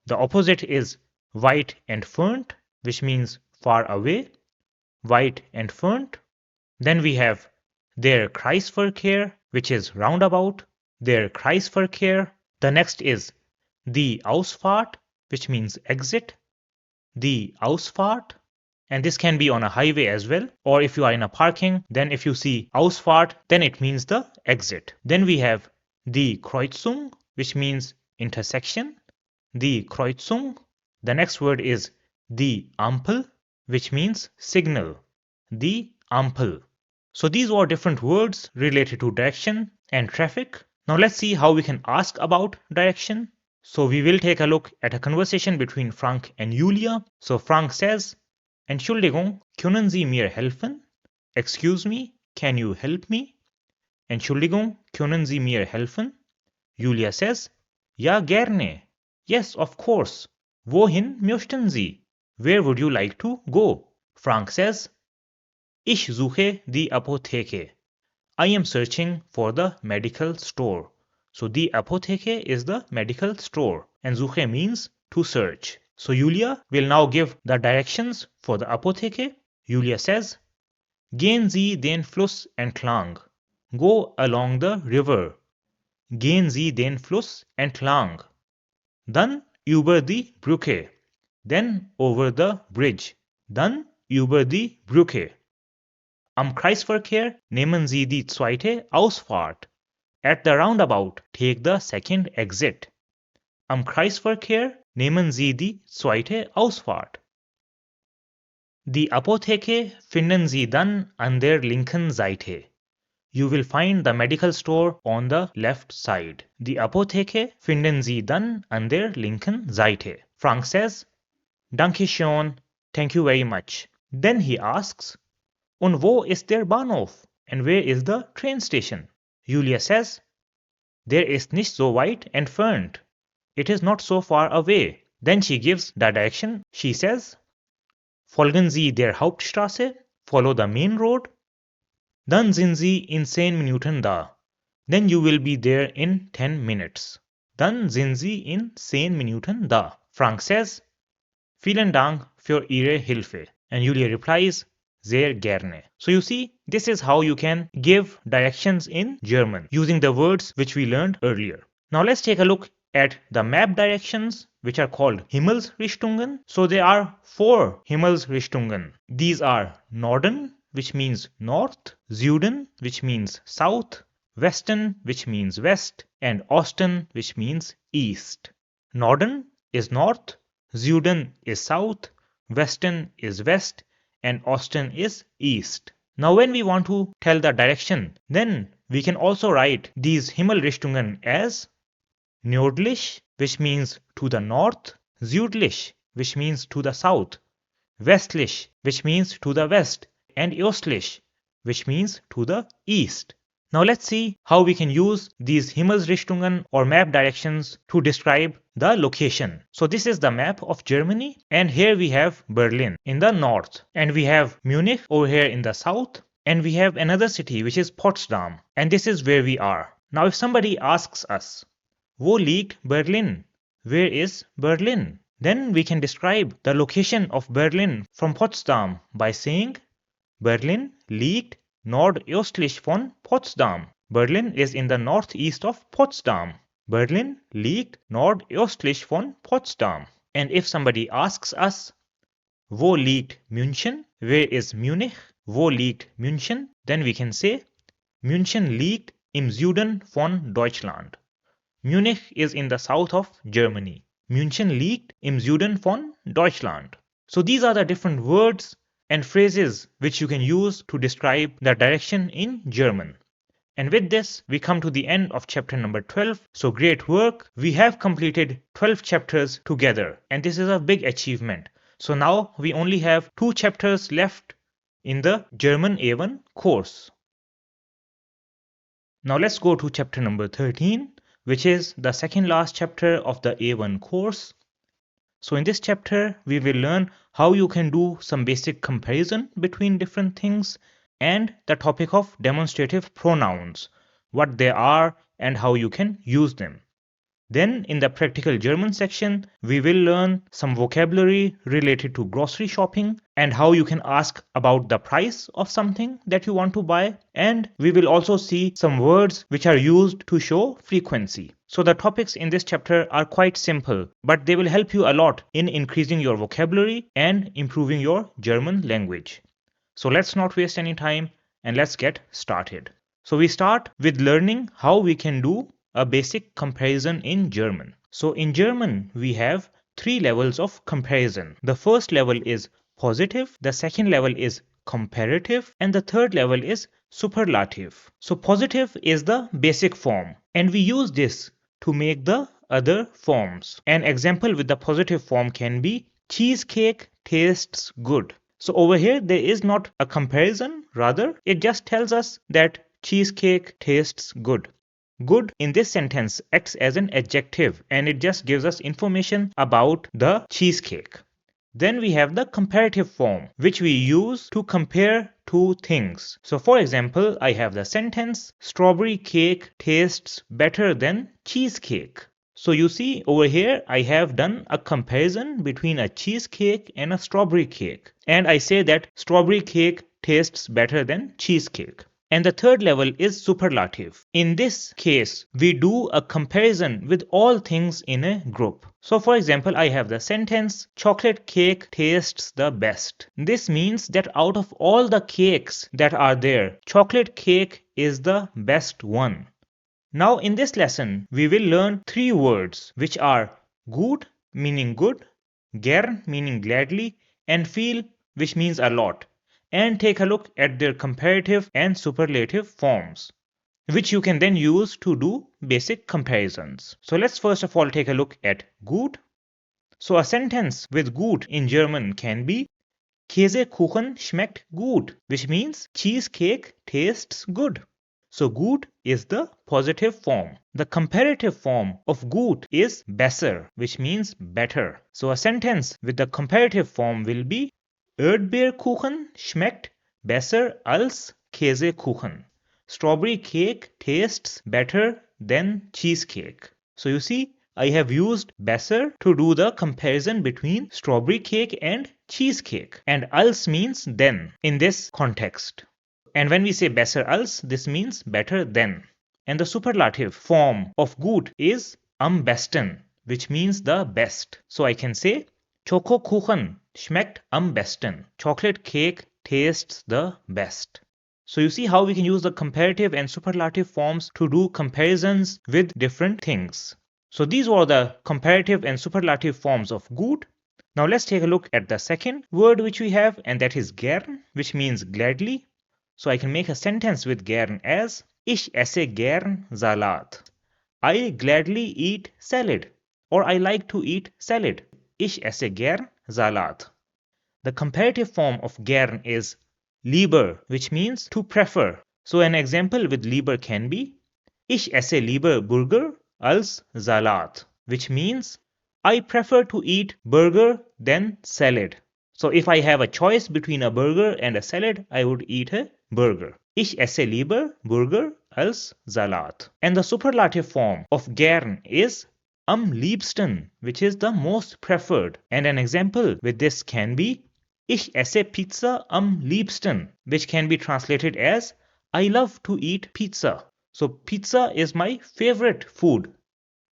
The opposite is weit entfernt, which means far away. weit entfernt. Then we have der Kreisverkehr, which is roundabout, der Kreisverkehr. The next is die Ausfahrt, which means exit, die Ausfahrt. And this can be on a highway as well, or if you are in a parking, then if you see Ausfahrt, then it means the exit. Then we have die Kreuzung, which means intersection, die Kreuzung. The next word is die Ampel, which means signal, die Ampel. So these were different words related to direction and traffic. Now let's see how we can ask about direction. So we will take a look at a conversation between Frank and Julia. So Frank says, Entschuldigung, können Sie mir helfen? Excuse me, can you help me? Entschuldigung, können Sie mir helfen? Julia says, Ja, gerne. Yes, of course. Wohin möchten Sie? Where would you like to go? Frank says, Ich suche die Apotheke. I am searching for the medical store. So die Apotheke is the medical store and suche means to search. So Julia will now give the directions for the Apotheke. Julia says, Gehen Sie den Fluss entlang. Go along the river. Gehen Sie den Fluss entlang. Dann über die Brücke. Then over the bridge. Dann über die Brücke. Am Kreisverkehr nehmen Sie die zweite Ausfahrt. At the roundabout, take the second exit. Am Kreisverkehr nehmen Sie die zweite Ausfahrt. Die Apotheke finden Sie dann an der linken Seite. You will find the medical store on the left side. Die Apotheke finden Sie dann an der linken Seite. Frank says, Danke schön, thank you very much. Then he asks, Und wo ist der Bahnhof? And where is the train station? Julia says, Der ist nicht so weit entfernt. It is not so far away. Then she gives the direction. She says, Folgen Sie der Hauptstraße, follow the main road. Dann sind Sie in 10 Minuten da. Then you will be there in 10 minutes. Dann sind Sie in 10 Minuten da. Frank says, Vielen Dank für Ihre Hilfe. And Julia replies, Sehr gerne. So you see, this is how you can give directions in German using the words which we learned earlier. Now let's take a look at the map directions which are called Himmelsrichtungen. So there are 4 Himmelsrichtungen. These are Norden, which means north, Süden, which means south, Westen, which means west, and Osten, which means east. Norden is north, Süden is south, Westen is west, and Osten is east. Now when we want to tell the direction, then we can also write these Himmelsrichtungen as nördlich, which means to the north, südlich, which means to the south, westlich, which means to the west, and östlich, which means to the east. Now let's see how we can use these Himmelsrichtungen or map directions to describe the location. So this is the map of Germany, and here we have Berlin in the north, and we have Munich over here in the south, and we have another city which is Potsdam, and this is where we are. Now if somebody asks us, Wo liegt Berlin? Where is Berlin? Then we can describe the location of Berlin from Potsdam by saying Berlin liegt nordöstlich von Potsdam. Berlin is in the northeast of Potsdam. Berlin liegt nordöstlich von Potsdam. And if somebody asks us, Wo liegt München? Where is Munich? Wo liegt München? Then we can say, München liegt im Süden von Deutschland. Munich is in the south of Germany. München liegt im Süden von Deutschland. So these are the different words and phrases which you can use to describe the direction in German. And with this, we come to the end of chapter number 12. So great work. We have completed 12 chapters together, and this is a big achievement. So now we only have 2 chapters left in the German A1 course. Now let's go to chapter number 13, which is the second last chapter of the A1 course. So in this chapter, we will learn how you can do some basic comparison between different things and the topic of demonstrative pronouns, what they are and how you can use them. Then in the practical German section, we will learn some vocabulary related to grocery shopping and how you can ask about the price of something that you want to buy. And we will also see some words which are used to show frequency. So the topics in this chapter are quite simple, but they will help you a lot in increasing your vocabulary and improving your German language. So let's not waste any time and let's get started. So we start with learning how we can do a basic comparison in German. So in German, we have 3 levels of comparison. The first level is positive, the second level is comparative, and the third level is superlative. So positive is the basic form, and we use this to make the other forms. An example with the positive form can be cheesecake tastes good. So over here, there is not a comparison, rather, it just tells us that cheesecake tastes good. Good in this sentence acts as an adjective and it just gives us information about the cheesecake. Then we have the comparative form, which we use to compare two things. So for example, I have the sentence, strawberry cake tastes better than cheesecake. So you see over here, I have done a comparison between a cheesecake and a strawberry cake. And I say that strawberry cake tastes better than cheesecake. And the third level is superlative. In this case, we do a comparison with all things in a group. So for example, I have the sentence, chocolate cake tastes the best. This means that out of all the cakes that are there, chocolate cake is the best one. Now in this lesson, we will learn 3 words which are gut meaning good, gern meaning gladly, and viel which means a lot, and take a look at their comparative and superlative forms, which you can then use to do basic comparisons. So let's first of all take a look at gut. So a sentence with gut in German can be Käsekuchen schmeckt gut, which means cheesecake tastes good. So gut is the positive form. The comparative form of gut is besser, which means better. So a sentence with the comparative form will be Erdbeerkuchen schmeckt besser als Käsekuchen. Strawberry cake tastes better than cheesecake. So you see, I have used besser to do the comparison between strawberry cake and cheesecake. And als means then in this context. And when we say besser als, this means better than. And the superlative form of gut is am besten, which means the best. So I can say Schokokuchen schmeckt am besten. Chocolate cake tastes the best. So you see how we can use the comparative and superlative forms to do comparisons with different things. So these were the comparative and superlative forms of gut. Now let's take a look at the second word which we have, and that is gern, which means gladly. So I can make a sentence with gern as Ich esse gern Salat. I gladly eat salad, or I like to eat salad. Ich esse gern Salat. The comparative form of gern is lieber, which means to prefer. So an example with lieber can be Ich esse lieber Burger als Salat, which means I prefer to eat burger than salad. So if I have a choice between a burger and a salad, I would eat a burger. Ich esse lieber Burger als Salat. And the superlative form of gern is am liebsten, which is the most preferred. And an example with this can be Ich esse Pizza am liebsten, which can be translated as I love to eat pizza. So pizza is my favorite food.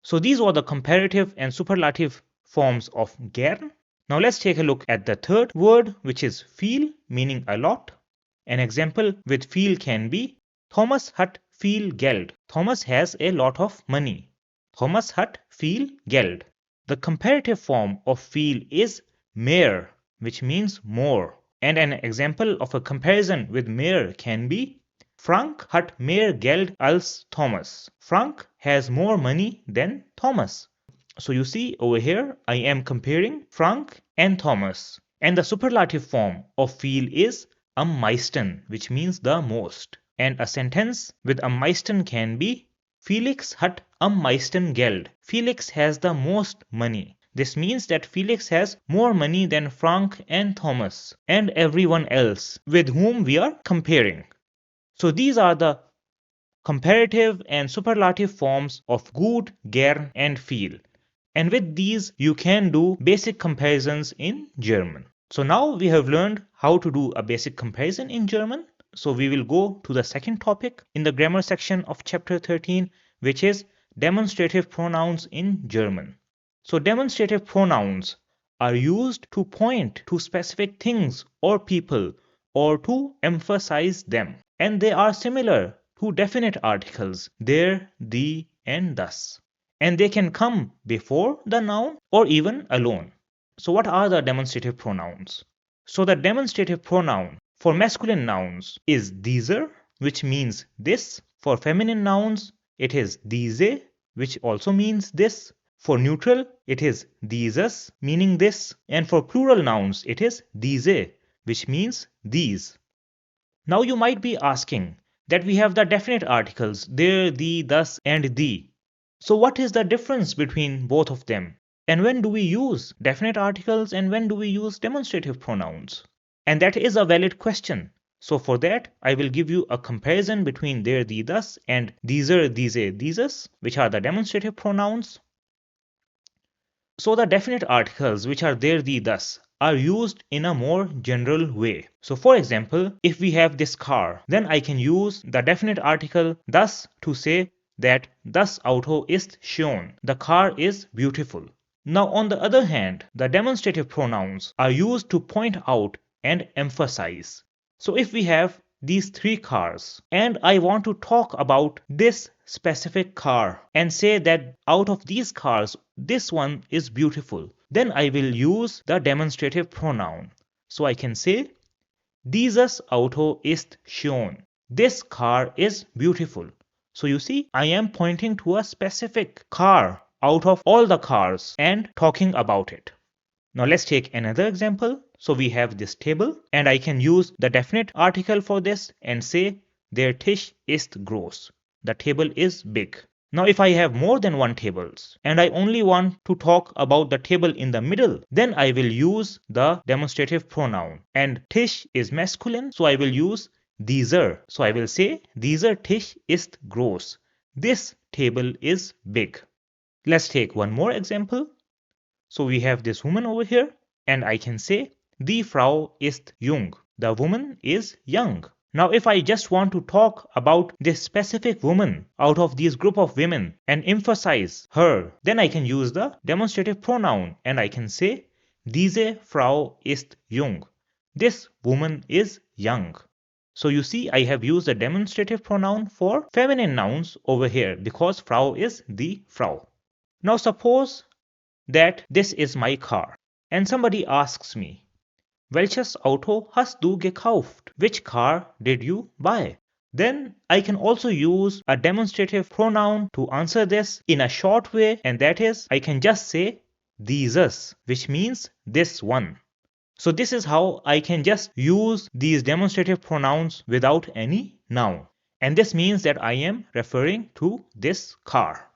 So these were the comparative and superlative forms of gern. Now let's take a look at the third word, which is viel, meaning a lot. An example with viel can be Thomas hat viel Geld. Thomas has a lot of money. Thomas hat viel Geld. The comparative form of viel is mehr, which means more. And an example of a comparison with mehr can be Frank hat mehr Geld als Thomas. Frank has more money than Thomas. So you see over here, I am comparing Frank and Thomas. And the superlative form of viel is am meisten, which means the most. And a sentence with am meisten can be Felix hat am meisten Geld. Felix has the most money. This means that Felix has more money than Frank and Thomas and everyone else with whom we are comparing. So these are the comparative and superlative forms of gut, gern, and viel. And with these, you can do basic comparisons in German. So now we have learned how to do a basic comparison in German. So we will go to the second topic in the grammar section of chapter 13, which is demonstrative pronouns in German. So demonstrative pronouns are used to point to specific things or people or to emphasize them. And they are similar to definite articles, there, thee, and thus. And they can come before the noun or even alone. So what are the demonstrative pronouns? So the demonstrative pronoun for masculine nouns is dieser, which means this. For feminine nouns, it is diese, which also means this. For neutral, it is dieses, meaning this. And for plural nouns, it is diese, which means these. Now you might be asking that we have the definite articles there, thee, thus, and thee. So what is the difference between both of them? And when do we use definite articles and when do we use demonstrative pronouns? And that is a valid question. So for that, I will give you a comparison between there, thee, thus, and dieser, diese, dieses, which are the demonstrative pronouns. So the definite articles, which are there, thee, thus, are used in a more general way. So for example, if we have this car, then I can use the definite article thus to say that das Auto ist schön. The car is beautiful. Now on the other hand, the demonstrative pronouns are used to point out and emphasize. So if we have these three cars and I want to talk about this specific car and say that out of these cars, this one is beautiful, then I will use the demonstrative pronoun. So I can say, dieses Auto ist schön. This car is beautiful. So you see, I am pointing to a specific car out of all the cars and talking about it. Now let's take another example. So we have this table and I can use the definite article for this and say, der Tisch ist groß. The table is big. Now if I have more than one tables and I only want to talk about the table in the middle, then I will use the demonstrative pronoun. And Tisch is masculine, so I will use dieser. So I will say, dieser Tisch ist groß. This table is big. Let's take one more example. So we have this woman over here and I can say, die Frau ist jung. The woman is young. Now if I just want to talk about this specific woman out of this group of women and emphasize her, then I can use the demonstrative pronoun and I can say, diese Frau ist jung. This woman is young. So you see, I have used the demonstrative pronoun for feminine nouns over here because Frau is the Frau. Now suppose that this is my car and somebody asks me, welches Auto hast du gekauft? Which car did you buy? Then I can also use a demonstrative pronoun to answer this in a short way, and that is I can just say dieses, which means this one. So this is how I can just use these demonstrative pronouns without any noun. And this means that I am referring to this car.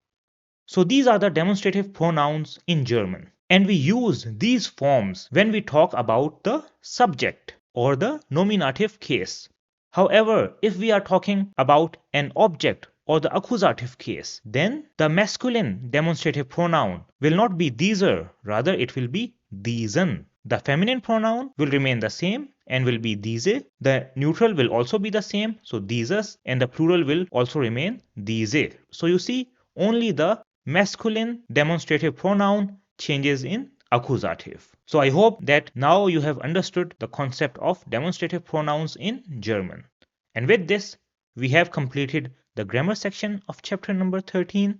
So these are the demonstrative pronouns in German. And we use these forms when we talk about the subject or the nominative case. However, if we are talking about an object or the accusative case, then the masculine demonstrative pronoun will not be dieser, rather it will be diesen. The feminine pronoun will remain the same and will be diese. The neutral will also be the same, so dieses, and the plural will also remain diese. So you see, only the masculine demonstrative pronoun changes in accusative. So I hope that now you have understood the concept of demonstrative pronouns in German. And with this, we have completed the grammar section of chapter number 13.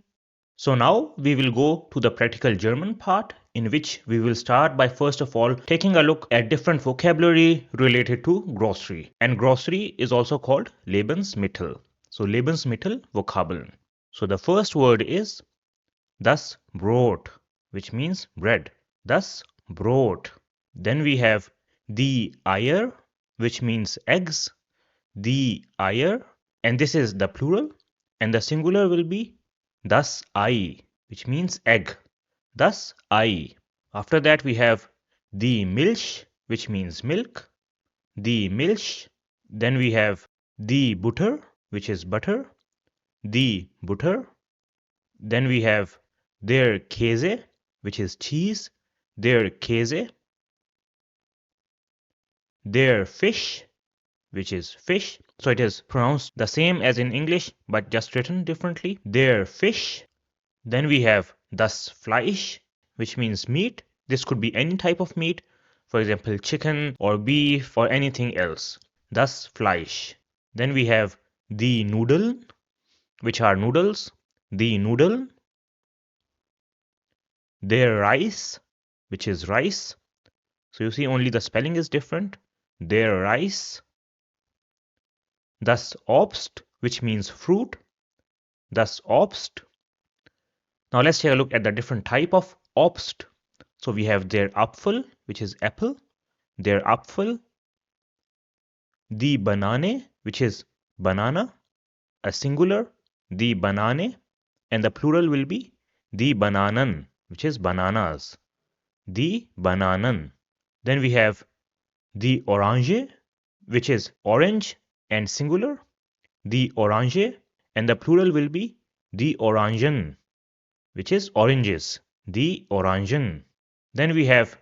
So now we will go to the practical German part, in which we will start by first of all taking a look at different vocabulary related to grocery. And grocery is also called Lebensmittel. So Lebensmittel Vokabeln. So the first word is das Brot, which means bread. Das Brot. Then we have die Eier, which means eggs. Die Eier, and this is the plural, and the singular will be das Ei, which means egg. Das Ei. After that we have die Milch, which means milk. Die Milch. Then we have die Butter, which is butter. the butter. Then we have der Käse, which is cheese, der Käse. Der Fisch, which is fish. So it is pronounced the same as in English, but just written differently. Der Fisch. Then we have das Fleisch, which means meat. This could be any type of meat, for example, chicken or beef or anything else. Das Fleisch. Then we have die Nudeln, which are noodles. Die Nudeln. Der Reis, which is rice. So you see only the spelling is different. Der Reis. Das Obst, which means fruit. Das Obst. Now let's take a look at the different type of Obst. So we have der Apfel, which is apple. Der Apfel. Die Banane, which is banana, a singular. Die Banane. And the plural will be die Bananen, which is bananas. Die Bananen. Then we have die Orange, which is orange and singular. Die Orange. And the plural will be die Orangen, which is oranges. Die Orangen. Then we have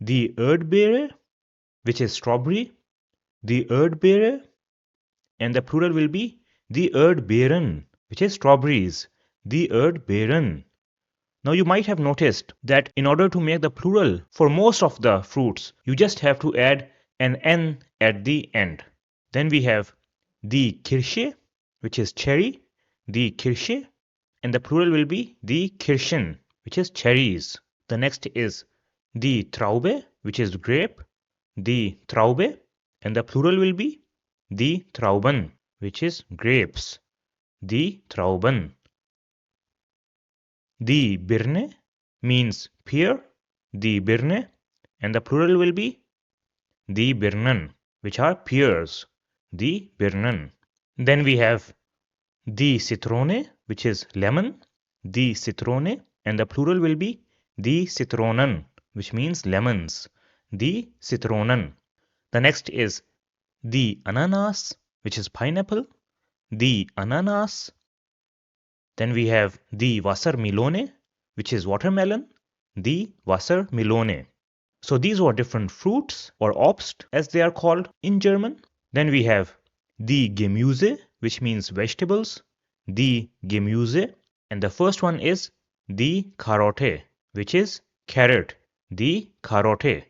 die Erdbeere, which is strawberry. Die Erdbeere. And the plural will be die Erdbeeren, which is strawberries. Die Erdbeeren. Now you might have noticed that in order to make the plural for most of the fruits, you just have to add an N at the end. Then we have die Kirsche, which is cherry. Die Kirsche. And the plural will be die Kirschen, which is cherries. The next is die Traube, which is grape. Die Traube. And the plural will be die Trauben, which is grapes. Die Trauben. Die Birne means pear. Die Birne. And the plural will be die Birnen, which are pears. Die Birnen. Then we have die Zitrone, which is lemon. Die Zitrone. And the plural will be die Zitronen, which means lemons. Die Zitronen. The next is die Ananas, which is pineapple. Die Ananas. Then we have die Wassermelone, which is watermelon. Die Wassermelone. So these were different fruits or Obst as they are called in German. Then we have die Gemüse, which means vegetables. Die Gemüse. And the first one is die Karotte, which is carrot. Die Karotte.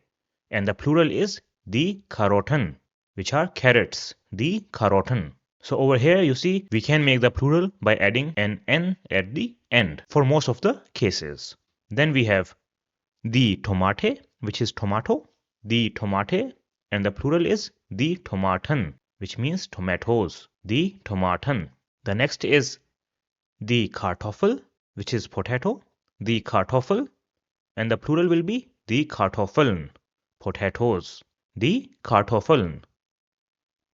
And the plural is die Karotten, which are carrots. Die Karotten. So over here you see we can make the plural by adding an N at the end for most of the cases. Then we have die Tomate, which is tomato. Die Tomate. And the plural is die Tomaten, which means tomatoes. Die Tomaten. The next is die Kartoffel, which is potato. Die Kartoffel. And the plural will be die Kartoffeln, potatoes. Die Kartoffeln.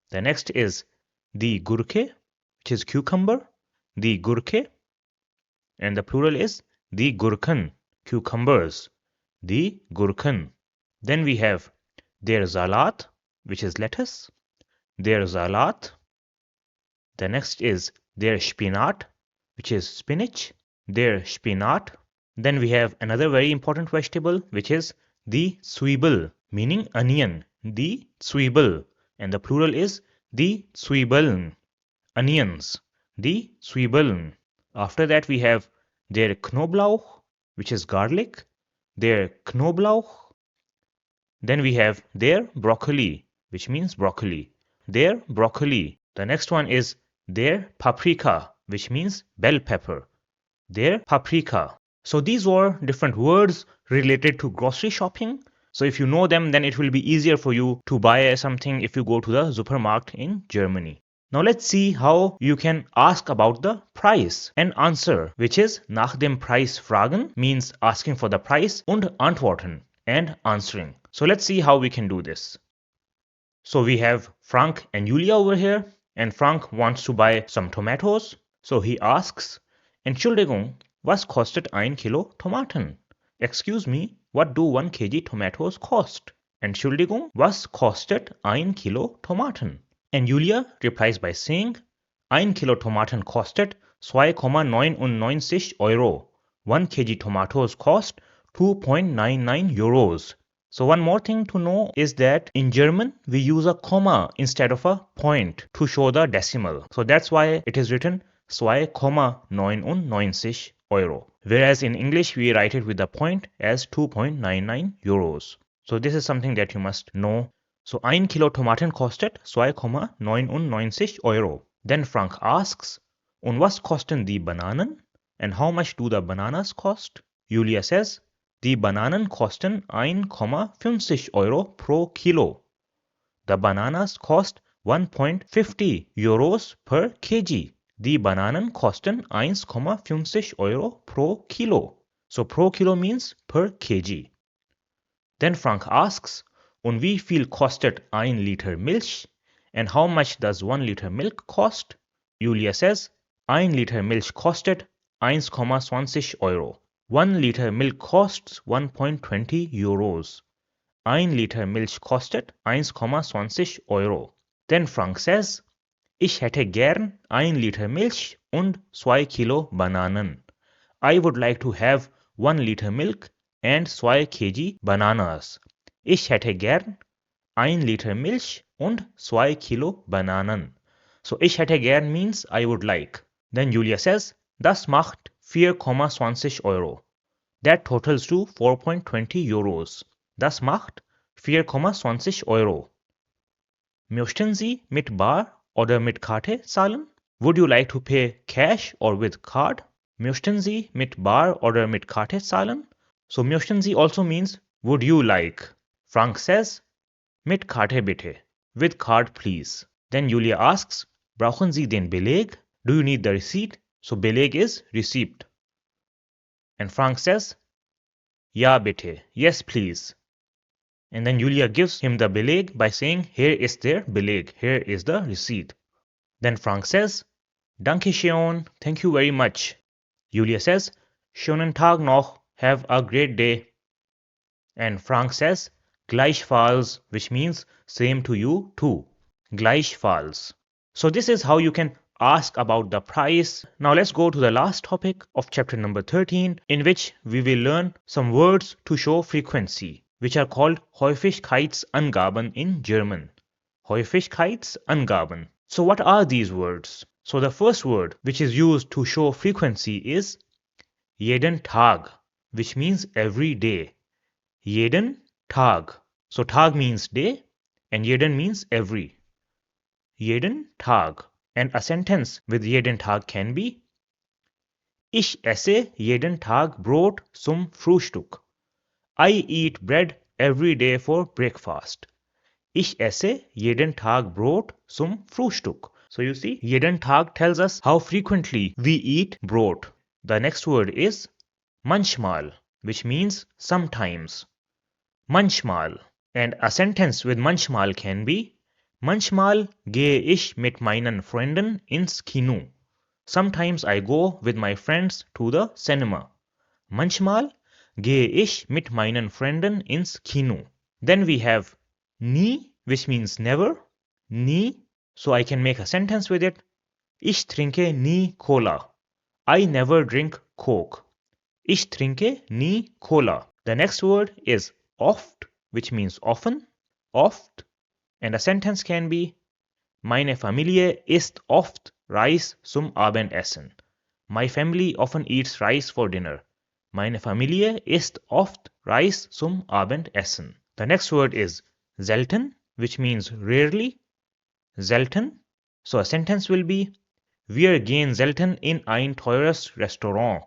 The next is die Gurke, which is cucumber. Die Gurke. And the plural is die Gurken, cucumbers. Die Gurken. Then we have der Salat, which is lettuce. Der Salat. The next is der Spinat, which is spinach. Der Spinat. Then we have another very important vegetable, which is die Zwiebel, meaning onion. Die Zwiebel. And the plural is die Zwiebeln, onions. Die Zwiebeln. After that we have der Knoblauch, which is garlic. Der Knoblauch. Then we have der Broccoli, which means broccoli. Der Broccoli. The next one is der Paprika, which means bell pepper. Der Paprika. So these were different words related to grocery shopping. So if you know them, then it will be easier for you to buy something if you go to the Supermarkt in Germany. Now let's see how you can ask about the price and answer, which is nach dem Preis fragen, means asking for the price, und antworten, and answering. So let's see how we can do this. So we have Frank and Julia over here, and Frank wants to buy some tomatoes. So he asks, Entschuldigung, was kostet ein Kilo Tomaten? Excuse me, what do 1 kg tomatoes cost? Entschuldigung, was kostet ein Kilo Tomaten? And Julia replies by saying, 1 Kilo Tomaten kostet 2,99 Euro. 1 kg tomatoes cost 2.99 euros. So one more thing to know is that in German we use a comma instead of a point to show the decimal. So that's why it is written 2,99 Euro. Whereas in English we write it with a point as 2.99 euros. So this is something that you must know. So 1 Kilo Tomaten kostet 2,99 Euro. Then Frank asks, und was kosten die Bananen? And how much do the bananas cost? Julia says, die Bananen kosten 1,50 Euro pro Kilo. The bananas cost 1.50 Euros per kg. Die Bananen kosten 1,50 Euro pro Kilo. So pro Kilo means per kg. Then Frank asks, und wie viel kostet 1 Liter Milch? And how much does 1 Liter milk cost? Julia says, 1 Liter Milch kostet 1,20 Euro. 1 Liter milk costs 1.20 Euros. 1 Liter Milch kostet 1,20 Euro. Then Frank says, ich hätte gern 1 Liter Milch und 2 Kilo Bananen. I would like to have 1 Liter milk and 2 kg bananas. Ich hätte gern 1 Liter Milch und 2 Kilo Bananen. So ich hätte gern means I would like. Then Julia says, das macht 4,20 Euro. That totals to 4.20 Euros. Das macht 4,20 Euro. Möchten Sie mit bar oder mit Karte zahlen? Would you like to pay cash or with card? Möchten Sie mit bar oder mit Karte zahlen? So möchten Sie also means would you like. Frank says, mit Karte bitte. With card please. Then Julia asks, brauchen Sie den Beleg? Do you need the receipt? So Beleg is receipt. And Frank says, ja bitte. Yes please. And then Julia gives him the Beleg by saying, here is der Beleg. Here is the receipt. Then Frank says, danke schön. Thank you very much. Julia says, schönen Tag noch. Have a great day. And Frank says, gleichfalls, which means same to you too. Gleichfalls. So this is how you can ask about the price. Now let's go to the last topic of chapter number 13, in which we will learn some words to show frequency, which are called Häufigkeitsangaben in German. Häufigkeitsangaben. So what are these words? So the first word which is used to show frequency is jeden Tag, which means every day. Jeden Tag. So Tag means day and jeden means every. Jeden Tag. And a sentence with jeden Tag can be Ich esse jeden Tag Brot zum Frühstück. I eat bread every day for breakfast. Ich esse jeden Tag Brot zum Frühstück. So you see, jeden Tag tells us how frequently we eat Brot. The next word is manchmal, which means sometimes. Manchmal. And a sentence with manchmal can be manchmal gehe ich mit meinen Freunden ins Kino. Sometimes I go with my friends to the cinema. Manchmal gehe ich mit meinen Freunden ins Kino. Then we have nie, which means never. Nie. So I can make a sentence with it. Ich trinke nie Cola. I never drink Coke. Ich trinke nie Cola. The next word is oft, which means often. Oft. And a sentence can be Meine Familie isst oft Reis zum Abendessen. My family often eats rice for dinner. Meine Familie isst oft Reis zum Abendessen. The next word is selten, which means rarely. Selten. So a sentence will be Wir gehen selten in ein teures Restaurant.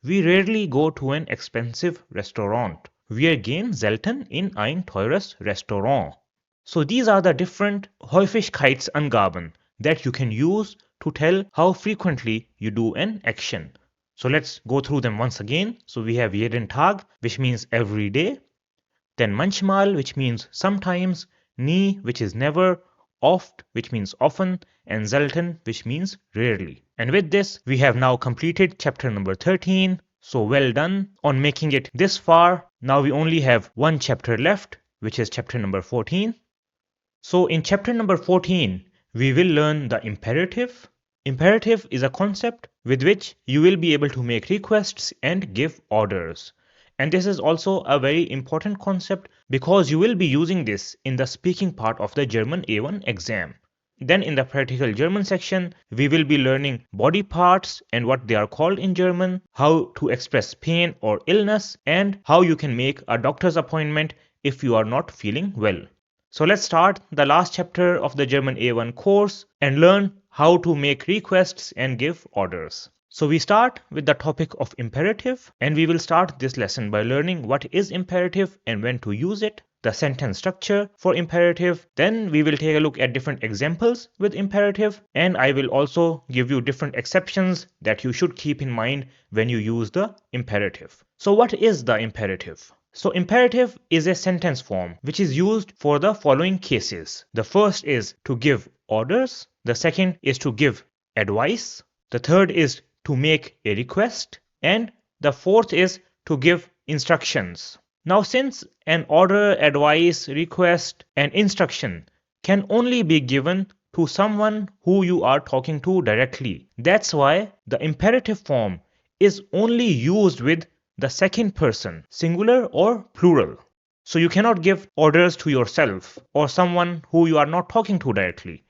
We rarely go to an expensive restaurant. Wir gehen selten in ein teures Restaurant. So these are the different Häufigkeitsangaben that you can use to tell how frequently you do an action. So let's go through them once again. So we have jeden Tag, which means every day. Then manchmal, which means sometimes. Nie, which is never. Oft, which means often. And selten, which means rarely. And with this, we have now completed chapter number 13. So well done on making it this far. Now we only have one chapter left, which is chapter number 14. So in chapter number 14, we will learn the imperative, Imperative is a concept with which you will be able to make requests and give orders. And this is also a very important concept because you will be using this in the speaking part of the German A1 exam. Then in the practical German section, we will be learning body parts and what they are called in German, how to express pain or illness, and how you can make a doctor's appointment if you are not feeling well. So let's start the last chapter of the German A1 course and learn how to make requests and give orders. So we start with the topic of imperative, and we will start this lesson by learning what is imperative and when to use it, the sentence structure for imperative. Then we will take a look at different examples with imperative, and I will also give you different exceptions that you should keep in mind when you use the imperative. So what is the imperative? So imperative is a sentence form which is used for the following cases. The first is to give orders, the second is to give advice, the third is to make a request, and the fourth is to give instructions. Now, since an order, advice, request, and instruction can only be given to someone who you are talking to directly, that's why the imperative form is only used with the second person, singular or plural. So you cannot give orders to yourself or someone who you are not talking to directly.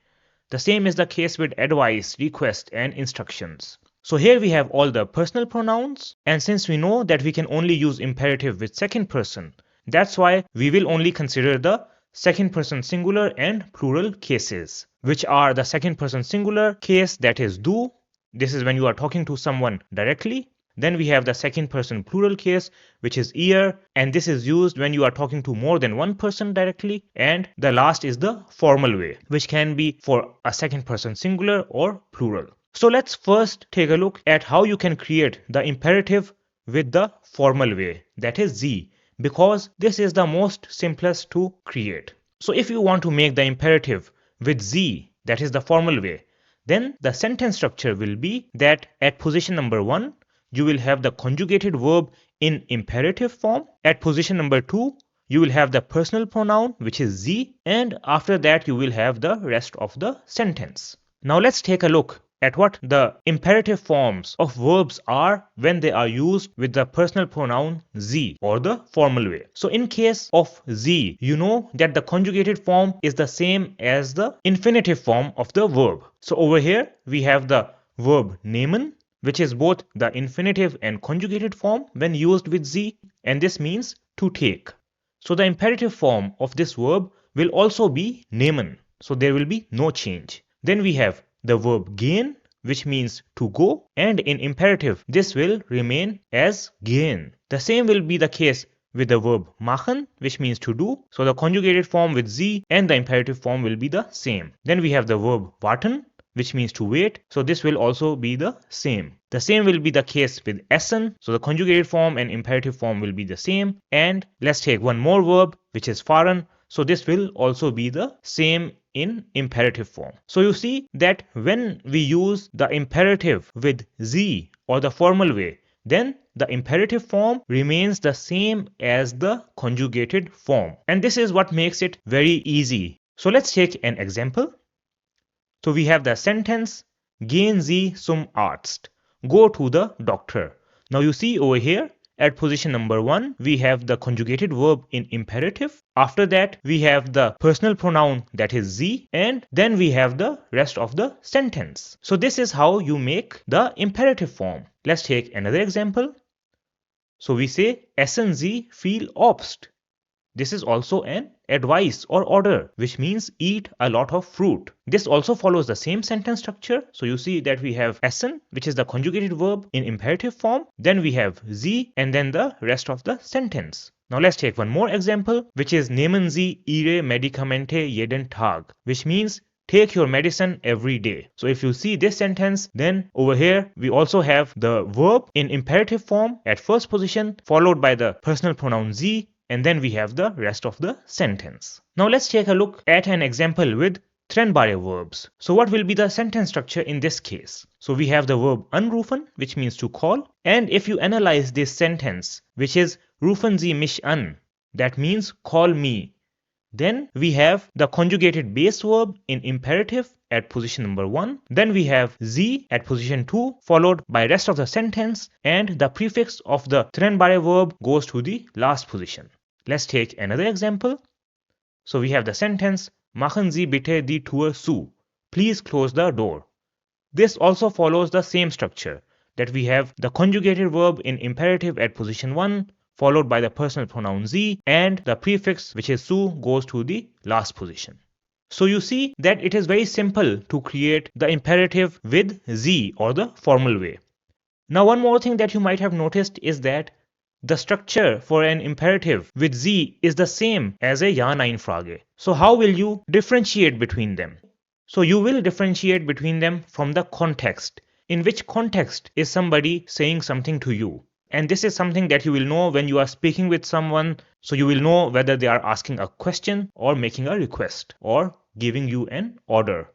The same is the case with advice, request, and instructions. So here we have all the personal pronouns, and since we know that we can only use imperative with second person, that's why we will only consider the second person singular and plural cases, which are the second person singular case, that is du. This is when you are talking to someone directly. Then we have the second person plural case, which is ihr, and this is used when you are talking to more than one person directly. And the last is the formal way, which can be for a second person singular or plural. So let's first take a look at how you can create the imperative with the formal way, that is Sie, because this is the most simplest to create. So if you want to make the imperative with Sie, that is the formal way, then the sentence structure will be that at position number 1, you will have the conjugated verb in imperative form. At position number 2, you will have the personal pronoun, which is Sie, and after that you will have the rest of the sentence. Now let's take a look at what the imperative forms of verbs are when they are used with the personal pronoun Sie or the formal way. So in case of Sie, you know that the conjugated form is the same as the infinitive form of the verb. So over here we have the verb nehmen, which is both the infinitive and conjugated form when used with Sie, and this means to take. So the imperative form of this verb will also be nehmen, so there will be no change. Then we have the verb gehen, which means to go, and in imperative this will remain as gehen. The same will be the case with the verb machen, which means to do. So the conjugated form with Sie and the imperative form will be the same. Then we have the verb warten, which means to wait. So this will also be the same. The same will be the case with essen. So the conjugated form and imperative form will be the same. And let's take one more verb, which is fahren. So this will also be the same in imperative form. So you see that when we use the imperative with Sie or the formal way, then the imperative form remains the same as the conjugated form. And this is what makes it very easy. So let's take an example. So we have the sentence, gehen Sie zum Arzt. Go to the doctor. Now you see over here, at position number 1, we have the conjugated verb in imperative. After that, we have the personal pronoun, that is Sie, and then we have the rest of the sentence. So this is how you make the imperative form. Let's take another example. So we say, essen Sie viel Obst. This is also an advice or order, which means eat a lot of fruit. This also follows the same sentence structure. So you see that we have essen, which is the conjugated verb in imperative form. Then we have Sie and then the rest of the sentence. Now let's take one more example, which is nehmen Sie Ihre Medikamente jeden Tag, which means take your medicine every day. So if you see this sentence, then over here we also have the verb in imperative form at first position, followed by the personal pronoun Sie, and then we have the rest of the sentence. Now let's take a look at an example with trennbare verbs. So what will be the sentence structure in this case? So we have the verb anrufen, which means to call. And if you analyze this sentence, which is rufen Sie mich an, that means call me. Then we have the conjugated base verb in imperative at position number 1. Then we have Z at position 2, followed by rest of the sentence, and the prefix of the trennbare verb goes to the last position. Let's take another example. So we have the sentence, Machen Sie bitte die Tür zu. Please close the door. This also follows the same structure, that we have the conjugated verb in imperative at position 1, followed by the personal pronoun Z, and the prefix, which is su, goes to the last position. So you see that it is very simple to create the imperative with Z, or the formal way. Now one more thing that you might have noticed is that the structure for an imperative with Z is the same as a Ja-Nein-Frage. So how will you differentiate between them? So you will differentiate between them from the context. In which context is somebody saying something to you? And this is something that you will know when you are speaking with someone. So you will know whether they are asking a question or making a request or giving you an order.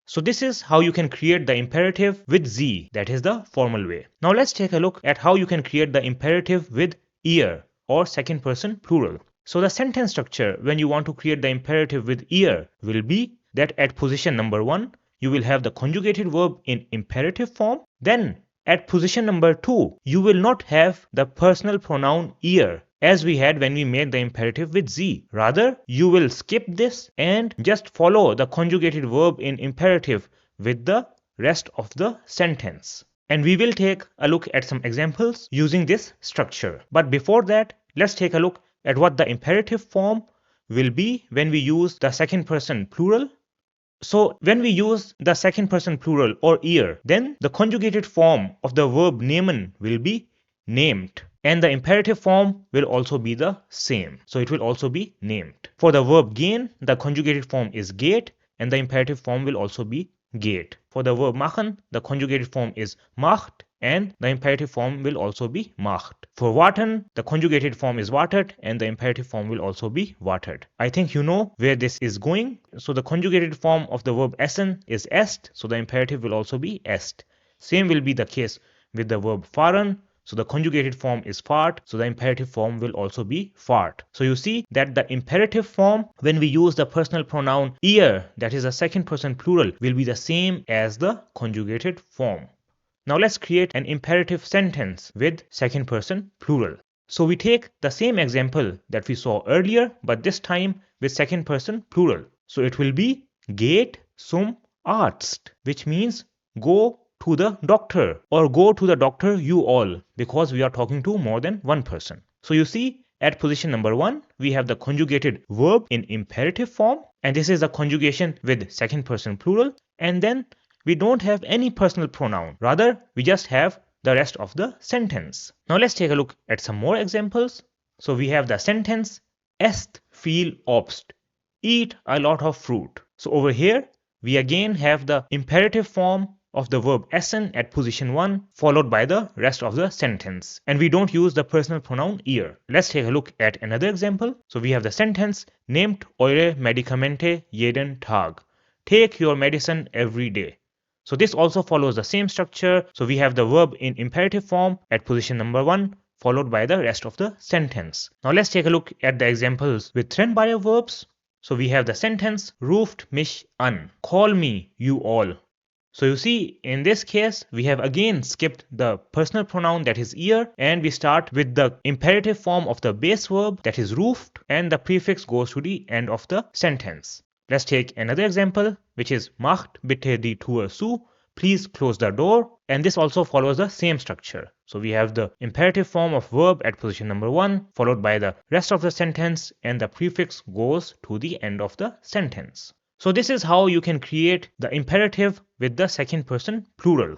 So this is how you can create the imperative with Z, that is the formal way. Now let's take a look at how you can create the imperative with ihr, or second person plural. So the sentence structure when you want to create the imperative with ihr will be that at position number 1, you will have the conjugated verb in imperative form. Then at position number 2, you will not have the personal pronoun ihr as we had when we made the imperative with Z. Rather, you will skip this and just follow the conjugated verb in imperative with the rest of the sentence. And we will take a look at some examples using this structure. But before that, let's take a look at what the imperative form will be when we use the second person plural. So when we use the second person plural or ihr, then the conjugated form of the verb nehmen will be named. And the imperative form will also be the same. So it will also be named. For the verb gehen, the conjugated form is geht, and the imperative form will also be geht. For the verb machen, the conjugated form is macht, and the imperative form will also be macht. For warten, the conjugated form is wartet, and the imperative form will also be wartet. I think you know where this is going. So the conjugated form of the verb essen is est, so the imperative will also be est. Same will be the case with the verb fahren. So the conjugated form is fart, so the imperative form will also be fart. So you see that the imperative form, when we use the personal pronoun ihr, that is a second person plural, will be the same as the conjugated form. Now let's create an imperative sentence with second person plural. So we take the same example that we saw earlier, but this time with second person plural. So it will be geht zum Arzt, which means go to the doctor, or go to the doctor you all, because we are talking to more than one person. So you see at position number 1, we have the conjugated verb in imperative form, and this is the conjugation with second person plural, and then we don't have any personal pronoun. Rather, we just have the rest of the sentence. Now let's take a look at some more examples. So we have the sentence, esst viel Obst, eat a lot of fruit. So over here, we again have the imperative form of the verb essen at position 1, followed by the rest of the sentence. And we don't use the personal pronoun ihr. Let's take a look at another example. So we have the sentence, nehmt eure Medikamente jeden Tag. Take your medicine every day. So this also follows the same structure. So we have the verb in imperative form at position number 1, followed by the rest of the sentence. Now let's take a look at the examples with trennbare verbs. So we have the sentence, ruft mich an. Call me, you all. So you see, in this case, we have again skipped the personal pronoun that is ihr, and we start with the imperative form of the base verb that is ruft, and the prefix goes to the end of the sentence. Let's take another example, which is macht bitte die Tür zu, please close the door, and this also follows the same structure. So we have the imperative form of verb at position number 1, followed by the rest of the sentence, and the prefix goes to the end of the sentence. So this is how you can create the imperative with the second person plural.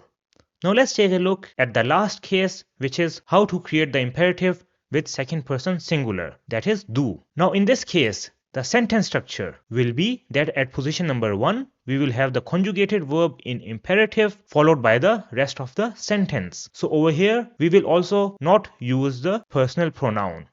Now let's take a look at the last case, which is how to create the imperative with second person singular, that is du. Now in this case, the sentence structure will be that at position number 1, we will have the conjugated verb in imperative followed by the rest of the sentence. So over here, we will also not use the personal pronoun.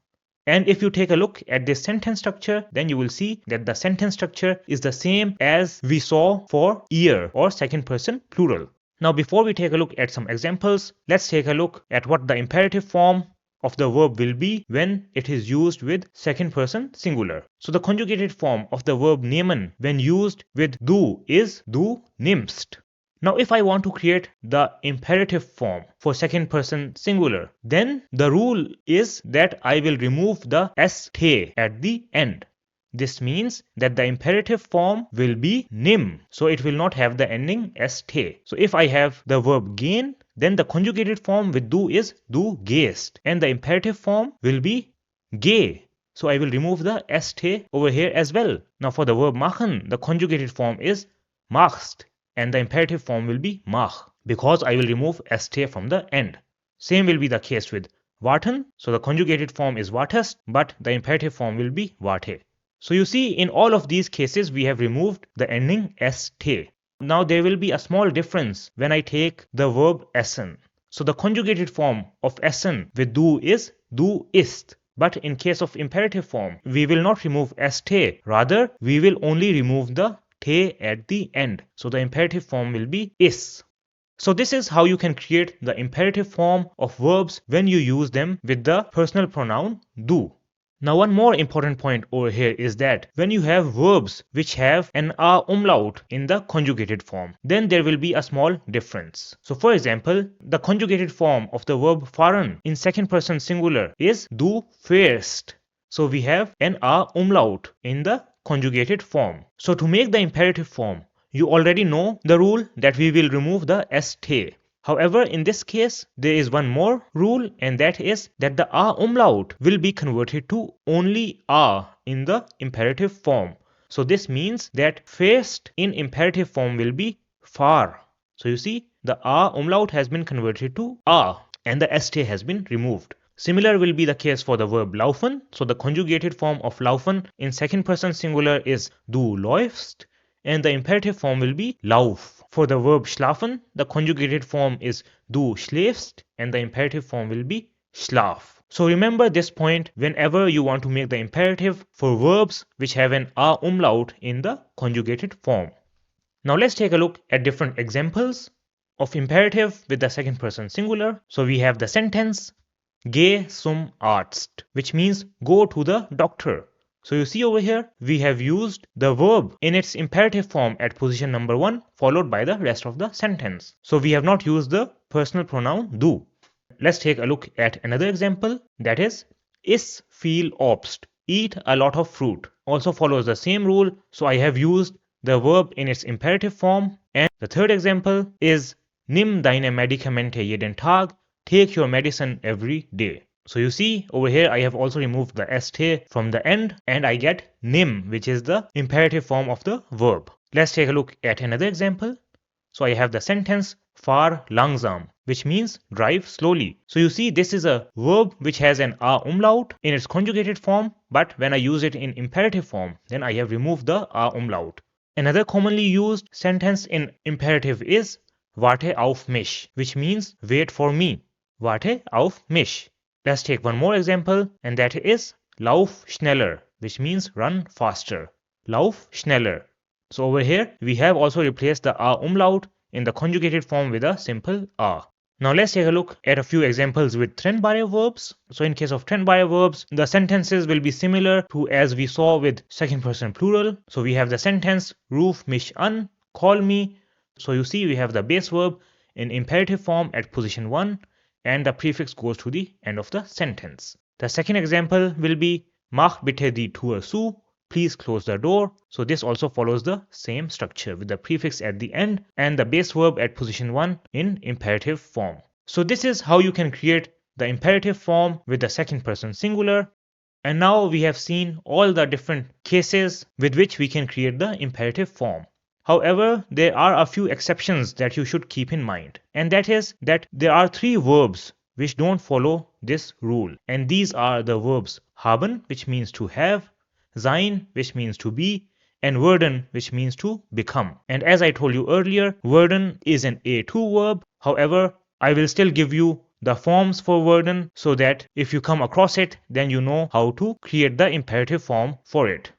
And if you take a look at this sentence structure, then you will see that the sentence structure is the same as we saw for ihr, or second person plural. Now before we take a look at some examples, let's take a look at what the imperative form of the verb will be when it is used with second person singular. So the conjugated form of the verb nehmen when used with du is du nimmst. Now if I want to create the imperative form for second person singular, then the rule is that I will remove the st at the end. This means that the imperative form will be nimm, so it will not have the ending st. So if I have the verb gehen, then the conjugated form with du is du gehst, and the imperative form will be geh. So I will remove the st over here as well. Now for the verb machen, the conjugated form is machst, and the imperative form will be mach, because I will remove st from the end. Same will be the case with warten, so the conjugated form is wartest, but the imperative form will be warte. So you see, in all of these cases we have removed the ending st. Now there will be a small difference when I take the verb essen. So the conjugated form of essen with du is du ist. But in case of imperative form, we will not remove st, rather we will only remove the te at the end. So the imperative form will be is. So this is how you can create the imperative form of verbs when you use them with the personal pronoun du. Now one more important point over here is that when you have verbs which have an a umlaut in the conjugated form, then there will be a small difference. So for example, the conjugated form of the verb fahren in second person singular is du fährst. So we have an a umlaut in the conjugated form. So to make the imperative form, you already know the rule that we will remove the st. However, in this case, there is one more rule, and that is that the a umlaut will be converted to only a in the imperative form. So this means that fährst in imperative form will be fahr. So you see, the a umlaut has been converted to a, and the st has been removed. Similar will be the case for the verb laufen. So the conjugated form of laufen in second person singular is du läufst, and the imperative form will be lauf. For the verb schlafen, the conjugated form is du schläfst, and the imperative form will be schlaf. So remember this point whenever you want to make the imperative for verbs which have an a umlaut in the conjugated form. Now let's take a look at different examples of imperative with the second person singular. So we have the sentence geh zum Arzt, which means go to the doctor. So you see over here, we have used the verb in its imperative form at position number 1, followed by the rest of the sentence. So we have not used the personal pronoun du. Let's take a look at another example, that is, iss viel Obst, eat a lot of fruit. Also follows the same rule, so I have used the verb in its imperative form. And the third example is nimm deine Medikamente jeden Tag, take your medicine every day. So you see over here I have also removed the st from the end, and I get nimm, which is the imperative form of the verb. Let's take a look at another example. So I have the sentence fahr langsam, which means drive slowly. So you see this is a verb which has an a umlaut in its conjugated form, but when I use it in imperative form, then I have removed the a umlaut. Another commonly used sentence in imperative is warte auf mich, which means wait for me. Warte auf mich. Let's take one more example, and that is lauf schneller, which means run faster. Lauf schneller. So over here, we have also replaced the a umlaut in the conjugated form with a simple a. Now let's take a look at a few examples with trennbare verbs. So in case of trennbare verbs, the sentences will be similar to as we saw with second person plural. So we have the sentence ruf mich an, call me. So you see we have the base verb in imperative form at position 1, and the prefix goes to the end of the sentence. The second example will be mach bitte die Tür zu, please close the door. So this also follows the same structure with the prefix at the end and the base verb at position 1 in imperative form. So this is how you can create the imperative form with the second person singular. And now we have seen all the different cases with which we can create the imperative form. However, there are a few exceptions that you should keep in mind, and that is that there are 3 verbs which don't follow this rule, and these are the verbs haben, which means to have, sein, which means to be, and werden, which means to become. And as I told you earlier, werden is an A2 verb. However, I will still give you the forms for werden so that if you come across it, then you know how to create the imperative form for it.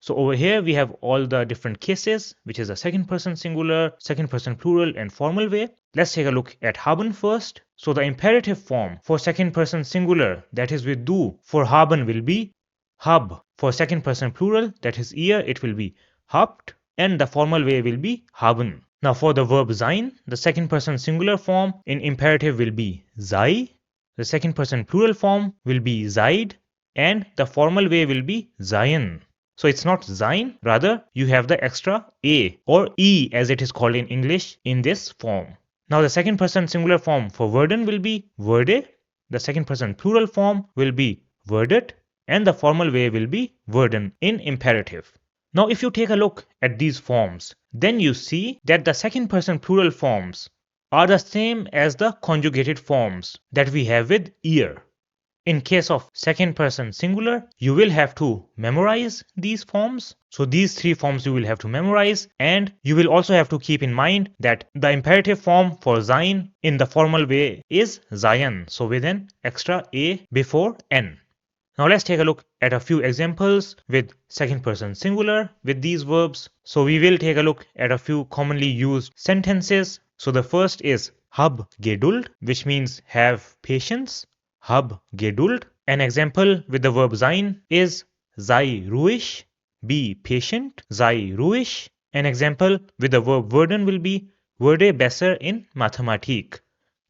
So over here we have all the different cases, which is the second person singular, second person plural, and formal way. Let's take a look at haben first. So the imperative form for second person singular, that is with du, for haben will be hab. For second person plural, that is ear, it will be habt, and the formal way will be haben. Now for the verb sein, the second person singular form in imperative will be sei, the second person plural form will be seid, and the formal way will be seien. So it's not sein, rather you have the extra a or e as it is called in English in this form. Now the second person singular form for werden will be werde, the second person plural form will be werdet, and the formal way will be werden in imperative. Now if you take a look at these forms, then you see that the second person plural forms are the same as the conjugated forms that we have with ear. In case of second person singular, you will have to memorize these forms. So these three forms you will have to memorize, and you will also have to keep in mind that the imperative form for sein in the formal way is seien, so with an extra a before n. Now let's take a look at a few examples with second person singular with these verbs. So we will take a look at a few commonly used sentences. So the first is hab Geduld, which means have patience. Hab Geduld. An example with the verb sein is sei ruhig, be patient, sei ruhig. An example with the verb werden will be werde besser in Mathematik,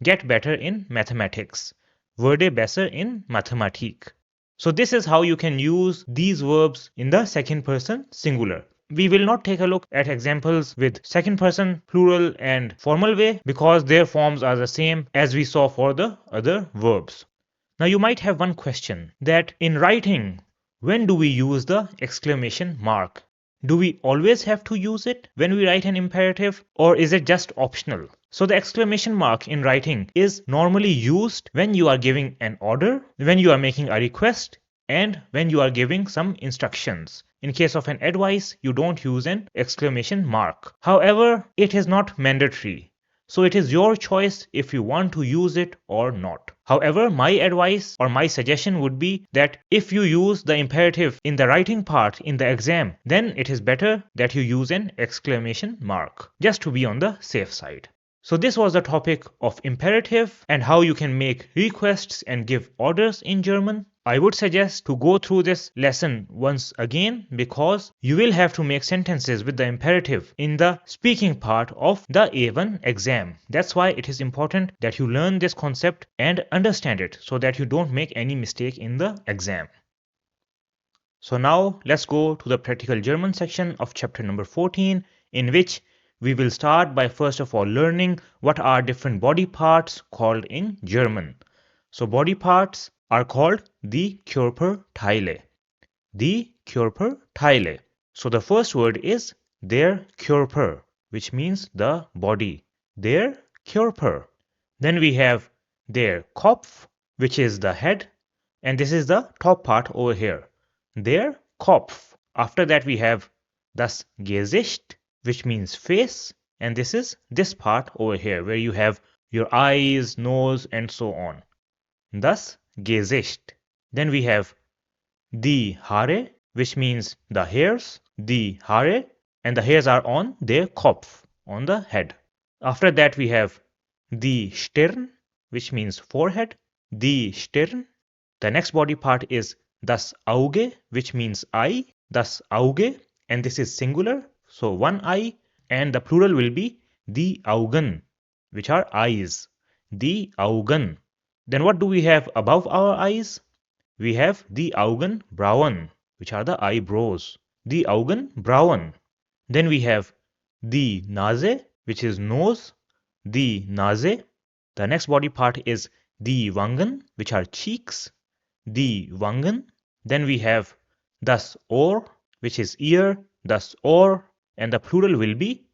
get better in mathematics, werde besser in Mathematik. So this is how you can use these verbs in the second person singular. We will not take a look at examples with second person plural and formal way because their forms are the same as we saw for the other verbs. Now you might have one question that in writing, when do we use the exclamation mark? Do we always have to use it when we write an imperative, or is it just optional? So the exclamation mark in writing is normally used when you are giving an order, when you are making a request, and when you are giving some instructions. In case of an advice, you don't use an exclamation mark. However, it is not mandatory. So it is your choice if you want to use it or not. However, my advice or my suggestion would be that if you use the imperative in the writing part in the exam, then it is better that you use an exclamation mark, just to be on the safe side. So this was the topic of imperative and how you can make requests and give orders in German. I would suggest to go through this lesson once again because you will have to make sentences with the imperative in the speaking part of the A1 exam. That's why it is important that you learn this concept and understand it so that you don't make any mistake in the exam. So now let's go to the practical German section of chapter number 14, in which we will start by first of all learning what are different body parts called in German. So body parts are called die Körperteile. Die Körperteile. So the first word is der Körper, which means the body. Der Körper. Then we have der Kopf, which is the head, and this is the top part over here. Der Kopf. After that we have das Gesicht, which means face, and this is this part over here where you have your eyes, nose, and so on. Das Gesicht. Then we have die Haare, which means the hairs, die Haare, and the hairs are on der Kopf, on the head. After that we have die Stirn, which means forehead, die Stirn. The next body part is das Auge, which means eye, das Auge, and this is singular, so one eye, and the plural will be die Augen, which are eyes, die Augen. Then what do we have above our eyes? We have die Augenbrauen, which are the eyebrows, die Augenbrauen. Then we have die Nase, which is nose, die Nase. The next body part is die Wangen, which are cheeks, die Wangen. Then we have das Ohr, which is ear, das Ohr, and the plural will be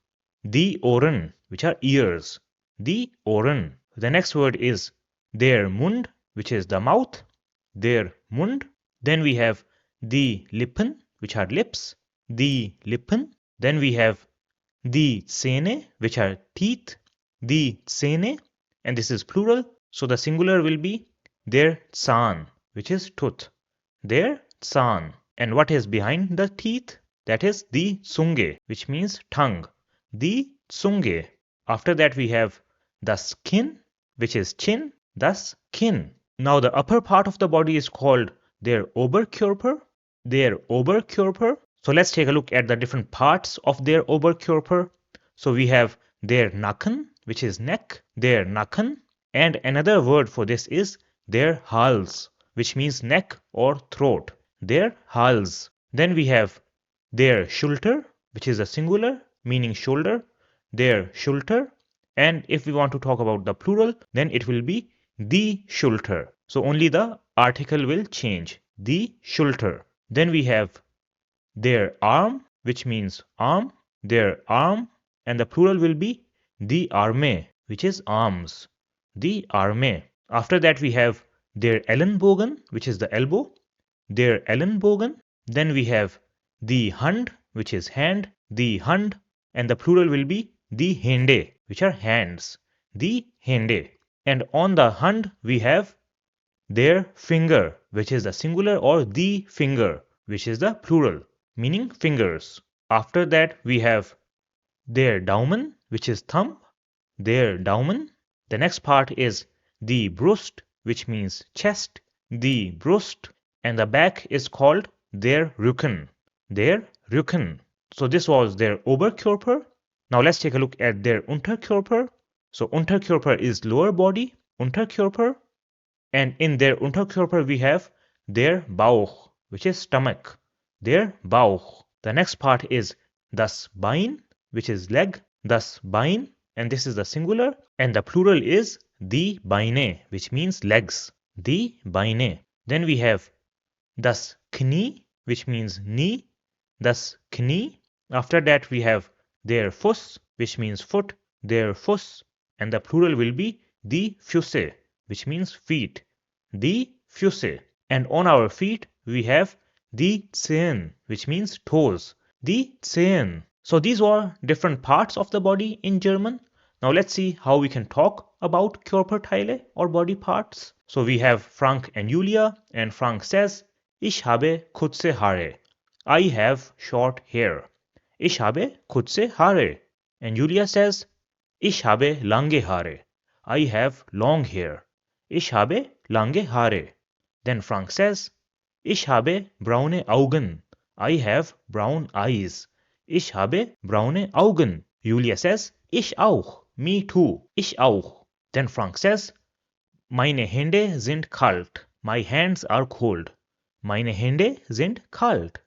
die Ohren, which are ears, die Ohren. The next word is der Mund, which is the mouth, der Mund. Then we have die Lippen, which are lips, die Lippen. Then we have die Zähne, which are teeth, die Zähne, and this is plural, so the singular will be der Zahn, which is tooth, der Zahn. And what is behind the teeth? that is die Zunge, which means tongue. Die Zunge. After that we have das Kinn, which is chin, das Kinn. Now the upper part of the body is called der Oberkörper, der Oberkörper. So let's take a look at the different parts of der Oberkörper. So we have der Nacken, which is neck, der Nacken, and another word for this is der Hals, which means neck or throat, der Hals. Then we have der Schulter, which is a singular, meaning shoulder, der Schulter. And if we want to talk about the plural, then it will be die Schulter. So only the article will change, die Schulter. Then we have der Arm, which means arm, der Arm, and the plural will be die Arme, which is arms, die Arme. After that we have der Ellenbogen, which is the elbow, der Ellenbogen. Then we have die Hand, which is hand, die Hand, and the plural will be die Hände, which are hands, die Hände. And on the Hand we have der Finger, which is the singular, or die Finger, which is the plural, meaning fingers. After that we have der Daumen, which is thumb, der Daumen. The next part is die Brust, which means chest, die Brust, and the back is called der Rücken, der Rücken. So this was der Oberkörper. Now let's take a look at der Unterkörper. So Unterkörper is lower body, Unterkörper, and in der Unterkörper we have der Bauch, which is stomach, der Bauch. The next part is das Bein, which is leg, das Bein, and this is the singular, and the plural is die Beine, which means legs, die Beine. Then we have das Knie, which means knee, das Knie. After that we have der Fuß, which means foot, der Fuß, and the plural will be die Füße, which means feet, die Füße. And on our feet we have die Zehen, which means toes, die Zehen. So these were different parts of the body in German. Now let's see how we can talk about Körperteile or body parts. So we have Frank and Julia, and Frank says, Ich habe kurze Haare. I have short hair. Ich habe kurze Haare. And Julia says, Ich habe lange Haare. I have long hair. Ich habe lange Haare. Then Frank says, Ich habe braune Augen. I have brown eyes. Ich habe braune Augen. Julia says, Ich auch. Me too. Ich auch. Then Frank says, Meine Hände sind kalt. My hands are cold. Meine Hände sind kalt.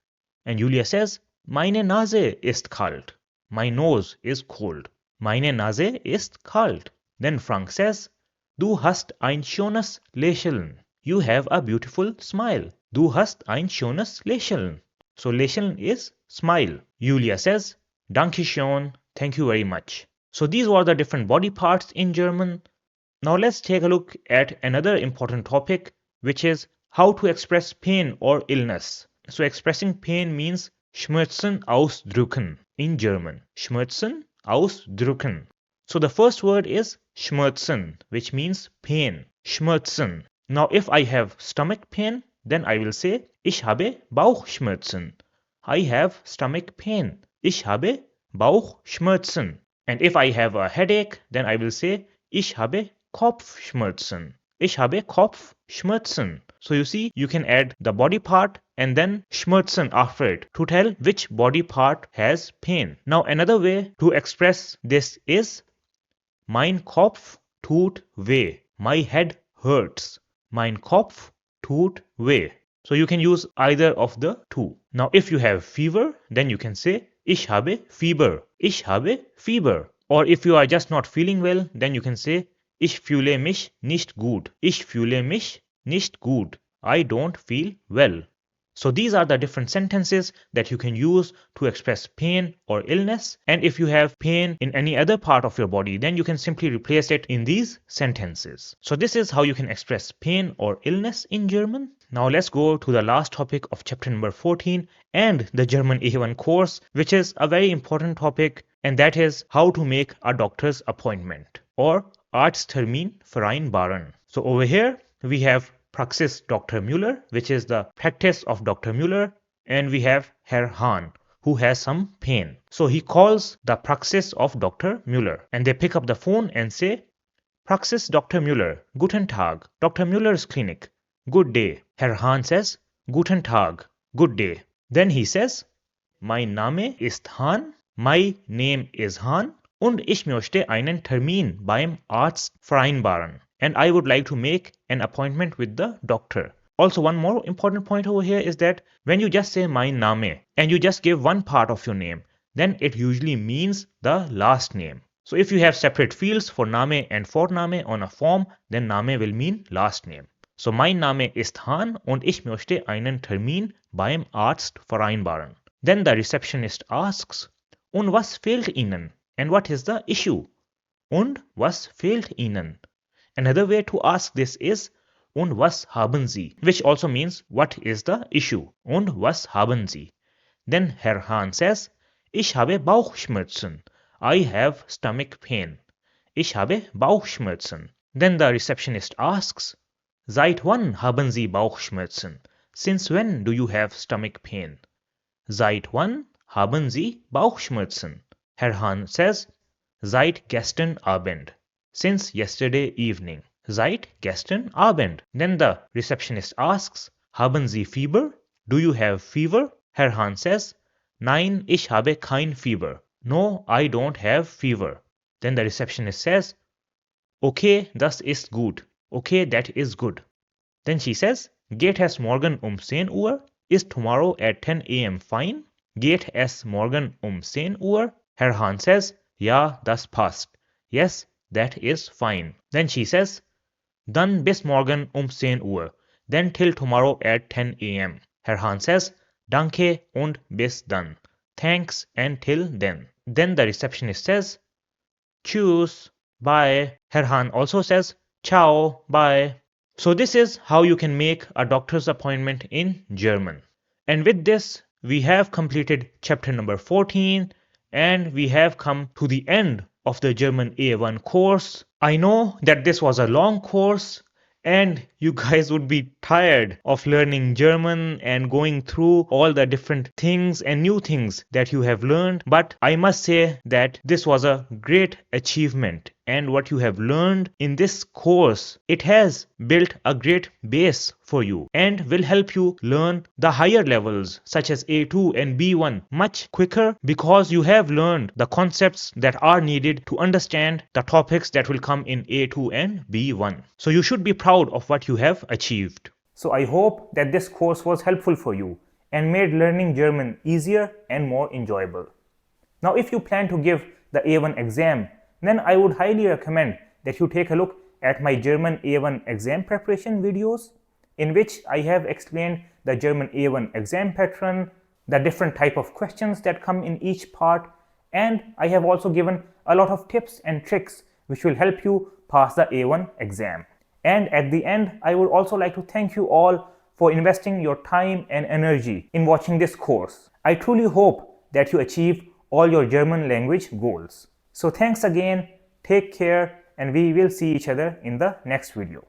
And Julia says, Meine Nase ist kalt. My nose is cold. Meine Nase ist kalt. Then Frank says, Du hast ein schönes Lächeln. You have a beautiful smile. Du hast ein schönes Lächeln. So Lächeln is smile. Julia says, Danke schön. Thank you very much. So these were the different body parts in German. Now let's take a look at another important topic, which is how to express pain or illness. So expressing pain means Schmerzen ausdrücken in German. Schmerzen ausdrücken. So the first word is Schmerzen, which means pain. Schmerzen. Now if I have stomach pain, then I will say Ich habe Bauchschmerzen. I have stomach pain. Ich habe Bauchschmerzen. And if I have a headache, then I will say Ich habe Kopfschmerzen. Ich habe Kopfschmerzen. So you see, you can add the body part and then Schmerzen after it to tell which body part has pain. Now another way to express this is Mein Kopf tut weh. My head hurts. Mein Kopf tut weh. So you can use either of the two. Now if you have fever, then you can say Ich habe Fieber. Ich habe Fieber. Or if you are just not feeling well, then you can say Ich fühle mich nicht gut. Ich fühle mich nicht gut. I don't feel well. So these are the different sentences that you can use to express pain or illness. And if you have pain in any other part of your body, then you can simply replace it in these sentences. So this is how you can express pain or illness in German. Now let's go to the last topic of chapter number 14 and the German A1 course, which is a very important topic, and that is how to make a doctor's appointment or Arzttermin vereinbaren. So over here we have Praxis Dr. Müller, which is the practice of Dr. Müller, and we have Herr Hahn, who has some pain. So he calls the praxis of Dr. Müller, and they pick up the phone and say, Praxis Dr. Müller, Guten Tag, Dr. Müller's clinic, good day. Herr Hahn says, Guten Tag, good day. Then he says, Mein Name ist Hahn, my name is Hahn, und ich möchte einen Termin beim Arzt vereinbaren. And I would like to make an appointment with the doctor. Also, one more important point over here is that when you just say mein Name and you just give one part of your name, then it usually means the last name. So if you have separate fields for Name and Vorname on a form, then Name will mean last name. So mein Name ist Hahn und ich möchte einen Termin beim Arzt vereinbaren. Then the receptionist asks, und was fehlt Ihnen? And what is the issue? Und was fehlt Ihnen? Another way to ask this is, und was haben Sie? Which also means, what is the issue? Und was haben Sie? Then Herr Hahn says, ich habe Bauchschmerzen. I have stomach pain. Ich habe Bauchschmerzen. Then the receptionist asks, seit wann haben Sie Bauchschmerzen? Since when do you have stomach pain? Seit wann haben Sie Bauchschmerzen? Herr Hahn says, seit gestern Abend. Since yesterday evening. Seit gestern Abend. Then the receptionist asks, haben Sie Fieber? Do you have fever? Herr Hahn says, nein, ich habe kein Fieber. No, I don't have fever. Then the receptionist says, okay, das ist gut. Okay, that is good. Then she says, geht es morgen 10 Uhr? Is tomorrow at 10 a.m. fine? Geht es morgen 10 Uhr? Herr Hahn says, ja, das passt. Yes, that is fine. Then she says, dann bis morgen 10 Uhr. Then till tomorrow at 10 a.m. Herr Hahn says, danke und bis dann. Thanks and till then. Then the receptionist says, tschüss, bye. Herr Hahn also says, ciao, bye. So this is how you can make a doctor's appointment in German. And with this, we have completed chapter number 14 and we have come to the end of the German A1 course. I know that this was a long course and you guys would be tired of learning German and going through all the different things and new things that you have learned. But I must say that this was a great achievement, and what you have learned in this course, it has built a great base for you and will help you learn the higher levels such as A2 and B1 much quicker, because you have learned the concepts that are needed to understand the topics that will come in A2 and B1. So you should be proud of what you have achieved. So I hope that this course was helpful for you and made learning German easier and more enjoyable. Now, if you plan to give the A1 exam, then I would highly recommend that you take a look at my German A1 exam preparation videos, in which I have explained the German A1 exam pattern, the different type of questions that come in each part, and I have also given a lot of tips and tricks which will help you pass the A1 exam. And at the end, I would also like to thank you all for investing your time and energy in watching this course. I truly hope that you achieve all your German language goals. So thanks again, take care, and we will see each other in the next video.